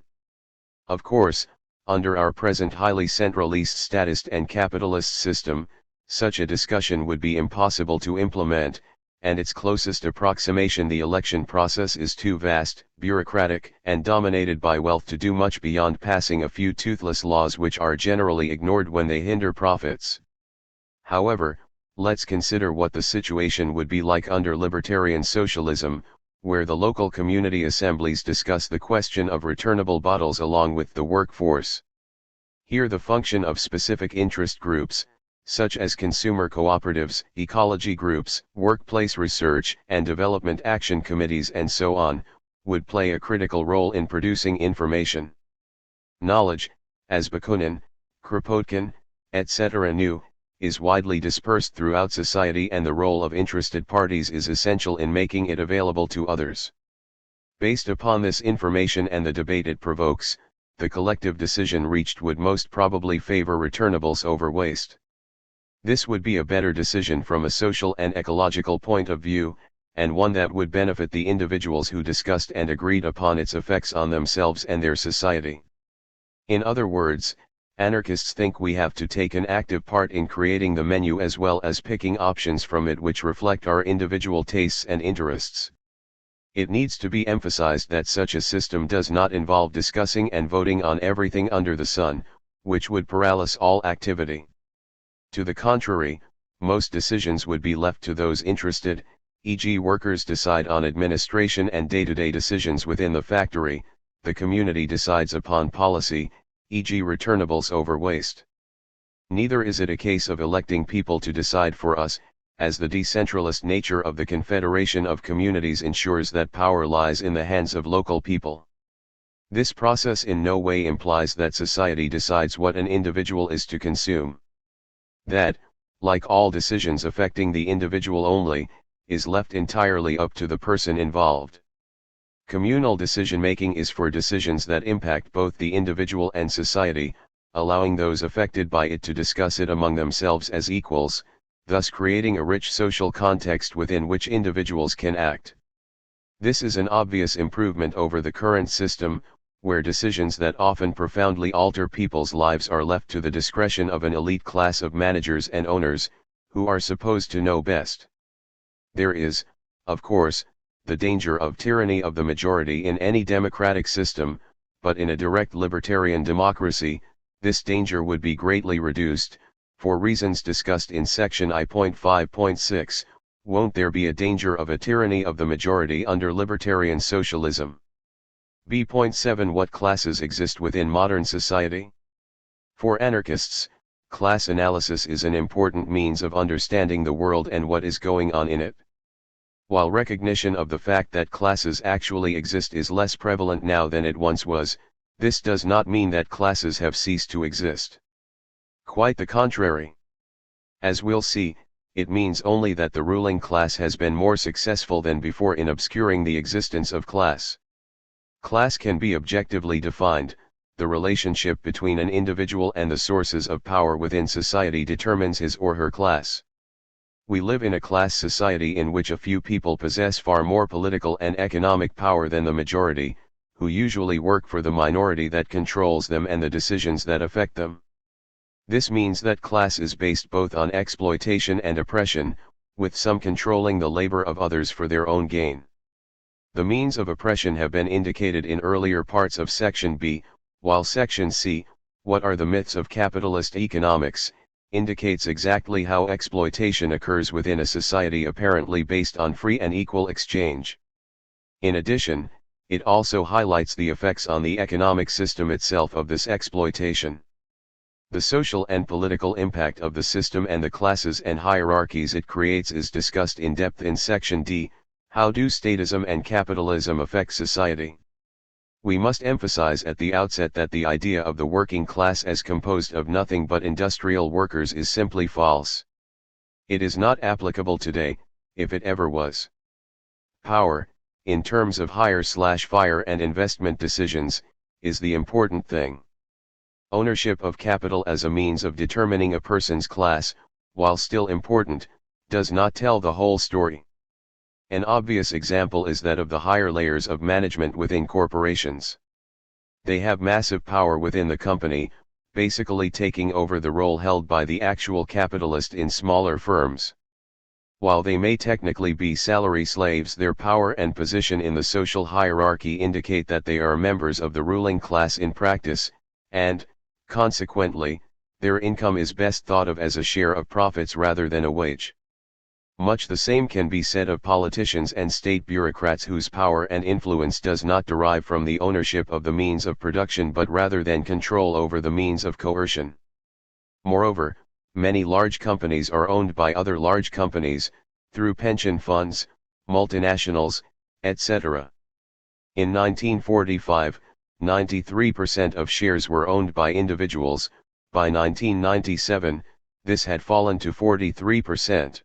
[SPEAKER 1] Of course, under our present highly centralist statist and capitalist system, such a discussion would be impossible to implement, and its closest approximation, the election process, is too vast, bureaucratic, and dominated by wealth to do much beyond passing a few toothless laws which are generally ignored when they hinder profits. However, let's consider what the situation would be like under libertarian socialism, where the local community assemblies discuss the question of returnable bottles along with the workforce. Here the function of specific interest groups, such as consumer cooperatives, ecology groups, workplace research and development action committees and so on, would play a critical role in producing information. Knowledge, as Bakunin, Kropotkin, etc. knew, is widely dispersed throughout society, and the role of interested parties is essential in making it available to others. Based upon this information and the debate it provokes, the collective decision reached would most probably favor returnables over waste. This would be a better decision from a social and ecological point of view, and one that would benefit the individuals who discussed and agreed upon its effects on themselves and their society. In other words, anarchists think we have to take an active part in creating the menu as well as picking options from it which reflect our individual tastes and interests. It needs to be emphasized that such a system does not involve discussing and voting on everything under the sun, which would paralyze all activity. To the contrary, most decisions would be left to those interested, e.g. workers decide on administration and day-to-day decisions within the factory, the community decides upon policy, e.g. returnables over waste. Neither is it a case of electing people to decide for us, as the decentralist nature of the Confederation of Communities ensures that power lies in the hands of local people. This process in no way implies that society decides what an individual is to consume. That, like all decisions affecting the individual only, is left entirely up to the person involved. Communal decision-making is for decisions that impact both the individual and society, allowing those affected by it to discuss it among themselves as equals, thus creating a rich social context within which individuals can act. This is an obvious improvement over the current system, where decisions that often profoundly alter people's lives are left to the discretion of an elite class of managers and owners, who are supposed to know best. There is, of course, the danger of tyranny of the majority in any democratic system, but in a direct libertarian democracy, this danger would be greatly reduced, for reasons discussed in section I.5.6, won't there be a danger of a tyranny of the majority under libertarian socialism? B.7 What classes exist within modern society? For anarchists, class analysis is an important means of understanding the world and what is going on in it. While recognition of the fact that classes actually exist is less prevalent now than it once was, this does not mean that classes have ceased to exist. Quite the contrary. As we'll see, it means only that the ruling class has been more successful than before in obscuring the existence of class. Class can be objectively defined. The relationship between an individual and the sources of power within society determines his or her class. We live in a class society in which a few people possess far more political and economic power than the majority, who usually work for the minority that controls them and the decisions that affect them. This means that class is based both on exploitation and oppression, with some controlling the labor of others for their own gain. The means of oppression have been indicated in earlier parts of Section B, while Section C, What are the myths of capitalist economics, indicates exactly how exploitation occurs within a society apparently based on free and equal exchange. In addition, it also highlights the effects on the economic system itself of this exploitation. The social and political impact of the system and the classes and hierarchies it creates is discussed in depth in Section D, How do statism and capitalism affect society? We must emphasize at the outset that the idea of the working class as composed of nothing but industrial workers is simply false. It is not applicable today, if it ever was. Power, in terms of hire/fire and investment decisions, is the important thing. Ownership of capital as a means of determining a person's class, while still important, does not tell the whole story. An obvious example is that of the higher layers of management within corporations. They have massive power within the company, basically taking over the role held by the actual capitalist in smaller firms. While they may technically be salary slaves, their power and position in the social hierarchy indicate that they are members of the ruling class in practice, and, consequently, their income is best thought of as a share of profits rather than a wage. Much the same can be said of politicians and state bureaucrats whose power and influence does not derive from the ownership of the means of production but rather than control over the means of coercion. Moreover, many large companies are owned by other large companies, through pension funds, multinationals, etc. In 1945, 93% of shares were owned by individuals. By 1997, this had fallen to 43%.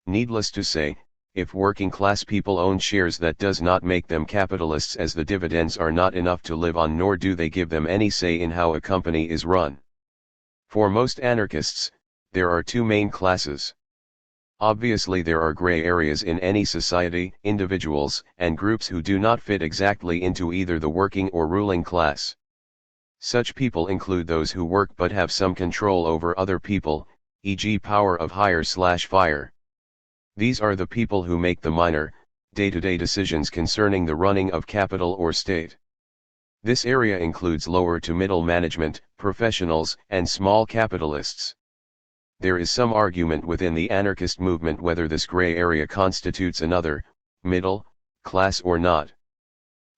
[SPEAKER 1] Needless to say, if working class people own shares, that does not make them capitalists, as the dividends are not enough to live on, nor do they give them any say in how a company is run. For most anarchists, there are two main classes. Obviously there are gray areas in any society, individuals and groups who do not fit exactly into either the working or ruling class. Such people include those who work but have some control over other people, e.g. power of hire/fire. These are the people who make the minor, day-to-day decisions concerning the running of capital or state. This area includes lower to middle management, professionals, and small capitalists. There is some argument within the anarchist movement whether this gray area constitutes another, middle, class or not.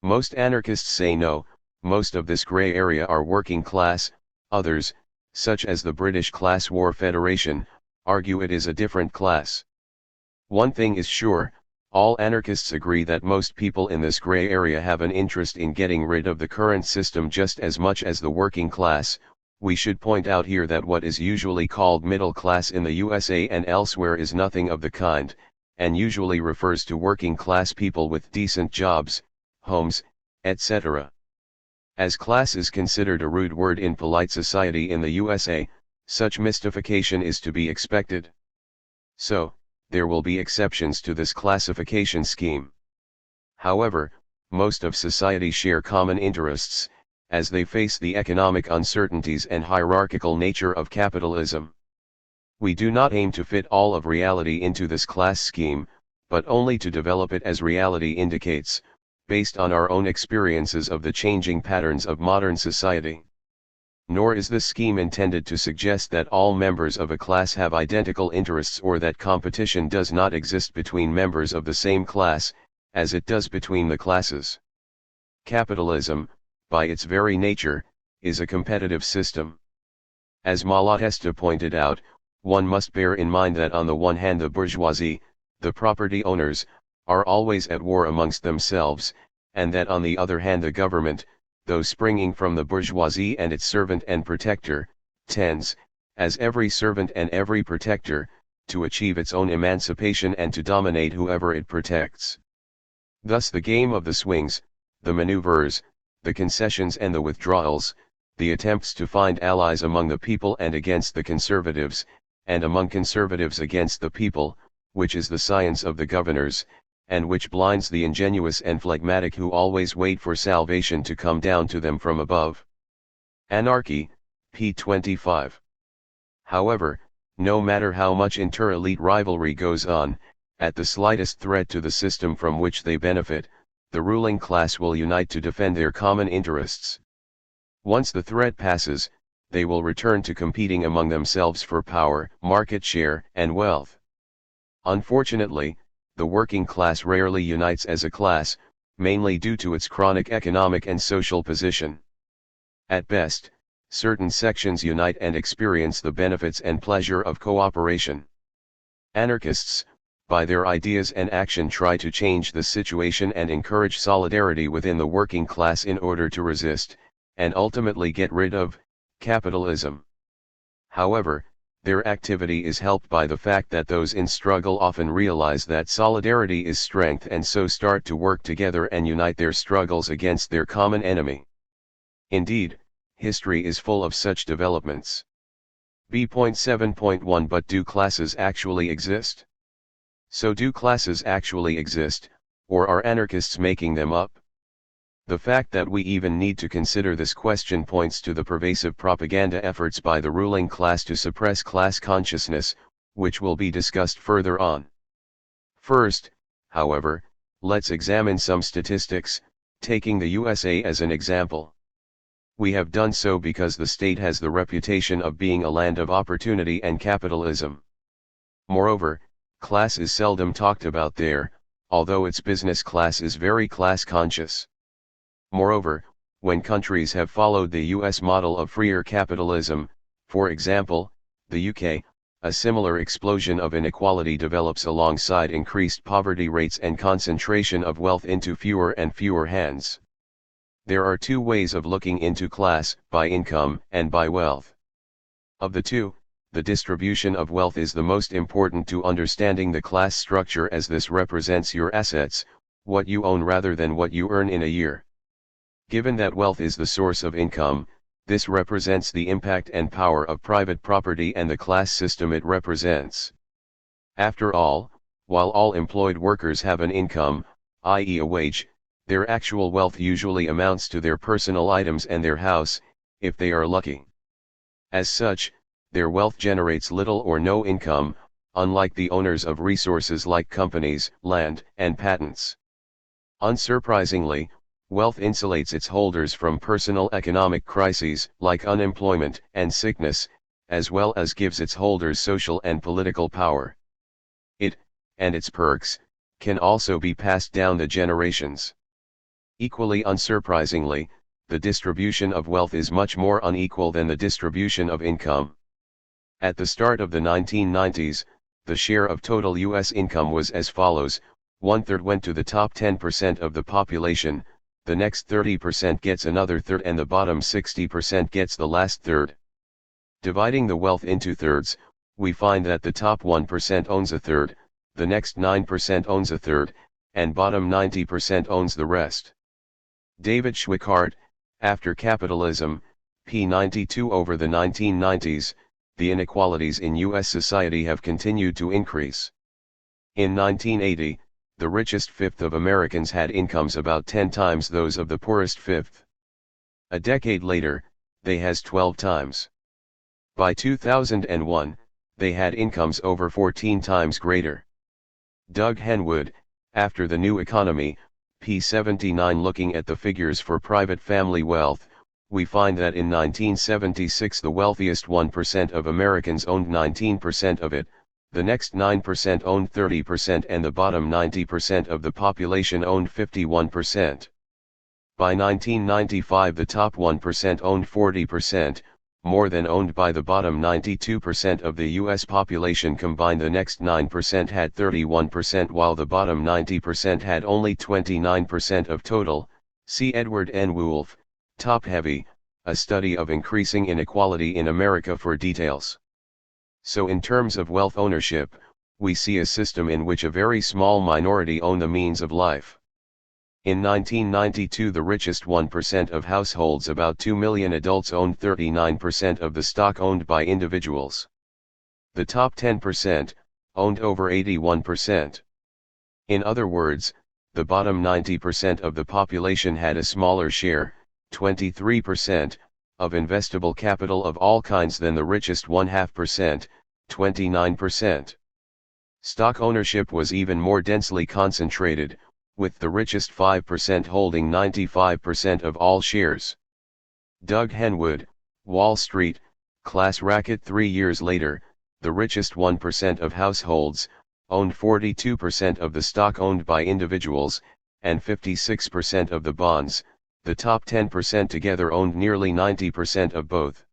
[SPEAKER 1] Most anarchists say no, most of this gray area are working class. Others, such as the British Class War Federation, argue it is a different class. One thing is sure, all anarchists agree that most people in this gray area have an interest in getting rid of the current system just as much as the working class. We should point out here that what is usually called middle class in the USA and elsewhere is nothing of the kind, and usually refers to working class people with decent jobs, homes, etc. As class is considered a rude word in polite society in the USA, such mystification is to be expected. So, there will be exceptions to this classification scheme. However, most of society share common interests, as they face the economic uncertainties and hierarchical nature of capitalism. We do not aim to fit all of reality into this class scheme, but only to develop it as reality indicates, based on our own experiences of the changing patterns of modern society. Nor is this scheme intended to suggest that all members of a class have identical interests or that competition does not exist between members of the same class, as it does between the classes. Capitalism, by its very nature, is a competitive system. As Malatesta pointed out, one must bear in mind that on the one hand the bourgeoisie, the property owners, are always at war amongst themselves, and that on the other hand the government, though springing from the bourgeoisie and its servant and protector, tends, as every servant and every protector, to achieve its own emancipation and to dominate whoever it protects. Thus the game of the swings, the maneuvers, the concessions and the withdrawals, the attempts to find allies among the people and against the conservatives, and among conservatives against the people, which is the science of the governors, and which blinds the ingenuous and phlegmatic who always wait for salvation to come down to them from above. Anarchy, p. 25. However, no matter how much inter-elite rivalry goes on, at the slightest threat to the system from which they benefit, the ruling class will unite to defend their common interests. Once the threat passes, they will return to competing among themselves for power, market share, and wealth. Unfortunately, the working class rarely unites as a class, mainly due to its chronic economic and social position. At best, certain sections unite and experience the benefits and pleasure of cooperation. Anarchists, by their ideas and action, try to change the situation and encourage solidarity within the working class in order to resist, and ultimately get rid of, capitalism. However, their activity is helped by the fact that those in struggle often realize that solidarity is strength and so start to work together and unite their struggles against their common enemy. Indeed, history is full of such developments. B.7.1 But do classes actually exist? So do classes actually exist, or are anarchists making them up? The fact that we even need to consider this question points to the pervasive propaganda efforts by the ruling class to suppress class consciousness, which will be discussed further on. First, however, let's examine some statistics, taking the USA as an example. We have done so because the state has the reputation of being a land of opportunity and capitalism. Moreover, class is seldom talked about there, although its business class is very class conscious. Moreover, when countries have followed the US model of freer capitalism, for example, the UK, a similar explosion of inequality develops alongside increased poverty rates and concentration of wealth into fewer and fewer hands. There are two ways of looking into class, by income and by wealth. Of the two, the distribution of wealth is the most important to understanding the class structure, as this represents your assets, what you own rather than what you earn in a year. Given that wealth is the source of income, this represents the impact and power of private property and the class system it represents. After all, while all employed workers have an income, i.e. a wage, their actual wealth usually amounts to their personal items and their house, if they are lucky. As such, their wealth generates little or no income, unlike the owners of resources like companies, land, and patents. Unsurprisingly, wealth insulates its holders from personal economic crises, like unemployment and sickness, as well as gives its holders social and political power. It, and its perks, can also be passed down the generations. Equally unsurprisingly, the distribution of wealth is much more unequal than the distribution of income. At the start of the 1990s, the share of total U.S. income was as follows: 1/3 went to the top 10% of the population, the next 30% gets another third, and the bottom 60% gets the last third. Dividing the wealth into thirds, we find that the top 1% owns a third, the next 9% owns a third, and bottom 90% owns the rest. David Schweikart, After Capitalism, p. 92. Over the 1990s, the inequalities in U.S. society have continued to increase. In 1980, the richest fifth of Americans had incomes about 10 times those of the poorest fifth. A decade later, they has 12 times. By 2001, they had incomes over 14 times greater. Doug Henwood, After the New Economy, p. 79. Looking at the figures for private family wealth, we find that in 1976 the wealthiest 1% of Americans owned 19% of it, the next 9% owned 30% and the bottom 90% of the population owned 51%. By 1995 the top 1% owned 40%, more than owned by the bottom 92% of the US population combined. The next 9% had 31% while the bottom 90% had only 29% of total. See Edward N. Wolfe, Top Heavy, A Study of Increasing Inequality in America for details. So in terms of wealth ownership, we see a system in which a very small minority own the means of life. In 1992 the richest 1% of households, about 2 million adults, owned 39% of the stock owned by individuals. The top 10% owned over 81%. In other words, the bottom 90% of the population had a smaller share, 23%, of investable capital of all kinds than the richest 0.5%, 29%. Stock ownership was even more densely concentrated, with the richest 5% holding 95% of all shares. Doug Henwood, Wall Street, Class Racket. 3 years later, the richest 1% of households owned 42% of the stock owned by individuals, and 56% of the bonds. The top 10% together owned nearly 90% of both.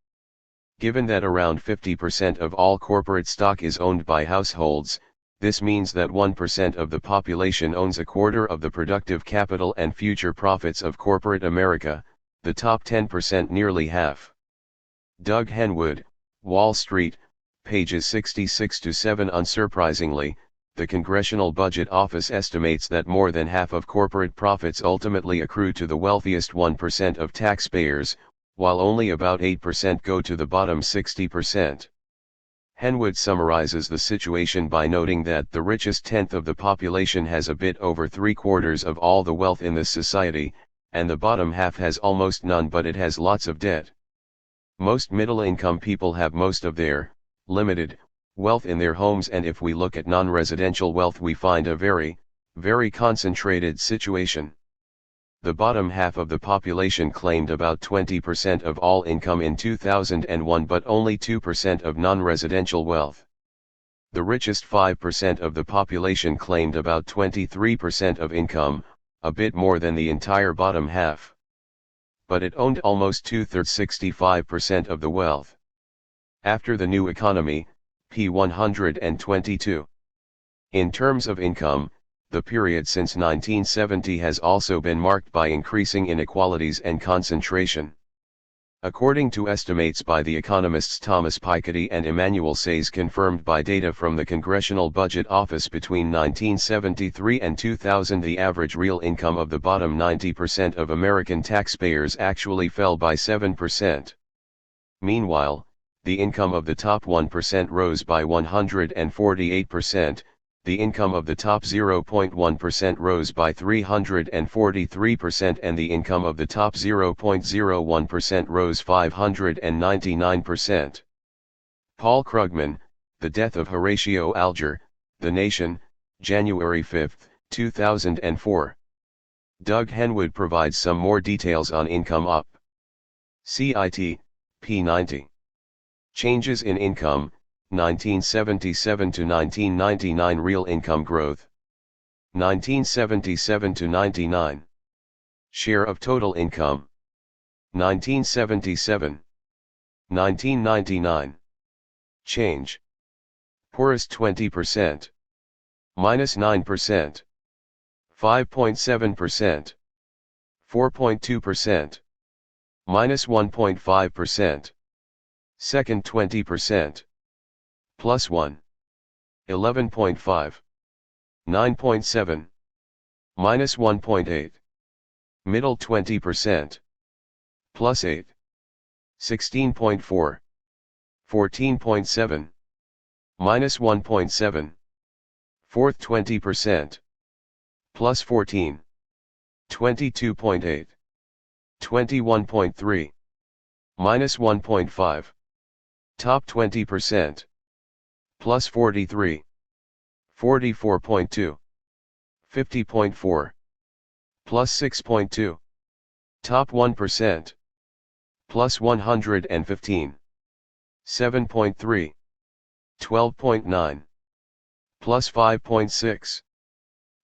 [SPEAKER 1] Given that around 50% of all corporate stock is owned by households, this means that 1% of the population owns a quarter of the productive capital and future profits of corporate America, the top 10% nearly half. Doug Henwood, Wall Street, pages 66 to 7. Unsurprisingly, the Congressional Budget Office estimates that more than half of corporate profits ultimately accrue to the wealthiest 1% of taxpayers, while only about 8% go to the bottom 60%. Henwood summarizes the situation by noting that the richest tenth of the population has a bit over 3/4 of all the wealth in the society, and the bottom half has almost none, but it has lots of debt. Most middle-income people have most of their limited wealth in their homes, and if we look at non-residential wealth we find a very, very concentrated situation. The bottom half of the population claimed about 20% of all income in 2001 but only 2% of non-residential wealth. The richest 5% of the population claimed about 23% of income, a bit more than the entire bottom half. But it owned almost 2/3, 65% of the wealth. After the New Economy, p. 122. In terms of income, the period since 1970 has also been marked by increasing inequalities and concentration. According to estimates by the economists Thomas Piketty and Emmanuel Says, confirmed by data from the Congressional Budget Office, between 1973 and 2000 the average real income of the bottom 90% of American taxpayers actually fell by 7%. Meanwhile, the income of the top 1% rose by 148%, the income of the top 0.1% rose by 343%, and the income of the top 0.01% rose 599%. Paul Krugman, The Death of Horatio Alger, The Nation, January 5, 2004. Doug Henwood provides some more details on income up. CIT, p. 90. Changes in income, 1977 to 1999. Real income growth, 1977 to 99. Share of total income, 1977. 1999. Change. Poorest 20%. Minus 9%. 5.7%. 4.2%. Minus 1.5%. Second 20%. Plus 1. 11.5. 9.7. Minus 1.8. Middle 20%. Plus 8. 16.4. 14.7. Minus 1.7. Fourth 20%. Plus 14. 22.8. 21.3. Minus 1.5. Top 20%. Plus 43. 44.2. 50.4. Plus 6.2. Top 1%. Plus 115. 7.3. 12.9. Plus 5.6.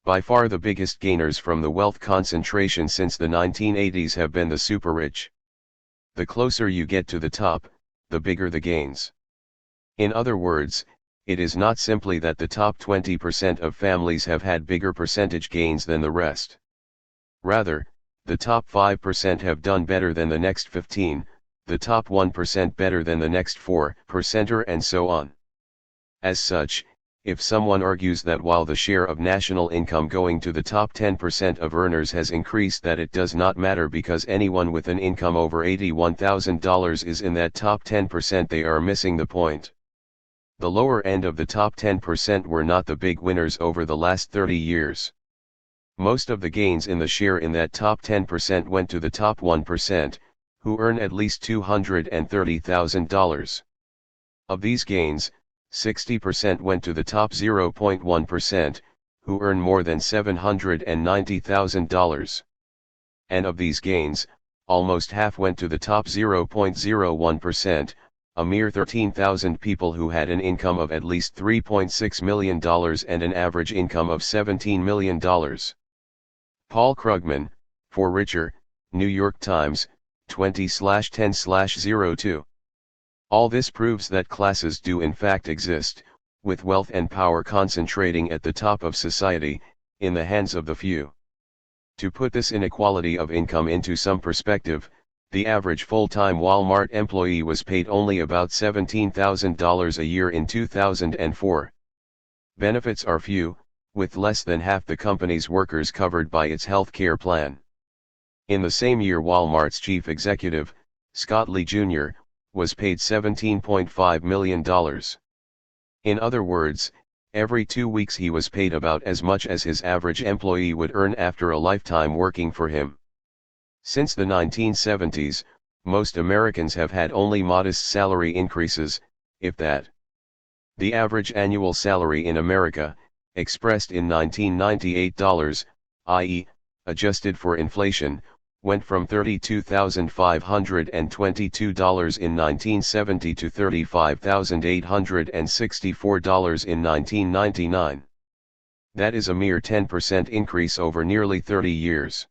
[SPEAKER 1] By far the biggest gainers from the wealth concentration since the 1980s have been the super rich. The closer you get to the top, the bigger the gains. In other words, it is not simply that the top 20% of families have had bigger percentage gains than the rest. Rather, the top 5% have done better than the next 15, the top 1% better than the next 4%, and so on. As such, if someone argues that while the share of national income going to the top 10% of earners has increased, that it does not matter because anyone with an income over $81,000 is in that top 10%, they are missing the point. The lower end of the top 10% were not the big winners over the last 30 years. Most of the gains in the share in that top 10% went to the top 1%, who earn at least $230,000. Of these gains, 60% went to the top 0.1%, who earn more than $790,000. And of these gains, almost half went to the top 0.01%, a mere 13,000 people who had an income of at least $3.6 million and an average income of $17 million. Paul Krugman, For Richer, New York Times, 20/10/02. All this proves that classes do in fact exist, with wealth and power concentrating at the top of society, in the hands of the few. To put this inequality of income into some perspective, the average full-time Walmart employee was paid only about $17,000 a year in 2004. Benefits are few, with less than half the company's workers covered by its health care plan. In the same year, Walmart's chief executive, Scott Lee Jr., was paid $17.5 million. In other words, every 2 weeks he was paid about as much as his average employee would earn after a lifetime working for him. Since the 1970s, most Americans have had only modest salary increases, if that. The average annual salary in America, expressed in 1998 dollars, i.e., adjusted for inflation, went from $32,522 in 1970 to $35,864 in 1999. That is a mere 10% increase over nearly 30 years.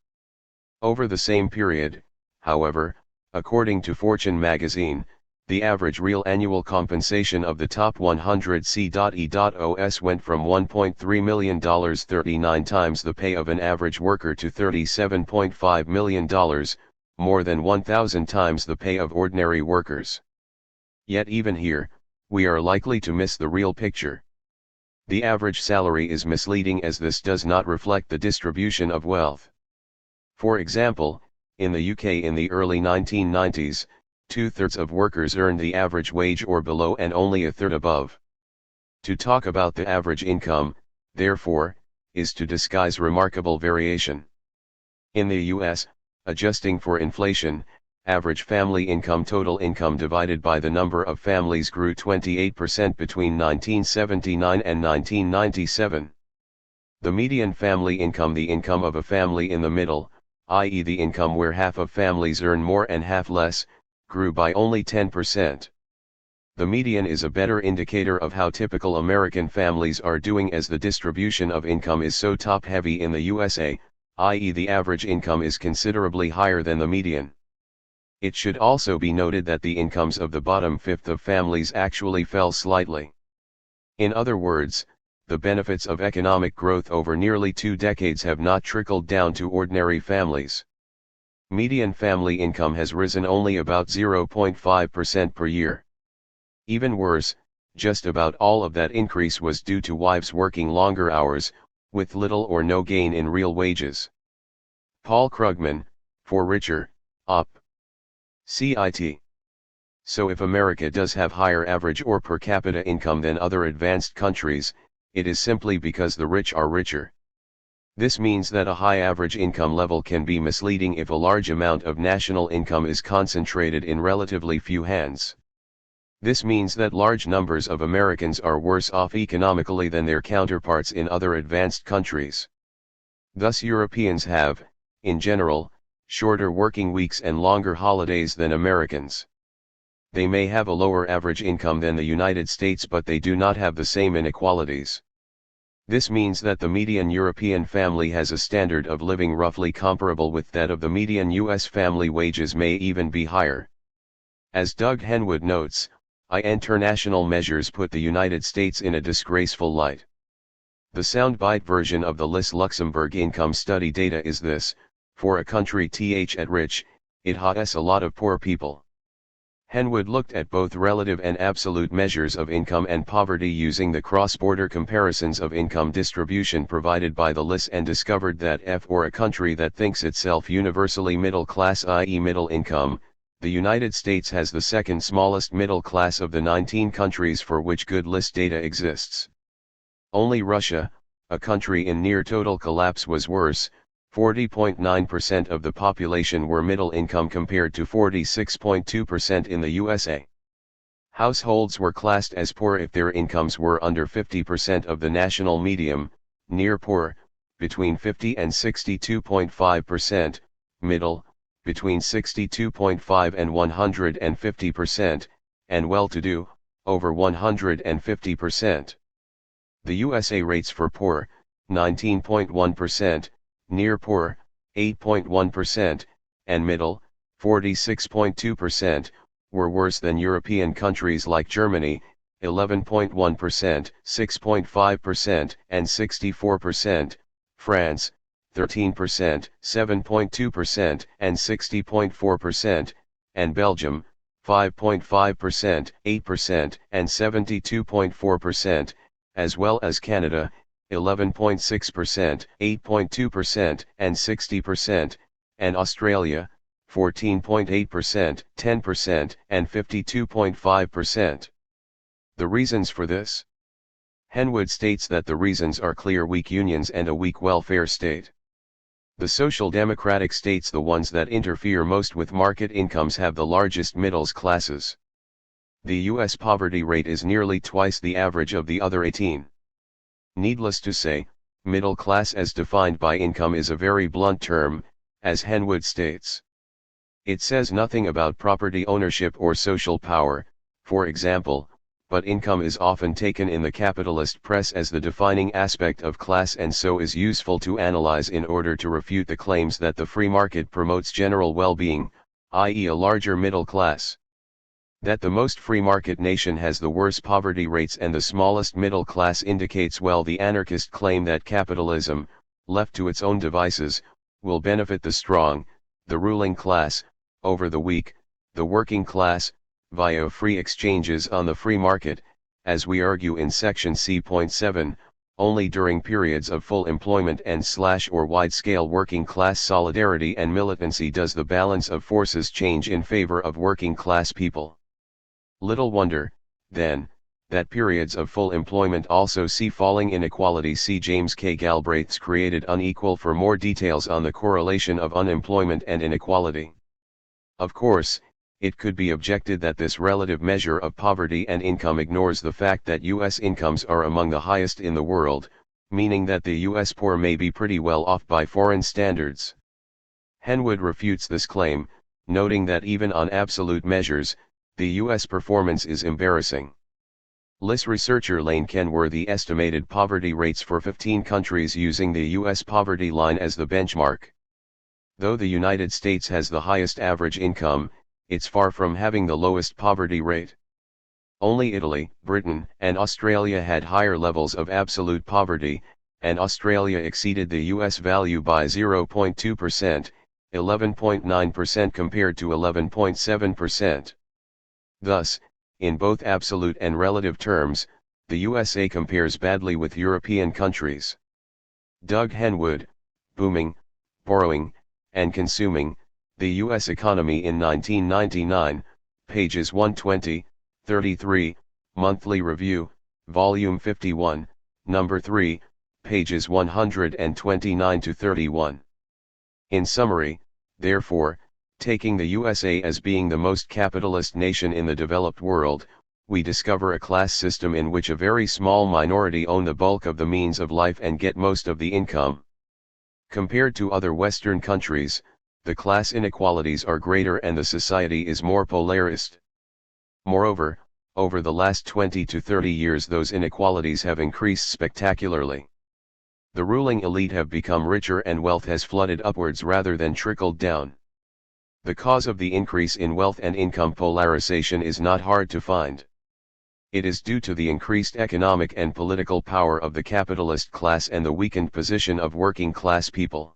[SPEAKER 1] Over the same period, however, according to Fortune magazine, the average real annual compensation of the top 100 C.E.Os went from $1.3 million, 39 times the pay of an average worker, to $37.5 million, more than 1,000 times the pay of ordinary workers. Yet even here, we are likely to miss the real picture. The average salary is misleading, as this does not reflect the distribution of wealth. For example, in the UK in the early 1990s, 2/3 of workers earned the average wage or below, and only 1/3 above. To talk about the average income, therefore, is to disguise remarkable variation. In the US, adjusting for inflation, average family income, total income divided by the number of families, grew 28% between 1979 and 1997. The median family income, the income of a family in the middle, i.e. the income where half of families earn more and half less, grew by only 10%. The median is a better indicator of how typical American families are doing, as the distribution of income is so top-heavy in the USA, i.e. the average income is considerably higher than the median. It should also be noted that the incomes of the bottom fifth of families actually fell slightly. In other words, the benefits of economic growth over nearly 2 decades have not trickled down to ordinary families. Median family income has risen only about 0.5% per year. Even worse, just about all of that increase was due to wives working longer hours, with little or no gain in real wages. Paul Krugman, For Richer, Op. Cit. So if America does have higher average or per capita income than other advanced countries, it is simply because the rich are richer. This means that a high average income level can be misleading if a large amount of national income is concentrated in relatively few hands. This means that large numbers of Americans are worse off economically than their counterparts in other advanced countries. Thus Europeans have, in general, shorter working weeks and longer holidays than Americans. They may have a lower average income than the United States, but they do not have the same inequalities. This means that the median European family has a standard of living roughly comparable with that of the median US family. Wages may even be higher. As Doug Henwood notes, international measures put the United States in a disgraceful light. The soundbite version of the LIS Luxembourg income study data is this: for a country at rich, it has a lot of poor people. Henwood looked at both relative and absolute measures of income and poverty using the cross-border comparisons of income distribution provided by the LIS and discovered that for a country that thinks itself universally middle class, i.e. middle income, the United States has the second smallest middle class of the 19 countries for which good LIS data exists. Only Russia, a country in near total collapse, was worse. 40.9% of the population were middle income compared to 46.2% in the USA. Households were classed as poor if their incomes were under 50% of the national medium, near poor, between 50 and 62.5%, middle, between 62.5 and 150%, and well-to-do, over 150%. The USA rates for poor, 19.1%, near poor, 8.1%, and middle, 46.2%, were worse than European countries like Germany, 11.1%, 6.5%, and 64%, France, 13%, 7.2%, and 60.4%, and Belgium, 5.5%, 8%, and 72.4%, as well as Canada, 11.6%, 8.2%, and 60%, and Australia, 14.8%, 10%, and 52.5%. The reasons for this? Henwood states that the reasons are clear: weak unions and a weak welfare state. The social democratic states, the ones that interfere most with market incomes, have the largest middle classes. The US poverty rate is nearly twice the average of the other 18. Needless to say, middle class as defined by income is a very blunt term, as Henwood states. It says nothing about property ownership or social power, for example, but income is often taken in the capitalist press as the defining aspect of class, and so is useful to analyze in order to refute the claims that the free market promotes general well-being, i.e. a larger middle class. That the most free market nation has the worst poverty rates and the smallest middle class indicates well the anarchist claim that capitalism, left to its own devices, will benefit the strong, the ruling class, over the weak, the working class, via free exchanges on the free market, as we argue in section C.7. Only during periods of full employment and or wide-scale working class solidarity and militancy does the balance of forces change in favor of working class people. Little wonder, then, that periods of full employment also see falling inequality. See James K. Galbraith's Created Unequal for more details on the correlation of unemployment and inequality. Of course, it could be objected that this relative measure of poverty and income ignores the fact that U.S. incomes are among the highest in the world, meaning that the U.S. poor may be pretty well off by foreign standards. Henwood refutes this claim, noting that even on absolute measures, the U.S. performance is embarrassing. LIS researcher Lane Kenworthy estimated poverty rates for 15 countries using the U.S. poverty line as the benchmark. Though the United States has the highest average income, it's far from having the lowest poverty rate. Only Italy, Britain, and Australia had higher levels of absolute poverty, and Australia exceeded the U.S. value by 0.2%, 11.9% compared to 11.7%. Thus, in both absolute and relative terms, the USA compares badly with European countries. Doug Henwood, Booming, Borrowing, and Consuming, the U.S. Economy in 1999, pages 120, 33, Monthly Review, Volume 51, Number 3, pages 129 to 31. In summary, therefore, taking the USA as being the most capitalist nation in the developed world, we discover a class system in which a very small minority own the bulk of the means of life and get most of the income. Compared to other Western countries, the class inequalities are greater and the society is more polarized. Moreover, over the last 20 to 30 years those inequalities have increased spectacularly. The ruling elite have become richer and wealth has flooded upwards rather than trickled down. The cause of the increase in wealth and income polarization is not hard to find. It is due to the increased economic and political power of the capitalist class and the weakened position of working class people.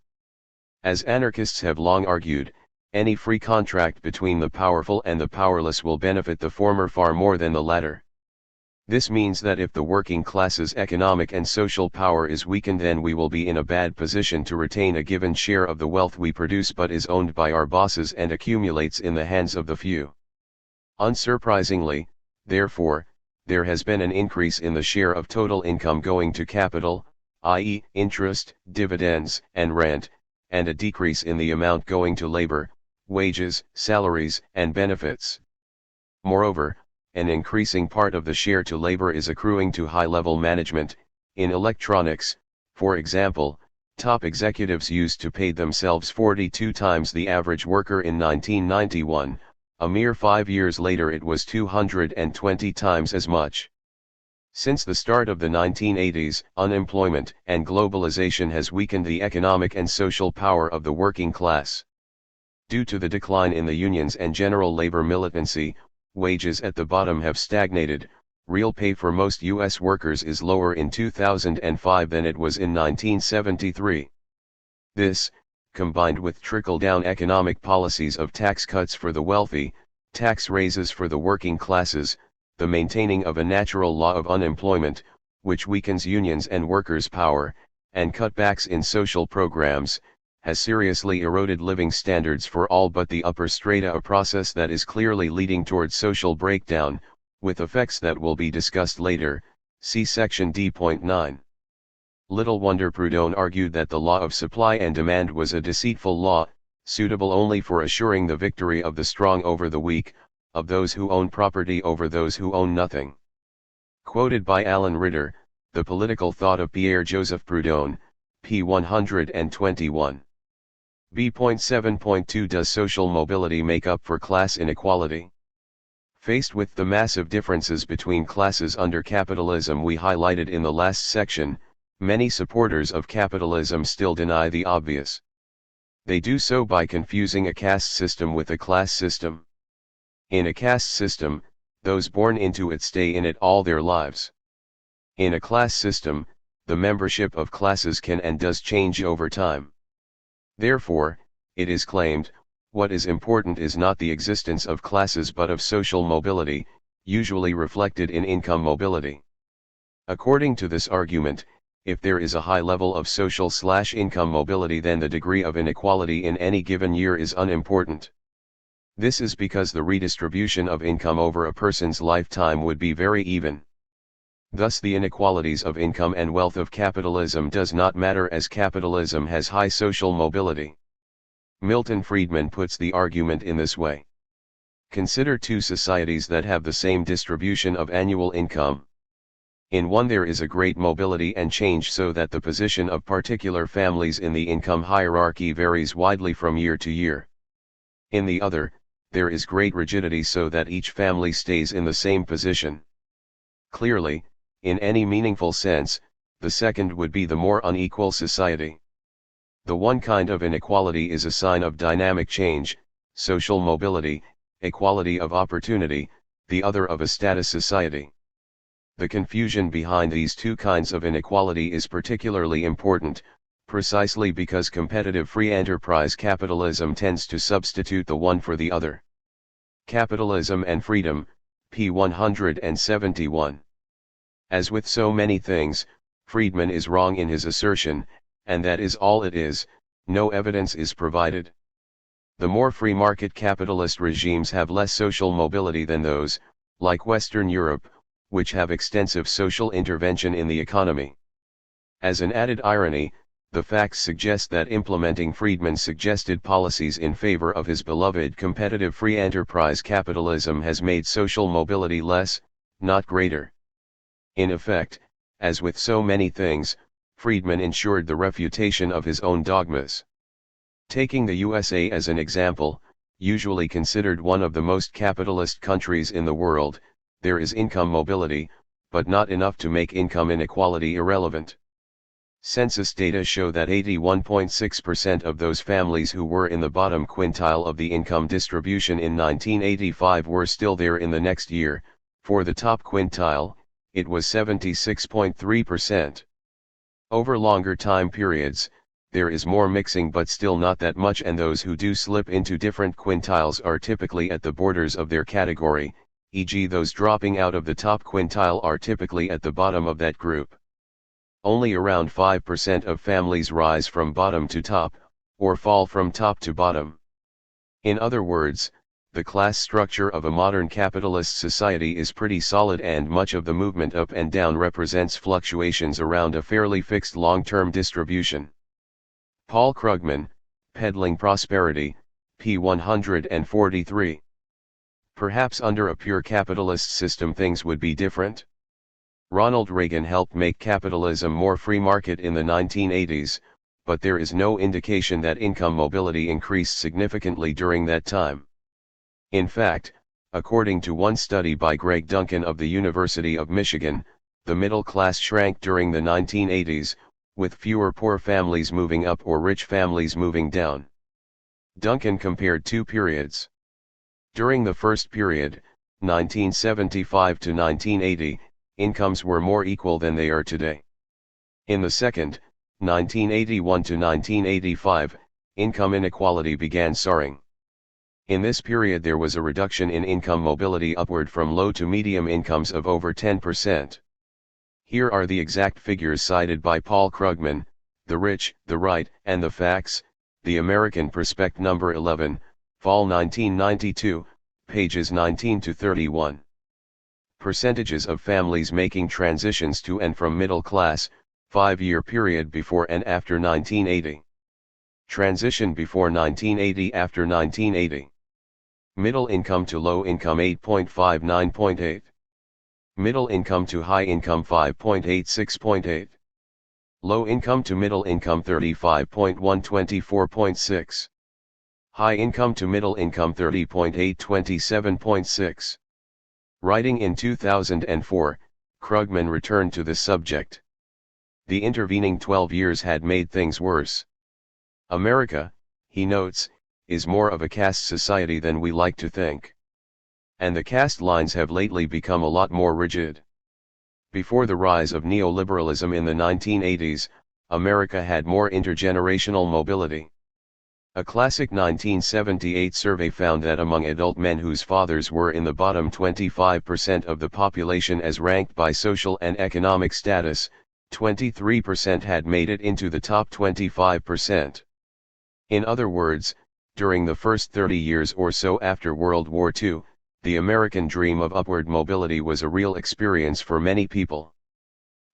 [SPEAKER 1] As anarchists have long argued, any free contract between the powerful and the powerless will benefit the former far more than the latter. This means that if the working class's economic and social power is weakened, then we will be in a bad position to retain a given share of the wealth we produce but is owned by our bosses and accumulates in the hands of the few. Unsurprisingly, therefore, there has been an increase in the share of total income going to capital, i.e., interest, dividends, and rent, and a decrease in the amount going to labor, wages, salaries, and benefits. Moreover, an increasing part of the share to labor is accruing to high-level management. In electronics, for example, top executives used to pay themselves 42 times the average worker in 1991, a mere 5 years later it was 220 times as much. Since the start of the 1980s, unemployment and globalization has weakened the economic and social power of the working class. Due to the decline in the unions and general labor militancy, wages at the bottom have stagnated. Real pay for most U.S. workers is lower in 2005 than it was in 1973. This, combined with trickle-down economic policies of tax cuts for the wealthy, tax raises for the working classes, the maintaining of a natural law of unemployment, which weakens unions and workers' power, and cutbacks in social programs, has seriously eroded living standards for all but the upper strata, a process that is clearly leading towards social breakdown, with effects that will be discussed later, see section D.9. Little wonder Proudhon argued that the law of supply and demand was a deceitful law, suitable only for assuring the victory of the strong over the weak, of those who own property over those who own nothing. Quoted by Alan Ritter, The Political Thought of Pierre-Joseph Proudhon, p. 121. B.7.2 Does social mobility make up for class inequality? Faced with the massive differences between classes under capitalism we highlighted in the last section, many supporters of capitalism still deny the obvious. They do so by confusing a caste system with a class system. In a caste system, those born into it stay in it all their lives. In a class system, the membership of classes can and does change over time. Therefore, it is claimed, what is important is not the existence of classes but of social mobility, usually reflected in income mobility. According to this argument, if there is a high level of social/income mobility, then the degree of inequality in any given year is unimportant. This is because the redistribution of income over a person's lifetime would be very even. Thus the inequalities of income and wealth of capitalism does not matter, as capitalism has high social mobility. Milton Friedman puts the argument in this way. Consider two societies that have the same distribution of annual income. In one there is a great mobility and change so that the position of particular families in the income hierarchy varies widely from year to year. In the other, there is great rigidity so that each family stays in the same position. Clearly, in any meaningful sense, the second would be the more unequal society. The one kind of inequality is a sign of dynamic change, social mobility, equality of opportunity, the other of a status society. The confusion behind these two kinds of inequality is particularly important, precisely because competitive free enterprise capitalism tends to substitute the one for the other. Capitalism and Freedom, p. 171. As with so many things, Friedman is wrong in his assertion, and that is all it is. No evidence is provided. The more free market capitalist regimes have less social mobility than those, like Western Europe, which have extensive social intervention in the economy. As an added irony, the facts suggest that implementing Friedman's suggested policies in favor of his beloved competitive free enterprise capitalism has made social mobility less, not greater. In effect, as with so many things, Friedman ensured the refutation of his own dogmas. Taking the USA as an example, usually considered one of the most capitalist countries in the world, there is income mobility, but not enough to make income inequality irrelevant. Census data show that 81.6% of those families who were in the bottom quintile of the income distribution in 1985 were still there in the next year. For the top quintile, it was 76.3%. Over longer time periods, there is more mixing but still not that much, and those who do slip into different quintiles are typically at the borders of their category, e.g. those dropping out of the top quintile are typically at the bottom of that group. Only around 5% of families rise from bottom to top, or fall from top to bottom. In other words, the class structure of a modern capitalist society is pretty solid, and much of the movement up and down represents fluctuations around a fairly fixed long-term distribution. Paul Krugman, Peddling Prosperity, p. 143. Perhaps under a pure capitalist system things would be different. Ronald Reagan helped make capitalism more free market in the 1980s, but there is no indication that income mobility increased significantly during that time. In fact, according to one study by Greg Duncan of the University of Michigan, the middle class shrank during the 1980s, with fewer poor families moving up or rich families moving down. Duncan compared two periods. During the first period, 1975 to 1980, incomes were more equal than they are today. In the second, 1981 to 1985, income inequality began soaring. In this period there was a reduction in income mobility upward from low to medium incomes of over 10%. Here are the exact figures cited by Paul Krugman: The Rich, the Right, and the Facts, The American Perspective, number 11, Fall 1992, pages 19 to 31. Percentages of families making transitions to and from middle class, 5-year period before and after 1980. Transition before 1980, after 1980. Middle income to low income 8.59.8. Middle income to high income 5.86.8. Low income to middle income 35.124.6. High income to middle income 30.827.6. Writing in 2004, Krugman returned to the subject. The intervening 12 years had made things worse. America, he notes, is more of a caste society than we like to think. And the caste lines have lately become a lot more rigid. Before the rise of neoliberalism in the 1980s, America had more intergenerational mobility. A classic 1978 survey found that among adult men whose fathers were in the bottom 25% of the population as ranked by social and economic status, 23% had made it into the top 25%. In other words, during the first 30 years or so after World War II, the American dream of upward mobility was a real experience for many people.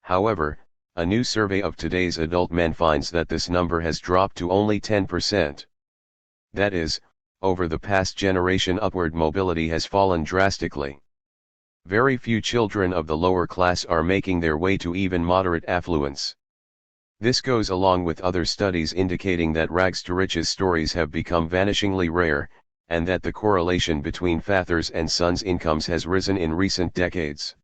[SPEAKER 1] However, a new survey of today's adult men finds that this number has dropped to only 10%. That is, over the past generation upward mobility has fallen drastically. Very few children of the lower class are making their way to even moderate affluence. This goes along with other studies indicating that rags to riches stories have become vanishingly rare, and that the correlation between fathers and sons' incomes has risen in recent decades.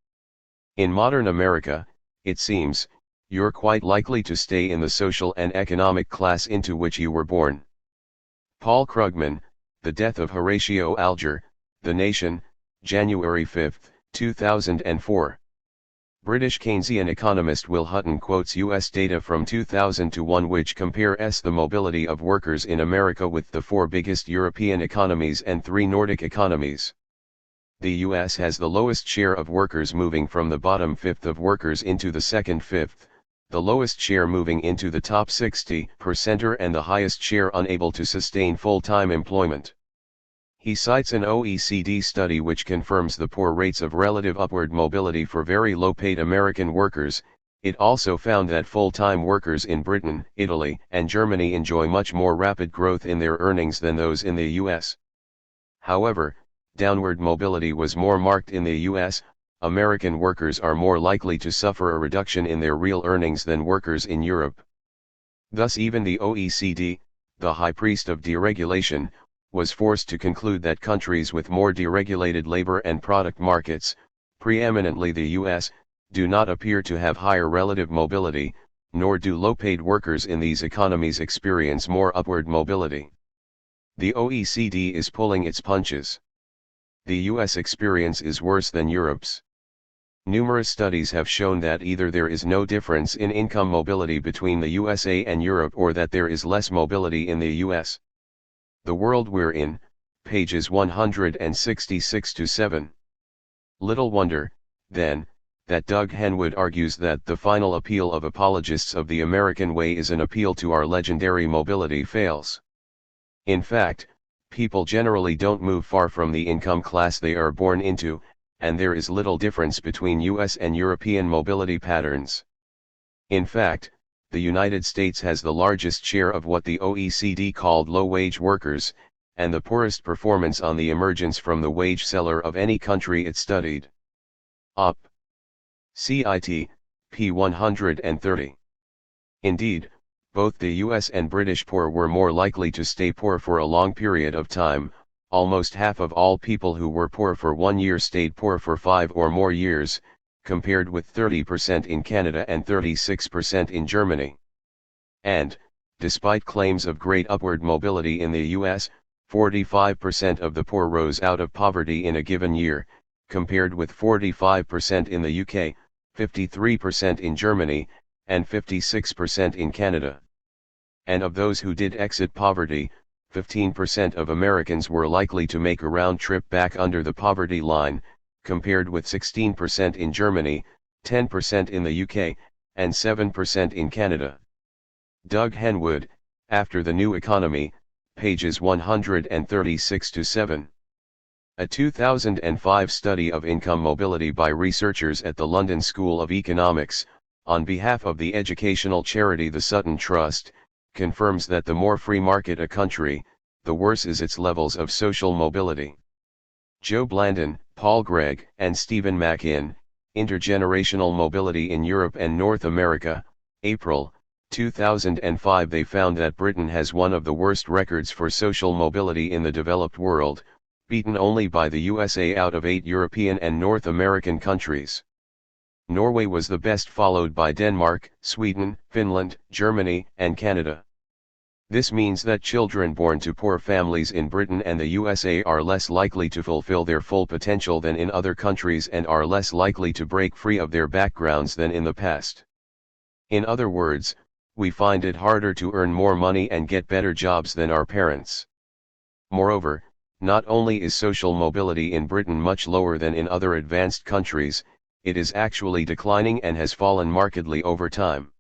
[SPEAKER 1] In modern America, it seems, you're quite likely to stay in the social and economic class into which you were born. Paul Krugman, The Death of Horatio Alger, The Nation, January 5, 2004. British Keynesian economist Will Hutton quotes US data from 2001 which compares the mobility of workers in America with the 4 biggest European economies and 3 Nordic economies. The US has the lowest share of workers moving from the bottom fifth of workers into the second fifth, the lowest share moving into the top 60%, and the highest share unable to sustain full-time employment. He cites an OECD study which confirms the poor rates of relative upward mobility for very low-paid American workers. It also found that full-time workers in Britain, Italy, and Germany enjoy much more rapid growth in their earnings than those in the US. However, downward mobility was more marked in the US, American workers are more likely to suffer a reduction in their real earnings than workers in Europe. Thus even the OECD, the high priest of deregulation, was forced to conclude that countries with more deregulated labor and product markets, preeminently the US, do not appear to have higher relative mobility, nor do low-paid workers in these economies experience more upward mobility. The OECD is pulling its punches. The US experience is worse than Europe's. Numerous studies have shown that either there is no difference in income mobility between the USA and Europe or that there is less mobility in the US. The World We're In, pages 166-7. Little wonder, then, that Doug Henwood argues that the final appeal of apologists of the American way is an appeal to our legendary mobility fails. In fact, people generally don't move far from the income class they are born into, and there is little difference between US and European mobility patterns. In fact, the United States has the largest share of what the OECD called low-wage workers, and the poorest performance on the emergence from the wage cellar of any country it studied. Op. Cit. p. 130. Indeed, both the US and British poor were more likely to stay poor for a long period of time. Almost half of all people who were poor for 1 year stayed poor for 5 or more years, compared with 30% in Canada and 36% in Germany. And, despite claims of great upward mobility in the US, 45% of the poor rose out of poverty in a given year, compared with 45% in the UK, 53% in Germany, and 56% in Canada. And of those who did exit poverty, 15% of Americans were likely to make a round trip back under the poverty line, compared with 16% in Germany, 10% in the UK, and 7% in Canada. Doug Henwood, After the New Economy, pages 136-7. A 2005 study of income mobility by researchers at the London School of Economics, on behalf of the educational charity the Sutton Trust, confirms that the more free market a country, the worse is its levels of social mobility. Joe Blandon, Paul Gregg, and Stephen Mackin, Intergenerational Mobility in Europe and North America, April, 2005. They found that Britain has one of the worst records for social mobility in the developed world, beaten only by the USA out of 8 European and North American countries. Norway was the best, followed by Denmark, Sweden, Finland, Germany, and Canada. This means that children born to poor families in Britain and the USA are less likely to fulfill their full potential than in other countries and are less likely to break free of their backgrounds than in the past. In other words, we find it harder to earn more money and get better jobs than our parents. Moreover, not only is social mobility in Britain much lower than in other advanced countries, it is actually declining and has fallen markedly over time.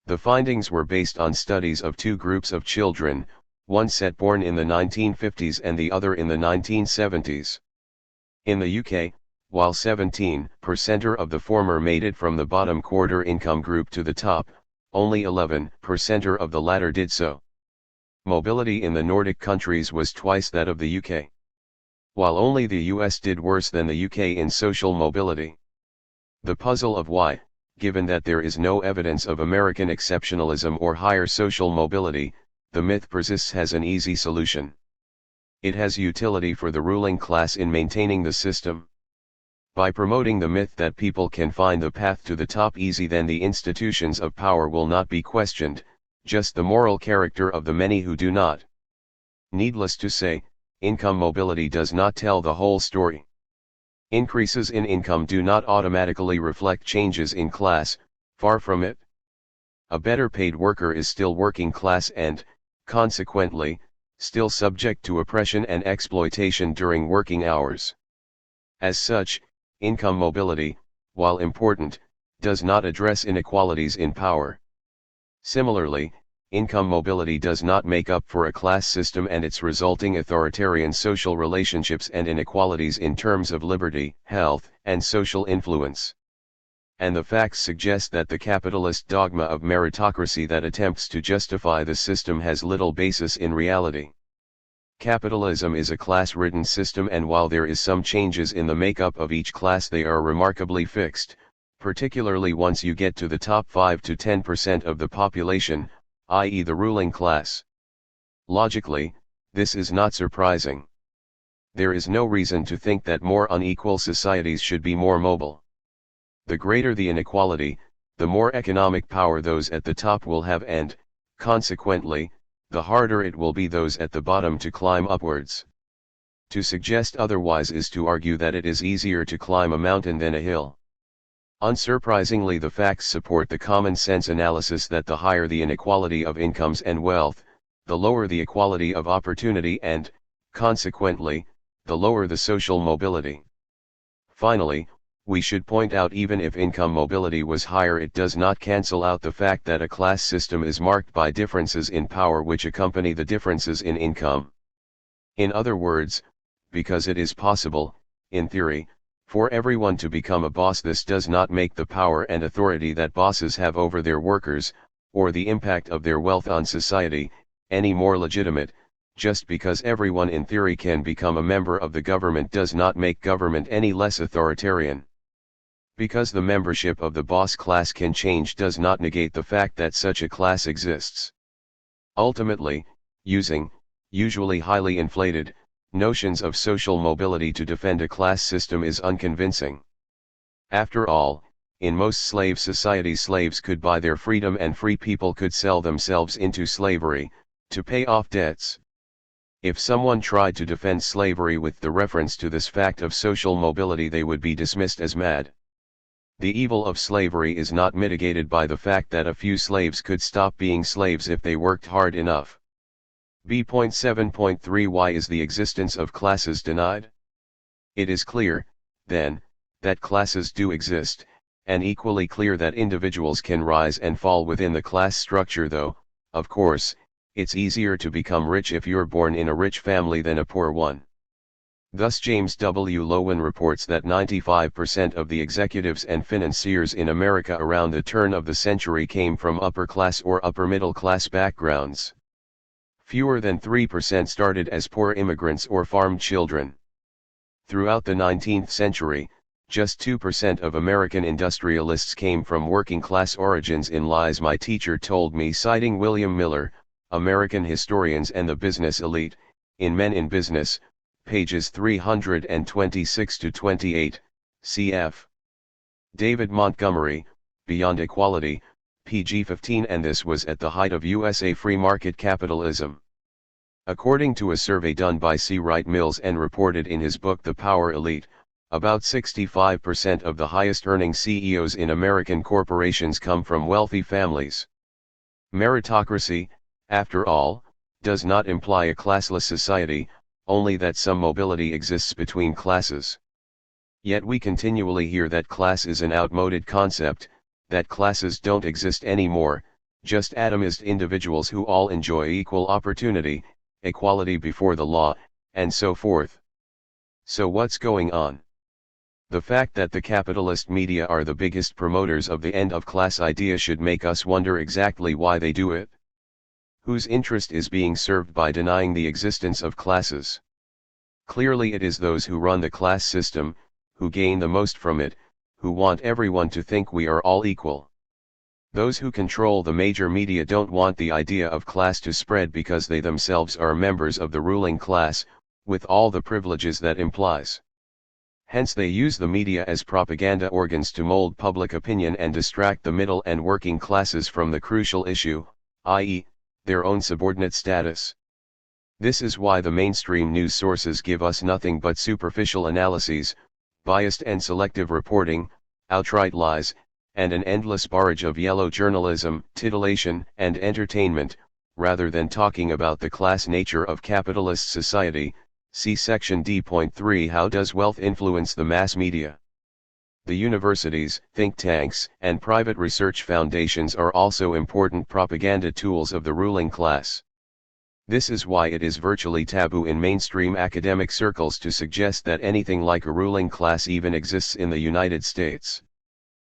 [SPEAKER 1] The findings were based on studies of 2 groups of children, one set born in the 1950s and the other in the 1970s. In the UK, while 17% of the former made it from the bottom quarter income group to the top, only 11% of the latter did so. Mobility in the Nordic countries was twice that of the UK. While only the US did worse than the UK in social mobility. The puzzle of why, given that there is no evidence of American exceptionalism or higher social mobility, the myth persists, has an easy solution. It has utility for the ruling class in maintaining the system. By promoting the myth that people can find the path to the top easy, then the institutions of power will not be questioned, just the moral character of the many who do not. Needless to say, income mobility does not tell the whole story. Increases in income do not automatically reflect changes in class, far from it. A better paid worker is still working class and, consequently, still subject to oppression and exploitation during working hours. As such, income mobility, while important, does not address inequalities in power. Similarly, income mobility does not make up for a class system and its resulting authoritarian social relationships and inequalities in terms of liberty, health, and social influence. And the facts suggest that the capitalist dogma of meritocracy that attempts to justify the system has little basis in reality. Capitalism is a class-ridden system, and while there is some changes in the makeup of each class, they are remarkably fixed, particularly once you get to the top 5 to 10% of the population, i.e. the ruling class. Logically, this is not surprising. There is no reason to think that more unequal societies should be more mobile. The greater the inequality, the more economic power those at the top will have, and, consequently, the harder it will be those at the bottom to climb upwards. To suggest otherwise is to argue that it is easier to climb a mountain than a hill. Unsurprisingly, the facts support the common sense analysis that the higher the inequality of incomes and wealth, the lower the equality of opportunity and, consequently, the lower the social mobility. Finally, we should point out, even if income mobility was higher, it does not cancel out the fact that a class system is marked by differences in power which accompany the differences in income. In other words, because it is possible, in theory, for everyone to become a boss, this does not make the power and authority that bosses have over their workers, or the impact of their wealth on society, any more legitimate. Just because everyone in theory can become a member of the government does not make government any less authoritarian. Because the membership of the boss class can change does not negate the fact that such a class exists. Ultimately, using, usually highly inflated, notions of social mobility to defend a class system is unconvincing. After all, in most slave societies, slaves could buy their freedom and free people could sell themselves into slavery, to pay off debts. If someone tried to defend slavery with the reference to this fact of social mobility, they would be dismissed as mad. The evil of slavery is not mitigated by the fact that a few slaves could stop being slaves if they worked hard enough. B.7.3 Why is the existence of classes denied? It is clear, then, that classes do exist, and equally clear that individuals can rise and fall within the class structure, though, of course, it's easier to become rich if you're born in a rich family than a poor one. Thus James W. Lowen reports that 95% of the executives and financiers in America around the turn of the century came from upper-class or upper-middle-class backgrounds. Fewer than 3% started as poor immigrants or farm children. Throughout the 19th century, just 2% of American industrialists came from working-class origins. In Lies My Teacher Told Me, citing William Miller, American Historians and the Business Elite, in Men in Business, pages 326 to 28, cf. David Montgomery, Beyond Equality, pg 15, and this was at the height of USA free market capitalism. According to a survey done by C. Wright Mills and reported in his book The Power Elite, about 65% of the highest earning CEOs in American corporations come from wealthy families. Meritocracy, after all, does not imply a classless society, only that some mobility exists between classes. Yet we continually hear that class is an outmoded concept, that classes don't exist anymore, just atomized individuals who all enjoy equal opportunity, equality before the law, and so forth. So what's going on? The fact that the capitalist media are the biggest promoters of the end of class idea should make us wonder exactly why they do it. Whose interest is being served by denying the existence of classes? Clearly it is those who run the class system, who gain the most from it, who want everyone to think we are all equal. Those who control the major media don't want the idea of class to spread because they themselves are members of the ruling class, with all the privileges that implies. Hence they use the media as propaganda organs to mold public opinion and distract the middle and working classes from the crucial issue, i.e., their own subordinate status. This is why the mainstream news sources give us nothing but superficial analyses, biased and selective reporting, outright lies, and an endless barrage of yellow journalism, titillation, and entertainment, rather than talking about the class nature of capitalist society. See section D.3. How does wealth influence the mass media? The universities, think tanks, and private research foundations are also important propaganda tools of the ruling class. This is why it is virtually taboo in mainstream academic circles to suggest that anything like a ruling class even exists in the United States.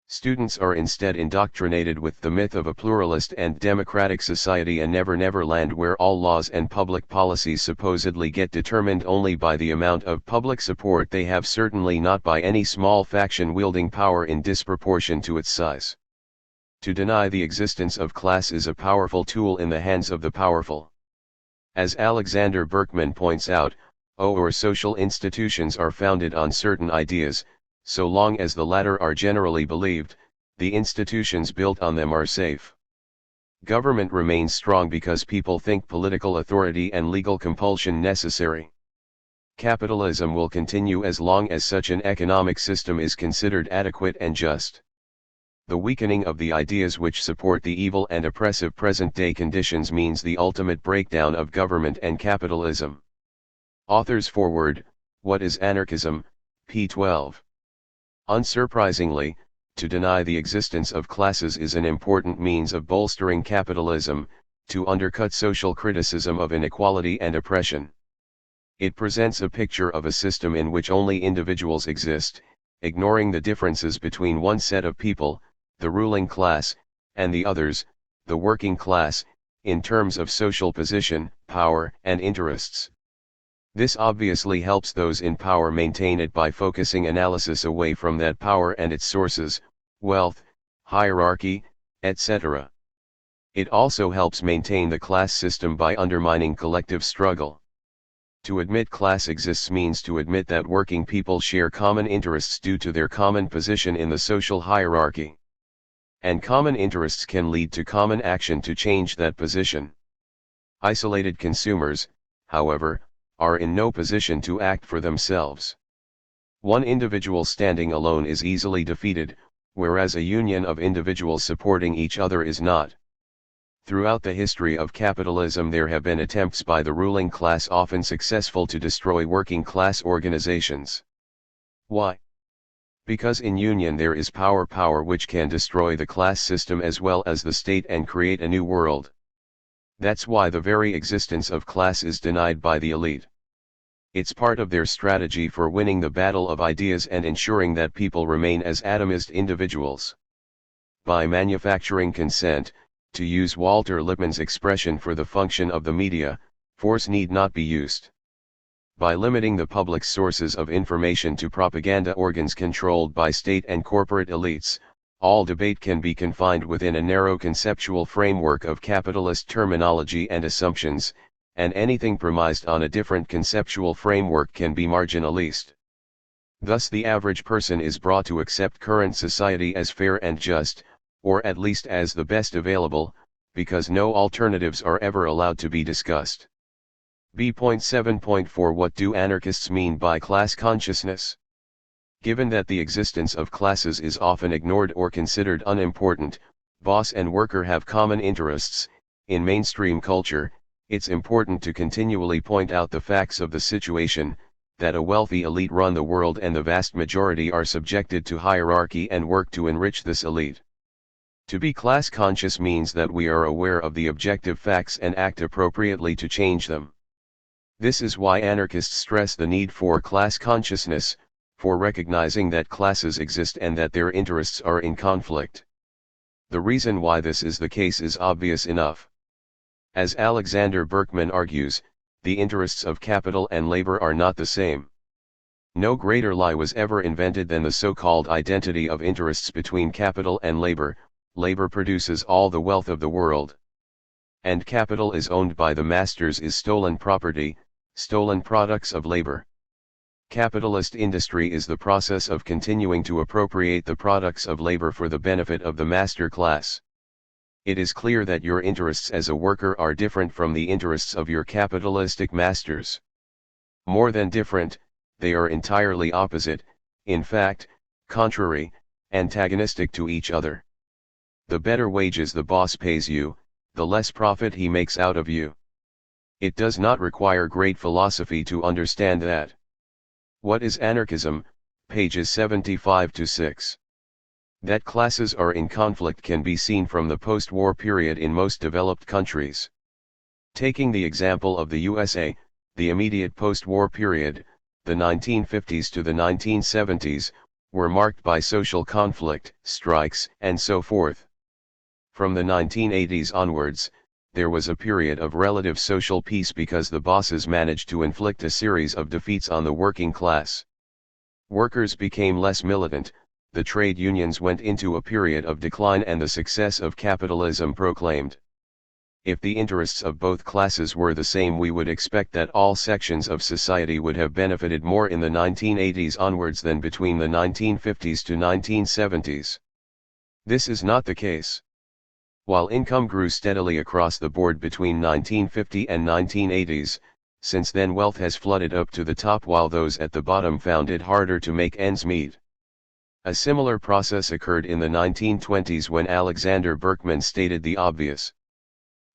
[SPEAKER 1] Students are instead indoctrinated with the myth of a pluralist and democratic society, a never-never land where all laws and public policies supposedly get determined only by the amount of public support they have, certainly not by any small faction wielding power in disproportion to its size. To deny the existence of class is a powerful tool in the hands of the powerful. As Alexander Berkman points out, or social institutions are founded on certain ideas, so long as the latter are generally believed, the institutions built on them are safe. Government remains strong because people think political authority and legal compulsion necessary. Capitalism will continue as long as such an economic system is considered adequate and just. The weakening of the ideas which support the evil and oppressive present-day conditions means the ultimate breakdown of government and capitalism. Author's foreword. What is anarchism? p. 12. Unsurprisingly, to deny the existence of classes is an important means of bolstering capitalism, to undercut social criticism of inequality and oppression. It presents a picture of a system in which only individuals exist, ignoring the differences between one set of people, the ruling class, and the others, the working class, in terms of social position, power, and interests. This obviously helps those in power maintain it by focusing analysis away from that power and its sources, wealth, hierarchy, etc. It also helps maintain the class system by undermining collective struggle. To admit class exists means to admit that working people share common interests due to their common position in the social hierarchy. And common interests can lead to common action to change that position. Isolated consumers, however, are in no position to act for themselves. One individual standing alone is easily defeated, whereas a union of individuals supporting each other is not. Throughout the history of capitalism there have been attempts by the ruling class, often successful, to destroy working class organizations. Why? Because in union there is power which can destroy the class system as well as the state and create a new world. That's why the very existence of class is denied by the elite. It's part of their strategy for winning the battle of ideas and ensuring that people remain as atomist individuals. By manufacturing consent, to use Walter Lippmann's expression for the function of the media, force need not be used. By limiting the public's sources of information to propaganda organs controlled by state and corporate elites, all debate can be confined within a narrow conceptual framework of capitalist terminology and assumptions, and anything premised on a different conceptual framework can be marginalized. Thus the average person is brought to accept current society as fair and just, or at least as the best available, because no alternatives are ever allowed to be discussed. B.7.4 What do anarchists mean by class consciousness? Given that the existence of classes is often ignored or considered unimportant, boss and worker have common interests. In mainstream culture, it's important to continually point out the facts of the situation, that a wealthy elite run the world and the vast majority are subjected to hierarchy and work to enrich this elite. To be class conscious means that we are aware of the objective facts and act appropriately to change them. This is why anarchists stress the need for class consciousness, for recognizing that classes exist and that their interests are in conflict. The reason why this is the case is obvious enough. As Alexander Berkman argues, the interests of capital and labor are not the same. No greater lie was ever invented than the so-called identity of interests between capital and labor. Labor produces all the wealth of the world. And capital is owned by the masters, is stolen property, stolen products of labor. Capitalist industry is the process of continuing to appropriate the products of labor for the benefit of the master class. It is clear that your interests as a worker are different from the interests of your capitalistic masters. More than different, they are entirely opposite, in fact, contrary, antagonistic to each other. The better wages the boss pays you, the less profit he makes out of you. It does not require great philosophy to understand that. What is anarchism? Pages 75-6. That classes are in conflict can be seen from the post-war period in most developed countries. Taking the example of the USA, the immediate post-war period, the 1950s to the 1970s, were marked by social conflict, strikes, and so forth. From the 1980s onwards, there was a period of relative social peace because the bosses managed to inflict a series of defeats on the working class. Workers became less militant, the trade unions went into a period of decline, and the success of capitalism proclaimed. If the interests of both classes were the same, we would expect that all sections of society would have benefited more in the 1980s onwards than between the 1950s to 1970s. This is not the case. While income grew steadily across the board between 1950 and 1980s, since then wealth has flooded up to the top while those at the bottom found it harder to make ends meet. A similar process occurred in the 1920s when Alexander Berkman stated the obvious.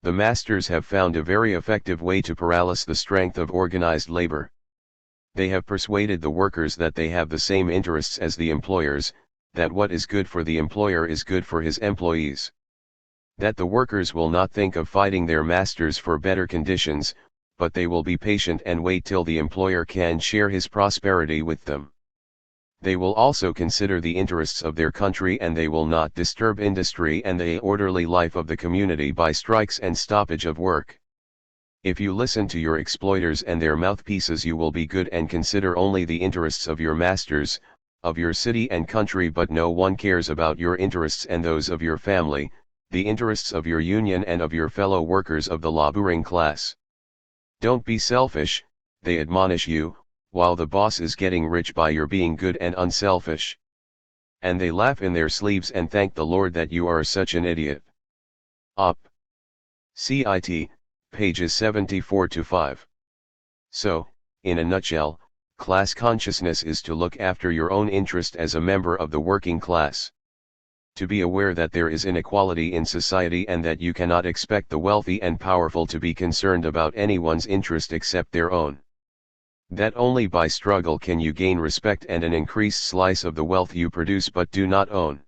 [SPEAKER 1] The masters have found a very effective way to paralyze the strength of organized labor. They have persuaded the workers that they have the same interests as the employers, that what is good for the employer is good for his employees. That the workers will not think of fighting their masters for better conditions, but they will be patient and wait till the employer can share his prosperity with them. They will also consider the interests of their country, and they will not disturb industry and the orderly life of the community by strikes and stoppage of work. If you listen to your exploiters and their mouthpieces, you will be good and consider only the interests of your masters, of your city and country, but no one cares about your interests and those of your family, the interests of your union and of your fellow workers of the laboring class. Don't be selfish, they admonish you, while the boss is getting rich by your being good and unselfish. And they laugh in their sleeves and thank the Lord that you are such an idiot. Op. Cit. Pages 74-5. So, in a nutshell, class consciousness is to look after your own interest as a member of the working class. To be aware that there is inequality in society and that you cannot expect the wealthy and powerful to be concerned about anyone's interest except their own. That only by struggle can you gain respect and an increased slice of the wealth you produce but do not own.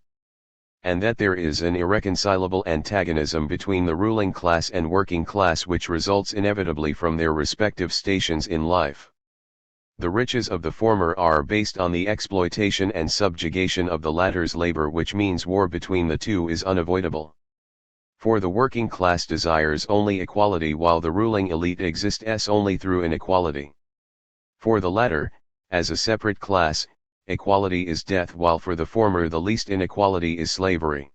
[SPEAKER 1] And that there is an irreconcilable antagonism between the ruling class and working class which results inevitably from their respective stations in life. The riches of the former are based on the exploitation and subjugation of the latter's labor, which means war between the two is unavoidable. For the working class desires only equality while the ruling elite exists only through inequality. For the latter, as a separate class, equality is death, while for the former the least inequality is slavery.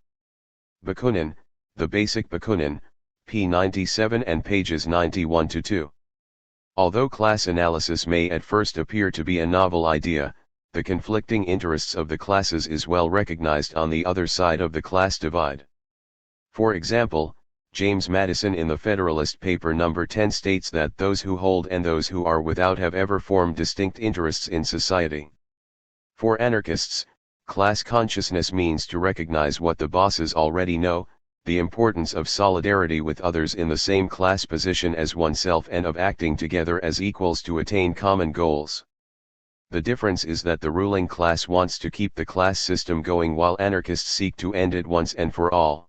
[SPEAKER 1] Bakunin, The Basic Bakunin, p. 97 and pages 91-2. Although class analysis may at first appear to be a novel idea, the conflicting interests of the classes is well recognized on the other side of the class divide. For example, James Madison in the Federalist paper No. 10 states that those who hold and those who are without have ever formed distinct interests in society. For anarchists, class consciousness means to recognize what the bosses already know, the importance of solidarity with others in the same class position as oneself and of acting together as equals to attain common goals. The difference is that the ruling class wants to keep the class system going while anarchists seek to end it once and for all.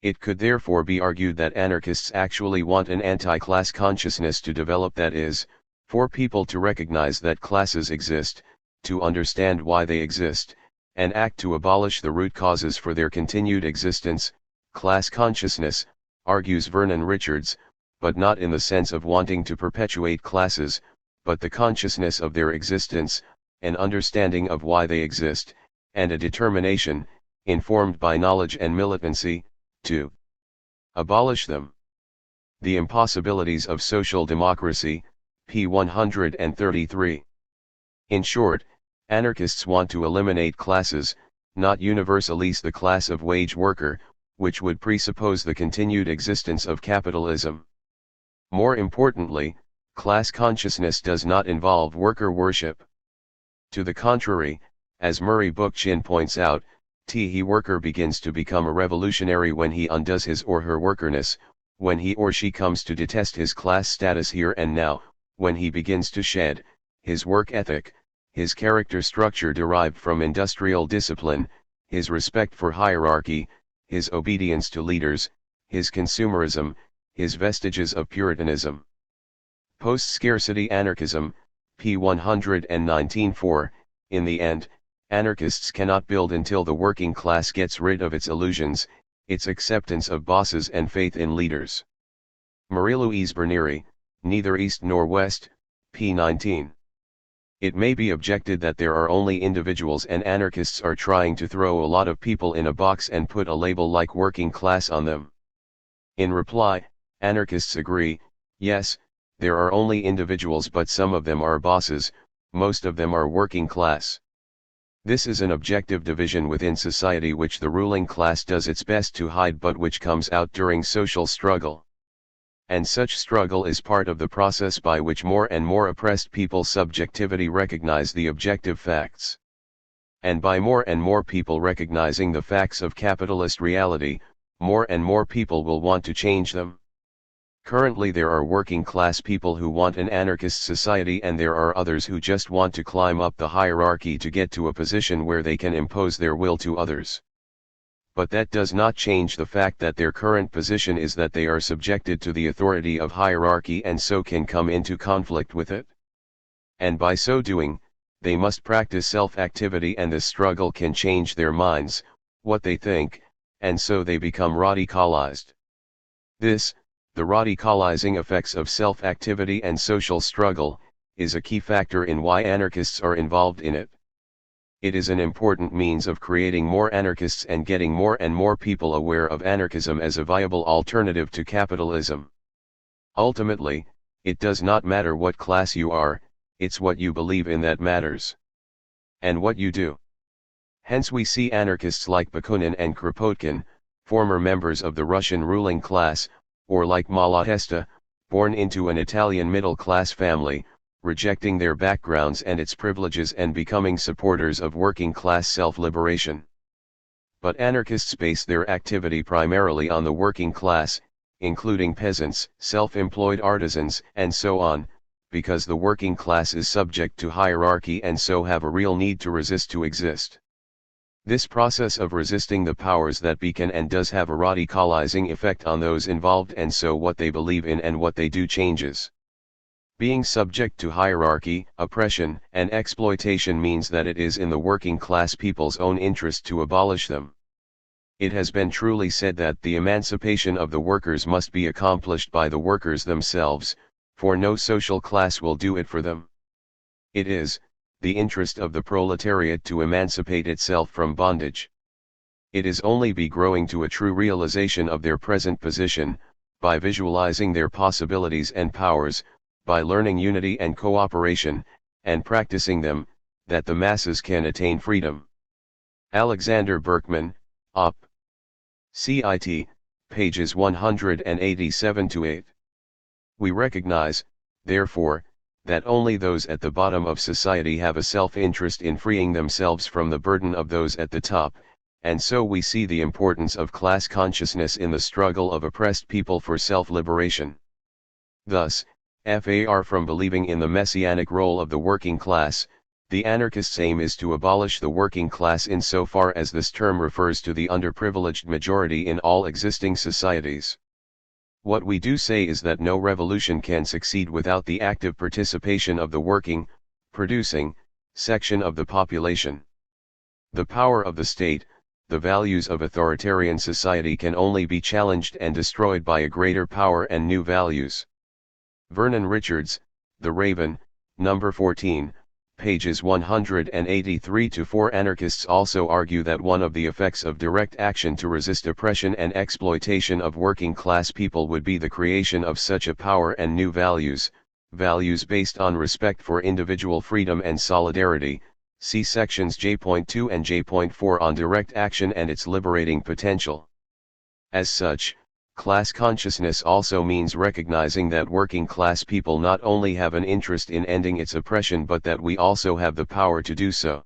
[SPEAKER 1] It could therefore be argued that anarchists actually want an anti-class consciousness to develop, that is, for people to recognize that classes exist, to understand why they exist, and act to abolish the root causes for their continued existence. Class consciousness, argues Vernon Richards, but not in the sense of wanting to perpetuate classes, but the consciousness of their existence, an understanding of why they exist, and a determination, informed by knowledge and militancy, to abolish them. The Impossibilities of Social Democracy, p. 133. In short, anarchists want to eliminate classes, not universalize the class of wage worker, which would presuppose the continued existence of capitalism. More importantly, class consciousness does not involve worker worship. To the contrary, as Murray Bookchin points out, the worker begins to become a revolutionary when he undoes his or her workerness, when he or she comes to detest his class status here and now, when he begins to shed his work ethic, his character structure derived from industrial discipline, his respect for hierarchy, his obedience to leaders, his consumerism, his vestiges of Puritanism. Post-scarcity anarchism, p. 119-4, in the end, Anarchists cannot build until the working class gets rid of its illusions, its acceptance of bosses and faith in leaders. Marie-Louise Bernieri, Neither East Nor West, p. 19. It may be objected that there are only individuals and anarchists are trying to throw a lot of people in a box and put a label like working class on them. In reply, anarchists agree, yes, there are only individuals, but some of them are bosses, most of them are working class. This is an objective division within society which the ruling class does its best to hide but which comes out during social struggle. And such struggle is part of the process by which more and more oppressed people's subjectivity recognize the objective facts. And by more and more people recognizing the facts of capitalist reality, more and more people will want to change them. Currently there are working class people who want an anarchist society, and there are others who just want to climb up the hierarchy to get to a position where they can impose their will to others. But that does not change the fact that their current position is that they are subjected to the authority of hierarchy and so can come into conflict with it. And by so doing, they must practice self-activity, and this struggle can change their minds, what they think, and so they become radicalized. This, the radicalizing effects of self-activity and social struggle, is a key factor in why anarchists are involved in it. It is an important means of creating more anarchists and getting more and more people aware of anarchism as a viable alternative to capitalism. Ultimately, it does not matter what class you are, it's what you believe in that matters. And what you do. Hence we see anarchists like Bakunin and Kropotkin, former members of the Russian ruling class, or like Malatesta, born into an Italian middle-class family, rejecting their backgrounds and its privileges and becoming supporters of working-class self-liberation. But anarchists base their activity primarily on the working class, including peasants, self-employed artisans, and so on, because the working class is subject to hierarchy and so have a real need to resist to exist. This process of resisting the powers that be can and does have a radicalizing effect on those involved, and so what they believe in and what they do changes. Being subject to hierarchy, oppression, and exploitation means that it is in the working class people's own interest to abolish them. It has been truly said that the emancipation of the workers must be accomplished by the workers themselves, for no social class will do it for them. It is the interest of the proletariat to emancipate itself from bondage. It is only by growing to a true realization of their present position, by visualizing their possibilities and powers, by learning unity and cooperation, and practicing them, that the masses can attain freedom. Alexander Berkman, Op. Cit. Pages 187-8. We recognize, therefore, that only those at the bottom of society have a self-interest in freeing themselves from the burden of those at the top, and so we see the importance of class consciousness in the struggle of oppressed people for self-liberation. Thus, far from believing in the messianic role of the working class, the anarchists' aim is to abolish the working class insofar as this term refers to the underprivileged majority in all existing societies. What we do say is that no revolution can succeed without the active participation of the working, producing, section of the population. The power of the state, the values of authoritarian society can only be challenged and destroyed by a greater power and new values. Vernon Richards, The Raven, number 14, pages 183-4. Anarchists also argue that one of the effects of direct action to resist oppression and exploitation of working class people would be the creation of such a power and new values, values based on respect for individual freedom and solidarity. See sections J.2 and J.4 on direct action and its liberating potential. As such, class consciousness also means recognizing that working class people not only have an interest in ending its oppression but that we also have the power to do so.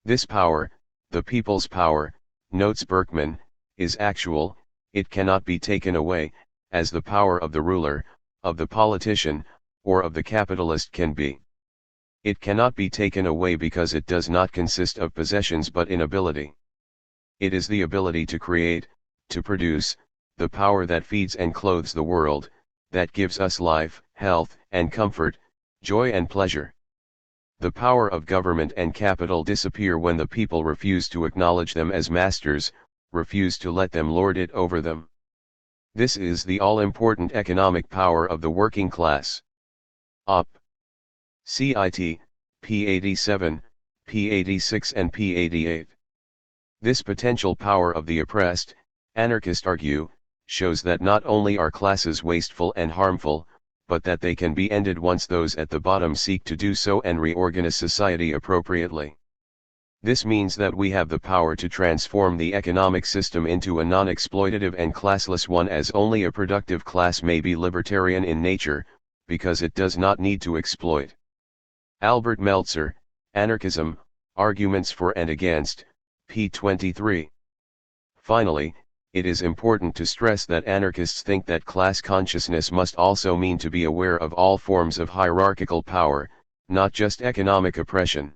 [SPEAKER 1] This power, the people's power, notes Berkman, is actual, it cannot be taken away, as the power of the ruler, of the politician, or of the capitalist can be. It cannot be taken away because it does not consist of possessions but in ability. It is the ability to create, to produce, the power that feeds and clothes the world, that gives us life, health, and comfort, joy and pleasure. The power of government and capital disappear when the people refuse to acknowledge them as masters, refuse to let them lord it over them. This is the all-important economic power of the working class. Op. Cit. p. 87, p. 86 and p. 88. This potential power of the oppressed, anarchists argue, shows that not only are classes wasteful and harmful, but that they can be ended once those at the bottom seek to do so and reorganize society appropriately. This means that we have the power to transform the economic system into a non-exploitative and classless one, as only a productive class may be libertarian in nature, because it does not need to exploit. Albert Meltzer, Anarchism, Arguments for and Against, p. 23. Finally, it is important to stress that anarchists think that class consciousness must also mean to be aware of all forms of hierarchical power, not just economic oppression.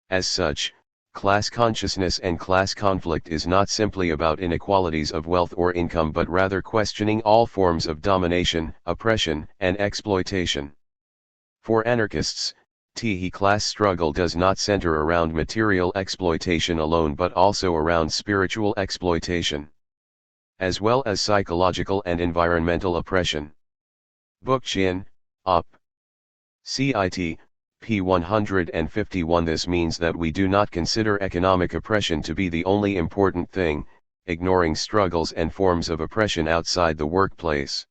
[SPEAKER 1] As such, class consciousness and class conflict is not simply about inequalities of wealth or income, but rather questioning all forms of domination, oppression, and exploitation. For anarchists, the class struggle does not center around material exploitation alone, but also around spiritual exploitation, as well as psychological and environmental oppression. Bookchin, Op. Cit. p. 151. This means that we do not consider economic oppression to be the only important thing, ignoring struggles and forms of oppression outside the workplace.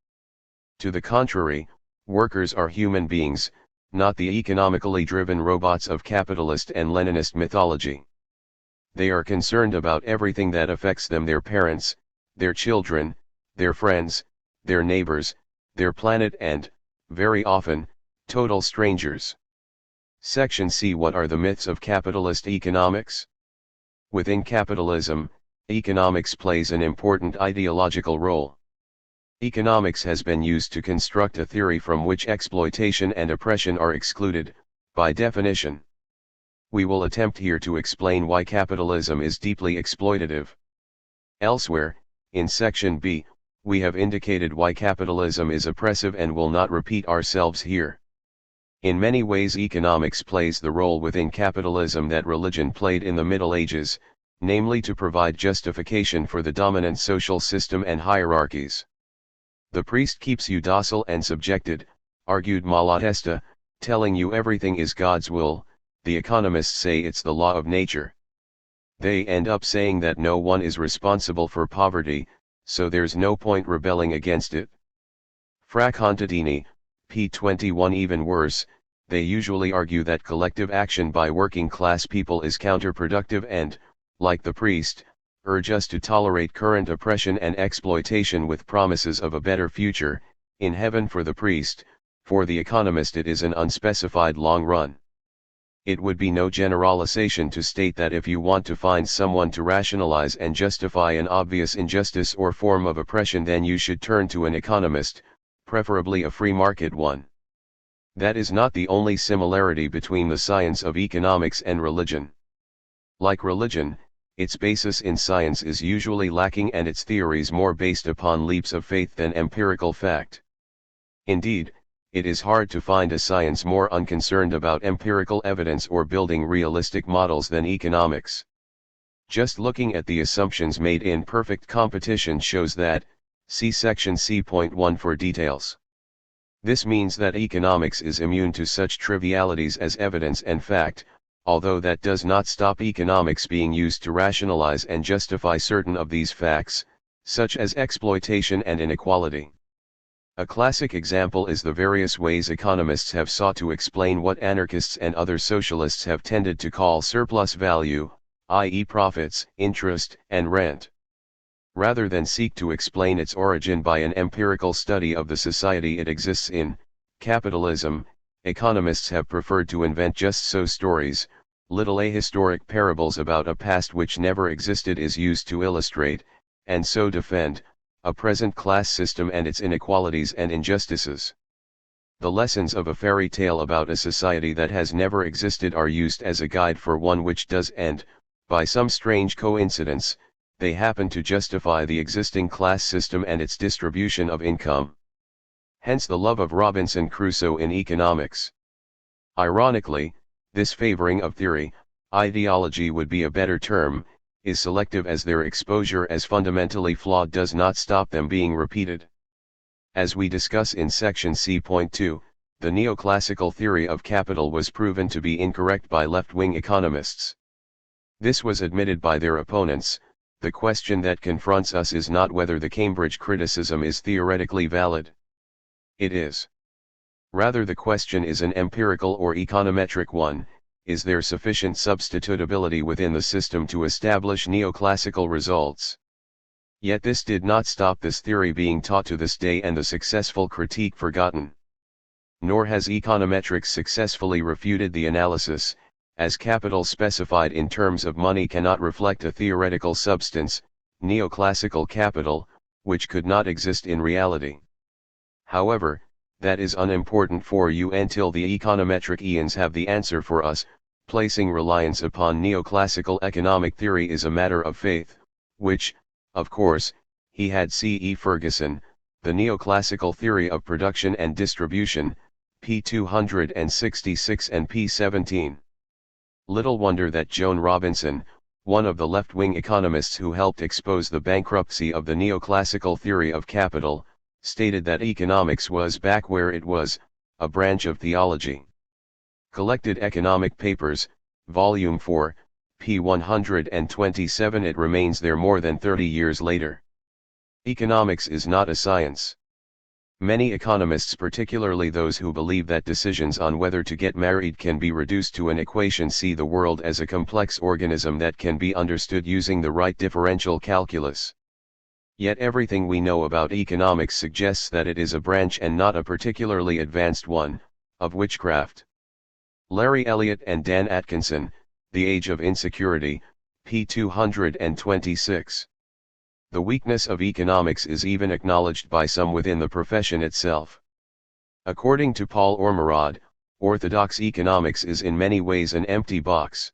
[SPEAKER 1] To the contrary, workers are human beings, not the economically driven robots of capitalist and Leninist mythology. They are concerned about everything that affects them: their parents, their children, their friends, their neighbors, their planet, and, very often, total strangers. Section C. What are the myths of capitalist economics? Within capitalism, economics plays an important ideological role. Economics has been used to construct a theory from which exploitation and oppression are excluded, by definition. We will attempt here to explain why capitalism is deeply exploitative. Elsewhere, in Section B, we have indicated why capitalism is oppressive and will not repeat ourselves here. In many ways, economics plays the role within capitalism that religion played in the Middle Ages, namely to provide justification for the dominant social system and hierarchies. The priest keeps you docile and subjected, argued Malatesta, telling you everything is God's will. The economists say it's the law of nature. They end up saying that no one is responsible for poverty, so there's no point rebelling against it. Fra Contadini, p. 21. Even worse, they usually argue that collective action by working class people is counterproductive and, like the priest, urge us to tolerate current oppression and exploitation with promises of a better future, in heaven for the priest. For the economist it is an unspecified long run. It would be no generalization to state that if you want to find someone to rationalize and justify an obvious injustice or form of oppression, then you should turn to an economist, preferably a free market one. That is not the only similarity between the science of economics and religion. Like religion, its basis in science is usually lacking and its theories more based upon leaps of faith than empirical fact. Indeed, it is hard to find a science more unconcerned about empirical evidence or building realistic models than economics. Just looking at the assumptions made in perfect competition shows that. See section C.1 for details. This means that economics is immune to such trivialities as evidence and fact, although that does not stop economics being used to rationalize and justify certain of these facts, such as exploitation and inequality. A classic example is the various ways economists have sought to explain what anarchists and other socialists have tended to call surplus value, i.e. profits, interest, and rent. Rather than seek to explain its origin by an empirical study of the society it exists in, capitalism, economists have preferred to invent just so stories, little ahistoric parables about a past which never existed is used to illustrate, and so defend, a present class system and its inequalities and injustices. The lessons of a fairy tale about a society that has never existed are used as a guide for one which does, and, by some strange coincidence, they happen to justify the existing class system and its distribution of income. Hence the love of Robinson Crusoe in economics. Ironically, This favoring of theory, ideology would be a better term, is selective, as their exposure as fundamentally flawed does not stop them being repeated. As we discuss in section C.2, the neoclassical theory of capital was proven to be incorrect by left-wing economists. This was admitted by their opponents. The question that confronts us is not whether the Cambridge criticism is theoretically valid. It is. Rather, the question is an empirical or econometric one: is there sufficient substitutability within the system to establish neoclassical results? Yet this did not stop this theory being taught to this day and the successful critique forgotten. Nor has econometrics successfully refuted the analysis, as capital specified in terms of money cannot reflect a theoretical substance, neoclassical capital, which could not exist in reality. However, that is unimportant for you until the econometric eons have the answer for us. Placing reliance upon neoclassical economic theory is a matter of faith, which, of course, he had. C.E. Ferguson, The Neoclassical Theory of Production and Distribution, p. 266 and p. 17. Little wonder that Joan Robinson, one of the left-wing economists who helped expose the bankruptcy of the neoclassical theory of capital, stated that economics was back where it was, a branch of theology. Collected Economic Papers, Volume 4, p. 127. It remains there more than 30 years later. Economics is not a science. Many economists, particularly those who believe that decisions on whether to get married can be reduced to an equation, see the world as a complex organism that can be understood using the right differential calculus. Yet everything we know about economics suggests that it is a branch, and not a particularly advanced one, of witchcraft. Larry Elliott and Dan Atkinson, The Age of Insecurity, p. 226. The weakness of economics is even acknowledged by some within the profession itself. According to Paul Ormerod, orthodox economics is in many ways an empty box.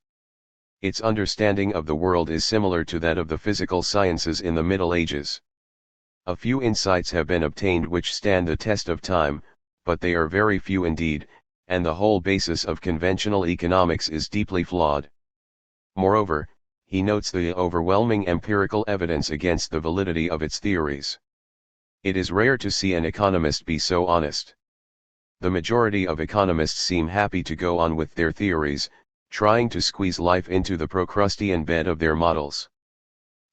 [SPEAKER 1] Its understanding of the world is similar to that of the physical sciences in the Middle Ages. A few insights have been obtained which stand the test of time, but they are very few indeed, and the whole basis of conventional economics is deeply flawed. Moreover, he notes the overwhelming empirical evidence against the validity of its theories. It is rare to see an economist be so honest. The majority of economists seem happy to go on with their theories, trying to squeeze life into the Procrustean bed of their models.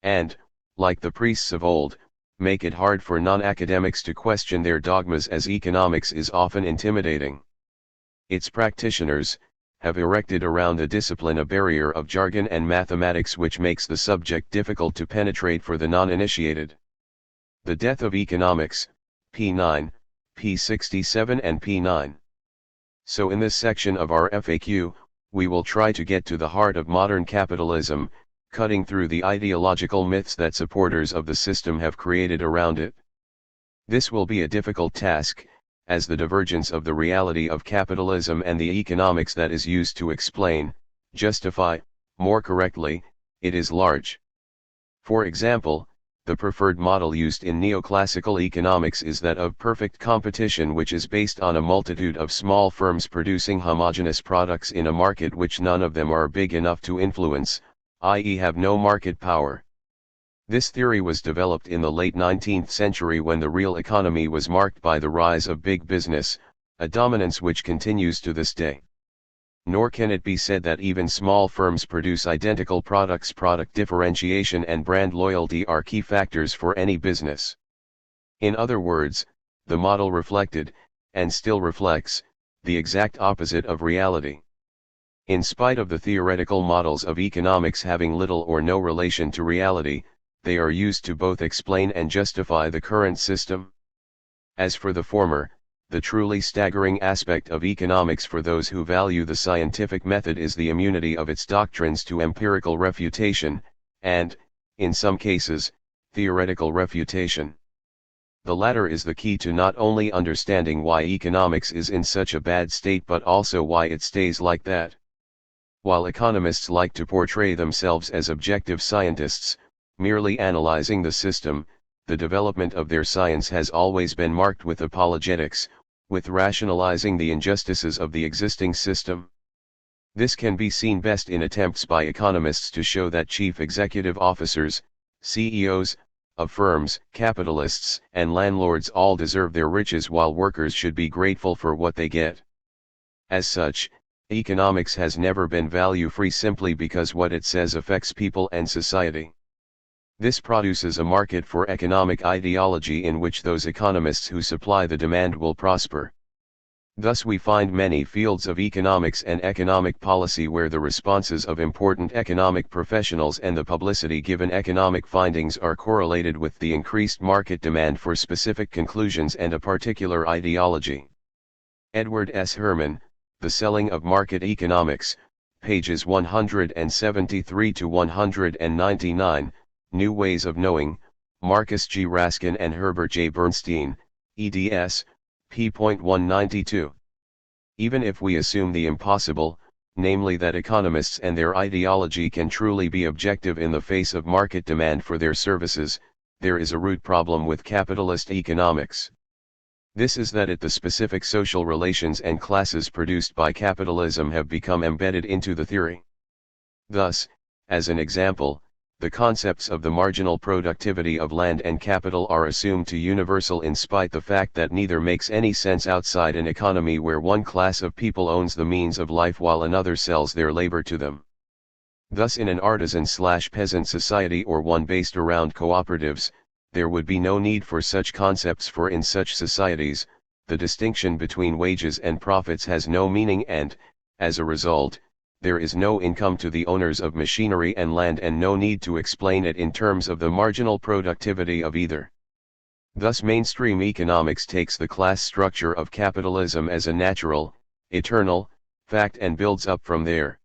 [SPEAKER 1] And, like the priests of old, make it hard for non-academics to question their dogmas, as economics is often intimidating. Its practitioners have erected around the discipline a barrier of jargon and mathematics which makes the subject difficult to penetrate for the non-initiated. The Death of Economics, p. 9, p. 67 and p. 9. So in this section of our FAQ, we will try to get to the heart of modern capitalism, cutting through the ideological myths that supporters of the system have created around it. This will be a difficult task, as the divergence of the reality of capitalism and the economics that is used to explain, justify, more correctly, it is large. For example, the preferred model used in neoclassical economics is that of perfect competition, which is based on a multitude of small firms producing homogeneous products in a market which none of them are big enough to influence, i.e. have no market power. This theory was developed in the late 19th century when the real economy was marked by the rise of big business, a dominance which continues to this day. Nor can it be said that even small firms produce identical products. Product differentiation and brand loyalty are key factors for any business. In other words, the model reflected, and still reflects, the exact opposite of reality. In spite of the theoretical models of economics having little or no relation to reality, they are used to both explain and justify the current system. As for the former, the truly staggering aspect of economics for those who value the scientific method is the immunity of its doctrines to empirical refutation, and, in some cases, theoretical refutation. The latter is the key to not only understanding why economics is in such a bad state but also why it stays like that. While economists like to portray themselves as objective scientists, merely analyzing the system, the development of their science has always been marked with apologetics, with rationalizing the injustices of the existing system. This can be seen best in attempts by economists to show that chief executive officers, CEOs, of firms, capitalists, and landlords all deserve their riches while workers should be grateful for what they get. As such, economics has never been value-free simply because what it says affects people and society. This produces a market for economic ideology in which those economists who supply the demand will prosper. Thus we find many fields of economics and economic policy where the responses of important economic professionals and the publicity given economic findings are correlated with the increased market demand for specific conclusions and a particular ideology. Edward S. Herman, The Selling of Market Economics, pages 173 to 199, New Ways of Knowing, Marcus G. Raskin and Herbert J. Bernstein, eds. p.192. Even if we assume the impossible, namely that economists and their ideology can truly be objective in the face of market demand for their services, there is a root problem with capitalist economics. This is that the specific social relations and classes produced by capitalism have become embedded into the theory. Thus, as an example, the concepts of the marginal productivity of land and capital are assumed to universal in spite the fact that neither makes any sense outside an economy where one class of people owns the means of life while another sells their labor to them. Thus in an artisan/peasant society or one based around cooperatives, there would be no need for such concepts, for in such societies, the distinction between wages and profits has no meaning and, as a result, there is no income to the owners of machinery and land and no need to explain it in terms of the marginal productivity of either. Thus mainstream economics takes the class structure of capitalism as a natural, eternal, fact and builds up from there.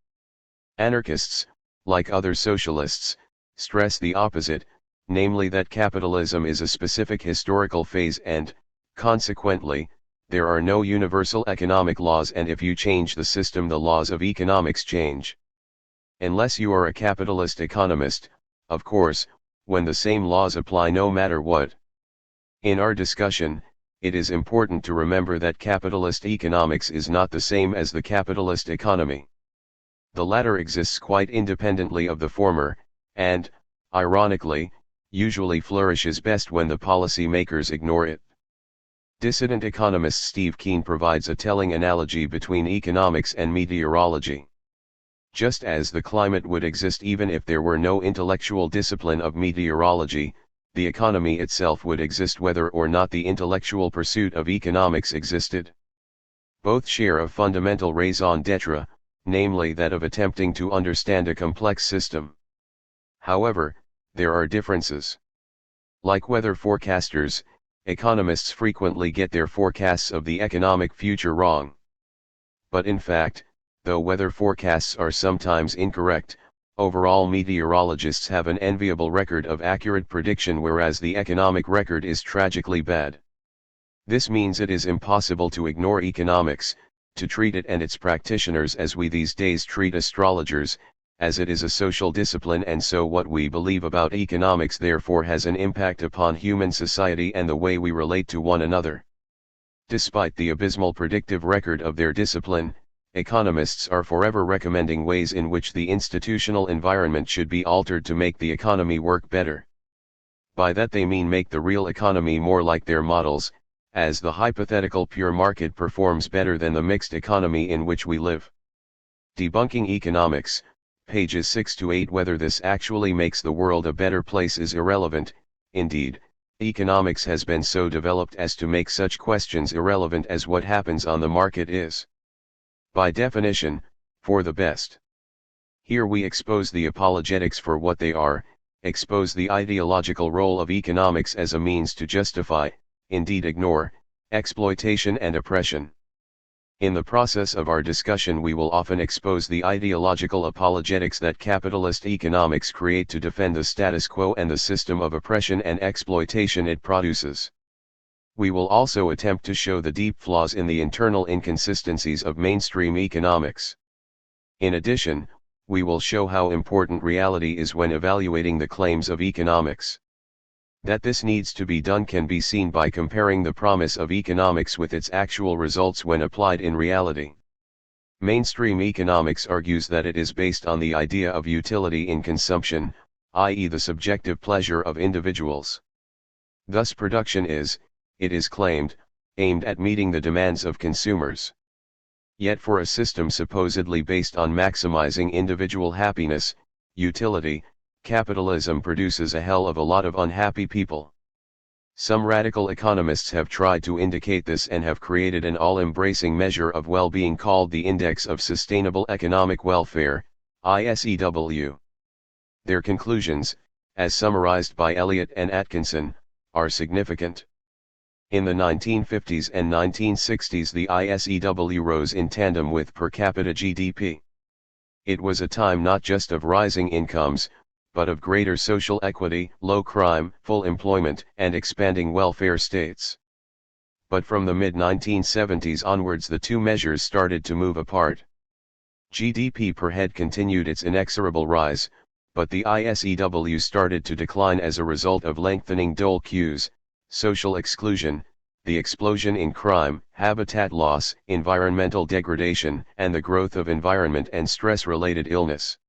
[SPEAKER 1] Anarchists, like other socialists, stress the opposite, namely that capitalism is a specific historical phase and, consequently, there are no universal economic laws, and if you change the system, the laws of economics change. Unless you are a capitalist economist, of course, when the same laws apply no matter what. In our discussion, it is important to remember that capitalist economics is not the same as the capitalist economy. The latter exists quite independently of the former, and, ironically, usually flourishes best when the policy makers ignore it. Dissident economist Steve Keen provides a telling analogy between economics and meteorology. Just as the climate would exist even if there were no intellectual discipline of meteorology, the economy itself would exist whether or not the intellectual pursuit of economics existed. Both share a fundamental raison d'etre, namely that of attempting to understand a complex system. However, there are differences. Like weather forecasters, economists frequently get their forecasts of the economic future wrong. But in fact, though weather forecasts are sometimes incorrect, overall meteorologists have an enviable record of accurate prediction, whereas the economic record is tragically bad. This means it is impossible to ignore economics, to treat it and its practitioners as we these days treat astrologers, as it is a social discipline, and so what we believe about economics therefore has an impact upon human society and the way we relate to one another. Despite the abysmal predictive record of their discipline, economists are forever recommending ways in which the institutional environment should be altered to make the economy work better. By that they mean make the real economy more like their models, as the hypothetical pure market performs better than the mixed economy in which we live. Debunking economics, pages 6 to 8. Whether this actually makes the world a better place is irrelevant. Indeed, economics has been so developed as to make such questions irrelevant as what happens on the market is, by definition, for the best. Here we expose the apologetics for what they are, expose the ideological role of economics as a means to justify, indeed ignore, exploitation and oppression. In the process of our discussion we will often expose the ideological apologetics that capitalist economics create to defend the status quo and the system of oppression and exploitation it produces. We will also attempt to show the deep flaws in the internal inconsistencies of mainstream economics. In addition, we will show how important reality is when evaluating the claims of economics. That this needs to be done can be seen by comparing the promise of economics with its actual results when applied in reality. Mainstream economics argues that it is based on the idea of utility in consumption, i.e. the subjective pleasure of individuals. Thus production is, it is claimed, aimed at meeting the demands of consumers. Yet for a system supposedly based on maximizing individual happiness, utility, capitalism produces a hell of a lot of unhappy people. Some radical economists have tried to indicate this and have created an all-embracing measure of well-being called the Index of Sustainable Economic Welfare, ISEW. Their conclusions, as summarized by Elliott and Atkinson, are significant. In the 1950s and 1960s the ISEW rose in tandem with per capita GDP. It was a time not just of rising incomes, but of greater social equity, low crime, full employment, and expanding welfare states. But from the mid-1970s onwards the two measures started to move apart. GDP per head continued its inexorable rise, but the ISEW started to decline as a result of lengthening dole queues, social exclusion, the explosion in crime, habitat loss, environmental degradation, and the growth of environment and stress-related illness.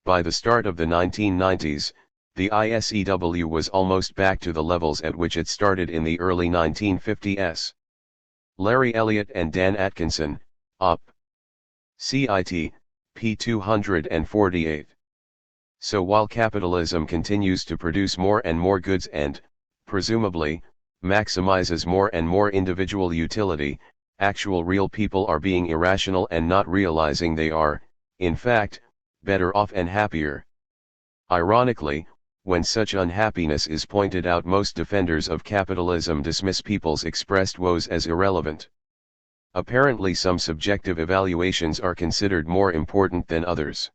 [SPEAKER 1] By the start of the 1990s, the ISEW was almost back to the levels at which it started in the early 1950s. Larry Elliott and Dan Atkinson, Op. Cit. p. 248. So while capitalism continues to produce more and more goods and, presumably, maximizes more and more individual utility, actual real people are being irrational and not realizing they are, in fact, better off and happier. Ironically, when such unhappiness is pointed out, most defenders of capitalism dismiss people's expressed woes as irrelevant. Apparently some subjective evaluations are considered more important than others.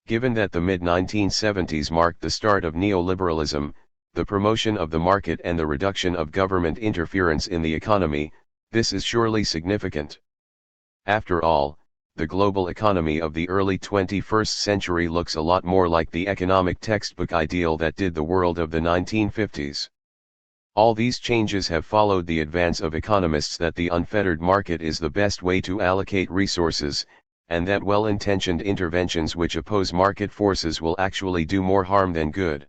[SPEAKER 1] Given that the mid-1970s marked the start of neoliberalism, the promotion of the market and the reduction of government interference in the economy, this is surely significant. After all, the global economy of the early 21st century looks a lot more like the economic textbook ideal that did the world of the 1950s. All these changes have followed the advance of economists that the unfettered market is the best way to allocate resources, and that well-intentioned interventions which oppose market forces will actually do more harm than good.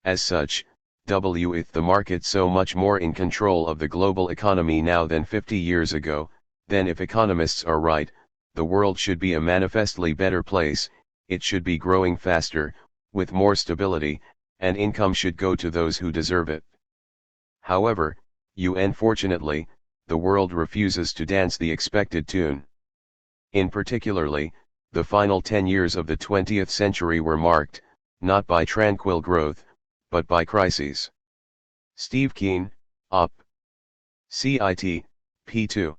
[SPEAKER 1] As such, with the market so much more in control of the global economy now than 50 years ago, then if economists are right, the world should be a manifestly better place, it should be growing faster, with more stability, and income should go to those who deserve it. However, unfortunately, the world refuses to dance the expected tune. In particularly, the final 10 years of the 20th century were marked, not by tranquil growth, but by crises. Steve Keen, Op. Cit. p. 2.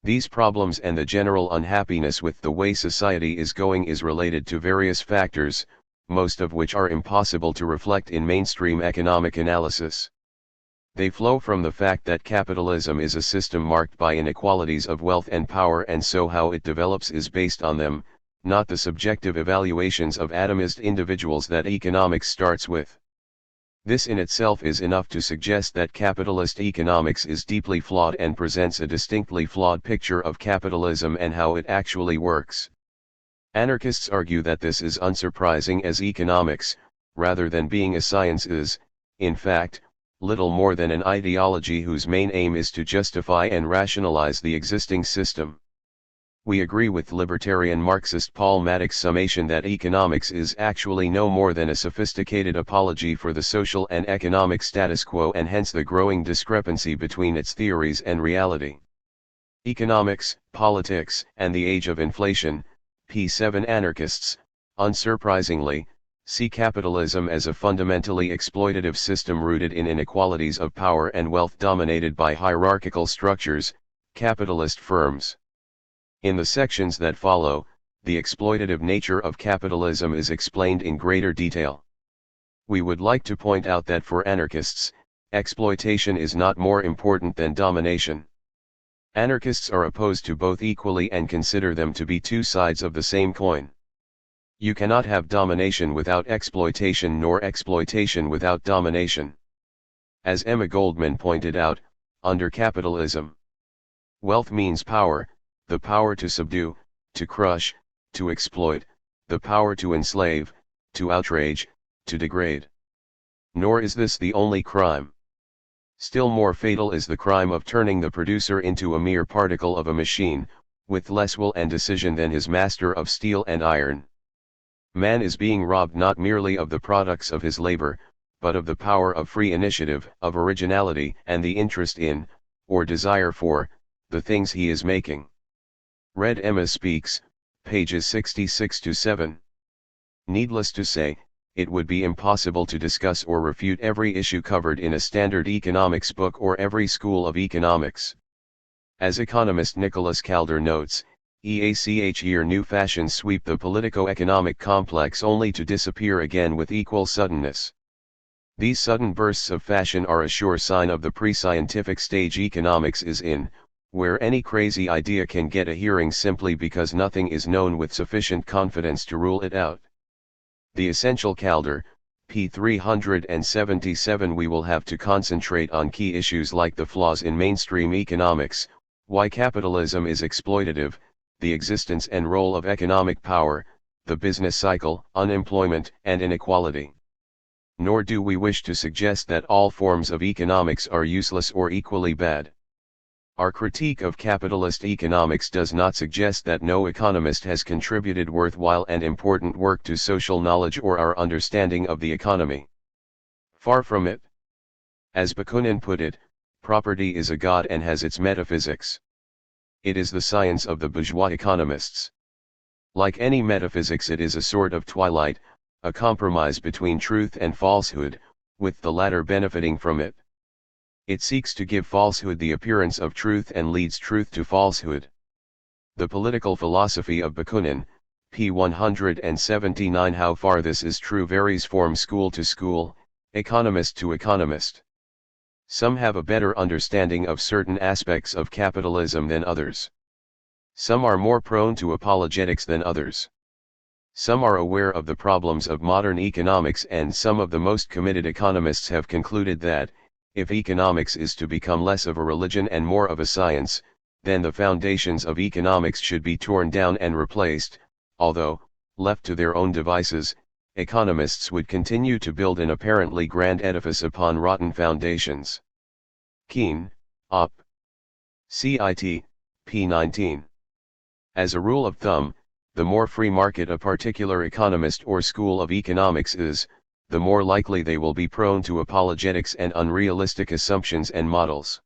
[SPEAKER 1] These problems and the general unhappiness with the way society is going is related to various factors, most of which are impossible to reflect in mainstream economic analysis. They flow from the fact that capitalism is a system marked by inequalities of wealth and power, and so how it develops is based on them, not the subjective evaluations of atomized individuals that economics starts with. This in itself is enough to suggest that capitalist economics is deeply flawed and presents a distinctly flawed picture of capitalism and how it actually works. Anarchists argue that this is unsurprising, as economics, rather than being a science, is, in fact, little more than an ideology whose main aim is to justify and rationalize the existing system. We agree with libertarian Marxist Paul Maddox's summation that economics is actually no more than a sophisticated apology for the social and economic status quo, and hence the growing discrepancy between its theories and reality. Economics, Politics, and the Age of Inflation, p. 7. Anarchists, unsurprisingly, see capitalism as a fundamentally exploitative system rooted in inequalities of power and wealth dominated by hierarchical structures, capitalist firms. In the sections that follow, the exploitative nature of capitalism is explained in greater detail. We would like to point out that for anarchists, exploitation is not more important than domination. Anarchists are opposed to both equally and consider them to be two sides of the same coin. You cannot have domination without exploitation, nor exploitation without domination. As Emma Goldman pointed out, under capitalism, wealth means power, the power to subdue, to crush, to exploit, the power to enslave, to outrage, to degrade. Nor is this the only crime. Still more fatal is the crime of turning the producer into a mere particle of a machine, with less will and decision than his master of steel and iron. Man is being robbed not merely of the products of his labor, but of the power of free initiative, of originality, and the interest in, or desire for, the things he is making. Red Emma Speaks, pages 66-7. Needless to say, it would be impossible to discuss or refute every issue covered in a standard economics book or every school of economics. As economist Nicholas Calder notes, EACH year new fashions sweep the politico-economic complex only to disappear again with equal suddenness. These sudden bursts of fashion are a sure sign of the pre-scientific stage economics is in, where any crazy idea can get a hearing simply because nothing is known with sufficient confidence to rule it out. The essential Calder, p. 377. We will have to concentrate on key issues like the flaws in mainstream economics, why capitalism is exploitative, the existence and role of economic power, the business cycle, unemployment, and inequality. Nor do we wish to suggest that all forms of economics are useless or equally bad. Our critique of capitalist economics does not suggest that no economist has contributed worthwhile and important work to social knowledge or our understanding of the economy. Far from it. As Bakunin put it, property is a god and has its metaphysics. It is the science of the bourgeois economists. Like any metaphysics, it is a sort of twilight, a compromise between truth and falsehood, with the latter benefiting from it. It seeks to give falsehood the appearance of truth and leads truth to falsehood. The political philosophy of Bakunin, p. 179. How far this is true varies from school to school, economist to economist. Some have a better understanding of certain aspects of capitalism than others. Some are more prone to apologetics than others. Some are aware of the problems of modern economics, and some of the most committed economists have concluded that, if economics is to become less of a religion and more of a science, then the foundations of economics should be torn down and replaced, although, left to their own devices, economists would continue to build an apparently grand edifice upon rotten foundations. Keene, Op. Cit. p. 19. As a rule of thumb, the more free market a particular economist or school of economics is, the more likely they will be prone to apologetics and unrealistic assumptions and models.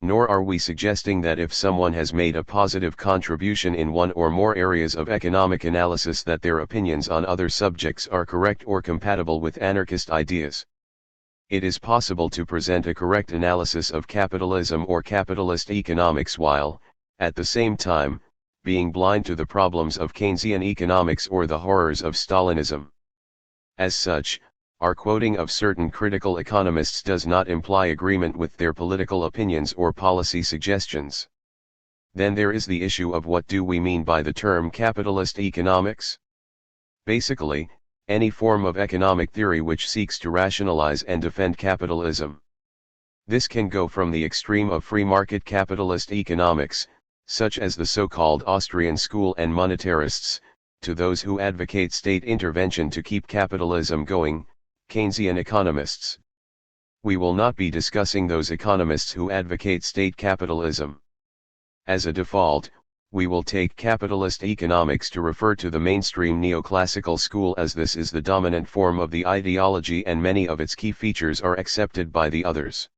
[SPEAKER 1] Nor are we suggesting that if someone has made a positive contribution in one or more areas of economic analysis that their opinions on other subjects are correct or compatible with anarchist ideas. It is possible to present a correct analysis of capitalism or capitalist economics while, at the same time, being blind to the problems of Keynesian economics or the horrors of Stalinism. As such, our quoting of certain critical economists does not imply agreement with their political opinions or policy suggestions. Then there is the issue of what do we mean by the term capitalist economics? Basically, any form of economic theory which seeks to rationalize and defend capitalism. This can go from the extreme of free market capitalist economics, such as the so-called Austrian school and monetarists, to those who advocate state intervention to keep capitalism going, Keynesian economists. We will not be discussing those economists who advocate state capitalism. As a default, we will take capitalist economics to refer to the mainstream neoclassical school, as this is the dominant form of the ideology and many of its key features are accepted by the others.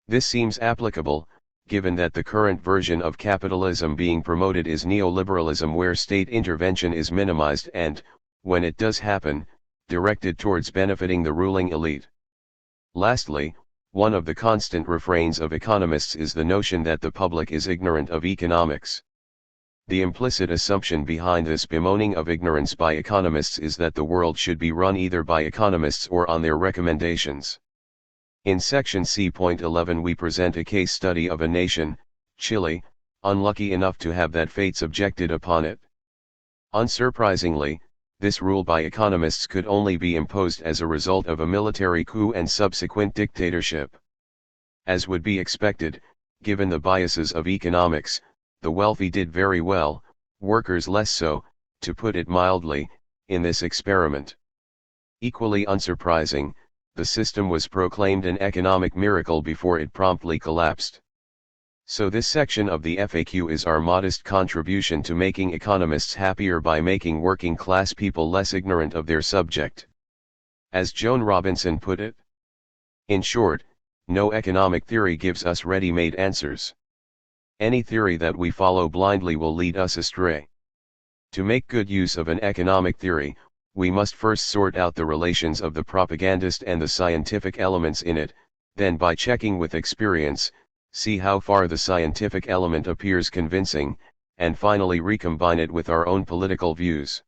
[SPEAKER 1] This seems applicable, given that the current version of capitalism being promoted is neoliberalism, where state intervention is minimized and, when it does happen, directed towards benefiting the ruling elite. Lastly, one of the constant refrains of economists is the notion that the public is ignorant of economics. The implicit assumption behind this bemoaning of ignorance by economists is that the world should be run either by economists or on their recommendations. In section C.11 we present a case study of a nation, Chile, unlucky enough to have that fate subjected upon it. Unsurprisingly, this rule by economists could only be imposed as a result of a military coup and subsequent dictatorship. As would be expected, given the biases of economics, the wealthy did very well, workers less so, to put it mildly, in this experiment. Equally unsurprising, the system was proclaimed an economic miracle before it promptly collapsed. So this section of the FAQ is our modest contribution to making economists happier by making working class people less ignorant of their subject. As Joan Robinson put it, in short, no economic theory gives us ready-made answers. Any theory that we follow blindly will lead us astray. To make good use of an economic theory, we must first sort out the relations of the propagandist and the scientific elements in it, then by checking with experience, see how far the scientific element appears convincing, and finally recombine it with our own political views.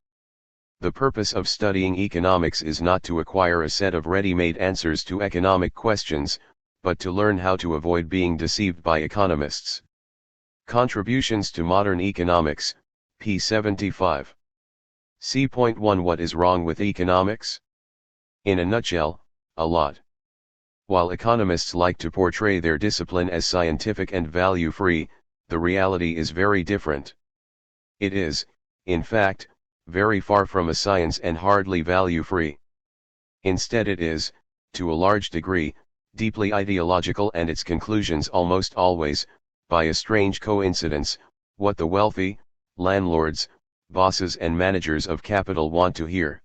[SPEAKER 1] The purpose of studying economics is not to acquire a set of ready-made answers to economic questions, but to learn how to avoid being deceived by economists. Contributions to Modern Economics, p. 75. C.1 What is wrong with economics? In a nutshell, a lot. While economists like to portray their discipline as scientific and value-free, the reality is very different. It is, in fact, very far from a science and hardly value-free. Instead it is, to a large degree, deeply ideological, and its conclusions almost always, by a strange coincidence, what the wealthy, landlords, bosses and managers of capital want to hear.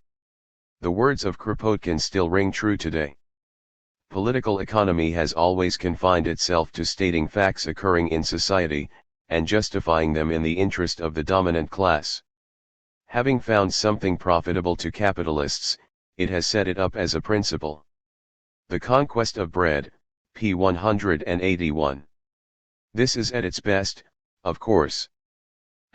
[SPEAKER 1] The words of Kropotkin still ring true today. Political economy has always confined itself to stating facts occurring in society, and justifying them in the interest of the dominant class. Having found something profitable to capitalists, it has set it up as a principle. The Conquest of Bread, p. 181. This is at its best, of course.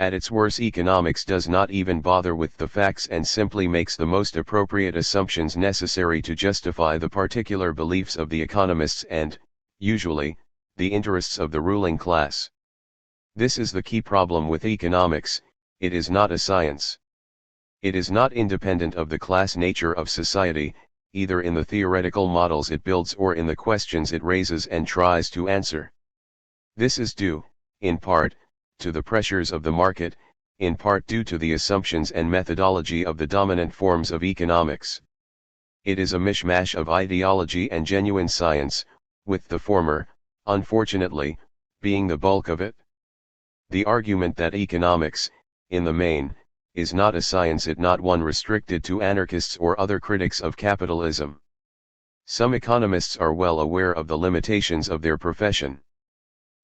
[SPEAKER 1] At its worst, economics does not even bother with the facts and simply makes the most appropriate assumptions necessary to justify the particular beliefs of the economists and, usually, the interests of the ruling class. This is the key problem with economics: it is not a science. It is not independent of the class nature of society, either in the theoretical models it builds or in the questions it raises and tries to answer. This is due, in part, to the pressures of the market, in part due to the assumptions and methodology of the dominant forms of economics. It is a mishmash of ideology and genuine science, with the former, unfortunately, being the bulk of it. The argument that economics, in the main, is not a science is not one restricted to anarchists or other critics of capitalism. Some economists are well aware of the limitations of their profession.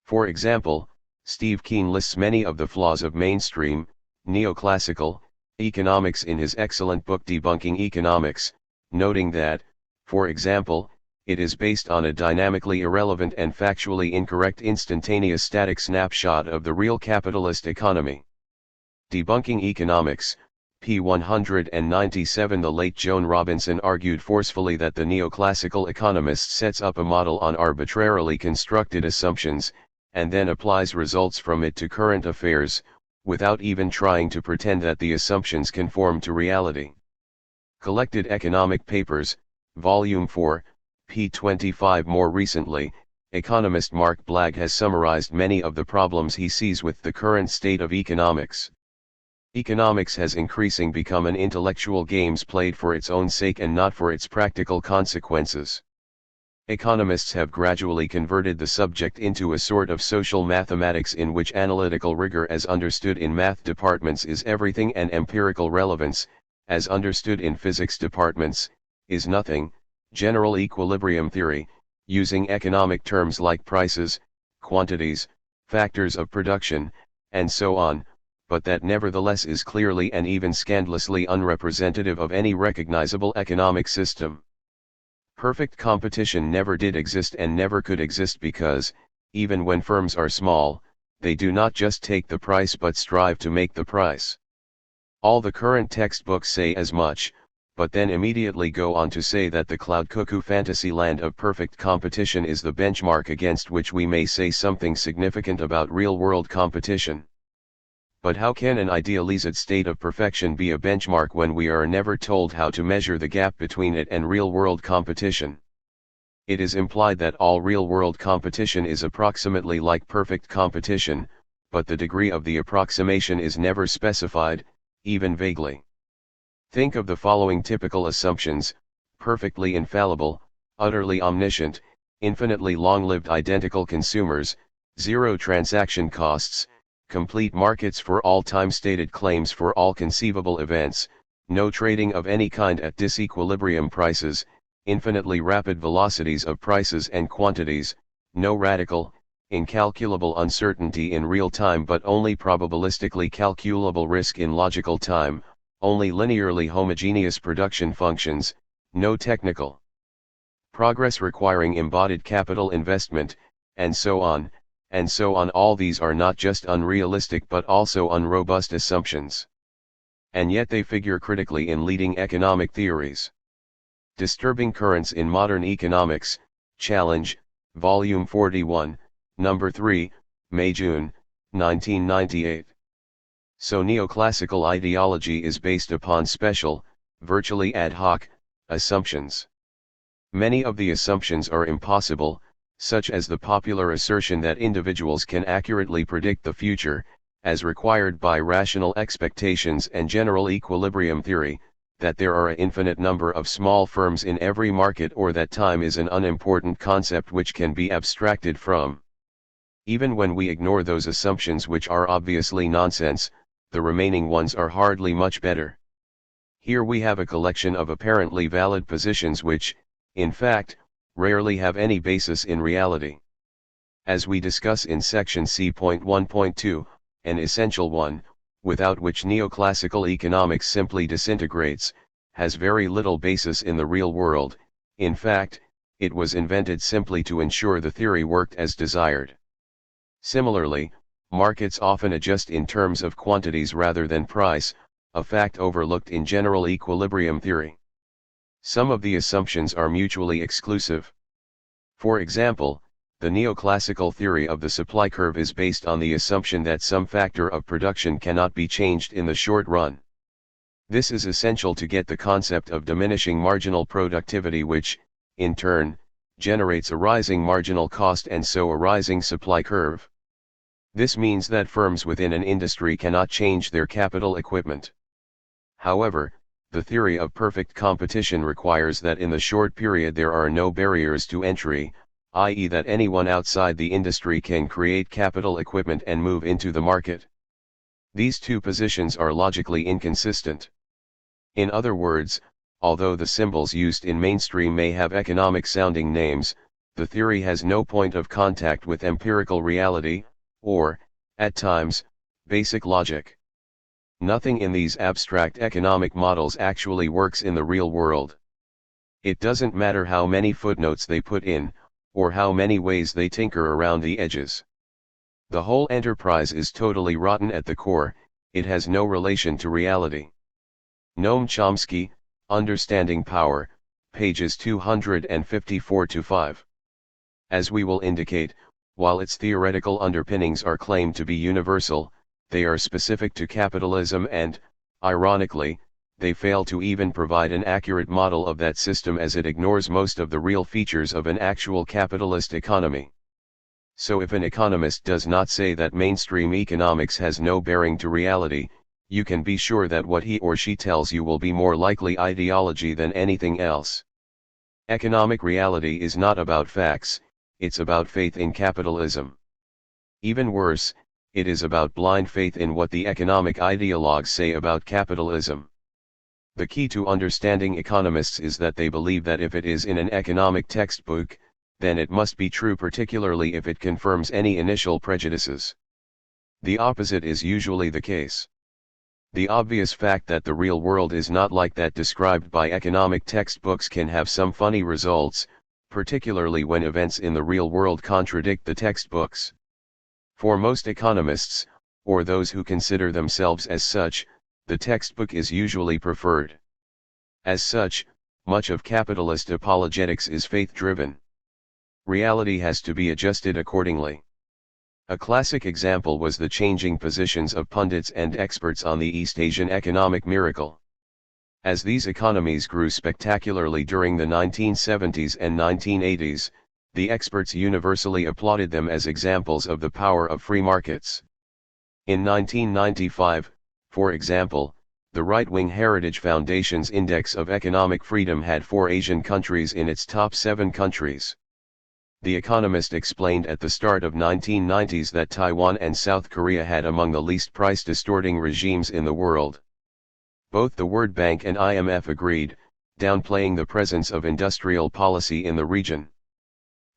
[SPEAKER 1] For example, Steve Keen lists many of the flaws of mainstream, neoclassical, economics in his excellent book Debunking Economics, noting that, for example, it is based on a dynamically irrelevant and factually incorrect instantaneous static snapshot of the real capitalist economy. Debunking Economics, p. 197. The late Joan Robinson argued forcefully that the neoclassical economist sets up a model on arbitrarily constructed assumptions, and then applies results from it to current affairs, without even trying to pretend that the assumptions conform to reality. Collected Economic Papers, Volume 4, p. 25. More recently, economist Mark Blagg has summarized many of the problems he sees with the current state of economics. Economics has increasingly become an intellectual game played for its own sake and not for its practical consequences. Economists have gradually converted the subject into a sort of social mathematics in which analytical rigor as understood in math departments is everything and empirical relevance, as understood in physics departments, is nothing. General equilibrium theory, using economic terms like prices, quantities, factors of production, and so on, but that nevertheless is clearly and even scandalously unrepresentative of any recognizable economic system. Perfect competition never did exist and never could exist because, even when firms are small, they do not just take the price but strive to make the price. All the current textbooks say as much, but then immediately go on to say that the cloud cuckoo fantasy land of perfect competition is the benchmark against which we may say something significant about real-world competition. But how can an idealized state of perfection be a benchmark when we are never told how to measure the gap between it and real-world competition? It is implied that all real-world competition is approximately like perfect competition, but the degree of the approximation is never specified, even vaguely. Think of the following typical assumptions: perfectly infallible, utterly omniscient, infinitely long-lived identical consumers, zero transaction costs, complete markets for all time-stated claims for all conceivable events, no trading of any kind at disequilibrium prices, infinitely rapid velocities of prices and quantities, no radical, incalculable uncertainty in real time but only probabilistically calculable risk in logical time, only linearly homogeneous production functions, no technical progress requiring embodied capital investment, and so on, and so on. All these are not just unrealistic but also unrobust assumptions. And yet they figure critically in leading economic theories. Disturbing Currents in Modern Economics, Challenge, Volume 41, Number 3, May-June, 1998. So neoclassical ideology is based upon special, virtually ad hoc, assumptions. Many of the assumptions are impossible, such as the popular assertion that individuals can accurately predict the future, as required by rational expectations and general equilibrium theory, that there are an infinite number of small firms in every market, or that time is an unimportant concept which can be abstracted from. Even when we ignore those assumptions which are obviously nonsense, the remaining ones are hardly much better. Here we have a collection of apparently valid positions which, in fact, rarely have any basis in reality. As we discuss in section C.1.2, an essential one, without which neoclassical economics simply disintegrates, has very little basis in the real world. In fact, it was invented simply to ensure the theory worked as desired. Similarly, markets often adjust in terms of quantities rather than price, a fact overlooked in general equilibrium theory. Some of the assumptions are mutually exclusive. For example, the neoclassical theory of the supply curve is based on the assumption that some factor of production cannot be changed in the short run. This is essential to get the concept of diminishing marginal productivity, which, in turn, generates a rising marginal cost and so a rising supply curve. This means that firms within an industry cannot change their capital equipment. However, the theory of perfect competition requires that in the short period there are no barriers to entry, i.e. that anyone outside the industry can create capital equipment and move into the market. These two positions are logically inconsistent. In other words, although the symbols used in mainstream may have economic-sounding names, the theory has no point of contact with empirical reality, or, at times, basic logic. Nothing in these abstract economic models actually works in the real world. It doesn't matter how many footnotes they put in, or how many ways they tinker around the edges. The whole enterprise is totally rotten at the core, it has no relation to reality. Noam Chomsky, Understanding Power, pages 254-5. As we will indicate, while its theoretical underpinnings are claimed to be universal, they are specific to capitalism and, ironically, they fail to even provide an accurate model of that system, as it ignores most of the real features of an actual capitalist economy. So if an economist does not say that mainstream economics has no bearing to reality, you can be sure that what he or she tells you will be more likely ideology than anything else. Economic reality is not about facts, it's about faith in capitalism. Even worse, it is about blind faith in what the economic ideologues say about capitalism. The key to understanding economists is that they believe that if it is in an economic textbook, then it must be true, particularly if it confirms any initial prejudices. The opposite is usually the case. The obvious fact that the real world is not like that described by economic textbooks can have some funny results, particularly when events in the real world contradict the textbooks. For most economists, or those who consider themselves as such, the textbook is usually preferred. As such, much of capitalist apologetics is faith-driven. Reality has to be adjusted accordingly. A classic example was the changing positions of pundits and experts on the East Asian economic miracle. As these economies grew spectacularly during the 1970s and 1980s, the experts universally applauded them as examples of the power of free markets. In 1995, for example, the right-wing Heritage Foundation's Index of Economic Freedom had 4 Asian countries in its top 7 countries. The Economist explained at the start of 1990s that Taiwan and South Korea had among the least price-distorting regimes in the world. Both the World Bank and IMF agreed, downplaying the presence of industrial policy in the region.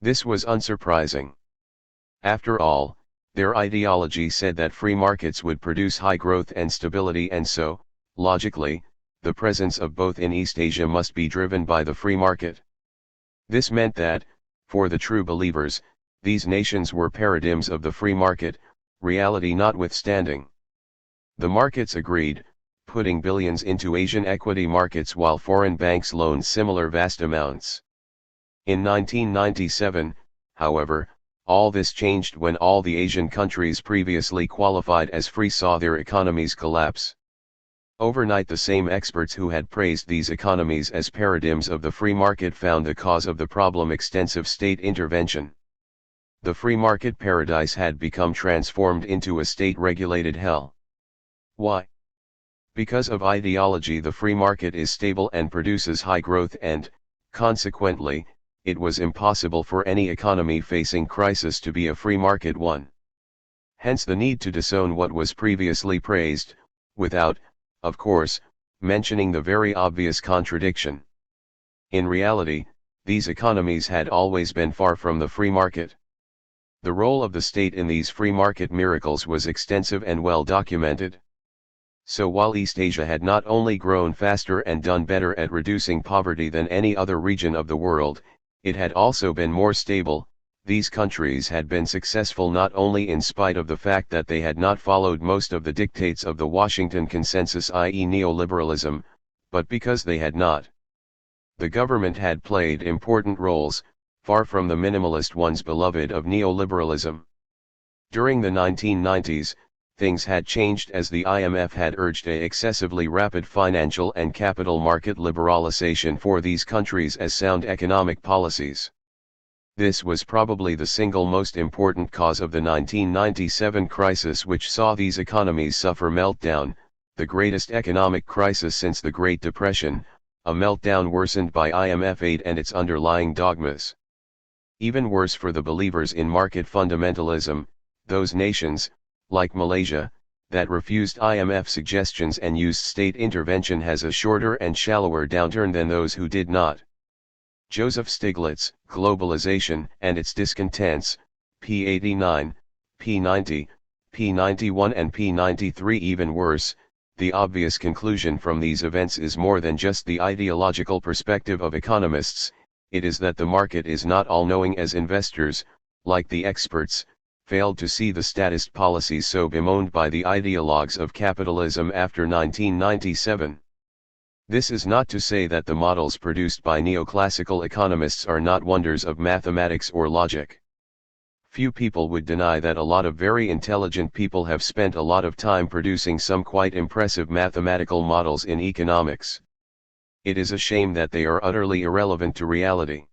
[SPEAKER 1] This was unsurprising. After all, their ideology said that free markets would produce high growth and stability, and so, logically, the presence of both in East Asia must be driven by the free market. This meant that, for the true believers, these nations were paradigms of the free market, reality notwithstanding. The markets agreed, putting billions into Asian equity markets while foreign banks loaned similar vast amounts. In 1997, however, all this changed when all the Asian countries previously qualified as free saw their economies collapse. Overnight, the same experts who had praised these economies as paradigms of the free market found the cause of the problem: extensive state intervention. The free market paradise had become transformed into a state-regulated hell. Why? Because of ideology. The free market is stable and produces high growth, and, consequently, it was impossible for any economy facing crisis to be a free market one. Hence the need to disown what was previously praised, without, of course, mentioning the very obvious contradiction. In reality, these economies had always been far from the free market. The role of the state in these free market miracles was extensive and well documented. So while East Asia had not only grown faster and done better at reducing poverty than any other region of the world, it had also been more stable. These countries had been successful not only in spite of the fact that they had not followed most of the dictates of the Washington Consensus, i.e. neoliberalism, but because they had not. The government had played important roles, far from the minimalist ones beloved of neoliberalism. During the 1990s, things had changed as the IMF had urged a excessively rapid financial and capital market liberalization for these countries as sound economic policies. This was probably the single most important cause of the 1997 crisis, which saw these economies suffer meltdown, the greatest economic crisis since the Great Depression, a meltdown worsened by IMF aid and its underlying dogmas. Even worse for the believers in market fundamentalism, those nations, like Malaysia, that refused IMF suggestions and used state intervention has a shorter and shallower downturn than those who did not. Joseph Stiglitz, Globalization and Its Discontents, p. 89, p. 90, p. 91 and p. 93. Even worse, the obvious conclusion from these events is more than just the ideological perspective of economists, it is that the market is not all-knowing, as investors, like the experts, failed to see the statist policies so bemoaned by the ideologues of capitalism after 1997. This is not to say that the models produced by neoclassical economists are not wonders of mathematics or logic. Few people would deny that a lot of very intelligent people have spent a lot of time producing some quite impressive mathematical models in economics. It is a shame that they are utterly irrelevant to reality.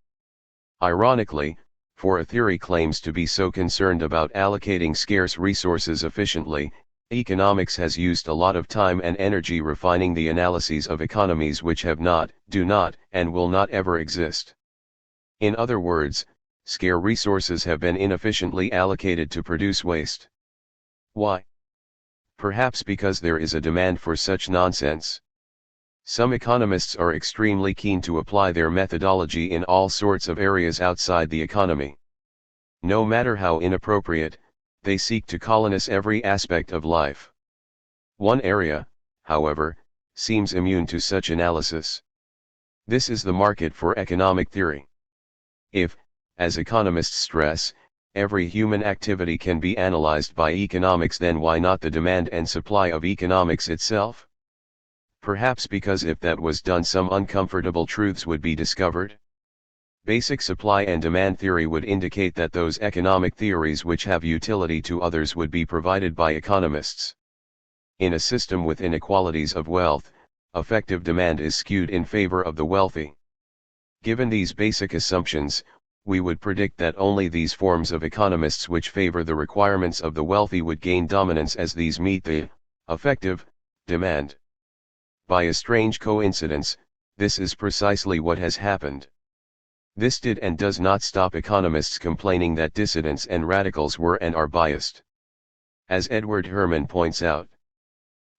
[SPEAKER 1] Ironically, for a theory claims to be so concerned about allocating scarce resources efficiently, economics has used a lot of time and energy refining the analyses of economies which have not, do not, and will not ever exist. In other words, scarce resources have been inefficiently allocated to produce waste. Why? Perhaps because there is a demand for such nonsense. Some economists are extremely keen to apply their methodology in all sorts of areas outside the economy. No matter how inappropriate, they seek to colonize every aspect of life. One area, however, seems immune to such analysis. This is the market for economic theory. If, as economists stress, every human activity can be analyzed by economics, then why not the demand and supply of economics itself? Perhaps because if that was done, some uncomfortable truths would be discovered. Basic supply and demand theory would indicate that those economic theories which have utility to others would be provided by economists. In a system with inequalities of wealth, effective demand is skewed in favor of the wealthy. Given these basic assumptions, we would predict that only these forms of economists which favor the requirements of the wealthy would gain dominance as these meet the effective demand. By a strange coincidence, this is precisely what has happened. This did and does not stop economists complaining that dissidents and radicals were and are biased. As Edward Herman points out,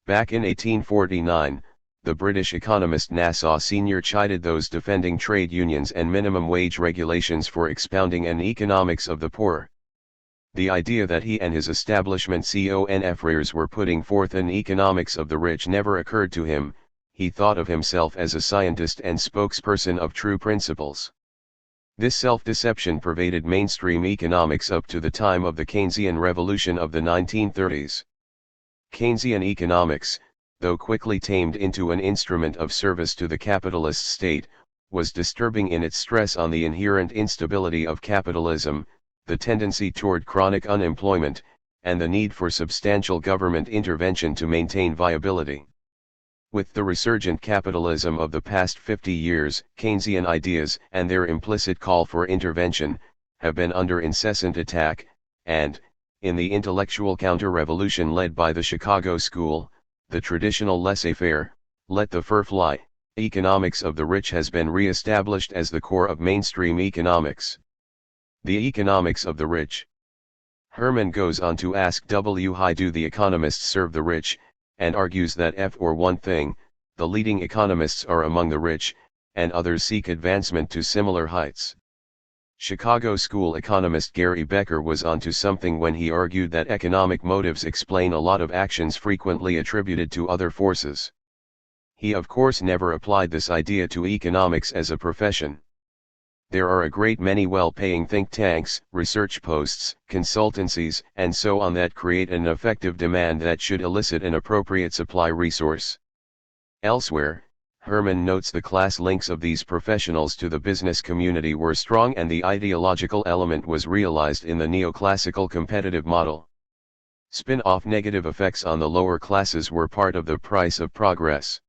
[SPEAKER 1] back in 1849, the British economist Nassau Sr. chided those defending trade unions and minimum wage regulations for expounding an economics of the poor. The idea that he and his establishment confreres were putting forth an economics of the rich never occurred to him. He thought of himself as a scientist and spokesperson of true principles. This self-deception pervaded mainstream economics up to the time of the Keynesian revolution of the 1930s. Keynesian economics, though quickly tamed into an instrument of service to the capitalist state, was disturbing in its stress on the inherent instability of capitalism, the tendency toward chronic unemployment, and the need for substantial government intervention to maintain viability. With the resurgent capitalism of the past 50 years, Keynesian ideas and their implicit call for intervention have been under incessant attack, and, in the intellectual counter-revolution led by the Chicago School, the traditional laissez-faire, let the fur fly, economics of the rich has been re-established as the core of mainstream economics. The economics of the rich. Herman goes on to ask why do the economists serve the rich, and argues that for one thing, the leading economists are among the rich, and others seek advancement to similar heights. Chicago School economist Gary Becker was onto something when he argued that economic motives explain a lot of actions frequently attributed to other forces. He of course never applied this idea to economics as a profession. There are a great many well-paying think tanks, research posts, consultancies, and so on that create an effective demand that should elicit an appropriate supply resource. Elsewhere, Herman notes the class links of these professionals to the business community were strong and the ideological element was realized in the neoclassical competitive model. Spin-off negative effects on the lower classes were part of the price of progress.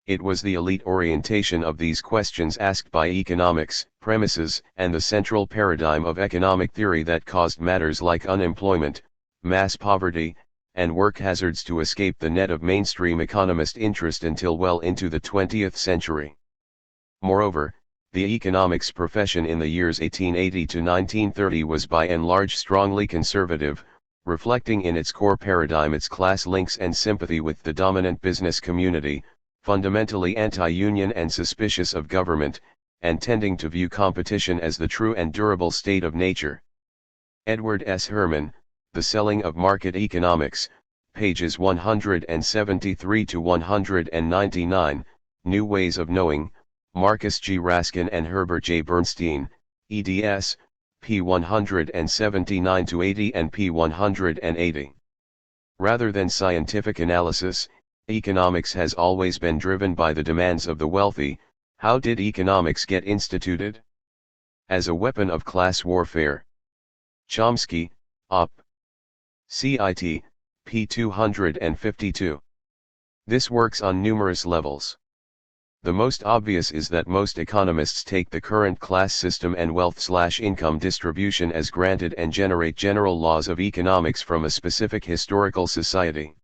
[SPEAKER 1] It was the elite orientation of these questions asked by economics, premises, and the central paradigm of economic theory that caused matters like unemployment, mass poverty, and work hazards to escape the net of mainstream economist interest until well into the 20th century. Moreover, the economics profession in the years 1880 to 1930 was by and large strongly conservative, reflecting in its core paradigm its class links and sympathy with the dominant business community, fundamentally anti-union and suspicious of government, and tending to view competition as the true and durable state of nature. Edward S. Herman, The Selling of Market Economics, pages 173 to 199, New Ways of Knowing, Marcus G. Raskin and Herbert J. Bernstein, eds. p. 179 to 80 and p. 180. Rather than scientific analysis, economics has always been driven by the demands of the wealthy. How did economics get instituted? As a weapon of class warfare. Chomsky, Op. Cit. p. 252. This works on numerous levels. The most obvious is that most economists take the current class system and wealth/income distribution as granted and generate general laws of economics from a specific historical society.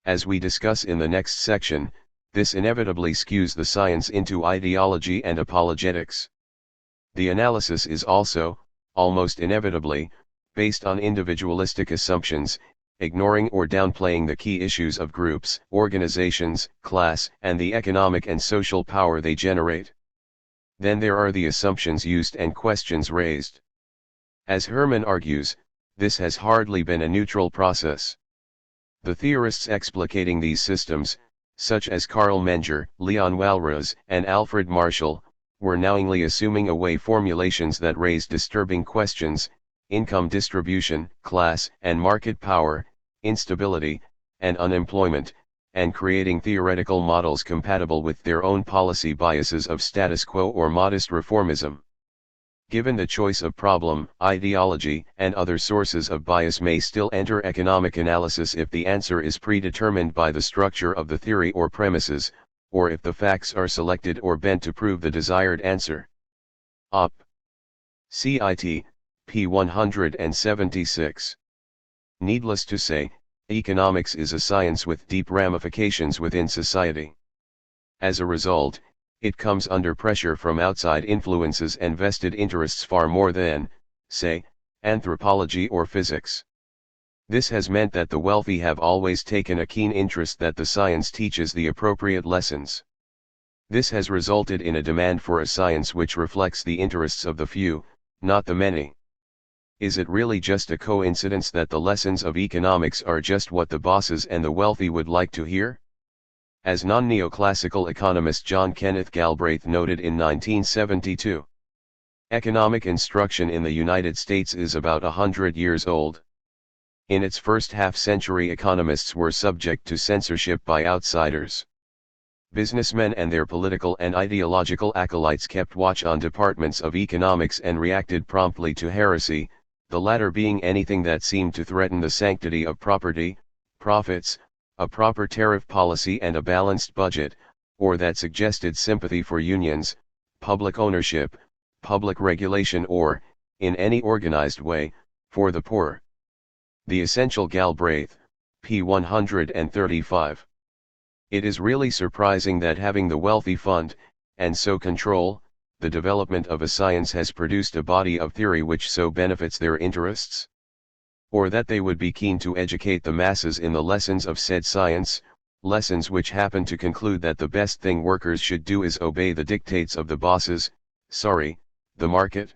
[SPEAKER 1] As we discuss in the next section, this inevitably skews the science into ideology and apologetics. The analysis is also, almost inevitably, based on individualistic assumptions, ignoring or downplaying the key issues of groups, organizations, class, and the economic and social power they generate. Then there are the assumptions used and questions raised. As Herman argues, this has hardly been a neutral process. The theorists explicating these systems, such as Karl Menger, Leon Walras, and Alfred Marshall, were knowingly assuming away formulations that raise disturbing questions: income distribution, class and market power, instability, and unemployment, and creating theoretical models compatible with their own policy biases of status quo or modest reformism. Given the choice of problem, ideology, and other sources of bias may still enter economic analysis if the answer is predetermined by the structure of the theory or premises, or if the facts are selected or bent to prove the desired answer. Op. CIT, p. 176. Needless to say, economics is a science with deep ramifications within society. As a result, it comes under pressure from outside influences and vested interests far more than, say, anthropology or physics. This has meant that the wealthy have always taken a keen interest that the science teaches the appropriate lessons. This has resulted in a demand for a science which reflects the interests of the few, not the many. Is it really just a coincidence that the lessons of economics are just what the bosses and the wealthy would like to hear? As non-neoclassical economist John Kenneth Galbraith noted in 1972, economic instruction in the United States is about 100 years old. In its first half-century, economists were subject to censorship by outsiders. Businessmen and their political and ideological acolytes kept watch on departments of economics and reacted promptly to heresy, the latter being anything that seemed to threaten the sanctity of property, profits, a proper tariff policy and a balanced budget, or that suggested sympathy for unions, public ownership, public regulation or, in any organized way, for the poor. The Essential Galbraith, p. 135. It is really surprising that having the wealthy fund, and so control, the development of a science has produced a body of theory which so benefits their interests. Or that they would be keen to educate the masses in the lessons of said science, lessons which happen to conclude that the best thing workers should do is obey the dictates of the bosses, the market.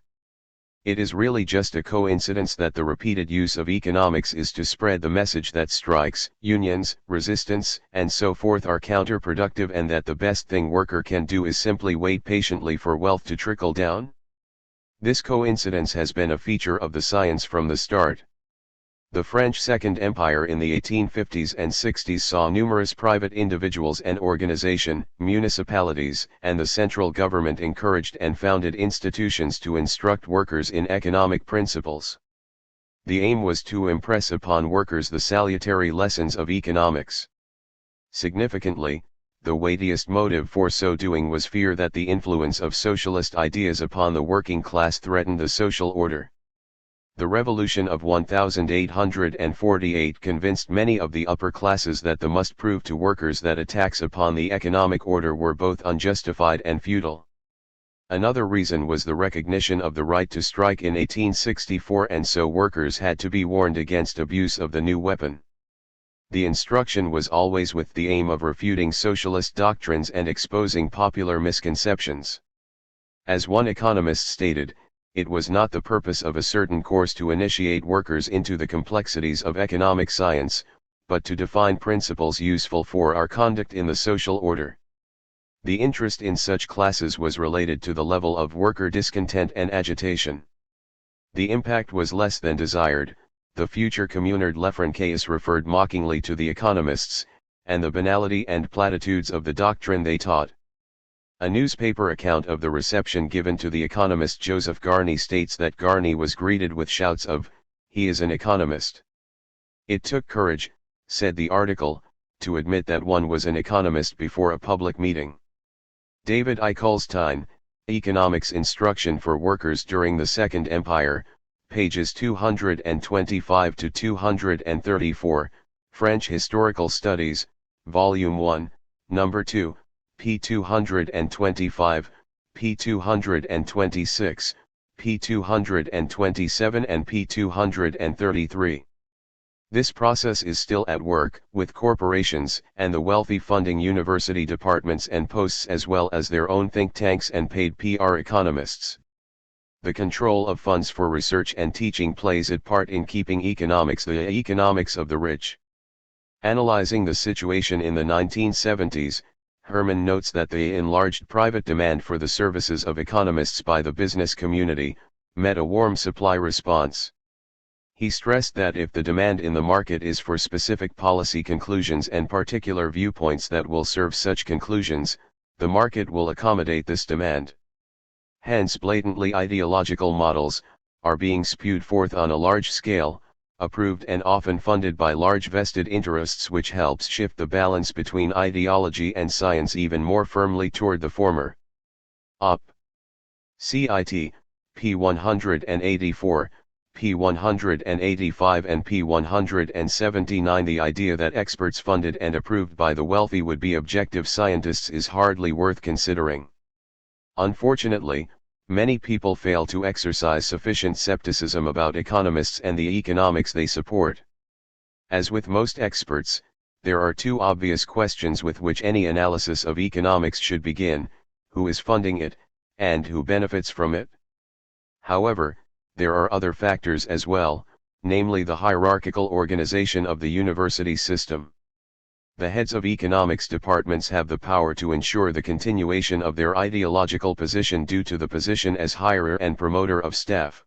[SPEAKER 1] It is really just a coincidence that the repeated use of economics is to spread the message that strikes, unions, resistance, and so forth are counterproductive and that the best thing worker can do is simply wait patiently for wealth to trickle down? This coincidence has been a feature of the science from the start. The French Second Empire in the 1850s and 60s saw numerous private individuals and organizations, municipalities, and the central government encouraged and founded institutions to instruct workers in economic principles. The aim was to impress upon workers the salutary lessons of economics. Significantly, the weightiest motive for so doing was fear that the influence of socialist ideas upon the working class threatened the social order. The Revolution of 1848 convinced many of the upper classes that they must prove to workers that attacks upon the economic order were both unjustified and futile. Another reason was the recognition of the right to strike in 1864, and so workers had to be warned against abuse of the new weapon. The instruction was always with the aim of refuting socialist doctrines and exposing popular misconceptions. As one economist stated, it was not the purpose of a certain course to initiate workers into the complexities of economic science, but to define principles useful for our conduct in the social order. The interest in such classes was related to the level of worker discontent and agitation. The impact was less than desired. The future communard Lefrançois referred mockingly to the economists, and the banality and platitudes of the doctrine they taught. A newspaper account of the reception given to the economist Joseph Garney states that Garney was greeted with shouts of, "He is an economist." It took courage, said the article, to admit that one was an economist before a public meeting. David I. Kulstein, Economics Instruction for Workers During the Second Empire, pages 225 to 234, French Historical Studies, Volume 1, Number 2, p. 225, p. 226, p. 227 and p. 233. This process is still at work, with corporations and the wealthy funding university departments and posts as well as their own think tanks and paid PR economists. The control of funds for research and teaching plays a part in keeping economics the economics of the rich. Analyzing the situation in the 1970s, Herman notes that the enlarged private demand for the services of economists by the business community met a warm supply response. He stressed that if the demand in the market is for specific policy conclusions and particular viewpoints that will serve such conclusions, the market will accommodate this demand. Hence, blatantly ideological models are being spewed forth on a large scale, approved and often funded by large vested interests, which helps shift the balance between ideology and science even more firmly toward the former. Op. Cit. p. 184, p. 185 and p. 179. The idea that experts funded and approved by the wealthy would be objective scientists is hardly worth considering. Unfortunately, many people fail to exercise sufficient skepticism about economists and the economics they support. As with most experts, there are two obvious questions with which any analysis of economics should begin: who is funding it, and who benefits from it? However, there are other factors as well, namely the hierarchical organization of the university system. The heads of economics departments have the power to ensure the continuation of their ideological position due to the position as hirer and promoter of staff.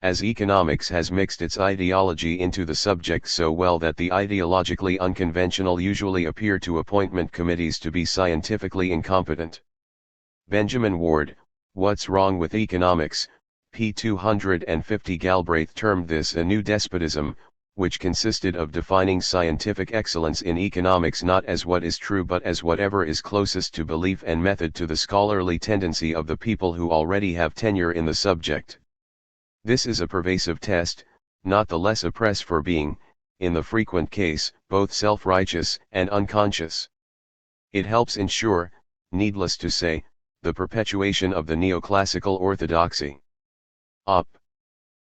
[SPEAKER 1] As economics has mixed its ideology into the subject so well that the ideologically unconventional usually appear to appointment committees to be scientifically incompetent. Benjamin Ward, What's Wrong with Economics, p. 250. Galbraith termed this a new despotism, which consisted of defining scientific excellence in economics not as what is true but as whatever is closest to belief and method to the scholarly tendency of the people who already have tenure in the subject. This is a pervasive test, not the less a press for being, in the frequent case, both self-righteous and unconscious. It helps ensure, needless to say, the perpetuation of the neoclassical orthodoxy. Up.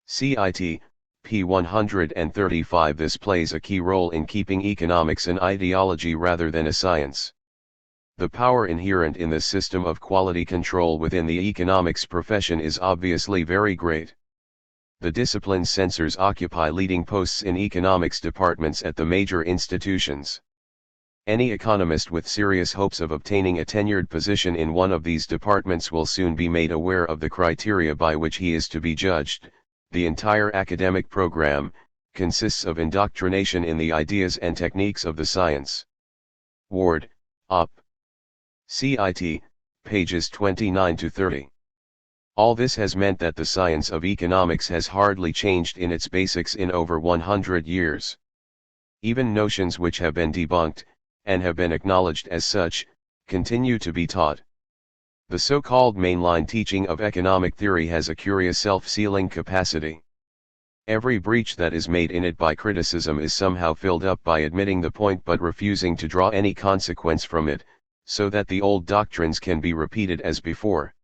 [SPEAKER 1] Cit. p. 135. This plays a key role in keeping economics an ideology rather than a science. The power inherent in this system of quality control within the economics profession is obviously very great. The discipline censors occupy leading posts in economics departments at the major institutions. Any economist with serious hopes of obtaining a tenured position in one of these departments will soon be made aware of the criteria by which he is to be judged. The entire academic program consists of indoctrination in the ideas and techniques of the science. Ward, Up. Cit. pages 29 to 30. All this has meant that the science of economics has hardly changed in its basics in over 100 years. Even notions which have been debunked, and have been acknowledged as such, continue to be taught. The so-called mainline teaching of economic theory has a curious self-sealing capacity. Every breach that is made in it by criticism is somehow filled up by admitting the point but refusing to draw any consequence from it, so that the old doctrines can be repeated as before.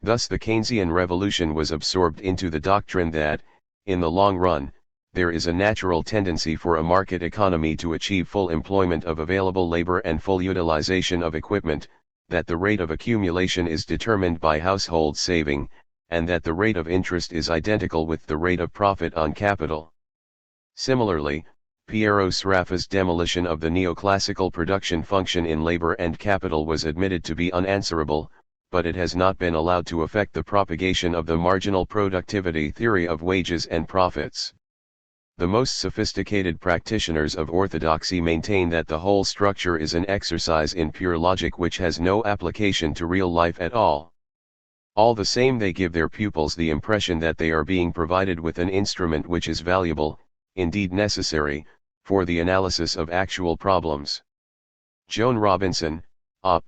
[SPEAKER 1] Thus the Keynesian revolution was absorbed into the doctrine that, in the long run, there is a natural tendency for a market economy to achieve full employment of available labor and full utilization of equipment, that the rate of accumulation is determined by household saving, and that the rate of interest is identical with the rate of profit on capital. Similarly, Piero Sraffa's demolition of the neoclassical production function in labor and capital was admitted to be unanswerable, but it has not been allowed to affect the propagation of the marginal productivity theory of wages and profits. The most sophisticated practitioners of orthodoxy maintain that the whole structure is an exercise in pure logic which has no application to real life at all. All the same, they give their pupils the impression that they are being provided with an instrument which is valuable, indeed necessary, for the analysis of actual problems. Joan Robinson, Up.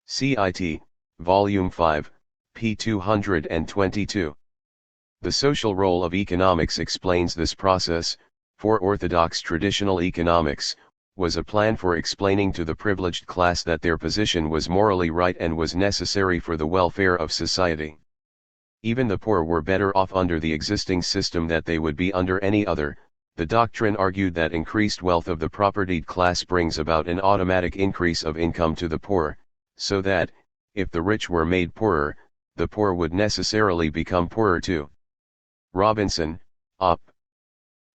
[SPEAKER 1] Cit. Volume 5, p. 222. The social role of economics explains this process, for orthodox traditional economics, was a plan for explaining to the privileged class that their position was morally right and was necessary for the welfare of society. Even the poor were better off under the existing system than they would be under any other. The doctrine argued that increased wealth of the propertied class brings about an automatic increase of income to the poor, so that, if the rich were made poorer, the poor would necessarily become poorer too. Robinson, Up.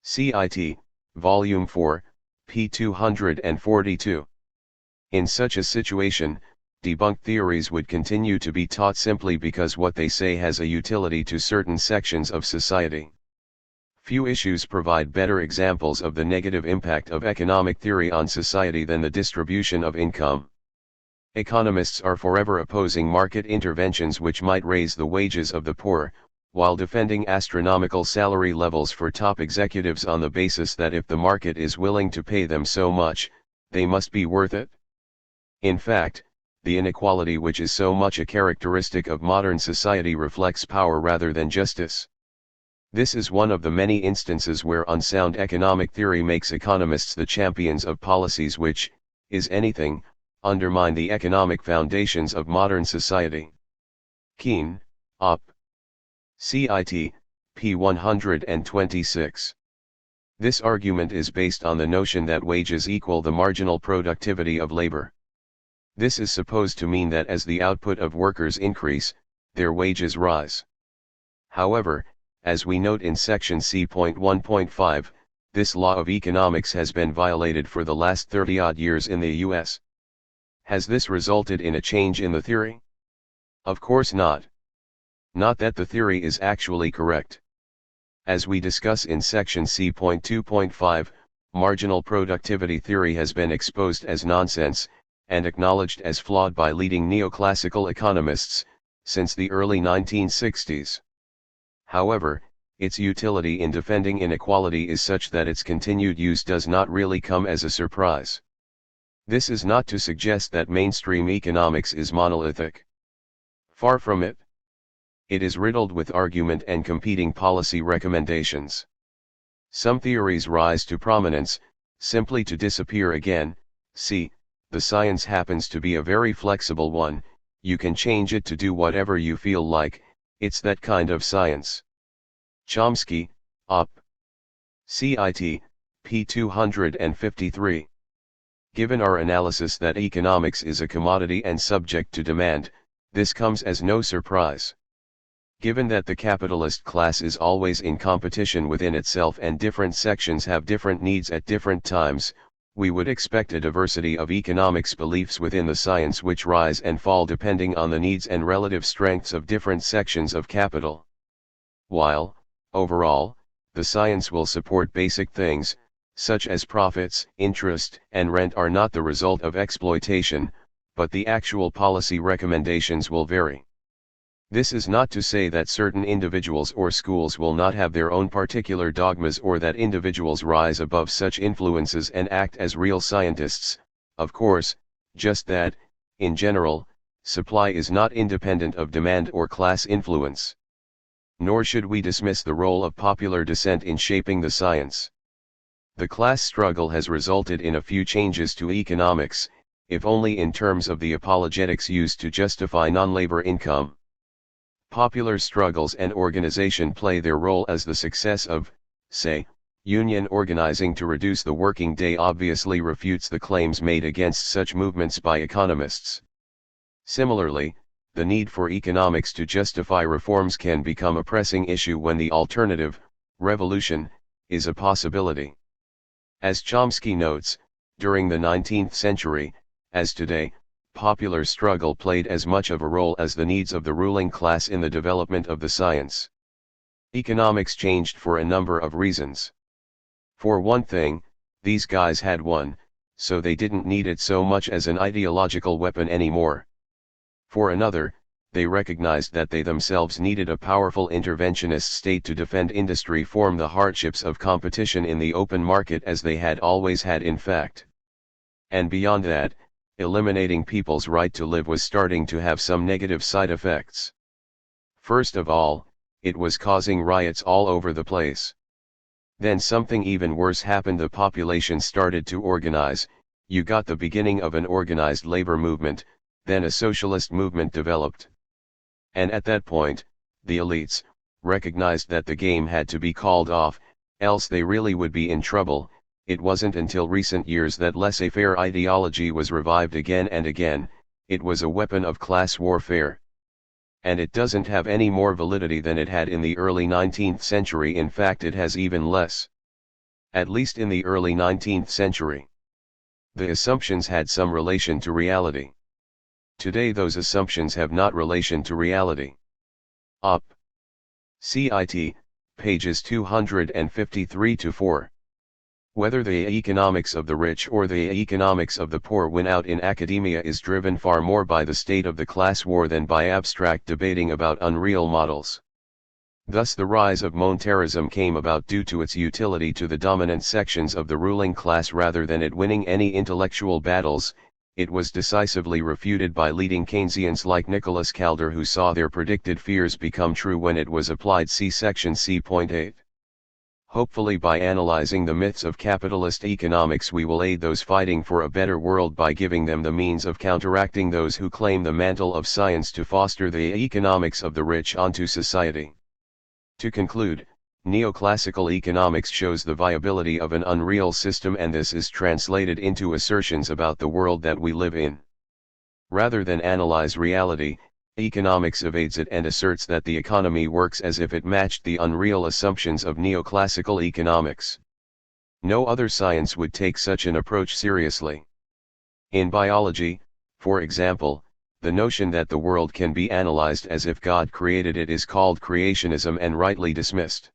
[SPEAKER 1] Cit. Volume 4, p. 242. In such a situation, debunked theories would continue to be taught simply because what they say has a utility to certain sections of society. Few issues provide better examples of the negative impact of economic theory on society than the distribution of income. Economists are forever opposing market interventions which might raise the wages of the poor, while defending astronomical salary levels for top executives on the basis that if the market is willing to pay them so much, they must be worth it. In fact, the inequality which is so much a characteristic of modern society reflects power rather than justice. This is one of the many instances where unsound economic theory makes economists the champions of policies which, is anything, undermine the economic foundations of modern society. Keene, Op. Cit. p. 126. This argument is based on the notion that wages equal the marginal productivity of labor. This is supposed to mean that as the output of workers increase, their wages rise. However, as we note in section C.1.5, this law of economics has been violated for the last 30-odd years in the U.S. Has this resulted in a change in the theory? Of course not. Not that the theory is actually correct. As we discuss in section C.2.5, marginal productivity theory has been exposed as nonsense, and acknowledged as flawed by leading neoclassical economists, since the early 1960s. However, its utility in defending inequality is such that its continued use does not really come as a surprise. This is not to suggest that mainstream economics is monolithic. Far from it. It is riddled with argument and competing policy recommendations. Some theories rise to prominence, simply to disappear again. See, the science happens to be a very flexible one, you can change it to do whatever you feel like, it's that kind of science. Chomsky, Op. Cit. p. 253. Given our analysis that economics is a commodity and subject to demand, this comes as no surprise. Given that the capitalist class is always in competition within itself and different sections have different needs at different times, we would expect a diversity of economics beliefs within the science which rise and fall depending on the needs and relative strengths of different sections of capital. While, overall, the science will support basic things, such as profits, interest, and rent are not the result of exploitation, but the actual policy recommendations will vary. This is not to say that certain individuals or schools will not have their own particular dogmas or that individuals rise above such influences and act as real scientists, of course, just that, in general, supply is not independent of demand or class influence. Nor should we dismiss the role of popular dissent in shaping the science. The class struggle has resulted in a few changes to economics, if only in terms of the apologetics used to justify non-labor income. Popular struggles and organization play their role as the success of, say, union organizing to reduce the working day obviously refutes the claims made against such movements by economists. Similarly, the need for economics to justify reforms can become a pressing issue when the alternative, revolution, is a possibility. As Chomsky notes, during the 19th century, as today, popular struggle played as much of a role as the needs of the ruling class in the development of the science. Economics changed for a number of reasons. For one thing, these guys had won, so they didn't need it so much as an ideological weapon anymore. For another, they recognized that they themselves needed a powerful interventionist state to defend industry from the hardships of competition in the open market as they had always had in fact. And beyond that, eliminating people's right to live was starting to have some negative side effects. First of all, it was causing riots all over the place. Then something even worse happened, the population started to organize, you got the beginning of an organized labor movement, then a socialist movement developed. And at that point, the elites recognized that the game had to be called off, else they really would be in trouble. It wasn't until recent years that laissez-faire ideology was revived again and again, it was a weapon of class warfare. And it doesn't have any more validity than it had in the early 19th century, in fact it has even less. At least in the early 19th century. The assumptions had some relation to reality. Today those assumptions have not relation to reality. Op. Cit. pages 253-4. Whether the economics of the rich or the economics of the poor win out in academia is driven far more by the state of the class war than by abstract debating about unreal models. Thus the rise of monetarism came about due to its utility to the dominant sections of the ruling class rather than it winning any intellectual battles, it was decisively refuted by leading Keynesians like Nicholas Calder, who saw their predicted fears become true when it was applied. See section C.8. Hopefully, by analyzing the myths of capitalist economics, we will aid those fighting for a better world by giving them the means of counteracting those who claim the mantle of science to foster the economics of the rich onto society. To conclude, neoclassical economics shows the viability of an unreal system, and this is translated into assertions about the world that we live in. Rather than analyze reality, economics evades it and asserts that the economy works as if it matched the unreal assumptions of neoclassical economics. No other science would take such an approach seriously. In biology, for example, the notion that the world can be analyzed as if God created it is called creationism and rightly dismissed.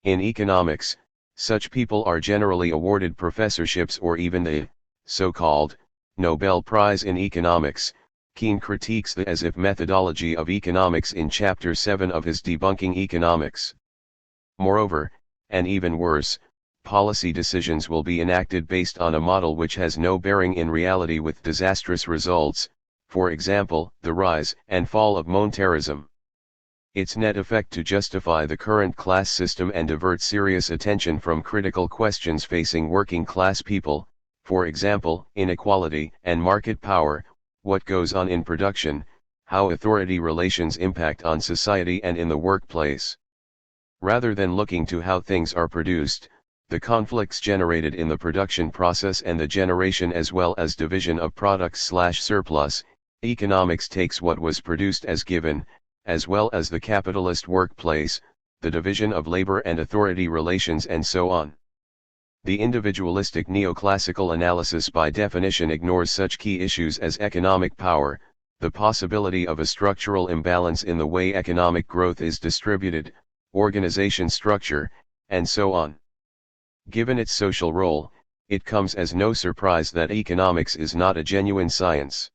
[SPEAKER 1] In economics, such people are generally awarded professorships or even the so-called Nobel Prize in Economics. Keene critiques the as-if methodology of economics in Chapter 7 of his Debunking Economics. Moreover, and even worse, policy decisions will be enacted based on a model which has no bearing in reality, with disastrous results, for example, the rise and fall of monetarism. Its net effect to justify the current class system and divert serious attention from critical questions facing working class people, for example, inequality and market power, what goes on in production, how authority relations impact on society and in the workplace. Rather than looking to how things are produced, the conflicts generated in the production process and the generation as well as division of products/surplus, economics takes what was produced as given, as well as the capitalist workplace, the division of labor and authority relations and so on. The individualistic neoclassical analysis by definition ignores such key issues as economic power, the possibility of a structural imbalance in the way economic growth is distributed, organization structure, and so on. Given its social role, it comes as no surprise that economics is not a genuine science.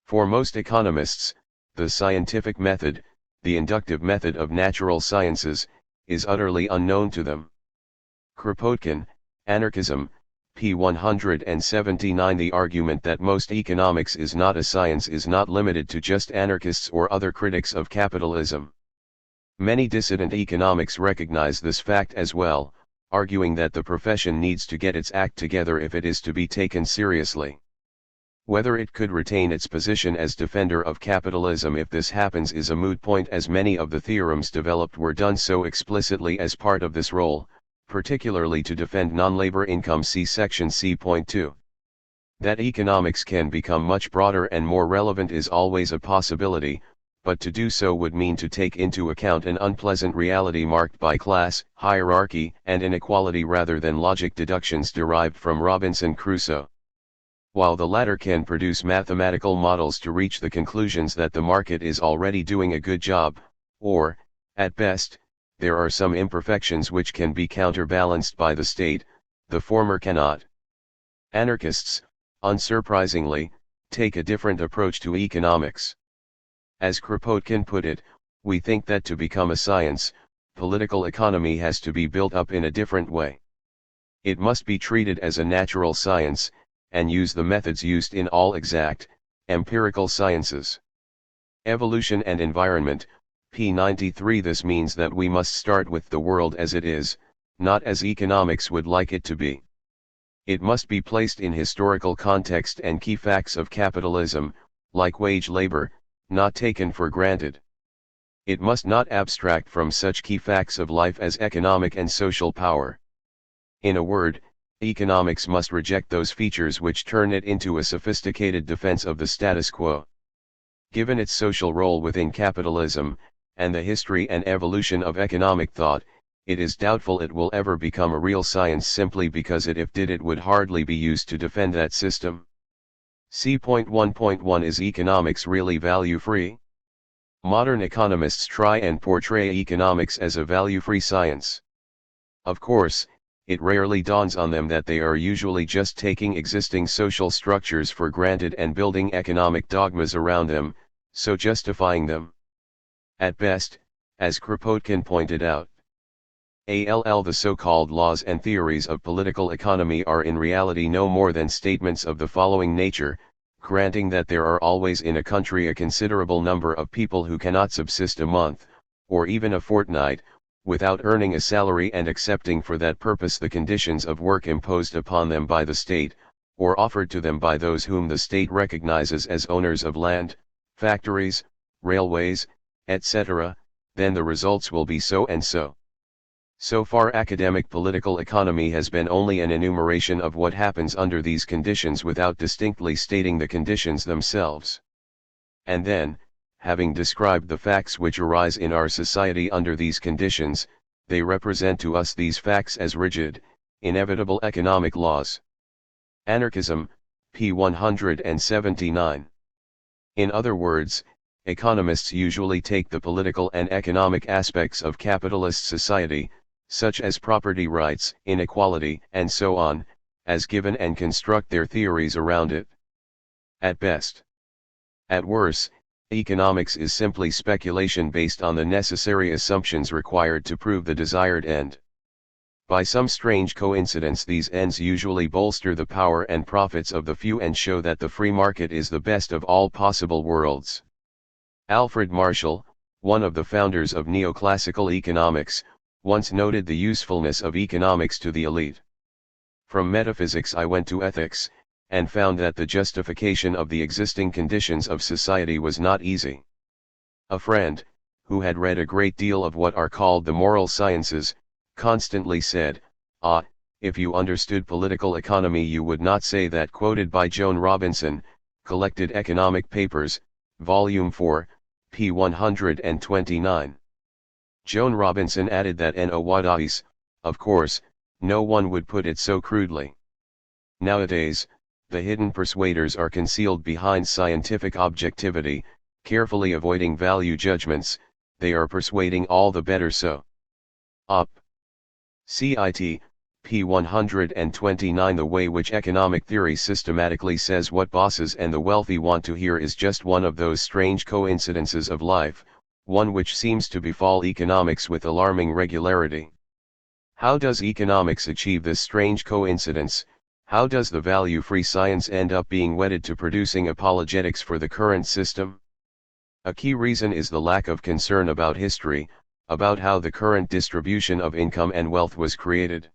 [SPEAKER 1] For most economists, the scientific method, the inductive method of natural sciences, is utterly unknown to them. Kropotkin, Anarchism, p. 179. The argument that most economics is not a science is not limited to just anarchists or other critics of capitalism. Many dissident economics recognize this fact as well, arguing that the profession needs to get its act together if it is to be taken seriously. Whether it could retain its position as defender of capitalism if this happens is a moot point, as many of the theorems developed were done so explicitly as part of this role, particularly to defend non-labor income. See section C.2. That economics can become much broader and more relevant is always a possibility, but to do so would mean to take into account an unpleasant reality marked by class, hierarchy, and inequality rather than logic deductions derived from Robinson Crusoe. While the latter can produce mathematical models to reach the conclusions that the market is already doing a good job, or, at best, there are some imperfections which can be counterbalanced by the state, the former cannot. Anarchists, unsurprisingly, take a different approach to economics. As Kropotkin put it, we think that to become a science, political economy has to be built up in a different way. It must be treated as a natural science, and use the methods used in all exact, empirical sciences. Evolution and environment, p. 93. This means that we must start with the world as it is, not as economics would like it to be. It must be placed in historical context and key facts of capitalism, like wage labor, not taken for granted. It must not abstract from such key facts of life as economic and social power. In a word, economics must reject those features which turn it into a sophisticated defense of the status quo. Given its social role within capitalism, and the history and evolution of economic thought, it is doubtful it will ever become a real science, simply because if did it would hardly be used to defend that system. C.1.1 Is economics really value-free? Modern economists try and portray economics as a value-free science. Of course, it rarely dawns on them that they are usually just taking existing social structures for granted and building economic dogmas around them, so justifying them. At best, as Kropotkin pointed out, The so-called laws and theories of political economy are in reality no more than statements of the following nature: granting that there are always in a country a considerable number of people who cannot subsist a month, or even a fortnight, without earning a salary, and accepting for that purpose the conditions of work imposed upon them by the state, or offered to them by those whom the state recognizes as owners of land, factories, railways, etc., then the results will be so and so. So far, academic political economy has been only an enumeration of what happens under these conditions without distinctly stating the conditions themselves. And then, having described the facts which arise in our society under these conditions, they represent to us these facts as rigid, inevitable economic laws. Anarchism, p. 179. In other words, economists usually take the political and economic aspects of capitalist society, such as property rights, inequality, and so on, as given and construct their theories around it. At best. At worst, economics is simply speculation based on the necessary assumptions required to prove the desired end. By some strange coincidence, these ends usually bolster the power and profits of the few and show that the free market is the best of all possible worlds. Alfred Marshall, one of the founders of neoclassical economics, once noted the usefulness of economics to the elite. From metaphysics I went to ethics, and found that the justification of the existing conditions of society was not easy. A friend, who had read a great deal of what are called the moral sciences, constantly said, if you understood political economy you would not say that quoted by Joan Robinson, Collected Economic Papers, Volume 4, p. 129. Joan Robinson added that nowadays, of course, no one would put it so crudely. Nowadays, the hidden persuaders are concealed behind scientific objectivity, carefully avoiding value judgments. They are persuading all the better so. Up. Cit. p. 129. The way which economic theory systematically says what bosses and the wealthy want to hear is just one of those strange coincidences of life, one which seems to befall economics with alarming regularity. How does economics achieve this strange coincidence? How does the value-free science end up being wedded to producing apologetics for the current system? A key reason is the lack of concern about history, about how the current distribution of income and wealth was created.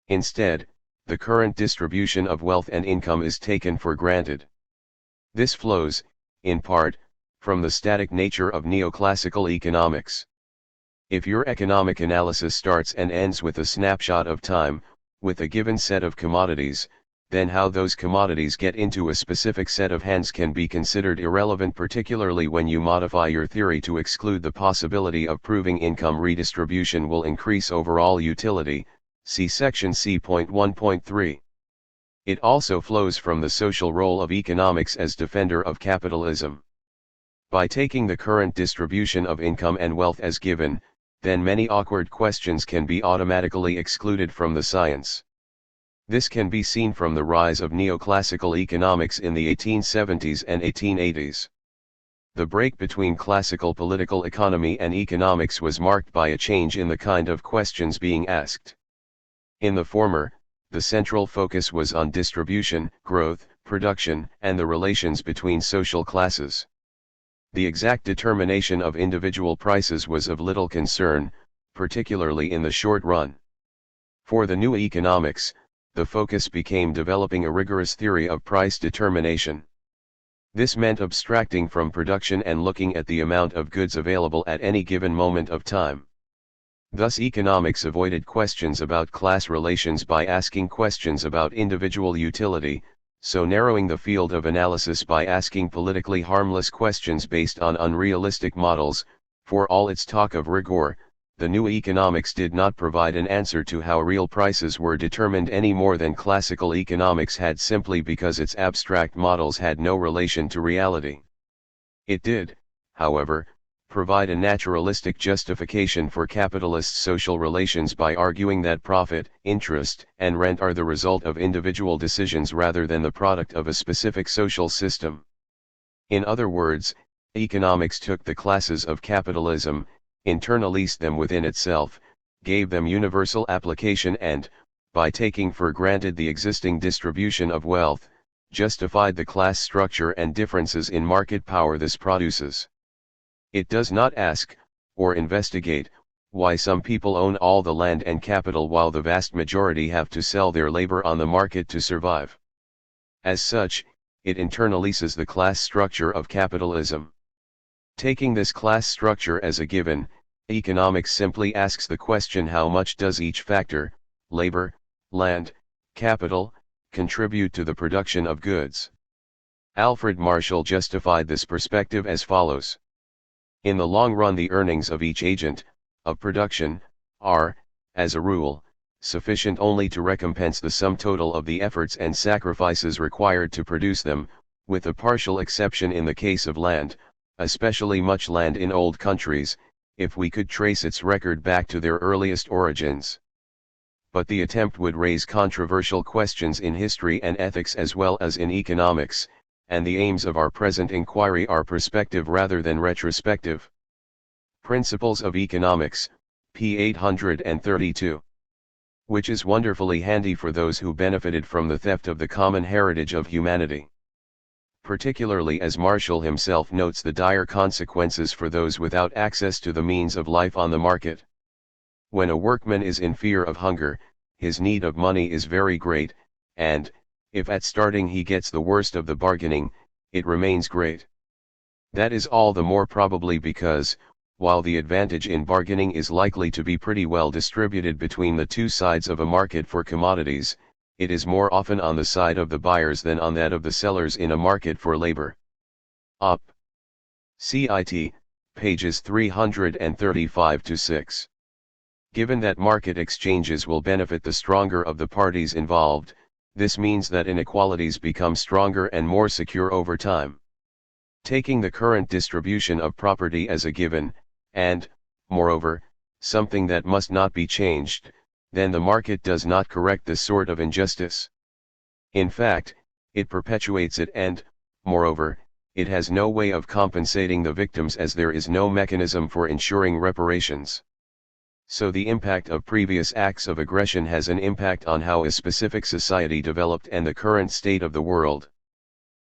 [SPEAKER 1] Instead, the current distribution of wealth and income is taken for granted. This flows, in part, from the static nature of neoclassical economics. If your economic analysis starts and ends with a snapshot of time, with a given set of commodities, then how those commodities get into a specific set of hands can be considered irrelevant, particularly when you modify your theory to exclude the possibility of proving income redistribution will increase overall utility, see section C.1.3. It also flows from the social role of economics as defender of capitalism. By taking the current distribution of income and wealth as given, then many awkward questions can be automatically excluded from the science. This can be seen from the rise of neoclassical economics in the 1870s and 1880s. The break between classical political economy and economics was marked by a change in the kind of questions being asked. In the former, the central focus was on distribution, growth, production, and the relations between social classes. The exact determination of individual prices was of little concern, particularly in the short run. For the new economics, the focus became developing a rigorous theory of price determination. This meant abstracting from production and looking at the amount of goods available at any given moment of time. Thus economics avoided questions about class relations by asking questions about individual utility, so narrowing the field of analysis by asking politically harmless questions based on unrealistic models. For all its talk of rigor, the new economics did not provide an answer to how real prices were determined any more than classical economics had, simply because its abstract models had no relation to reality. It did, however, provide a naturalistic justification for capitalist social relations by arguing that profit, interest, and rent are the result of individual decisions rather than the product of a specific social system. In other words, economics took the classes of capitalism, internalized them within itself, gave them universal application and, by taking for granted the existing distribution of wealth, justified the class structure and differences in market power this produces. It does not ask, or investigate, why some people own all the land and capital while the vast majority have to sell their labor on the market to survive. As such, it internalises the class structure of capitalism. Taking this class structure as a given, economics simply asks the question: how much does each factor, labor, land, capital, contribute to the production of goods? Alfred Marshall justified this perspective as follows. In the long run, the earnings of each agent of production are, as a rule, sufficient only to recompense the sum total of the efforts and sacrifices required to produce them, with a partial exception in the case of land, especially much land in old countries, if we could trace its record back to their earliest origins. But the attempt would raise controversial questions in history and ethics as well as in economics, and the aims of our present inquiry are prospective rather than retrospective. Principles of Economics, p. 832. Which is wonderfully handy for those who benefited from the theft of the common heritage of humanity. Particularly as Marshall himself notes the dire consequences for those without access to the means of life on the market. When a workman is in fear of hunger, his need of money is very great, and, if at starting he gets the worst of the bargaining, it remains great. That is all the more probably because, while the advantage in bargaining is likely to be pretty well distributed between the two sides of a market for commodities, it is more often on the side of the buyers than on that of the sellers in a market for labor. Op. Cit. Pages 335-6. Given that market exchanges will benefit the stronger of the parties involved, this means that inequalities become stronger and more secure over time. Taking the current distribution of property as a given, and, moreover, something that must not be changed, then the market does not correct this sort of injustice. In fact, it perpetuates it and, moreover, it has no way of compensating the victims as there is no mechanism for ensuring reparations. So the impact of previous acts of aggression has an impact on how a specific society developed and the current state of the world.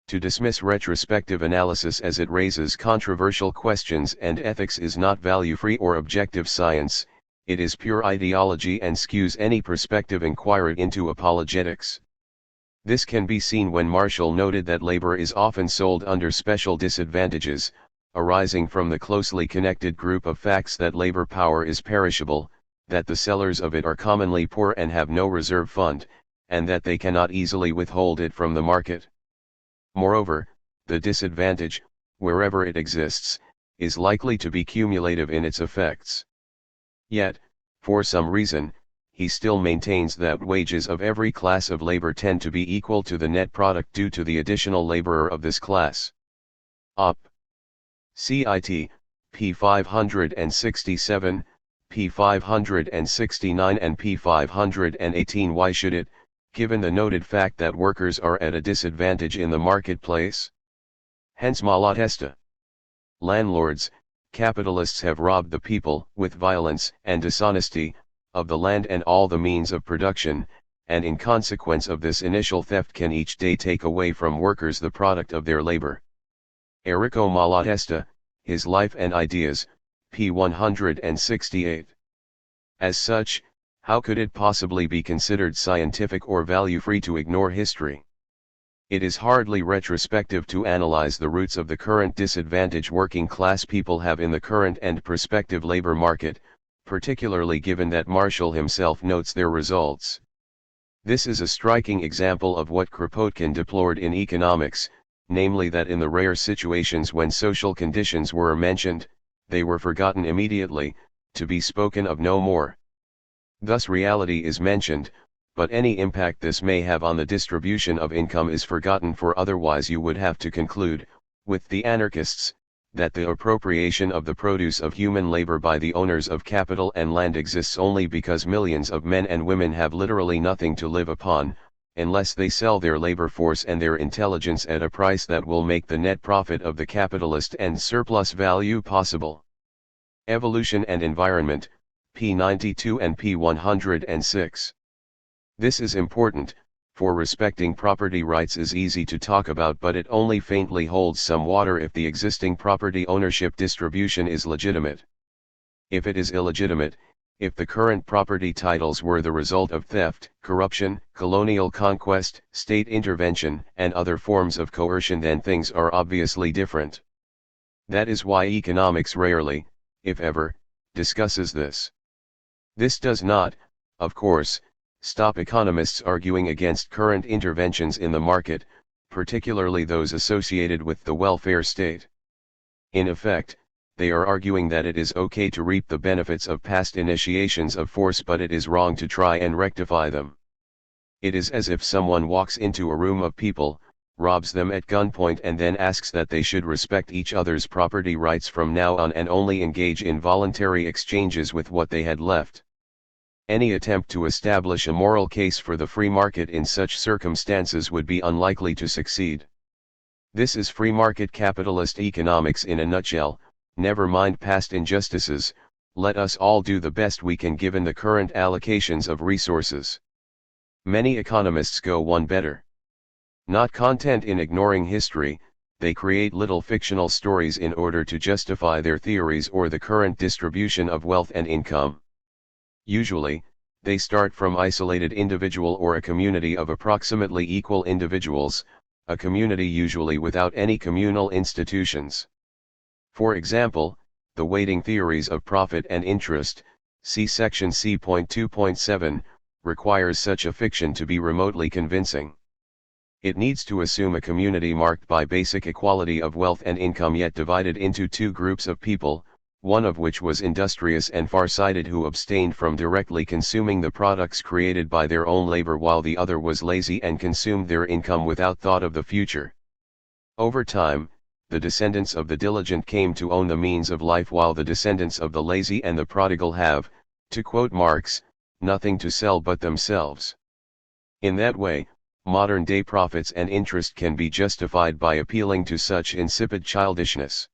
[SPEAKER 1] To dismiss retrospective analysis as it raises controversial questions and ethics is not value-free or objective science, it is pure ideology and skews any prospective inquiry into apologetics. This can be seen when Marshall noted that labor is often sold under special disadvantages, arising from the closely connected group of facts that labor power is perishable, that the sellers of it are commonly poor and have no reserve fund, and that they cannot easily withhold it from the market. Moreover, the disadvantage, wherever it exists, is likely to be cumulative in its effects. Yet, for some reason, he still maintains that wages of every class of labor tend to be equal to the net product due to the additional laborer of this class. Op. Cit. p. 567, p. 569 and p. 518. Why should it, given the noted fact that workers are at a disadvantage in the marketplace? Hence malatesta. Landlords, capitalists have robbed the people, with violence and dishonesty, of the land and all the means of production, and in consequence of this initial theft can each day take away from workers the product of their labor. Enrico Malatesta, His Life and Ideas, p. 168. As such, how could it possibly be considered scientific or value-free to ignore history? It is hardly retrospective to analyze the roots of the current disadvantage working class people have in the current and prospective labor market, particularly given that Marshall himself notes their results. This is a striking example of what Kropotkin deplored in economics, namely that in the rare situations when social conditions were mentioned, they were forgotten immediately, to be spoken of no more. Thus reality is mentioned, but any impact this may have on the distribution of income is forgotten, for otherwise you would have to conclude, with the anarchists, that the appropriation of the produce of human labor by the owners of capital and land exists only because millions of men and women have literally nothing to live upon, unless they sell their labor force and their intelligence at a price that will make the net profit of the capitalist and surplus value possible. Evolution and Environment, p. 92 and p. 106. This is important, for respecting property rights is easy to talk about, but it only faintly holds some water if the existing property ownership distribution is legitimate. If it is illegitimate, if the current property titles were the result of theft, corruption, colonial conquest, state intervention, and other forms of coercion, then things are obviously different. That is why economics rarely, if ever, discusses this. This does not, of course, stop economists arguing against current interventions in the market, particularly those associated with the welfare state. In effect, they are arguing that it is okay to reap the benefits of past initiations of force, but it is wrong to try and rectify them. It is as if someone walks into a room of people, robs them at gunpoint, and then asks that they should respect each other's property rights from now on and only engage in voluntary exchanges with what they had left. Any attempt to establish a moral case for the free market in such circumstances would be unlikely to succeed. This is free market capitalist economics in a nutshell. Never mind past injustices, let us all do the best we can given the current allocations of resources. Many economists go one better. Not content in ignoring history, they create little fictional stories in order to justify their theories or the current distribution of wealth and income. Usually, they start from isolated individual or a community of approximately equal individuals, a community usually without any communal institutions. For example, the weighting theories of profit and interest, see section C.2.7, requires such a fiction to be remotely convincing. It needs to assume a community marked by basic equality of wealth and income, yet divided into two groups of people, one of which was industrious and far-sighted who abstained from directly consuming the products created by their own labor, while the other was lazy and consumed their income without thought of the future. Over time, the descendants of the diligent came to own the means of life, while the descendants of the lazy and the prodigal have, to quote Marx, nothing to sell but themselves. In that way, modern-day profits and interest can be justified by appealing to such insipid childishness.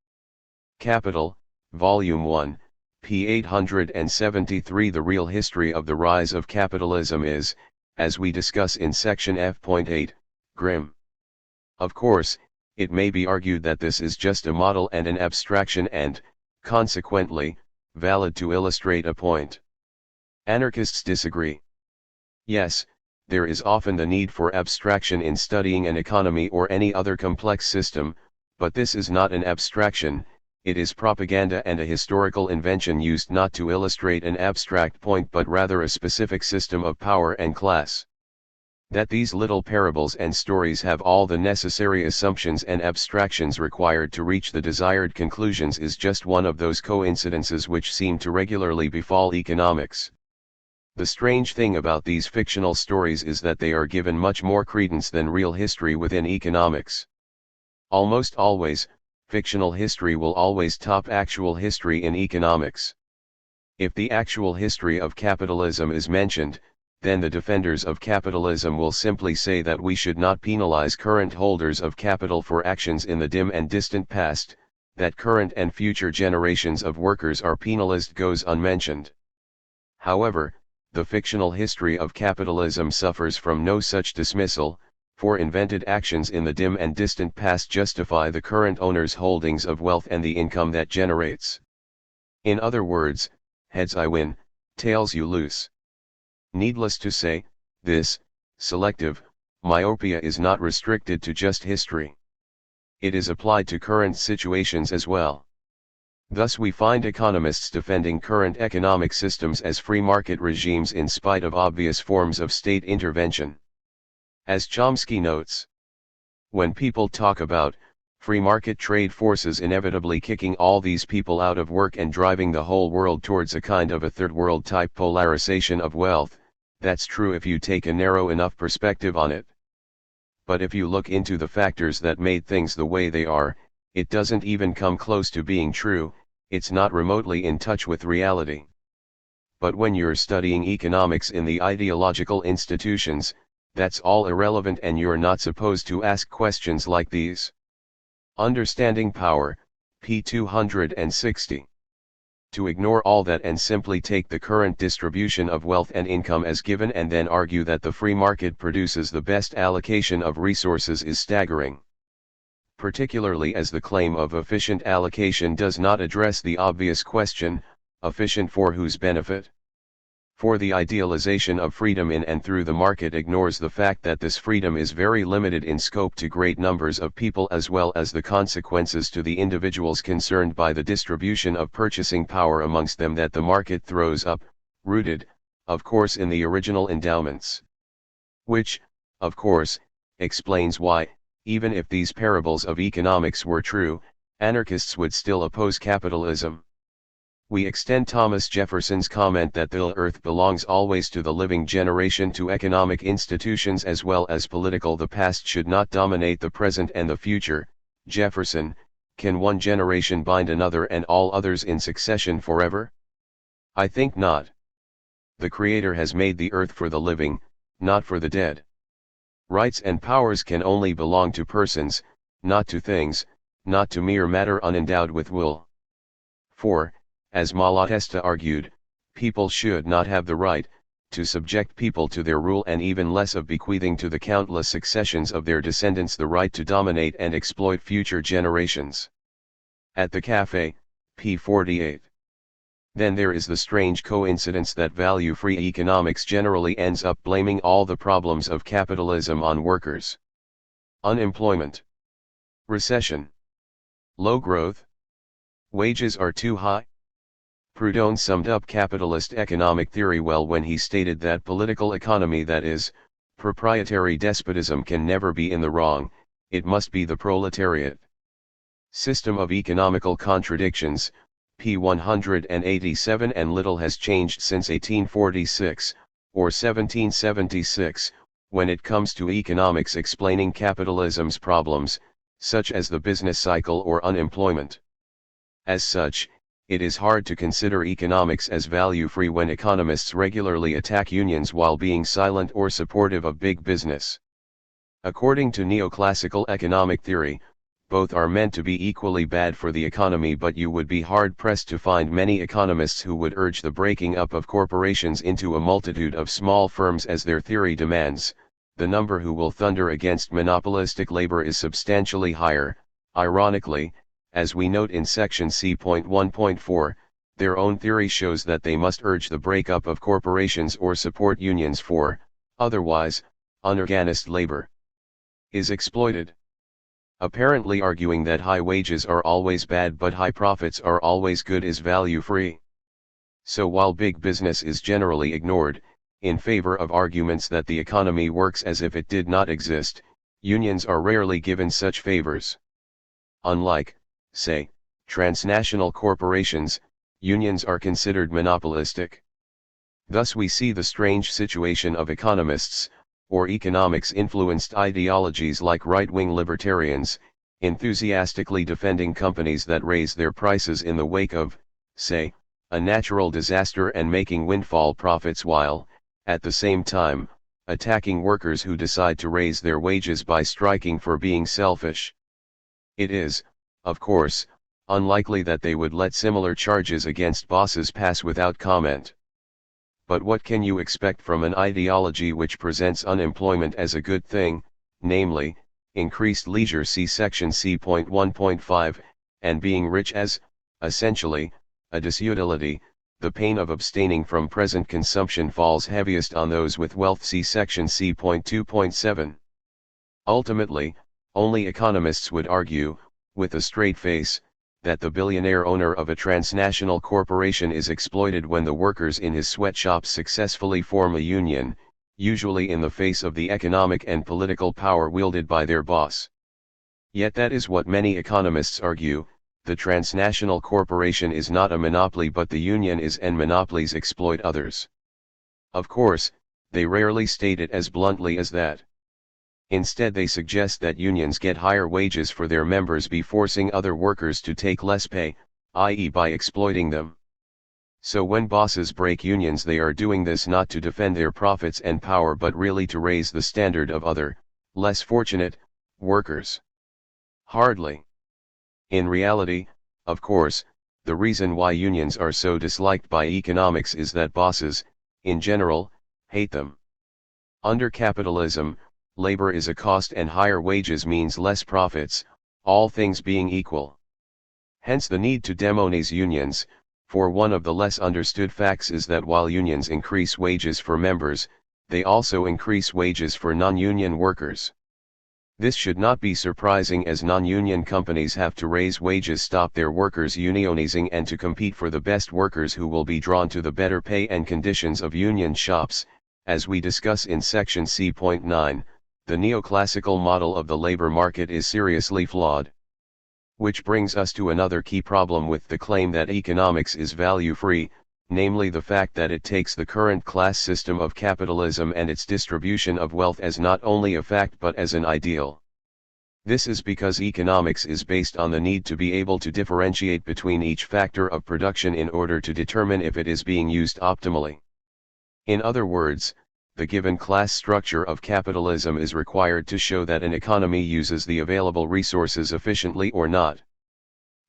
[SPEAKER 1] Capital, Volume 1, p. 873. The real history of the rise of capitalism is, as we discuss in section F.8, grim. Of course, it may be argued that this is just a model and an abstraction and, consequently, valid to illustrate a point. Anarchists disagree. Yes, there is often the need for abstraction in studying an economy or any other complex system, but this is not an abstraction, it is propaganda and a historical invention used not to illustrate an abstract point but rather a specific system of power and class. That these little parables and stories have all the necessary assumptions and abstractions required to reach the desired conclusions is just one of those coincidences which seem to regularly befall economics. The strange thing about these fictional stories is that they are given much more credence than real history within economics. Almost always, fictional history will always top actual history in economics. If the actual history of capitalism is mentioned, then the defenders of capitalism will simply say that we should not penalize current holders of capital for actions in the dim and distant past, that current and future generations of workers are penalized goes unmentioned. However, the fictional history of capitalism suffers from no such dismissal, for invented actions in the dim and distant past justify the current owner's holdings of wealth and the income that generates. In other words, heads I win, tails you lose. Needless to say, this, selective, myopia is not restricted to just history. It is applied to current situations as well. Thus we find economists defending current economic systems as free market regimes in spite of obvious forms of state intervention. As Chomsky notes, when people talk about free market trade forces inevitably kicking all these people out of work and driving the whole world towards a kind of a third world type polarization of wealth, that's true if you take a narrow enough perspective on it. But if you look into the factors that made things the way they are, it doesn't even come close to being true, it's not remotely in touch with reality. But when you're studying economics in the ideological institutions, that's all irrelevant and you're not supposed to ask questions like these. Understanding Power, p. 260. to ignore all that and simply take the current distribution of wealth and income as given and then argue that the free market produces the best allocation of resources is staggering. Particularly as the claim of efficient allocation does not address the obvious question, efficient for whose benefit? For the idealization of freedom in and through the market ignores the fact that this freedom is very limited in scope to great numbers of people as well as the consequences to the individuals concerned by the distribution of purchasing power amongst them that the market throws up, rooted, of course, in the original endowments. Which, of course, explains why, even if these parables of economics were true, anarchists would still oppose capitalism. We extend Thomas Jefferson's comment that the earth belongs always to the living generation to economic institutions as well as political. The past should not dominate the present and the future. Jefferson, can one generation bind another and all others in succession forever? I think not. The Creator has made the earth for the living, not for the dead. Rights and powers can only belong to persons, not to things, not to mere matter unendowed with will. For, as Malatesta argued, people should not have the right, to subject people to their rule and even less of bequeathing to the countless successions of their descendants the right to dominate and exploit future generations. At the Café, p. 48. Then there is the strange coincidence that value-free economics generally ends up blaming all the problems of capitalism on workers. Unemployment. Recession. Low growth. Wages are too high. Proudhon summed up capitalist economic theory well when he stated that political economy, that is, proprietary despotism, can never be in the wrong, it must be the proletariat. System of Economical Contradictions, p. 187. And little has changed since 1846, or 1776, when it comes to economics explaining capitalism's problems, such as the business cycle or unemployment. As such, it is hard to consider economics as value-free when economists regularly attack unions while being silent or supportive of big business. According to neoclassical economic theory, both are meant to be equally bad for the economy, but you would be hard-pressed to find many economists who would urge the breaking up of corporations into a multitude of small firms as their theory demands. The number who will thunder against monopolistic labor is substantially higher. Ironically, as we note in section C.1.4, their own theory shows that they must urge the breakup of corporations or support unions, for, otherwise, unorganized labor is exploited. Apparently arguing that high wages are always bad but high profits are always good is value-free. So while big business is generally ignored, in favor of arguments that the economy works as if it did not exist, unions are rarely given such favors. Unlike, say, transnational corporations, unions are considered monopolistic. Thus we see the strange situation of economists, or economics-influenced ideologies like right-wing libertarians, enthusiastically defending companies that raise their prices in the wake of, say, a natural disaster and making windfall profits while, at the same time, attacking workers who decide to raise their wages by striking for being selfish. It is, of course, unlikely that they would let similar charges against bosses pass without comment. But what can you expect from an ideology which presents unemployment as a good thing, namely, increased leisure, see section C.1.5, and being rich as, essentially, a disutility? The pain of abstaining from present consumption falls heaviest on those with wealth, see section C.2.7. Ultimately, only economists would argue, with a straight face, that the billionaire owner of a transnational corporation is exploited when the workers in his sweatshops successfully form a union, usually in the face of the economic and political power wielded by their boss. Yet that is what many economists argue: the transnational corporation is not a monopoly but the union is, and monopolies exploit others. Of course, they rarely state it as bluntly as that. Instead they suggest that unions get higher wages for their members by forcing other workers to take less pay, i.e. by exploiting them. So when bosses break unions, they are doing this not to defend their profits and power but really to raise the standard of other, less fortunate, workers. Hardly. In reality, of course, the reason why unions are so disliked by economics is that bosses, in general, hate them. Under capitalism, labor is a cost and higher wages means less profits, all things being equal. Hence the need to demonize unions, for one of the less understood facts is that while unions increase wages for members, they also increase wages for non-union workers. This should not be surprising as non-union companies have to raise wages, stop their workers unionizing, and to compete for the best workers who will be drawn to the better pay and conditions of union shops. As we discuss in section C.9, the neoclassical model of the labor market is seriously flawed. Which brings us to another key problem with the claim that economics is value-free, namely the fact that it takes the current class system of capitalism and its distribution of wealth as not only a fact but as an ideal. This is because economics is based on the need to be able to differentiate between each factor of production in order to determine if it is being used optimally. In other words, the given class structure of capitalism is required to show that an economy uses the available resources efficiently or not.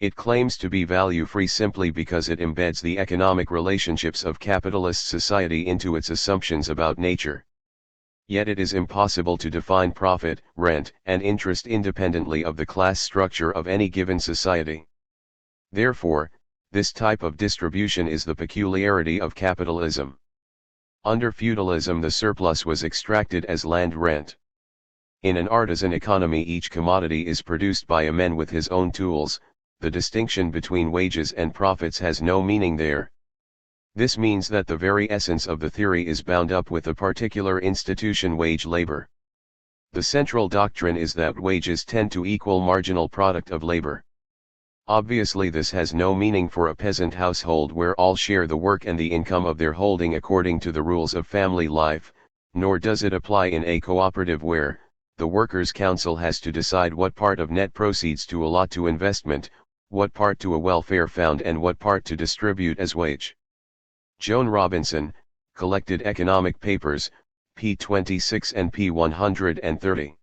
[SPEAKER 1] It claims to be value-free simply because it embeds the economic relationships of capitalist society into its assumptions about nature. Yet it is impossible to define profit, rent, and interest independently of the class structure of any given society. Therefore, this type of distribution is the peculiarity of capitalism. Under feudalism, the surplus was extracted as land rent. In an artisan economy, each commodity is produced by a man with his own tools. The distinction between wages and profits has no meaning there. This means that the very essence of the theory is bound up with a particular institution, wage labor. The central doctrine is that wages tend to equal marginal product of labor. Obviously this has no meaning for a peasant household where all share the work and the income of their holding according to the rules of family life, nor does it apply in a cooperative where the workers' council has to decide what part of net proceeds to allot to investment, what part to a welfare fund, and what part to distribute as wage. Joan Robinson, Collected Economic Papers, p. 26 and p. 130.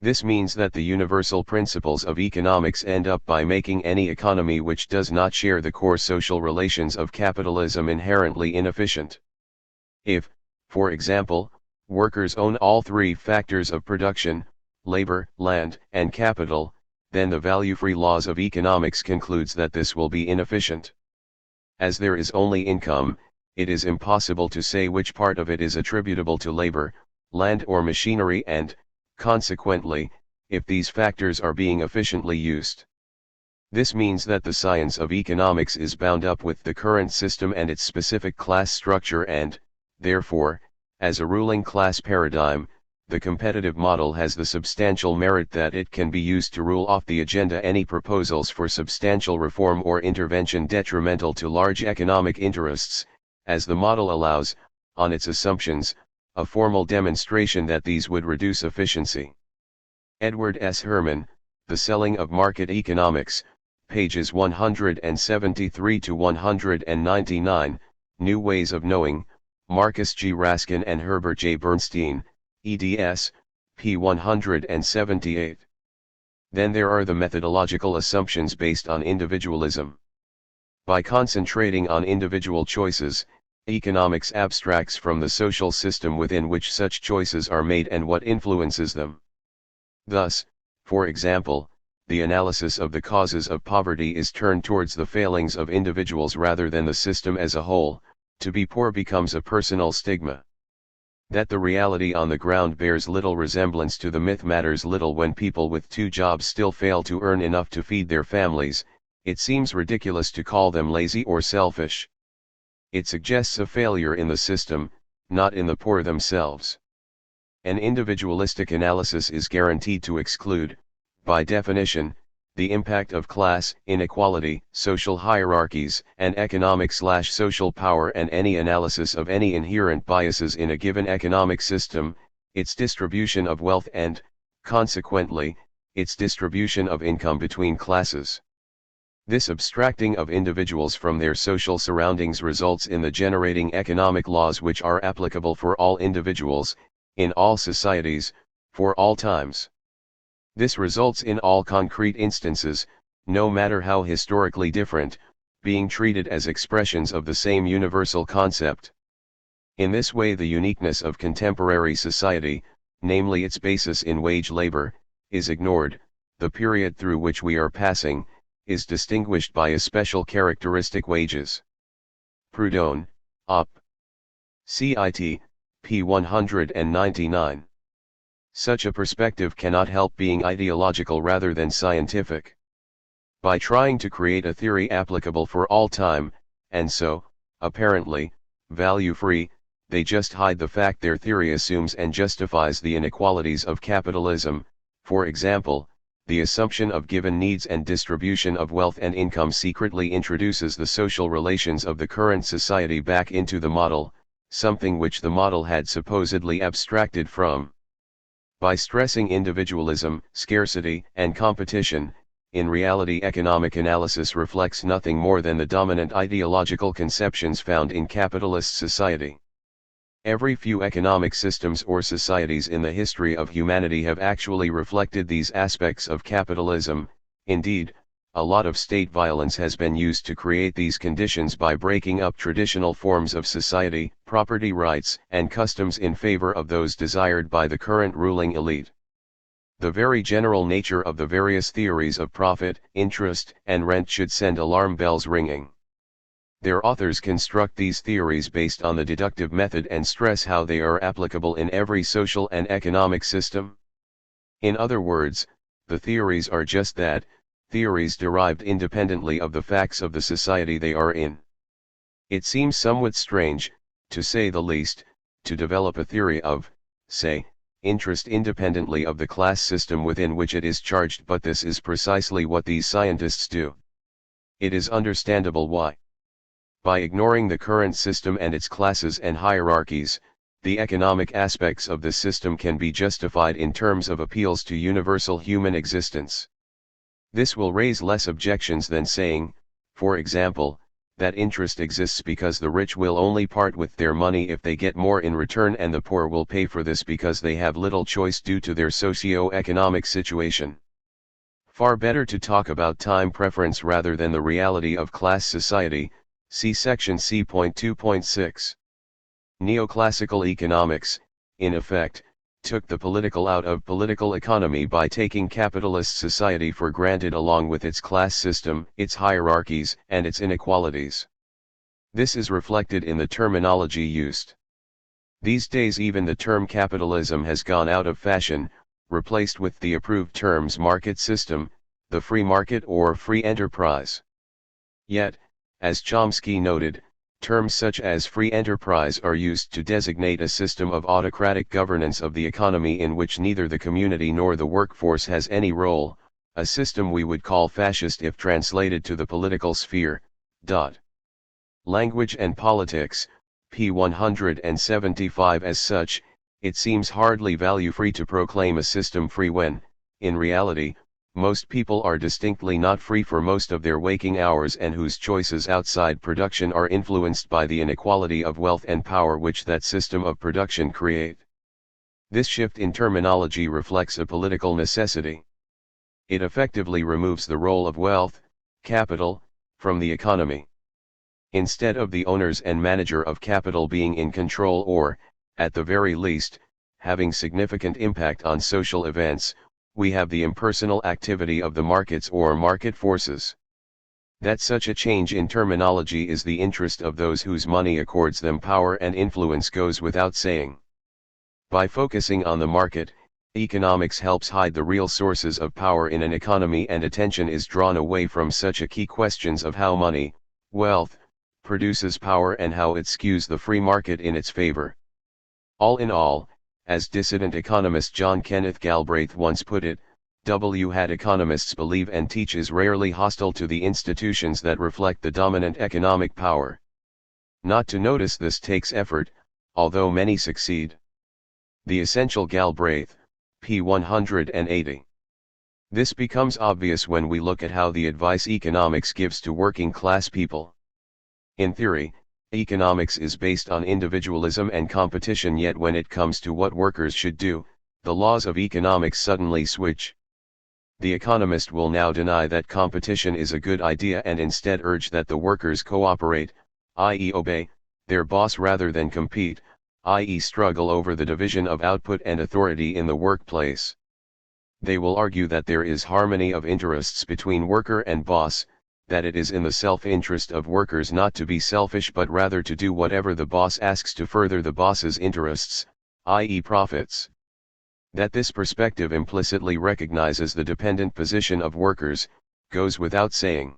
[SPEAKER 1] This means that the universal principles of economics end up by making any economy which does not share the core social relations of capitalism inherently inefficient. If, for example, workers own all three factors of production, labor, land, and capital, then the value-free laws of economics concludes that this will be inefficient. As there is only income, it is impossible to say which part of it is attributable to labor, land, or machinery, and, consequently, if these factors are being efficiently used. This means that the science of economics is bound up with the current system and its specific class structure and, therefore, as a ruling class paradigm, the competitive model has the substantial merit that it can be used to rule off the agenda any proposals for substantial reform or intervention detrimental to large economic interests, as the model allows, on its assumptions, a formal demonstration that these would reduce efficiency. Edward S. Herman, The Selling of Market Economics, pages 173 to 199, New Ways of Knowing, Marcus G. Raskin and Herbert J. Bernstein, eds. p. 178. Then there are the methodological assumptions based on individualism. By concentrating on individual choices, economics abstracts from the social system within which such choices are made and what influences them. Thus, for example, the analysis of the causes of poverty is turned towards the failings of individuals rather than the system as a whole. To be poor becomes a personal stigma. That the reality on the ground bears little resemblance to the myth matters little when people with two jobs still fail to earn enough to feed their families. It seems ridiculous to call them lazy or selfish. It suggests a failure in the system, not in the poor themselves. An individualistic analysis is guaranteed to exclude, by definition, the impact of class, inequality, social hierarchies, and economic/social power, and any analysis of any inherent biases in a given economic system, its distribution of wealth and, consequently, its distribution of income between classes. This abstracting of individuals from their social surroundings results in the generating economic laws which are applicable for all individuals, in all societies, for all times. This results in all concrete instances, no matter how historically different, being treated as expressions of the same universal concept. In this way the uniqueness of contemporary society, namely its basis in wage labor, is ignored. The period through which we are passing, is distinguished by a special characteristic: wages. Proudhon, Op. Cit. p. 199. Such a perspective cannot help being ideological rather than scientific. By trying to create a theory applicable for all time, and so, apparently, value-free, they just hide the fact their theory assumes and justifies the inequalities of capitalism. For example, the assumption of given needs and distribution of wealth and income secretly introduces the social relations of the current society back into the model, something which the model had supposedly abstracted from. By stressing individualism, scarcity, and competition, in reality economic analysis reflects nothing more than the dominant ideological conceptions found in capitalist society. Every few economic systems or societies in the history of humanity have actually reflected these aspects of capitalism. Indeed, a lot of state violence has been used to create these conditions by breaking up traditional forms of society, property rights, and customs in favor of those desired by the current ruling elite. The very general nature of the various theories of profit, interest, and rent should send alarm bells ringing. Their authors construct these theories based on the deductive method and stress how they are applicable in every social and economic system. In other words, the theories are just that, theories derived independently of the facts of the society they are in. It seems somewhat strange, to say the least, to develop a theory of, say, interest independently of the class system within which it is charged, but this is precisely what these scientists do. It is understandable why. By ignoring the current system and its classes and hierarchies, the economic aspects of the system can be justified in terms of appeals to universal human existence. This will raise less objections than saying, for example, that interest exists because the rich will only part with their money if they get more in return, and the poor will pay for this because they have little choice due to their socio-economic situation. Far better to talk about time preference rather than the reality of class society. See section C.2.6. Neoclassical economics, in effect, took the political out of political economy by taking capitalist society for granted along with its class system, its hierarchies, and its inequalities. This is reflected in the terminology used. These days even the term capitalism has gone out of fashion, replaced with the approved terms market system, the free market, or free enterprise. Yet, as Chomsky noted, terms such as free enterprise are used to designate a system of autocratic governance of the economy in which neither the community nor the workforce has any role, a system we would call fascist if translated to the political sphere. Language and Politics, p. 175. As such, it seems hardly value-free to proclaim a system free when, in reality, most people are distinctly not free for most of their waking hours, and whose choices outside production are influenced by the inequality of wealth and power which that system of production create. This shift in terminology reflects a political necessity. It effectively removes the role of wealth, capital, from the economy. Instead of the owners and manager of capital being in control or, at the very least, having significant impact on social events, we have the impersonal activity of the markets or market forces. That such a change in terminology is the interest of those whose money accords them power and influence goes without saying. By focusing on the market, economics helps hide the real sources of power in an economy, and attention is drawn away from such a key questions of how money, wealth, produces power and how it skews the free market in its favor. All in all, as dissident economist John Kenneth Galbraith once put it, had economists believe and teach is rarely hostile to the institutions that reflect the dominant economic power. Not to notice this takes effort, although many succeed. The Essential Galbraith, p. 180. This becomes obvious when we look at how the advice economics gives to working class people. In theory, economics is based on individualism and competition, yet when it comes to what workers should do, the laws of economics suddenly switch. The economist will now deny that competition is a good idea and instead urge that the workers cooperate, i.e. obey, their boss rather than compete, i.e. struggle over the division of output and authority in the workplace. They will argue that there is harmony of interests between worker and boss, that it is in the self-interest of workers not to be selfish but rather to do whatever the boss asks to further the boss's interests, i.e. profits. That this perspective implicitly recognizes the dependent position of workers, goes without saying.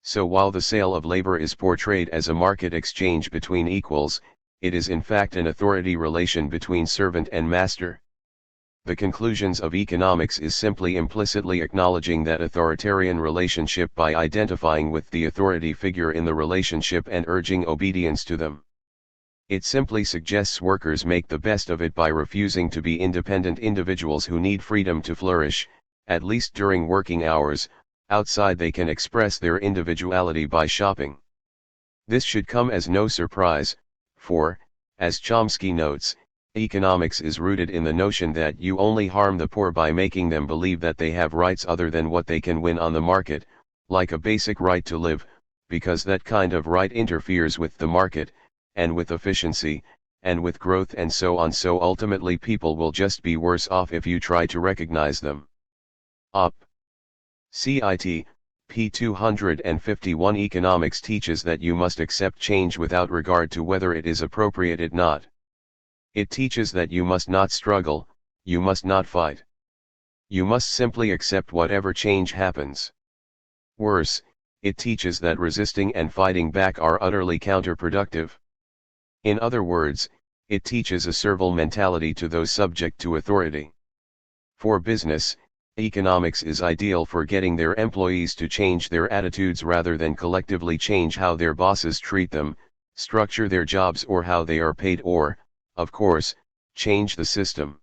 [SPEAKER 1] So while the sale of labor is portrayed as a market exchange between equals, it is in fact an authority relation between servant and master. The conclusions of economics is simply implicitly acknowledging that authoritarian relationship by identifying with the authority figure in the relationship and urging obedience to them. It simply suggests workers make the best of it by refusing to be independent individuals who need freedom to flourish, at least during working hours. Outside they can express their individuality by shopping. This should come as no surprise, for, as Chomsky notes, economics is rooted in the notion that you only harm the poor by making them believe that they have rights other than what they can win on the market, like a basic right to live, because that kind of right interferes with the market, and with efficiency, and with growth and so on. So ultimately people will just be worse off if you try to recognize them. Up. CIT, p. 251. Economics teaches that you must accept change without regard to whether it is appropriate or not. It teaches that you must not struggle, you must not fight. You must simply accept whatever change happens. Worse, it teaches that resisting and fighting back are utterly counterproductive. In other words, it teaches a servile mentality to those subject to authority. For business, economics is ideal for getting their employees to change their attitudes rather than collectively change how their bosses treat them, structure their jobs or how they are paid or, of course, change the system.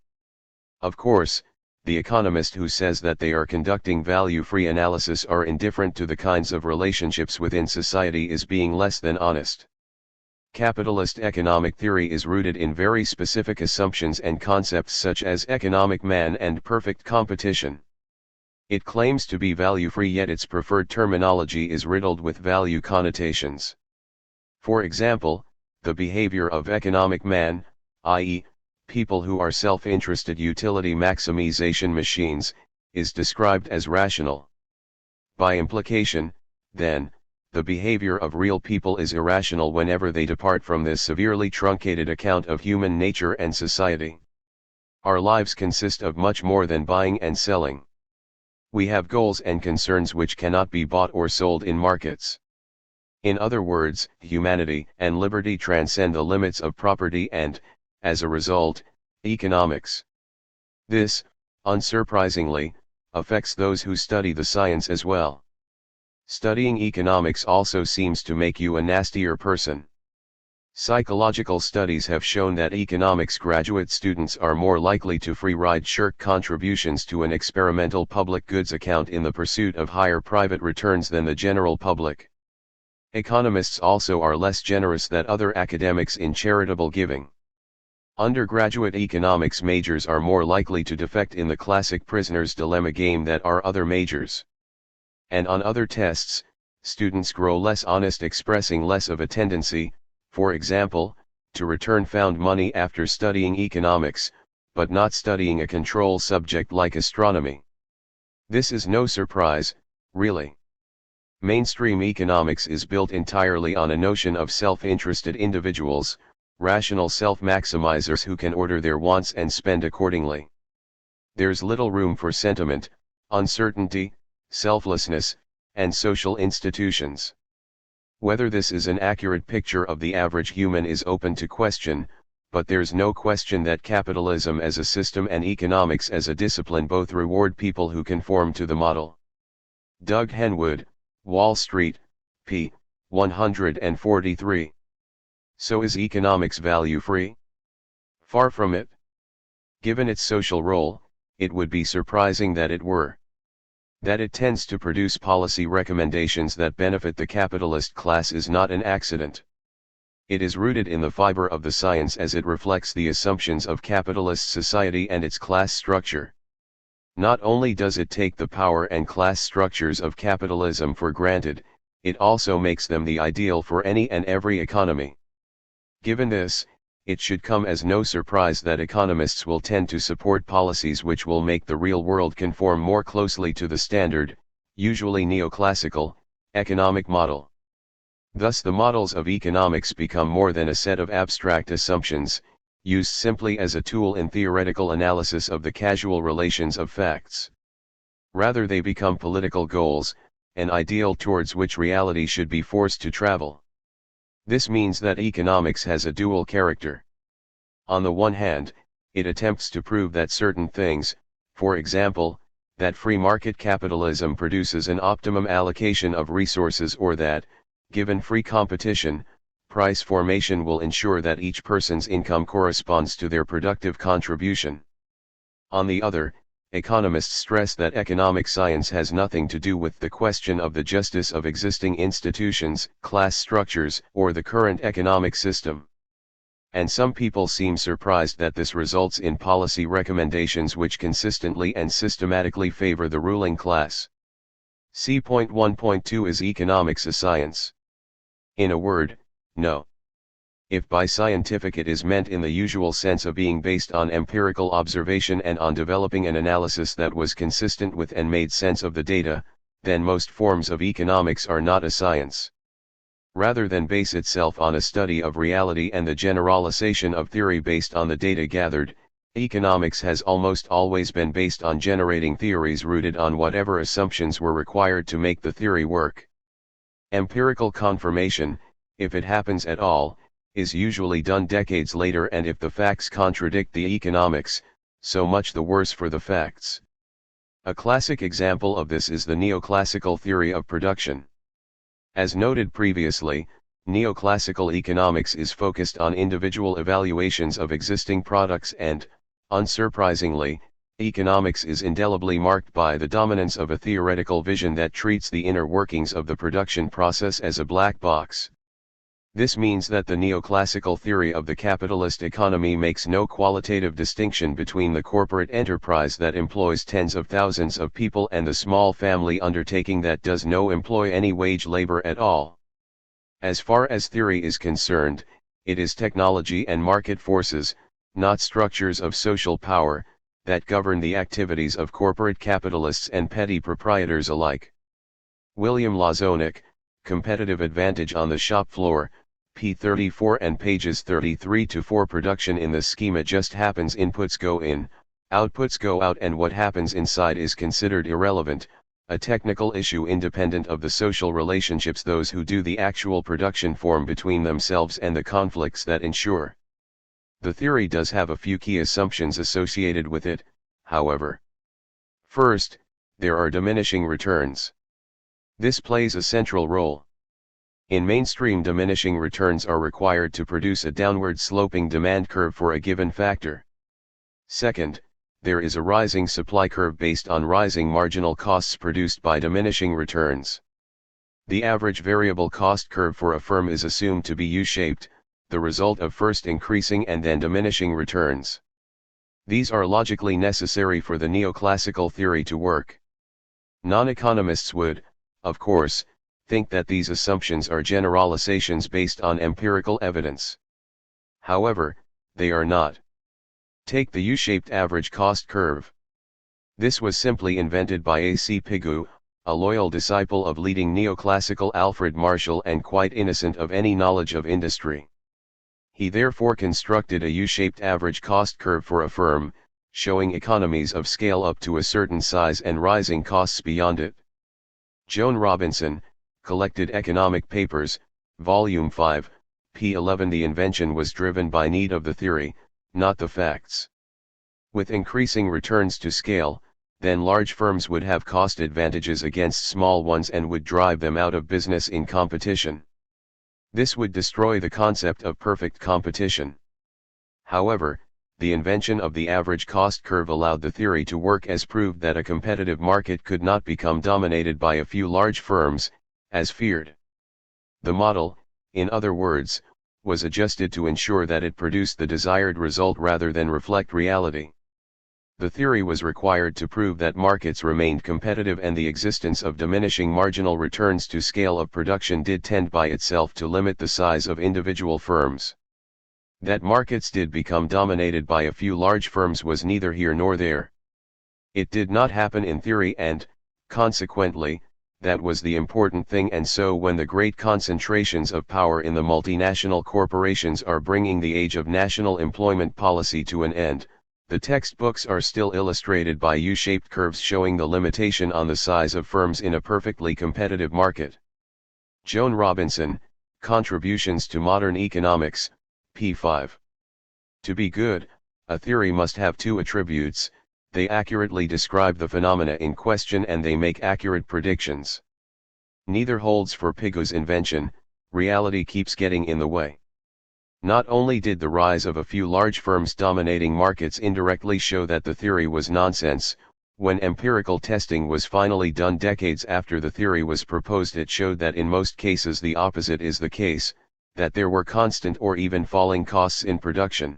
[SPEAKER 1] Of course, the economist who says that they are conducting value-free analysis are indifferent to the kinds of relationships within society is being less than honest. Capitalist economic theory is rooted in very specific assumptions and concepts such as economic man and perfect competition. It claims to be value-free, yet its preferred terminology is riddled with value connotations. For example, the behavior of economic man, i.e., people who are self-interested utility maximization machines, is described as rational. By implication, then, the behavior of real people is irrational whenever they depart from this severely truncated account of human nature and society. Our lives consist of much more than buying and selling. We have goals and concerns which cannot be bought or sold in markets. In other words, humanity and liberty transcend the limits of property and, as a result, economics. This, unsurprisingly, affects those who study the science as well. Studying economics also seems to make you a nastier person. Psychological studies have shown that economics graduate students are more likely to free-ride shirk contributions to an experimental public goods account in the pursuit of higher private returns than the general public. Economists also are less generous than other academics in charitable giving. Undergraduate economics majors are more likely to defect in the classic prisoner's dilemma game than are other majors. And on other tests, students grow less honest, expressing less of a tendency, for example, to return found money after studying economics, but not studying a control subject like astronomy. This is no surprise, really. Mainstream economics is built entirely on a notion of self-interested individuals, rational self-maximizers who can order their wants and spend accordingly. There's little room for sentiment, uncertainty, selflessness, and social institutions. Whether this is an accurate picture of the average human is open to question, but there's no question that capitalism as a system and economics as a discipline both reward people who conform to the model. Doug Henwood, Wall Street, p. 143. So is economics value-free? Far from it. Given its social role, it would be surprising that it were. That it tends to produce policy recommendations that benefit the capitalist class is not an accident. It is rooted in the fiber of the science as it reflects the assumptions of capitalist society and its class structure. Not only does it take the power and class structures of capitalism for granted, it also makes them the ideal for any and every economy. Given this, it should come as no surprise that economists will tend to support policies which will make the real world conform more closely to the standard, usually neoclassical, economic model. Thus the models of economics become more than a set of abstract assumptions, used simply as a tool in theoretical analysis of the causal relations of facts. Rather they become political goals, an ideal towards which reality should be forced to travel. This means that economics has a dual character. On the one hand, it attempts to prove that certain things, for example, that free market capitalism produces an optimum allocation of resources, or that, given free competition, price formation will ensure that each person's income corresponds to their productive contribution. On the other, economists stress that economic science has nothing to do with the question of the justice of existing institutions, class structures, or the current economic system. And some people seem surprised that this results in policy recommendations which consistently and systematically favor the ruling class. See point 1.2 Is economics a science? In a word, no. If by scientific it is meant in the usual sense of being based on empirical observation and on developing an analysis that was consistent with and made sense of the data, then most forms of economics are not a science. Rather than base itself on a study of reality and the generalization of theory based on the data gathered, economics has almost always been based on generating theories rooted on whatever assumptions were required to make the theory work. Empirical confirmation, if it happens at all, is usually done decades later, and if the facts contradict the economics, so much the worse for the facts. A classic example of this is the neoclassical theory of production. As noted previously, neoclassical economics is focused on individual evaluations of existing products and, unsurprisingly, economics is indelibly marked by the dominance of a theoretical vision that treats the inner workings of the production process as a black box. This means that the neoclassical theory of the capitalist economy makes no qualitative distinction between the corporate enterprise that employs tens of thousands of people and the small family undertaking that does not employ any wage labor at all. As far as theory is concerned, it is technology and market forces, not structures of social power, that govern the activities of corporate capitalists and petty proprietors alike. William Lazonick, Competitive Advantage on the Shop Floor, p. 34 and pages 33-4. Production in the schema just happens. Inputs go in, outputs go out, and what happens inside is considered irrelevant, a technical issue independent of the social relationships those who do the actual production form between themselves and the conflicts that ensure. The theory does have a few key assumptions associated with it, however. First, there are diminishing returns. This plays a central role. In mainstream, diminishing returns are required to produce a downward sloping demand curve for a given factor. Second, there is a rising supply curve based on rising marginal costs produced by diminishing returns. The average variable cost curve for a firm is assumed to be U-shaped, the result of first increasing and then diminishing returns. These are logically necessary for the neoclassical theory to work. Non-economists would, of course, think that these assumptions are generalizations based on empirical evidence. However, they are not. Take the U-shaped average cost curve. This was simply invented by A.C. Pigou, a loyal disciple of leading neoclassical Alfred Marshall and quite innocent of any knowledge of industry. He therefore constructed a U-shaped average cost curve for a firm, showing economies of scale up to a certain size and rising costs beyond it. Joan Robinson, Collected Economic Papers, Volume 5, p. 11. The invention was driven by need of the theory, not the facts. With increasing returns to scale, then large firms would have cost advantages against small ones and would drive them out of business in competition. This would destroy the concept of perfect competition. However, the invention of the average cost curve allowed the theory to work, as proved that a competitive market could not become dominated by a few large firms, as feared. The model, in other words, was adjusted to ensure that it produced the desired result rather than reflect reality. The theory was required to prove that markets remained competitive and the existence of diminishing marginal returns to scale of production did tend by itself to limit the size of individual firms. That markets did become dominated by a few large firms was neither here nor there. It did not happen in theory and, consequently, that was the important thing, and so when the great concentrations of power in the multinational corporations are bringing the age of national employment policy to an end, the textbooks are still illustrated by U-shaped curves showing the limitation on the size of firms in a perfectly competitive market. Joan Robinson, Contributions to Modern Economics, p. 5. To be good, a theory must have two attributes: they accurately describe the phenomena in question and they make accurate predictions. Neither holds for Pigou's invention. Reality keeps getting in the way. Not only did the rise of a few large firms dominating markets indirectly show that the theory was nonsense, when empirical testing was finally done decades after the theory was proposed, it showed that in most cases the opposite is the case, that there were constant or even falling costs in production.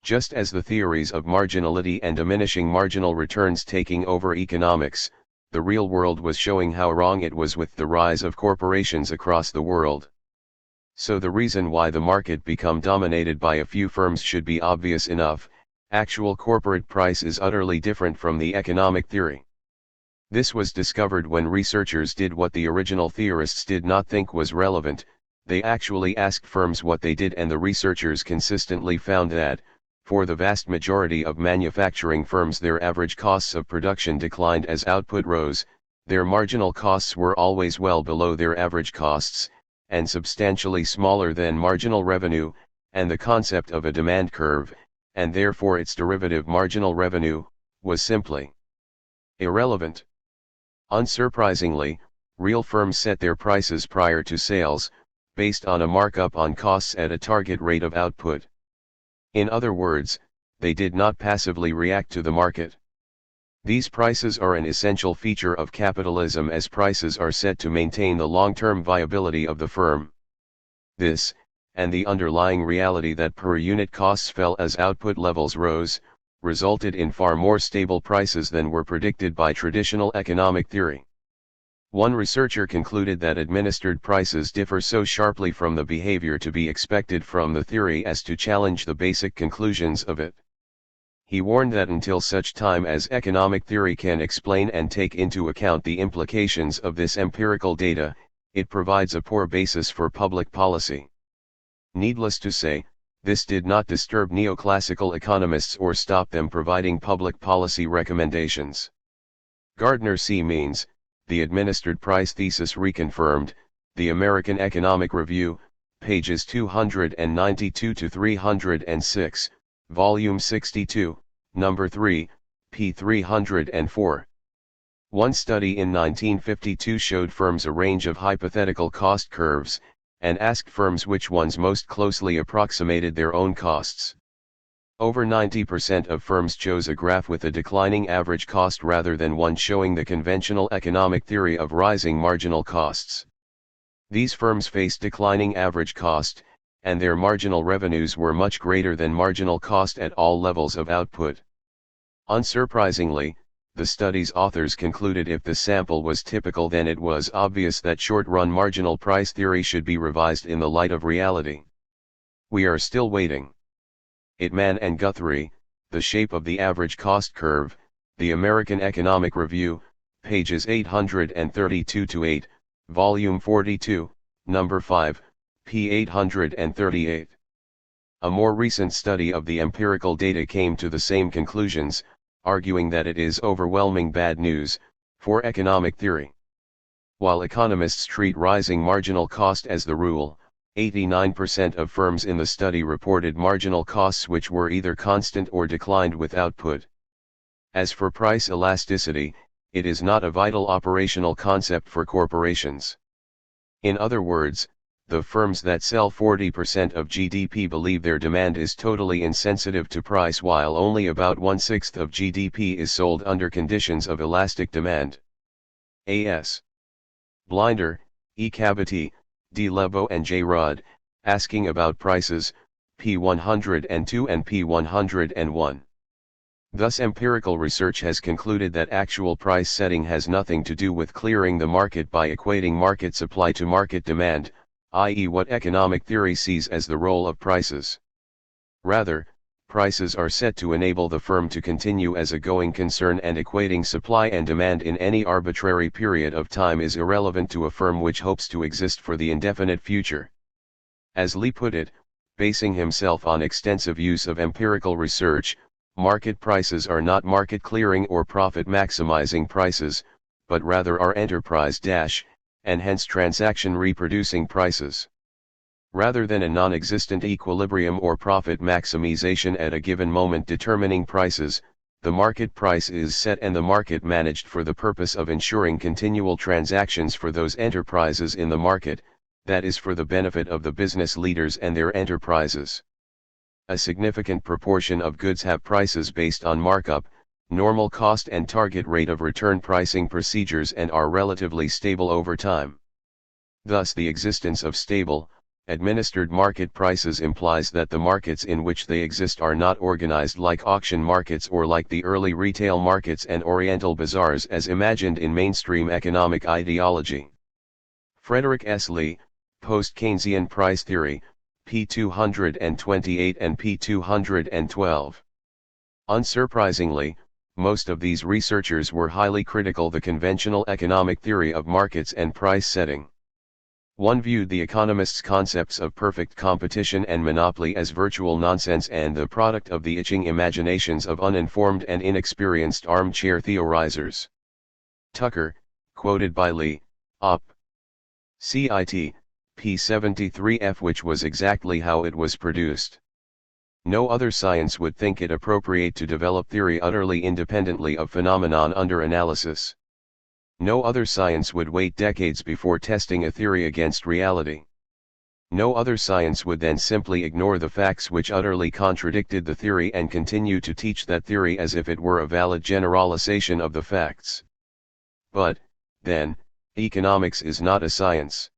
[SPEAKER 1] Just as the theories of marginality and diminishing marginal returns taking over economics, the real world was showing how wrong it was with the rise of corporations across the world. So the reason why the market become dominated by a few firms should be obvious enough: actual corporate price is utterly different from the economic theory. This was discovered when researchers did what the original theorists did not think was relevant. They actually asked firms what they did, and the researchers consistently found that, for the vast majority of manufacturing firms, their average costs of production declined as output rose, their marginal costs were always well below their average costs, and substantially smaller than marginal revenue, and the concept of a demand curve, and therefore its derivative marginal revenue, was simply irrelevant. Unsurprisingly, real firms set their prices prior to sales, based on a markup on costs at a target rate of output. In other words, they did not passively react to the market. These prices are an essential feature of capitalism, as prices are set to maintain the long-term viability of the firm. This, and the underlying reality that per unit costs fell as output levels rose, resulted in far more stable prices than were predicted by traditional economic theory. One researcher concluded that administered prices differ so sharply from the behavior to be expected from the theory as to challenge the basic conclusions of it. He warned that until such time as economic theory can explain and take into account the implications of this empirical data, it provides a poor basis for public policy. Needless to say, this did not disturb neoclassical economists or stop them providing public policy recommendations. Gardner C. Means, The Administered Price Thesis Reconfirmed, The American Economic Review, pages 292 to 306, Volume 62, Number 3, p. 304. One study in 1952 showed firms a range of hypothetical cost curves, and asked firms which ones most closely approximated their own costs. Over 90% of firms chose a graph with a declining average cost rather than one showing the conventional economic theory of rising marginal costs. These firms faced declining average cost, and their marginal revenues were much greater than marginal cost at all levels of output. Unsurprisingly, the study's authors concluded if the sample was typical, then it was obvious that short-run marginal price theory should be revised in the light of reality. We are still waiting. Itman and Guthrie, The Shape of the Average Cost Curve, The American Economic Review, pages 832 to 8, Volume 42, Number 5, p. 838. A more recent study of the empirical data came to the same conclusions, arguing that it is overwhelming bad news for economic theory. While economists treat rising marginal cost as the rule, 89% of firms in the study reported marginal costs which were either constant or declined with output. As for price elasticity, it is not a vital operational concept for corporations. In other words, the firms that sell 40% of GDP believe their demand is totally insensitive to price, while only about 1/6 of GDP is sold under conditions of elastic demand. A.S. Blinder, E. Cavity, D. Lebo and J. Rudd, Asking About Prices, p. 102 and p. 101. Thus empirical research has concluded that actual price setting has nothing to do with clearing the market by equating market supply to market demand, i.e. what economic theory sees as the role of prices. Rather, prices are set to enable the firm to continue as a going concern, and equating supply and demand in any arbitrary period of time is irrelevant to a firm which hopes to exist for the indefinite future. As Lee put it, basing himself on extensive use of empirical research, market prices are not market clearing or profit maximizing prices, but rather are enterprise and hence transaction reproducing prices. Rather than a non-existent equilibrium or profit maximization at a given moment determining prices, the market price is set and the market managed for the purpose of ensuring continual transactions for those enterprises in the market, that is for the benefit of the business leaders and their enterprises. A significant proportion of goods have prices based on markup, normal cost and target rate of return pricing procedures, and are relatively stable over time. Thus the existence of stable, administered market prices implies that the markets in which they exist are not organized like auction markets or like the early retail markets and oriental bazaars as imagined in mainstream economic ideology. Frederick S. Lee, Post-Keynesian Price Theory, p. 228 and p. 212. Unsurprisingly, most of these researchers were highly critical of the conventional economic theory of markets and price setting. One viewed the economists' concepts of perfect competition and monopoly as virtual nonsense and the product of the itching imaginations of uninformed and inexperienced armchair theorizers. Tucker, quoted by Lee, Op. Cit. p. 73f, which was exactly how it was produced. No other science would think it appropriate to develop theory utterly independently of phenomenon under analysis. No other science would wait decades before testing a theory against reality. No other science would then simply ignore the facts which utterly contradicted the theory and continue to teach that theory as if it were a valid generalization of the facts. But, then, economics is not a science.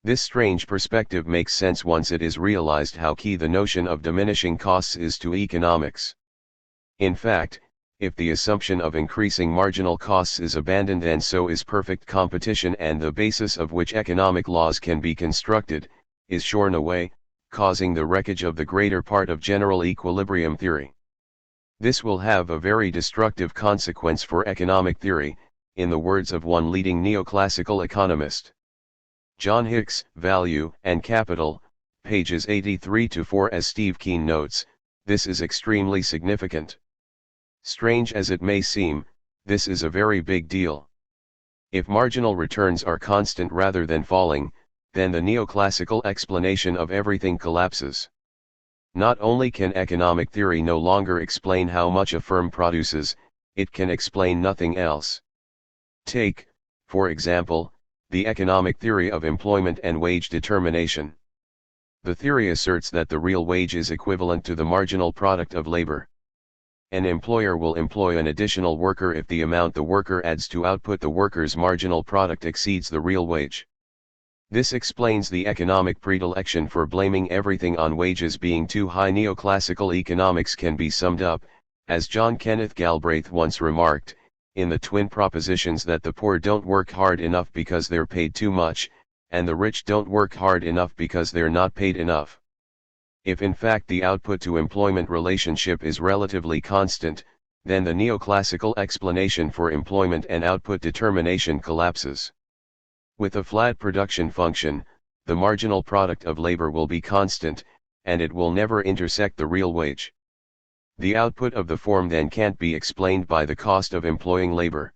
[SPEAKER 1] This strange perspective makes sense once it is realized how key the notion of diminishing costs is to economics. In fact, if the assumption of increasing marginal costs is abandoned, then so is perfect competition, and the basis of which economic laws can be constructed, is shorn away, causing the wreckage of the greater part of general equilibrium theory. This will have a very destructive consequence for economic theory, in the words of one leading neoclassical economist. John Hicks, Value and Capital, pages 83-4. As Steve Keen notes, this is extremely significant. Strange as it may seem, this is a very big deal. If marginal returns are constant rather than falling, then the neoclassical explanation of everything collapses. Not only can economic theory no longer explain how much a firm produces, it can explain nothing else. Take, for example, the economic theory of employment and wage determination. The theory asserts that the real wage is equivalent to the marginal product of labor. An employer will employ an additional worker if the amount the worker adds to output the worker's marginal product exceeds the real wage. This explains the economic predilection for blaming everything on wages being too high. Neoclassical economics can be summed up, as John Kenneth Galbraith once remarked, in the twin propositions that the poor don't work hard enough because they're paid too much, and the rich don't work hard enough because they're not paid enough. If in fact the output to employment relationship is relatively constant, then the neoclassical explanation for employment and output determination collapses. With a flat production function, the marginal product of labor will be constant, and it will never intersect the real wage. The output of the form then can't be explained by the cost of employing labor.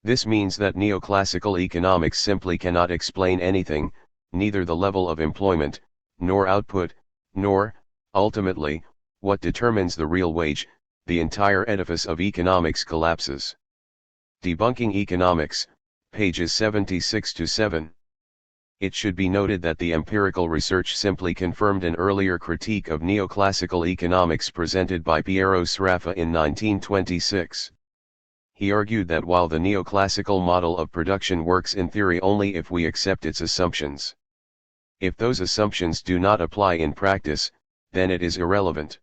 [SPEAKER 1] This means that neoclassical economics simply cannot explain anything, neither the level of employment, nor output, nor, ultimately, what determines the real wage. The entire edifice of economics collapses. Debunking Economics, pages 76-7. It should be noted that the empirical research simply confirmed an earlier critique of neoclassical economics presented by Piero Sraffa in 1926. He argued that while the neoclassical model of production works in theory only if we accept its assumptions, if those assumptions do not apply in practice, then it is irrelevant.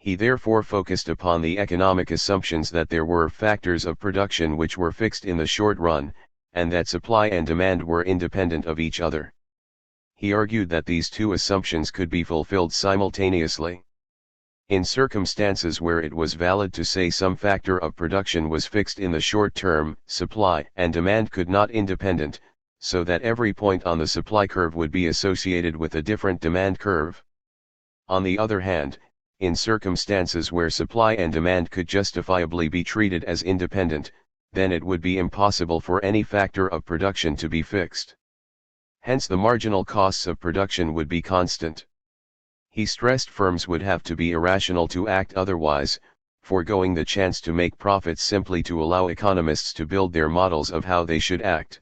[SPEAKER 1] He therefore focused upon the economic assumptions that there were factors of production which were fixed in the short run, and that supply and demand were independent of each other. He argued that these two assumptions could be fulfilled simultaneously. In circumstances where it was valid to say some factor of production was fixed in the short term, supply and demand could not independent, so that every point on the supply curve would be associated with a different demand curve. On the other hand, in circumstances where supply and demand could justifiably be treated as independent, then it would be impossible for any factor of production to be fixed. Hence the marginal costs of production would be constant. He stressed firms would have to be irrational to act otherwise, foregoing the chance to make profits simply to allow economists to build their models of how they should act.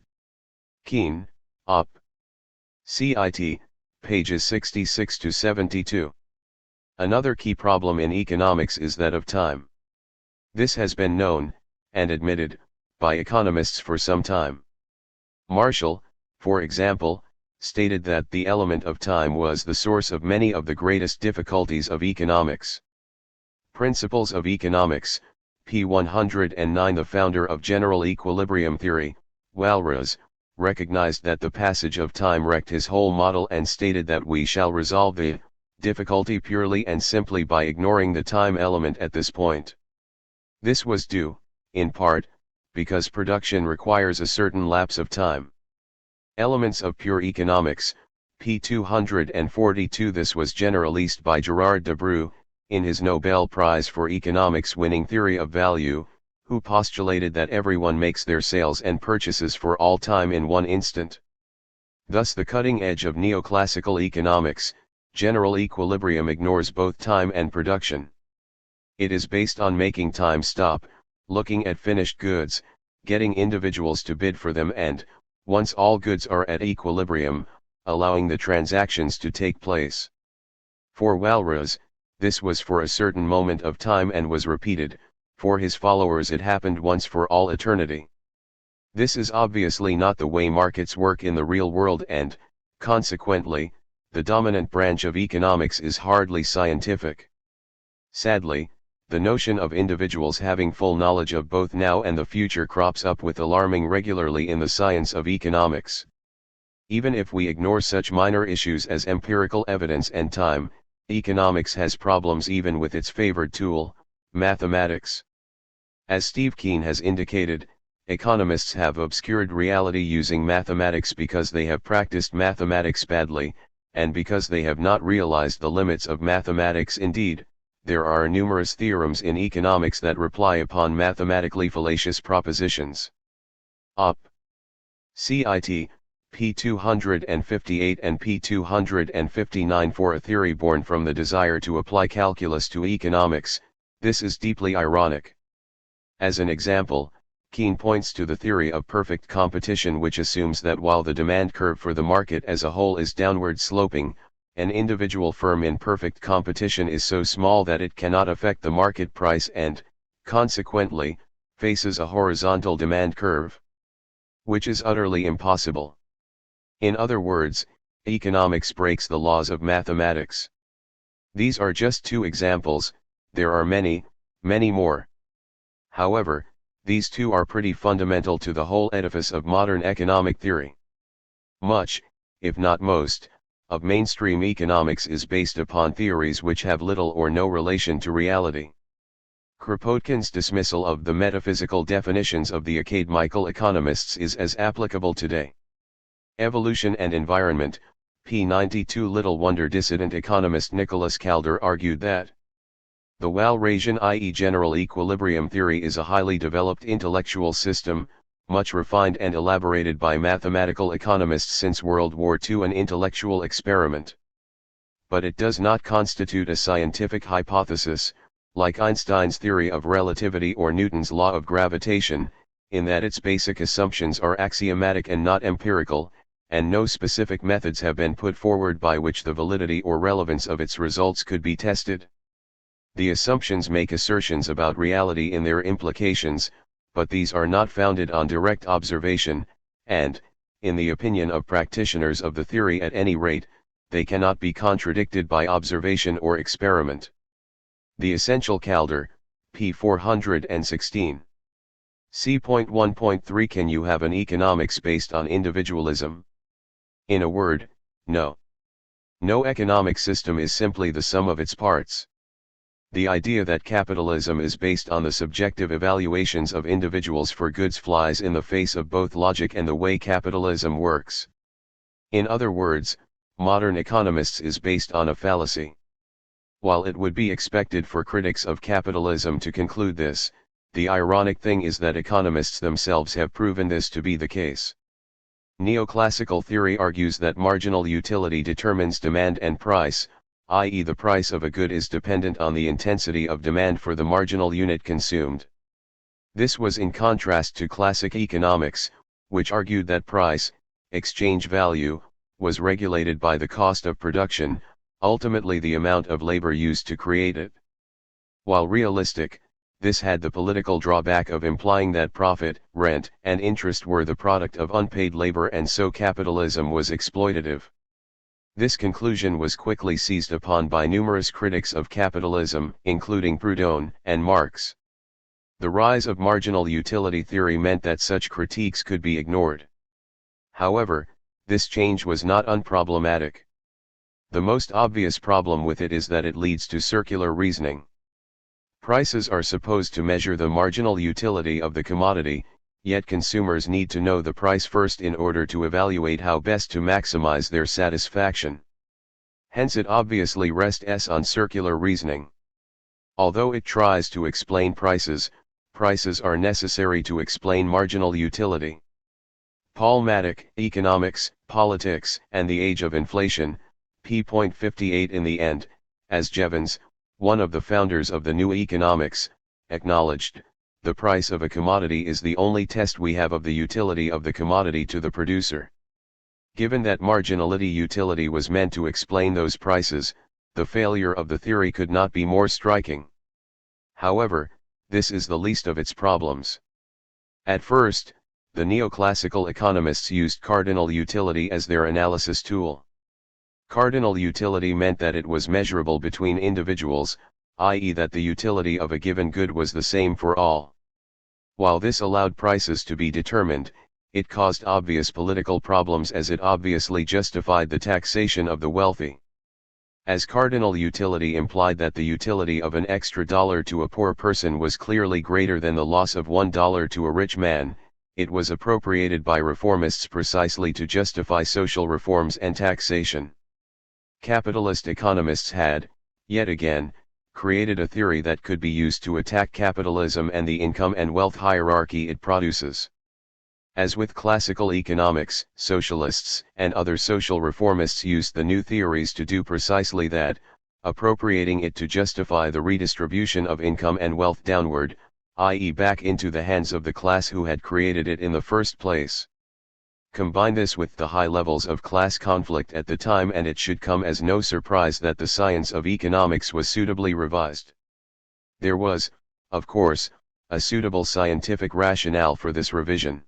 [SPEAKER 1] Keene, Op. Cit. Pages 66 to 72. Another key problem in economics is that of time. This has been known, and admitted, by economists for some time. Marshall, for example, stated that the element of time was the source of many of the greatest difficulties of economics. Principles of Economics, p. 109. The founder of general equilibrium theory, Walras, recognized that the passage of time wrecked his whole model and stated that we shall resolve the difficulty purely and simply by ignoring the time element at this point. This was due, in part, because production requires a certain lapse of time. Elements of Pure Economics, p. 242. This was generalized by Gerard Debreu, in his Nobel Prize for Economics winning theory of value, who postulated that everyone makes their sales and purchases for all time in one instant. Thus the cutting edge of neoclassical economics, general equilibrium, ignores both time and production. It is based on making time stop, looking at finished goods, getting individuals to bid for them, and, once all goods are at equilibrium, allowing the transactions to take place. For Walras, this was for a certain moment of time and was repeated. For his followers it happened once for all eternity. This is obviously not the way markets work in the real world, and, consequently, the dominant branch of economics is hardly scientific. Sadly, the notion of individuals having full knowledge of both now and the future crops up with alarming regularly in the science of economics. Even if we ignore such minor issues as empirical evidence and time, economics has problems even with its favored tool, mathematics. As Steve Keene has indicated, economists have obscured reality using mathematics because they have practiced mathematics badly, and because they have not realized the limits of mathematics. Indeed, there are numerous theorems in economics that rely upon mathematically fallacious propositions. Op. Cit. p. 258 and p. 259. For a theory born from the desire to apply calculus to economics, this is deeply ironic. As an example, Keene points to the theory of perfect competition, which assumes that while the demand curve for the market as a whole is downward sloping, an individual firm in perfect competition is so small that it cannot affect the market price and, consequently, faces a horizontal demand curve, which is utterly impossible. In other words, economics breaks the laws of mathematics. These are just two examples. There are many, many more. However, these two are pretty fundamental to the whole edifice of modern economic theory. Much, if not most, of mainstream economics is based upon theories which have little or no relation to reality. Kropotkin's dismissal of the metaphysical definitions of the academical economists is as applicable today. Evolution and Environment, p. 92. Little wonder dissident economist Nicholas Calder argued that the Walrasian, i.e. general equilibrium theory, is a highly developed intellectual system, much refined and elaborated by mathematical economists since World War II, an intellectual experiment. But it does not constitute a scientific hypothesis, like Einstein's theory of relativity or Newton's law of gravitation, in that its basic assumptions are axiomatic and not empirical, and no specific methods have been put forward by which the validity or relevance of its results could be tested. The assumptions make assertions about reality in their implications, but these are not founded on direct observation, and, in the opinion of practitioners of the theory at any rate, they cannot be contradicted by observation or experiment. The Essential Calder, p. 416. C.1.3 Can you have an economics based on individualism? In a word, no. No economic system is simply the sum of its parts. The idea that capitalism is based on the subjective evaluations of individuals for goods flies in the face of both logic and the way capitalism works. In other words, modern economists is based on a fallacy. While it would be expected for critics of capitalism to conclude this, the ironic thing is that economists themselves have proven this to be the case. Neoclassical theory argues that marginal utility determines demand and price, i.e. the price of a good is dependent on the intensity of demand for the marginal unit consumed. This was in contrast to classic economics, which argued that price, exchange value, was regulated by the cost of production, ultimately the amount of labor used to create it. While realistic, this had the political drawback of implying that profit, rent, and interest were the product of unpaid labor, and so capitalism was exploitative. This conclusion was quickly seized upon by numerous critics of capitalism, including Proudhon and Marx. The rise of marginal utility theory meant that such critiques could be ignored. However, this change was not unproblematic. The most obvious problem with it is that it leads to circular reasoning. Prices are supposed to measure the marginal utility of the commodity, yet consumers need to know the price first in order to evaluate how best to maximize their satisfaction. Hence it obviously rests on circular reasoning. Although it tries to explain prices, prices are necessary to explain marginal utility. Paul Maddock, Economics, Politics, and the Age of Inflation, p. 58. In the end, as Jevons, one of the founders of the New Economics, acknowledged, the price of a commodity is the only test we have of the utility of the commodity to the producer. Given that marginality utility was meant to explain those prices, the failure of the theory could not be more striking. However, this is the least of its problems. At first, the neoclassical economists used cardinal utility as their analysis tool. Cardinal utility meant that it was measurable between individuals, i.e. that the utility of a given good was the same for all. While this allowed prices to be determined, it caused obvious political problems as it obviously justified the taxation of the wealthy. As cardinal utility implied that the utility of an extra dollar to a poor person was clearly greater than the loss of $1 to a rich man, it was appropriated by reformists precisely to justify social reforms and taxation. Capitalist economists had, yet again, created a theory that could be used to attack capitalism and the income and wealth hierarchy it produces. As with classical economics, socialists and other social reformists used the new theories to do precisely that, appropriating it to justify the redistribution of income and wealth downward, i.e. back into the hands of the class who had created it in the first place. Combine this with the high levels of class conflict at the time and it should come as no surprise that the science of economics was suitably revised. There was, of course, a suitable scientific rationale for this revision.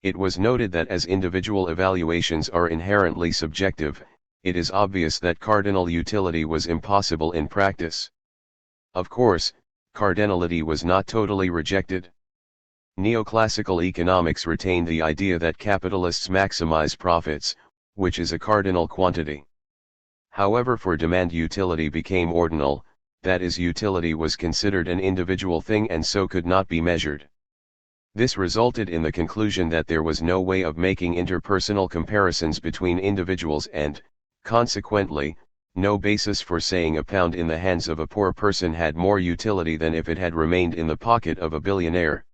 [SPEAKER 1] It was noted that as individual evaluations are inherently subjective, it is obvious that cardinal utility was impossible in practice. Of course, cardinality was not totally rejected. Neoclassical economics retained the idea that capitalists maximize profits, which is a cardinal quantity. However, for demand utility became ordinal, that is, utility was considered an individual thing and so could not be measured. This resulted in the conclusion that there was no way of making interpersonal comparisons between individuals and, consequently, no basis for saying a pound in the hands of a poor person had more utility than if it had remained in the pocket of a billionaire.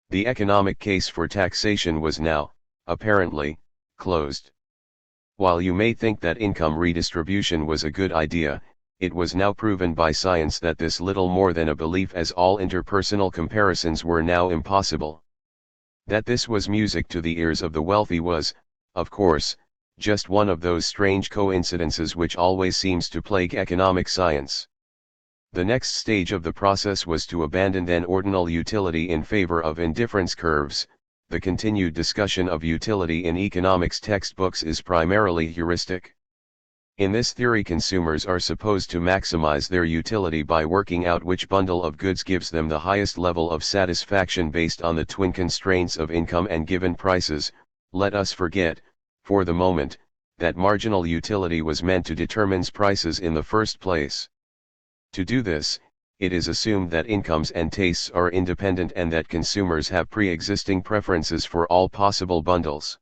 [SPEAKER 1] The economic case for taxation was now, apparently, closed. While you may think that income redistribution was a good idea, it was now proven by science that this little more than a belief, as all interpersonal comparisons were now impossible. That this was music to the ears of the wealthy was, of course, just one of those strange coincidences which always seems to plague economic science. The next stage of the process was to abandon then ordinal utility in favor of indifference curves. The continued discussion of utility in economics textbooks is primarily heuristic. In this theory, consumers are supposed to maximize their utility by working out which bundle of goods gives them the highest level of satisfaction based on the twin constraints of income and given prices. Let us forget, for the moment, that marginal utility was meant to determine prices in the first place. To do this, it is assumed that incomes and tastes are independent and that consumers have pre-existing preferences for all possible bundles.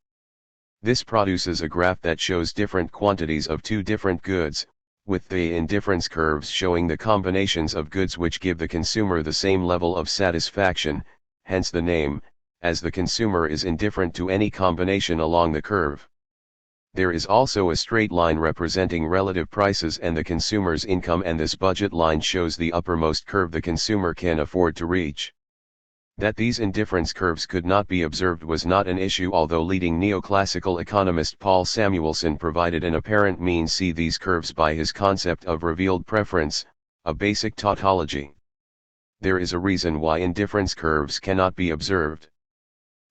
[SPEAKER 1] This produces a graph that shows different quantities of two different goods, with the indifference curves showing the combinations of goods which give the consumer the same level of satisfaction, hence the name, as the consumer is indifferent to any combination along the curve. There is also a straight line representing relative prices and the consumer's income, and this budget line shows the uppermost curve the consumer can afford to reach. That these indifference curves could not be observed was not an issue, although leading neoclassical economist Paul Samuelson provided an apparent means. See these curves by his concept of revealed preference, a basic tautology. There is a reason why indifference curves cannot be observed.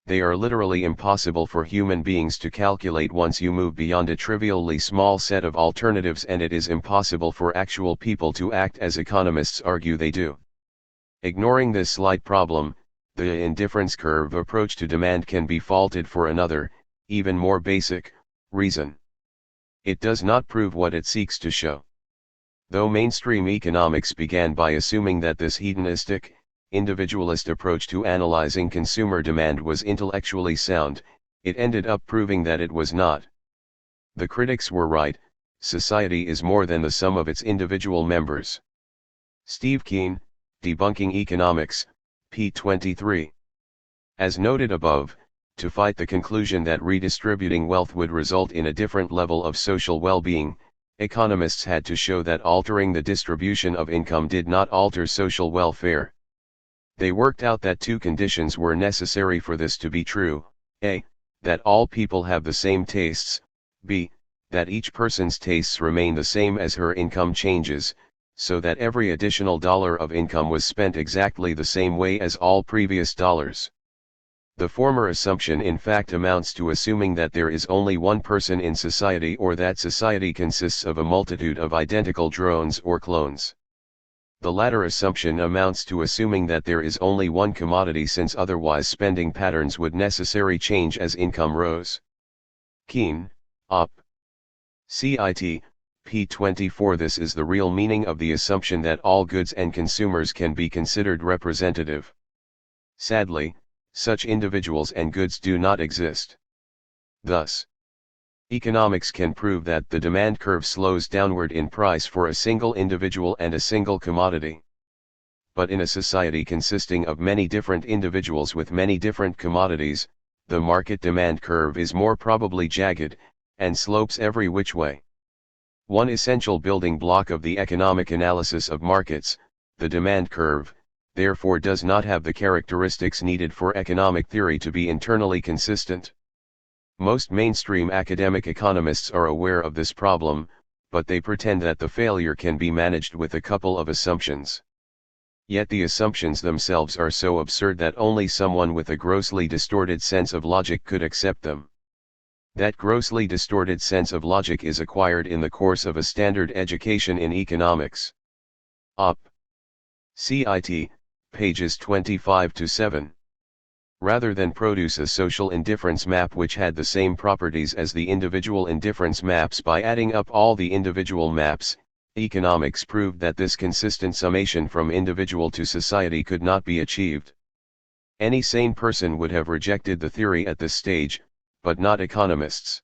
[SPEAKER 1] They are literally impossible for human beings to calculate once you move beyond a trivially small set of alternatives, and it is impossible for actual people to act as economists argue they do. Ignoring this slight problem, the indifference curve approach to demand can be faulted for another, even more basic, reason. It does not prove what it seeks to show. Though mainstream economics began by assuming that this hedonistic, individualist approach to analyzing consumer demand was intellectually sound, it ended up proving that it was not. The critics were right. Society is more than the sum of its individual members. Steve Keen, Debunking Economics, p. 23. As noted above, to fight the conclusion that redistributing wealth would result in a different level of social well-being, economists had to show that altering the distribution of income did not alter social welfare. They worked out that two conditions were necessary for this to be true: a. that all people have the same tastes, b. that each person's tastes remain the same as her income changes, so that every additional dollar of income was spent exactly the same way as all previous dollars. The former assumption in fact amounts to assuming that there is only one person in society, or that society consists of a multitude of identical drones or clones. The latter assumption amounts to assuming that there is only one commodity, since otherwise spending patterns would necessarily change as income rose. Keen, Op. Cit. p. 24. This is the real meaning of the assumption that all goods and consumers can be considered representative. Sadly, such individuals and goods do not exist. Thus, economics can prove that the demand curve slows downward in price for a single individual and a single commodity. But in a society consisting of many different individuals with many different commodities, the market demand curve is more probably jagged, and slopes every which way. One essential building block of the economic analysis of markets, the demand curve, therefore does not have the characteristics needed for economic theory to be internally consistent. Most mainstream academic economists are aware of this problem, but they pretend that the failure can be managed with a couple of assumptions. Yet the assumptions themselves are so absurd that only someone with a grossly distorted sense of logic could accept them. That grossly distorted sense of logic is acquired in the course of a standard education in economics. Op. Cit. pages 25-7. Rather than produce a social indifference map which had the same properties as the individual indifference maps by adding up all the individual maps, economics proved that this consistent summation from individual to society could not be achieved. Any sane person would have rejected the theory at this stage, but not economists.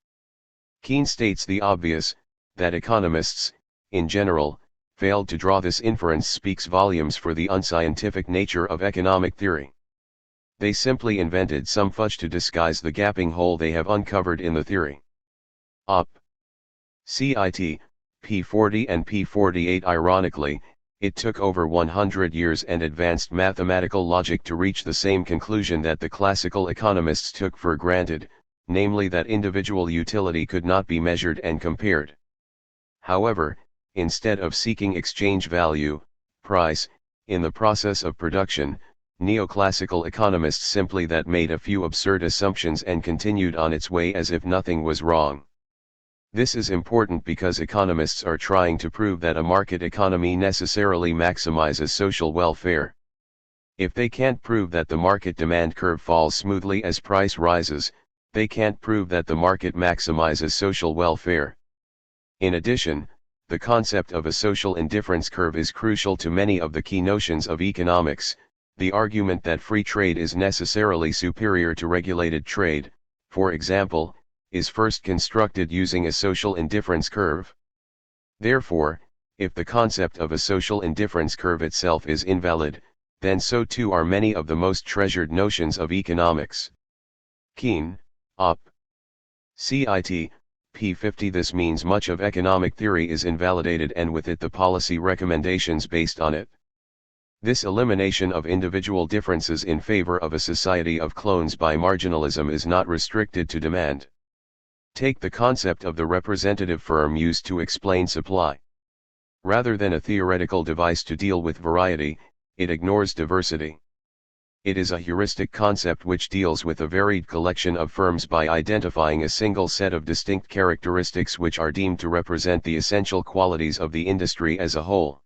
[SPEAKER 1] Keen states the obvious: that economists, in general, failed to draw this inference speaks volumes for the unscientific nature of economic theory. They simply invented some fudge to disguise the gaping hole they have uncovered in the theory. Op. Cit. p. 40 and p. 48. Ironically, it took over 100 years and advanced mathematical logic to reach the same conclusion that the classical economists took for granted, namely that individual utility could not be measured and compared. However, instead of seeking exchange value, price, in the process of production, neoclassical economists simply that made a few absurd assumptions and continued on its way as if nothing was wrong. This is important because economists are trying to prove that a market economy necessarily maximizes social welfare. If they can't prove that the market demand curve falls smoothly as price rises, they can't prove that the market maximizes social welfare. In addition, the concept of a social indifference curve is crucial to many of the key notions of economics. The argument that free trade is necessarily superior to regulated trade, for example, is first constructed using a social indifference curve. Therefore, if the concept of a social indifference curve itself is invalid, then so too are many of the most treasured notions of economics. Keene, Op. Cit. p. 50. This means much of economic theory is invalidated and with it the policy recommendations based on it. This elimination of individual differences in favor of a society of clones by marginalism is not restricted to demand. Take the concept of the representative firm used to explain supply. Rather than a theoretical device to deal with variety, it ignores diversity. It is a heuristic concept which deals with a varied collection of firms by identifying a single set of distinct characteristics which are deemed to represent the essential qualities of the industry as a whole.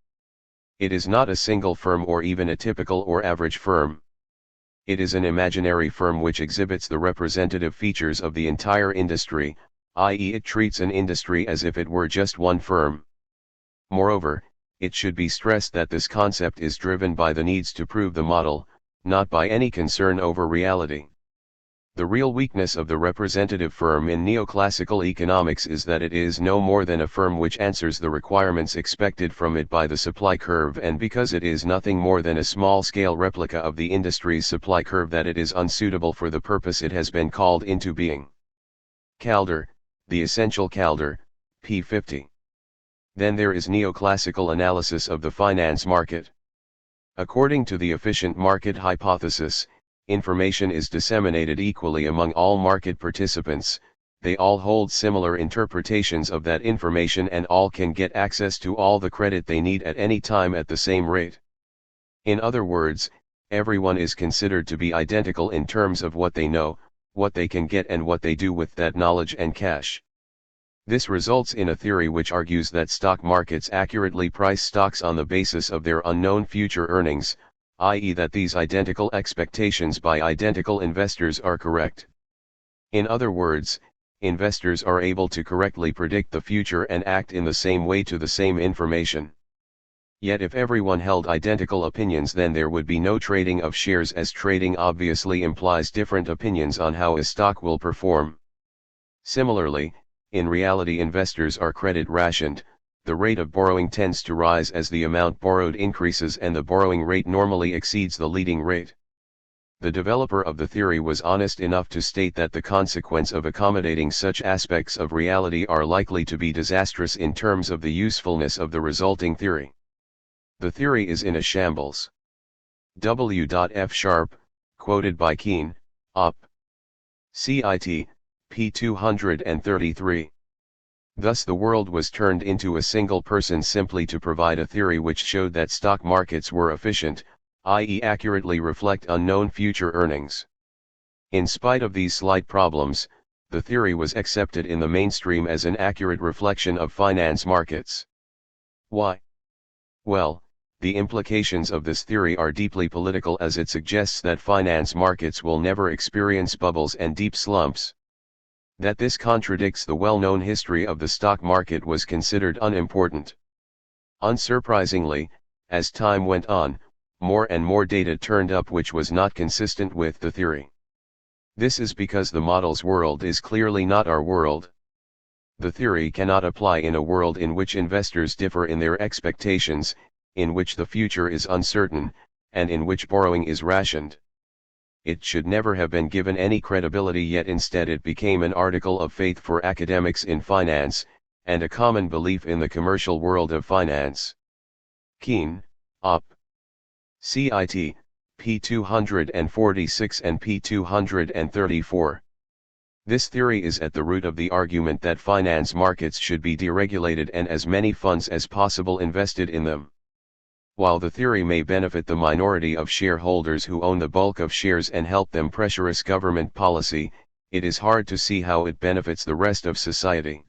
[SPEAKER 1] It is not a single firm or even a typical or average firm. It is an imaginary firm which exhibits the representative features of the entire industry, i.e., it treats an industry as if it were just one firm. Moreover, it should be stressed that this concept is driven by the needs to prove the model, not by any concern over reality. The real weakness of the representative firm in neoclassical economics is that it is no more than a firm which answers the requirements expected from it by the supply curve, and because it is nothing more than a small-scale replica of the industry's supply curve, that it is unsuitable for the purpose it has been called into being. Calder, The Essential Calder, p. 50. Then there is neoclassical analysis of the finance market. According to the efficient market hypothesis, information is disseminated equally among all market participants, they all hold similar interpretations of that information and all can get access to all the credit they need at any time at the same rate. In other words, everyone is considered to be identical in terms of what they know, what they can get and what they do with that knowledge and cash. This results in a theory which argues that stock markets accurately price stocks on the basis of their unknown future earnings, i.e., that these identical expectations by identical investors are correct. In other words, investors are able to correctly predict the future and act in the same way to the same information. Yet if everyone held identical opinions, then there would be no trading of shares, as trading obviously implies different opinions on how a stock will perform. Similarly, in reality investors are credit rationed, the rate of borrowing tends to rise as the amount borrowed increases and the borrowing rate normally exceeds the leading rate. The developer of the theory was honest enough to state that the consequence of accommodating such aspects of reality are likely to be disastrous in terms of the usefulness of the resulting theory. The theory is in a shambles. W. F. Sharp, quoted by Keene, Op. Cit. p. 233. Thus the world was turned into a single person simply to provide a theory which showed that stock markets were efficient, i.e., accurately reflect unknown future earnings. In spite of these slight problems, the theory was accepted in the mainstream as an accurate reflection of finance markets. Why? Well, the implications of this theory are deeply political, as it suggests that finance markets will never experience bubbles and deep slumps. That this contradicts the well-known history of the stock market was considered unimportant. Unsurprisingly, as time went on, more and more data turned up which was not consistent with the theory. This is because the model's world is clearly not our world. The theory cannot apply in a world in which investors differ in their expectations, in which the future is uncertain, and in which borrowing is rationed. It should never have been given any credibility, yet instead it became an article of faith for academics in finance, and a common belief in the commercial world of finance. Keene, Op. Cit. p. 246 and p. 234. This theory is at the root of the argument that finance markets should be deregulated and as many funds as possible invested in them. While the theory may benefit the minority of shareholders who own the bulk of shares and help them pressurize government policy, it is hard to see how it benefits the rest of society.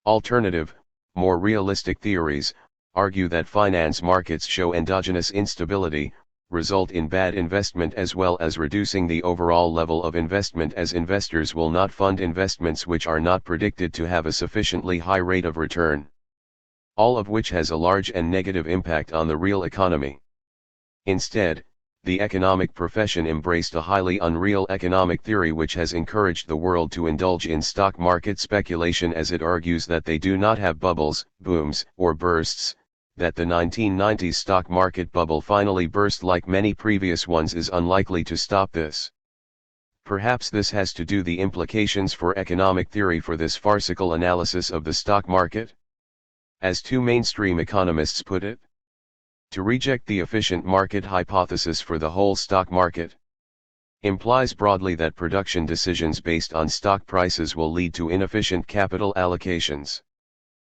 [SPEAKER 1] Alternative, more realistic theories argue that finance markets show endogenous instability, result in bad investment as well as reducing the overall level of investment, as investors will not fund investments which are not predicted to have a sufficiently high rate of return. All of which has a large and negative impact on the real economy. Instead, the economic profession embraced a highly unreal economic theory which has encouraged the world to indulge in stock market speculation, as it argues that they do not have bubbles, booms, or bursts, that the 1990s stock market bubble finally burst like many previous ones is unlikely to stop this. Perhaps this has to do the implications for economic theory for this farcical analysis of the stock market? As two mainstream economists put it, to reject the efficient market hypothesis for the whole stock market implies broadly that production decisions based on stock prices will lead to inefficient capital allocations.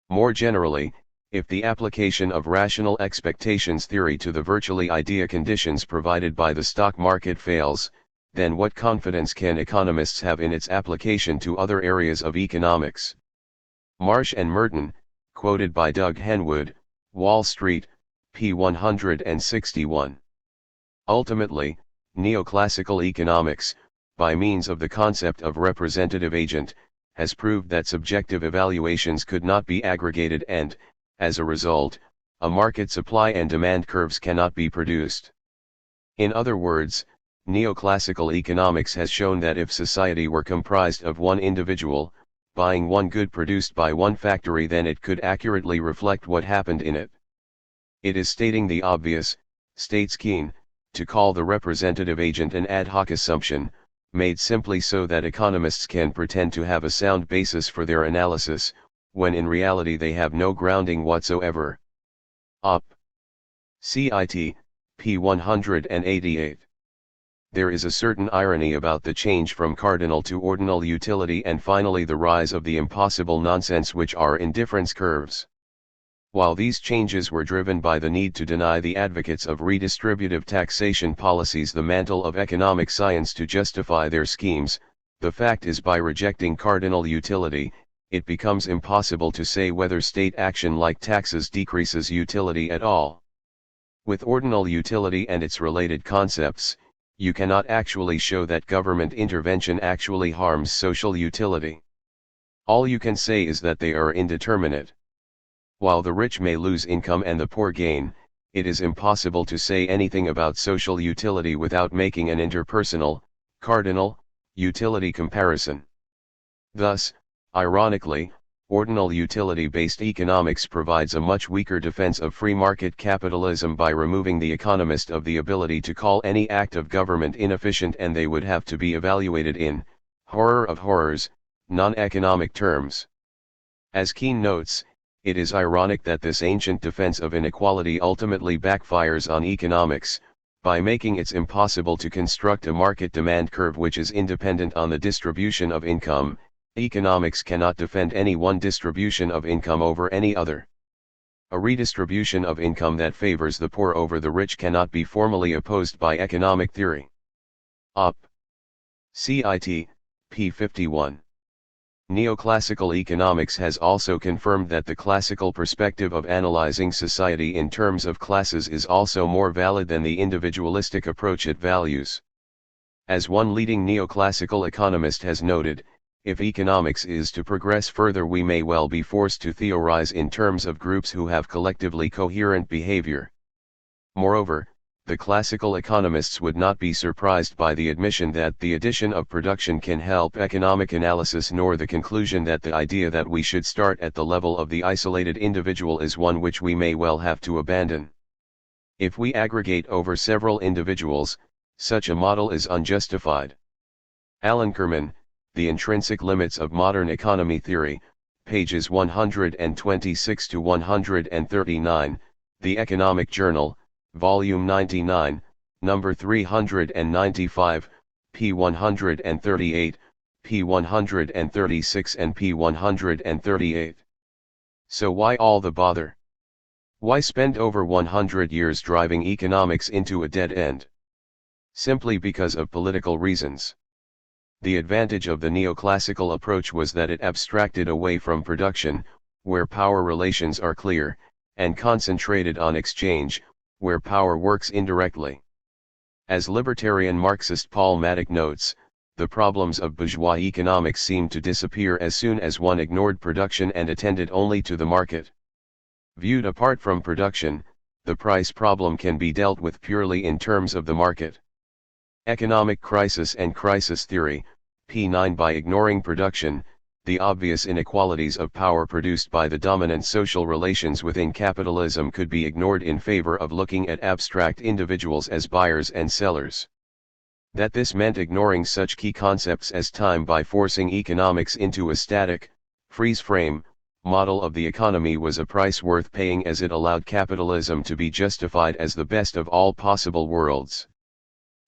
[SPEAKER 1] More generally, if the application of rational expectations theory to the virtually ideal conditions provided by the stock market fails, then what confidence can economists have in its application to other areas of economics? Marsh and Merton, quoted by Doug Henwood, Wall Street, p. 161. Ultimately, neoclassical economics, by means of the concept of representative agent, has proved that subjective evaluations could not be aggregated and, as a result, a market supply and demand curves cannot be produced. In other words, neoclassical economics has shown that if society were comprised of one individual, buying one good produced by one factory, then it could accurately reflect what happened in it. It is stating the obvious, states Keene, to call the representative agent an ad hoc assumption, made simply so that economists can pretend to have a sound basis for their analysis, when in reality they have no grounding whatsoever. Op. Cit. p. 188. There is a certain irony about the change from cardinal to ordinal utility and finally the rise of the impossible nonsense which are indifference curves. While these changes were driven by the need to deny the advocates of redistributive taxation policies the mantle of economic science to justify their schemes, the fact is by rejecting cardinal utility, it becomes impossible to say whether state action like taxes decreases utility at all. With ordinal utility and its related concepts, you cannot actually show that government intervention actually harms social utility. All you can say is that they are indeterminate. While the rich may lose income and the poor gain, it is impossible to say anything about social utility without making an interpersonal, cardinal, utility comparison. Thus, ironically, ordinal utility-based economics provides a much weaker defense of free market capitalism by removing the economist of the ability to call any act of government inefficient, and they would have to be evaluated in, horror of horrors, non-economic terms. As Keene notes, it is ironic that this ancient defense of inequality ultimately backfires on economics, by making it impossible to construct a market demand curve which is independent on the distribution of income. Economics cannot defend any one distribution of income over any other. A redistribution of income that favors the poor over the rich cannot be formally opposed by economic theory. Op. Cit. p. 51. Neoclassical economics has also confirmed that the classical perspective of analyzing society in terms of classes is also more valid than the individualistic approach it values. As one leading neoclassical economist has noted, if economics is to progress further, we may well be forced to theorize in terms of groups who have collectively coherent behavior. Moreover, the classical economists would not be surprised by the admission that the addition of production can help economic analysis, nor the conclusion that the idea that we should start at the level of the isolated individual is one which we may well have to abandon. If we aggregate over several individuals, such a model is unjustified. Alan Kerman, The Intrinsic Limits of Modern Economy Theory, pages 126 to 139, The Economic Journal, Volume 99, Number 395, p. 138, p. 136 and p. 138. So why all the bother? Why spend over 100 years driving economics into a dead end? Simply because of political reasons. The advantage of the neoclassical approach was that it abstracted away from production, where power relations are clear, and concentrated on exchange, where power works indirectly. As libertarian Marxist Paul Maddock notes, the problems of bourgeois economics seemed to disappear as soon as one ignored production and attended only to the market. Viewed apart from production, the price problem can be dealt with purely in terms of the market. Economic crisis and crisis theory, p. 9. By ignoring production, the obvious inequalities of power produced by the dominant social relations within capitalism could be ignored in favor of looking at abstract individuals as buyers and sellers. That this meant ignoring such key concepts as time by forcing economics into a static, freeze-frame, model of the economy was a price worth paying, as it allowed capitalism to be justified as the best of all possible worlds.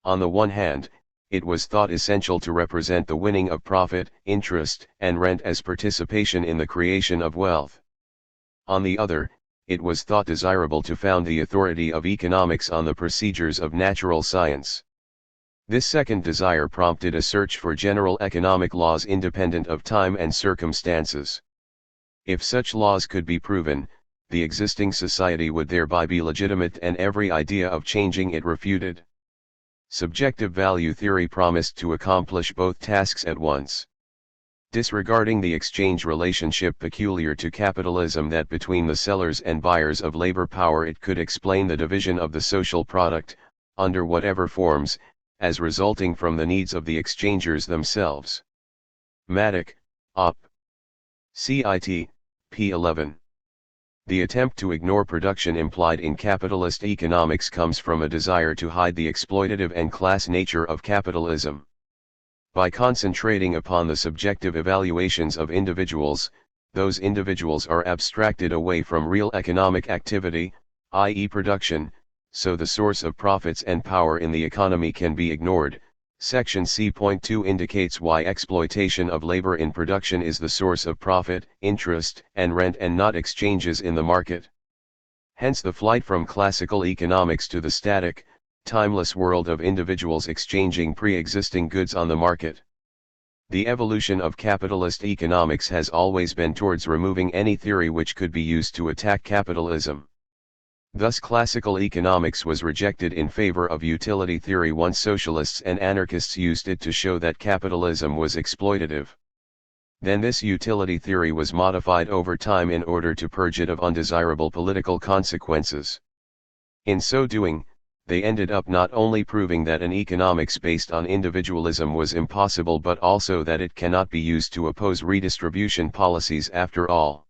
[SPEAKER 1] On the one hand, it was thought essential to represent the winning of profit, interest, and rent as participation in the creation of wealth. On the other, it was thought desirable to found the authority of economics on the procedures of natural science. This second desire prompted a search for general economic laws independent of time and circumstances. If such laws could be proven, the existing society would thereby be legitimate and every idea of changing it refuted. Subjective value theory promised to accomplish both tasks at once. Disregarding the exchange relationship peculiar to capitalism that between the sellers and buyers of labor power, it could explain the division of the social product, under whatever forms, as resulting from the needs of the exchangers themselves. Maddock, Op. Cit. p. 11. The attempt to ignore production implied in capitalist economics comes from a desire to hide the exploitative and class nature of capitalism. By concentrating upon the subjective evaluations of individuals, those individuals are abstracted away from real economic activity, i.e. production, so the source of profits and power in the economy can be ignored. Section C.2 indicates why exploitation of labor in production is the source of profit, interest, and rent, and not exchanges in the market. Hence the flight from classical economics to the static, timeless world of individuals exchanging pre-existing goods on the market. The evolution of capitalist economics has always been towards removing any theory which could be used to attack capitalism. Thus classical economics was rejected in favor of utility theory once socialists and anarchists used it to show that capitalism was exploitative. Then this utility theory was modified over time in order to purge it of undesirable political consequences. In so doing, they ended up not only proving that an economics based on individualism was impossible, but also that it cannot be used to oppose redistribution policies after all.